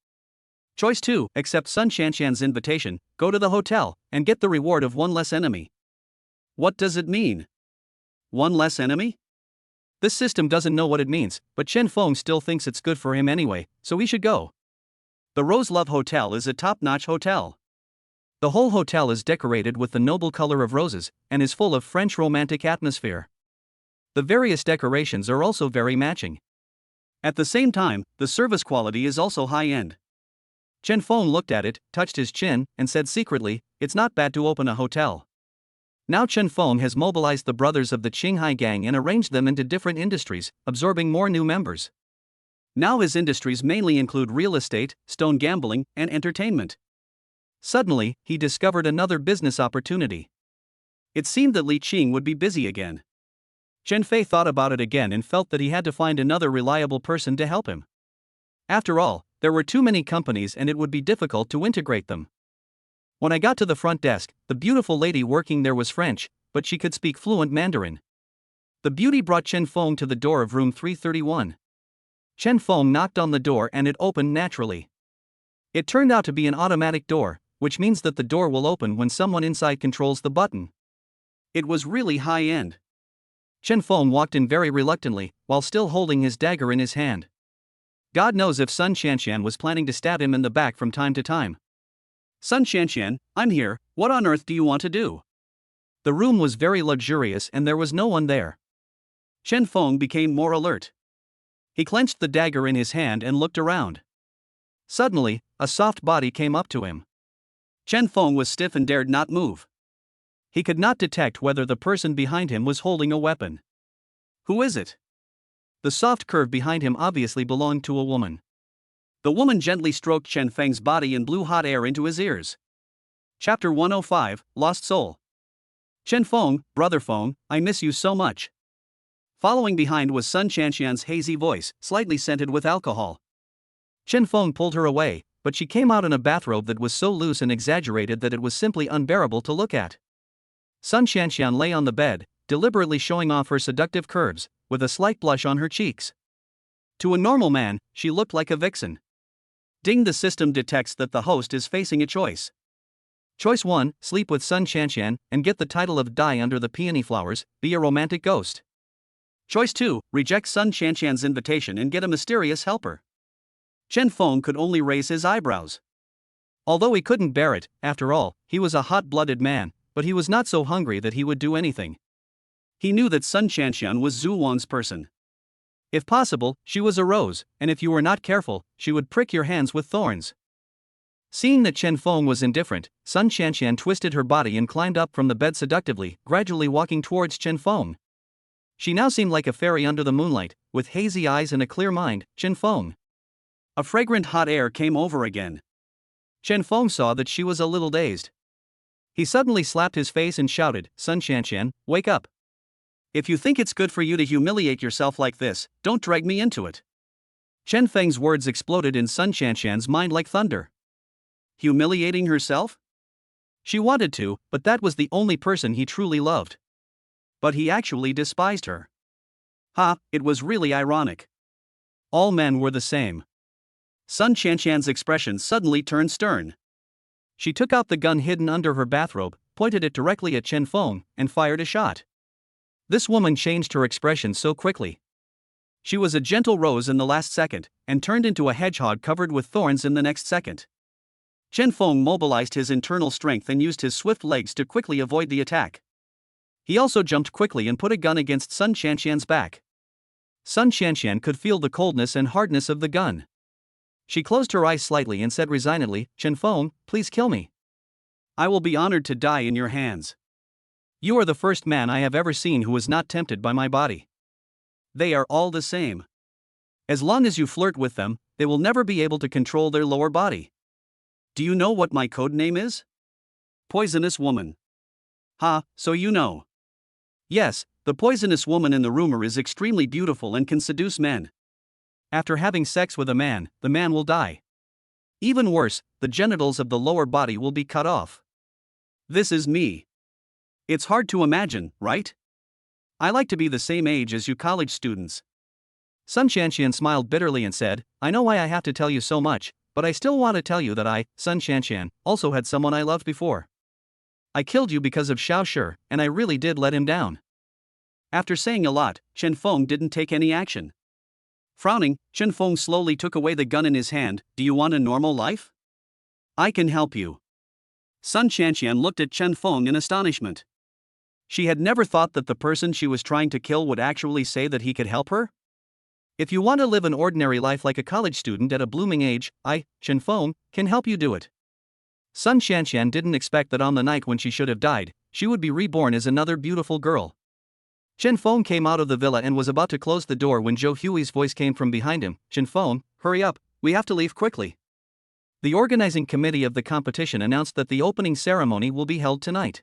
Choice 2, accept Sun Shanshan's invitation, go to the hotel, and get the reward of one less enemy. What does it mean? One less enemy? This system doesn't know what it means, but Chen Feng still thinks it's good for him anyway, so he should go. The Rose Love Hotel is a top-notch hotel. The whole hotel is decorated with the noble color of roses, and is full of French romantic atmosphere. The various decorations are also very matching. At the same time, the service quality is also high-end. Chen Feng looked at it, touched his chin, and said secretly, it's not bad to open a hotel. Now Chen Feng has mobilized the brothers of the Qinghai gang and arranged them into different industries, absorbing more new members. Now his industries mainly include real estate, stone gambling, and entertainment. Suddenly, he discovered another business opportunity. It seemed that Li Qing would be busy again. Chen Fei thought about it again and felt that he had to find another reliable person to help him. After all, there were too many companies and it would be difficult to integrate them. When I got to the front desk, the beautiful lady working there was French, but she could speak fluent Mandarin. The beauty brought Chen Feng to the door of room 331. Chen Feng knocked on the door and it opened naturally. It turned out to be an automatic door, which means that the door will open when someone inside controls the button. It was really high-end. Chen Feng walked in very reluctantly, while still holding his dagger in his hand. God knows if Sun Shanshan was planning to stab him in the back from time to time. Sun Shanshan, I'm here, what on earth do you want to do? The room was very luxurious and there was no one there. Chen Feng became more alert. He clenched the dagger in his hand and looked around. Suddenly, a soft body came up to him. Chen Feng was stiff and dared not move. He could not detect whether the person behind him was holding a weapon. Who is it? The soft curve behind him obviously belonged to a woman. The woman gently stroked Chen Feng's body and blew hot air into his ears. Chapter 105, Lost Soul. Chen Feng, Brother Feng, I miss you so much. Following behind was Sun Shanshan's hazy voice, slightly scented with alcohol. Chen Feng pulled her away, but she came out in a bathrobe that was so loose and exaggerated that it was simply unbearable to look at. Sun Shanshan lay on the bed, deliberately showing off her seductive curves, with a slight blush on her cheeks. To a normal man, she looked like a vixen. Ding, the system detects that the host is facing a choice. Choice 1, sleep with Sun Shanshan, and get the title of Die Under the Peony Flowers, be a romantic ghost. Choice 2, reject Sun Shanshan's invitation and get a mysterious helper. Chen Feng could only raise his eyebrows. Although he couldn't bear it, after all, he was a hot-blooded man, but he was not so hungry that he would do anything. He knew that Sun Shanshan was Zhu Wan's person. If possible, she was a rose, and if you were not careful, she would prick your hands with thorns. Seeing that Chen Feng was indifferent, Sun Shanshan twisted her body and climbed up from the bed seductively, gradually walking towards Chen Feng. She now seemed like a fairy under the moonlight, with hazy eyes and a clear mind. Chen Feng. A fragrant hot air came over again. Chen Feng saw that she was a little dazed. He suddenly slapped his face and shouted, Sun Shanshan, wake up. If you think it's good for you to humiliate yourself like this, don't drag me into it. Chen Feng's words exploded in Sun Shanshan's mind like thunder. Humiliating herself? She wanted to, but that was the only person he truly loved. But he actually despised her. Ha, it was really ironic. All men were the same. Sun Qianqian's expression suddenly turned stern. She took out the gun hidden under her bathrobe, pointed it directly at Chen Feng, and fired a shot. This woman changed her expression so quickly. She was a gentle rose in the last second, and turned into a hedgehog covered with thorns in the next second. Chen Feng mobilized his internal strength and used his swift legs to quickly avoid the attack. He also jumped quickly and put a gun against Sun Qianqian's back. Sun Qianqian could feel the coldness and hardness of the gun. She closed her eyes slightly and said resignedly, "Chen Feng, please kill me. I will be honored to die in your hands. You are the first man I have ever seen who is not tempted by my body. They are all the same. As long as you flirt with them, they will never be able to control their lower body. Do you know what my code name is? Poisonous Woman. Ha, so you know. Yes, the poisonous woman in the rumor is extremely beautiful and can seduce men. After having sex with a man, the man will die. Even worse, the genitals of the lower body will be cut off. This is me. It's hard to imagine, right? I like to be the same age as you college students." Sun Qianqian smiled bitterly and said, "I know why I have to tell you so much, but I still want to tell you that I, Sun Qianqian, also had someone I loved before. I killed you because of Xiao Shi, and I really did let him down." After saying a lot, Chen Feng didn't take any action. Frowning, Chen Feng slowly took away the gun in his hand. "Do you want a normal life? I can help you." Sun Qianqian looked at Chen Feng in astonishment. She had never thought that the person she was trying to kill would actually say that he could help her. "If you want to live an ordinary life like a college student at a blooming age, I, Chen Feng, can help you do it." Sun Qianqian didn't expect that on the night when she should have died, she would be reborn as another beautiful girl. Chen Feng came out of the villa and was about to close the door when Zhou Hui's voice came from behind him. "Chen Feng, hurry up, we have to leave quickly." The organizing committee of the competition announced that the opening ceremony will be held tonight.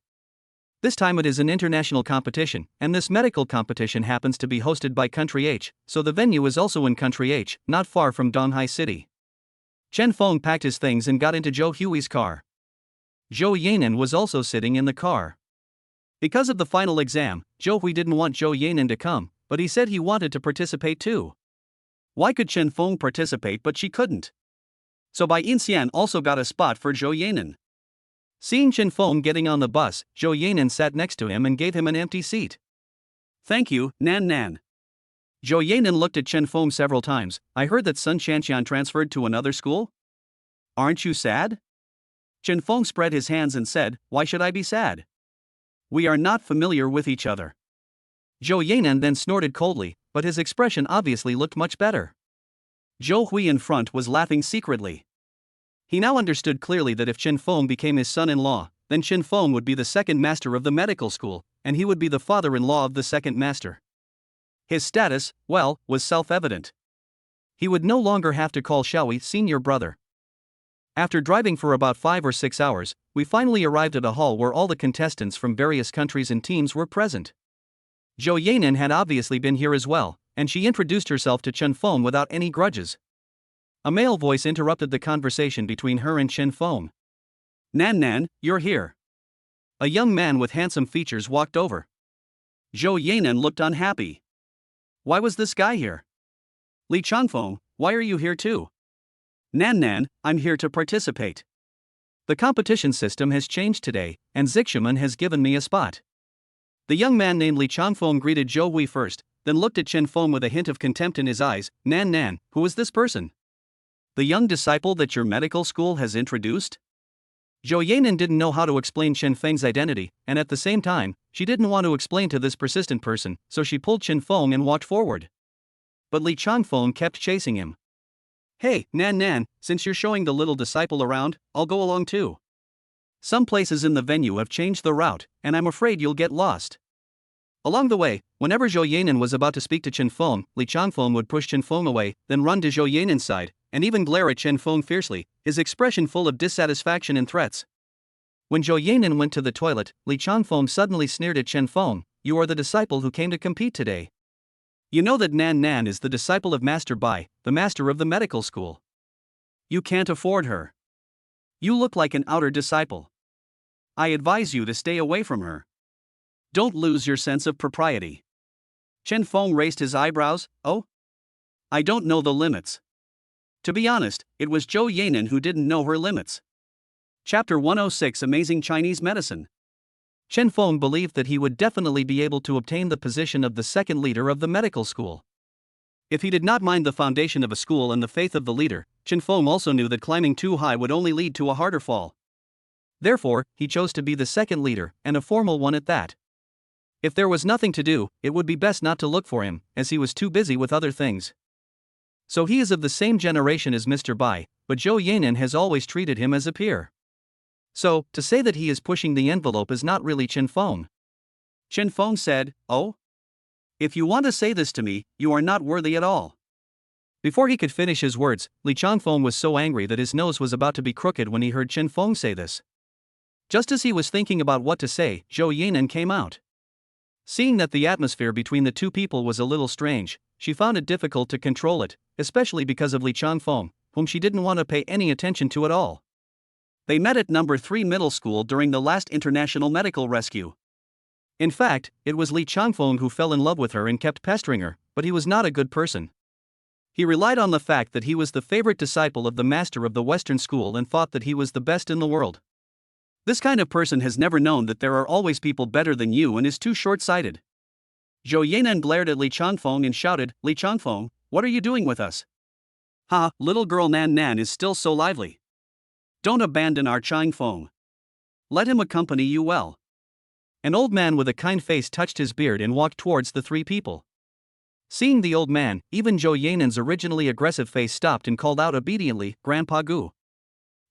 This time it is an international competition, and this medical competition happens to be hosted by Country H, so the venue is also in Country H, not far from Donghai City. Chen Feng packed his things and got into Zhou Hui's car. Zhou Yanan was also sitting in the car. Because of the final exam, Zhou Hui didn't want Zhou Yanan to come, but he said he wanted to participate too. Why could Chen Feng participate but she couldn't? So Bai Yinxian also got a spot for Zhou Yanan. Seeing Chen Feng getting on the bus, Zhou Yanan sat next to him and gave him an empty seat. "Thank you, Nan Nan." Zhou Yanan looked at Chen Feng several times. "I heard that Sun Qianqian transferred to another school? Aren't you sad?" Chen Feng spread his hands and said, "Why should I be sad? We are not familiar with each other." Zhou Yanan then snorted coldly, but his expression obviously looked much better. Zhou Hui in front was laughing secretly. He now understood clearly that if Chen Feng became his son-in-law, then Chen Feng would be the second master of the medical school, and he would be the father-in-law of the second master. His status, well, was self-evident. He would no longer have to call Xiaoyi senior brother. After driving for about 5 or 6 hours, we finally arrived at a hall where all the contestants from various countries and teams were present. Zhou Yanan had obviously been here as well, and she introduced herself to Chen Feng without any grudges. A male voice interrupted the conversation between her and Chen Feng. "Nan Nan, you're here." A young man with handsome features walked over. Zhou Yanan looked unhappy. Why was this guy here? "Li Changfeng, why are you here too?" "Nan Nan, I'm here to participate. The competition system has changed today, and Xiaoman has given me a spot." The young man named Li Changfeng greeted Zhou Hui first, then looked at Chen Feng with a hint of contempt in his eyes. "Nan Nan, who is this person? The young disciple that your medical school has introduced?" Zhou Yanan didn't know how to explain Chen Feng's identity, and at the same time, she didn't want to explain to this persistent person, so she pulled Chen Feng and walked forward. But Li Changfeng kept chasing him. "Hey, Nan Nan, since you're showing the little disciple around, I'll go along too. Some places in the venue have changed the route, and I'm afraid you'll get lost." Along the way, whenever Zhou Yanan was about to speak to Chen Feng, Li Changfeng would push Chen Feng away, then run to Zhou Yanan's side, and even glare at Chen Feng fiercely, his expression full of dissatisfaction and threats. When Zhou Yanan went to the toilet, Li Changfeng suddenly sneered at Chen Feng. "You are the disciple who came to compete today. You know that Nan Nan is the disciple of Master Bai, the master of the medical school. You can't afford her. You look like an outer disciple. I advise you to stay away from her." Don't lose your sense of propriety. Chen Feng raised his eyebrows. Oh? I don't know the limits. To be honest, it was Zhou Yanan who didn't know her limits. Chapter 106 Amazing Chinese Medicine. Chen Feng believed that he would definitely be able to obtain the position of the second leader of the medical school. If he did not mind the foundation of a school and the faith of the leader, Chen Feng also knew that climbing too high would only lead to a harder fall. Therefore, he chose to be the second leader, and a formal one at that. If there was nothing to do, it would be best not to look for him, as he was too busy with other things. So he is of the same generation as Mr. Bai, but Zhou Yanan has always treated him as a peer. So, to say that he is pushing the envelope is not really Chen Feng. Chen Feng said, "Oh? If you want to say this to me, you are not worthy at all." Before he could finish his words, Li Changfeng was so angry that his nose was about to be crooked when he heard Chen Feng say this. Just as he was thinking about what to say, Zhou Yanan came out. Seeing that the atmosphere between the two people was a little strange, she found it difficult to control it, especially because of Li Changfeng, whom she didn't want to pay any attention to at all. They met at number 3 middle school during the last international medical rescue. In fact, it was Li Changfeng who fell in love with her and kept pestering her, but he was not a good person. He relied on the fact that he was the favorite disciple of the master of the Western school and thought that he was the best in the world. This kind of person has never known that there are always people better than you and is too short-sighted. Zhou Yanan glared at Li Changfeng and shouted, "Li Changfeng, what are you doing with us? Ha, little girl Nan Nan is still so lively. Don't abandon our Changfeng. Let him accompany you well." An old man with a kind face touched his beard and walked towards the three people. Seeing the old man, even Zhou Yanan's originally aggressive face stopped and called out obediently, "Grandpa Gu."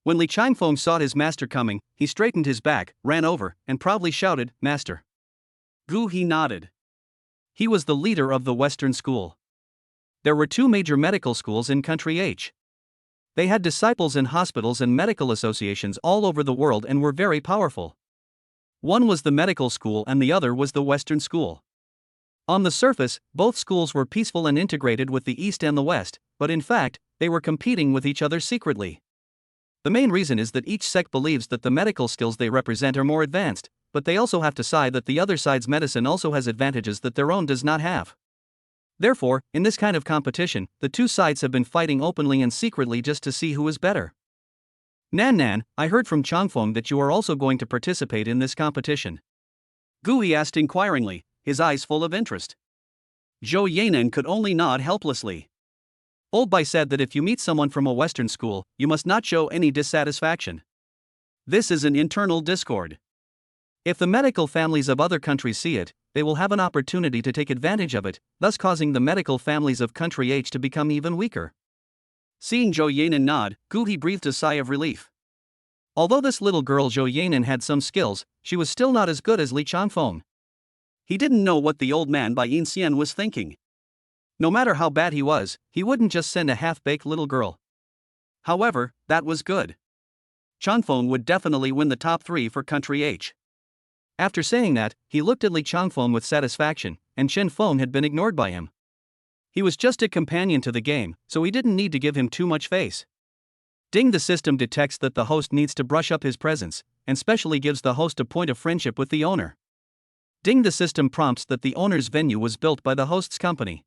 When Li Changfeng saw his master coming, he straightened his back, ran over, and proudly shouted, "Master." Gu he nodded. He was the leader of the Western school. There were 2 major medical schools in country H. They had disciples in hospitals and medical associations all over the world and were very powerful. One was the medical school and the other was the Western school. On the surface, both schools were peaceful and integrated with the East and the West, but in fact, they were competing with each other secretly. The main reason is that each sect believes that the medical skills they represent are more advanced, but they also have to side that the other side's medicine also has advantages that their own does not have. Therefore, in this kind of competition, the two sides have been fighting openly and secretly just to see who is better. Nan Nan, I heard from Changfeng that you are also going to participate in this competition. Gui asked inquiringly, his eyes full of interest. Zhou Yanan could only nod helplessly. Old Bai said that if you meet someone from a Western school, you must not show any dissatisfaction. This is an internal discord. If the medical families of other countries see it, they will have an opportunity to take advantage of it, thus causing the medical families of country H to become even weaker. Seeing Zhou Yanan nod, Gu breathed a sigh of relief. Although this little girl Zhou Yanan had some skills, she was still not as good as Li Changfeng. He didn't know what the old man Bai Yinxian was thinking. No matter how bad he was, he wouldn't just send a half-baked little girl. However, that was good. Changfeng would definitely win the top 3 for country H. After saying that, he looked at Li Changfeng with satisfaction, and Chen Feng had been ignored by him. He was just a companion to the game, so he didn't need to give him too much face. Ding, the system detects that the host needs to brush up his presence, and specially gives the host a point of friendship with the owner. Ding, the system prompts that the owner's venue was built by the host's company.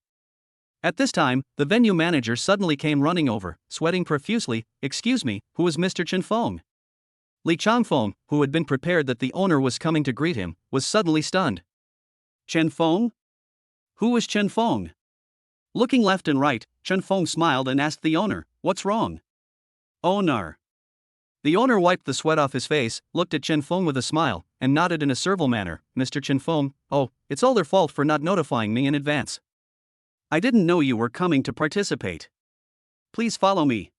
At this time, the venue manager suddenly came running over, sweating profusely. "Excuse me, who is Mr. Chen Feng?" Li Changfeng, who had been prepared that the owner was coming to greet him, was suddenly stunned. Chen Feng? Who is Chen Feng? Looking left and right, Chen Feng smiled and asked the owner, "What's wrong?" "Owner." The owner wiped the sweat off his face, looked at Chen Feng with a smile, and nodded in a servile manner. "Mr. Chen Feng, oh, it's all their fault for not notifying me in advance. I didn't know you were coming to participate. Please follow me.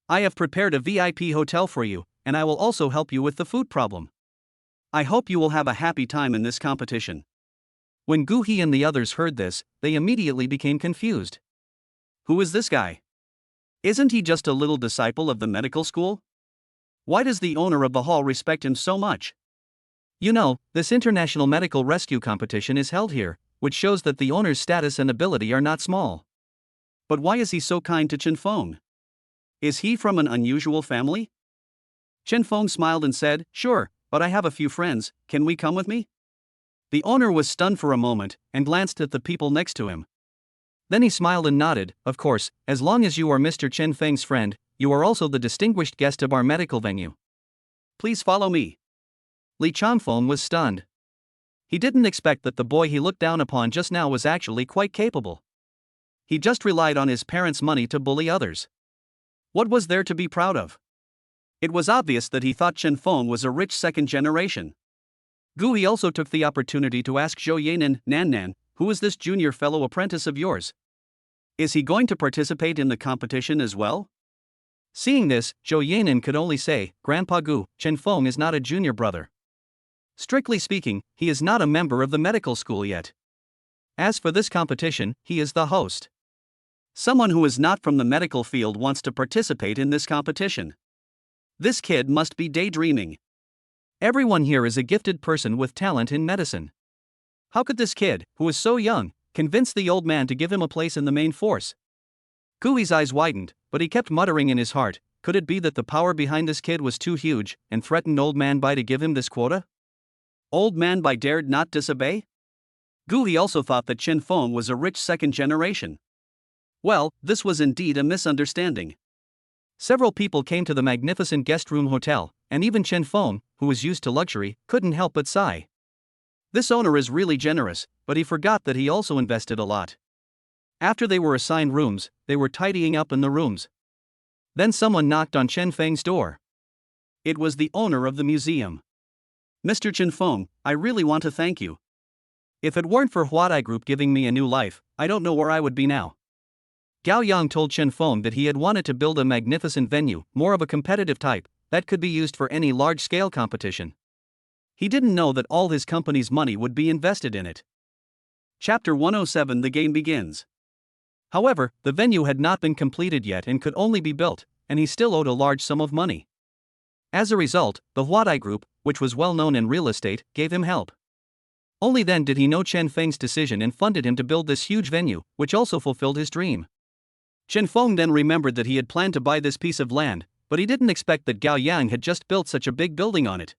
I have prepared a VIP hotel for you, and I will also help you with the food problem. I hope you will have a happy time in this competition." When Gu He and the others heard this, they immediately became confused. Who is this guy? Isn't he just a little disciple of the medical school? Why does the owner of the hall respect him so much? You know, this international medical rescue competition is held here, which shows that the owner's status and ability are not small. But why is he so kind to Chen Feng? Is he from an unusual family? Chen Feng smiled and said, "Sure, but I have a few friends, can we come with me?" The owner was stunned for a moment and glanced at the people next to him. Then he smiled and nodded. Of course, as long as you are Mr. Chen Feng's friend, you are also the distinguished guest of our medical venue. Please follow me. Li Changfeng was stunned. He didn't expect that the boy he looked down upon just now was actually quite capable. He just relied on his parents' money to bully others. What was there to be proud of? It was obvious that he thought Chen Feng was a rich second generation. Gui also took the opportunity to ask Zhou Yanan, Nan, who is this junior fellow apprentice of yours? Is he going to participate in the competition as well? Seeing this, Zhou Yanan could only say, Grandpa Gu, Chen Feng is not a junior brother. Strictly speaking, he is not a member of the medical school yet. As for this competition, he is the host. Someone who is not from the medical field wants to participate in this competition. This kid must be daydreaming. Everyone here is a gifted person with talent in medicine. How could this kid, who is so young, convince the old man to give him a place in the main force? Gui's eyes widened, but he kept muttering in his heart, could it be that the power behind this kid was too huge, and threatened Old Man Bai to give him this quota? Old Man Bai dared not disobey? Gui also thought that Chen Feng was a rich second generation. Well, this was indeed a misunderstanding. Several people came to the magnificent guest room hotel, and even Chen Feng, who was used to luxury, couldn't help but sigh. This owner is really generous, but he forgot that he also invested a lot. After they were assigned rooms, they were tidying up in the rooms. Then someone knocked on Chen Feng's door. It was the owner of the museum. Mr. Chen Feng, I really want to thank you. If it weren't for Huadai Group giving me a new life, I don't know where I would be now. Gao Yang told Chen Feng that he had wanted to build a magnificent venue, more of a competitive type, that could be used for any large-scale competition. He didn't know that all his company's money would be invested in it. Chapter 107 The game begins. However, the venue had not been completed yet and could only be built, and he still owed a large sum of money. As a result, the Huadai Group, which was well known in real estate, gave him help. Only then did he know Chen Feng's decision and funded him to build this huge venue, which also fulfilled his dream. Chen Feng then remembered that he had planned to buy this piece of land, but he didn't expect that Gao Yang had just built such a big building on it.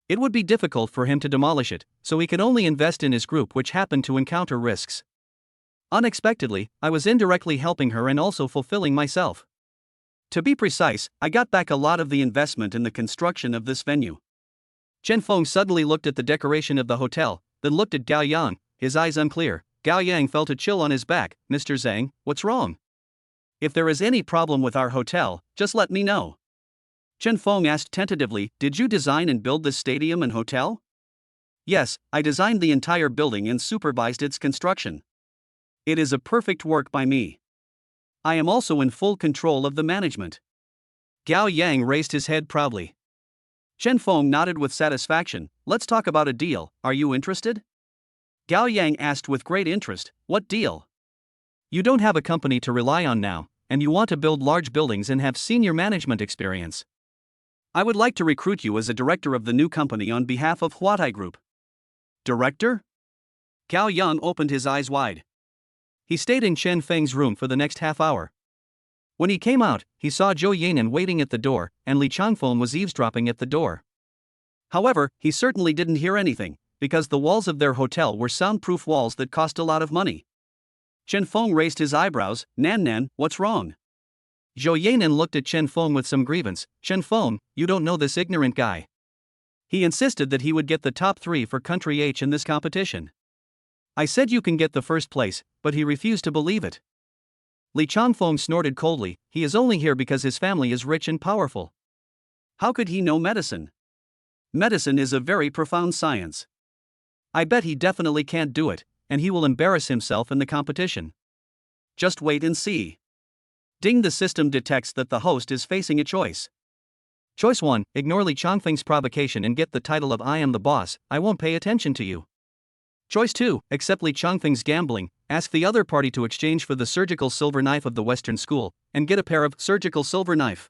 It would be difficult for him to demolish it, so he could only invest in his group, which happened to encounter risks. Unexpectedly, I was indirectly helping her and also fulfilling myself. To be precise, I got back a lot of the investment in the construction of this venue. Chen Feng suddenly looked at the decoration of the hotel, then looked at Gao Yang, his eyes unclear. Gao Yang felt a chill on his back. Mr. Zhang, what's wrong? If there is any problem with our hotel, just let me know. Chen Feng asked tentatively, did you design and build this stadium and hotel? Yes, I designed the entire building and supervised its construction. It is a perfect work by me. I am also in full control of the management. Gao Yang raised his head proudly. Chen Feng nodded with satisfaction. Let's talk about a deal, are you interested? Gao Yang asked with great interest, what deal? You don't have a company to rely on now, and you want to build large buildings and have senior management experience. I would like to recruit you as a director of the new company on behalf of Huadai Group. Director? Gao Yang opened his eyes wide. He stayed in Chen Feng's room for the next half hour. When he came out, he saw Zhou Yanan waiting at the door, and Li Changfeng was eavesdropping at the door. However, he certainly didn't hear anything, because the walls of their hotel were soundproof walls that cost a lot of money. Chen Feng raised his eyebrows. Nan, what's wrong? Zhou Yanan looked at Chen Feng with some grievance. Chen Feng, you don't know this ignorant guy. He insisted that he would get the top 3 for Country H in this competition. I said you can get the first place, but he refused to believe it. Li Changfeng snorted coldly. He is only here because his family is rich and powerful. How could he know medicine? Medicine is a very profound science. I bet he definitely can't do it, and he will embarrass himself in the competition. Just wait and see. Ding, the system detects that the host is facing a choice. Choice 1, ignore Li Changfeng's provocation and get the title of I am the boss, I won't pay attention to you. Choice 2, accept Li Changfeng's gambling, ask the other party to exchange for the surgical silver knife of the Western school, and get a pair of surgical silver knife.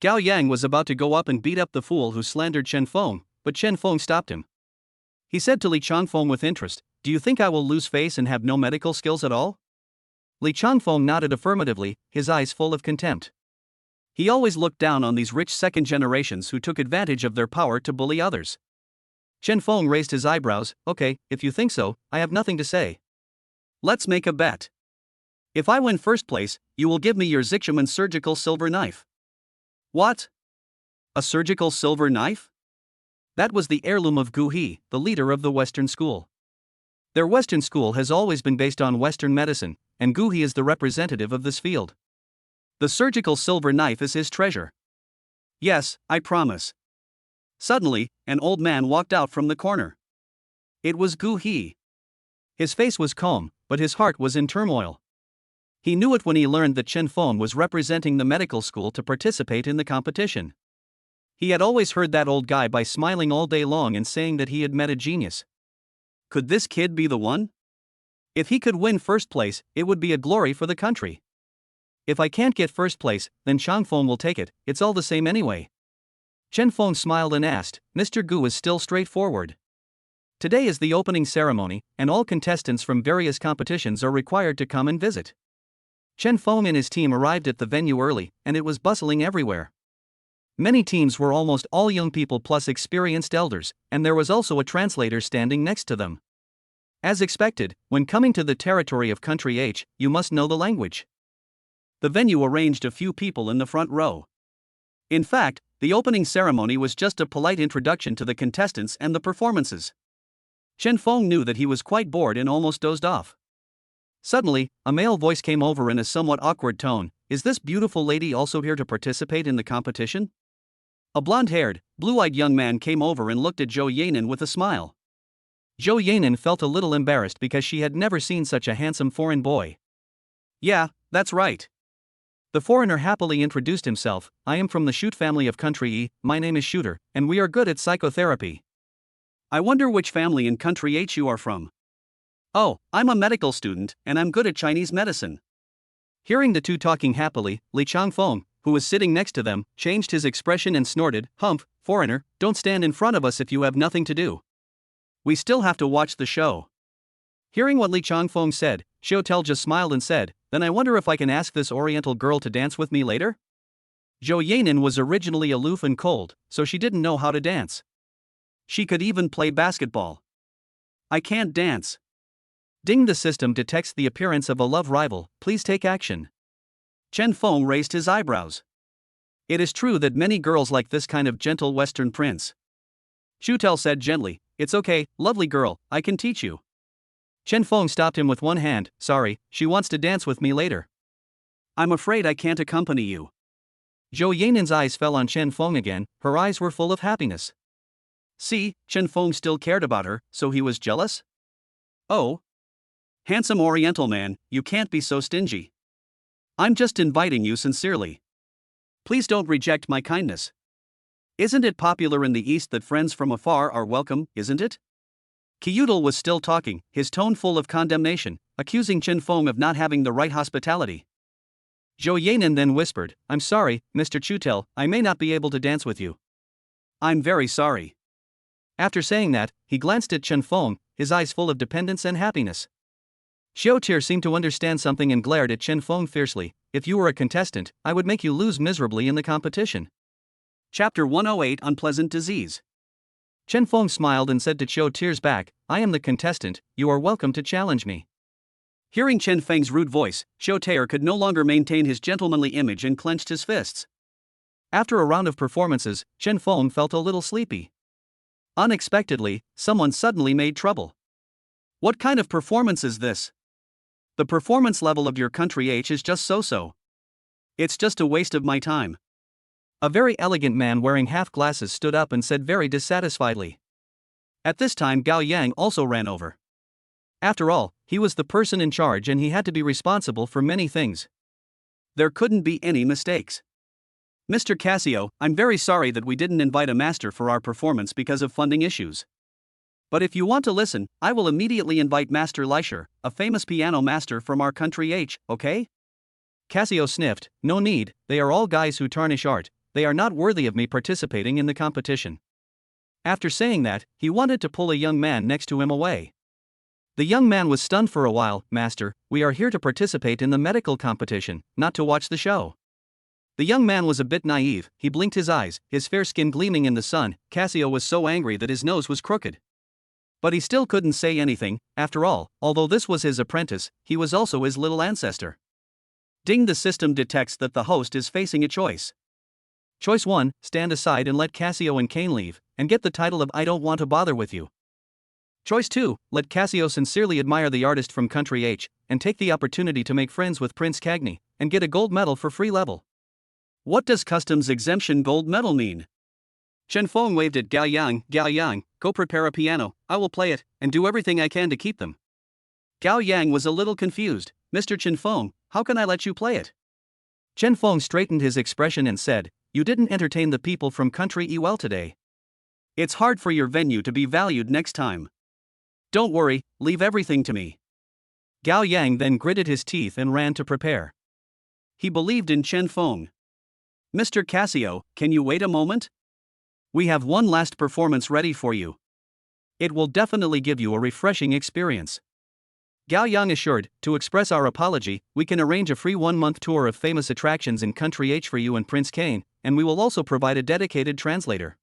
Gao Yang was about to go up and beat up the fool who slandered Chen Feng, but Chen Feng stopped him. He said to Li Changfeng with interest, do you think I will lose face and have no medical skills at all? Li Changfeng nodded affirmatively, his eyes full of contempt. He always looked down on these rich second generations who took advantage of their power to bully others. Chen Feng raised his eyebrows. Okay, if you think so, I have nothing to say. Let's make a bet. If I win first place, you will give me your Xiaoman surgical silver knife. What? A surgical silver knife? That was the heirloom of Gu He, the leader of the Western school. Their Western school has always been based on Western medicine, and Gu He is the representative of this field. The surgical silver knife is his treasure. Yes, I promise. Suddenly, an old man walked out from the corner. It was Gu He. His face was calm, but his heart was in turmoil. He knew it when he learned that Chen Feng was representing the medical school to participate in the competition. He had always heard that old guy by smiling all day long and saying that he had met a genius. Could this kid be the one? If he could win first place, it would be a glory for the country. If I can't get first place, then Chang Feng will take it, it's all the same anyway. Chen Feng smiled and asked, Mr. Gu is still straightforward. Today is the opening ceremony, and all contestants from various competitions are required to come and visit. Chen Feng and his team arrived at the venue early, and it was bustling everywhere. Many teams were almost all young people plus experienced elders, and there was also a translator standing next to them. As expected, when coming to the territory of Country H, you must know the language. The venue arranged a few people in the front row. In fact, the opening ceremony was just a polite introduction to the contestants and the performances. Chen Feng knew that he was quite bored and almost dozed off. Suddenly, a male voice came over in a somewhat awkward tone. Is this beautiful lady also here to participate in the competition? A blonde-haired, blue-eyed young man came over and looked at Zhou Yanan with a smile. Zhou Yanan felt a little embarrassed because she had never seen such a handsome foreign boy. Yeah, that's right. The foreigner happily introduced himself. I am from the Shoot family of Country E, my name is Shooter, and we are good at psychotherapy. I wonder which family in Country H you are from. Oh, I'm a medical student, and I'm good at Chinese medicine. Hearing the two talking happily, Li Changfeng, who was sitting next to them, changed his expression and snorted, Humph, foreigner, don't stand in front of us if you have nothing to do. We still have to watch the show. Hearing what Li Changfeng said, Xiao just smiled and said, then I wonder if I can ask this oriental girl to dance with me later? Zhou Yanan was originally aloof and cold, so she didn't know how to dance. She could even play basketball. I can't dance. Ding, the system detects the appearance of a love rival, please take action. Chen Feng raised his eyebrows. It is true that many girls like this kind of gentle Western prince. Shutel said gently, it's okay, lovely girl, I can teach you. Chen Feng stopped him with one hand, sorry, she wants to dance with me later. I'm afraid I can't accompany you. Zhou Yanan's eyes fell on Chen Feng again, her eyes were full of happiness. See, Chen Feng still cared about her, so he was jealous? Oh. Handsome oriental man, you can't be so stingy. I'm just inviting you sincerely. Please don't reject my kindness. Isn't it popular in the East that friends from afar are welcome, isn't it? Kyudal was still talking, his tone full of condemnation, accusing Chen Feng of not having the right hospitality. Zhou Yanan then whispered, I'm sorry, Mr. Chutel, I may not be able to dance with you. I'm very sorry. After saying that, he glanced at Chen Feng, his eyes full of dependence and happiness. Xiao Tir seemed to understand something and glared at Chen Feng fiercely. If you were a contestant, I would make you lose miserably in the competition. Chapter 108, Unpleasant Disease. Chen Feng smiled and said to Xiao Tir's back, I am the contestant, you are welcome to challenge me. Hearing Chen Feng's rude voice, Xiao Tir could no longer maintain his gentlemanly image and clenched his fists. After a round of performances, Chen Feng felt a little sleepy. Unexpectedly, someone suddenly made trouble. What kind of performance is this? The performance level of your Country H is just so-so. It's just a waste of my time. A very elegant man wearing half glasses stood up and said very dissatisfiedly. At this time Gao Yang also ran over. After all, he was the person in charge and he had to be responsible for many things. There couldn't be any mistakes. Mr. Cassio, I'm very sorry that we didn't invite a master for our performance because of funding issues. But if you want to listen, I will immediately invite Master Leisher, a famous piano master from our Country H, okay? Cassio sniffed, no need, they are all guys who tarnish art, they are not worthy of me participating in the competition. After saying that, he wanted to pull a young man next to him away. The young man was stunned for a while. Master, we are here to participate in the medical competition, not to watch the show. The young man was a bit naive, he blinked his eyes, his fair skin gleaming in the sun. Cassio was so angry that his nose was crooked. But he still couldn't say anything. After all, although this was his apprentice, he was also his little ancestor. Ding, the system detects that the host is facing a choice. Choice 1, stand aside and let Cassio and Cain leave, and get the title of I don't want to bother with you. Choice 2, let Cassio sincerely admire the artist from country H, and take the opportunity to make friends with Prince Cagney, and get a gold medal for free level. What does customs exemption gold medal mean? Chen Feng waved at Gao Yang, go prepare a piano, I will play it, and do everything I can to keep them. Gao Yang was a little confused. Mr. Chen Feng, how can I let you play it? Chen Feng straightened his expression and said, you didn't entertain the people from country E well today. It's hard for your venue to be valued next time. Don't worry, leave everything to me. Gao Yang then gritted his teeth and ran to prepare. He believed in Chen Feng. Mr. Cassio, can you wait a moment? We have one last performance ready for you. It will definitely give you a refreshing experience. Gao Yang assured, to express our apology, we can arrange a free 1-month tour of famous attractions in Country H for you and Prince Cain, and we will also provide a dedicated translator.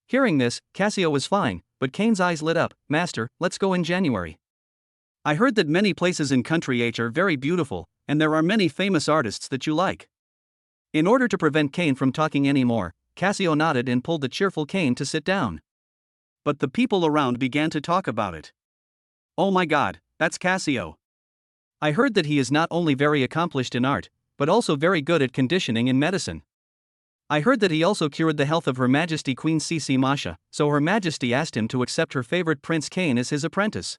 Hearing this, Cassio was fine, but Cain's eyes lit up. Master, let's go in January. I heard that many places in Country H are very beautiful, and there are many famous artists that you like. In order to prevent Cain from talking anymore, Cassio nodded and pulled the cheerful Cain to sit down. But the people around began to talk about it. Oh my God, that's Cassio. I heard that he is not only very accomplished in art, but also very good at conditioning and medicine. I heard that he also cured the health of Her Majesty Queen Cici Masha, so Her Majesty asked him to accept her favorite Prince Cain as his apprentice.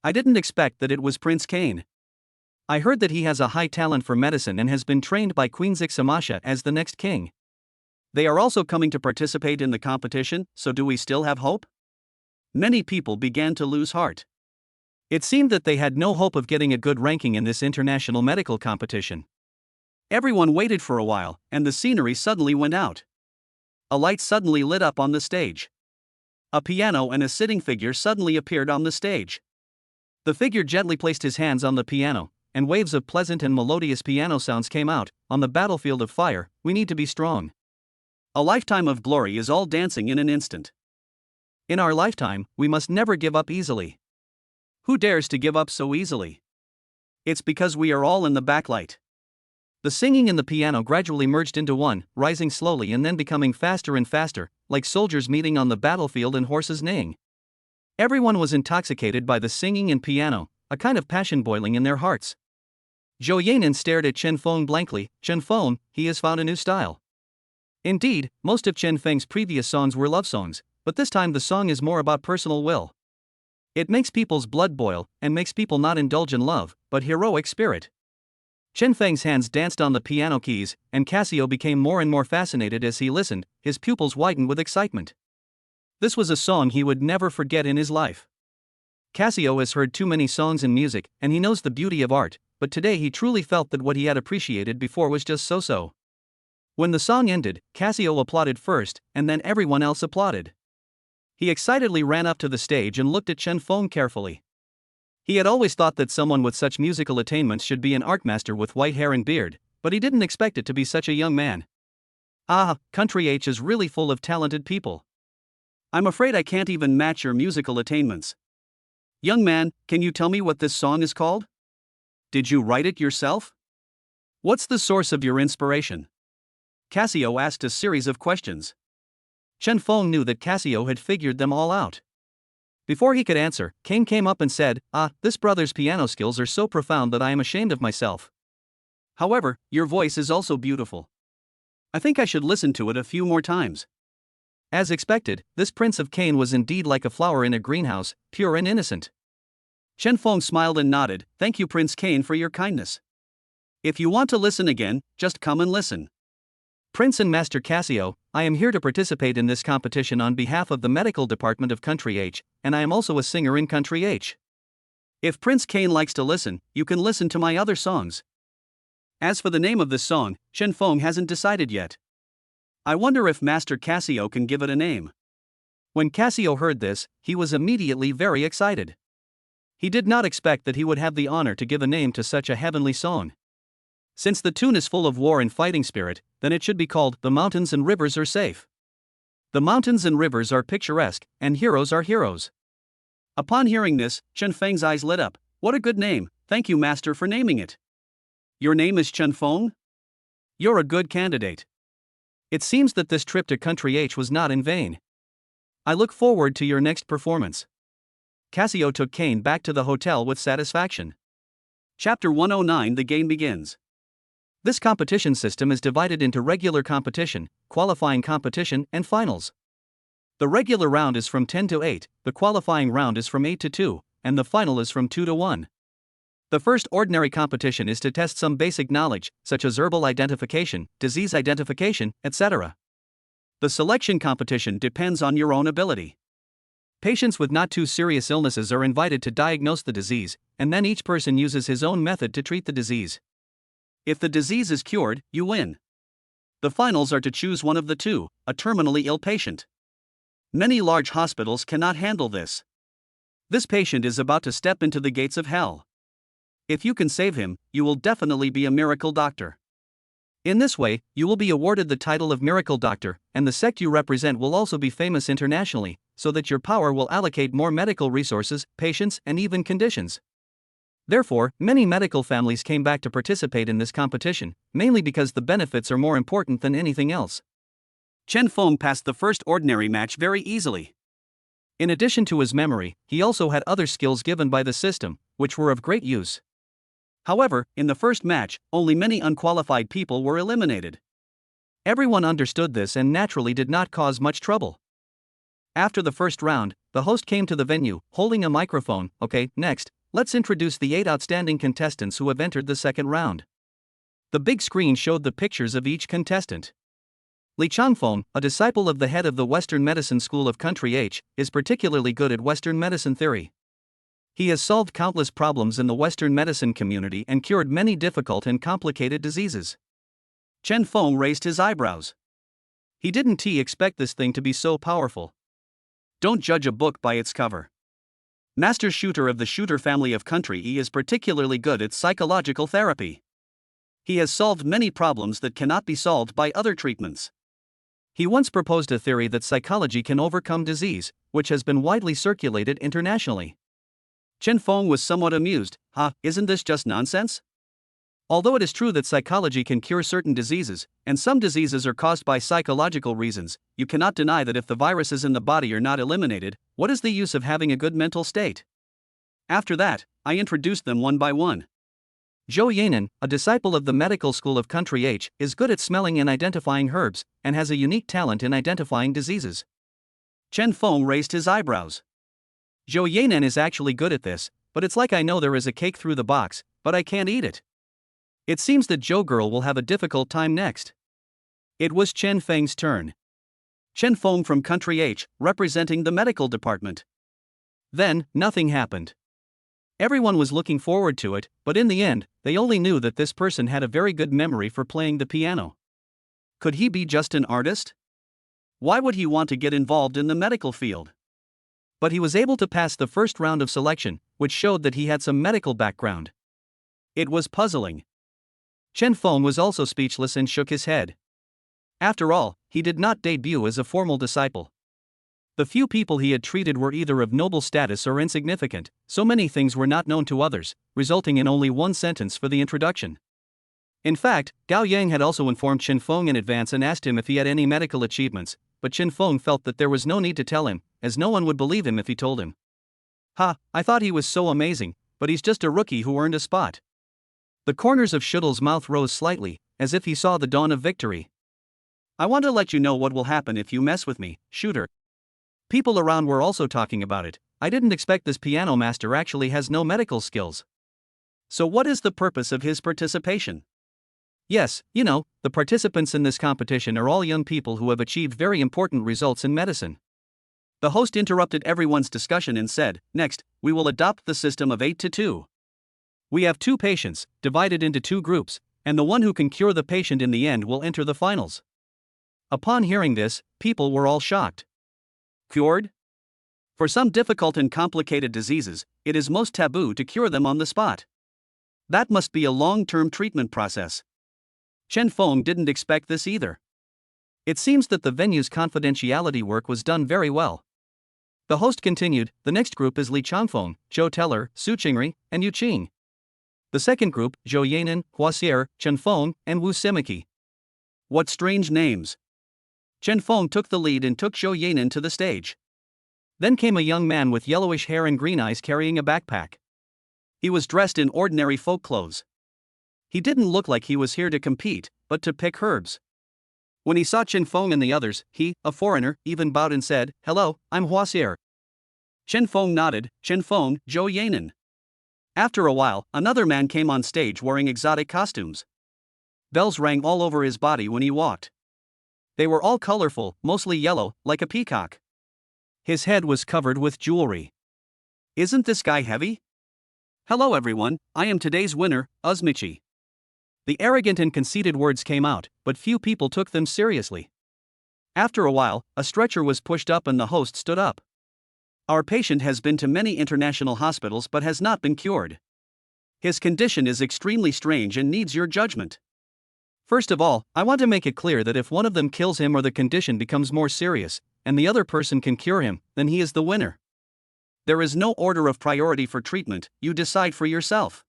I didn't expect that it was Prince Cain. I heard that he has a high talent for medicine and has been trained by Queen Cici as the next king. They are also coming to participate in the competition, so do we still have hope? Many people began to lose heart. It seemed that they had no hope of getting a good ranking in this international medical competition. Everyone waited for a while, and the scenery suddenly went out. A light suddenly lit up on the stage. A piano and a sitting figure suddenly appeared on the stage. The figure gently placed his hands on the piano, and waves of pleasant and melodious piano sounds came out. On the battlefield of fire, we need to be strong. A lifetime of glory is all dancing in an instant. In our lifetime, we must never give up easily. Who dares to give up so easily? It's because we are all in the backlight. The singing and the piano gradually merged into one, rising slowly and then becoming faster and faster, like soldiers meeting on the battlefield and horses neighing. Everyone was intoxicated by the singing and piano, a kind of passion boiling in their hearts. Zhou Yanan stared at Chen Feng blankly. Chen Feng, he has found a new style. Indeed, most of Chen Feng's previous songs were love songs, but this time the song is more about personal will. It makes people's blood boil, and makes people not indulge in love, but heroic spirit. Chen Feng's hands danced on the piano keys, and Cassio became more and more fascinated as he listened, his pupils widened with excitement. This was a song he would never forget in his life. Cassio has heard too many songs and music, and he knows the beauty of art, but today he truly felt that what he had appreciated before was just so-so. When the song ended, Cassio applauded first, and then everyone else applauded. He excitedly ran up to the stage and looked at Chen Feng carefully. He had always thought that someone with such musical attainments should be an art master with white hair and beard, but he didn't expect it to be such a young man. Ah, Country H is really full of talented people. I'm afraid I can't even match your musical attainments. Young man, can you tell me what this song is called? Did you write it yourself? What's the source of your inspiration? Cassio asked a series of questions. Chen Feng knew that Cassio had figured them all out. Before he could answer, Cain came up and said, this brother's piano skills are so profound that I am ashamed of myself. However, your voice is also beautiful. I think I should listen to it a few more times. As expected, this prince of Cain was indeed like a flower in a greenhouse, pure and innocent. Chen Feng smiled and nodded. Thank you, Prince Cain, for your kindness. If you want to listen again, just come and listen. Prince and Master Cassio, I am here to participate in this competition on behalf of the medical department of Country H, and I am also a singer in Country H. If Prince Cain likes to listen, you can listen to my other songs. As for the name of this song, Chen Feng hasn't decided yet. I wonder if Master Cassio can give it a name. When Cassio heard this, he was immediately very excited. He did not expect that he would have the honor to give a name to such a heavenly song. Since the tune is full of war and fighting spirit, then it should be called The Mountains and Rivers Are Safe. The mountains and rivers are picturesque, and heroes are heroes. Upon hearing this, Chen Feng's eyes lit up. What a good name, thank you master for naming it. Your name is Chen Feng? You're a good candidate. It seems that this trip to Country H was not in vain. I look forward to your next performance. Casio took Kane back to the hotel with satisfaction. Chapter 109. The game begins. This competition system is divided into regular competition, qualifying competition, and finals. The regular round is from 10 to 8, the qualifying round is from 8 to 2, and the final is from 2 to 1. The first ordinary competition is to test some basic knowledge, such as herbal identification, disease identification, etc. The selection competition depends on your own ability. Patients with not too serious illnesses are invited to diagnose the disease, and then each person uses his own method to treat the disease. If the disease is cured, you win. The finals are to choose one of the two, a terminally ill patient. Many large hospitals cannot handle this. This patient is about to step into the gates of hell. If you can save him, you will definitely be a miracle doctor. In this way, you will be awarded the title of miracle doctor, and the sect you represent will also be famous internationally, so that your power will allocate more medical resources, patients, and even conditions. Therefore, many medical families came back to participate in this competition, mainly because the benefits are more important than anything else. Chen Feng passed the first ordinary match very easily. In addition to his memory, he also had other skills given by the system, which were of great use. However, in the first match, only many unqualified people were eliminated. Everyone understood this and naturally did not cause much trouble. After the first round, the host came to the venue, holding a microphone. Okay, next, let's introduce the 8 outstanding contestants who have entered the second round. The big screen showed the pictures of each contestant. Li Changfeng, a disciple of the head of the Western Medicine School of Country H, is particularly good at Western medicine theory. He has solved countless problems in the Western medicine community and cured many difficult and complicated diseases. Chen Feng raised his eyebrows. He didn't expect this thing to be so powerful. Don't judge a book by its cover. Master Shooter of the Shooter family of Country E is particularly good at psychological therapy. He has solved many problems that cannot be solved by other treatments. He once proposed a theory that psychology can overcome disease, which has been widely circulated internationally. Chen Feng was somewhat amused. Isn't this just nonsense? Although it is true that psychology can cure certain diseases, and some diseases are caused by psychological reasons, you cannot deny that if the viruses in the body are not eliminated, what is the use of having a good mental state? After that, I introduced them one by one. Zhou Yanan, a disciple of the medical school of Country H, is good at smelling and identifying herbs, and has a unique talent in identifying diseases. Chen Feng raised his eyebrows. Zhou Yanan is actually good at this, but it's like I know there is a cake through the box, but I can't eat it. It seems that Zhou girl will have a difficult time next. It was Chen Feng's turn. Chen Feng from Country H, representing the medical department. Then, nothing happened. Everyone was looking forward to it, but in the end, they only knew that this person had a very good memory for playing the piano. Could he be just an artist? Why would he want to get involved in the medical field? But he was able to pass the first round of selection, which showed that he had some medical background. It was puzzling. Chen Feng was also speechless and shook his head. After all, he did not debut as a formal disciple. The few people he had treated were either of noble status or insignificant, so many things were not known to others, resulting in only one sentence for the introduction. In fact, Gao Yang had also informed Chen Feng in advance and asked him if he had any medical achievements, but Chen Feng felt that there was no need to tell him, as no one would believe him if he told him. I thought he was so amazing, but he's just a rookie who earned a spot. The corners of Shudel's mouth rose slightly, as if he saw the dawn of victory. I want to let you know what will happen if you mess with me, Shooter. People around were also talking about it. I didn't expect this piano master actually has no medical skills. So what is the purpose of his participation? Yes, the participants in this competition are all young people who have achieved very important results in medicine. The host interrupted everyone's discussion and said, next, we will adopt the system of 8 to 2. We have 2 patients, divided into 2 groups, and the one who can cure the patient in the end will enter the finals. Upon hearing this, people were all shocked. Cured? For some difficult and complicated diseases, it is most taboo to cure them on the spot. That must be a long-term treatment process. Chen Feng didn't expect this either. It seems that the venue's confidentiality work was done very well. The host continued, the next group is Li Changfeng, Zhou Teller, Su Qingri, and Yu Qing. The second group, Zhou Yanan, Hua Xier, Chen Feng, and Wu Simiki. What strange names. Chen Feng took the lead and took Zhou Yanan to the stage. Then came a young man with yellowish hair and green eyes carrying a backpack. He was dressed in ordinary folk clothes. He didn't look like he was here to compete, but to pick herbs. When he saw Chen Feng and the others, he, a foreigner, even bowed and said, "Hello, I'm Hua Xier." Chen Feng nodded, "Chen Feng, Zhou Yanan." After a while, another man came on stage wearing exotic costumes. Bells rang all over his body when he walked. They were all colorful, mostly yellow, like a peacock. His head was covered with jewelry. Isn't this guy heavy? Hello everyone, I am today's winner, Uzmichi. The arrogant and conceited words came out, but few people took them seriously. After a while, a stretcher was pushed up and the host stood up. Our patient has been to many international hospitals but has not been cured. His condition is extremely strange and needs your judgment. First of all, I want to make it clear that if one of them kills him or the condition becomes more serious, and the other person can cure him, then he is the winner. There is no order of priority for treatment, you decide for yourself.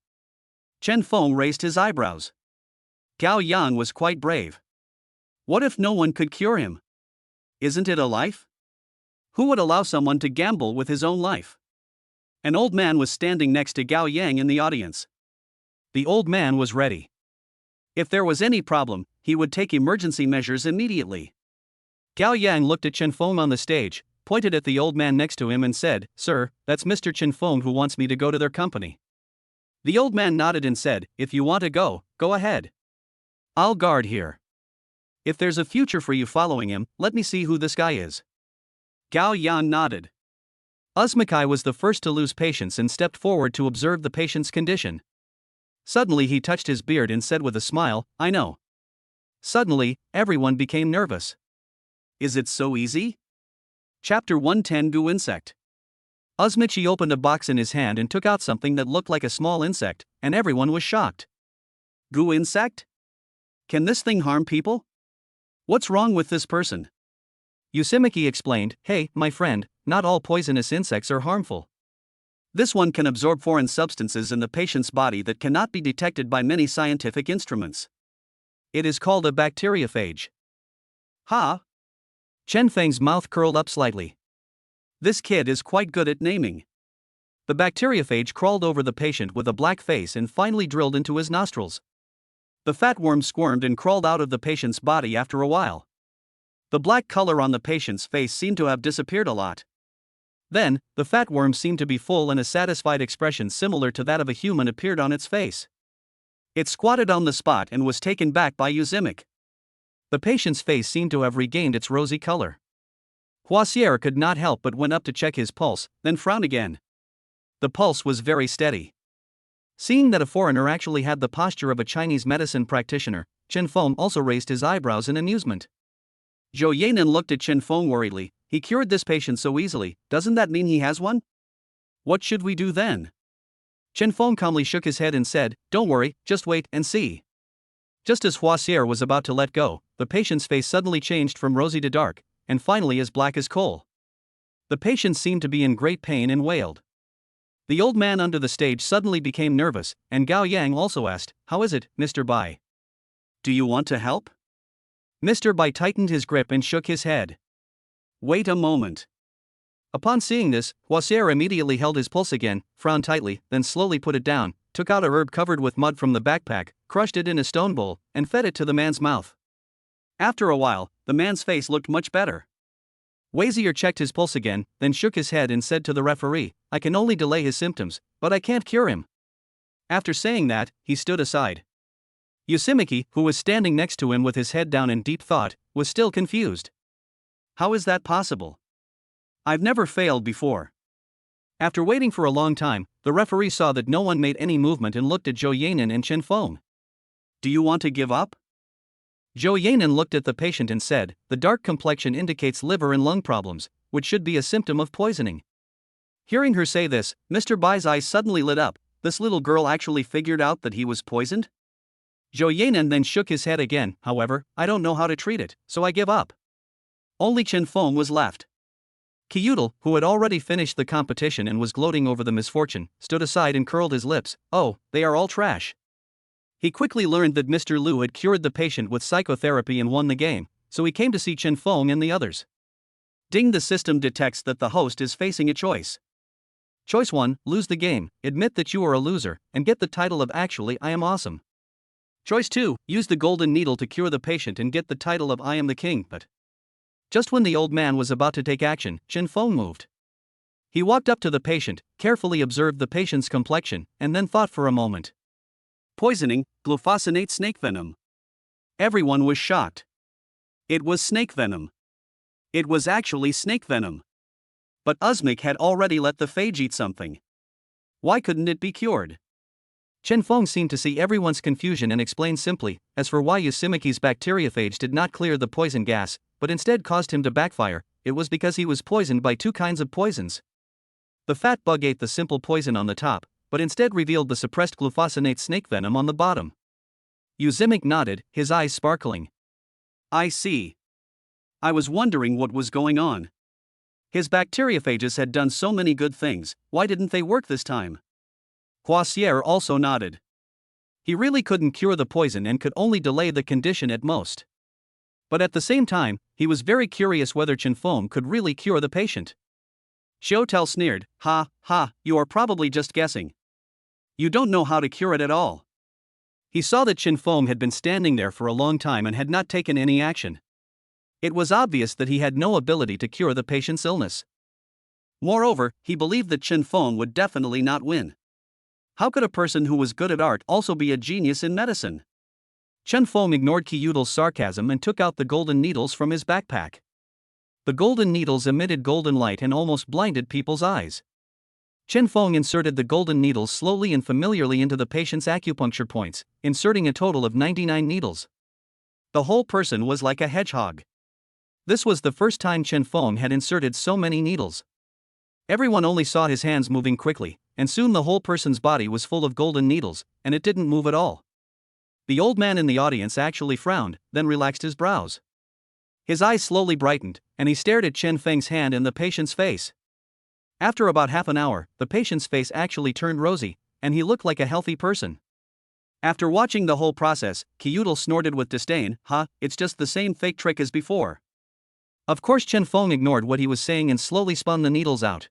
Chen Feng raised his eyebrows. Gao Yan was quite brave. What if no one could cure him? Isn't it a life? Who would allow someone to gamble with his own life? An old man was standing next to Gao Yang in the audience. The old man was ready. If there was any problem, he would take emergency measures immediately. Gao Yang looked at Chen Feng on the stage, pointed at the old man next to him and said, "Sir, that's Mr. Chen Feng who wants me to go to their company." The old man nodded and said, "If you want to go, go ahead. I'll guard here. If there's a future for you following him, let me see who this guy is." Gao Yan nodded. Uzmikai was the first to lose patience and stepped forward to observe the patient's condition. Suddenly he touched his beard and said with a smile, "I know." Suddenly, everyone became nervous. Is it so easy? Chapter 110 Gu Insect. Uzmichi opened a box in his hand and took out something that looked like a small insect, and everyone was shocked. Gu Insect? Can this thing harm people? What's wrong with this person? Yusimiki explained, "Hey, my friend, not all poisonous insects are harmful. This one can absorb foreign substances in the patient's body that cannot be detected by many scientific instruments. It is called a bacteriophage." Ha! Chen Feng's mouth curled up slightly. This kid is quite good at naming. The bacteriophage crawled over the patient with a black face and finally drilled into his nostrils. The fat worm squirmed and crawled out of the patient's body after a while. The black color on the patient's face seemed to have disappeared a lot. Then, the fat worm seemed to be full and a satisfied expression similar to that of a human appeared on its face. It squatted on the spot and was taken back by Uzimic. The patient's face seemed to have regained its rosy color. Hua Xier could not help but went up to check his pulse, then frowned again. The pulse was very steady. Seeing that a foreigner actually had the posture of a Chinese medicine practitioner, Chen Feng also raised his eyebrows in amusement. Zhou Yanan looked at Chen Feng worriedly. He cured this patient so easily, doesn't that mean he has one? What should we do then? Chen Feng calmly shook his head and said, "Don't worry, just wait and see." Just as Hua Xier was about to let go, the patient's face suddenly changed from rosy to dark, and finally as black as coal. The patient seemed to be in great pain and wailed. The old man under the stage suddenly became nervous, and Gao Yang also asked, "How is it, Mr. Bai? Do you want to help?" Mr. Bai tightened his grip and shook his head. "Wait a moment." Upon seeing this, Hua Xier immediately held his pulse again, frowned tightly, then slowly put it down, took out a herb covered with mud from the backpack, crushed it in a stone bowl, and fed it to the man's mouth. After a while, the man's face looked much better. Wazier checked his pulse again, then shook his head and said to the referee, "I can only delay his symptoms, but I can't cure him." After saying that, he stood aside. Yusimiki, who was standing next to him with his head down in deep thought, was still confused. How is that possible? I've never failed before. After waiting for a long time, the referee saw that no one made any movement and looked at Zhou Yanan and Chen Feng. "Do you want to give up?" Zhou Yanan looked at the patient and said, "The dark complexion indicates liver and lung problems, which should be a symptom of poisoning." Hearing her say this, Mr. Bai's eyes suddenly lit up, this little girl actually figured out that he was poisoned? Zhou Yanan then shook his head again. However, I don't know how to treat it, so I give up. Only Chen Feng was left. Kyudel, who had already finished the competition and was gloating over the misfortune, stood aside and curled his lips. Oh, they are all trash. He quickly learned that Mr. Liu had cured the patient with psychotherapy and won the game, so he came to see Chen Feng and the others. Ding, the system detects that the host is facing a choice. Choice 1, lose the game, admit that you are a loser, and get the title of Actually I Am Awesome. Choice 2, use the golden needle to cure the patient and get the title of I Am the King. But just when the old man was about to take action, Chen Feng moved. He walked up to the patient, carefully observed the patient's complexion, and then thought for a moment. Poisoning, glufosinate snake venom. Everyone was shocked. It was snake venom. It was actually snake venom. But Uzmik had already let the phage eat something. Why couldn't it be cured? Chen Feng seemed to see everyone's confusion and explained simply, as for why Yasumiki's bacteriophage did not clear the poison gas, but instead caused him to backfire, it was because he was poisoned by two kinds of poisons. The fat bug ate the simple poison on the top, but instead revealed the suppressed glufosinate snake venom on the bottom. Uzimik nodded, his eyes sparkling. I see. I was wondering what was going on. His bacteriophages had done so many good things, why didn't they work this time? Huaxier also nodded. He really couldn't cure the poison and could only delay the condition at most. But at the same time, he was very curious whether Chen Feng could really cure the patient. Xiaotel sneered, ha, ha, you are probably just guessing. You don't know how to cure it at all. He saw that Chen Feng had been standing there for a long time and had not taken any action. It was obvious that he had no ability to cure the patient's illness. Moreover, he believed that Chen Feng would definitely not win. How could a person who was good at art also be a genius in medicine? Chen Feng ignored Kyudel's sarcasm and took out the golden needles from his backpack. The golden needles emitted golden light and almost blinded people's eyes. Chen Feng inserted the golden needles slowly and familiarly into the patient's acupuncture points, inserting a total of 99 needles. The whole person was like a hedgehog. This was the first time Chen Feng had inserted so many needles. Everyone only saw his hands moving quickly, and soon the whole person's body was full of golden needles, and it didn't move at all. The old man in the audience actually frowned, then relaxed his brows. His eyes slowly brightened, and he stared at Chen Feng's hand and the patient's face. After about half an hour, the patient's face actually turned rosy, and he looked like a healthy person. After watching the whole process, Kyudel snorted with disdain, it's just the same fake trick as before. Of course Chen Feng ignored what he was saying and slowly spun the needles out.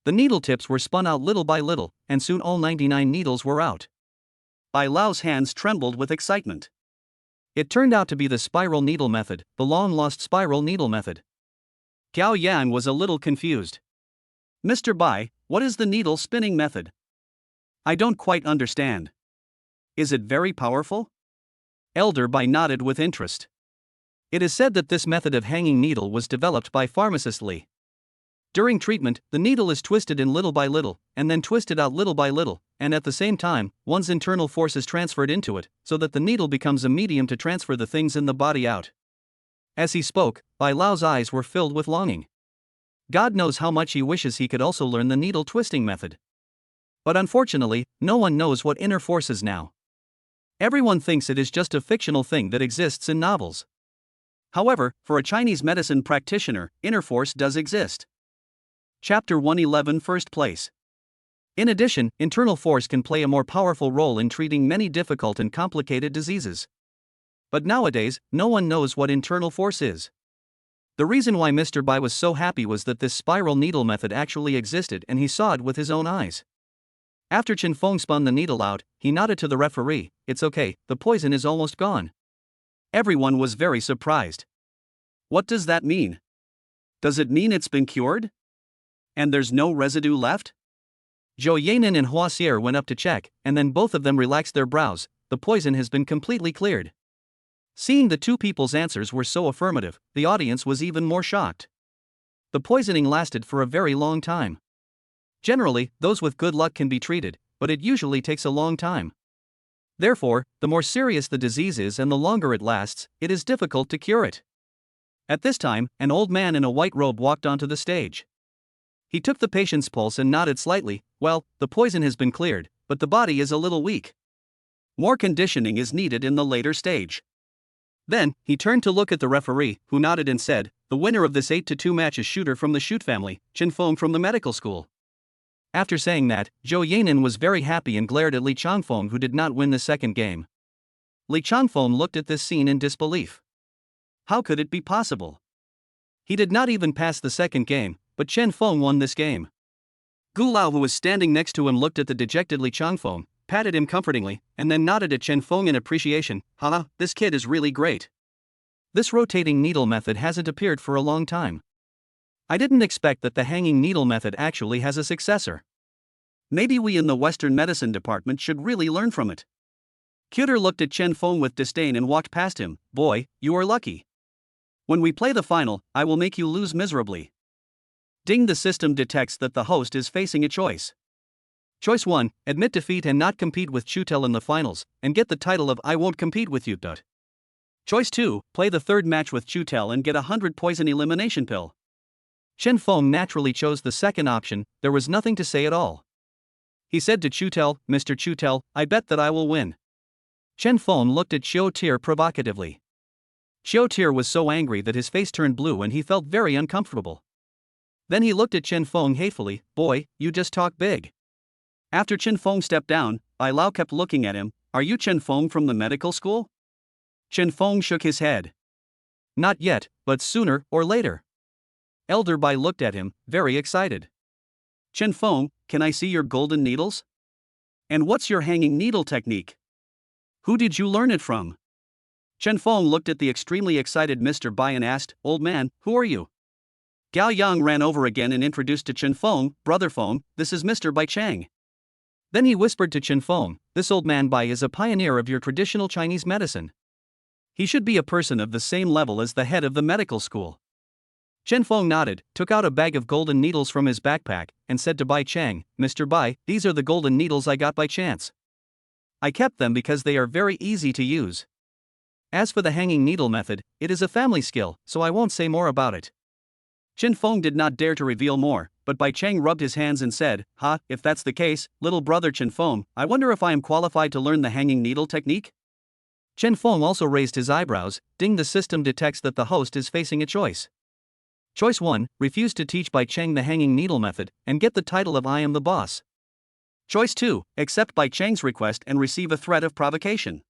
The needle tips were spun out little by little, and soon all 99 needles were out. Bai Lao's hands trembled with excitement. It turned out to be the spiral needle method, the long-lost spiral needle method. Gao Yan was a little confused. Mr. Bai, what is the needle spinning method? I don't quite understand. Is it very powerful? Elder Bai nodded with interest. It is said that this method of hanging needle was developed by pharmacist Li. During treatment, the needle is twisted in little by little, and then twisted out little by little, and at the same time, one's internal force is transferred into it, so that the needle becomes a medium to transfer the things in the body out. As he spoke, Bai Lao's eyes were filled with longing. God knows how much he wishes he could also learn the needle twisting method. But unfortunately, no one knows what inner force is now. Everyone thinks it is just a fictional thing that exists in novels. However, for a Chinese medicine practitioner, inner force does exist. Chapter 111, First Place. In addition, internal force can play a more powerful role in treating many difficult and complicated diseases. But nowadays, no one knows what internal force is. The reason why Mr. Bai was so happy was that this spiral needle method actually existed and he saw it with his own eyes. After Chen Feng spun the needle out, he nodded to the referee, "It's okay, the poison is almost gone." Everyone was very surprised. What does that mean? Does it mean it's been cured? And there's no residue left? Zhou Yanan and Huaxier went up to check, and then both of them relaxed their brows. The poison has been completely cleared. Seeing the two people's answers were so affirmative, the audience was even more shocked. The poisoning lasted for a very long time. Generally, those with good luck can be treated, but it usually takes a long time. Therefore, the more serious the disease is and the longer it lasts, it is difficult to cure it. At this time, an old man in a white robe walked onto the stage. He took the patient's pulse and nodded slightly. "Well, the poison has been cleared, but the body is a little weak. More conditioning is needed in the later stage. Then, he turned to look at the referee, who nodded and said, the winner of this 8-2 match is Shooter from the Shoot family, Chen Feng from the medical school. After saying that, Zhou Yanan was very happy and glared at Li Changfeng, who did not win the second game. Li Changfeng looked at this scene in disbelief. How could it be possible? He did not even pass the second game, but Chen Feng won this game. Gu Lao, who was standing next to him, looked at the dejected Li Changfeng, patted him comfortingly, and then nodded at Chen Feng in appreciation. Haha, this kid is really great. This rotating needle method hasn't appeared for a long time. I didn't expect that the hanging needle method actually has a successor. Maybe we in the Western medicine department should really learn from it. Cuter looked at Chen Feng with disdain and walked past him. Boy, you are lucky. When we play the final, I will make you lose miserably. Ding, the system detects that the host is facing a choice. Choice 1, admit defeat and not compete with Chutel in the finals, and get the title of I won't compete with you. Choice 2, play the third match with Chutel and get 100 poison elimination pill. Chen Feng naturally chose the second option. There was nothing to say at all. He said to Chutel, Mr. Chutel, I bet that I will win. Chen Feng looked at Xiao Tier provocatively. Xiao Tier was so angry that his face turned blue and he felt very uncomfortable. Then he looked at Chen Feng hatefully. Boy, you just talk big. After Chen Feng stepped down, Bai Lao kept looking at him. Are you Chen Feng from the medical school? Chen Feng shook his head. Not yet, but sooner or later. Elder Bai looked at him, very excited. Chen Feng, can I see your golden needles? And what's your hanging needle technique? Who did you learn it from? Chen Feng looked at the extremely excited Mr. Bai and asked, Old man, who are you? Gao Yang ran over again and introduced to Chen Feng, Brother Feng, this is Mr. Bai Chang. Then he whispered to Chen Feng, this old man Bai is a pioneer of your traditional Chinese medicine. He should be a person of the same level as the head of the medical school. Chen Feng nodded, took out a bag of golden needles from his backpack, and said to Bai Chang, Mr. Bai, these are the golden needles I got by chance. I kept them because they are very easy to use. As for the hanging needle method, it is a family skill, so I won't say more about it. Chen Feng did not dare to reveal more, but Bai Chang rubbed his hands and said, if that's the case, little brother Chen Feng, I wonder if I am qualified to learn the hanging needle technique? Chen Feng also raised his eyebrows. Ding, the system detects that the host is facing a choice. Choice 1, refuse to teach Bai Chang the hanging needle method, and get the title of I am the boss. Choice 2, accept Bai Chang's request and receive a threat of provocation.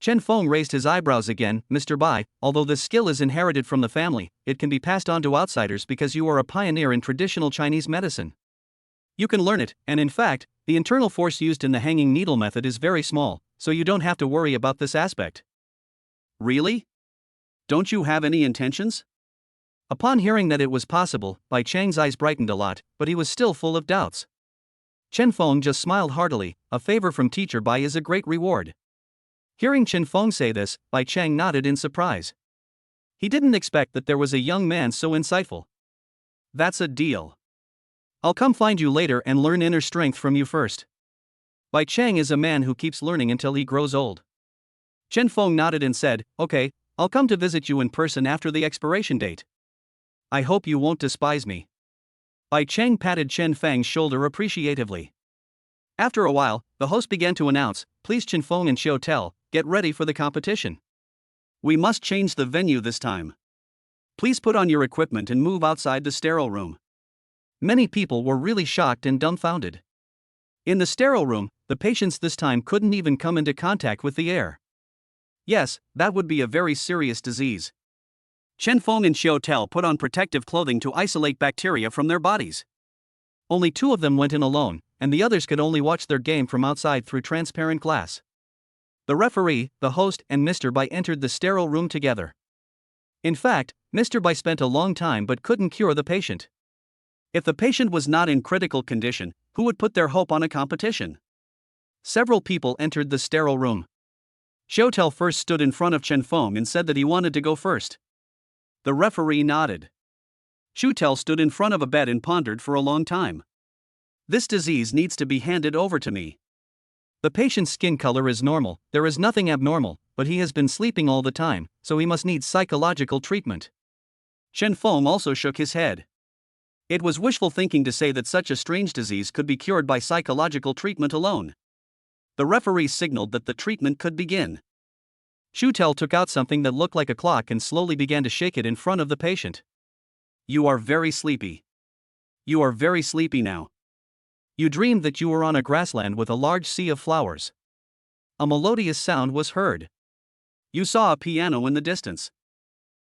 Chen Feng raised his eyebrows again. Mr. Bai, although this skill is inherited from the family, it can be passed on to outsiders because you are a pioneer in traditional Chinese medicine. You can learn it, and in fact, the internal force used in the hanging needle method is very small, so you don't have to worry about this aspect. Really? Don't you have any intentions? Upon hearing that it was possible, Bai Chang's eyes brightened a lot, but he was still full of doubts. Chen Feng just smiled heartily. A favor from teacher Bai is a great reward. Hearing Chen Feng say this, Bai Chang nodded in surprise. He didn't expect that there was a young man so insightful. That's a deal. I'll come find you later and learn inner strength from you first. Bai Chang is a man who keeps learning until he grows old. Chen Feng nodded and said, okay, I'll come to visit you in person after the expiration date. I hope you won't despise me. Bai Chang patted Chen Feng's shoulder appreciatively. After a while, the host began to announce, please Chen Feng and Xiao Tel, get ready for the competition. We must change the venue this time. Please put on your equipment and move outside the sterile room. Many people were really shocked and dumbfounded. In the sterile room, the patients this time couldn't even come into contact with the air. Yes, that would be a very serious disease. Chen Feng and Xiao Tel put on protective clothing to isolate bacteria from their bodies. Only 2 of them went in alone, and the others could only watch their game from outside through transparent glass. The referee, the host, and Mr. Bai entered the sterile room together. In fact, Mr. Bai spent a long time but couldn't cure the patient. If the patient was not in critical condition, who would put their hope on a competition? Several people entered the sterile room. Xiao Tel first stood in front of Chen Feng and said that he wanted to go first. The referee nodded. Xiao Tel stood in front of a bed and pondered for a long time. This disease needs to be handed over to me. The patient's skin color is normal, there is nothing abnormal, but he has been sleeping all the time, so he must need psychological treatment. Chen Feng also shook his head. It was wishful thinking to say that such a strange disease could be cured by psychological treatment alone. The referee signaled that the treatment could begin. Shutel took out something that looked like a clock and slowly began to shake it in front of the patient. You are very sleepy. You are very sleepy now. You dreamed that you were on a grassland with a large sea of flowers. A melodious sound was heard. You saw a piano in the distance.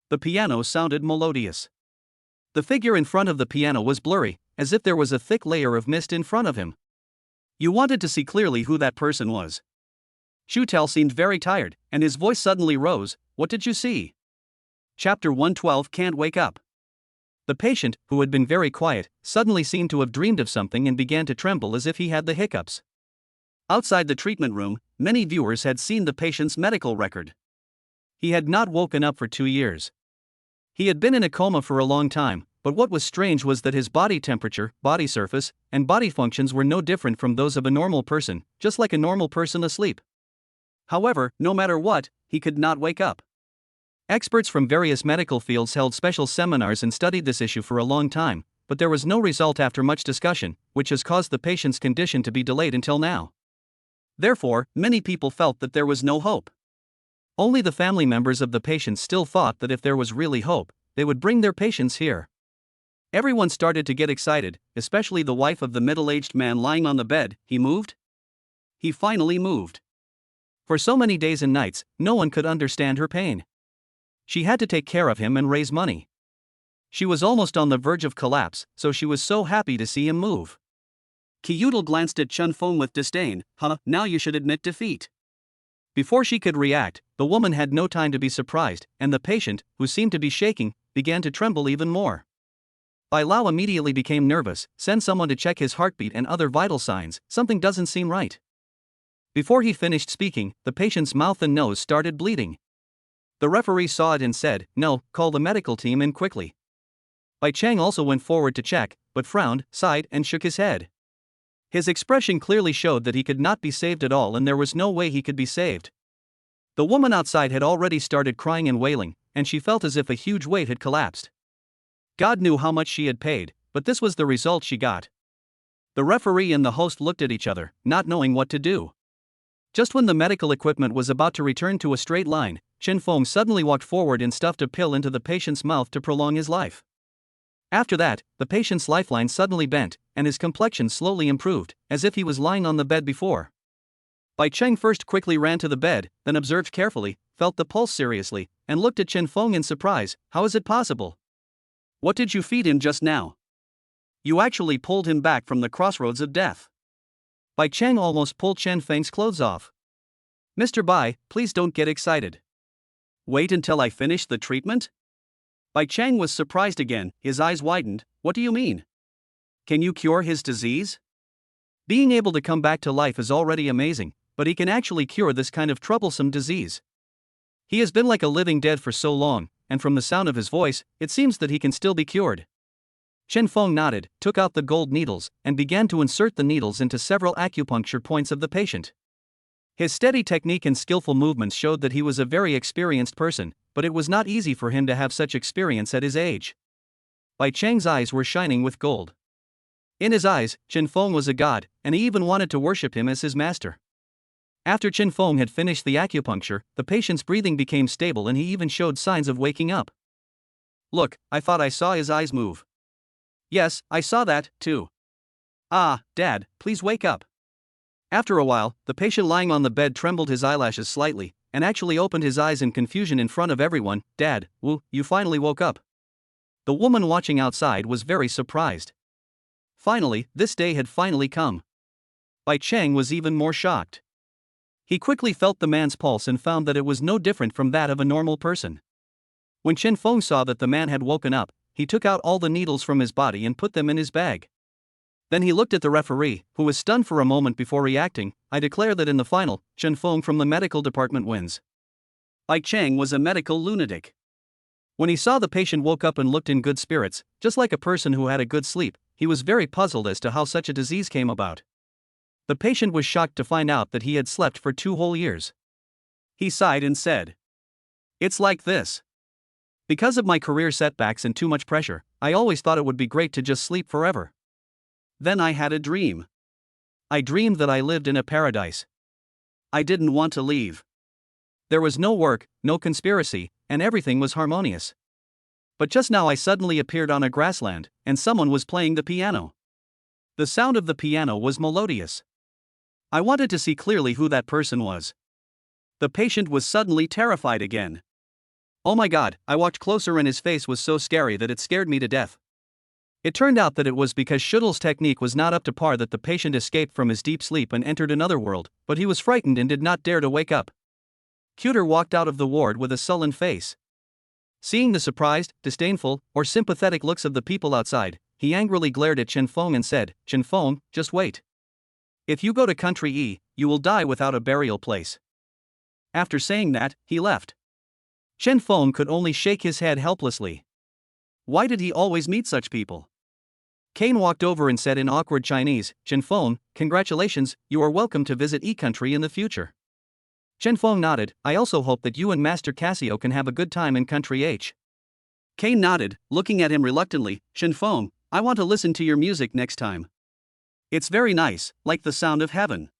The piano sounded melodious. The figure in front of the piano was blurry, as if there was a thick layer of mist in front of him. You wanted to see clearly who that person was. Shutel seemed very tired, and his voice suddenly rose. What did you see? Chapter 112 Can't Wake Up. The patient, who had been very quiet, suddenly seemed to have dreamed of something and began to tremble as if he had the hiccups. Outside the treatment room, many viewers had seen the patient's medical record. He had not woken up for 2 years. He had been in a coma for a long time, but what was strange was that his body temperature, body surface, and body functions were no different from those of a normal person, just like a normal person asleep. However, no matter what, he could not wake up. Experts from various medical fields held special seminars and studied this issue for a long time, but there was no result after much discussion, which has caused the patient's condition to be delayed until now. Therefore, many people felt that there was no hope. Only the family members of the patient still thought that if there was really hope, they would bring their patients here. Everyone started to get excited, especially the wife of the middle-aged man lying on the bed. He moved? He finally moved. For so many days and nights, no one could understand her pain. She had to take care of him and raise money. She was almost on the verge of collapse, so she was so happy to see him move. Kyudel glanced at Chun Feng with disdain. Now you should admit defeat. Before she could react, the woman had no time to be surprised, and the patient, who seemed to be shaking, began to tremble even more. Bai Lao immediately became nervous. Send someone to check his heartbeat and other vital signs. Something doesn't seem right. Before he finished speaking, the patient's mouth and nose started bleeding. The referee saw it and said, "No, call the medical team in quickly." Bai Chang also went forward to check, but frowned, sighed, and shook his head. His expression clearly showed that he could not be saved at all and there was no way he could be saved. The woman outside had already started crying and wailing, and she felt as if a huge weight had collapsed. God knew how much she had paid, but this was the result she got. The referee and the host looked at each other, not knowing what to do. Just when the medical equipment was about to return to a straight line, Chen Feng suddenly walked forward and stuffed a pill into the patient's mouth to prolong his life. After that, the patient's lifeline suddenly bent, and his complexion slowly improved, as if he was lying on the bed before. Bai Cheng first quickly ran to the bed, then observed carefully, felt the pulse seriously, and looked at Chen Feng in surprise. How is it possible? What did you feed him just now? You actually pulled him back from the crossroads of death. Bai Cheng almost pulled Chen Feng's clothes off. Mr. Bai, please don't get excited. Wait until I finish the treatment? Bai Cheng was surprised again, his eyes widened. What do you mean? Can you cure his disease? Being able to come back to life is already amazing, but he can actually cure this kind of troublesome disease. He has been like a living dead for so long, and from the sound of his voice, it seems that he can still be cured. Chen Feng nodded, took out the gold needles, and began to insert the needles into several acupuncture points of the patient. His steady technique and skillful movements showed that he was a very experienced person, but it was not easy for him to have such experience at his age. Bai Cheng's eyes were shining with gold. In his eyes, Chen Feng was a god, and he even wanted to worship him as his master. After Chen Feng had finished the acupuncture, the patient's breathing became stable and he even showed signs of waking up. Look, I thought I saw his eyes move. Yes, I saw that, too. Ah, Dad, please wake up. After a while, the patient lying on the bed trembled his eyelashes slightly, and actually opened his eyes in confusion in front of everyone. Dad, you finally woke up. The woman watching outside was very surprised. Finally, this day had finally come. Bai Cheng was even more shocked. He quickly felt the man's pulse and found that it was no different from that of a normal person. When Chen Feng saw that the man had woken up, he took out all the needles from his body and put them in his bag. Then he looked at the referee, who was stunned for a moment before reacting. I declare that in the final, Chen Feng from the medical department wins. Bai Cheng was a medical lunatic. When he saw the patient woke up and looked in good spirits, just like a person who had a good sleep, he was very puzzled as to how such a disease came about. The patient was shocked to find out that he had slept for 2 whole years. He sighed and said, "It's like this. Because of my career setbacks and too much pressure, I always thought it would be great to just sleep forever. Then I had a dream. I dreamed that I lived in a paradise. I didn't want to leave. There was no work, no conspiracy, and everything was harmonious. But just now I suddenly appeared on a grassland, and someone was playing the piano. The sound of the piano was melodious. I wanted to see clearly who that person was. The patient was suddenly terrified again. Oh my god, I walked closer and his face was so scary that it scared me to death. It turned out that it was because Shuttle's technique was not up to par that the patient escaped from his deep sleep and entered another world, but he was frightened and did not dare to wake up. Cuter walked out of the ward with a sullen face. Seeing the surprised, disdainful, or sympathetic looks of the people outside, he angrily glared at Chen Feng and said, "Chen Feng, just wait. If you go to Country E, you will die without a burial place." After saying that, he left. Chen Feng could only shake his head helplessly. Why did he always meet such people? Kane walked over and said in awkward Chinese, "Chen Feng, congratulations, you are welcome to visit E-Country in the future." Chen Feng nodded, "I also hope that you and Master Cassio can have a good time in Country H." Kane nodded, looking at him reluctantly, "Chen Feng, I want to listen to your music next time. It's very nice, like the sound of heaven."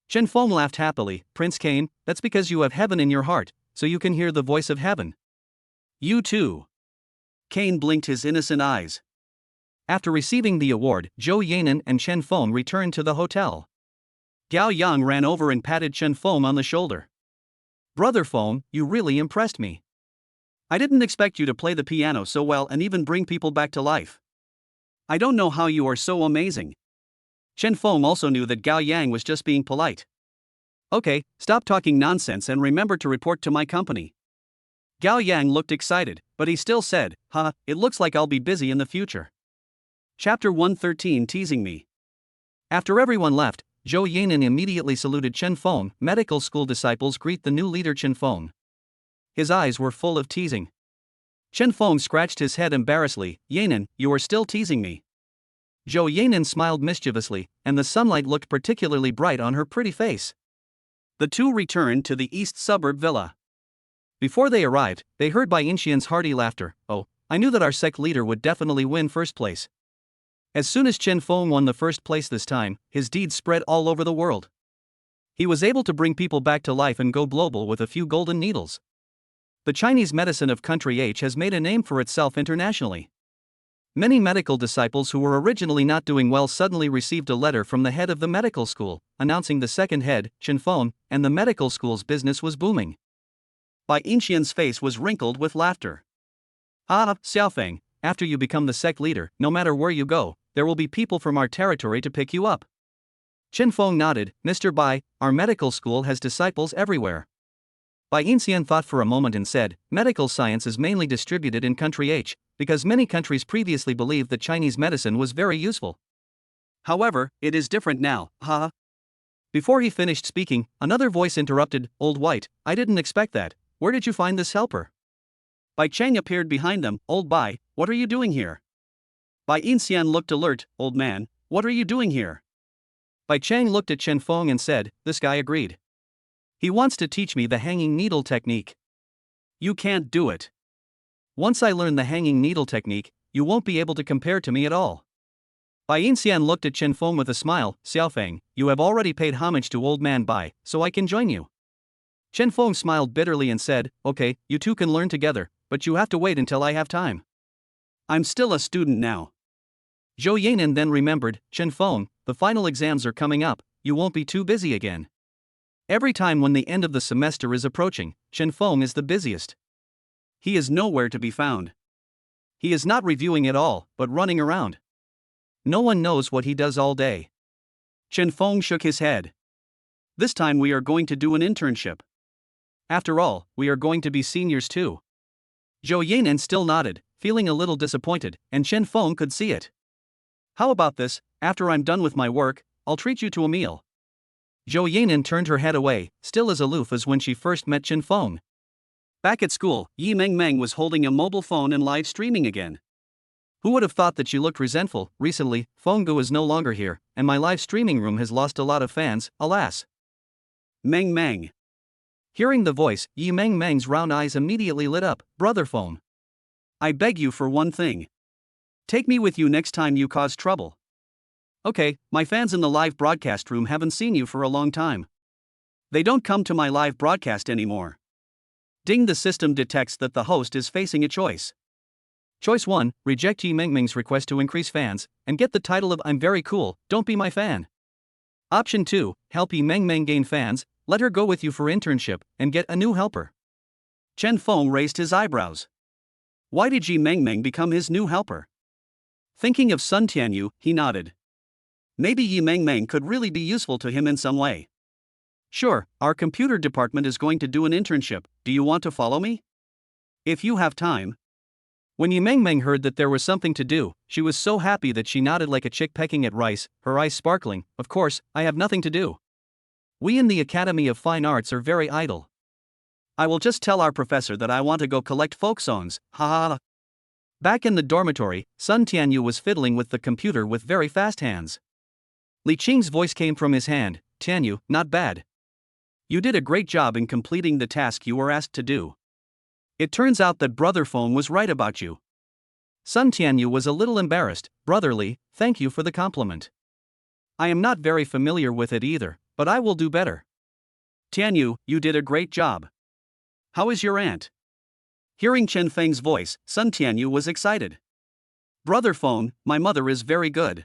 Chen Feng laughed happily, "Prince Kane, that's because you have heaven in your heart, so you can hear the voice of heaven." "You too." Kane blinked his innocent eyes. After receiving the award, Zhou Yanan and Chen Feng returned to the hotel. Gao Yang ran over and patted Chen Feng on the shoulder. "Brother Feng, you really impressed me. I didn't expect you to play the piano so well and even bring people back to life. I don't know how you are so amazing." Chen Feng also knew that Gao Yang was just being polite. "Okay, stop talking nonsense and remember to report to my company." Gao Yang looked excited, but he still said, it looks like I'll be busy in the future." Chapter 113 Teasing Me. After everyone left, Zhou Yanan immediately saluted Chen Feng. Medical school disciples greet the new leader Chen Feng. His eyes were full of teasing. Chen Feng scratched his head embarrassedly. "Yanan, you are still teasing me." Zhou Yanan smiled mischievously, and the sunlight looked particularly bright on her pretty face. The two returned to the east suburb villa. Before they arrived, they heard Bai Inxian's hearty laughter. "Oh, I knew that our sect leader would definitely win first place." As soon as Chen Feng won the first place this time, his deeds spread all over the world. He was able to bring people back to life and go global with a few golden needles. The Chinese medicine of Country H has made a name for itself internationally. Many medical disciples who were originally not doing well suddenly received a letter from the head of the medical school, announcing the second head, Chen Feng, and the medical school's business was booming. Bai Inxian's face was wrinkled with laughter. Xiaofeng, after you become the sect leader, no matter where you go, there will be people from our territory to pick you up." Chen Feng nodded, "Mr. Bai, our medical school has disciples everywhere." Bai Inxian thought for a moment and said, "Medical science is mainly distributed in Country H, because many countries previously believed that Chinese medicine was very useful. However, it is different now, Before he finished speaking, another voice interrupted, "Old White, I didn't expect that. Where did you find this helper?" Bai Cheng appeared behind them. "Old Bai, what are you doing here?" Bai Inxian looked alert. "Old man, what are you doing here?" Bai Cheng looked at Chen Feng and said, "This guy agreed. He wants to teach me the hanging needle technique." "You can't do it. Once I learn the hanging needle technique, you won't be able to compare to me at all." Bai Inxian looked at Chen Feng with a smile. "Xiaofeng, you have already paid homage to old man Bai, so I can join you." Chen Feng smiled bitterly and said, "Okay, you two can learn together, but you have to wait until I have time. I'm still a student now." Zhou Yanan then remembered, "Chen Feng, the final exams are coming up, you won't be too busy again." Every time when the end of the semester is approaching, Chen Feng is the busiest. He is nowhere to be found. He is not reviewing at all, but running around. No one knows what he does all day. Chen Feng shook his head. "This time we are going to do an internship. After all, we are going to be seniors too." Zhou Yanan still nodded, feeling a little disappointed, and Chen Feng could see it. "How about this, after I'm done with my work, I'll treat you to a meal." Zhou Yanan turned her head away, still as aloof as when she first met Chen Feng. Back at school, Yi Meng was holding a mobile phone and live streaming again. "Who would have thought that she looked resentful? Recently, Fenggu is no longer here, and my live streaming room has lost a lot of fans, alas." Meng. Hearing the voice, Yi Meng's round eyes immediately lit up. "Brother Feng, I beg you for one thing. Take me with you next time you cause trouble. Okay, my fans in the live broadcast room haven't seen you for a long time. They don't come to my live broadcast anymore. Ding, the system detects that the host is facing a choice. Choice 1, reject Yi Mengming's request to increase fans, and get the title of I'm very cool, don't be my fan. Option 2, help Yi Mengming gain fans, let her go with you for internship, and get a new helper. Chen Feng raised his eyebrows. Why did Yi Mengming become his new helper? Thinking of Sun Tianyu, he nodded. Maybe Yi Mengming could really be useful to him in some way. Sure, our computer department is going to do an internship, do you want to follow me? If you have time. When Yi Mengming heard that there was something to do, she was so happy that she nodded like a chick pecking at rice, her eyes sparkling. Of course, I have nothing to do. We in the Academy of Fine Arts are very idle. I will just tell our professor that I want to go collect folk songs, ha ha ha. Back in the dormitory, Sun Tianyu was fiddling with the computer with very fast hands. Li Qing's voice came from his hand, Tianyu, not bad. You did a great job in completing the task you were asked to do. It turns out that Brother Feng was right about you. Sun Tianyu was a little embarrassed. Brotherly, thank you for the compliment. I am not very familiar with it either, but I will do better. Tianyu, you did a great job. How is your aunt? Hearing Chen Feng's voice, Sun Tianyu was excited. Brother Feng, my mother is very good.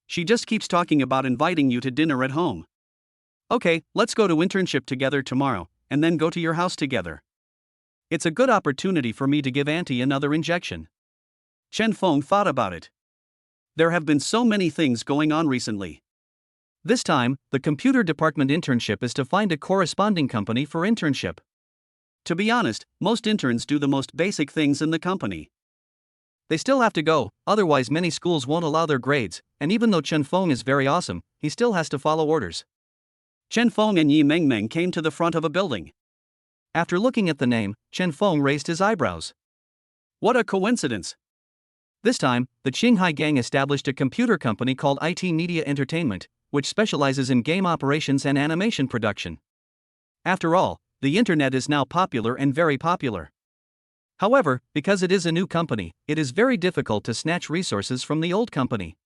She just keeps talking about inviting you to dinner at home. Okay, let's go to internship together tomorrow, and then go to your house together. It's a good opportunity for me to give Auntie another injection. Chen Feng thought about it. There have been so many things going on recently. This time, the computer department internship is to find a corresponding company for internship. To be honest, most interns do the most basic things in the company. They still have to go, otherwise many schools won't allow their grades, and even though Chen Feng is very awesome, he still has to follow orders. Chen Feng and Yi Mengming came to the front of a building. After looking at the name, Chen Feng raised his eyebrows. What a coincidence! This time, the Qinghai gang established a computer company called IT Media Entertainment, which specializes in game operations and animation production. After all, the internet is now popular and very popular. However, because it is a new company, it is very difficult to snatch resources from the old company.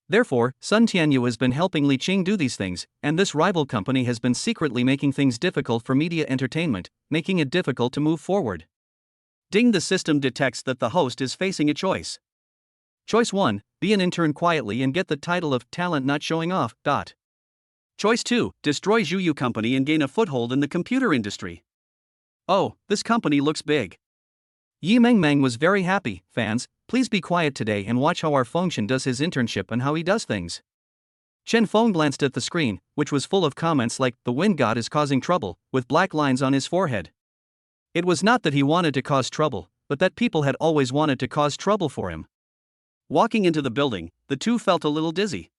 Therefore, Sun Tianyu has been helping Li Qing do these things, and this rival company has been secretly making things difficult for media entertainment, making it difficult to move forward. Ding, the system detects that the host is facing a choice. Choice 1, be an intern quietly and get the title of talent not showing off. Choice 2, destroy Zhuyu company and gain a foothold in the computer industry. Oh, this company looks big. Yi Mengming was very happy. Fans, please be quiet today and watch how our Fengshen does his internship and how he does things. Chen Feng glanced at the screen, which was full of comments like, the wind god is causing trouble, with black lines on his forehead. It was not that he wanted to cause trouble, but that people had always wanted to cause trouble for him. Walking into the building, the two felt a little dizzy.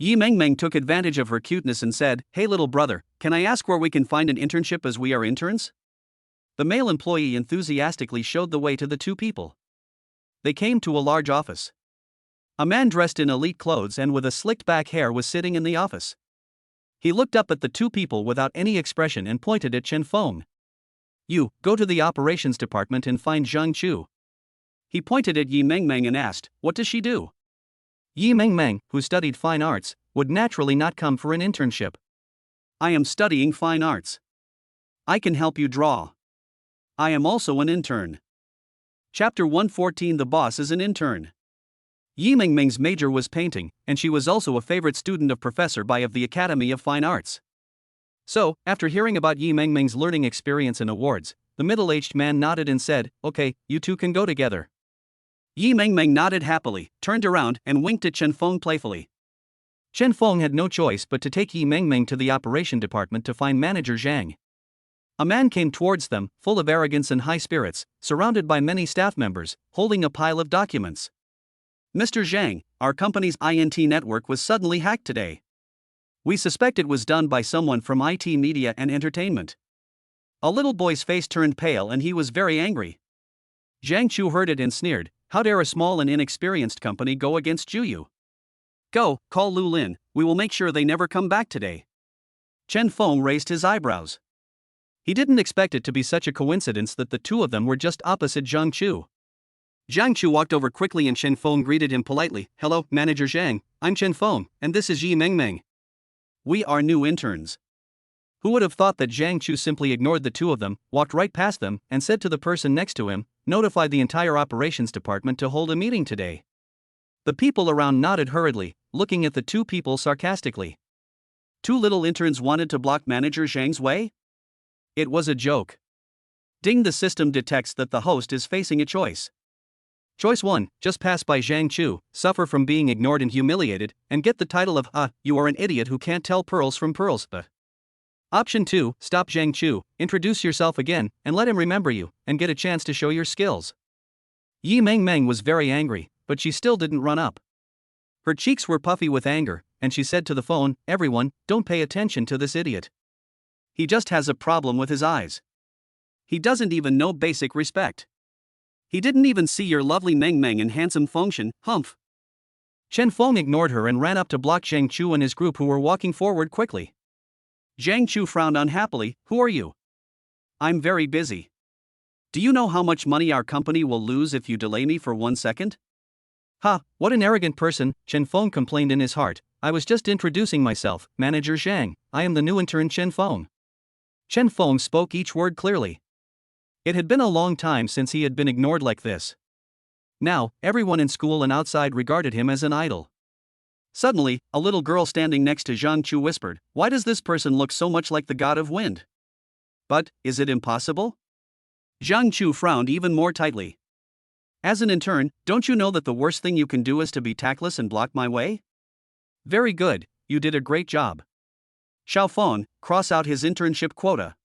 Yi Mengming took advantage of her cuteness and said, Hey little brother, can I ask where we can find an internship as we are interns? The male employee enthusiastically showed the way to the two people. They came to a large office. A man dressed in elite clothes and with a slicked back hair was sitting in the office. He looked up at the two people without any expression and pointed at Chen Feng. You, go to the operations department and find Zhang Chu. He pointed at Yi Mengming and asked, what does she do? Yi Mengming, who studied fine arts, would naturally not come for an internship. I am studying fine arts. I can help you draw. I am also an intern. Chapter 114, The Boss is an Intern. Yi Mengming's major was painting, and she was also a favorite student of Professor Bai of the Academy of Fine Arts. So, after hearing about Yi Mengming's learning experience and awards, the middle-aged man nodded and said, Okay, you two can go together. Yi Mengming nodded happily, turned around, and winked at Chen Feng playfully. Chen Feng had no choice but to take Yi Mengming to the operation department to find manager Zhang. A man came towards them, full of arrogance and high spirits, surrounded by many staff members, holding a pile of documents. Mr. Zhang, our company's INT network was suddenly hacked today. We suspect it was done by someone from IT Media and Entertainment. A little boy's face turned pale and he was very angry. Zhang Chu heard it and sneered, How dare a small and inexperienced company go against Zhuyu? Go, call Lu Lin, we will make sure they never come back today. Chen Feng raised his eyebrows. He didn't expect it to be such a coincidence that the two of them were just opposite Zhang Chu. Zhang Chu walked over quickly and Chen Feng greeted him politely. Hello, Manager Zhang, I'm Chen Feng, and this is Yi Mengmeng. We are new interns. Who would have thought that Zhang Chu simply ignored the two of them, walked right past them, and said to the person next to him, notified the entire operations department to hold a meeting today. The people around nodded hurriedly, looking at the two people sarcastically. Two little interns wanted to block Manager Zhang's way? It was a joke. Ding, the system detects that the host is facing a choice. Choice 1, just pass by Zhang Chu, suffer from being ignored and humiliated, and get the title of, you are an idiot who can't tell pearls from pearls. Option 2, stop Zhang Chu, introduce yourself again, and let him remember you, and get a chance to show your skills. Yi Mengmeng was very angry, but she still didn't run up. Her cheeks were puffy with anger, and she said to the phone, everyone, don't pay attention to this idiot. He just has a problem with his eyes. He doesn't even know basic respect. He didn't even see your lovely Mengmeng and handsome Fengshen, humph. Chen Feng ignored her and ran up to block Zhang Chu and his group who were walking forward quickly. Zhang Chu frowned unhappily. Who are you? I'm very busy. Do you know how much money our company will lose if you delay me for 1 second? Ha, what an arrogant person, Chen Feng complained in his heart. I was just introducing myself, Manager Zhang, I am the new intern Chen Feng. Chen Feng spoke each word clearly. It had been a long time since he had been ignored like this. Now, everyone in school and outside regarded him as an idol. Suddenly, a little girl standing next to Zhang Chu whispered, why does this person look so much like the god of wind? But, is it impossible? Zhang Chu frowned even more tightly. As an intern, don't you know that the worst thing you can do is to be tactless and block my way? Very good, you did a great job. Xiaofeng, cross out his internship quota.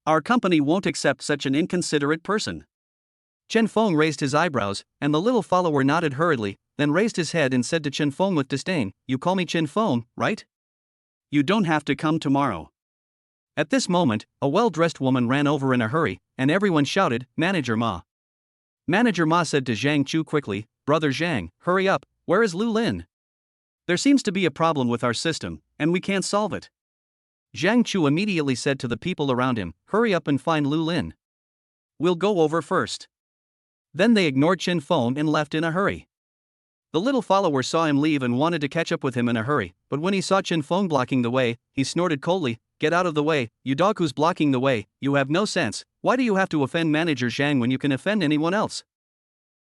Our company won't accept such an inconsiderate person. Chen Feng raised his eyebrows, and the little follower nodded hurriedly, then raised his head and said to Chen Feng with disdain, you call me Chen Feng, right? You don't have to come tomorrow. At this moment, a well-dressed woman ran over in a hurry, and everyone shouted, Manager Ma. Manager Ma said to Zhang Chu quickly, Brother Zhang, hurry up, where is Lu Lin? There seems to be a problem with our system, and we can't solve it. Zhang Chu immediately said to the people around him, hurry up and find Lu Lin. We'll go over first. Then they ignored Chen Feng and left in a hurry. The little follower saw him leave and wanted to catch up with him in a hurry, but when he saw Chen Feng blocking the way, he snorted coldly, get out of the way, you dog who's blocking the way, you have no sense, why do you have to offend Manager Zhang when you can offend anyone else?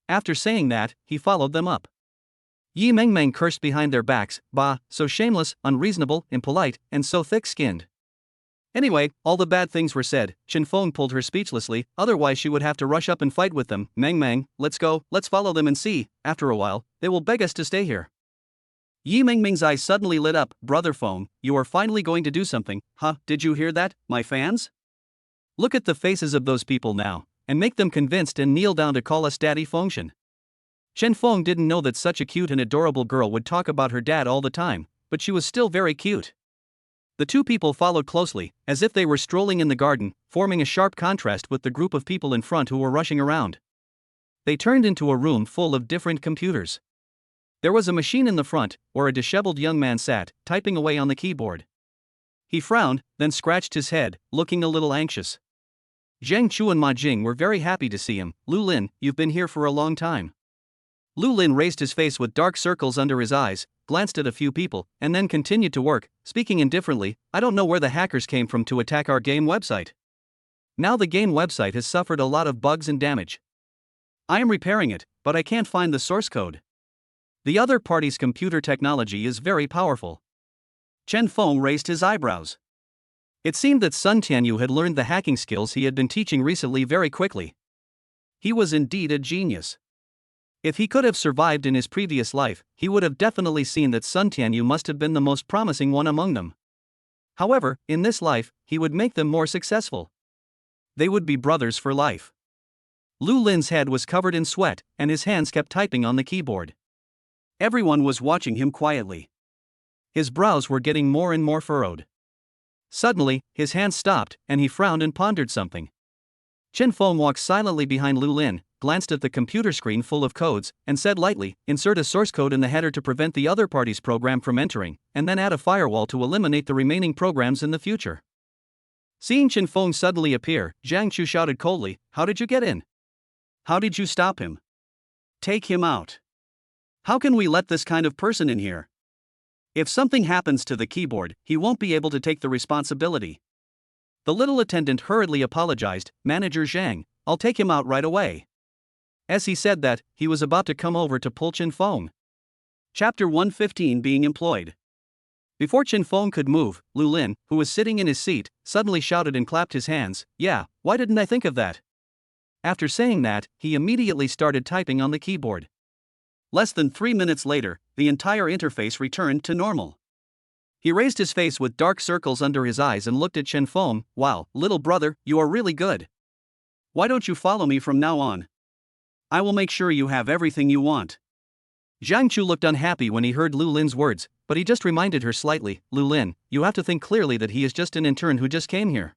After saying that, he followed them up. Yi Mengmeng cursed behind their backs, bah, so shameless, unreasonable, impolite, and so thick-skinned. Anyway, all the bad things were said. Chen Feng pulled her speechlessly, otherwise she would have to rush up and fight with them. Mengmeng, let's go, let's follow them and see, after a while, they will beg us to stay here. Yi Mengmeng's eyes suddenly lit up, Brother Feng, you are finally going to do something, huh, did you hear that, my fans? Look at the faces of those people now, and make them convinced and kneel down to call us Daddy Fengshen. Chen Feng didn't know that such a cute and adorable girl would talk about her dad all the time, but she was still very cute. The two people followed closely, as if they were strolling in the garden, forming a sharp contrast with the group of people in front who were rushing around. They turned into a room full of different computers. There was a machine in the front, where a disheveled young man sat, typing away on the keyboard. He frowned, then scratched his head, looking a little anxious. Zhang Chu and Ma Jing were very happy to see him. Lu Lin, you've been here for a long time. Lu Lin raised his face with dark circles under his eyes, glanced at a few people, and then continued to work, speaking indifferently, I don't know where the hackers came from to attack our game website. Now the game website has suffered a lot of bugs and damage. I am repairing it, but I can't find the source code. The other party's computer technology is very powerful. Chen Feng raised his eyebrows. It seemed that Sun Tianyu had learned the hacking skills he had been teaching recently very quickly. He was indeed a genius. If he could have survived in his previous life, he would have definitely seen that Sun Tianyu must have been the most promising one among them. However, in this life, he would make them more successful. They would be brothers for life. Lu Lin's head was covered in sweat, and his hands kept typing on the keyboard. Everyone was watching him quietly. His brows were getting more and more furrowed. Suddenly, his hands stopped, and he frowned and pondered something. Chen Feng walked silently behind Lu Lin, glanced at the computer screen full of codes, and said lightly, insert a source code in the header to prevent the other party's program from entering, and then add a firewall to eliminate the remaining programs in the future. Seeing Chen Feng suddenly appear, Zhang Chu shouted coldly, how did you get in? How did you stop him? Take him out. How can we let this kind of person in here? If something happens to the keyboard, he won't be able to take the responsibility. The little attendant hurriedly apologized, Manager Zhang, I'll take him out right away. As he said that, he was about to come over to pull Chen Feng. Chapter 115 being employed. Before Chen Feng could move, Lu Lin, who was sitting in his seat, suddenly shouted and clapped his hands, yeah, why didn't I think of that? After saying that, he immediately started typing on the keyboard. Less than 3 minutes later, the entire interface returned to normal. He raised his face with dark circles under his eyes and looked at Chen Feng. Wow, little brother, you are really good. Why don't you follow me from now on? I will make sure you have everything you want. Zhang Chu looked unhappy when he heard Lu Lin's words, but he just reminded her slightly, Lu Lin, you have to think clearly that he is just an intern who just came here.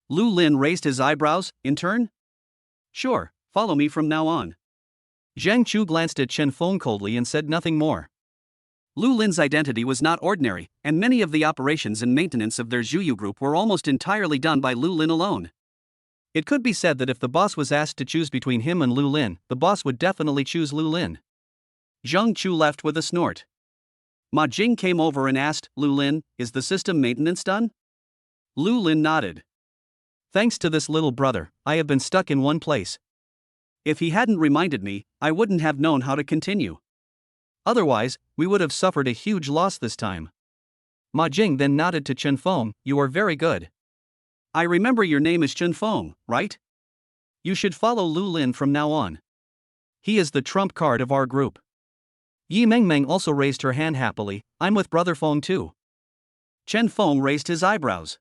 Lu Lin raised his eyebrows, intern? Sure, follow me from now on. Zhang Chu glanced at Chen Feng coldly and said nothing more. Lu Lin's identity was not ordinary, and many of the operations and maintenance of their Zhuyu group were almost entirely done by Lu Lin alone. It could be said that if the boss was asked to choose between him and Lu Lin, the boss would definitely choose Lu Lin. Zhang Chu left with a snort. Ma Jing came over and asked, Lu Lin, is the system maintenance done? Lu Lin nodded. Thanks to this little brother, I have been stuck in one place. If he hadn't reminded me, I wouldn't have known how to continue. Otherwise, we would have suffered a huge loss this time. Ma Jing then nodded to Chen Feng, you are very good. I remember your name is Chen Feng, right? You should follow Lu Lin from now on. He is the trump card of our group. Yi Mengmeng also raised her hand happily, I'm with Brother Feng too. Chen Feng raised his eyebrows.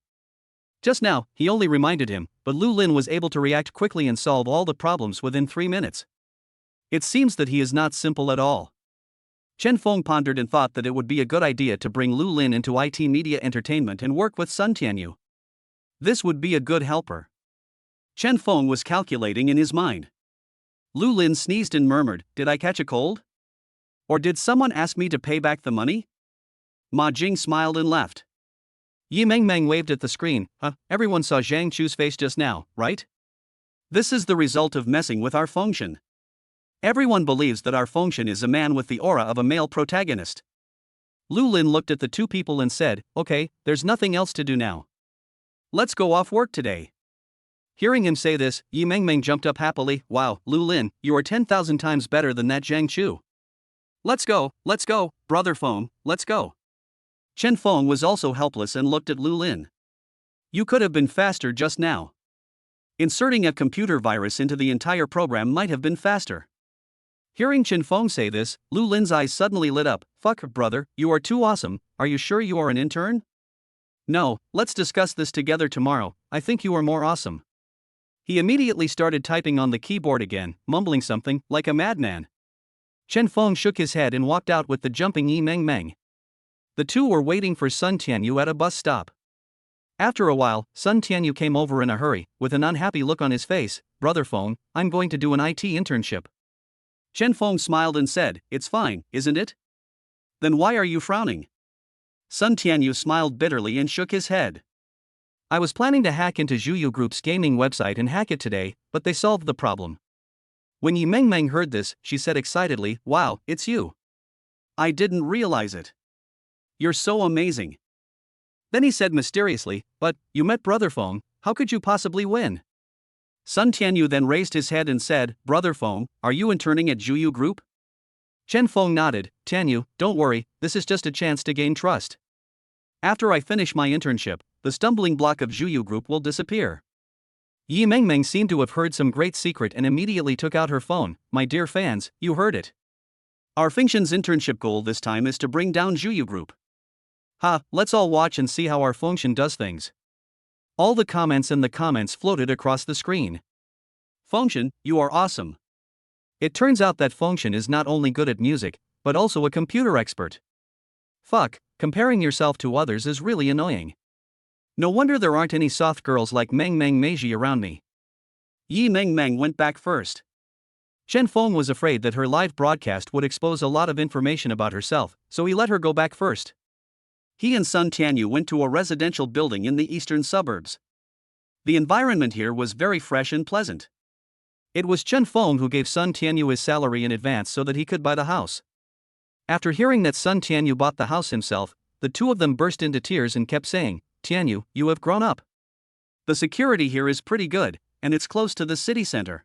Just now, he only reminded him, but Lu Lin was able to react quickly and solve all the problems within 3 minutes. It seems that he is not simple at all. Chen Feng pondered and thought that it would be a good idea to bring Lu Lin into IT media entertainment and work with Sun Tianyu. This would be a good helper. Chen Feng was calculating in his mind. Lu Lin sneezed and murmured, did I catch a cold? Or did someone ask me to pay back the money? Ma Jing smiled and left. Yi Mengmeng waved at the screen, everyone saw Zhang Chu's face just now, right? This is the result of messing with our function. Everyone believes that our function is a man with the aura of a male protagonist. Lu Lin looked at the two people and said, okay, there's nothing else to do now. Let's go off work today. Hearing him say this, Yi Mengmeng jumped up happily, wow, Lu Lin, you are 10,000 times better than that Zhang Chu. Let's go, Brother Feng, let's go. Chen Feng was also helpless and looked at Lu Lin. You could have been faster just now. Inserting a computer virus into the entire program might have been faster. Hearing Chen Feng say this, Lu Lin's eyes suddenly lit up. Fuck, brother, you are too awesome. Are you sure you are an intern? No, let's discuss this together tomorrow. I think you are more awesome. He immediately started typing on the keyboard again, mumbling something like a madman. Chen Feng shook his head and walked out with the jumping Yi Mengmeng. The two were waiting for Sun Tianyu at a bus stop. After a while, Sun Tianyu came over in a hurry, with an unhappy look on his face. Brother Feng, I'm going to do an IT internship. Chen Feng smiled and said, it's fine, isn't it? Then why are you frowning? Sun Tianyu smiled bitterly and shook his head. I was planning to hack into Zhuyu Group's gaming website and hack it today, but they solved the problem. When Yi Mengmeng heard this, she said excitedly, wow, it's you. I didn't realize it. You're so amazing. Then he said mysteriously, but, you met Brother Feng, how could you possibly win? Sun Tianyu then raised his head and said, Brother Feng, are you interning at Zhuyu Group? Chen Feng nodded, Tianyu, don't worry, this is just a chance to gain trust. After I finish my internship, the stumbling block of Zhuyu Group will disappear. Yi Mengmeng seemed to have heard some great secret and immediately took out her phone. My dear fans, you heard it. Our function's internship goal this time is to bring down Zhuyu Group. Let's all watch and see how our function does things. All the comments floated across the screen. Function, you are awesome. It turns out that Function is not only good at music, but also a computer expert. Fuck, comparing yourself to others is really annoying. No wonder there aren't any soft girls like Meng Meiji around me. Yi Mengmeng went back first. Chen Feng was afraid that her live broadcast would expose a lot of information about herself, so he let her go back first. He and Sun Tianyu went to a residential building in the eastern suburbs. The environment here was very fresh and pleasant. It was Chen Feng who gave Sun Tianyu his salary in advance so that he could buy the house. After hearing that Sun Tianyu bought the house himself, the two of them burst into tears and kept saying, "Tianyu, you have grown up. The security here is pretty good, and it's close to the city center."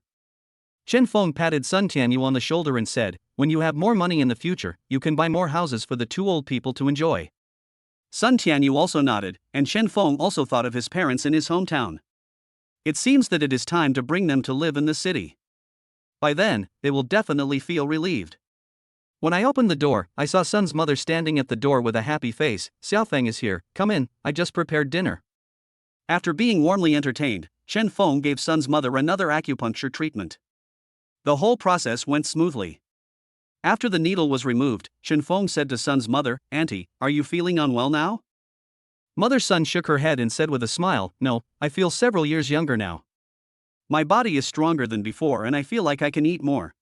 Chen Feng patted Sun Tianyu on the shoulder and said, "When you have more money in the future, you can buy more houses for the two old people to enjoy." Sun Tianyu also nodded, and Chen Feng also thought of his parents in his hometown. It seems that it is time to bring them to live in the city. By then, they will definitely feel relieved. When I opened the door, I saw Sun's mother standing at the door with a happy face. "Xiaofeng is here, come in, I just prepared dinner." After being warmly entertained, Chen Feng gave Sun's mother another acupuncture treatment. The whole process went smoothly. After the needle was removed, Chen Feng said to Sun's mother, "Auntie, are you feeling unwell now?" Mother Sun shook her head and said with a smile, "No, I feel several years younger now. My body is stronger than before and I feel like I can eat more."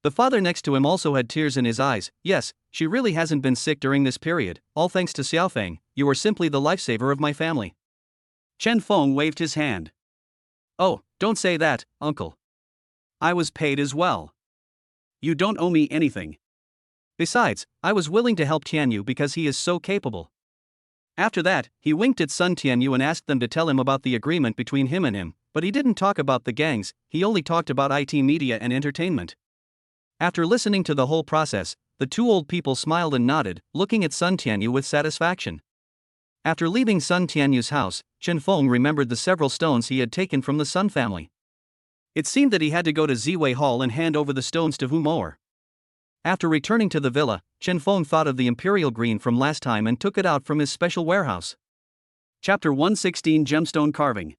The father next to him also had tears in his eyes. "Yes, she really hasn't been sick during this period, all thanks to Xiaofeng. You are simply the lifesaver of my family." Chen Feng waved his hand. "Oh, don't say that, uncle. I was paid as well. You don't owe me anything. Besides, I was willing to help Tianyu because he is so capable." After that, he winked at Sun Tianyu and asked them to tell him about the agreement between him and him, but he didn't talk about the gangs, he only talked about IT media and entertainment. After listening to the whole process, the two old people smiled and nodded, looking at Sun Tianyu with satisfaction. After leaving Sun Tianyu's house, Chen Feng remembered the several stones he had taken from the Sun family. It seemed that he had to go to Ziwei Hall and hand over the stones to Humoer. After returning to the villa, Chen Feng thought of the imperial green from last time and took it out from his special warehouse. Chapter 116 Gemstone Carving.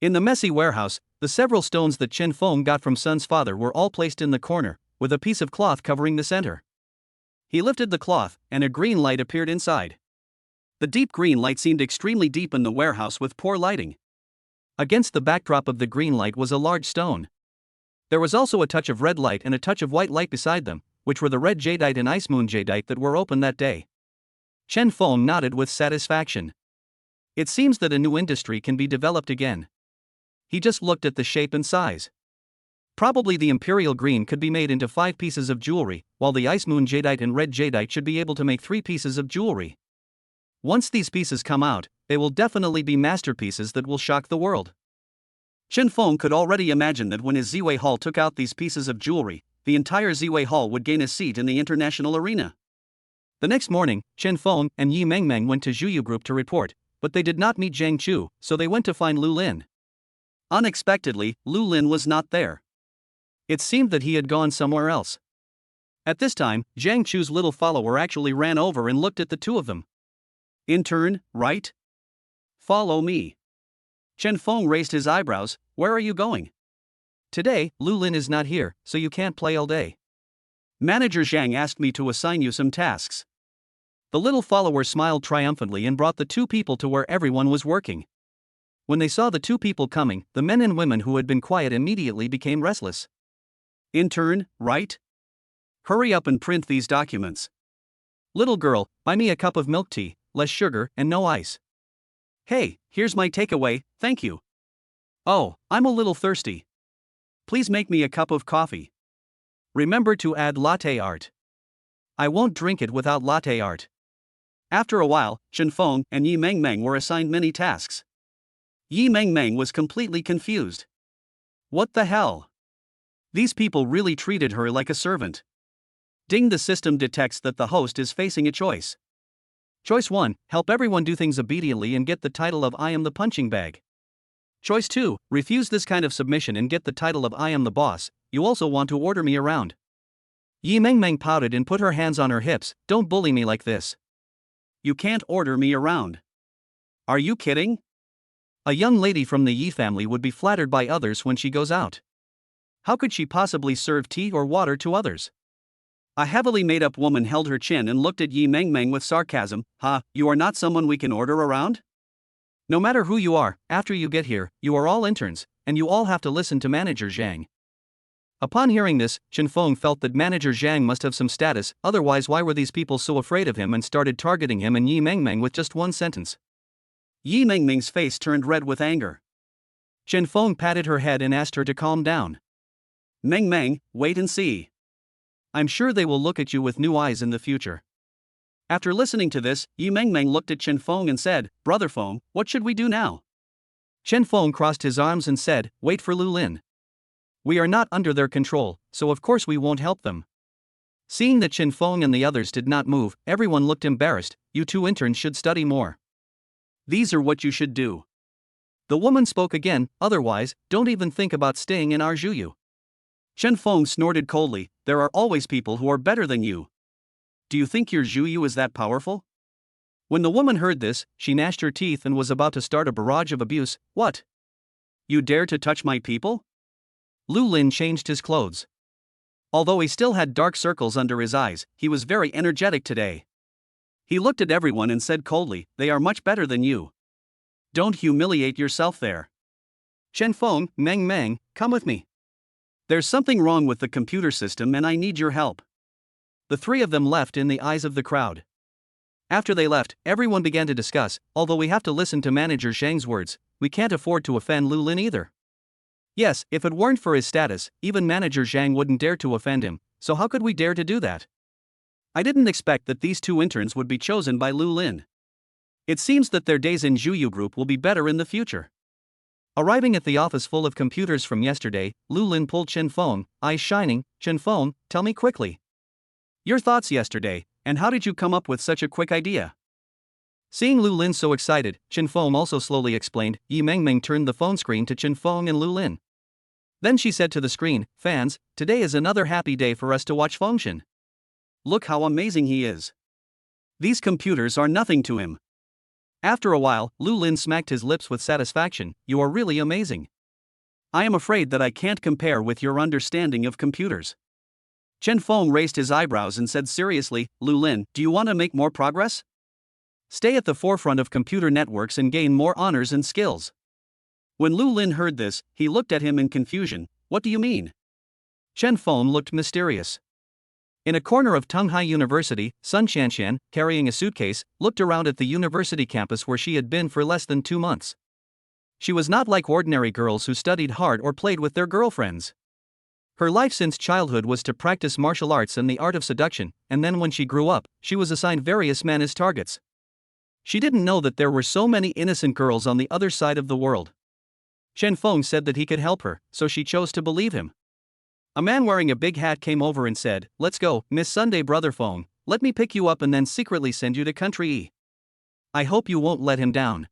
In the messy warehouse, the several stones that Chen Feng got from Sun's father were all placed in the corner, with a piece of cloth covering the center. He lifted the cloth, and a green light appeared inside. The deep green light seemed extremely deep in the warehouse with poor lighting. Against the backdrop of the green light was a large stone. There was also a touch of red light and a touch of white light beside them, which were the red jadeite and ice moon jadeite that were open that day. Chen Feng nodded with satisfaction. It seems that a new industry can be developed again. He just looked at the shape and size. Probably the imperial green could be made into 5 pieces of jewelry, while the ice moon jadeite and red jadeite should be able to make 3 pieces of jewelry. Once these pieces come out, they will definitely be masterpieces that will shock the world. Chen Feng could already imagine that when his Ziwei Hall took out these pieces of jewelry, the entire Ziwei Hall would gain a seat in the international arena. The next morning, Chen Feng and Yi Mengmeng went to Zhuyu Group to report, but they did not meet Zhang Chu, so they went to find Lu Lin. Unexpectedly, Lu Lin was not there. It seemed that he had gone somewhere else. At this time, Zhang Chu's little follower actually ran over and looked at the two of them. "Intern, right? Follow me." Chen Feng raised his eyebrows. "Where are you going?" "Today, Lu Lin is not here, so you can't play all day. Manager Zhang asked me to assign you some tasks." The little follower smiled triumphantly and brought the two people to where everyone was working. When they saw the two people coming, the men and women who had been quiet immediately became restless. "Intern, right? Hurry up and print these documents. Little girl, buy me a cup of milk tea, less sugar and no ice. Hey, here's my takeaway, thank you. Oh, I'm a little thirsty. Please make me a cup of coffee. Remember to add latte art. I won't drink it without latte art." After a while, Chen Feng and Yi Mengmeng were assigned many tasks. Yi Mengmeng was completely confused. What the hell? These people really treated her like a servant. Ding, the system detects that the host is facing a choice. Choice 1, help everyone do things obediently and get the title of I am the punching bag. Choice 2, refuse this kind of submission and get the title of I am the boss. You also want to order me around. Yi Mengmeng pouted and put her hands on her hips. Don't bully me like this. You can't order me around. Are you kidding? A young lady from the Yi family would be flattered by others when she goes out. How could she possibly serve tea or water to others? A heavily made-up woman held her chin and looked at Yi Mengmeng with sarcasm. "Ha, you are not someone we can order around? No matter who you are, after you get here, you are all interns, and you all have to listen to Manager Zhang." Upon hearing this, Chen Feng felt that Manager Zhang must have some status, otherwise why were these people so afraid of him, and started targeting him and Yi Mengmeng with just one sentence. Yi Mengmeng's face turned red with anger. Chen Feng patted her head and asked her to calm down. Meng Meng, wait and see. I'm sure they will look at you with new eyes in the future. After listening to this, Yi Meng Meng looked at Chen Feng and said, Brother Feng, what should we do now? Chen Feng crossed his arms and said, wait for Lu Lin. We are not under their control, so of course we won't help them. Seeing that Chen Feng and the others did not move, everyone looked embarrassed. You two interns should study more. These are what you should do. The woman spoke again, otherwise, don't even think about staying in our Zhuyu. Chen Feng snorted coldly, there are always people who are better than you. Do you think your Zhuyu is that powerful? When the woman heard this, she gnashed her teeth and was about to start a barrage of abuse. What? You dare to touch my people? Lu Lin changed his clothes. Although he still had dark circles under his eyes, he was very energetic today. He looked at everyone and said coldly, they are much better than you. Don't humiliate yourself there. Chen Feng, Meng Meng, come with me. There's something wrong with the computer system and I need your help. The three of them left in the eyes of the crowd. After they left, everyone began to discuss, although we have to listen to Manager Zhang's words, we can't afford to offend Lu Lin either. Yes, if it weren't for his status, even Manager Zhang wouldn't dare to offend him, so how could we dare to do that? I didn't expect that these two interns would be chosen by Lu Lin. It seems that their days in Zhuyu Group will be better in the future. Arriving at the office full of computers from yesterday, Lu Lin pulled Chen Feng, eyes shining. Chen Feng, tell me quickly. Your thoughts yesterday, and how did you come up with such a quick idea? Seeing Lu Lin so excited, Chen Feng also slowly explained. Yi Meng Meng turned the phone screen to Chen Feng and Lu Lin. Then she said to the screen, fans, today is another happy day for us to watch Fengshen. Look how amazing he is. These computers are nothing to him. After a while, Lu Lin smacked his lips with satisfaction. You are really amazing. I am afraid that I can't compare with your understanding of computers. Chen Feng raised his eyebrows and said seriously, Lu Lin, do you want to make more progress? Stay at the forefront of computer networks and gain more honors and skills. When Lu Lin heard this, he looked at him in confusion. What do you mean? Chen Feng looked mysterious. In a corner of Tunghai University, Sun Xianshan, carrying a suitcase, looked around at the university campus where she had been for less than 2 months. She was not like ordinary girls who studied hard or played with their girlfriends. Her life since childhood was to practice martial arts and the art of seduction, and then when she grew up, she was assigned various men as targets. She didn't know that there were so many innocent girls on the other side of the world. Chen Feng said that he could help her, so she chose to believe him. A man wearing a big hat came over and said, let's go, Miss Sunday Brother Feng, let me pick you up and then secretly send you to Country E. I hope you won't let him down.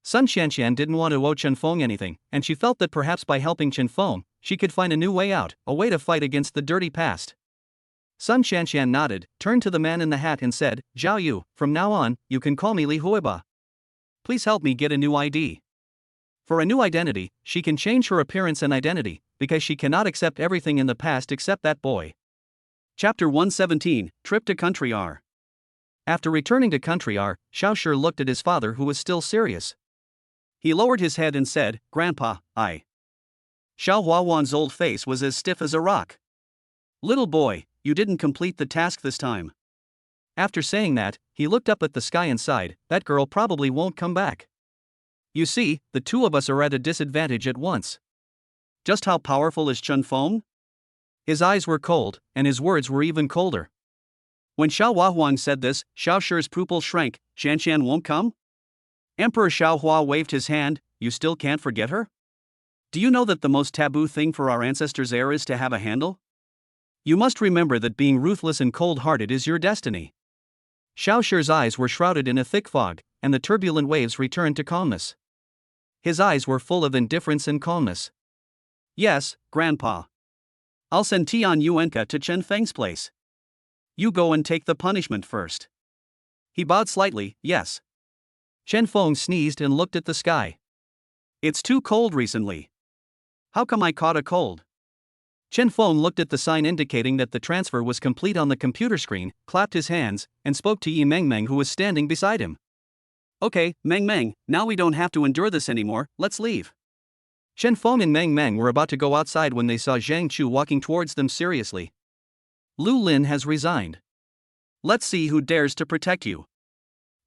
Sun Xianshan didn't want to owe Chen Feng anything, and she felt that perhaps by helping Chen Feng, she could find a new way out, a way to fight against the dirty past. Sun Xianshan nodded, turned to the man in the hat and said, Zhao Yu, from now on, you can call me Li Huiba. Please help me get a new ID. For a new identity, she can change her appearance and identity, because she cannot accept everything in the past except that boy. Chapter 117, Trip to Country R. After returning to Country R, Xiao Shi looked at his father who was still serious. He lowered his head and said, Grandpa, I. Xiao Huawan's old face was as stiff as a rock. Little boy, you didn't complete the task this time. After saying that, he looked up at the sky and sighed, that girl probably won't come back. You see, the two of us are at a disadvantage at once. Just how powerful is Chen Feng? His eyes were cold, and his words were even colder. When Xiao Huahuang said this, Xiao Shi's pupil shrank. Xianshan won't come? Emperor Xiao Hua waved his hand. You still can't forget her? Do you know that the most taboo thing for our ancestors' heir is to have a handle? You must remember that being ruthless and cold-hearted is your destiny. Xiao Shi's eyes were shrouded in a thick fog, and the turbulent waves returned to calmness. His eyes were full of indifference and calmness. Yes, Grandpa. I'll send Tian Yuenka to Chen Feng's place. You go and take the punishment first. He bowed slightly, yes. Chen Feng sneezed and looked at the sky. It's too cold recently. How come I caught a cold? Chen Feng looked at the sign indicating that the transfer was complete on the computer screen, clapped his hands, and spoke to Yi Meng Meng who was standing beside him. Okay, Meng Meng, now we don't have to endure this anymore, let's leave. Chen Feng and Meng Meng were about to go outside when they saw Zhang Chu walking towards them seriously. Lu Lin has resigned. Let's see who dares to protect you.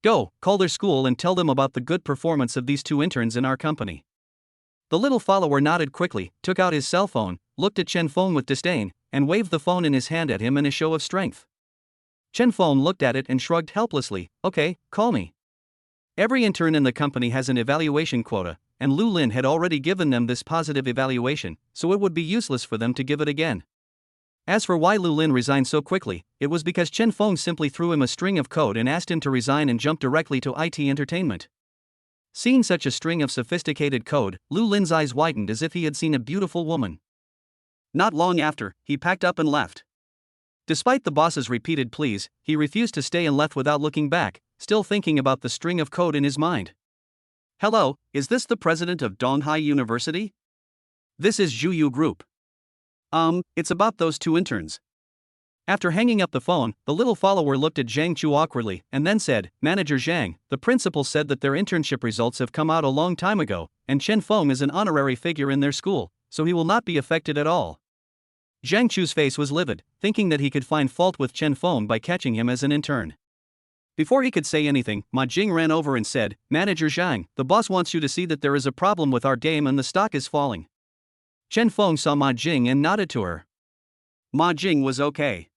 Go, call their school and tell them about the good performance of these two interns in our company. The little follower nodded quickly, took out his cell phone, looked at Chen Feng with disdain, and waved the phone in his hand at him in a show of strength. Chen Feng looked at it and shrugged helplessly. Okay, call me. Every intern in the company has an evaluation quota, and Lu Lin had already given them this positive evaluation, so it would be useless for them to give it again. As for why Lu Lin resigned so quickly, it was because Chen Feng simply threw him a string of code and asked him to resign and jump directly to IT entertainment. Seeing such a string of sophisticated code, Lu Lin's eyes widened as if he had seen a beautiful woman. Not long after, he packed up and left. Despite the boss's repeated pleas, he refused to stay and left without looking back, still thinking about the string of code in his mind. Hello, is this the president of Donghai University? This is Zhu Yu Group. It's about those two interns. After hanging up the phone, the little follower looked at Zhang Chu awkwardly and then said, Manager Zhang, the principal said that their internship results have come out a long time ago, and Chen Feng is an honorary figure in their school, so he will not be affected at all. Zhang Chu's face was livid, thinking that he could find fault with Chen Feng by catching him as an intern. Before he could say anything, Ma Jing ran over and said, Manager Zhang, the boss wants you to see that there is a problem with our game and the stock is falling. Chen Feng saw Ma Jing and nodded to her. Ma Jing was okay.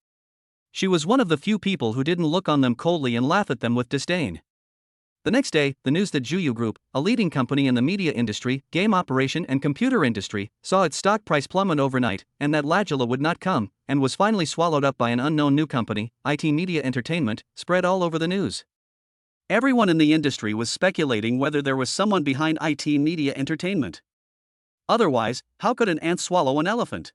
She was one of the few people who didn't look on them coldly and laugh at them with disdain. The next day, the news that Zhu Yu Group, a leading company in the media industry, game operation and computer industry, saw its stock price plummet overnight, and that Lagila would not come, and was finally swallowed up by an unknown new company, IT Media Entertainment, spread all over the news. Everyone in the industry was speculating whether there was someone behind IT Media Entertainment. Otherwise, how could an ant swallow an elephant?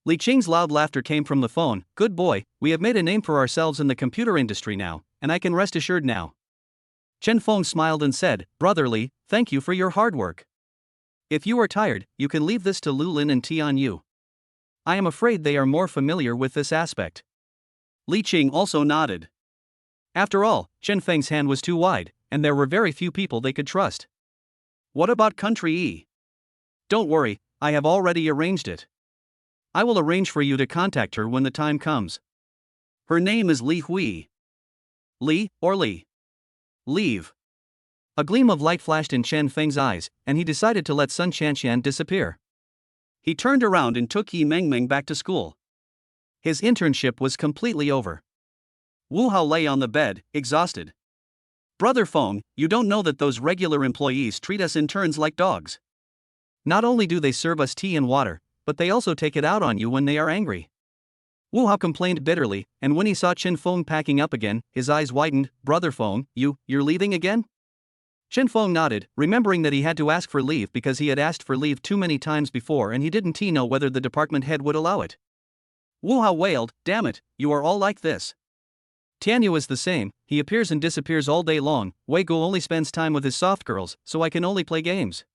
Li Qing's loud laughter came from the phone. Good boy, we have made a name for ourselves in the computer industry now, and I can rest assured now. Chen Feng smiled and said, Brother Li, thank you for your hard work. If you are tired, you can leave this to Lu Lin and Tian Yu. I am afraid they are more familiar with this aspect. Li Qing also nodded. After all, Chen Feng's hand was too wide, and there were very few people they could trust. What about Country E? Don't worry, I have already arranged it. I will arrange for you to contact her when the time comes. Her name is Li Hui. Li, or Li? Leave. A gleam of light flashed in Chen Feng's eyes, and he decided to let Sun Chanshan disappear. He turned around and took Yi Mengmeng back to school. His internship was completely over. Wu Hao lay on the bed, exhausted. Brother Feng, you don't know that those regular employees treat us interns like dogs. Not only do they serve us tea and water, but they also take it out on you when they are angry. Wu Hao complained bitterly, and when he saw Chen Feng packing up again, his eyes widened. Brother Feng, you're leaving again? Chen Feng nodded, remembering that he had to ask for leave because he had asked for leave too many times before and he didn't know whether the department head would allow it. Wu Hao wailed, damn it, you are all like this. Tianyu is the same, he appears and disappears all day long. Wei Guo only spends time with his soft girls, so I can only play games.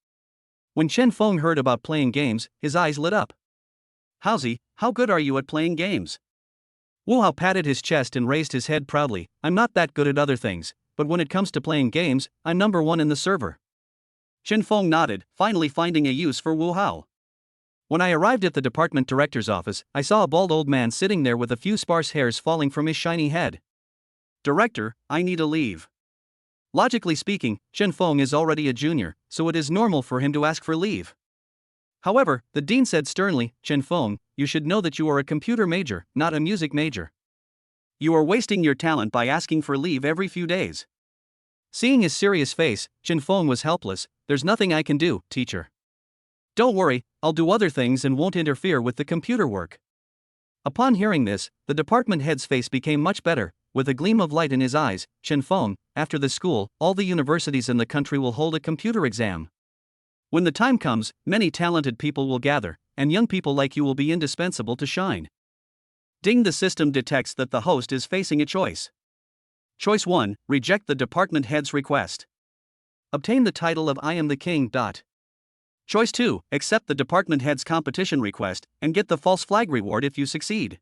When Chen Feng heard about playing games, his eyes lit up. Haozi, how good are you at playing games? Wu Hao patted his chest and raised his head proudly. I'm not that good at other things, but when it comes to playing games, I'm number one in the server. Chen Feng nodded, finally finding a use for Wu Hao. When I arrived at the department director's office, I saw a bald old man sitting there with a few sparse hairs falling from his shiny head. Director, I need a leave. Logically speaking, Chen Feng is already a junior, so it is normal for him to ask for leave. However, the dean said sternly, Chen Feng, you should know that you are a computer major, not a music major. You are wasting your talent by asking for leave every few days. Seeing his serious face, Chen Feng was helpless. There's nothing I can do, teacher. Don't worry, I'll do other things and won't interfere with the computer work. Upon hearing this, the department head's face became much better. With a gleam of light in his eyes, Chen Feng, after the school, all the universities in the country will hold a computer exam. When the time comes, many talented people will gather, and young people like you will be indispensable to shine. Ding, the system detects that the host is facing a choice. Choice 1, reject the department head's request. Obtain the title of I am the king. Choice 2, accept the department head's competition request, and get the false flag reward if you succeed.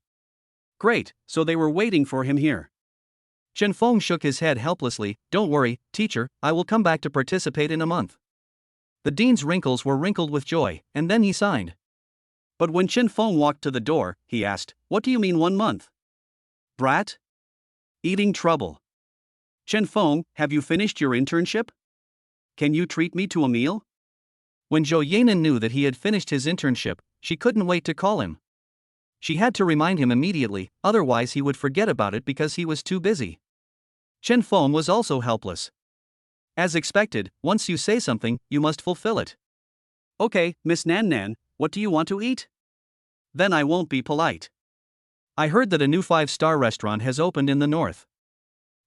Great, so they were waiting for him here. Chen Feng shook his head helplessly. Don't worry, teacher, I will come back to participate in a month. The dean's wrinkles were wrinkled with joy, and then he signed. But when Chen Feng walked to the door, he asked, what do you mean 1 month? Brat? Eating trouble. Chen Feng, have you finished your internship? Can you treat me to a meal? When Zhou Yanan knew that he had finished his internship, she couldn't wait to call him. She had to remind him immediately, otherwise he would forget about it because he was too busy. Chen Feng was also helpless. As expected, once you say something, you must fulfill it. Okay, Miss Nan Nan, what do you want to eat? Then I won't be polite. I heard that a new 5-star restaurant has opened in the north.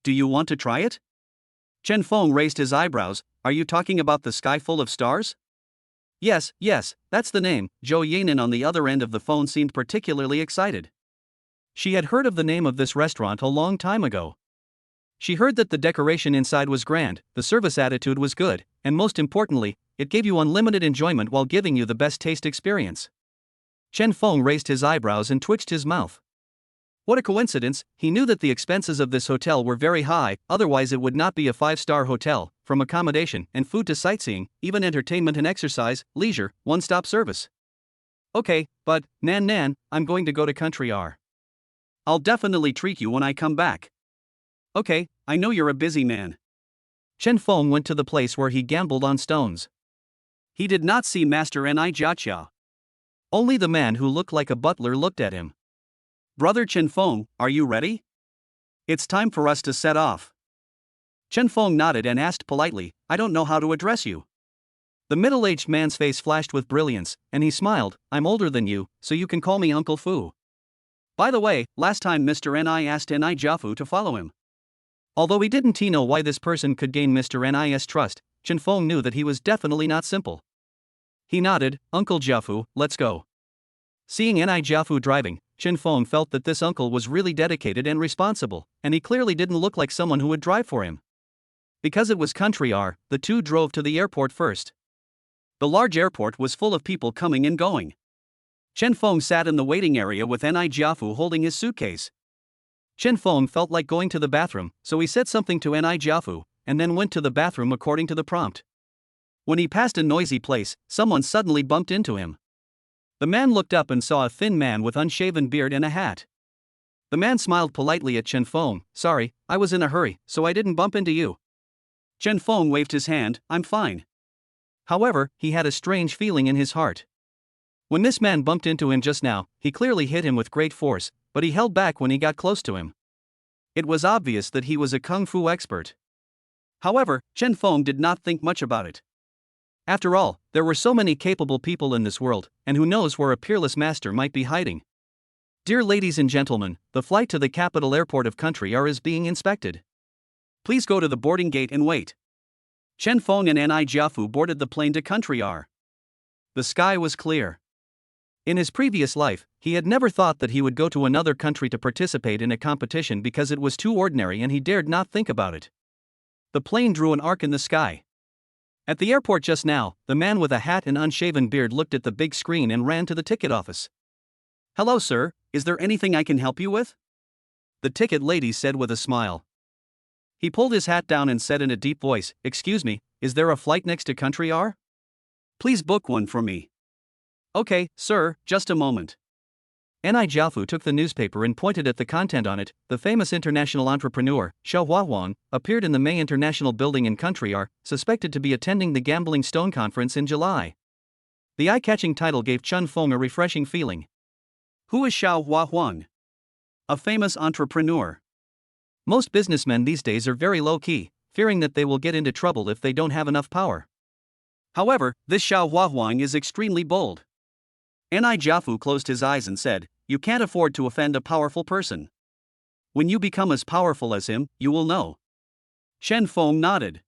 Do you want to try it? Chen Feng raised his eyebrows. Are you talking about the sky full of stars? Yes, that's the name. Zhou Yanan on the other end of the phone seemed particularly excited. She had heard of the name of this restaurant a long time ago. She heard that the decoration inside was grand, the service attitude was good, and most importantly, it gave you unlimited enjoyment while giving you the best taste experience. Chen Feng raised his eyebrows and twitched his mouth. What a coincidence, he knew that the expenses of this hotel were very high, otherwise it would not be a 5-star hotel, from accommodation and food to sightseeing, even entertainment and exercise, leisure, one-stop service. Okay, but, Nan Nan, I'm going to go to Country R. I'll definitely treat you when I come back. Okay, I know you're a busy man. Chen Feng went to the place where he gambled on stones. He did not see Master Ni Jiaqiao. Only the man who looked like a butler looked at him. Brother Chen Feng, are you ready? It's time for us to set off. Chen Feng nodded and asked politely, I don't know how to address you. The middle-aged man's face flashed with brilliance, and he smiled, I'm older than you, so you can call me Uncle Fu. By the way, last time Mr. Ni asked Ni Jiafu to follow him. Although he didn't know why this person could gain Mr. Ni's trust, Chen Feng knew that he was definitely not simple. He nodded, Uncle Jiafu, let's go. Seeing Ni Jiafu driving, Chen Feng felt that this uncle was really dedicated and responsible, and he clearly didn't look like someone who would drive for him. Because it was Country R, the two drove to the airport first. The large airport was full of people coming and going. Chen Feng sat in the waiting area with Ni Jiafu holding his suitcase. Chen Feng felt like going to the bathroom, so he said something to Ni Jiafu, and then went to the bathroom according to the prompt. When he passed a noisy place, someone suddenly bumped into him. The man looked up and saw a thin man with unshaven beard and a hat. The man smiled politely at Chen Feng, sorry, I was in a hurry, so I didn't bump into you. Chen Feng waved his hand, I'm fine. However, he had a strange feeling in his heart. When this man bumped into him just now, he clearly hit him with great force, but he held back when he got close to him. It was obvious that he was a kung fu expert. However, Chen Feng did not think much about it. After all, there were so many capable people in this world, and who knows where a peerless master might be hiding. Dear ladies and gentlemen, the flight to the capital airport of Country R is being inspected. Please go to the boarding gate and wait. Chen Feng and Ni Jiafu boarded the plane to Country R. The sky was clear. In his previous life, he had never thought that he would go to another country to participate in a competition because it was too ordinary and he dared not think about it. The plane drew an arc in the sky. At the airport just now, the man with a hat and unshaven beard looked at the big screen and ran to the ticket office. Hello sir, is there anything I can help you with? The ticket lady said with a smile. He pulled his hat down and said in a deep voice, excuse me, is there a flight next to Country R? Please book one for me. Okay, sir, just a moment. Ni Jiafu took the newspaper and pointed at the content on it. The famous international entrepreneur, Xiao Huahuang, appeared in the May International Building in Country R, suspected to be attending the Gambling Stone Conference in July. The eye-catching title gave Chen Feng a refreshing feeling. Who is Xiao Huahuang? A famous entrepreneur. Most businessmen these days are very low-key, fearing that they will get into trouble if they don't have enough power. However, this Xiao Huahuang is extremely bold. Ni Jiafu closed his eyes and said, you can't afford to offend a powerful person. When you become as powerful as him, you will know. Chen Feng nodded.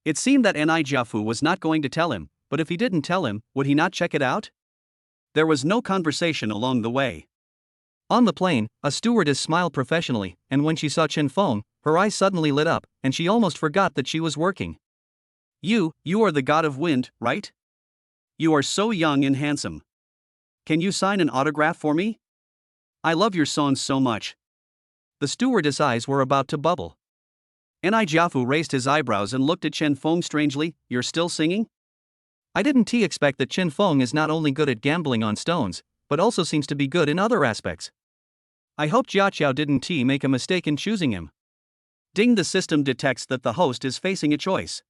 It seemed that Ni Jiafu was not going to tell him, but if he didn't tell him, would he not check it out? There was no conversation along the way. On the plane, a stewardess smiled professionally, and when she saw Chen Feng, her eyes suddenly lit up, and she almost forgot that she was working. You are the god of wind, right? You are so young and handsome. Can you sign an autograph for me? I love your songs so much. The stewardess' eyes were about to bubble. Ni Jiafu raised his eyebrows and looked at Chen Feng strangely, you're still singing? I didn't expect that Chen Feng is not only good at gambling on stones, but also seems to be good in other aspects. I hope Jiaqiao didn't make a mistake in choosing him. Ding, the system detects that the host is facing a choice.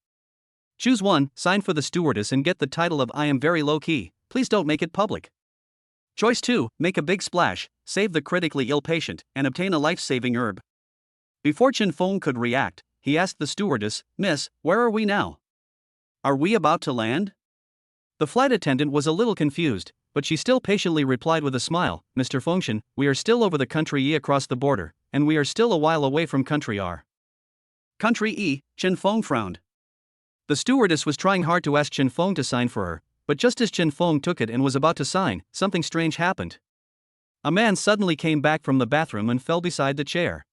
Choose one, sign for the stewardess and get the title of I am very low key, please don't make it public. Choice 2, make a big splash, save the critically ill patient, and obtain a life-saving herb. Before Chen Feng could react, he asked the stewardess, Miss, where are we now? Are we about to land? The flight attendant was a little confused, but she still patiently replied with a smile, Mr. Fengshan, we are still over the country E across the border, and we are still a while away from country R. Country E, Chen Feng frowned. The stewardess was trying hard to ask Chen Feng to sign for her, but just as Chen Feng took it and was about to sign, something strange happened. A man suddenly came back from the bathroom and fell beside the chair.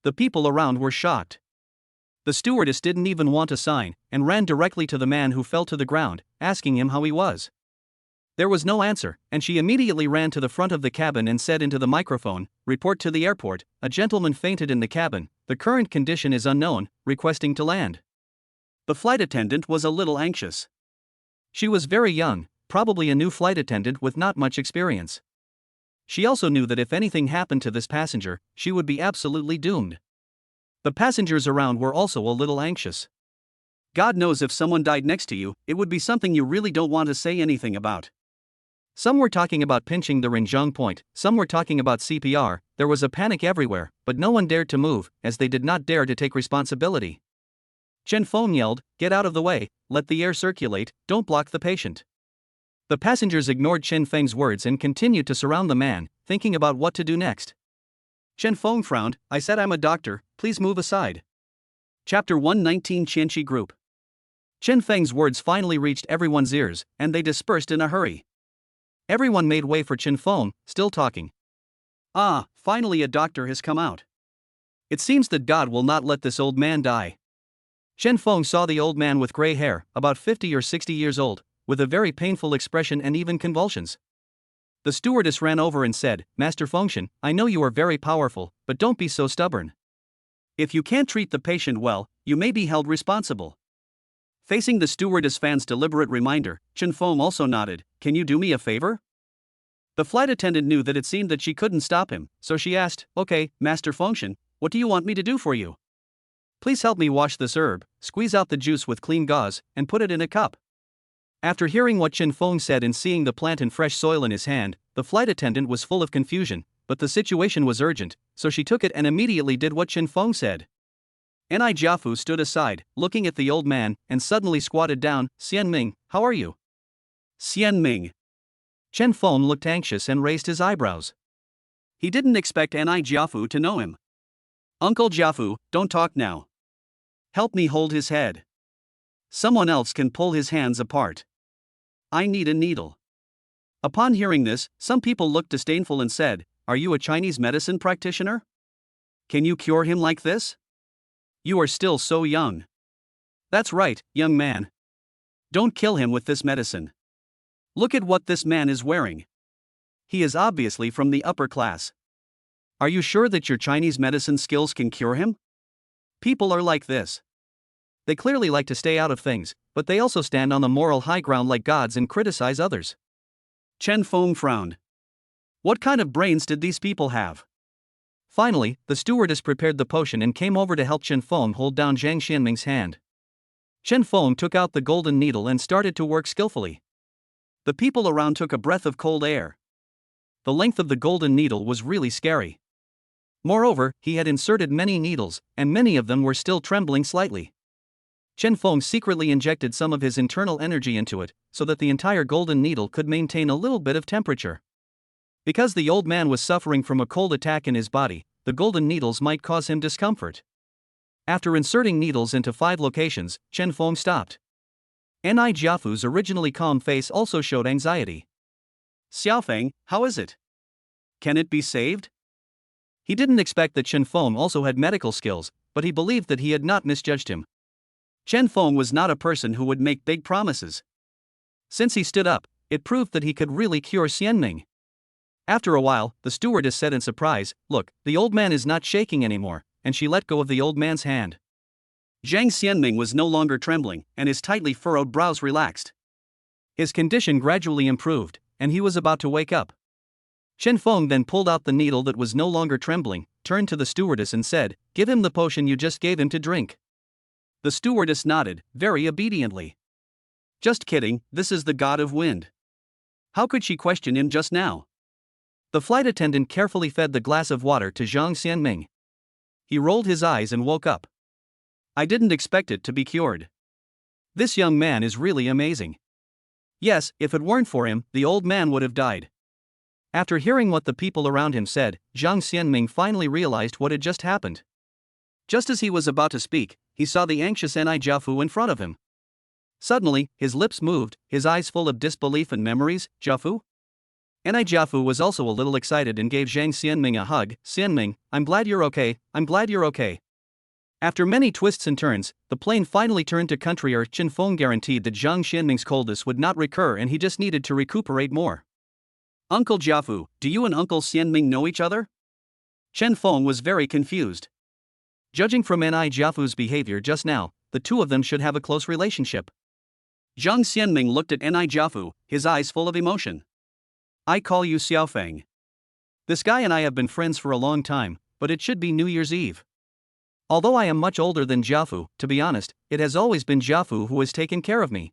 The people around were shocked. The stewardess didn't even want to sign, and ran directly to the man who fell to the ground, asking him how he was. There was no answer, and she immediately ran to the front of the cabin and said into the microphone, Report to the airport, a gentleman fainted in the cabin, the current condition is unknown, requesting to land. The flight attendant was a little anxious. She was very young, probably a new flight attendant with not much experience. She also knew that if anything happened to this passenger, she would be absolutely doomed. The passengers around were also a little anxious. God knows if someone died next to you, it would be something you really don't want to say anything about. Some were talking about pinching the Renjong point, some were talking about CPR, there was a panic everywhere, but no one dared to move, as they did not dare to take responsibility. Chen Feng yelled, Get out of the way, let the air circulate, don't block the patient. The passengers ignored Chen Feng's words and continued to surround the man, thinking about what to do next. Chen Feng frowned, I said I'm a doctor, please move aside. Chapter 119 Qianqi Group. Chen Feng's words finally reached everyone's ears, and they dispersed in a hurry. Everyone made way for Chen Feng, still talking. Ah, finally a doctor has come out. It seems that God will not let this old man die. Chen Feng saw the old man with gray hair, about 50 or 60 years old, with a very painful expression and even convulsions. The stewardess ran over and said, Master Fengshan, I know you are very powerful, but don't be so stubborn. If you can't treat the patient well, you may be held responsible. Facing the stewardess fan's deliberate reminder, Chen Feng also nodded, Can you do me a favor? The flight attendant knew that it seemed that she couldn't stop him, so she asked, Okay, Master Fengshan, what do you want me to do for you? Please help me wash this herb, squeeze out the juice with clean gauze, and put it in a cup. After hearing what Chen Feng said and seeing the plant and fresh soil in his hand, the flight attendant was full of confusion, but the situation was urgent, so she took it and immediately did what Chen Feng said. Ni Jiafu stood aside, looking at the old man, and suddenly squatted down, Xian Ming, how are you? Xian Ming. Chen Feng looked anxious and raised his eyebrows. He didn't expect Ni Jiafu to know him. Uncle Jiafu, don't talk now. Help me hold his head. Someone else can pull his hands apart. I need a needle. Upon hearing this, some people looked disdainful and said, Are you a Chinese medicine practitioner? Can you cure him like this? You are still so young. That's right, young man. Don't kill him with this medicine. Look at what this man is wearing. He is obviously from the upper class. Are you sure that your Chinese medicine skills can cure him? People are like this. They clearly like to stay out of things, but they also stand on the moral high ground like gods and criticize others. Chen Feng frowned. What kind of brains did these people have? Finally, the stewardess prepared the potion and came over to help Chen Feng hold down Zhang Xianming's hand. Chen Feng took out the golden needle and started to work skillfully. The people around took a breath of cold air. The length of the golden needle was really scary. Moreover, he had inserted many needles, and many of them were still trembling slightly. Chen Feng secretly injected some of his internal energy into it, so that the entire golden needle could maintain a little bit of temperature. Because the old man was suffering from a cold attack in his body, the golden needles might cause him discomfort. After inserting needles into 5 locations, Chen Feng stopped. Ni Jiafu's originally calm face also showed anxiety. Xiaofeng, how is it? Can it be saved? He didn't expect that Chen Feng also had medical skills, but he believed that he had not misjudged him. Chen Feng was not a person who would make big promises. Since he stood up, it proved that he could really cure Xianming. After a while, the stewardess said in surprise, Look, the old man is not shaking anymore, and she let go of the old man's hand. Zhang Xianming was no longer trembling, and his tightly furrowed brows relaxed. His condition gradually improved, and he was about to wake up. Chen Feng then pulled out the needle that was no longer trembling, turned to the stewardess and said, Give him the potion you just gave him to drink. The stewardess nodded, very obediently. Just kidding, this is the god of wind. How could she question him just now? The flight attendant carefully fed the glass of water to Zhang Xianming. He rolled his eyes and woke up. I didn't expect it to be cured. This young man is really amazing. Yes, if it weren't for him, the old man would have died. After hearing what the people around him said, Zhang Xianming finally realized what had just happened. Just as he was about to speak, he saw the anxious Ni Jiafu in front of him. Suddenly, his lips moved, his eyes full of disbelief and memories. Jiafu? Ni Jiafu was also a little excited and gave Zhang Xianming a hug. Xianming, I'm glad you're okay, I'm glad you're okay. After many twists and turns, the plane finally turned to country. Chen Feng guaranteed that Zhang Xianming's coldness would not recur and he just needed to recuperate more. Uncle Jiafu, do you and Uncle Xianming know each other? Chen Feng was very confused. Judging from Ni Jiafu's behavior just now, the two of them should have a close relationship. Zhang Xianming looked at Ni Jiafu, his eyes full of emotion. I call you Xiaofeng. This guy and I have been friends for a long time, but it should be New Year's Eve. Although I am much older than Jiafu, to be honest, it has always been Jiafu who has taken care of me.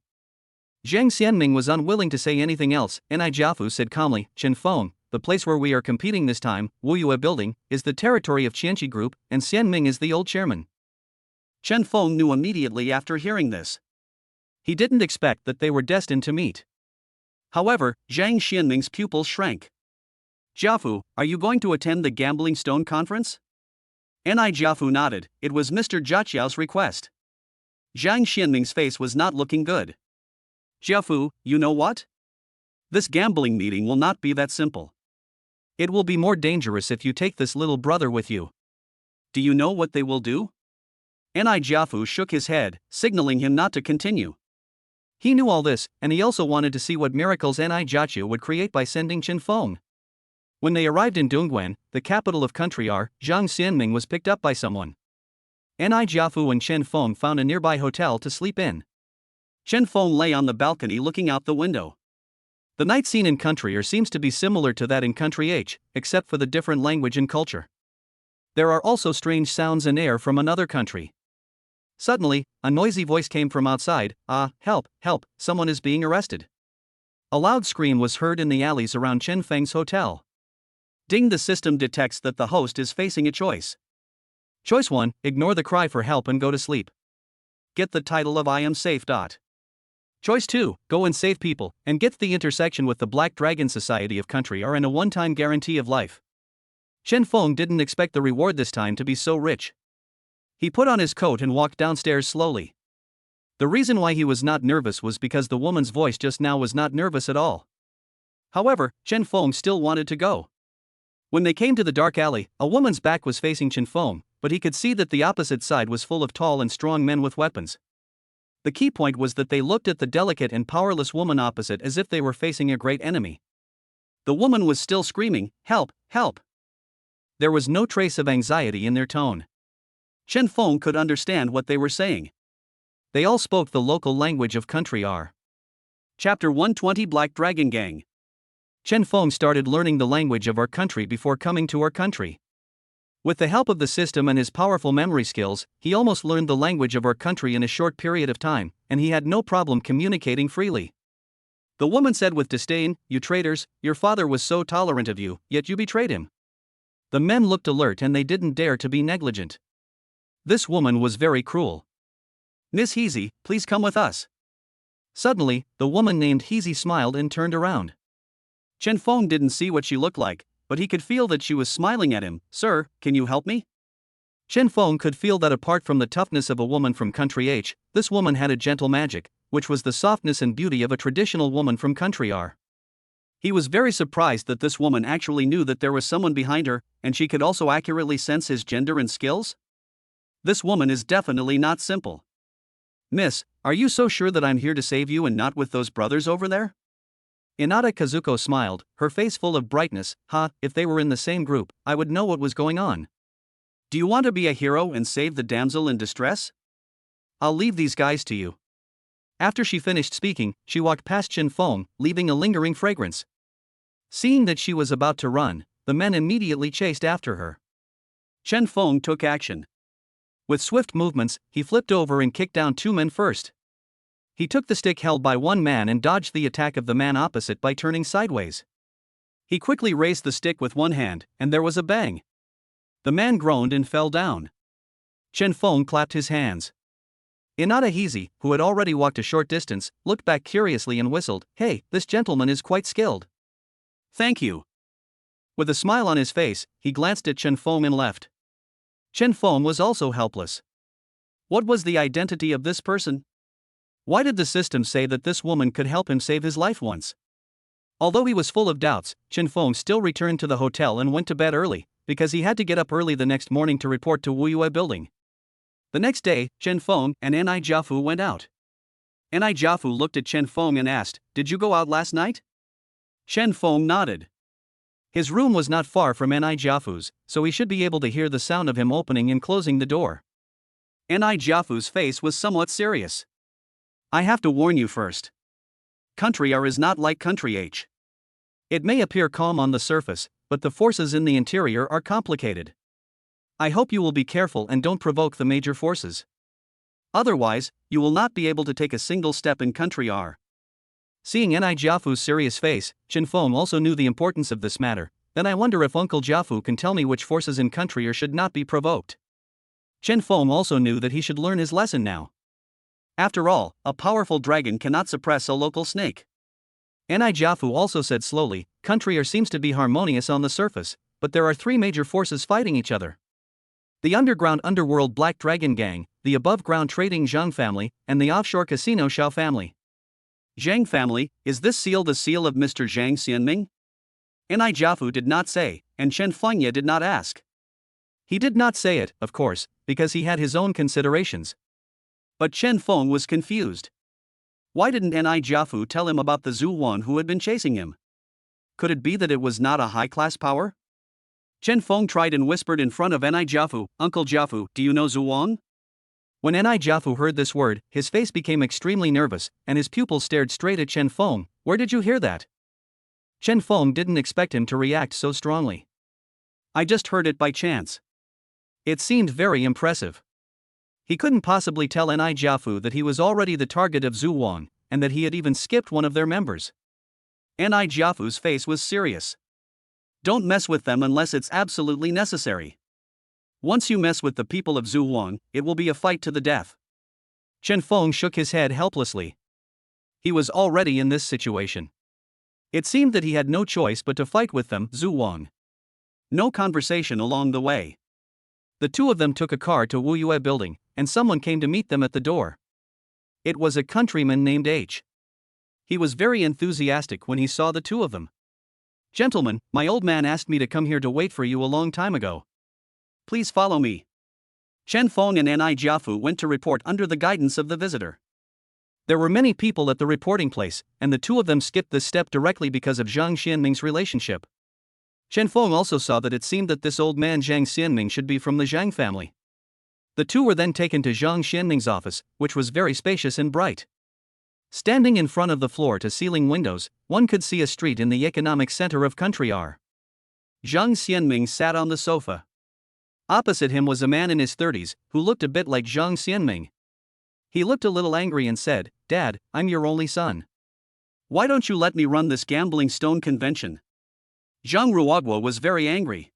Zhang Xianming was unwilling to say anything else. Ni Jiafu said calmly, Chen Feng, the place where we are competing this time, Wuyue Building, is the territory of Qianqi Group, and Xianming is the old chairman. Chen Feng knew immediately after hearing this. He didn't expect that they were destined to meet. However, Zhang Xianming's pupils shrank. Jiafu, are you going to attend the Gambling Stone Conference? Ni Jiafu nodded, it was Mr. Jiaqiao's request. Zhang Xianming's face was not looking good. Jiafu, you know what? This gambling meeting will not be that simple. It will be more dangerous if you take this little brother with you. Do you know what they will do? Ni Jiafu shook his head, signaling him not to continue. He knew all this, and he also wanted to see what miracles Ni Jiaqia would create by sending Chen Feng. When they arrived in Dongguan, the capital of country R, Zhang Xianming was picked up by someone. Ni Jiafu and Chen Feng found a nearby hotel to sleep in. Chen Feng lay on the balcony looking out the window. The night scene in country R seems to be similar to that in country H, except for the different language and culture. There are also strange sounds and air from another country. Suddenly, a noisy voice came from outside. Help, help, someone is being arrested. A loud scream was heard in the alleys around Chen Feng's hotel. Ding, the system detects that the host is facing a choice. Choice 1, ignore the cry for help and go to sleep. Get the title of I am safe. Choice 2, go and save people, and get the intersection with the Black Dragon Society of Country R and a one-time guarantee of life. Chen Feng didn't expect the reward this time to be so rich. He put on his coat and walked downstairs slowly. The reason why he was not nervous was because the woman's voice just now was not nervous at all. However, Chen Feng still wanted to go. When they came to the dark alley, a woman's back was facing Chen Feng, but he could see that the opposite side was full of tall and strong men with weapons. The key point was that they looked at the delicate and powerless woman opposite as if they were facing a great enemy. The woman was still screaming, help, help. There was no trace of anxiety in their tone. Chen Feng could understand what they were saying. They all spoke the local language of country R. Chapter 120, Black Dragon Gang. Chen Feng started learning the language of our country before coming to our country. With the help of the system and his powerful memory skills, he almost learned the language of our country in a short period of time, and he had no problem communicating freely. The woman said with disdain, you traitors, your father was so tolerant of you, yet you betrayed him. The men looked alert and they didn't dare to be negligent. This woman was very cruel. Miss Heezy, please come with us. Suddenly, the woman named Heezy smiled and turned around. Chen Feng didn't see what she looked like, but he could feel that she was smiling at him. Sir, can you help me? Chen Feng could feel that apart from the toughness of a woman from country H, this woman had a gentle magic, which was the softness and beauty of a traditional woman from country R. He was very surprised that this woman actually knew that there was someone behind her, and she could also accurately sense his gender and skills. This woman is definitely not simple. Miss, are you so sure that I'm here to save you and not with those brothers over there? Inada Kazuko smiled, her face full of brightness. If they were in the same group, I would know what was going on. Do you want to be a hero and save the damsel in distress? I'll leave these guys to you. After she finished speaking, she walked past Chen Feng, leaving a lingering fragrance. Seeing that she was about to run, the men immediately chased after her. Chen Feng took action. With swift movements, he flipped over and kicked down two men first. He took the stick held by one man and dodged the attack of the man opposite by turning sideways. He quickly raised the stick with one hand, and there was a bang. The man groaned and fell down. Chen Feng clapped his hands. Inada Hizi, who had already walked a short distance, looked back curiously and whistled, "Hey, this gentleman is quite skilled." "Thank you." With a smile on his face, he glanced at Chen Feng and left. Chen Feng was also helpless. What was the identity of this person? Why did the system say that this woman could help him save his life once? Although he was full of doubts, Chen Feng still returned to the hotel and went to bed early, because he had to get up early the next morning to report to Wuyue building. The next day, Chen Feng and Ni Jiafu went out. Ni Jiafu looked at Chen Feng and asked, "Did you go out last night?" Chen Feng nodded. His room was not far from Ni Jiafu's, so he should be able to hear the sound of him opening and closing the door. Ni Jiafu's face was somewhat serious. "I have to warn you first. Country R is not like Country H. It may appear calm on the surface, but the forces in the interior are complicated. I hope you will be careful and don't provoke the major forces. Otherwise, you will not be able to take a single step in Country R." Seeing Ni Jiafu's serious face, Chen Feng also knew the importance of this matter. "Then I wonder if Uncle Jiafu can tell me which forces in Country R should not be provoked." Chen Feng also knew that he should learn his lesson now. After all, a powerful dragon cannot suppress a local snake. Ni Jiafu also said slowly, "Country R seems to be harmonious on the surface, but there are three major forces fighting each other. The underworld Black Dragon Gang, the above-ground trading Zhang family, and the offshore casino Xiao family." "Zhang family, is this seal the seal of Mr. Zhang Xianming?" Ni Jiafu did not say, and Chen Fengye did not ask. He did not say it, of course, because he had his own considerations. But Chen Feng was confused. Why didn't Ni Jiafu tell him about the Zhu Wan who had been chasing him? Could it be that it was not a high-class power? Chen Feng tried and whispered in front of Ni Jiafu, "Uncle Jiafu, do you know Zhu Wan?" When Ni Jiafu heard this word, his face became extremely nervous, and his pupils stared straight at Chen Feng. "Where did you hear that?" Chen Feng didn't expect him to react so strongly. "I just heard it by chance." It seemed very impressive. He couldn't possibly tell Ni Jiafu that he was already the target of Zhu Wan, and that he had even skipped one of their members. Ni Jiafu's face was serious. "Don't mess with them unless it's absolutely necessary. Once you mess with the people of Zhu Wan, it will be a fight to the death." Chen Feng shook his head helplessly. He was already in this situation. It seemed that he had no choice but to fight with them, Zhu Wan. No conversation along the way. The two of them took a car to Wuyue building, and someone came to meet them at the door. It was a countryman named H. He was very enthusiastic when he saw the two of them. "Gentlemen, my old man asked me to come here to wait for you a long time ago. Please follow me." Chen Feng and Ni Jiafu went to report under the guidance of the visitor. There were many people at the reporting place, and the two of them skipped this step directly because of Zhang Xianming's relationship. Chen Feng also saw that it seemed that this old man Zhang Xianming should be from the Zhang family. The two were then taken to Zhang Xianming's office, which was very spacious and bright. Standing in front of the floor-to-ceiling windows, one could see a street in the economic center of Country R. Zhang Xianming sat on the sofa. Opposite him was a man in his 30s, who looked a bit like Zhang Xianming. He looked a little angry and said, "Dad, I'm your only son. Why don't you let me run this gambling stone convention?" Zhang Ruogwa was very angry.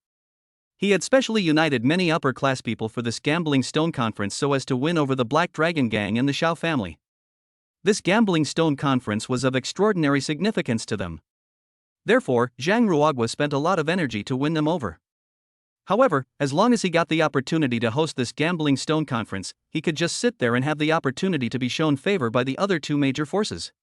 He had specially united many upper-class people for this gambling stone conference so as to win over the Black Dragon Gang and the Xiao family. This gambling stone conference was of extraordinary significance to them. Therefore, Zhang Ruogwa spent a lot of energy to win them over. However, as long as he got the opportunity to host this gambling stone conference, he could just sit there and have the opportunity to be shown favor by the other two major forces.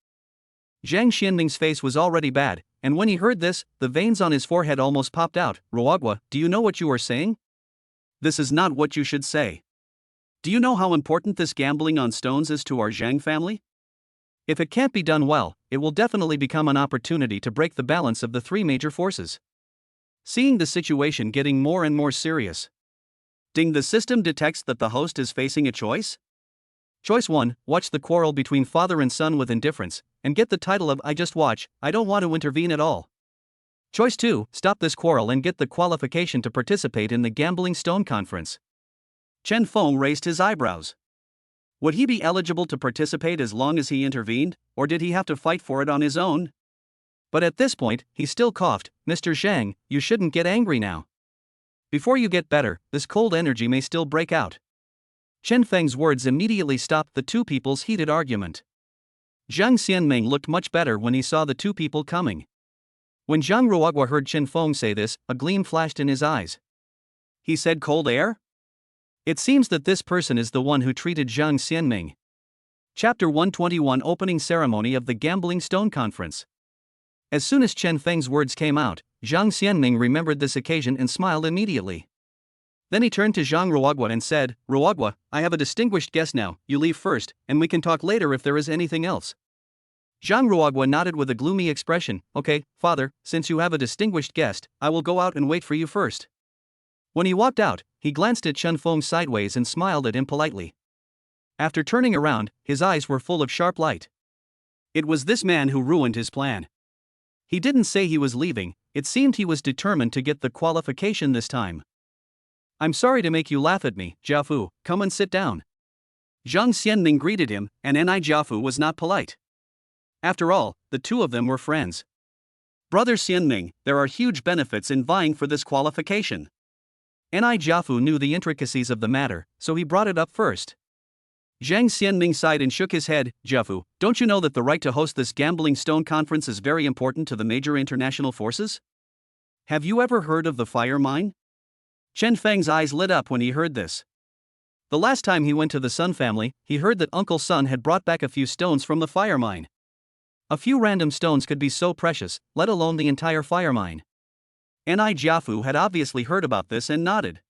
Zhang Xianming's face was already bad, and when he heard this, the veins on his forehead almost popped out. "Ruogwa, do you know what you are saying? This is not what you should say. Do you know how important this gambling on stones is to our Zhang family? If it can't be done well, it will definitely become an opportunity to break the balance of the three major forces." Seeing the situation getting more and more serious, Ding, the system detects that the host is facing a choice. Choice 1, watch the quarrel between father and son with indifference, and get the title of "I just watch, I don't want to intervene at all." Choice 2, stop this quarrel and get the qualification to participate in the Gambling Stone Conference. Chen Feng raised his eyebrows. Would he be eligible to participate as long as he intervened, or did he have to fight for it on his own? But at this point, he still coughed. Mr. Zhang, you shouldn't get angry now. Before you get better, this cold energy may still break out. Chen Feng's words immediately stopped the two people's heated argument. Zhang Xianming looked much better when he saw the two people coming. When Zhang Ruogwa heard Chen Feng say this, a gleam flashed in his eyes. He said cold air? It seems that this person is the one who treated Zhang Xianming. Chapter 121 Opening Ceremony of the Gambling Stone Conference. As soon as Chen Feng's words came out, Zhang Xianming remembered this occasion and smiled immediately. Then he turned to Zhang Ruogwa and said, Ruogwa, I have a distinguished guest now, you leave first, and we can talk later if there is anything else. Zhang Ruogwa nodded with a gloomy expression. Okay, father, since you have a distinguished guest, I will go out and wait for you first. When he walked out, he glanced at Chen Feng sideways and smiled at him politely. After turning around, his eyes were full of sharp light. It was this man who ruined his plan. He didn't say he was leaving, it seemed he was determined to get the qualification this time. I'm sorry to make you laugh at me, Jiafu, come and sit down. Zhang Xianming greeted him, and Ni Jiafu was not polite. After all, the two of them were friends. Brother Xianming, there are huge benefits in vying for this qualification. Ni Jiafu knew the intricacies of the matter, so he brought it up first. Zhang Xianming sighed and shook his head. Jiafu, don't you know that the right to host this gambling stone conference is very important to the major international forces? Have you ever heard of the fire mine? Chen Feng's eyes lit up when he heard this. The last time he went to the Sun family, he heard that Uncle Sun had brought back a few stones from the fire mine. A few random stones could be so precious, let alone the entire fire mine. Ni Jiafu had obviously heard about this and nodded.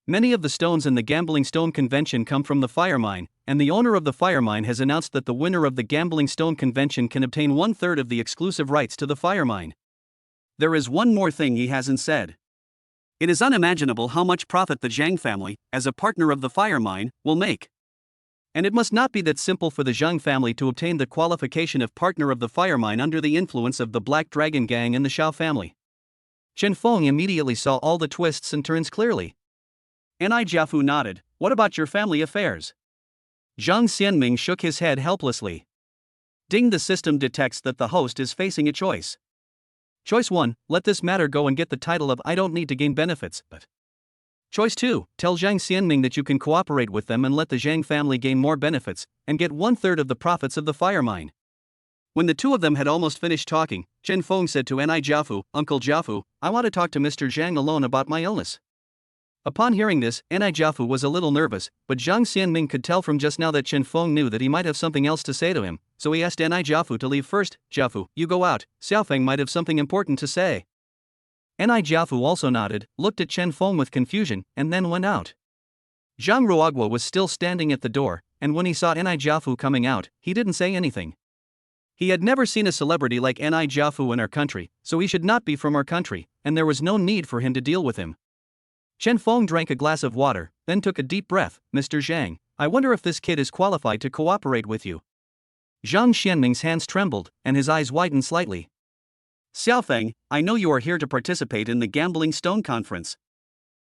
Many of the stones in the Gambling Stone Convention come from the fire mine, and the owner of the fire mine has announced that the winner of the Gambling Stone Convention can obtain 1/3 of the exclusive rights to the fire mine. There is one more thing he hasn't said. It is unimaginable how much profit the Zhang family, as a partner of the fire mine, will make. And it must not be that simple for the Zhang family to obtain the qualification of partner of the fire mine under the influence of the Black Dragon Gang and the Shao family. Chen Feng immediately saw all the twists and turns clearly. Ni Jiafu nodded. What about your family affairs? Zhang Xianming shook his head helplessly. Ding, the system detects that the host is facing a choice. Choice 1, let this matter go and get the title of I don't need to gain benefits, but. Choice 2, tell Zhang Xianming that you can cooperate with them and let the Zhang family gain more benefits, and get 1/3 of the profits of the fire mine. When the two of them had almost finished talking, Chen Feng said to Ni Jiafu, Uncle Jiafu, I want to talk to Mr. Zhang alone about my illness. Upon hearing this, Ni Jiafu was a little nervous, but Zhang Xianming could tell from just now that Chen Feng knew that he might have something else to say to him, so he asked Ni Jiafu to leave first. Jiafu, you go out, Xiaofeng might have something important to say. Ni Jiafu also nodded, looked at Chen Feng with confusion, and then went out. Zhang Ruogwa was still standing at the door, and when he saw Ni Jiafu coming out, he didn't say anything. He had never seen a celebrity like Ni Jiafu in our country, so he should not be from our country, and there was no need for him to deal with him. Chen Feng drank a glass of water, then took a deep breath. Mr. Zhang, I wonder if this kid is qualified to cooperate with you. Zhang Xianming's hands trembled, and his eyes widened slightly. Xiaofeng, I know you are here to participate in the Gambling Stone Conference.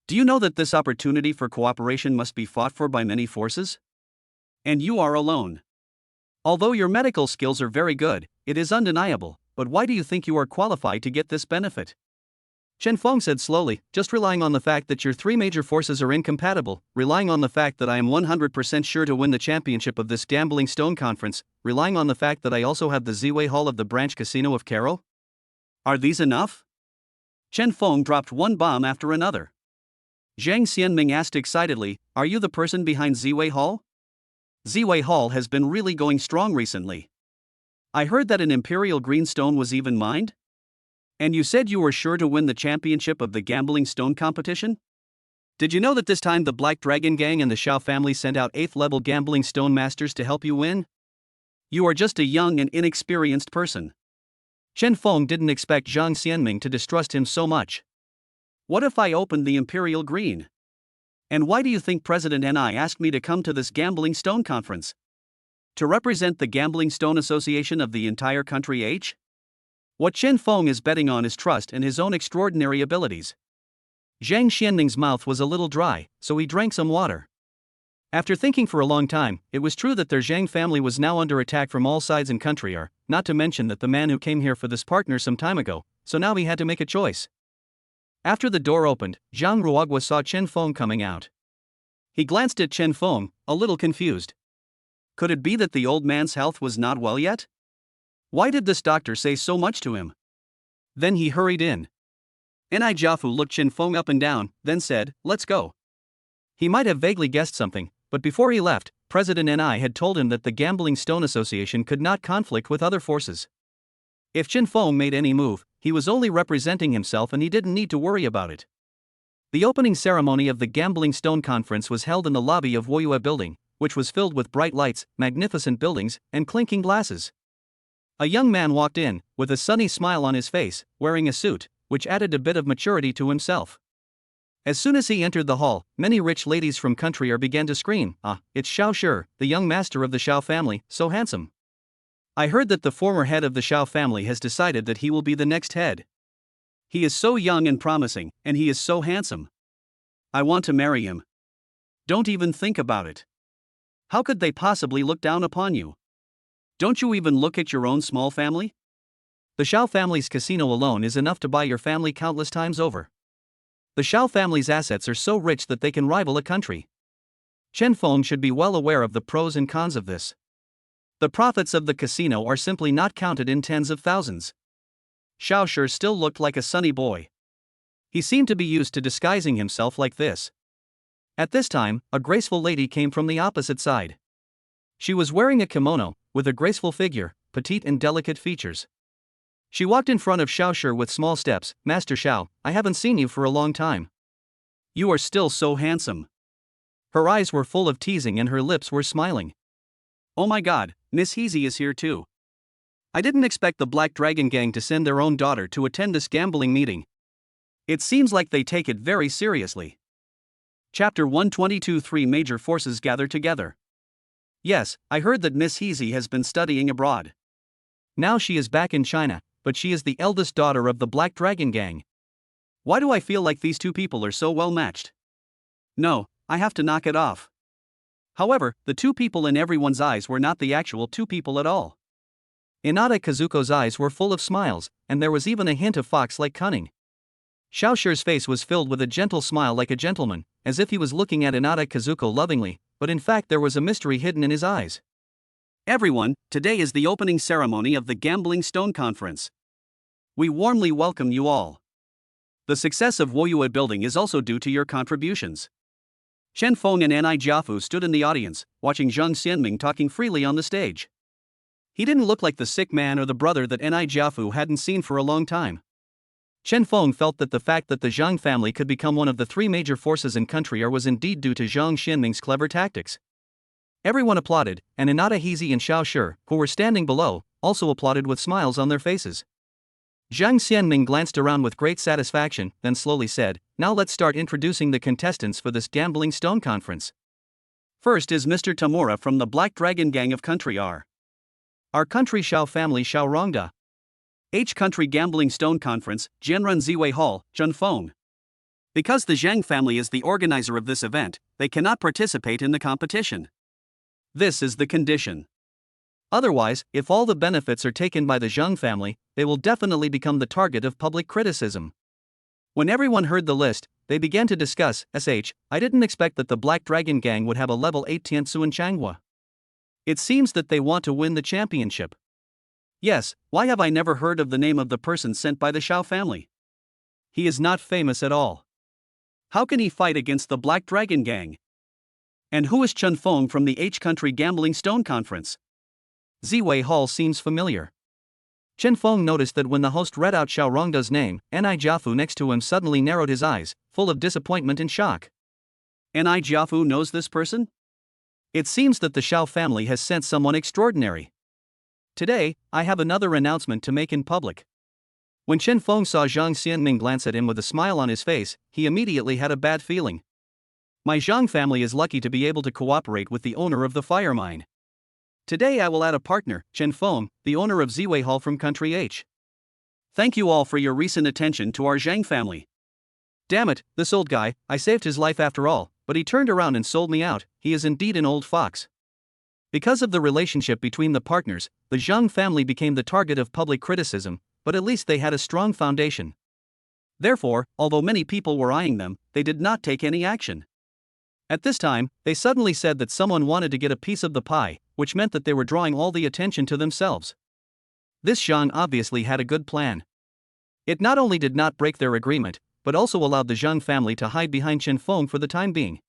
Do you know that this opportunity for cooperation must be fought for by many forces? And you are alone. Although your medical skills are very good, it is undeniable, but why do you think you are qualified to get this benefit? Chen Feng said slowly, just relying on the fact that your three major forces are incompatible, relying on the fact that I am 100% sure to win the championship of this Gambling Stone Conference, relying on the fact that I also have the Ziwei Hall of the Branch Casino of Caro? Are these enough? Chen Feng dropped one bomb after another. Zhang Xianming asked excitedly, are you the person behind Ziwei Hall? Ziwei Hall has been really going strong recently. I heard that an Imperial Green Stone was even mined? And you said you were sure to win the championship of the Gambling Stone competition? Did you know that this time the Black Dragon Gang and the Shao family sent out 8th level Gambling Stone Masters to help you win? You are just a young and inexperienced person. Chen Feng didn't expect Zhang Xianming to distrust him so much. What if I opened the Imperial Green? And why do you think President Ni asked me to come to this Gambling Stone conference? To represent the Gambling Stone Association of the entire country H? What Chen Feng is betting on is trust and his own extraordinary abilities. Zhang Xianming's mouth was a little dry, so he drank some water. After thinking for a long time, it was true that their Zhang family was now under attack from all sides in country R, not to mention that the man who came here for this partner some time ago, so now he had to make a choice. After the door opened, Zhang Ruogwa saw Chen Feng coming out. He glanced at Chen Feng, a little confused. Could it be that the old man's health was not well yet? Why did this doctor say so much to him? Then he hurried in. Ni Jiafu looked Chen Feng up and down, then said, "Let's go." He might have vaguely guessed something, but before he left, President Ni had told him that the Gambling Stone Association could not conflict with other forces. If Chen Feng made any move, he was only representing himself and he didn't need to worry about it. The opening ceremony of the Gambling Stone Conference was held in the lobby of Woyue Building, which was filled with bright lights, magnificent buildings, and clinking glasses. A young man walked in, with a sunny smile on his face, wearing a suit, which added a bit of maturity to himself. As soon as he entered the hall, many rich ladies from country began to scream, "Ah, it's Xiao Shi, the young master of the Xiao family, so handsome. I heard that the former head of the Xiao family has decided that he will be the next head. He is so young and promising, and he is so handsome. I want to marry him." Don't even think about it. How could they possibly look down upon you? Don't you even look at your own small family? The Xiao family's casino alone is enough to buy your family countless times over. The Xiao family's assets are so rich that they can rival a country. Chen Feng should be well aware of the pros and cons of this. The profits of the casino are simply not counted in tens of thousands. Xiao Shi still looked like a sunny boy. He seemed to be used to disguising himself like this. At this time, a graceful lady came from the opposite side. She was wearing a kimono, with a graceful figure, petite and delicate features. She walked in front of Xiao Shi with small steps. "Master Xiao, I haven't seen you for a long time. You are still so handsome." Her eyes were full of teasing and her lips were smiling. "Oh my god, Miss Heezy is here too. I didn't expect the Black Dragon Gang to send their own daughter to attend this gambling meeting. It seems like they take it very seriously." Chapter 122. Three major forces gather together. Yes, I heard that Miss Heezy has been studying abroad. Now she is back in China, but she is the eldest daughter of the Black Dragon Gang. Why do I feel like these two people are so well matched? No, I have to knock it off. However, the two people in everyone's eyes were not the actual two people at all. Inada Kazuko's eyes were full of smiles, and there was even a hint of fox-like cunning. Xiao Shi's face was filled with a gentle smile like a gentleman, as if he was looking at Inada Kazuko lovingly, but in fact there was a mystery hidden in his eyes. Everyone, today is the opening ceremony of the Gambling Stone Conference. We warmly welcome you all. The success of Woyue Building is also due to your contributions. Chen Feng and Ni Jiafu stood in the audience, watching Zhang Xianming talking freely on the stage. He didn't look like the sick man or the brother that Ni Jiafu hadn't seen for a long time. Chen Feng felt that the fact that the Zhang family could become one of the three major forces in country was indeed due to Zhang Xianming's clever tactics. Everyone applauded, and Inada Heezy and Xiao Shi, who were standing below, also applauded with smiles on their faces. Zhang Xianming glanced around with great satisfaction, then slowly said, "Now let's start introducing the contestants for this Gambling Stone Conference. First is Mr. Tamura from the Black Dragon Gang of Country R. Our country Xiao family Xiao Rongda. H Country Gambling Stone Conference, Jianrun Ziwei Hall, Zhenfeng. Because the Zhang family is the organizer of this event, they cannot participate in the competition. This is the condition. Otherwise, if all the benefits are taken by the Zhang family, they will definitely become the target of public criticism." When everyone heard the list, they began to discuss, I didn't expect that the Black Dragon Gang would have a level 8 Tiansuan Changhua. It seems that they want to win the championship. Yes, why have I never heard of the name of the person sent by the Xiao family? He is not famous at all. How can he fight against the Black Dragon Gang? And who is Chen Feng from the H Country Gambling Stone Conference? Ziwei Hall seems familiar. Chen Feng noticed that when the host read out Xiao Rongda's name, Ni Jiafu next to him suddenly narrowed his eyes, full of disappointment and shock. Ni Jiafu knows this person? It seems that the Xiao family has sent someone extraordinary. Today, I have another announcement to make in public. When Chen Feng saw Zhang Xianming glance at him with a smile on his face, he immediately had a bad feeling. My Zhang family is lucky to be able to cooperate with the owner of the fire mine. Today I will add a partner, Chen Feng, the owner of Ziwei Hall from Country H. Thank you all for your recent attention to our Zhang family. Damn it, this old guy, I saved his life after all, but he turned around and sold me out. He is indeed an old fox. Because of the relationship between the partners, the Zhang family became the target of public criticism, but at least they had a strong foundation. Therefore, although many people were eyeing them, they did not take any action. At this time, they suddenly said that someone wanted to get a piece of the pie, which meant that they were drawing all the attention to themselves. This Zhang obviously had a good plan. It not only did not break their agreement, but also allowed the Zhang family to hide behind Chen Feng for the time being.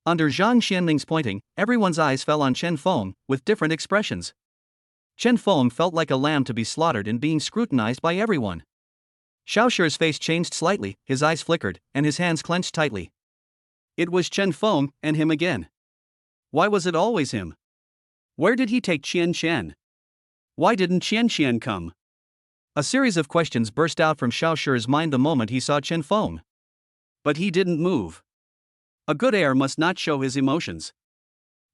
Under Zhang Xianling's pointing, everyone's eyes fell on Chen Feng, with different expressions. Chen Feng felt like a lamb to be slaughtered and being scrutinized by everyone. Xiao Shi's face changed slightly, his eyes flickered, and his hands clenched tightly. It was Chen Feng, and him again. Why was it always him? Where did he take Qian Qian? Why didn't Qian Qian come? A series of questions burst out from Xiao Shi's mind the moment he saw Chen Feng. But he didn't move. A good heir must not show his emotions.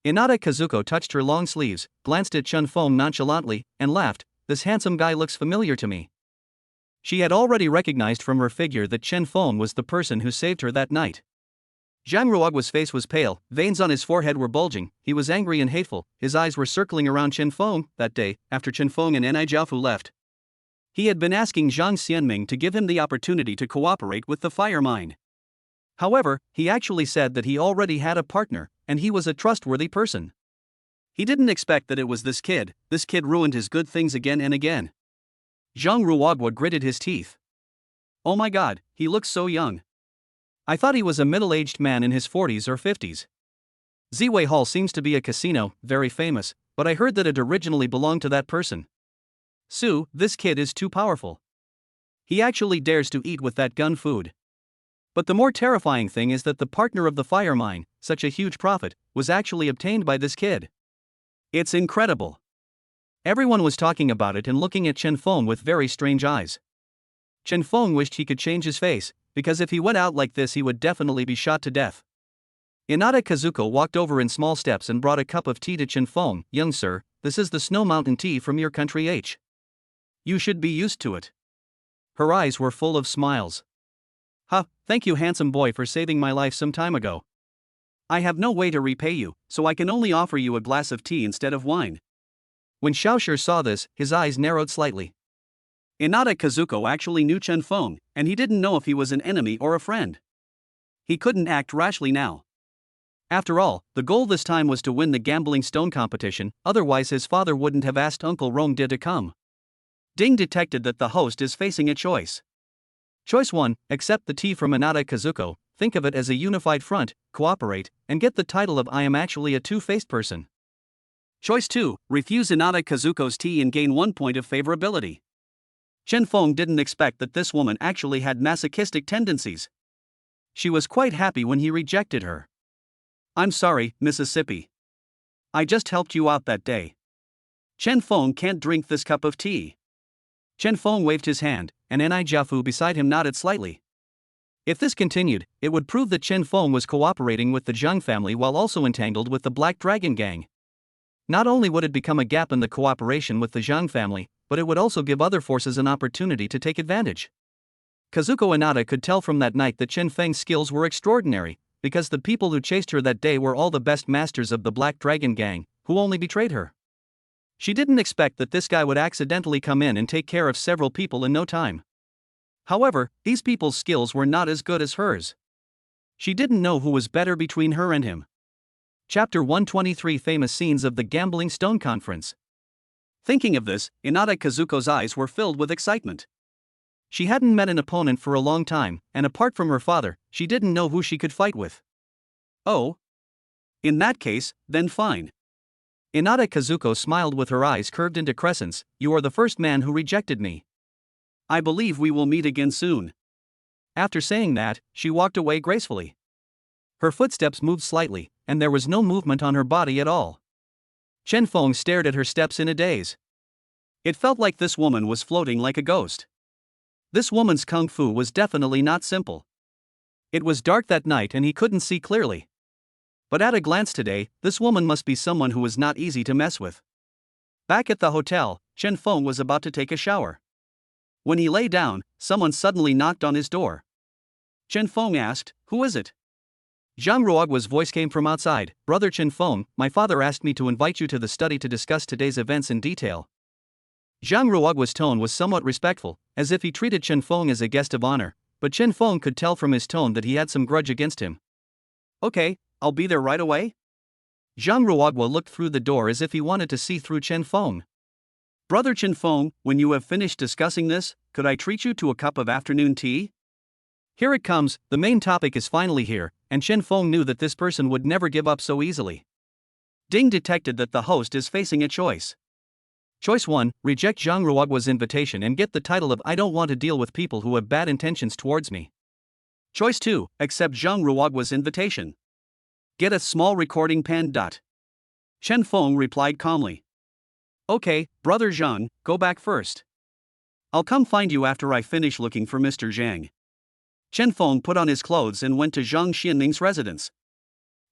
Inada Kazuko touched her long sleeves, glanced at Chen Feng nonchalantly, and laughed. This handsome guy looks familiar to me. She had already recognized from her figure that Chen Feng was the person who saved her that night. Zhang Ruogua's face was pale, veins on his forehead were bulging, he was angry and hateful, his eyes were circling around Chen Feng. That day, after Chen Feng and Nai Jiaofu left, he had been asking Zhang Xianming to give him the opportunity to cooperate with the fire mine. However, he actually said that he already had a partner, and he was a trustworthy person. He didn't expect that it was this kid ruined his good things again and again. Zhang Ruogua gritted his teeth. Oh my god, he looks so young. I thought he was a middle-aged man in his 40s or 50s. Ziwei Hall seems to be a casino, very famous, but I heard that it originally belonged to that person. Su, this kid is too powerful. He actually dares to eat with that gun food. But the more terrifying thing is that the partner of the fire mine, such a huge profit, was actually obtained by this kid. It's incredible. Everyone was talking about it and looking at Chen Feng with very strange eyes. Chen Feng wished he could change his face, because if he went out like this he would definitely be shot to death. Inada Kazuko walked over in small steps and brought a cup of tea to Chen Feng. Young sir, this is the Snow Mountain tea from your country H. You should be used to it. Her eyes were full of smiles. Thank you handsome boy for saving my life some time ago. I have no way to repay you, so I can only offer you a glass of tea instead of wine. When Xiao Shi saw this, his eyes narrowed slightly. Inada Kazuko actually knew Chen Feng, and he didn't know if he was an enemy or a friend. He couldn't act rashly now. After all, the goal this time was to win the gambling stone competition, otherwise his father wouldn't have asked Uncle Rongde to come. Ding detected that the host is facing a choice. Choice 1, accept the tea from Inada Kazuko, think of it as a unified front, cooperate, and get the title of I am actually a two-faced person. Choice 2, refuse Inada Kazuko's tea and gain 1 point of favorability. Chen Feng didn't expect that this woman actually had masochistic tendencies. She was quite happy when he rejected her. I'm sorry, Mississippi. I just helped you out that day. Chen Feng can't drink this cup of tea. Chen Feng waved his hand, and Nai Jiaofu beside him nodded slightly. If this continued, it would prove that Chen Feng was cooperating with the Zhang family while also entangled with the Black Dragon gang. Not only would it become a gap in the cooperation with the Zhang family, but it would also give other forces an opportunity to take advantage. Kazuko Inada could tell from that night that Chen Feng's skills were extraordinary, because the people who chased her that day were all the best masters of the Black Dragon gang, who only betrayed her. She didn't expect that this guy would accidentally come in and take care of several people in no time. However, these people's skills were not as good as hers. She didn't know who was better between her and him. Chapter 123 Famous Scenes of the Gambling Stone Conference. Thinking of this, Inada Kazuko's eyes were filled with excitement. She hadn't met an opponent for a long time, and apart from her father, she didn't know who she could fight with. Oh? In that case, then fine. Inada Kazuko smiled with her eyes curved into crescents. You are the first man who rejected me. I believe we will meet again soon. After saying that, she walked away gracefully. Her footsteps moved slightly, and there was no movement on her body at all. Chen Feng stared at her steps in a daze. It felt like this woman was floating like a ghost. This woman's kung fu was definitely not simple. It was dark that night and he couldn't see clearly. But at a glance today, this woman must be someone who was not easy to mess with. Back at the hotel, Chen Feng was about to take a shower. When he lay down, someone suddenly knocked on his door. Chen Feng asked, "Who is it?" Zhang Ruogua's voice came from outside. "Brother Chen Feng, my father asked me to invite you to the study to discuss today's events in detail." Zhang Ruogua's tone was somewhat respectful, as if he treated Chen Feng as a guest of honor, but Chen Feng could tell from his tone that he had some grudge against him. "Okay, I'll be there right away." Zhang Ruogua looked through the door as if he wanted to see through Chen Feng. "Brother Chen Feng, when you have finished discussing this, could I treat you to a cup of afternoon tea?" Here it comes, the main topic is finally here, and Chen Feng knew that this person would never give up so easily. Ding detected that the host is facing a choice. Choice 1, reject Zhang Ruogua's invitation and get the title of "I don't want to deal with people who have bad intentions towards me." Choice 2, accept Zhang Ruogua's invitation. Get a small recording pen. Chen Feng replied calmly. "Okay, Brother Zhang, go back first. I'll come find you after I finish looking for Mr. Zhang." Chen Feng put on his clothes and went to Zhang Xianming's residence.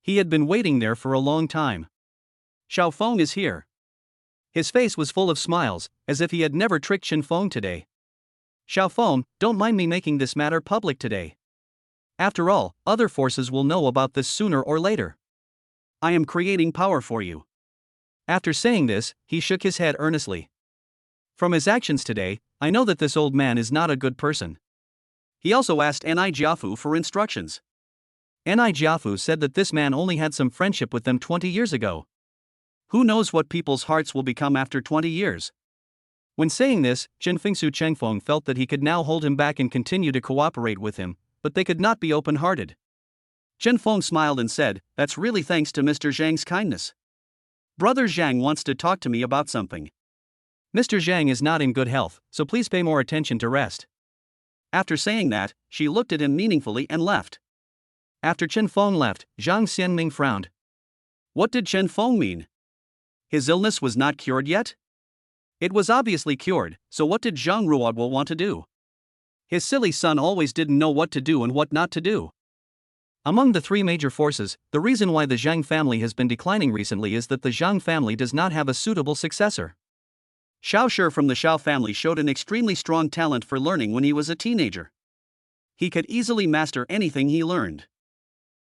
He had been waiting there for a long time. "Xiao Feng is here." His face was full of smiles, as if he had never tricked Chen Feng today. "Xiao Feng, don't mind me making this matter public today. After all, other forces will know about this sooner or later. I am creating power for you." After saying this, he shook his head earnestly. "From his actions today, I know that this old man is not a good person." He also asked Ni Jiafu for instructions. Ni Jiafu said that this man only had some friendship with them 20 years ago. Who knows what people's hearts will become after 20 years? When saying this, Jinfengsu Chengfeng felt that he could now hold him back and continue to cooperate with him, but they could not be open-hearted. Chen Feng smiled and said, "That's really thanks to Mr. Zhang's kindness. Brother Zhang wants to talk to me about something. Mr. Zhang is not in good health, so please pay more attention to rest." After saying that, she looked at him meaningfully and left. After Chen Feng left, Zhang Xianming frowned. What did Chen Feng mean? His illness was not cured yet? It was obviously cured, so what did Zhang Ruodwo want to do? His silly son always didn't know what to do and what not to do. Among the three major forces, the reason why the Zhang family has been declining recently is that the Zhang family does not have a suitable successor. Xiao Shi from the Xiao family showed an extremely strong talent for learning when he was a teenager. He could easily master anything he learned.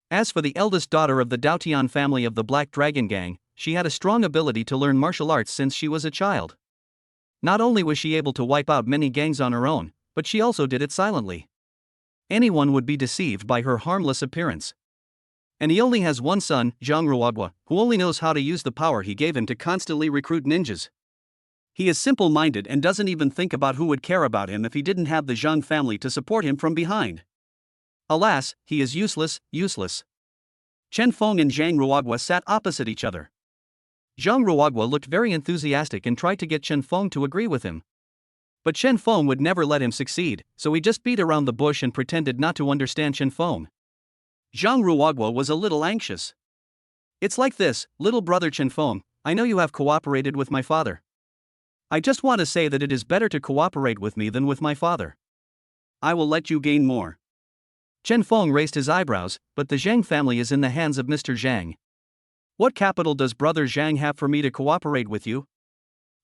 As for the eldest daughter of the Daotian family of the Black Dragon Gang, she had a strong ability to learn martial arts since she was a child. Not only was she able to wipe out many gangs on her own, but she also did it silently. Anyone would be deceived by her harmless appearance. And he only has one son, Zhang Ruodwa, who only knows how to use the power he gave him to constantly recruit ninjas. He is simple-minded and doesn't even think about who would care about him if he didn't have the Zhang family to support him from behind. Alas, he is useless. Chen Feng and Zhang Ruodwa sat opposite each other. Zhang Ruodwa looked very enthusiastic and tried to get Chen Feng to agree with him. But Chen Feng would never let him succeed, so he just beat around the bush and pretended not to understand Chen Feng. Zhang Ruodwa was a little anxious. It's like this, little brother Chen Feng, I know you have cooperated with my father. I just want to say that it is better to cooperate with me than with my father. I will let you gain more. Chen Feng raised his eyebrows, but the Zhang family is in the hands of Mr. Zhang. What capital does brother Zhang have for me to cooperate with you?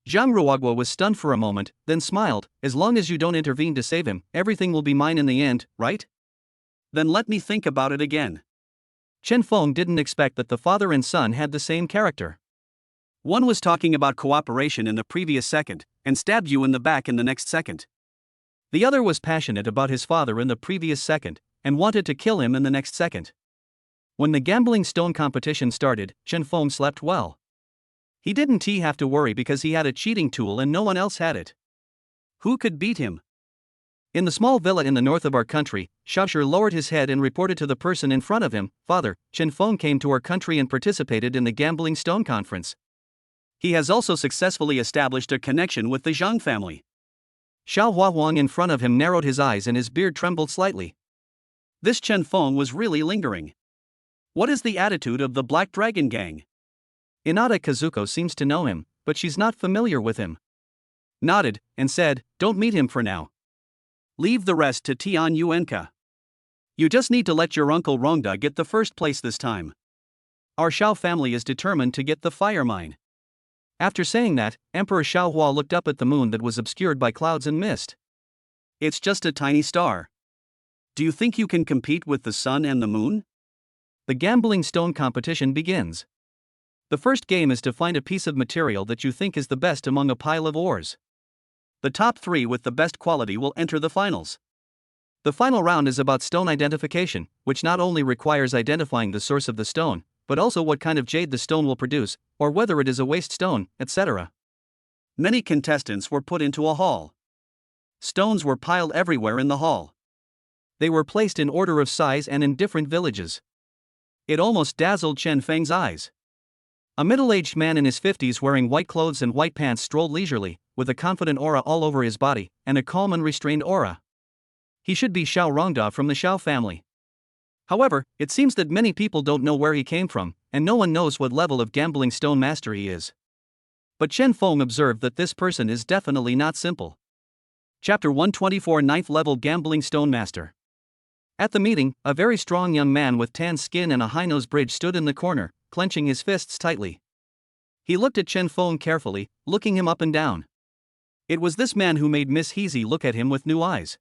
Zhang Ruodwa was stunned for a moment, then smiled, as long as you don't intervene to save him, everything will be mine in the end, right? Then let me think about it again. Chen Feng didn't expect that the father and son had the same character. One was talking about cooperation in the previous second, and stabbed you in the back in the next second. The other was passionate about his father in the previous second, and wanted to kill him in the next second. When the gambling stone competition started, Chen Feng slept well. He didn't have to worry because he had a cheating tool and no one else had it. Who could beat him? In the small villa in the north of our country, Xiaoshi lowered his head and reported to the person in front of him, "Father, Chen Feng came to our country and participated in the gambling stone conference. He has also successfully established a connection with the Zhang family." Xiao Huahuang in front of him narrowed his eyes and his beard trembled slightly. This Chen Feng was really lingering. What is the attitude of the Black Dragon Gang? Inada Kazuko seems to know him, but she's not familiar with him. Nodded, and said, "Don't meet him for now. Leave the rest to Tian Yuanka. You just need to let your uncle Rongda get the first place this time. Our Xiao family is determined to get the fire mine." After saying that, Emperor Xiaohua looked up at the moon that was obscured by clouds and mist. It's just a tiny star. Do you think you can compete with the sun and the moon? The gambling stone competition begins. The first game is to find a piece of material that you think is the best among a pile of ores. The top 3 with the best quality will enter the finals. The final round is about stone identification, which not only requires identifying the source of the stone, but also what kind of jade the stone will produce, or whether it is a waste stone, etc. Many contestants were put into a hall. Stones were piled everywhere in the hall. They were placed in order of size and in different villages. It almost dazzled Chen Feng's eyes. A middle-aged man in his 50s wearing white clothes and white pants strolled leisurely, with a confident aura all over his body, and a calm and restrained aura. He should be Xiao Rongda from the Xiao family. However, it seems that many people don't know where he came from, and no one knows what level of gambling stone master he is. But Chen Feng observed that this person is definitely not simple. Chapter 124 9th Level Gambling Stone Master. At the meeting, a very strong young man with tan skin and a high-nose bridge stood in the corner, clenching his fists tightly. He looked at Chen Feng carefully, looking him up and down. It was this man who made Miss Heezy look at him with new eyes.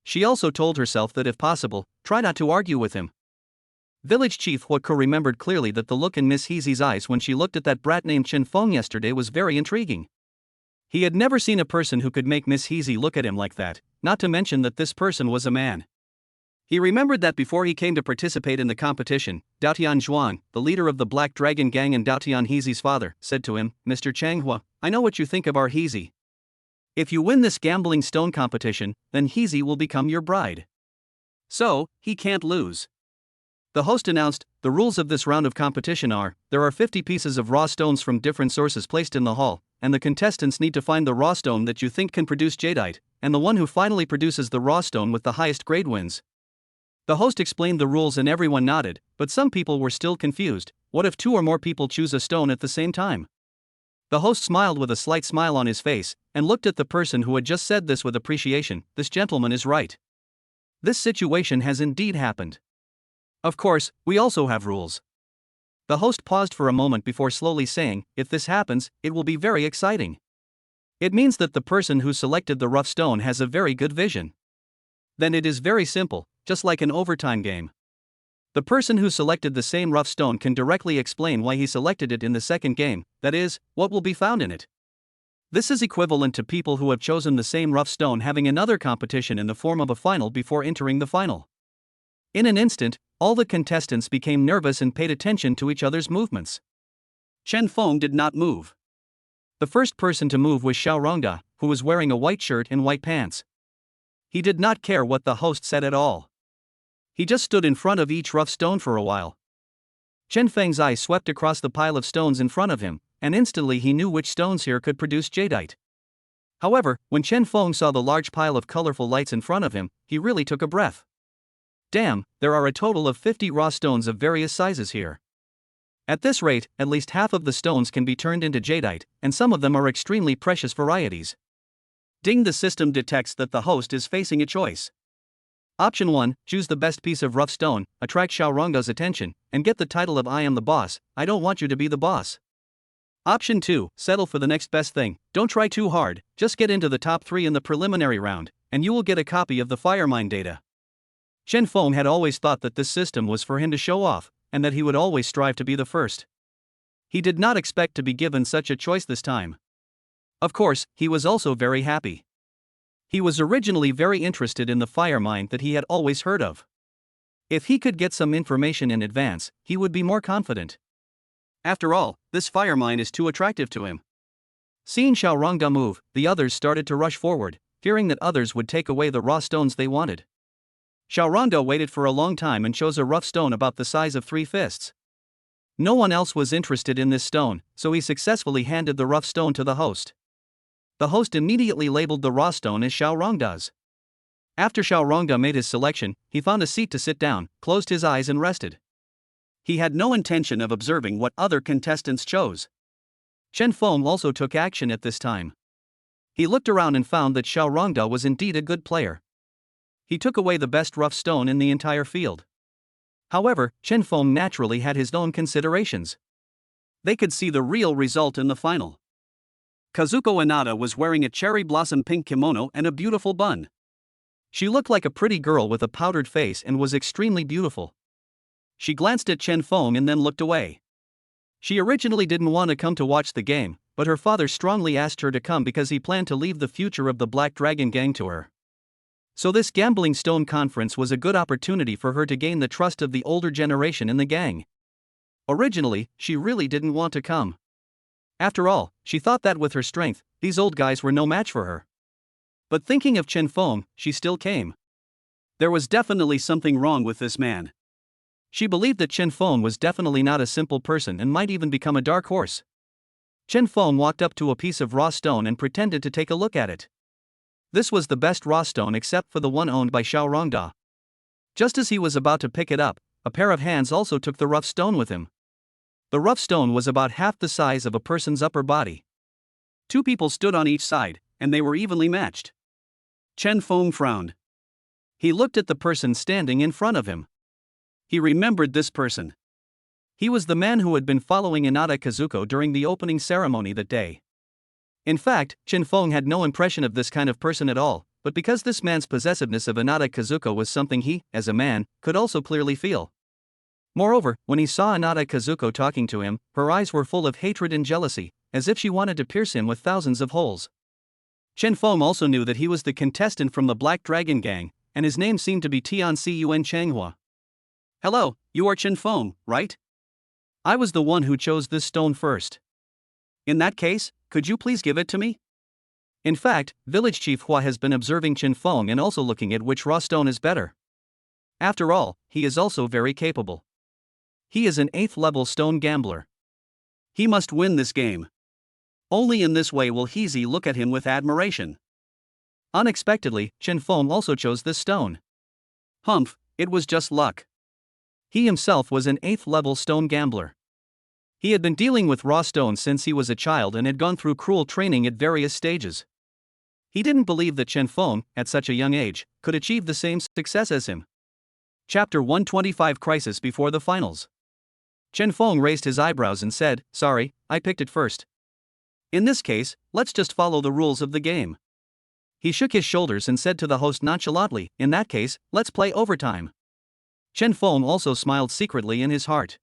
She also told herself that if possible, try not to argue with him. Village Chief Huoke remembered clearly that the look in Miss Heezy's eyes when she looked at that brat named Chen Feng yesterday was very intriguing. He had never seen a person who could make Miss Heezy look at him like that, not to mention that this person was a man. He remembered that before he came to participate in the competition, Daotian Zhuang, the leader of the Black Dragon Gang and Daotian Heezy's father, said to him, "Mr. Changhua, I know what you think of our Heezy. If you win this gambling stone competition, then Heezy will become your bride. So, he can't lose." The host announced, "The rules of this round of competition are, there are 50 pieces of raw stones from different sources placed in the hall, and the contestants need to find the raw stone that you think can produce jadeite, and the one who finally produces the raw stone with the highest grade wins." The host explained the rules and everyone nodded, but some people were still confused. What if 2 or more people choose a stone at the same time? The host smiled with a slight smile on his face, and looked at the person who had just said this with appreciation. This gentleman is right. This situation has indeed happened. Of course, we also have rules. The host paused for a moment before slowly saying, if this happens, it will be very exciting. It means that the person who selected the rough stone has a very good vision. Then it is very simple, just like an overtime game. The person who selected the same rough stone can directly explain why he selected it in the second game, that is, what will be found in it. This is equivalent to people who have chosen the same rough stone having another competition in the form of a final before entering the final. In an instant, all the contestants became nervous and paid attention to each other's movements. Chen Feng did not move. The first person to move was Xiao Rongda, who was wearing a white shirt and white pants. He did not care what the host said at all. He just stood in front of each rough stone for a while. Chen Feng's eye swept across the pile of stones in front of him, and instantly he knew which stones here could produce jadeite. However, when Chen Feng saw the large pile of colorful lights in front of him, he really took a breath. Damn, there are a total of 50 raw stones of various sizes here. At this rate, at least half of the stones can be turned into jadeite, and some of them are extremely precious varieties. Ding, the system detects that the host is facing a choice. Option 1, choose the best piece of rough stone, attract Xiao Rongda's attention, and get the title of I am the boss. I don't want you to be the boss. Option 2, settle for the next best thing, don't try too hard, just get into the top 3 in the preliminary round, and you will get a copy of the Firemine data. Chen Feng had always thought that this system was for him to show off, and that he would always strive to be the first. He did not expect to be given such a choice this time. Of course, he was also very happy. He was originally very interested in the Firemine that he had always heard of. If he could get some information in advance, he would be more confident. After all, this Firemine is too attractive to him. Seeing Xiao Rongda move, the others started to rush forward, fearing that others would take away the raw stones they wanted. Xiao Rongda waited for a long time and chose a rough stone about the size of 3 fists. No one else was interested in this stone, so he successfully handed the rough stone to the host. The host immediately labeled the raw stone as Xiao Rongda's. After Xiao Rongda made his selection, he found a seat to sit down, closed his eyes and rested. He had no intention of observing what other contestants chose. Chen Feng also took action at this time. He looked around and found that Xiao Rongda was indeed a good player. He took away the best rough stone in the entire field. However, Chen Feng naturally had his own considerations. They could see the real result in the final. Kazuko Inada was wearing a cherry blossom pink kimono and a beautiful bun. She looked like a pretty girl with a powdered face and was extremely beautiful. She glanced at Chen Feng and then looked away. She originally didn't want to come to watch the game, but her father strongly asked her to come because he planned to leave the future of the Black Dragon Gang to her. So this gambling stone conference was a good opportunity for her to gain the trust of the older generation in the gang. Originally, she really didn't want to come. After all, she thought that with her strength, these old guys were no match for her. But thinking of Chen Feng, she still came. There was definitely something wrong with this man. She believed that Chen Feng was definitely not a simple person and might even become a dark horse. Chen Feng walked up to a piece of raw stone and pretended to take a look at it. This was the best raw stone except for the one owned by Xiao Rongda. Just as he was about to pick it up, a pair of hands also took the rough stone with him. The rough stone was about half the size of a person's upper body. Two people stood on each side, and they were evenly matched. Chen Feng frowned. He looked at the person standing in front of him. He remembered this person. He was the man who had been following Inada Kazuko during the opening ceremony that day. In fact, Chen Feng had no impression of this kind of person at all, but because this man's possessiveness of Inada Kazuko was something he, as a man, could also clearly feel. Moreover, when he saw Inada Kazuko talking to him, her eyes were full of hatred and jealousy, as if she wanted to pierce him with thousands of holes. Chen Feng also knew that he was the contestant from the Black Dragon Gang, and his name seemed to be Tianxiyuan Changhua. Hello, you are Chen Feng, right? I was the one who chose this stone first. In that case, could you please give it to me? In fact, Village Chief Hua has been observing Chen Feng and also looking at which raw stone is better. After all, he is also very capable. He is an 8th level stone gambler. He must win this game. Only in this way will Heezy look at him with admiration. Unexpectedly, Chen Feng also chose this stone. Humph, it was just luck. He himself was an 8th level stone gambler. He had been dealing with raw stones since he was a child and had gone through cruel training at various stages. He didn't believe that Chen Feng, at such a young age, could achieve the same success as him. Chapter 125 Crisis Before the Finals. Chen Feng raised his eyebrows and said, "Sorry, I picked it first. In this case, let's just follow the rules of the game." He shook his shoulders and said to the host nonchalantly, "In that case, let's play overtime." Chen Feng also smiled secretly in his heart.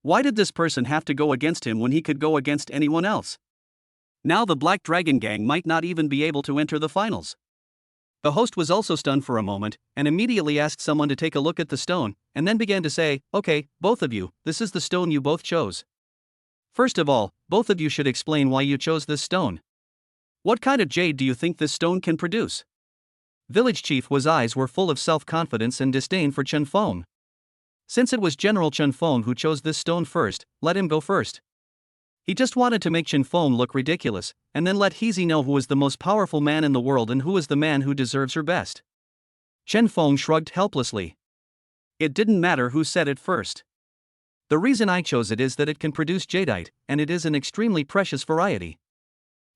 Why did this person have to go against him when he could go against anyone else? Now the Black Dragon Gang might not even be able to enter the finals. The host was also stunned for a moment, and immediately asked someone to take a look at the stone, and then began to say, "Okay, both of you, this is the stone you both chose. First of all, both of you should explain why you chose this stone. What kind of jade do you think this stone can produce?" Village Chief Hua's eyes were full of self-confidence and disdain for Chen Feng. Since it was General Chen Feng who chose this stone first, let him go first. He just wanted to make Chen Feng look ridiculous, and then let Heezy know who was the most powerful man in the world and who was the man who deserves her best. Chen Feng shrugged helplessly. It didn't matter who said it first. The reason I chose it is that it can produce jadeite, and it is an extremely precious variety.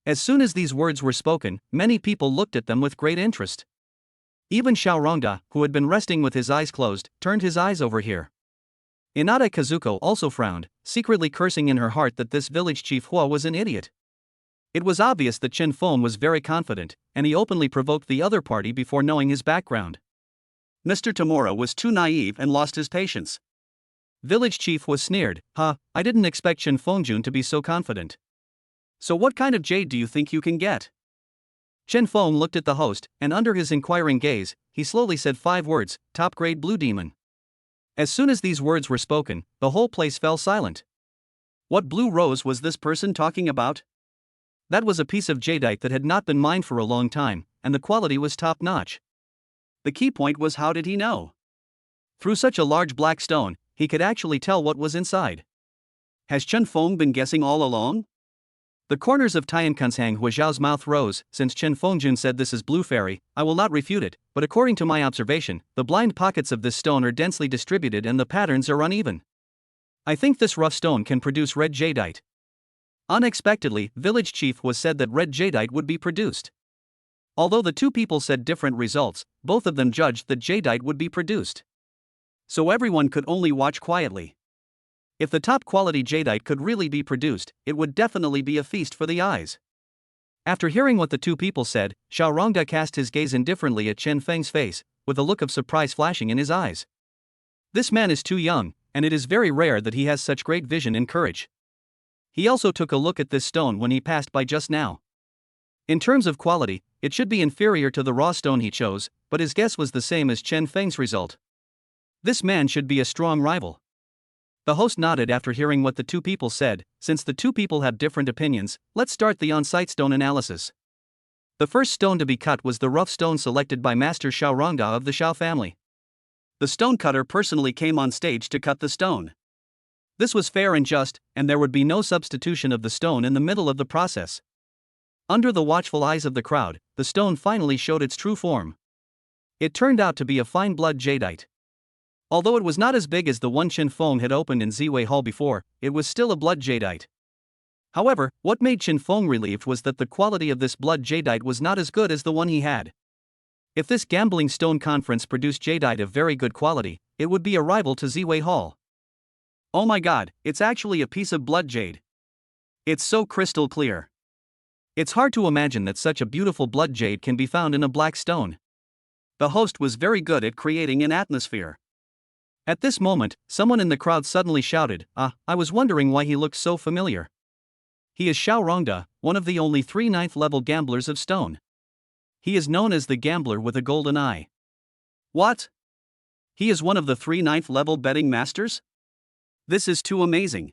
As soon as these words were spoken, many people looked at them with great interest. Even Xiao Rongda, who had been resting with his eyes closed, turned his eyes over here. Inada Kazuko also frowned, secretly cursing in her heart that this village chief Hua was an idiot. It was obvious that Chen Feng was very confident, and he openly provoked the other party before knowing his background. Mr. Tamura was too naive and lost his patience. Village Chief was sneered, I didn't expect Chen Fengjun to be so confident. So what kind of jade do you think you can get? Chen Feng looked at the host, and under his inquiring gaze, he slowly said 5 words, top-grade blue demon. As soon as these words were spoken, the whole place fell silent. What blue rose was this person talking about? That was a piece of jadeite that had not been mined for a long time, and the quality was top-notch. The key point was, how did he know? Through such a large black stone, he could actually tell what was inside. Has Chen Feng been guessing all along? The corners of Tiankunshang Huaxiao's mouth rose. Since Chen Fengjun said this is blue fairy, I will not refute it, but according to my observation, the blind pockets of this stone are densely distributed and the patterns are uneven. I think this rough stone can produce red jadeite. Unexpectedly, Village Chief was said that red jadeite would be produced. Although the two people said different results, both of them judged that jadeite would be produced. So everyone could only watch quietly. If the top quality jadeite could really be produced, it would definitely be a feast for the eyes. After hearing what the two people said, Xiao Rongda cast his gaze indifferently at Chen Feng's face, with a look of surprise flashing in his eyes. This man is too young, and it is very rare that he has such great vision and courage. He also took a look at this stone when he passed by just now. In terms of quality, it should be inferior to the raw stone he chose, but his guess was the same as Chen Feng's result. This man should be a strong rival. The host nodded after hearing what the two people said. Since the two people have different opinions, let's start the on-site stone analysis. The first stone to be cut was the rough stone selected by Master Xiao Rongda of the Xiao family. The stone cutter personally came on stage to cut the stone. This was fair and just, and there would be no substitution of the stone in the middle of the process. Under the watchful eyes of the crowd, the stone finally showed its true form. It turned out to be a fine blood jadeite. Although it was not as big as the one Qin Feng had opened in Ziwei Hall before, it was still a blood jadeite. However, what made Qin Feng relieved was that the quality of this blood jadeite was not as good as the one he had. If this gambling stone conference produced jadeite of very good quality, it would be a rival to Ziwei Hall. Oh my god, it's actually a piece of blood jade. It's so crystal clear. It's hard to imagine that such a beautiful blood jade can be found in a black stone. The host was very good at creating an atmosphere. At this moment, someone in the crowd suddenly shouted, I was wondering why he looked so familiar. He is Xiao Rongda, one of the only 3 9th-level gamblers of stone. He is known as the gambler with a golden eye. What? He is one of the 3 9th-level betting masters? This is too amazing.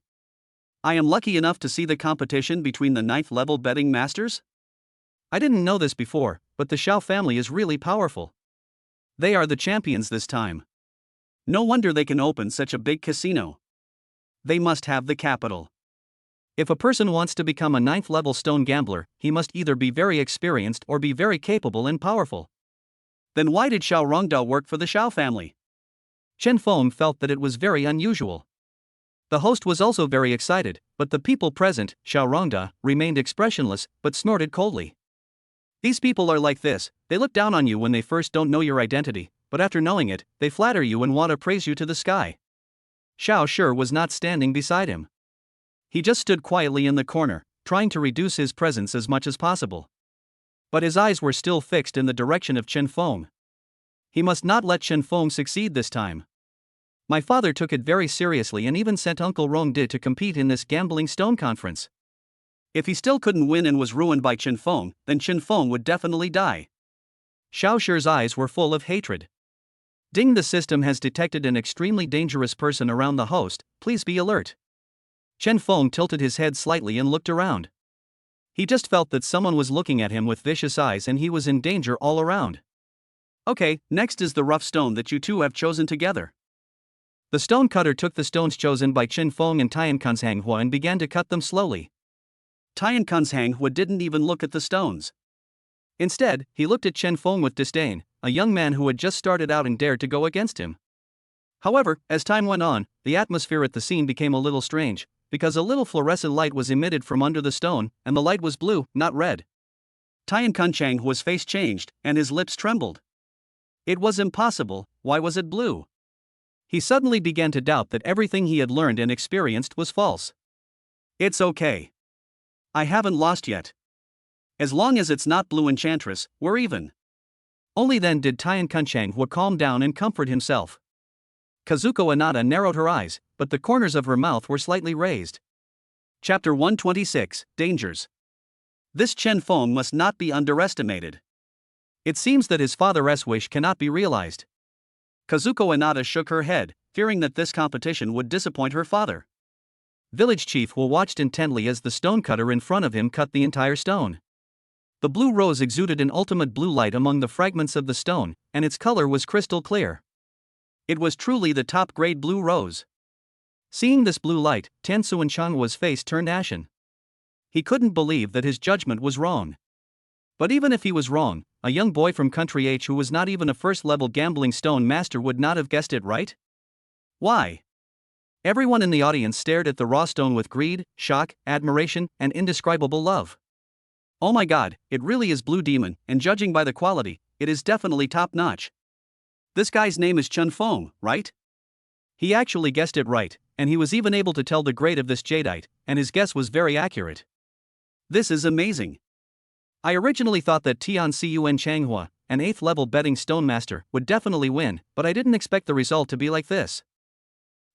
I am lucky enough to see the competition between the 9th-level betting masters? I didn't know this before, but the Xiao family is really powerful. They are the champions this time. No wonder they can open such a big casino. They must have the capital. If a person wants to become a 9th-level stone gambler, he must either be very experienced or be very capable and powerful. Then why did Xiao Rongda work for the Xiao family? Chen Feng felt that it was very unusual. The host was also very excited, but the people present, Xiao Rongda, remained expressionless, but snorted coldly. These people are like this, they look down on you when they first don't know your identity, but after knowing it, they flatter you and want to praise you to the sky. Xiao Shi was not standing beside him. He just stood quietly in the corner, trying to reduce his presence as much as possible. But his eyes were still fixed in the direction of Chen Feng. He must not let Chen Feng succeed this time. My father took it very seriously and even sent Uncle Rongda to compete in this gambling stone conference. If he still couldn't win and was ruined by Chen Feng, then Chen Feng would definitely die. Xiao Shi's eyes were full of hatred. Ding, the system has detected an extremely dangerous person around the host, please be alert. Chen Feng tilted his head slightly and looked around. He just felt that someone was looking at him with vicious eyes and he was in danger all around. Okay, next is the rough stone that you two have chosen together. The stone cutter took the stones chosen by Chen Feng and Tiankanzhanghua and began to cut them slowly. Tiankanzhanghua didn't even look at the stones. Instead, he looked at Chen Feng with disdain, a young man who had just started out and dared to go against him. However, as time went on, the atmosphere at the scene became a little strange, because a little fluorescent light was emitted from under the stone, and the light was blue, not red. Tiankanzhanghua's face changed, and his lips trembled. It was impossible, why was it blue? He suddenly began to doubt that everything he had learned and experienced was false. It's okay. I haven't lost yet. As long as it's not Blue Enchantress, we're even. Only then did Tiankanzhanghua calm down and comfort himself. Kazuko Anata narrowed her eyes, but the corners of her mouth were slightly raised. Chapter 126, Dangers. This Chen Feng must not be underestimated. It seems that his father's wish cannot be realized. Kazuko Anata shook her head, fearing that this competition would disappoint her father. Village Chief Wu watched intently as the stone cutter in front of him cut the entire stone. The blue rose exuded an ultimate blue light among the fragments of the stone, and its color was crystal clear. It was truly the top-grade blue rose. Seeing this blue light, Tan Suanshanhua's face turned ashen. He couldn't believe that his judgment was wrong. But even if he was wrong, a young boy from Country H who was not even a first-level gambling stone master would not have guessed it right? Why? Everyone in the audience stared at the raw stone with greed, shock, admiration, and indescribable love. Oh my god, it really is Blue Demon, and judging by the quality, it is definitely top-notch. This guy's name is Chen Feng, right? He actually guessed it right, and he was even able to tell the grade of this jadeite, and his guess was very accurate. This is amazing. I originally thought that Tian Cun Changhua, an 8th level betting stone master, would definitely win, but I didn't expect the result to be like this.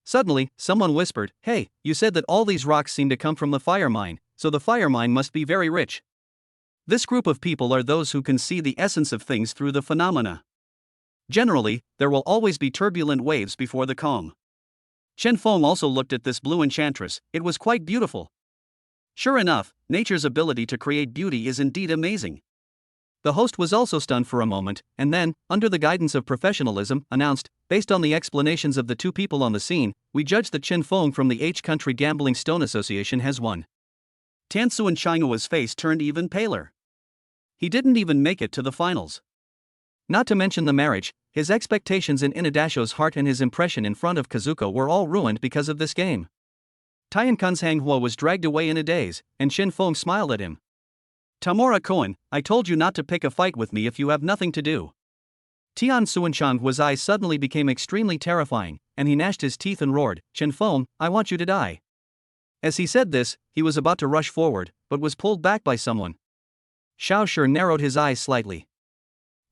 Suddenly, someone whispered, "Hey, you said that all these rocks seem to come from the fire mine, so the fire mine must be very rich." This group of people are those who can see the essence of things through the phenomena. Generally, there will always be turbulent waves before the calm. Chen Feng also looked at this blue enchantress. It was quite beautiful. Sure enough, nature's ability to create beauty is indeed amazing. The host was also stunned for a moment, and then, under the guidance of professionalism, announced, "Based on the explanations of the two people on the scene, we judge that Chen Feng from the H Country Gambling Stone Association has won." Tan Suan Changhua's face turned even paler. He didn't even make it to the finals. Not to mention the marriage, his expectations in Inadasho's heart and his impression in front of Kazuko were all ruined because of this game. Tian Kun's Hanghua was dragged away in a daze, and Chen Feng smiled at him. "Tamura Koen, I told you not to pick a fight with me if you have nothing to do." Tian Suanchanghua's eyes suddenly became extremely terrifying, and he gnashed his teeth and roared, "Chen Feng, I want you to die." As he said this, he was about to rush forward, but was pulled back by someone. Xiao Shi narrowed his eyes slightly.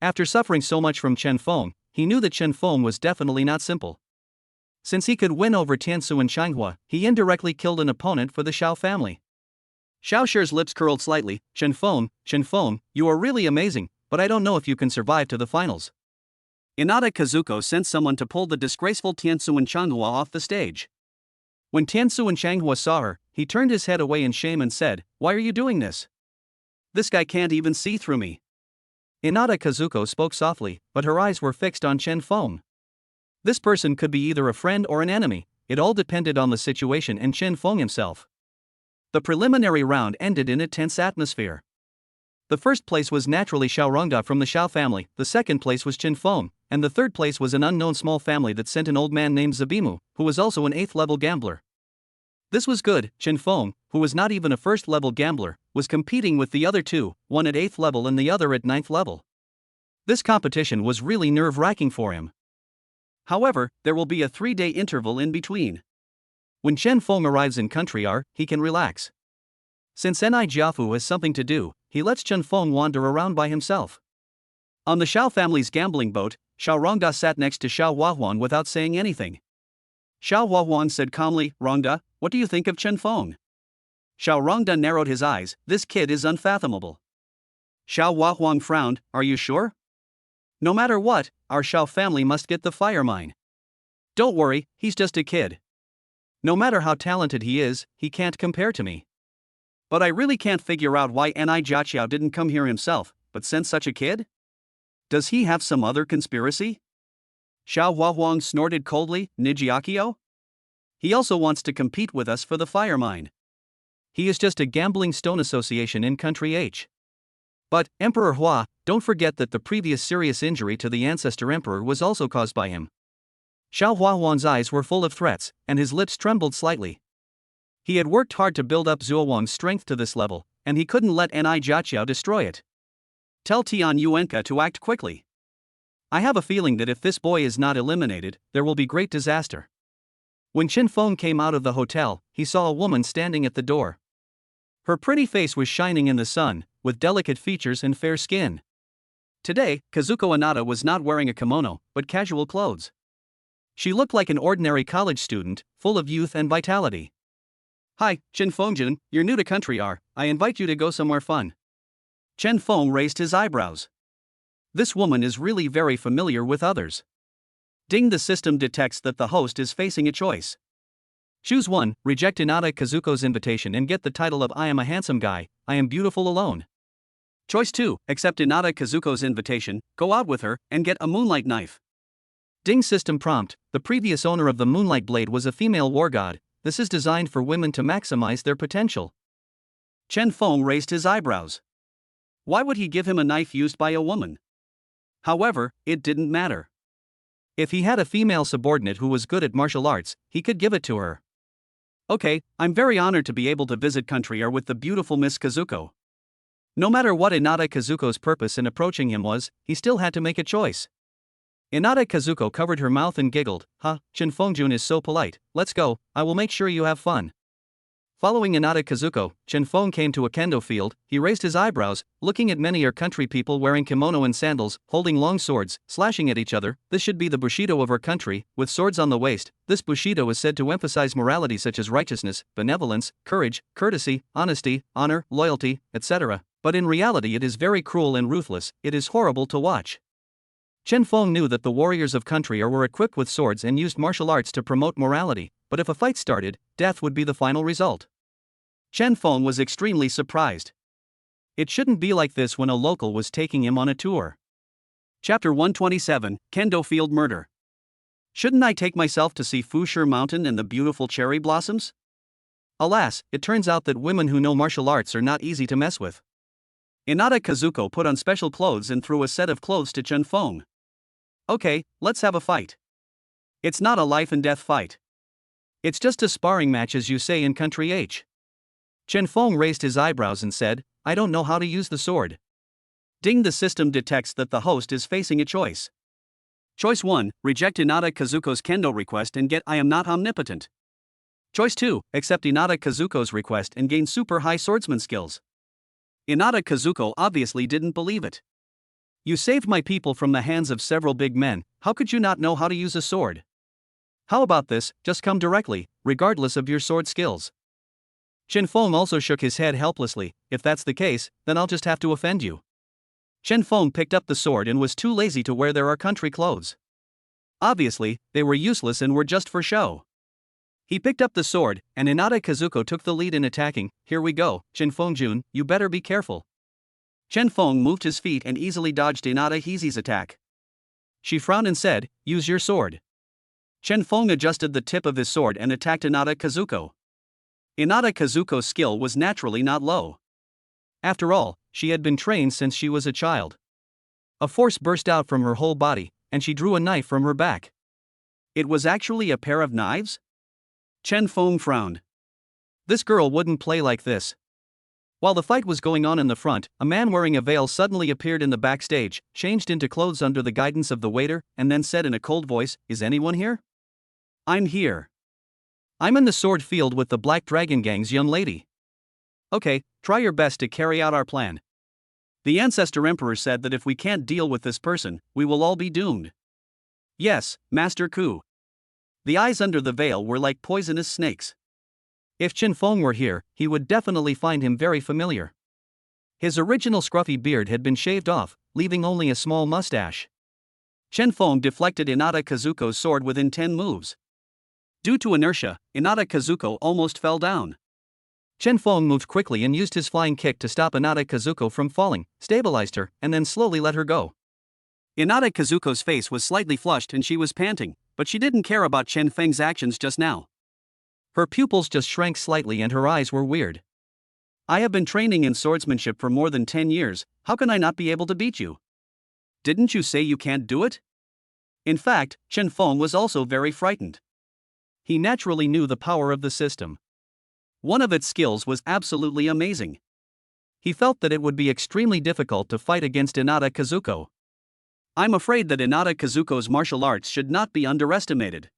After suffering so much from Chen Feng, he knew that Chen Feng was definitely not simple. Since he could win over Tian Suanchanghua, he indirectly killed an opponent for the Xiao family. Xiao Shi's lips curled slightly. Chen Feng, you are really amazing, but I don't know if you can survive to the finals." Inada Kazuko sent someone to pull the disgraceful Tian Suanchanghua off the stage. When Tian Suanchanghua saw her, he turned his head away in shame and said, "Why are you doing this? This guy can't even see through me." Inada Kazuko spoke softly, but her eyes were fixed on Chen Feng. This person could be either a friend or an enemy, it all depended on the situation and Chen Feng himself. The preliminary round ended in a tense atmosphere. The first place was naturally Xiao Rongda from the Xiao family, the second place was Chen Feng, and the third place was an unknown small family that sent an old man named Zabimu, who was also an 8th level gambler. This was good. Chen Feng, who was not even a 1st level gambler, was competing with the other two, one at 8th level and the other at 9th level. This competition was really nerve-wracking for him. However, there will be a 3-day interval in between. When Chen Feng arrives in Country R, he can relax. Since Ni Jiafu has something to do, he lets Chen Feng wander around by himself. On the Xiao family's gambling boat, Xiao Rongda sat next to Xiao Huahuan without saying anything. Xiao Huahuan said calmly, "Rongda, what do you think of Chen Feng?" Xiao Rongda narrowed his eyes. "This kid is unfathomable." Xiao Huahuan frowned. "Are you sure?" "No matter what, our Xiao family must get the fire mine." "Don't worry, he's just a kid. No matter how talented he is, he can't compare to me. But I really can't figure out why Ni Jiaqiao didn't come here himself, but sent such a kid? Does he have some other conspiracy?" Xiao Huahuang snorted coldly. "Nijiakio? He also wants to compete with us for the fire mine. He is just a gambling stone association in Country H. But, Emperor Hua, don't forget that the previous serious injury to the ancestor emperor was also caused by him." Xiao Huahuan's eyes were full of threats, and his lips trembled slightly. He had worked hard to build up Zhuo Wang's strength to this level, and he couldn't let Ni Jiaqiao destroy it. "Tell Tian Yuenka to act quickly. I have a feeling that if this boy is not eliminated, there will be great disaster." When Chen Feng came out of the hotel, he saw a woman standing at the door. Her pretty face was shining in the sun, with delicate features and fair skin. Today, Kazuko Inada was not wearing a kimono, but casual clothes. She looked like an ordinary college student, full of youth and vitality. "Hi, Chen Fengjun, you're new to Country R, I invite you to go somewhere fun." Chen Feng raised his eyebrows. This woman is really very familiar with others. Ding, the system detects that the host is facing a choice. Choose 1, reject Inada Kazuko's invitation and get the title of "I am a handsome guy, I am beautiful alone." Choice 2, accept Inada Kazuko's invitation, go out with her, and get a moonlight knife. Ding system prompt, the previous owner of the moonlight blade was a female war god. This is designed for women to maximize their potential. Chen Feng raised his eyebrows. Why would he give him a knife used by a woman? However, it didn't matter. If he had a female subordinate who was good at martial arts, he could give it to her. "Okay, I'm very honored to be able to visit Country R with the beautiful Miss Kazuko." No matter what Inada Kazuko's purpose in approaching him was, he still had to make a choice. Inada Kazuko covered her mouth and giggled. "Huh, Chen Fengjun is so polite, let's go, I will make sure you have fun." Following Inada Kazuko, Chen Feng came to a kendo field. He raised his eyebrows, looking at many country people wearing kimono and sandals, holding long swords, slashing at each other. This should be the bushido of our country, with swords on the waist. This bushido is said to emphasize morality such as righteousness, benevolence, courage, courtesy, honesty, honor, loyalty, etc. But in reality it is very cruel and ruthless. It is horrible to watch. Chen Feng knew that the warriors of country were equipped with swords and used martial arts to promote morality, but if a fight started, death would be the final result. Chen Feng was extremely surprised. It shouldn't be like this when a local was taking him on a tour. Chapter 127, Kendo Field Murder. Shouldn't I take myself to see Fusher Mountain and the beautiful cherry blossoms? Alas, it turns out that women who know martial arts are not easy to mess with. Inada Kazuko put on special clothes and threw a set of clothes to Chen Feng. Okay, let's have a fight. It's not a life and death fight. It's just a sparring match as you say in Country H. Chen Feng raised his eyebrows and said, I don't know how to use the sword. Ding, the system detects that the host is facing a choice. Choice 1, reject Inada Kazuko's kendo request and get I am not omnipotent. Choice 2, accept Inada Kazuko's request and gain super high swordsman skills. Inada Kazuko obviously didn't believe it. You saved my people from the hands of several big men, how could you not know how to use a sword? How about this, just come directly, regardless of your sword skills. Chen Feng also shook his head helplessly. If that's the case, then I'll just have to offend you. Chen Feng picked up the sword and was too lazy to wear their country clothes. Obviously, they were useless and were just for show. He picked up the sword, and Inada Kazuko took the lead in attacking. Here we go, Chen Feng-jun, you better be careful. Chen Feng moved his feet and easily dodged Inada Hizi's attack. She frowned and said, use your sword. Chen Feng adjusted the tip of his sword and attacked Inada Kazuko. Inada Kazuko's skill was naturally not low. After all, she had been trained since she was a child. A force burst out from her whole body, and she drew a knife from her back. It was actually a pair of knives? Chen Feng frowned. This girl wouldn't play like this. While the fight was going on in the front, a man wearing a veil suddenly appeared in the backstage, changed into clothes under the guidance of the waiter, and then said in a cold voice, is anyone here? I'm here. I'm in the sword field with the Black Dragon Gang's young lady. Okay, try your best to carry out our plan. The Ancestor Emperor said that if we can't deal with this person, we will all be doomed. Yes, Master Ku. The eyes under the veil were like poisonous snakes. If Chen Feng were here, he would definitely find him very familiar. His original scruffy beard had been shaved off, leaving only a small mustache. Chen Feng deflected Inada Kazuko's sword within 10 moves. Due to inertia, Inada Kazuko almost fell down. Chen Feng moved quickly and used his flying kick to stop Inada Kazuko from falling, stabilized her, and then slowly let her go. Inada Kazuko's face was slightly flushed and she was panting, but she didn't care about Chen Feng's actions just now. Her pupils just shrank slightly and her eyes were weird. I have been training in swordsmanship for more than 10 years, how can I not be able to beat you? Didn't you say you can't do it? In fact, Chen Feng was also very frightened. He naturally knew the power of the system. One of its skills was absolutely amazing. He felt that it would be extremely difficult to fight against Inada Kazuko. I'm afraid that Inada Kazuko's martial arts should not be underestimated.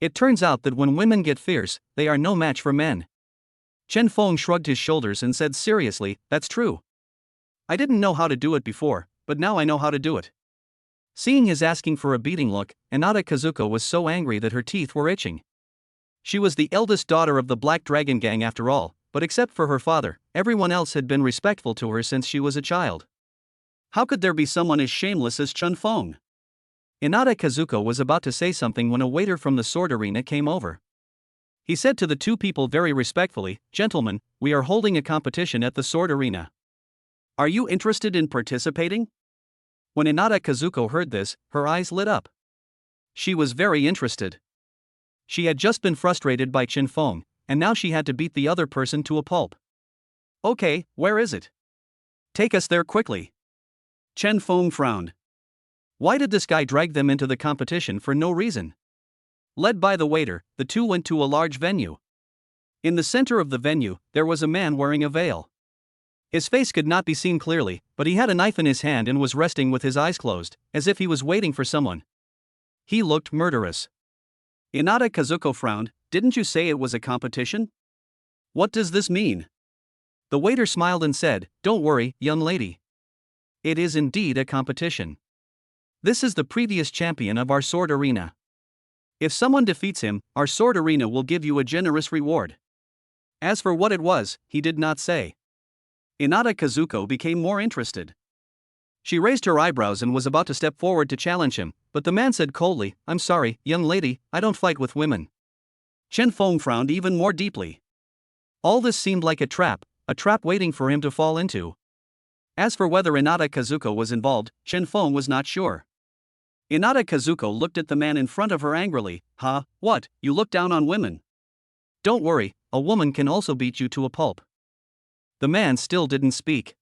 It turns out that when women get fierce, they are no match for men. Chen Feng shrugged his shoulders and said seriously, that's true. I didn't know how to do it before, but now I know how to do it. Seeing his asking for a beating look, Inada Kazuko was so angry that her teeth were itching. She was the eldest daughter of the Black Dragon Gang after all, but except for her father, everyone else had been respectful to her since she was a child. How could there be someone as shameless as Chen Feng? Inada Kazuko was about to say something when a waiter from the sword arena came over. He said to the two people very respectfully, gentlemen, we are holding a competition at the sword arena. Are you interested in participating? When Inada Kazuko heard this, her eyes lit up. She was very interested. She had just been frustrated by Chen Feng, and now she had to beat the other person to a pulp. Okay, where is it? Take us there quickly. Chen Feng frowned. Why did this guy drag them into the competition for no reason? Led by the waiter, the two went to a large venue. In the center of the venue, there was a man wearing a veil. His face could not be seen clearly, but he had a knife in his hand and was resting with his eyes closed, as if he was waiting for someone. He looked murderous. Inada Kazuko frowned, didn't you say it was a competition? What does this mean? The waiter smiled and said, "Don't worry, young lady. It is indeed a competition. This is the previous champion of our sword arena. If someone defeats him, our sword arena will give you a generous reward." As for what it was, he did not say. Inada Kazuko became more interested. She raised her eyebrows and was about to step forward to challenge him, but the man said coldly, "I'm sorry, young lady, I don't fight with women." Chen Feng frowned even more deeply. All this seemed like a trap waiting for him to fall into. As for whether Inada Kazuko was involved, Chen Feng was not sure. Inada Kazuko looked at the man in front of her angrily. "Huh, what, you look down on women? Don't worry, a woman can also beat you to a pulp." The man still didn't speak.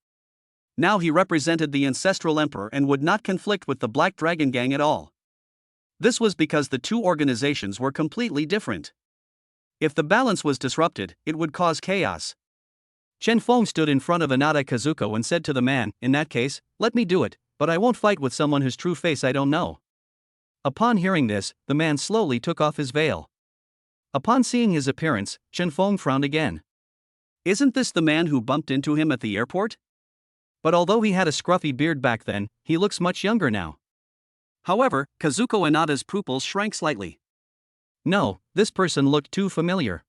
Now he represented the ancestral emperor and would not conflict with the Black Dragon Gang at all. This was because the two organizations were completely different. If the balance was disrupted, it would cause chaos. Chen Feng stood in front of Inada Kazuko and said to the man, "In that case, let me do it, but I won't fight with someone whose true face I don't know." Upon hearing this, the man slowly took off his veil. Upon seeing his appearance, Chen Feng frowned again. Isn't this the man who bumped into him at the airport? But although he had a scruffy beard back then, he looks much younger now. However, Kazuko Inada's pupils shrank slightly. No, this person looked too familiar.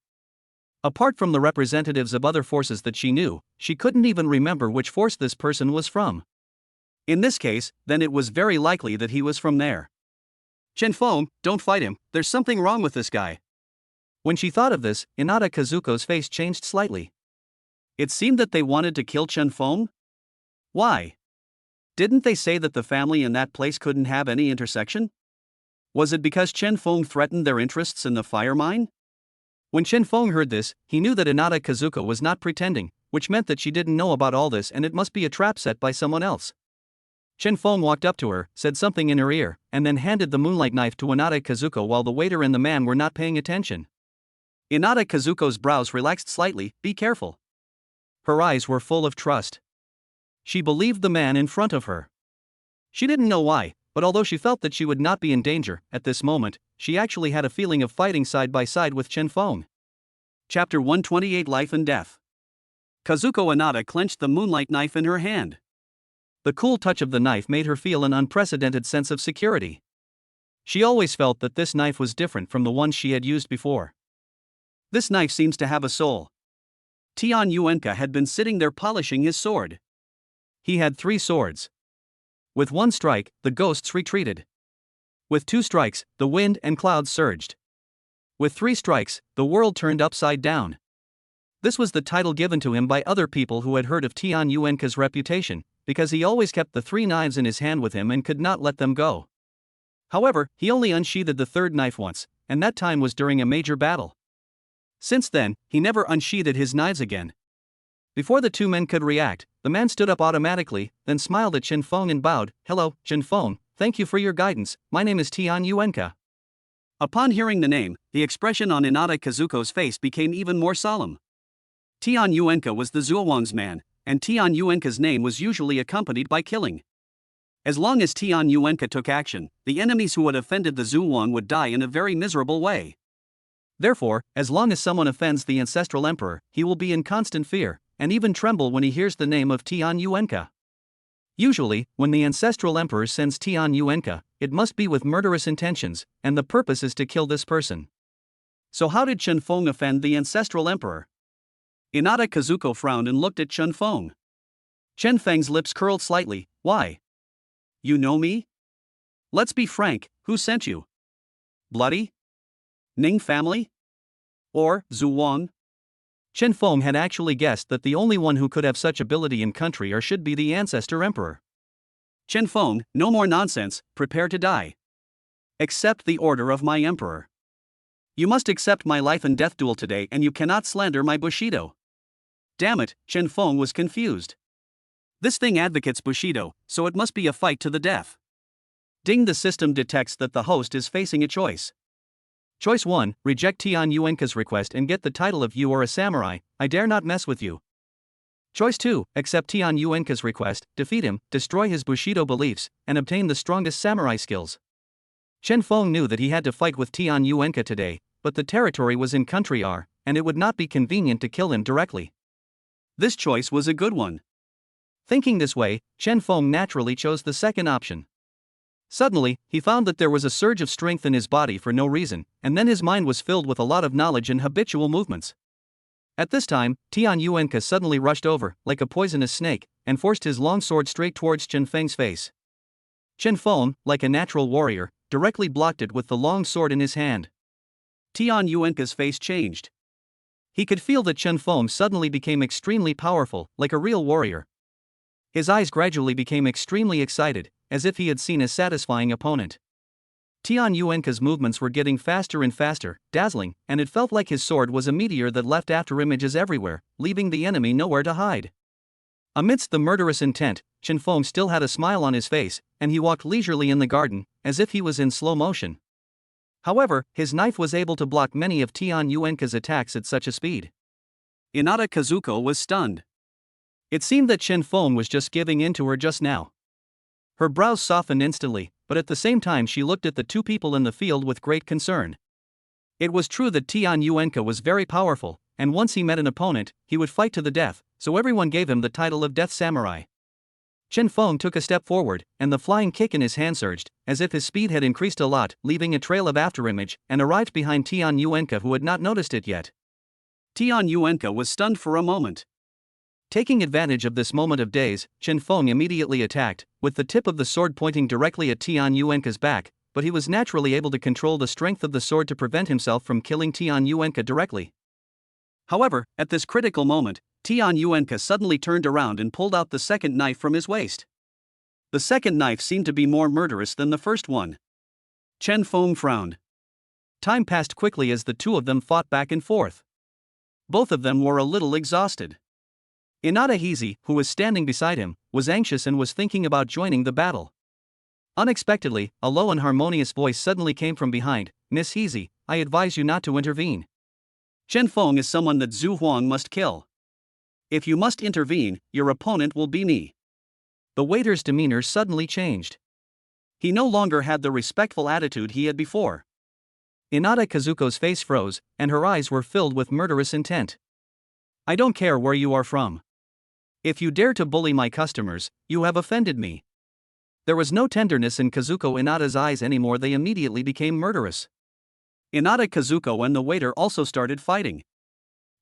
Apart from the representatives of other forces that she knew, she couldn't even remember which force this person was from. In this case, then it was very likely that he was from there. "Chen Feng, don't fight him, there's something wrong with this guy." When she thought of this, Inada Kazuko's face changed slightly. It seemed that they wanted to kill Chen Feng? Why? Didn't they say that the family in that place couldn't have any intersection? Was it because Chen Feng threatened their interests in the fire mine? When Chen Feng heard this, he knew that Inada Kazuko was not pretending, which meant that she didn't know about all this and it must be a trap set by someone else. Chen Feng walked up to her, said something in her ear, and then handed the moonlight knife to Inada Kazuko while the waiter and the man were not paying attention. Inada Kazuko's brows relaxed slightly. "Be careful." Her eyes were full of trust. She believed the man in front of her. She didn't know why, but although she felt that she would not be in danger at this moment, she actually had a feeling of fighting side by side with Chen Feng. Chapter 128 Life and Death. Kazuko Inada clenched the moonlight knife in her hand. The cool touch of the knife made her feel an unprecedented sense of security. She always felt that this knife was different from the ones she had used before. This knife seems to have a soul. Tian Yuenka had been sitting there polishing his sword. He had 3 swords. With 1 strike, the ghosts retreated. With 2 strikes, the wind and clouds surged. With 3 strikes, the world turned upside down. This was the title given to him by other people who had heard of Tian Yuenka's reputation, because he always kept the 3 knives in his hand with him and could not let them go. However, he only unsheathed the 3rd knife once, and that time was during a major battle. Since then, he never unsheathed his knives again. Before the 2 men could react, the man stood up automatically, then smiled at Chen Feng and bowed. "Hello, Chen Feng, thank you for your guidance, my name is Tian Yuenka." Upon hearing the name, the expression on Inada Kazuko's face became even more solemn. Tian Yuenka was the Zhuoang's man, and Tian Yuenka's name was usually accompanied by killing. As long as Tian Yuenka took action, the enemies who had offended the Zhuoang would die in a very miserable way. Therefore, as long as someone offends the ancestral emperor, he will be in constant fear, and even tremble when he hears the name of Tian Yuenka. Usually, when the ancestral emperor sends Tian Yuenka, it must be with murderous intentions, and the purpose is to kill this person. So how did Chen Feng offend the ancestral emperor? Inada Kazuko frowned and looked at Chen Feng. Chen Feng's lips curled slightly. "Why? You know me? Let's be frank, who sent you? Bloody? Ning family? Or Zhuang?" Chen Feng had actually guessed that the only one who could have such ability in country or should be the ancestor emperor. "Chen Feng, no more nonsense, prepare to die. Accept the order of my emperor. You must accept my life and death duel today and you cannot slander my Bushido." Damn it, Chen Feng was confused. This thing advocates Bushido, so it must be a fight to the death. Ding, the system detects that the host is facing a choice. Choice 1, reject Tian Yuenka's request and get the title of "You are a samurai, I dare not mess with you." Choice 2, accept Tian Yuenka's request, defeat him, destroy his Bushido beliefs, and obtain the strongest samurai skills. Chen Feng knew that he had to fight with Tian Yuenka today, but the territory was in country R, and it would not be convenient to kill him directly. This choice was a good one. Thinking this way, Chen Feng naturally chose the second option. Suddenly, he found that there was a surge of strength in his body for no reason, and then his mind was filled with a lot of knowledge and habitual movements. At this time, Tian Yuanke suddenly rushed over, like a poisonous snake, and forced his long sword straight towards Chen Feng's face. Chen Feng, like a natural warrior, directly blocked it with the long sword in his hand. Tian Yuanke's face changed. He could feel that Chen Feng suddenly became extremely powerful, like a real warrior. His eyes gradually became extremely excited, as if he had seen a satisfying opponent. Tian Yuanke's movements were getting faster and faster, dazzling, and it felt like his sword was a meteor that left after images everywhere, leaving the enemy nowhere to hide. Amidst the murderous intent, Chen Feng still had a smile on his face, and he walked leisurely in the garden, as if he was in slow motion. However, his knife was able to block many of Tian Yuanke's attacks at such a speed. Inada Kazuko was stunned. It seemed that Chen Feng was just giving in to her just now. Her brows softened instantly, but at the same time she looked at the two people in the field with great concern. It was true that Tian Yuanke was very powerful, and once he met an opponent, he would fight to the death, so everyone gave him the title of Death Samurai. Chen Feng took a step forward, and the flying kick in his hand surged, as if his speed had increased a lot, leaving a trail of afterimage, and arrived behind Tian Yuanke, who had not noticed it yet. Tian Yuanke was stunned for a moment. Taking advantage of this moment of daze, Chen Feng immediately attacked, with the tip of the sword pointing directly at Tian Yuanke's back, but he was naturally able to control the strength of the sword to prevent himself from killing Tian Yuanke directly. However, at this critical moment, Tian Yuanke suddenly turned around and pulled out the second knife from his waist. The second knife seemed to be more murderous than the first one. Chen Feng frowned. Time passed quickly as the two of them fought back and forth. Both of them were a little exhausted. Inada Hizi, who was standing beside him, was anxious and was thinking about joining the battle. Unexpectedly, a low and harmonious voice suddenly came from behind. "Miss Hizi, I advise you not to intervene. Chen Feng is someone that Zhu Huang must kill. If you must intervene, your opponent will be me." The waiter's demeanor suddenly changed. He no longer had the respectful attitude he had before. Inada Kazuko's face froze, and her eyes were filled with murderous intent. "I don't care where you are from. If you dare to bully my customers, you have offended me." There was no tenderness in Kazuko Inada's eyes anymore, they immediately became murderous. Inada Kazuko and the waiter also started fighting.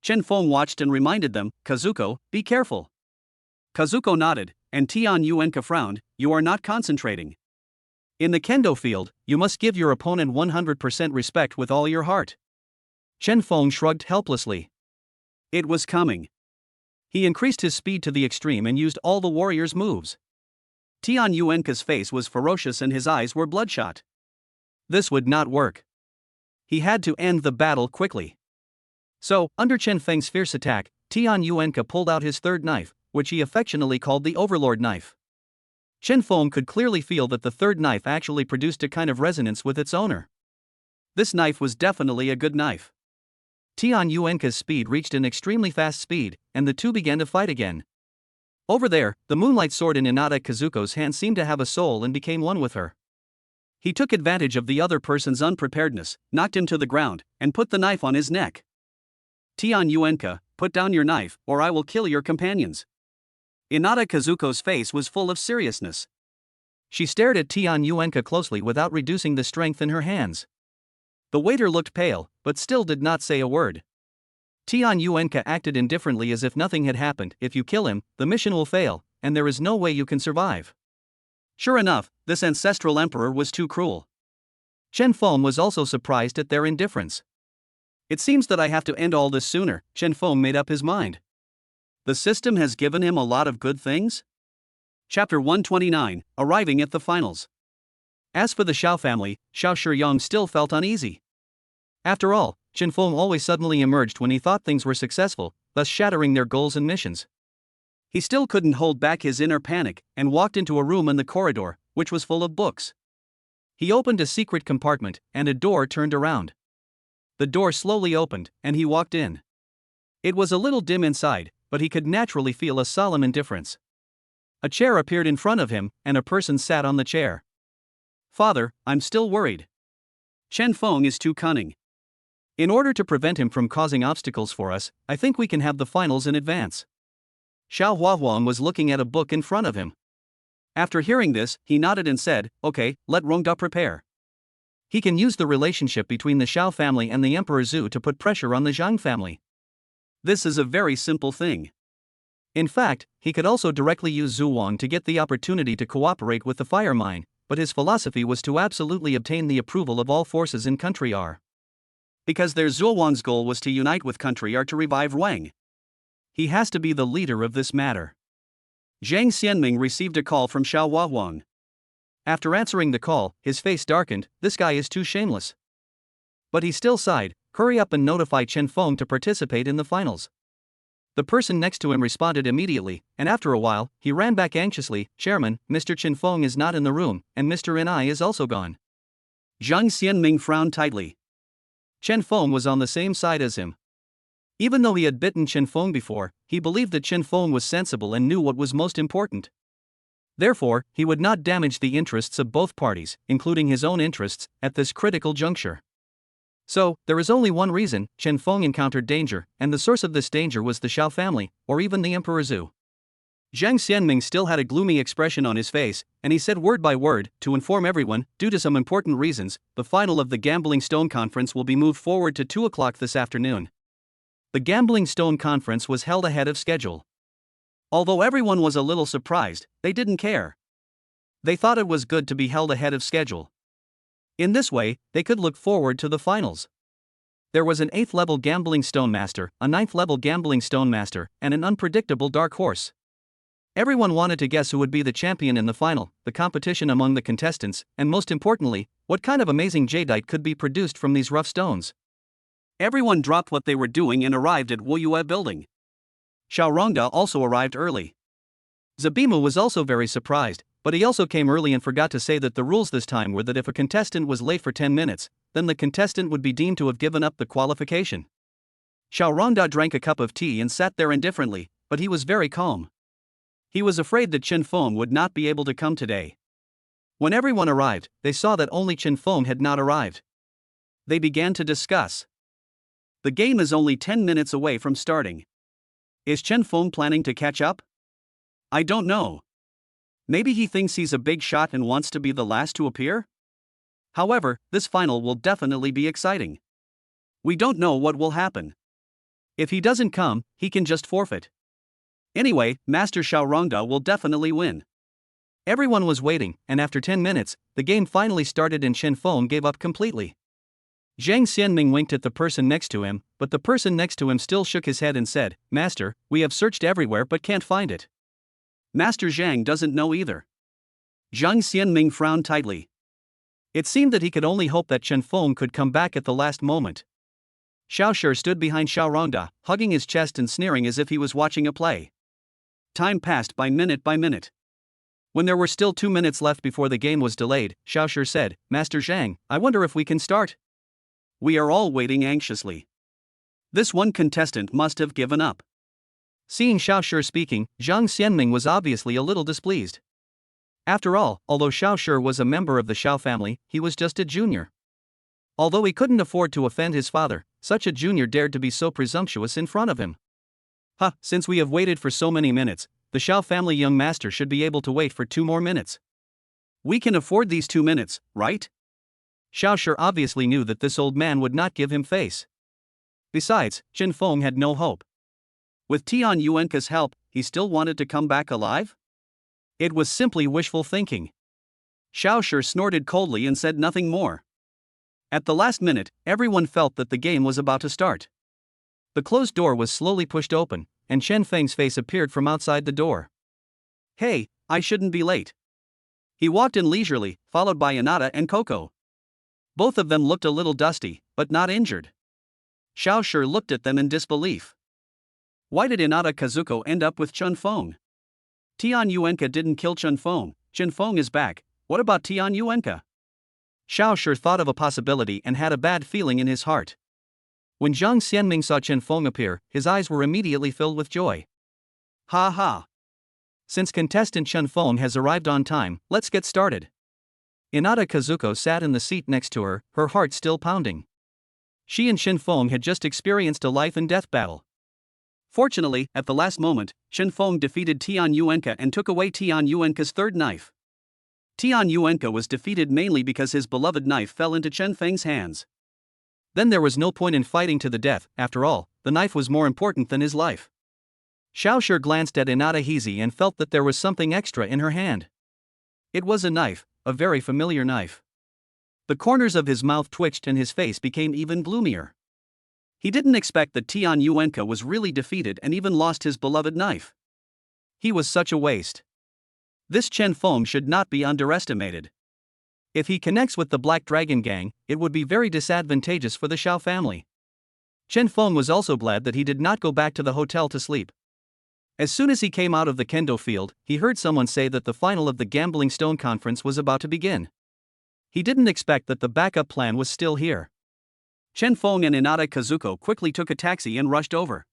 Chen Feng watched and reminded them, "Kazuko, be careful." Kazuko nodded, and Tian Yuanke frowned. "You are not concentrating. In the kendo field, you must give your opponent 100% respect with all your heart." Chen Feng shrugged helplessly. It was coming. He increased his speed to the extreme and used all the warrior's moves. Tian Yuanke's face was ferocious and his eyes were bloodshot. This would not work. He had to end the battle quickly. So, under Chen Feng's fierce attack, Tian Yuanke pulled out his third knife, which he affectionately called the Overlord knife. Chen Feng could clearly feel that the third knife actually produced a kind of resonance with its owner. This knife was definitely a good knife. Tian Yuanke's speed reached an extremely fast speed, and the two began to fight again. Over there, the moonlight sword in Inada Kazuko's hand seemed to have a soul and became one with her. He took advantage of the other person's unpreparedness, knocked him to the ground, and put the knife on his neck. "Tian Yuanke, put down your knife, or I will kill your companions." Inada Kazuko's face was full of seriousness. She stared at Tian Yuanke closely without reducing the strength in her hands. The waiter looked pale, but still did not say a word. Tian Yuanke acted indifferently as if nothing had happened. "If you kill him, the mission will fail, and there is no way you can survive." Sure enough, this ancestral emperor was too cruel. Chen Feng was also surprised at their indifference. "It seems that I have to end all this sooner," Chen Feng made up his mind. The system has given him a lot of good things? Chapter 129, Arriving at the Finals. As for the Xiao family, Xiao Shiyang still felt uneasy. After all, Chen Feng always suddenly emerged when he thought things were successful, thus shattering their goals and missions. He still couldn't hold back his inner panic, and walked into a room in the corridor, which was full of books. He opened a secret compartment, and a door turned around. The door slowly opened, and he walked in. It was a little dim inside, but he could naturally feel a solemn indifference. A chair appeared in front of him, and a person sat on the chair. "Father, I'm still worried. Chen Feng is too cunning. In order to prevent him from causing obstacles for us, I think we can have the finals in advance. Xiao Huahuang was looking at a book in front of him. After hearing this, he nodded and said, "Okay, let Rongda prepare." He can use the relationship between the Xiao family and the Emperor Zhu to put pressure on the Zhang family. This is a very simple thing. In fact, he could also directly use Zhu Wang to get the opportunity to cooperate with the fire mine, but his philosophy was to absolutely obtain the approval of all forces in country R. Because their Zhu Wang's goal was to unite with country R to revive Wang. He has to be the leader of this matter. Zhang Xianming received a call from Xiao Huahuang. After answering the call, his face darkened. This guy is too shameless. But he still sighed. Hurry up and notify Chen Feng to participate in the finals. The person next to him responded immediately, and after a while, he ran back anxiously. Chairman, Mr. Chen Feng is not in the room, and Mr. Ni is also gone. Zhang Xianming frowned tightly. Chen Feng was on the same side as him. Even though he had bitten Chen Feng before, he believed that Chen Feng was sensible and knew what was most important. Therefore, he would not damage the interests of both parties, including his own interests, at this critical juncture. So, there is only one reason: Chen Feng encountered danger, and the source of this danger was the Xiao family, or even the Emperor Zhu. Zhang Xianming still had a gloomy expression on his face, and he said word by word, to inform everyone, due to some important reasons, the final of the Gambling Stone Conference will be moved forward to 2 o'clock this afternoon. The Gambling Stone Conference was held ahead of schedule. Although everyone was a little surprised, they didn't care. They thought it was good to be held ahead of schedule. In this way, they could look forward to the finals. There was an 8th level Gambling Stone Master, a 9th level Gambling Stone Master, and an unpredictable Dark Horse. Everyone wanted to guess who would be the champion in the final, the competition among the contestants, and most importantly, what kind of amazing jadeite could be produced from these rough stones. Everyone dropped what they were doing and arrived at Wuyue building. Xiao Rongda also arrived early. Zabimu was also very surprised, but he also came early and forgot to say that the rules this time were that if a contestant was late for 10 minutes, then the contestant would be deemed to have given up the qualification. Xiao Rongda drank a cup of tea and sat there indifferently, but he was very calm. He was afraid that Chen Feng would not be able to come today. When everyone arrived, they saw that only Chen Feng had not arrived. They began to discuss. The game is only 10 minutes away from starting. Is Chen Feng planning to catch up? I don't know. Maybe he thinks he's a big shot and wants to be the last to appear? However, this final will definitely be exciting. We don't know what will happen. If he doesn't come, he can just forfeit. Anyway, Master Xiao Rongda will definitely win. Everyone was waiting, and after 10 minutes, the game finally started and Chen Feng gave up completely. Zhang Xianming winked at the person next to him, but the person next to him still shook his head and said, "Master, we have searched everywhere but can't find it." Master Zhang doesn't know either. Zhang Xianming frowned tightly. It seemed that he could only hope that Chen Feng could come back at the last moment. Xiao Shi stood behind Xiao Rongda, hugging his chest and sneering as if he was watching a play. Time passed by minute. When there were still 2 minutes left before the game was delayed, Xiao Shi said, "Master Zhang, I wonder if we can start?" We are all waiting anxiously. This one contestant must have given up. Seeing Xiao Shi speaking, Zhang Xianming was obviously a little displeased. After all, although Xiao Shi was a member of the Xiao family, he was just a junior. Although he couldn't afford to offend his father, such a junior dared to be so presumptuous in front of him. Since we have waited for so many minutes, the Xiao family young master should be able to wait for 2 more minutes. We can afford these 2 minutes, right? Xiao Shi obviously knew that this old man would not give him face. Besides, Chen Feng had no hope. With Tian Yuanka's help, he still wanted to come back alive? It was simply wishful thinking. Xiao Shi snorted coldly and said nothing more. At the last minute, everyone felt that the game was about to start. The closed door was slowly pushed open, and Chen Feng's face appeared from outside the door. "Hey, I shouldn't be late." He walked in leisurely, followed by Inada and Coco. Both of them looked a little dusty, but not injured. Xiao Shi looked at them in disbelief. Why did Inada Kazuko end up with Chen Feng? Tian Yuanka didn't kill Chen Feng. Chen Feng is back. What about Tian Yuanka? Xiao Shi thought of a possibility and had a bad feeling in his heart. When Zhang Xianming saw Chen Feng appear, his eyes were immediately filled with joy. Ha ha! Since contestant Chen Feng has arrived on time, let's get started. Inada Kazuko sat in the seat next to her, her heart still pounding. She and Chen Feng had just experienced a life and death battle. Fortunately, at the last moment, Chen Feng defeated Tian Yuanka and took away Tian Yuanka's third knife. Tian Yuanka was defeated mainly because his beloved knife fell into Chen Feng's hands. Then there was no point in fighting to the death. After all, the knife was more important than his life. Xiao Shi glanced at Inada Hizi and felt that there was something extra in her hand. It was a knife, a very familiar knife. The corners of his mouth twitched and his face became even gloomier. He didn't expect that Tian Yuanka was really defeated and even lost his beloved knife. He was such a waste. This Chen Feng should not be underestimated. If he connects with the Black Dragon Gang, it would be very disadvantageous for the Xiao family. Chen Feng was also glad that he did not go back to the hotel to sleep. As soon as he came out of the kendo field, he heard someone say that the final of the Gambling Stone Conference was about to begin. He didn't expect that the backup plan was still here. Chen Feng and Inada Kazuko quickly took a taxi and rushed over.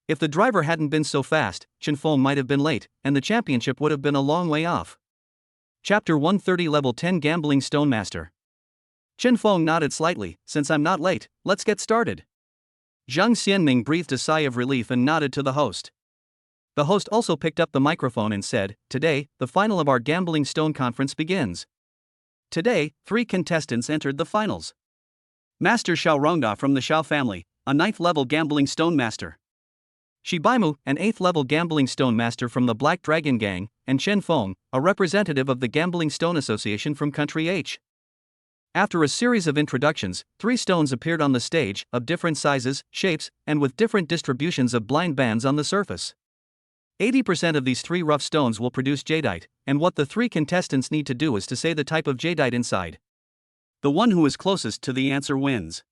If the driver hadn't been so fast, Chen Feng might have been late, and the championship would have been a long way off. Chapter 130 Level 10 Gambling Stone Master. Chen Feng nodded slightly. Since I'm not late, let's get started. Zhang Xianming breathed a sigh of relief and nodded to the host. The host also picked up the microphone and said, "Today, the final of our Gambling Stone Conference begins. Today, 3 contestants entered the finals. Master Xiaorongda from the Xiao family, a 9th-level Gambling Stone Master. Shibaimu, an 8th-level Gambling Stone Master from the Black Dragon Gang, and Chen Feng, a representative of the Gambling Stone Association from Country H. After a series of introductions, 3 stones appeared on the stage, of different sizes, shapes, and with different distributions of blind bands on the surface. 80% of these 3 rough stones will produce jadeite, and what the 3 contestants need to do is to say the type of jadeite inside. The one who is closest to the answer wins.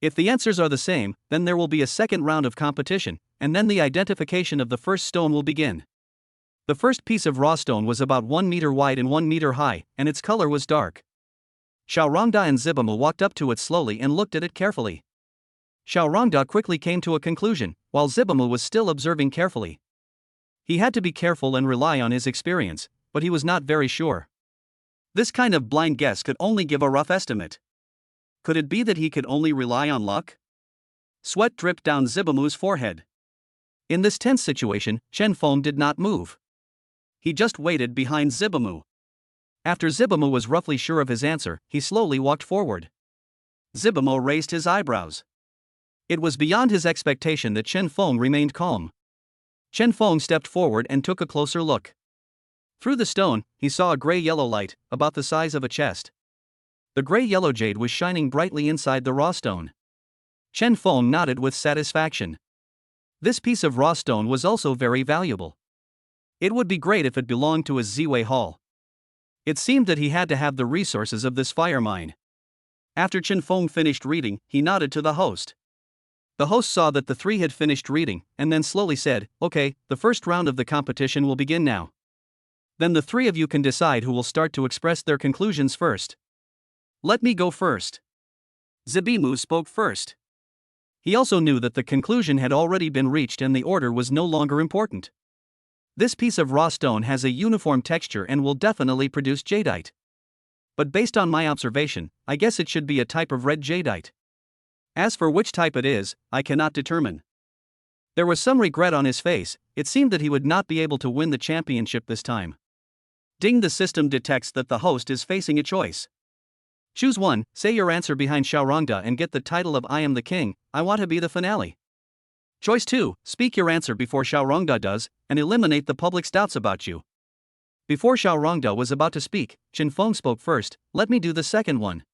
If the answers are the same, then there will be a second round of competition, and then the identification of the first stone will begin. The first piece of raw stone was about 1 meter wide and 1 meter high, and its color was dark. Xiaorongda and Zibamu walked up to it slowly and looked at it carefully. Xiaorongda quickly came to a conclusion, while Zibamu was still observing carefully. He had to be careful and rely on his experience, but he was not very sure. This kind of blind guess could only give a rough estimate. Could it be that he could only rely on luck? Sweat dripped down Zibamu's forehead. In this tense situation, Chen Feng did not move. He just waited behind Zibamu. After Zibamu was roughly sure of his answer, he slowly walked forward. Zibamu raised his eyebrows. It was beyond his expectation that Chen Feng remained calm. Chen Feng stepped forward and took a closer look. Through the stone, he saw a gray-yellow light, about the size of a chest. The gray-yellow jade was shining brightly inside the raw stone. Chen Feng nodded with satisfaction. This piece of raw stone was also very valuable. It would be great if it belonged to his Ziwei Hall. It seemed that he had to have the resources of this fire mine. After Chen Feng finished reading, he nodded to the host. The host saw that the 3 had finished reading, and then slowly said, "Okay, the first round of the competition will begin now. Then the 3 of you can decide who will start to express their conclusions first." "Let me go first." Zibamu spoke first. He also knew that the conclusion had already been reached and the order was no longer important. This piece of raw stone has a uniform texture and will definitely produce jadeite. But based on my observation, I guess it should be a type of red jadeite. As for which type it is, I cannot determine. There was some regret on his face. It seemed that he would not be able to win the championship this time. Ding, the system detects that the host is facing a choice. Choose one, say your answer behind Xiaorongda and get the title of "I am the king, I want to be the finale." Choice 2, speak your answer before Xiaorongda does, and eliminate the public's doubts about you. Before Xiaorongda was about to speak, Chen Feng spoke first, "Let me do the second one."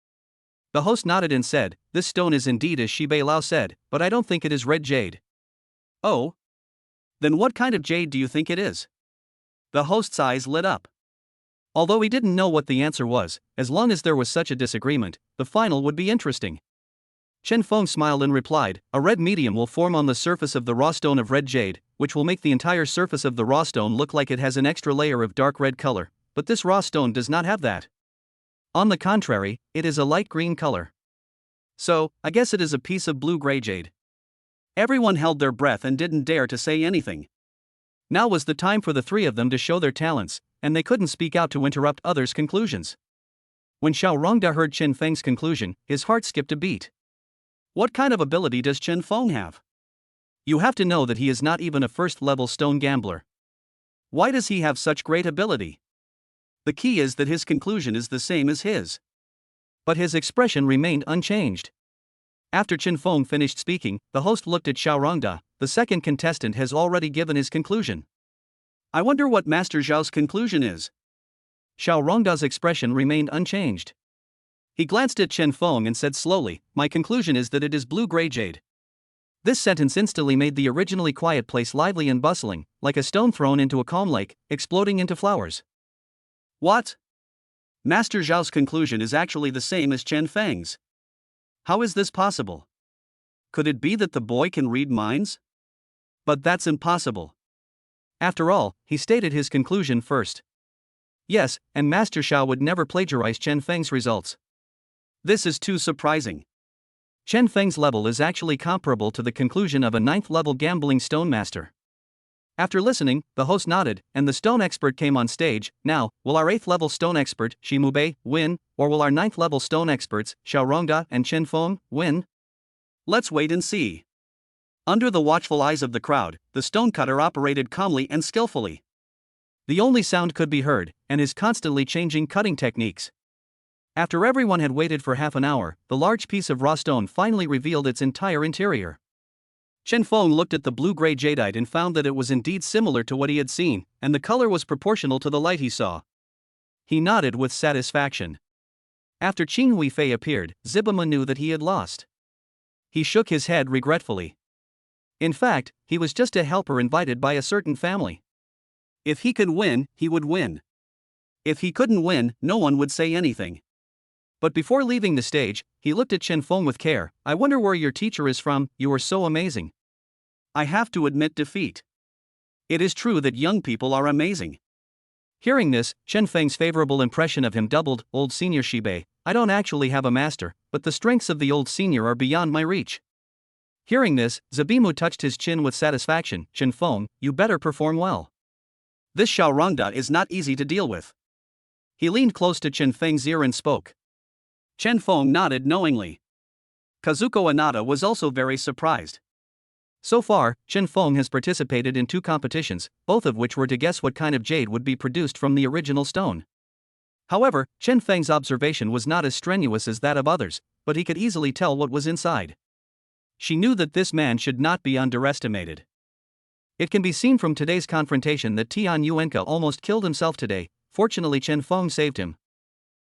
The host nodded and said, "This stone is indeed as Shibei Lao said, but I don't think it is red jade." "Oh? Then what kind of jade do you think it is?" The host's eyes lit up. Although he didn't know what the answer was, as long as there was such a disagreement, the final would be interesting. Chen Feng smiled and replied, "A red medium will form on the surface of the raw stone of red jade, which will make the entire surface of the raw stone look like it has an extra layer of dark red color, but this raw stone does not have that. On the contrary, it is a light green color. So, I guess it is a piece of blue-gray jade." Everyone held their breath and didn't dare to say anything. Now was the time for the 3 of them to show their talents, and they couldn't speak out to interrupt others' conclusions. When Xiaorongda heard Chen Feng's conclusion, his heart skipped a beat. What kind of ability does Chen Feng have? You have to know that he is not even a first-level stone gambler. Why does he have such great ability? The key is that his conclusion is the same as his. But his expression remained unchanged. After Chen Feng finished speaking, the host looked at Xiaorongda. The second contestant has already given his conclusion. I wonder what Master Zhao's conclusion is. Xiaorongda's expression remained unchanged. He glanced at Chen Feng and said slowly, my conclusion is that it is blue-gray jade. This sentence instantly made the originally quiet place lively and bustling, like a stone thrown into a calm lake, exploding into flowers. What? Master Zhao's conclusion is actually the same as Chen Feng's. How is this possible? Could it be that the boy can read minds? But that's impossible. After all, he stated his conclusion first. Yes, and Master Xiao would never plagiarize Chen Feng's results. This is too surprising. Chen Feng's level is actually comparable to the conclusion of a 9th-level gambling stone master. After listening, the host nodded, and the stone expert came on stage. Now, will our 8th-level stone expert, Shi Mubei, win, or will our 9th-level stone experts, Xiaorongda and Chen Feng, win? Let's wait and see. Under the watchful eyes of the crowd, the stonecutter operated calmly and skillfully. The only sound could be heard, and his constantly changing cutting techniques. After everyone had waited for half an hour, the large piece of raw stone finally revealed its entire interior. Chen Feng looked at the blue-gray jadeite and found that it was indeed similar to what he had seen, and the color was proportional to the light he saw. He nodded with satisfaction. After Qing Huifei appeared, Zibama knew that he had lost. He shook his head regretfully. In fact, he was just a helper invited by a certain family. If he could win, he would win. If he couldn't win, no one would say anything. But before leaving the stage, he looked at Chen Feng with care. I wonder where your teacher is from, you are so amazing. I have to admit defeat. It is true that young people are amazing. Hearing this, Chen Feng's favorable impression of him doubled. Old senior Shibei, I don't actually have a master, but the strengths of the old senior are beyond my reach. Hearing this, Zabimu touched his chin with satisfaction. Chen Feng, you better perform well. This Xiaorongda is not easy to deal with. He leaned close to Chen Feng's ear and spoke. Chen Feng nodded knowingly. Kazuko Anada was also very surprised. So far, Chen Feng has participated in 2 competitions, both of which were to guess what kind of jade would be produced from the original stone. However, Chen Feng's observation was not as strenuous as that of others, but he could easily tell what was inside. She knew that this man should not be underestimated. It can be seen from today's confrontation that Tian Yuenka almost killed himself today. Fortunately, Chen Feng saved him,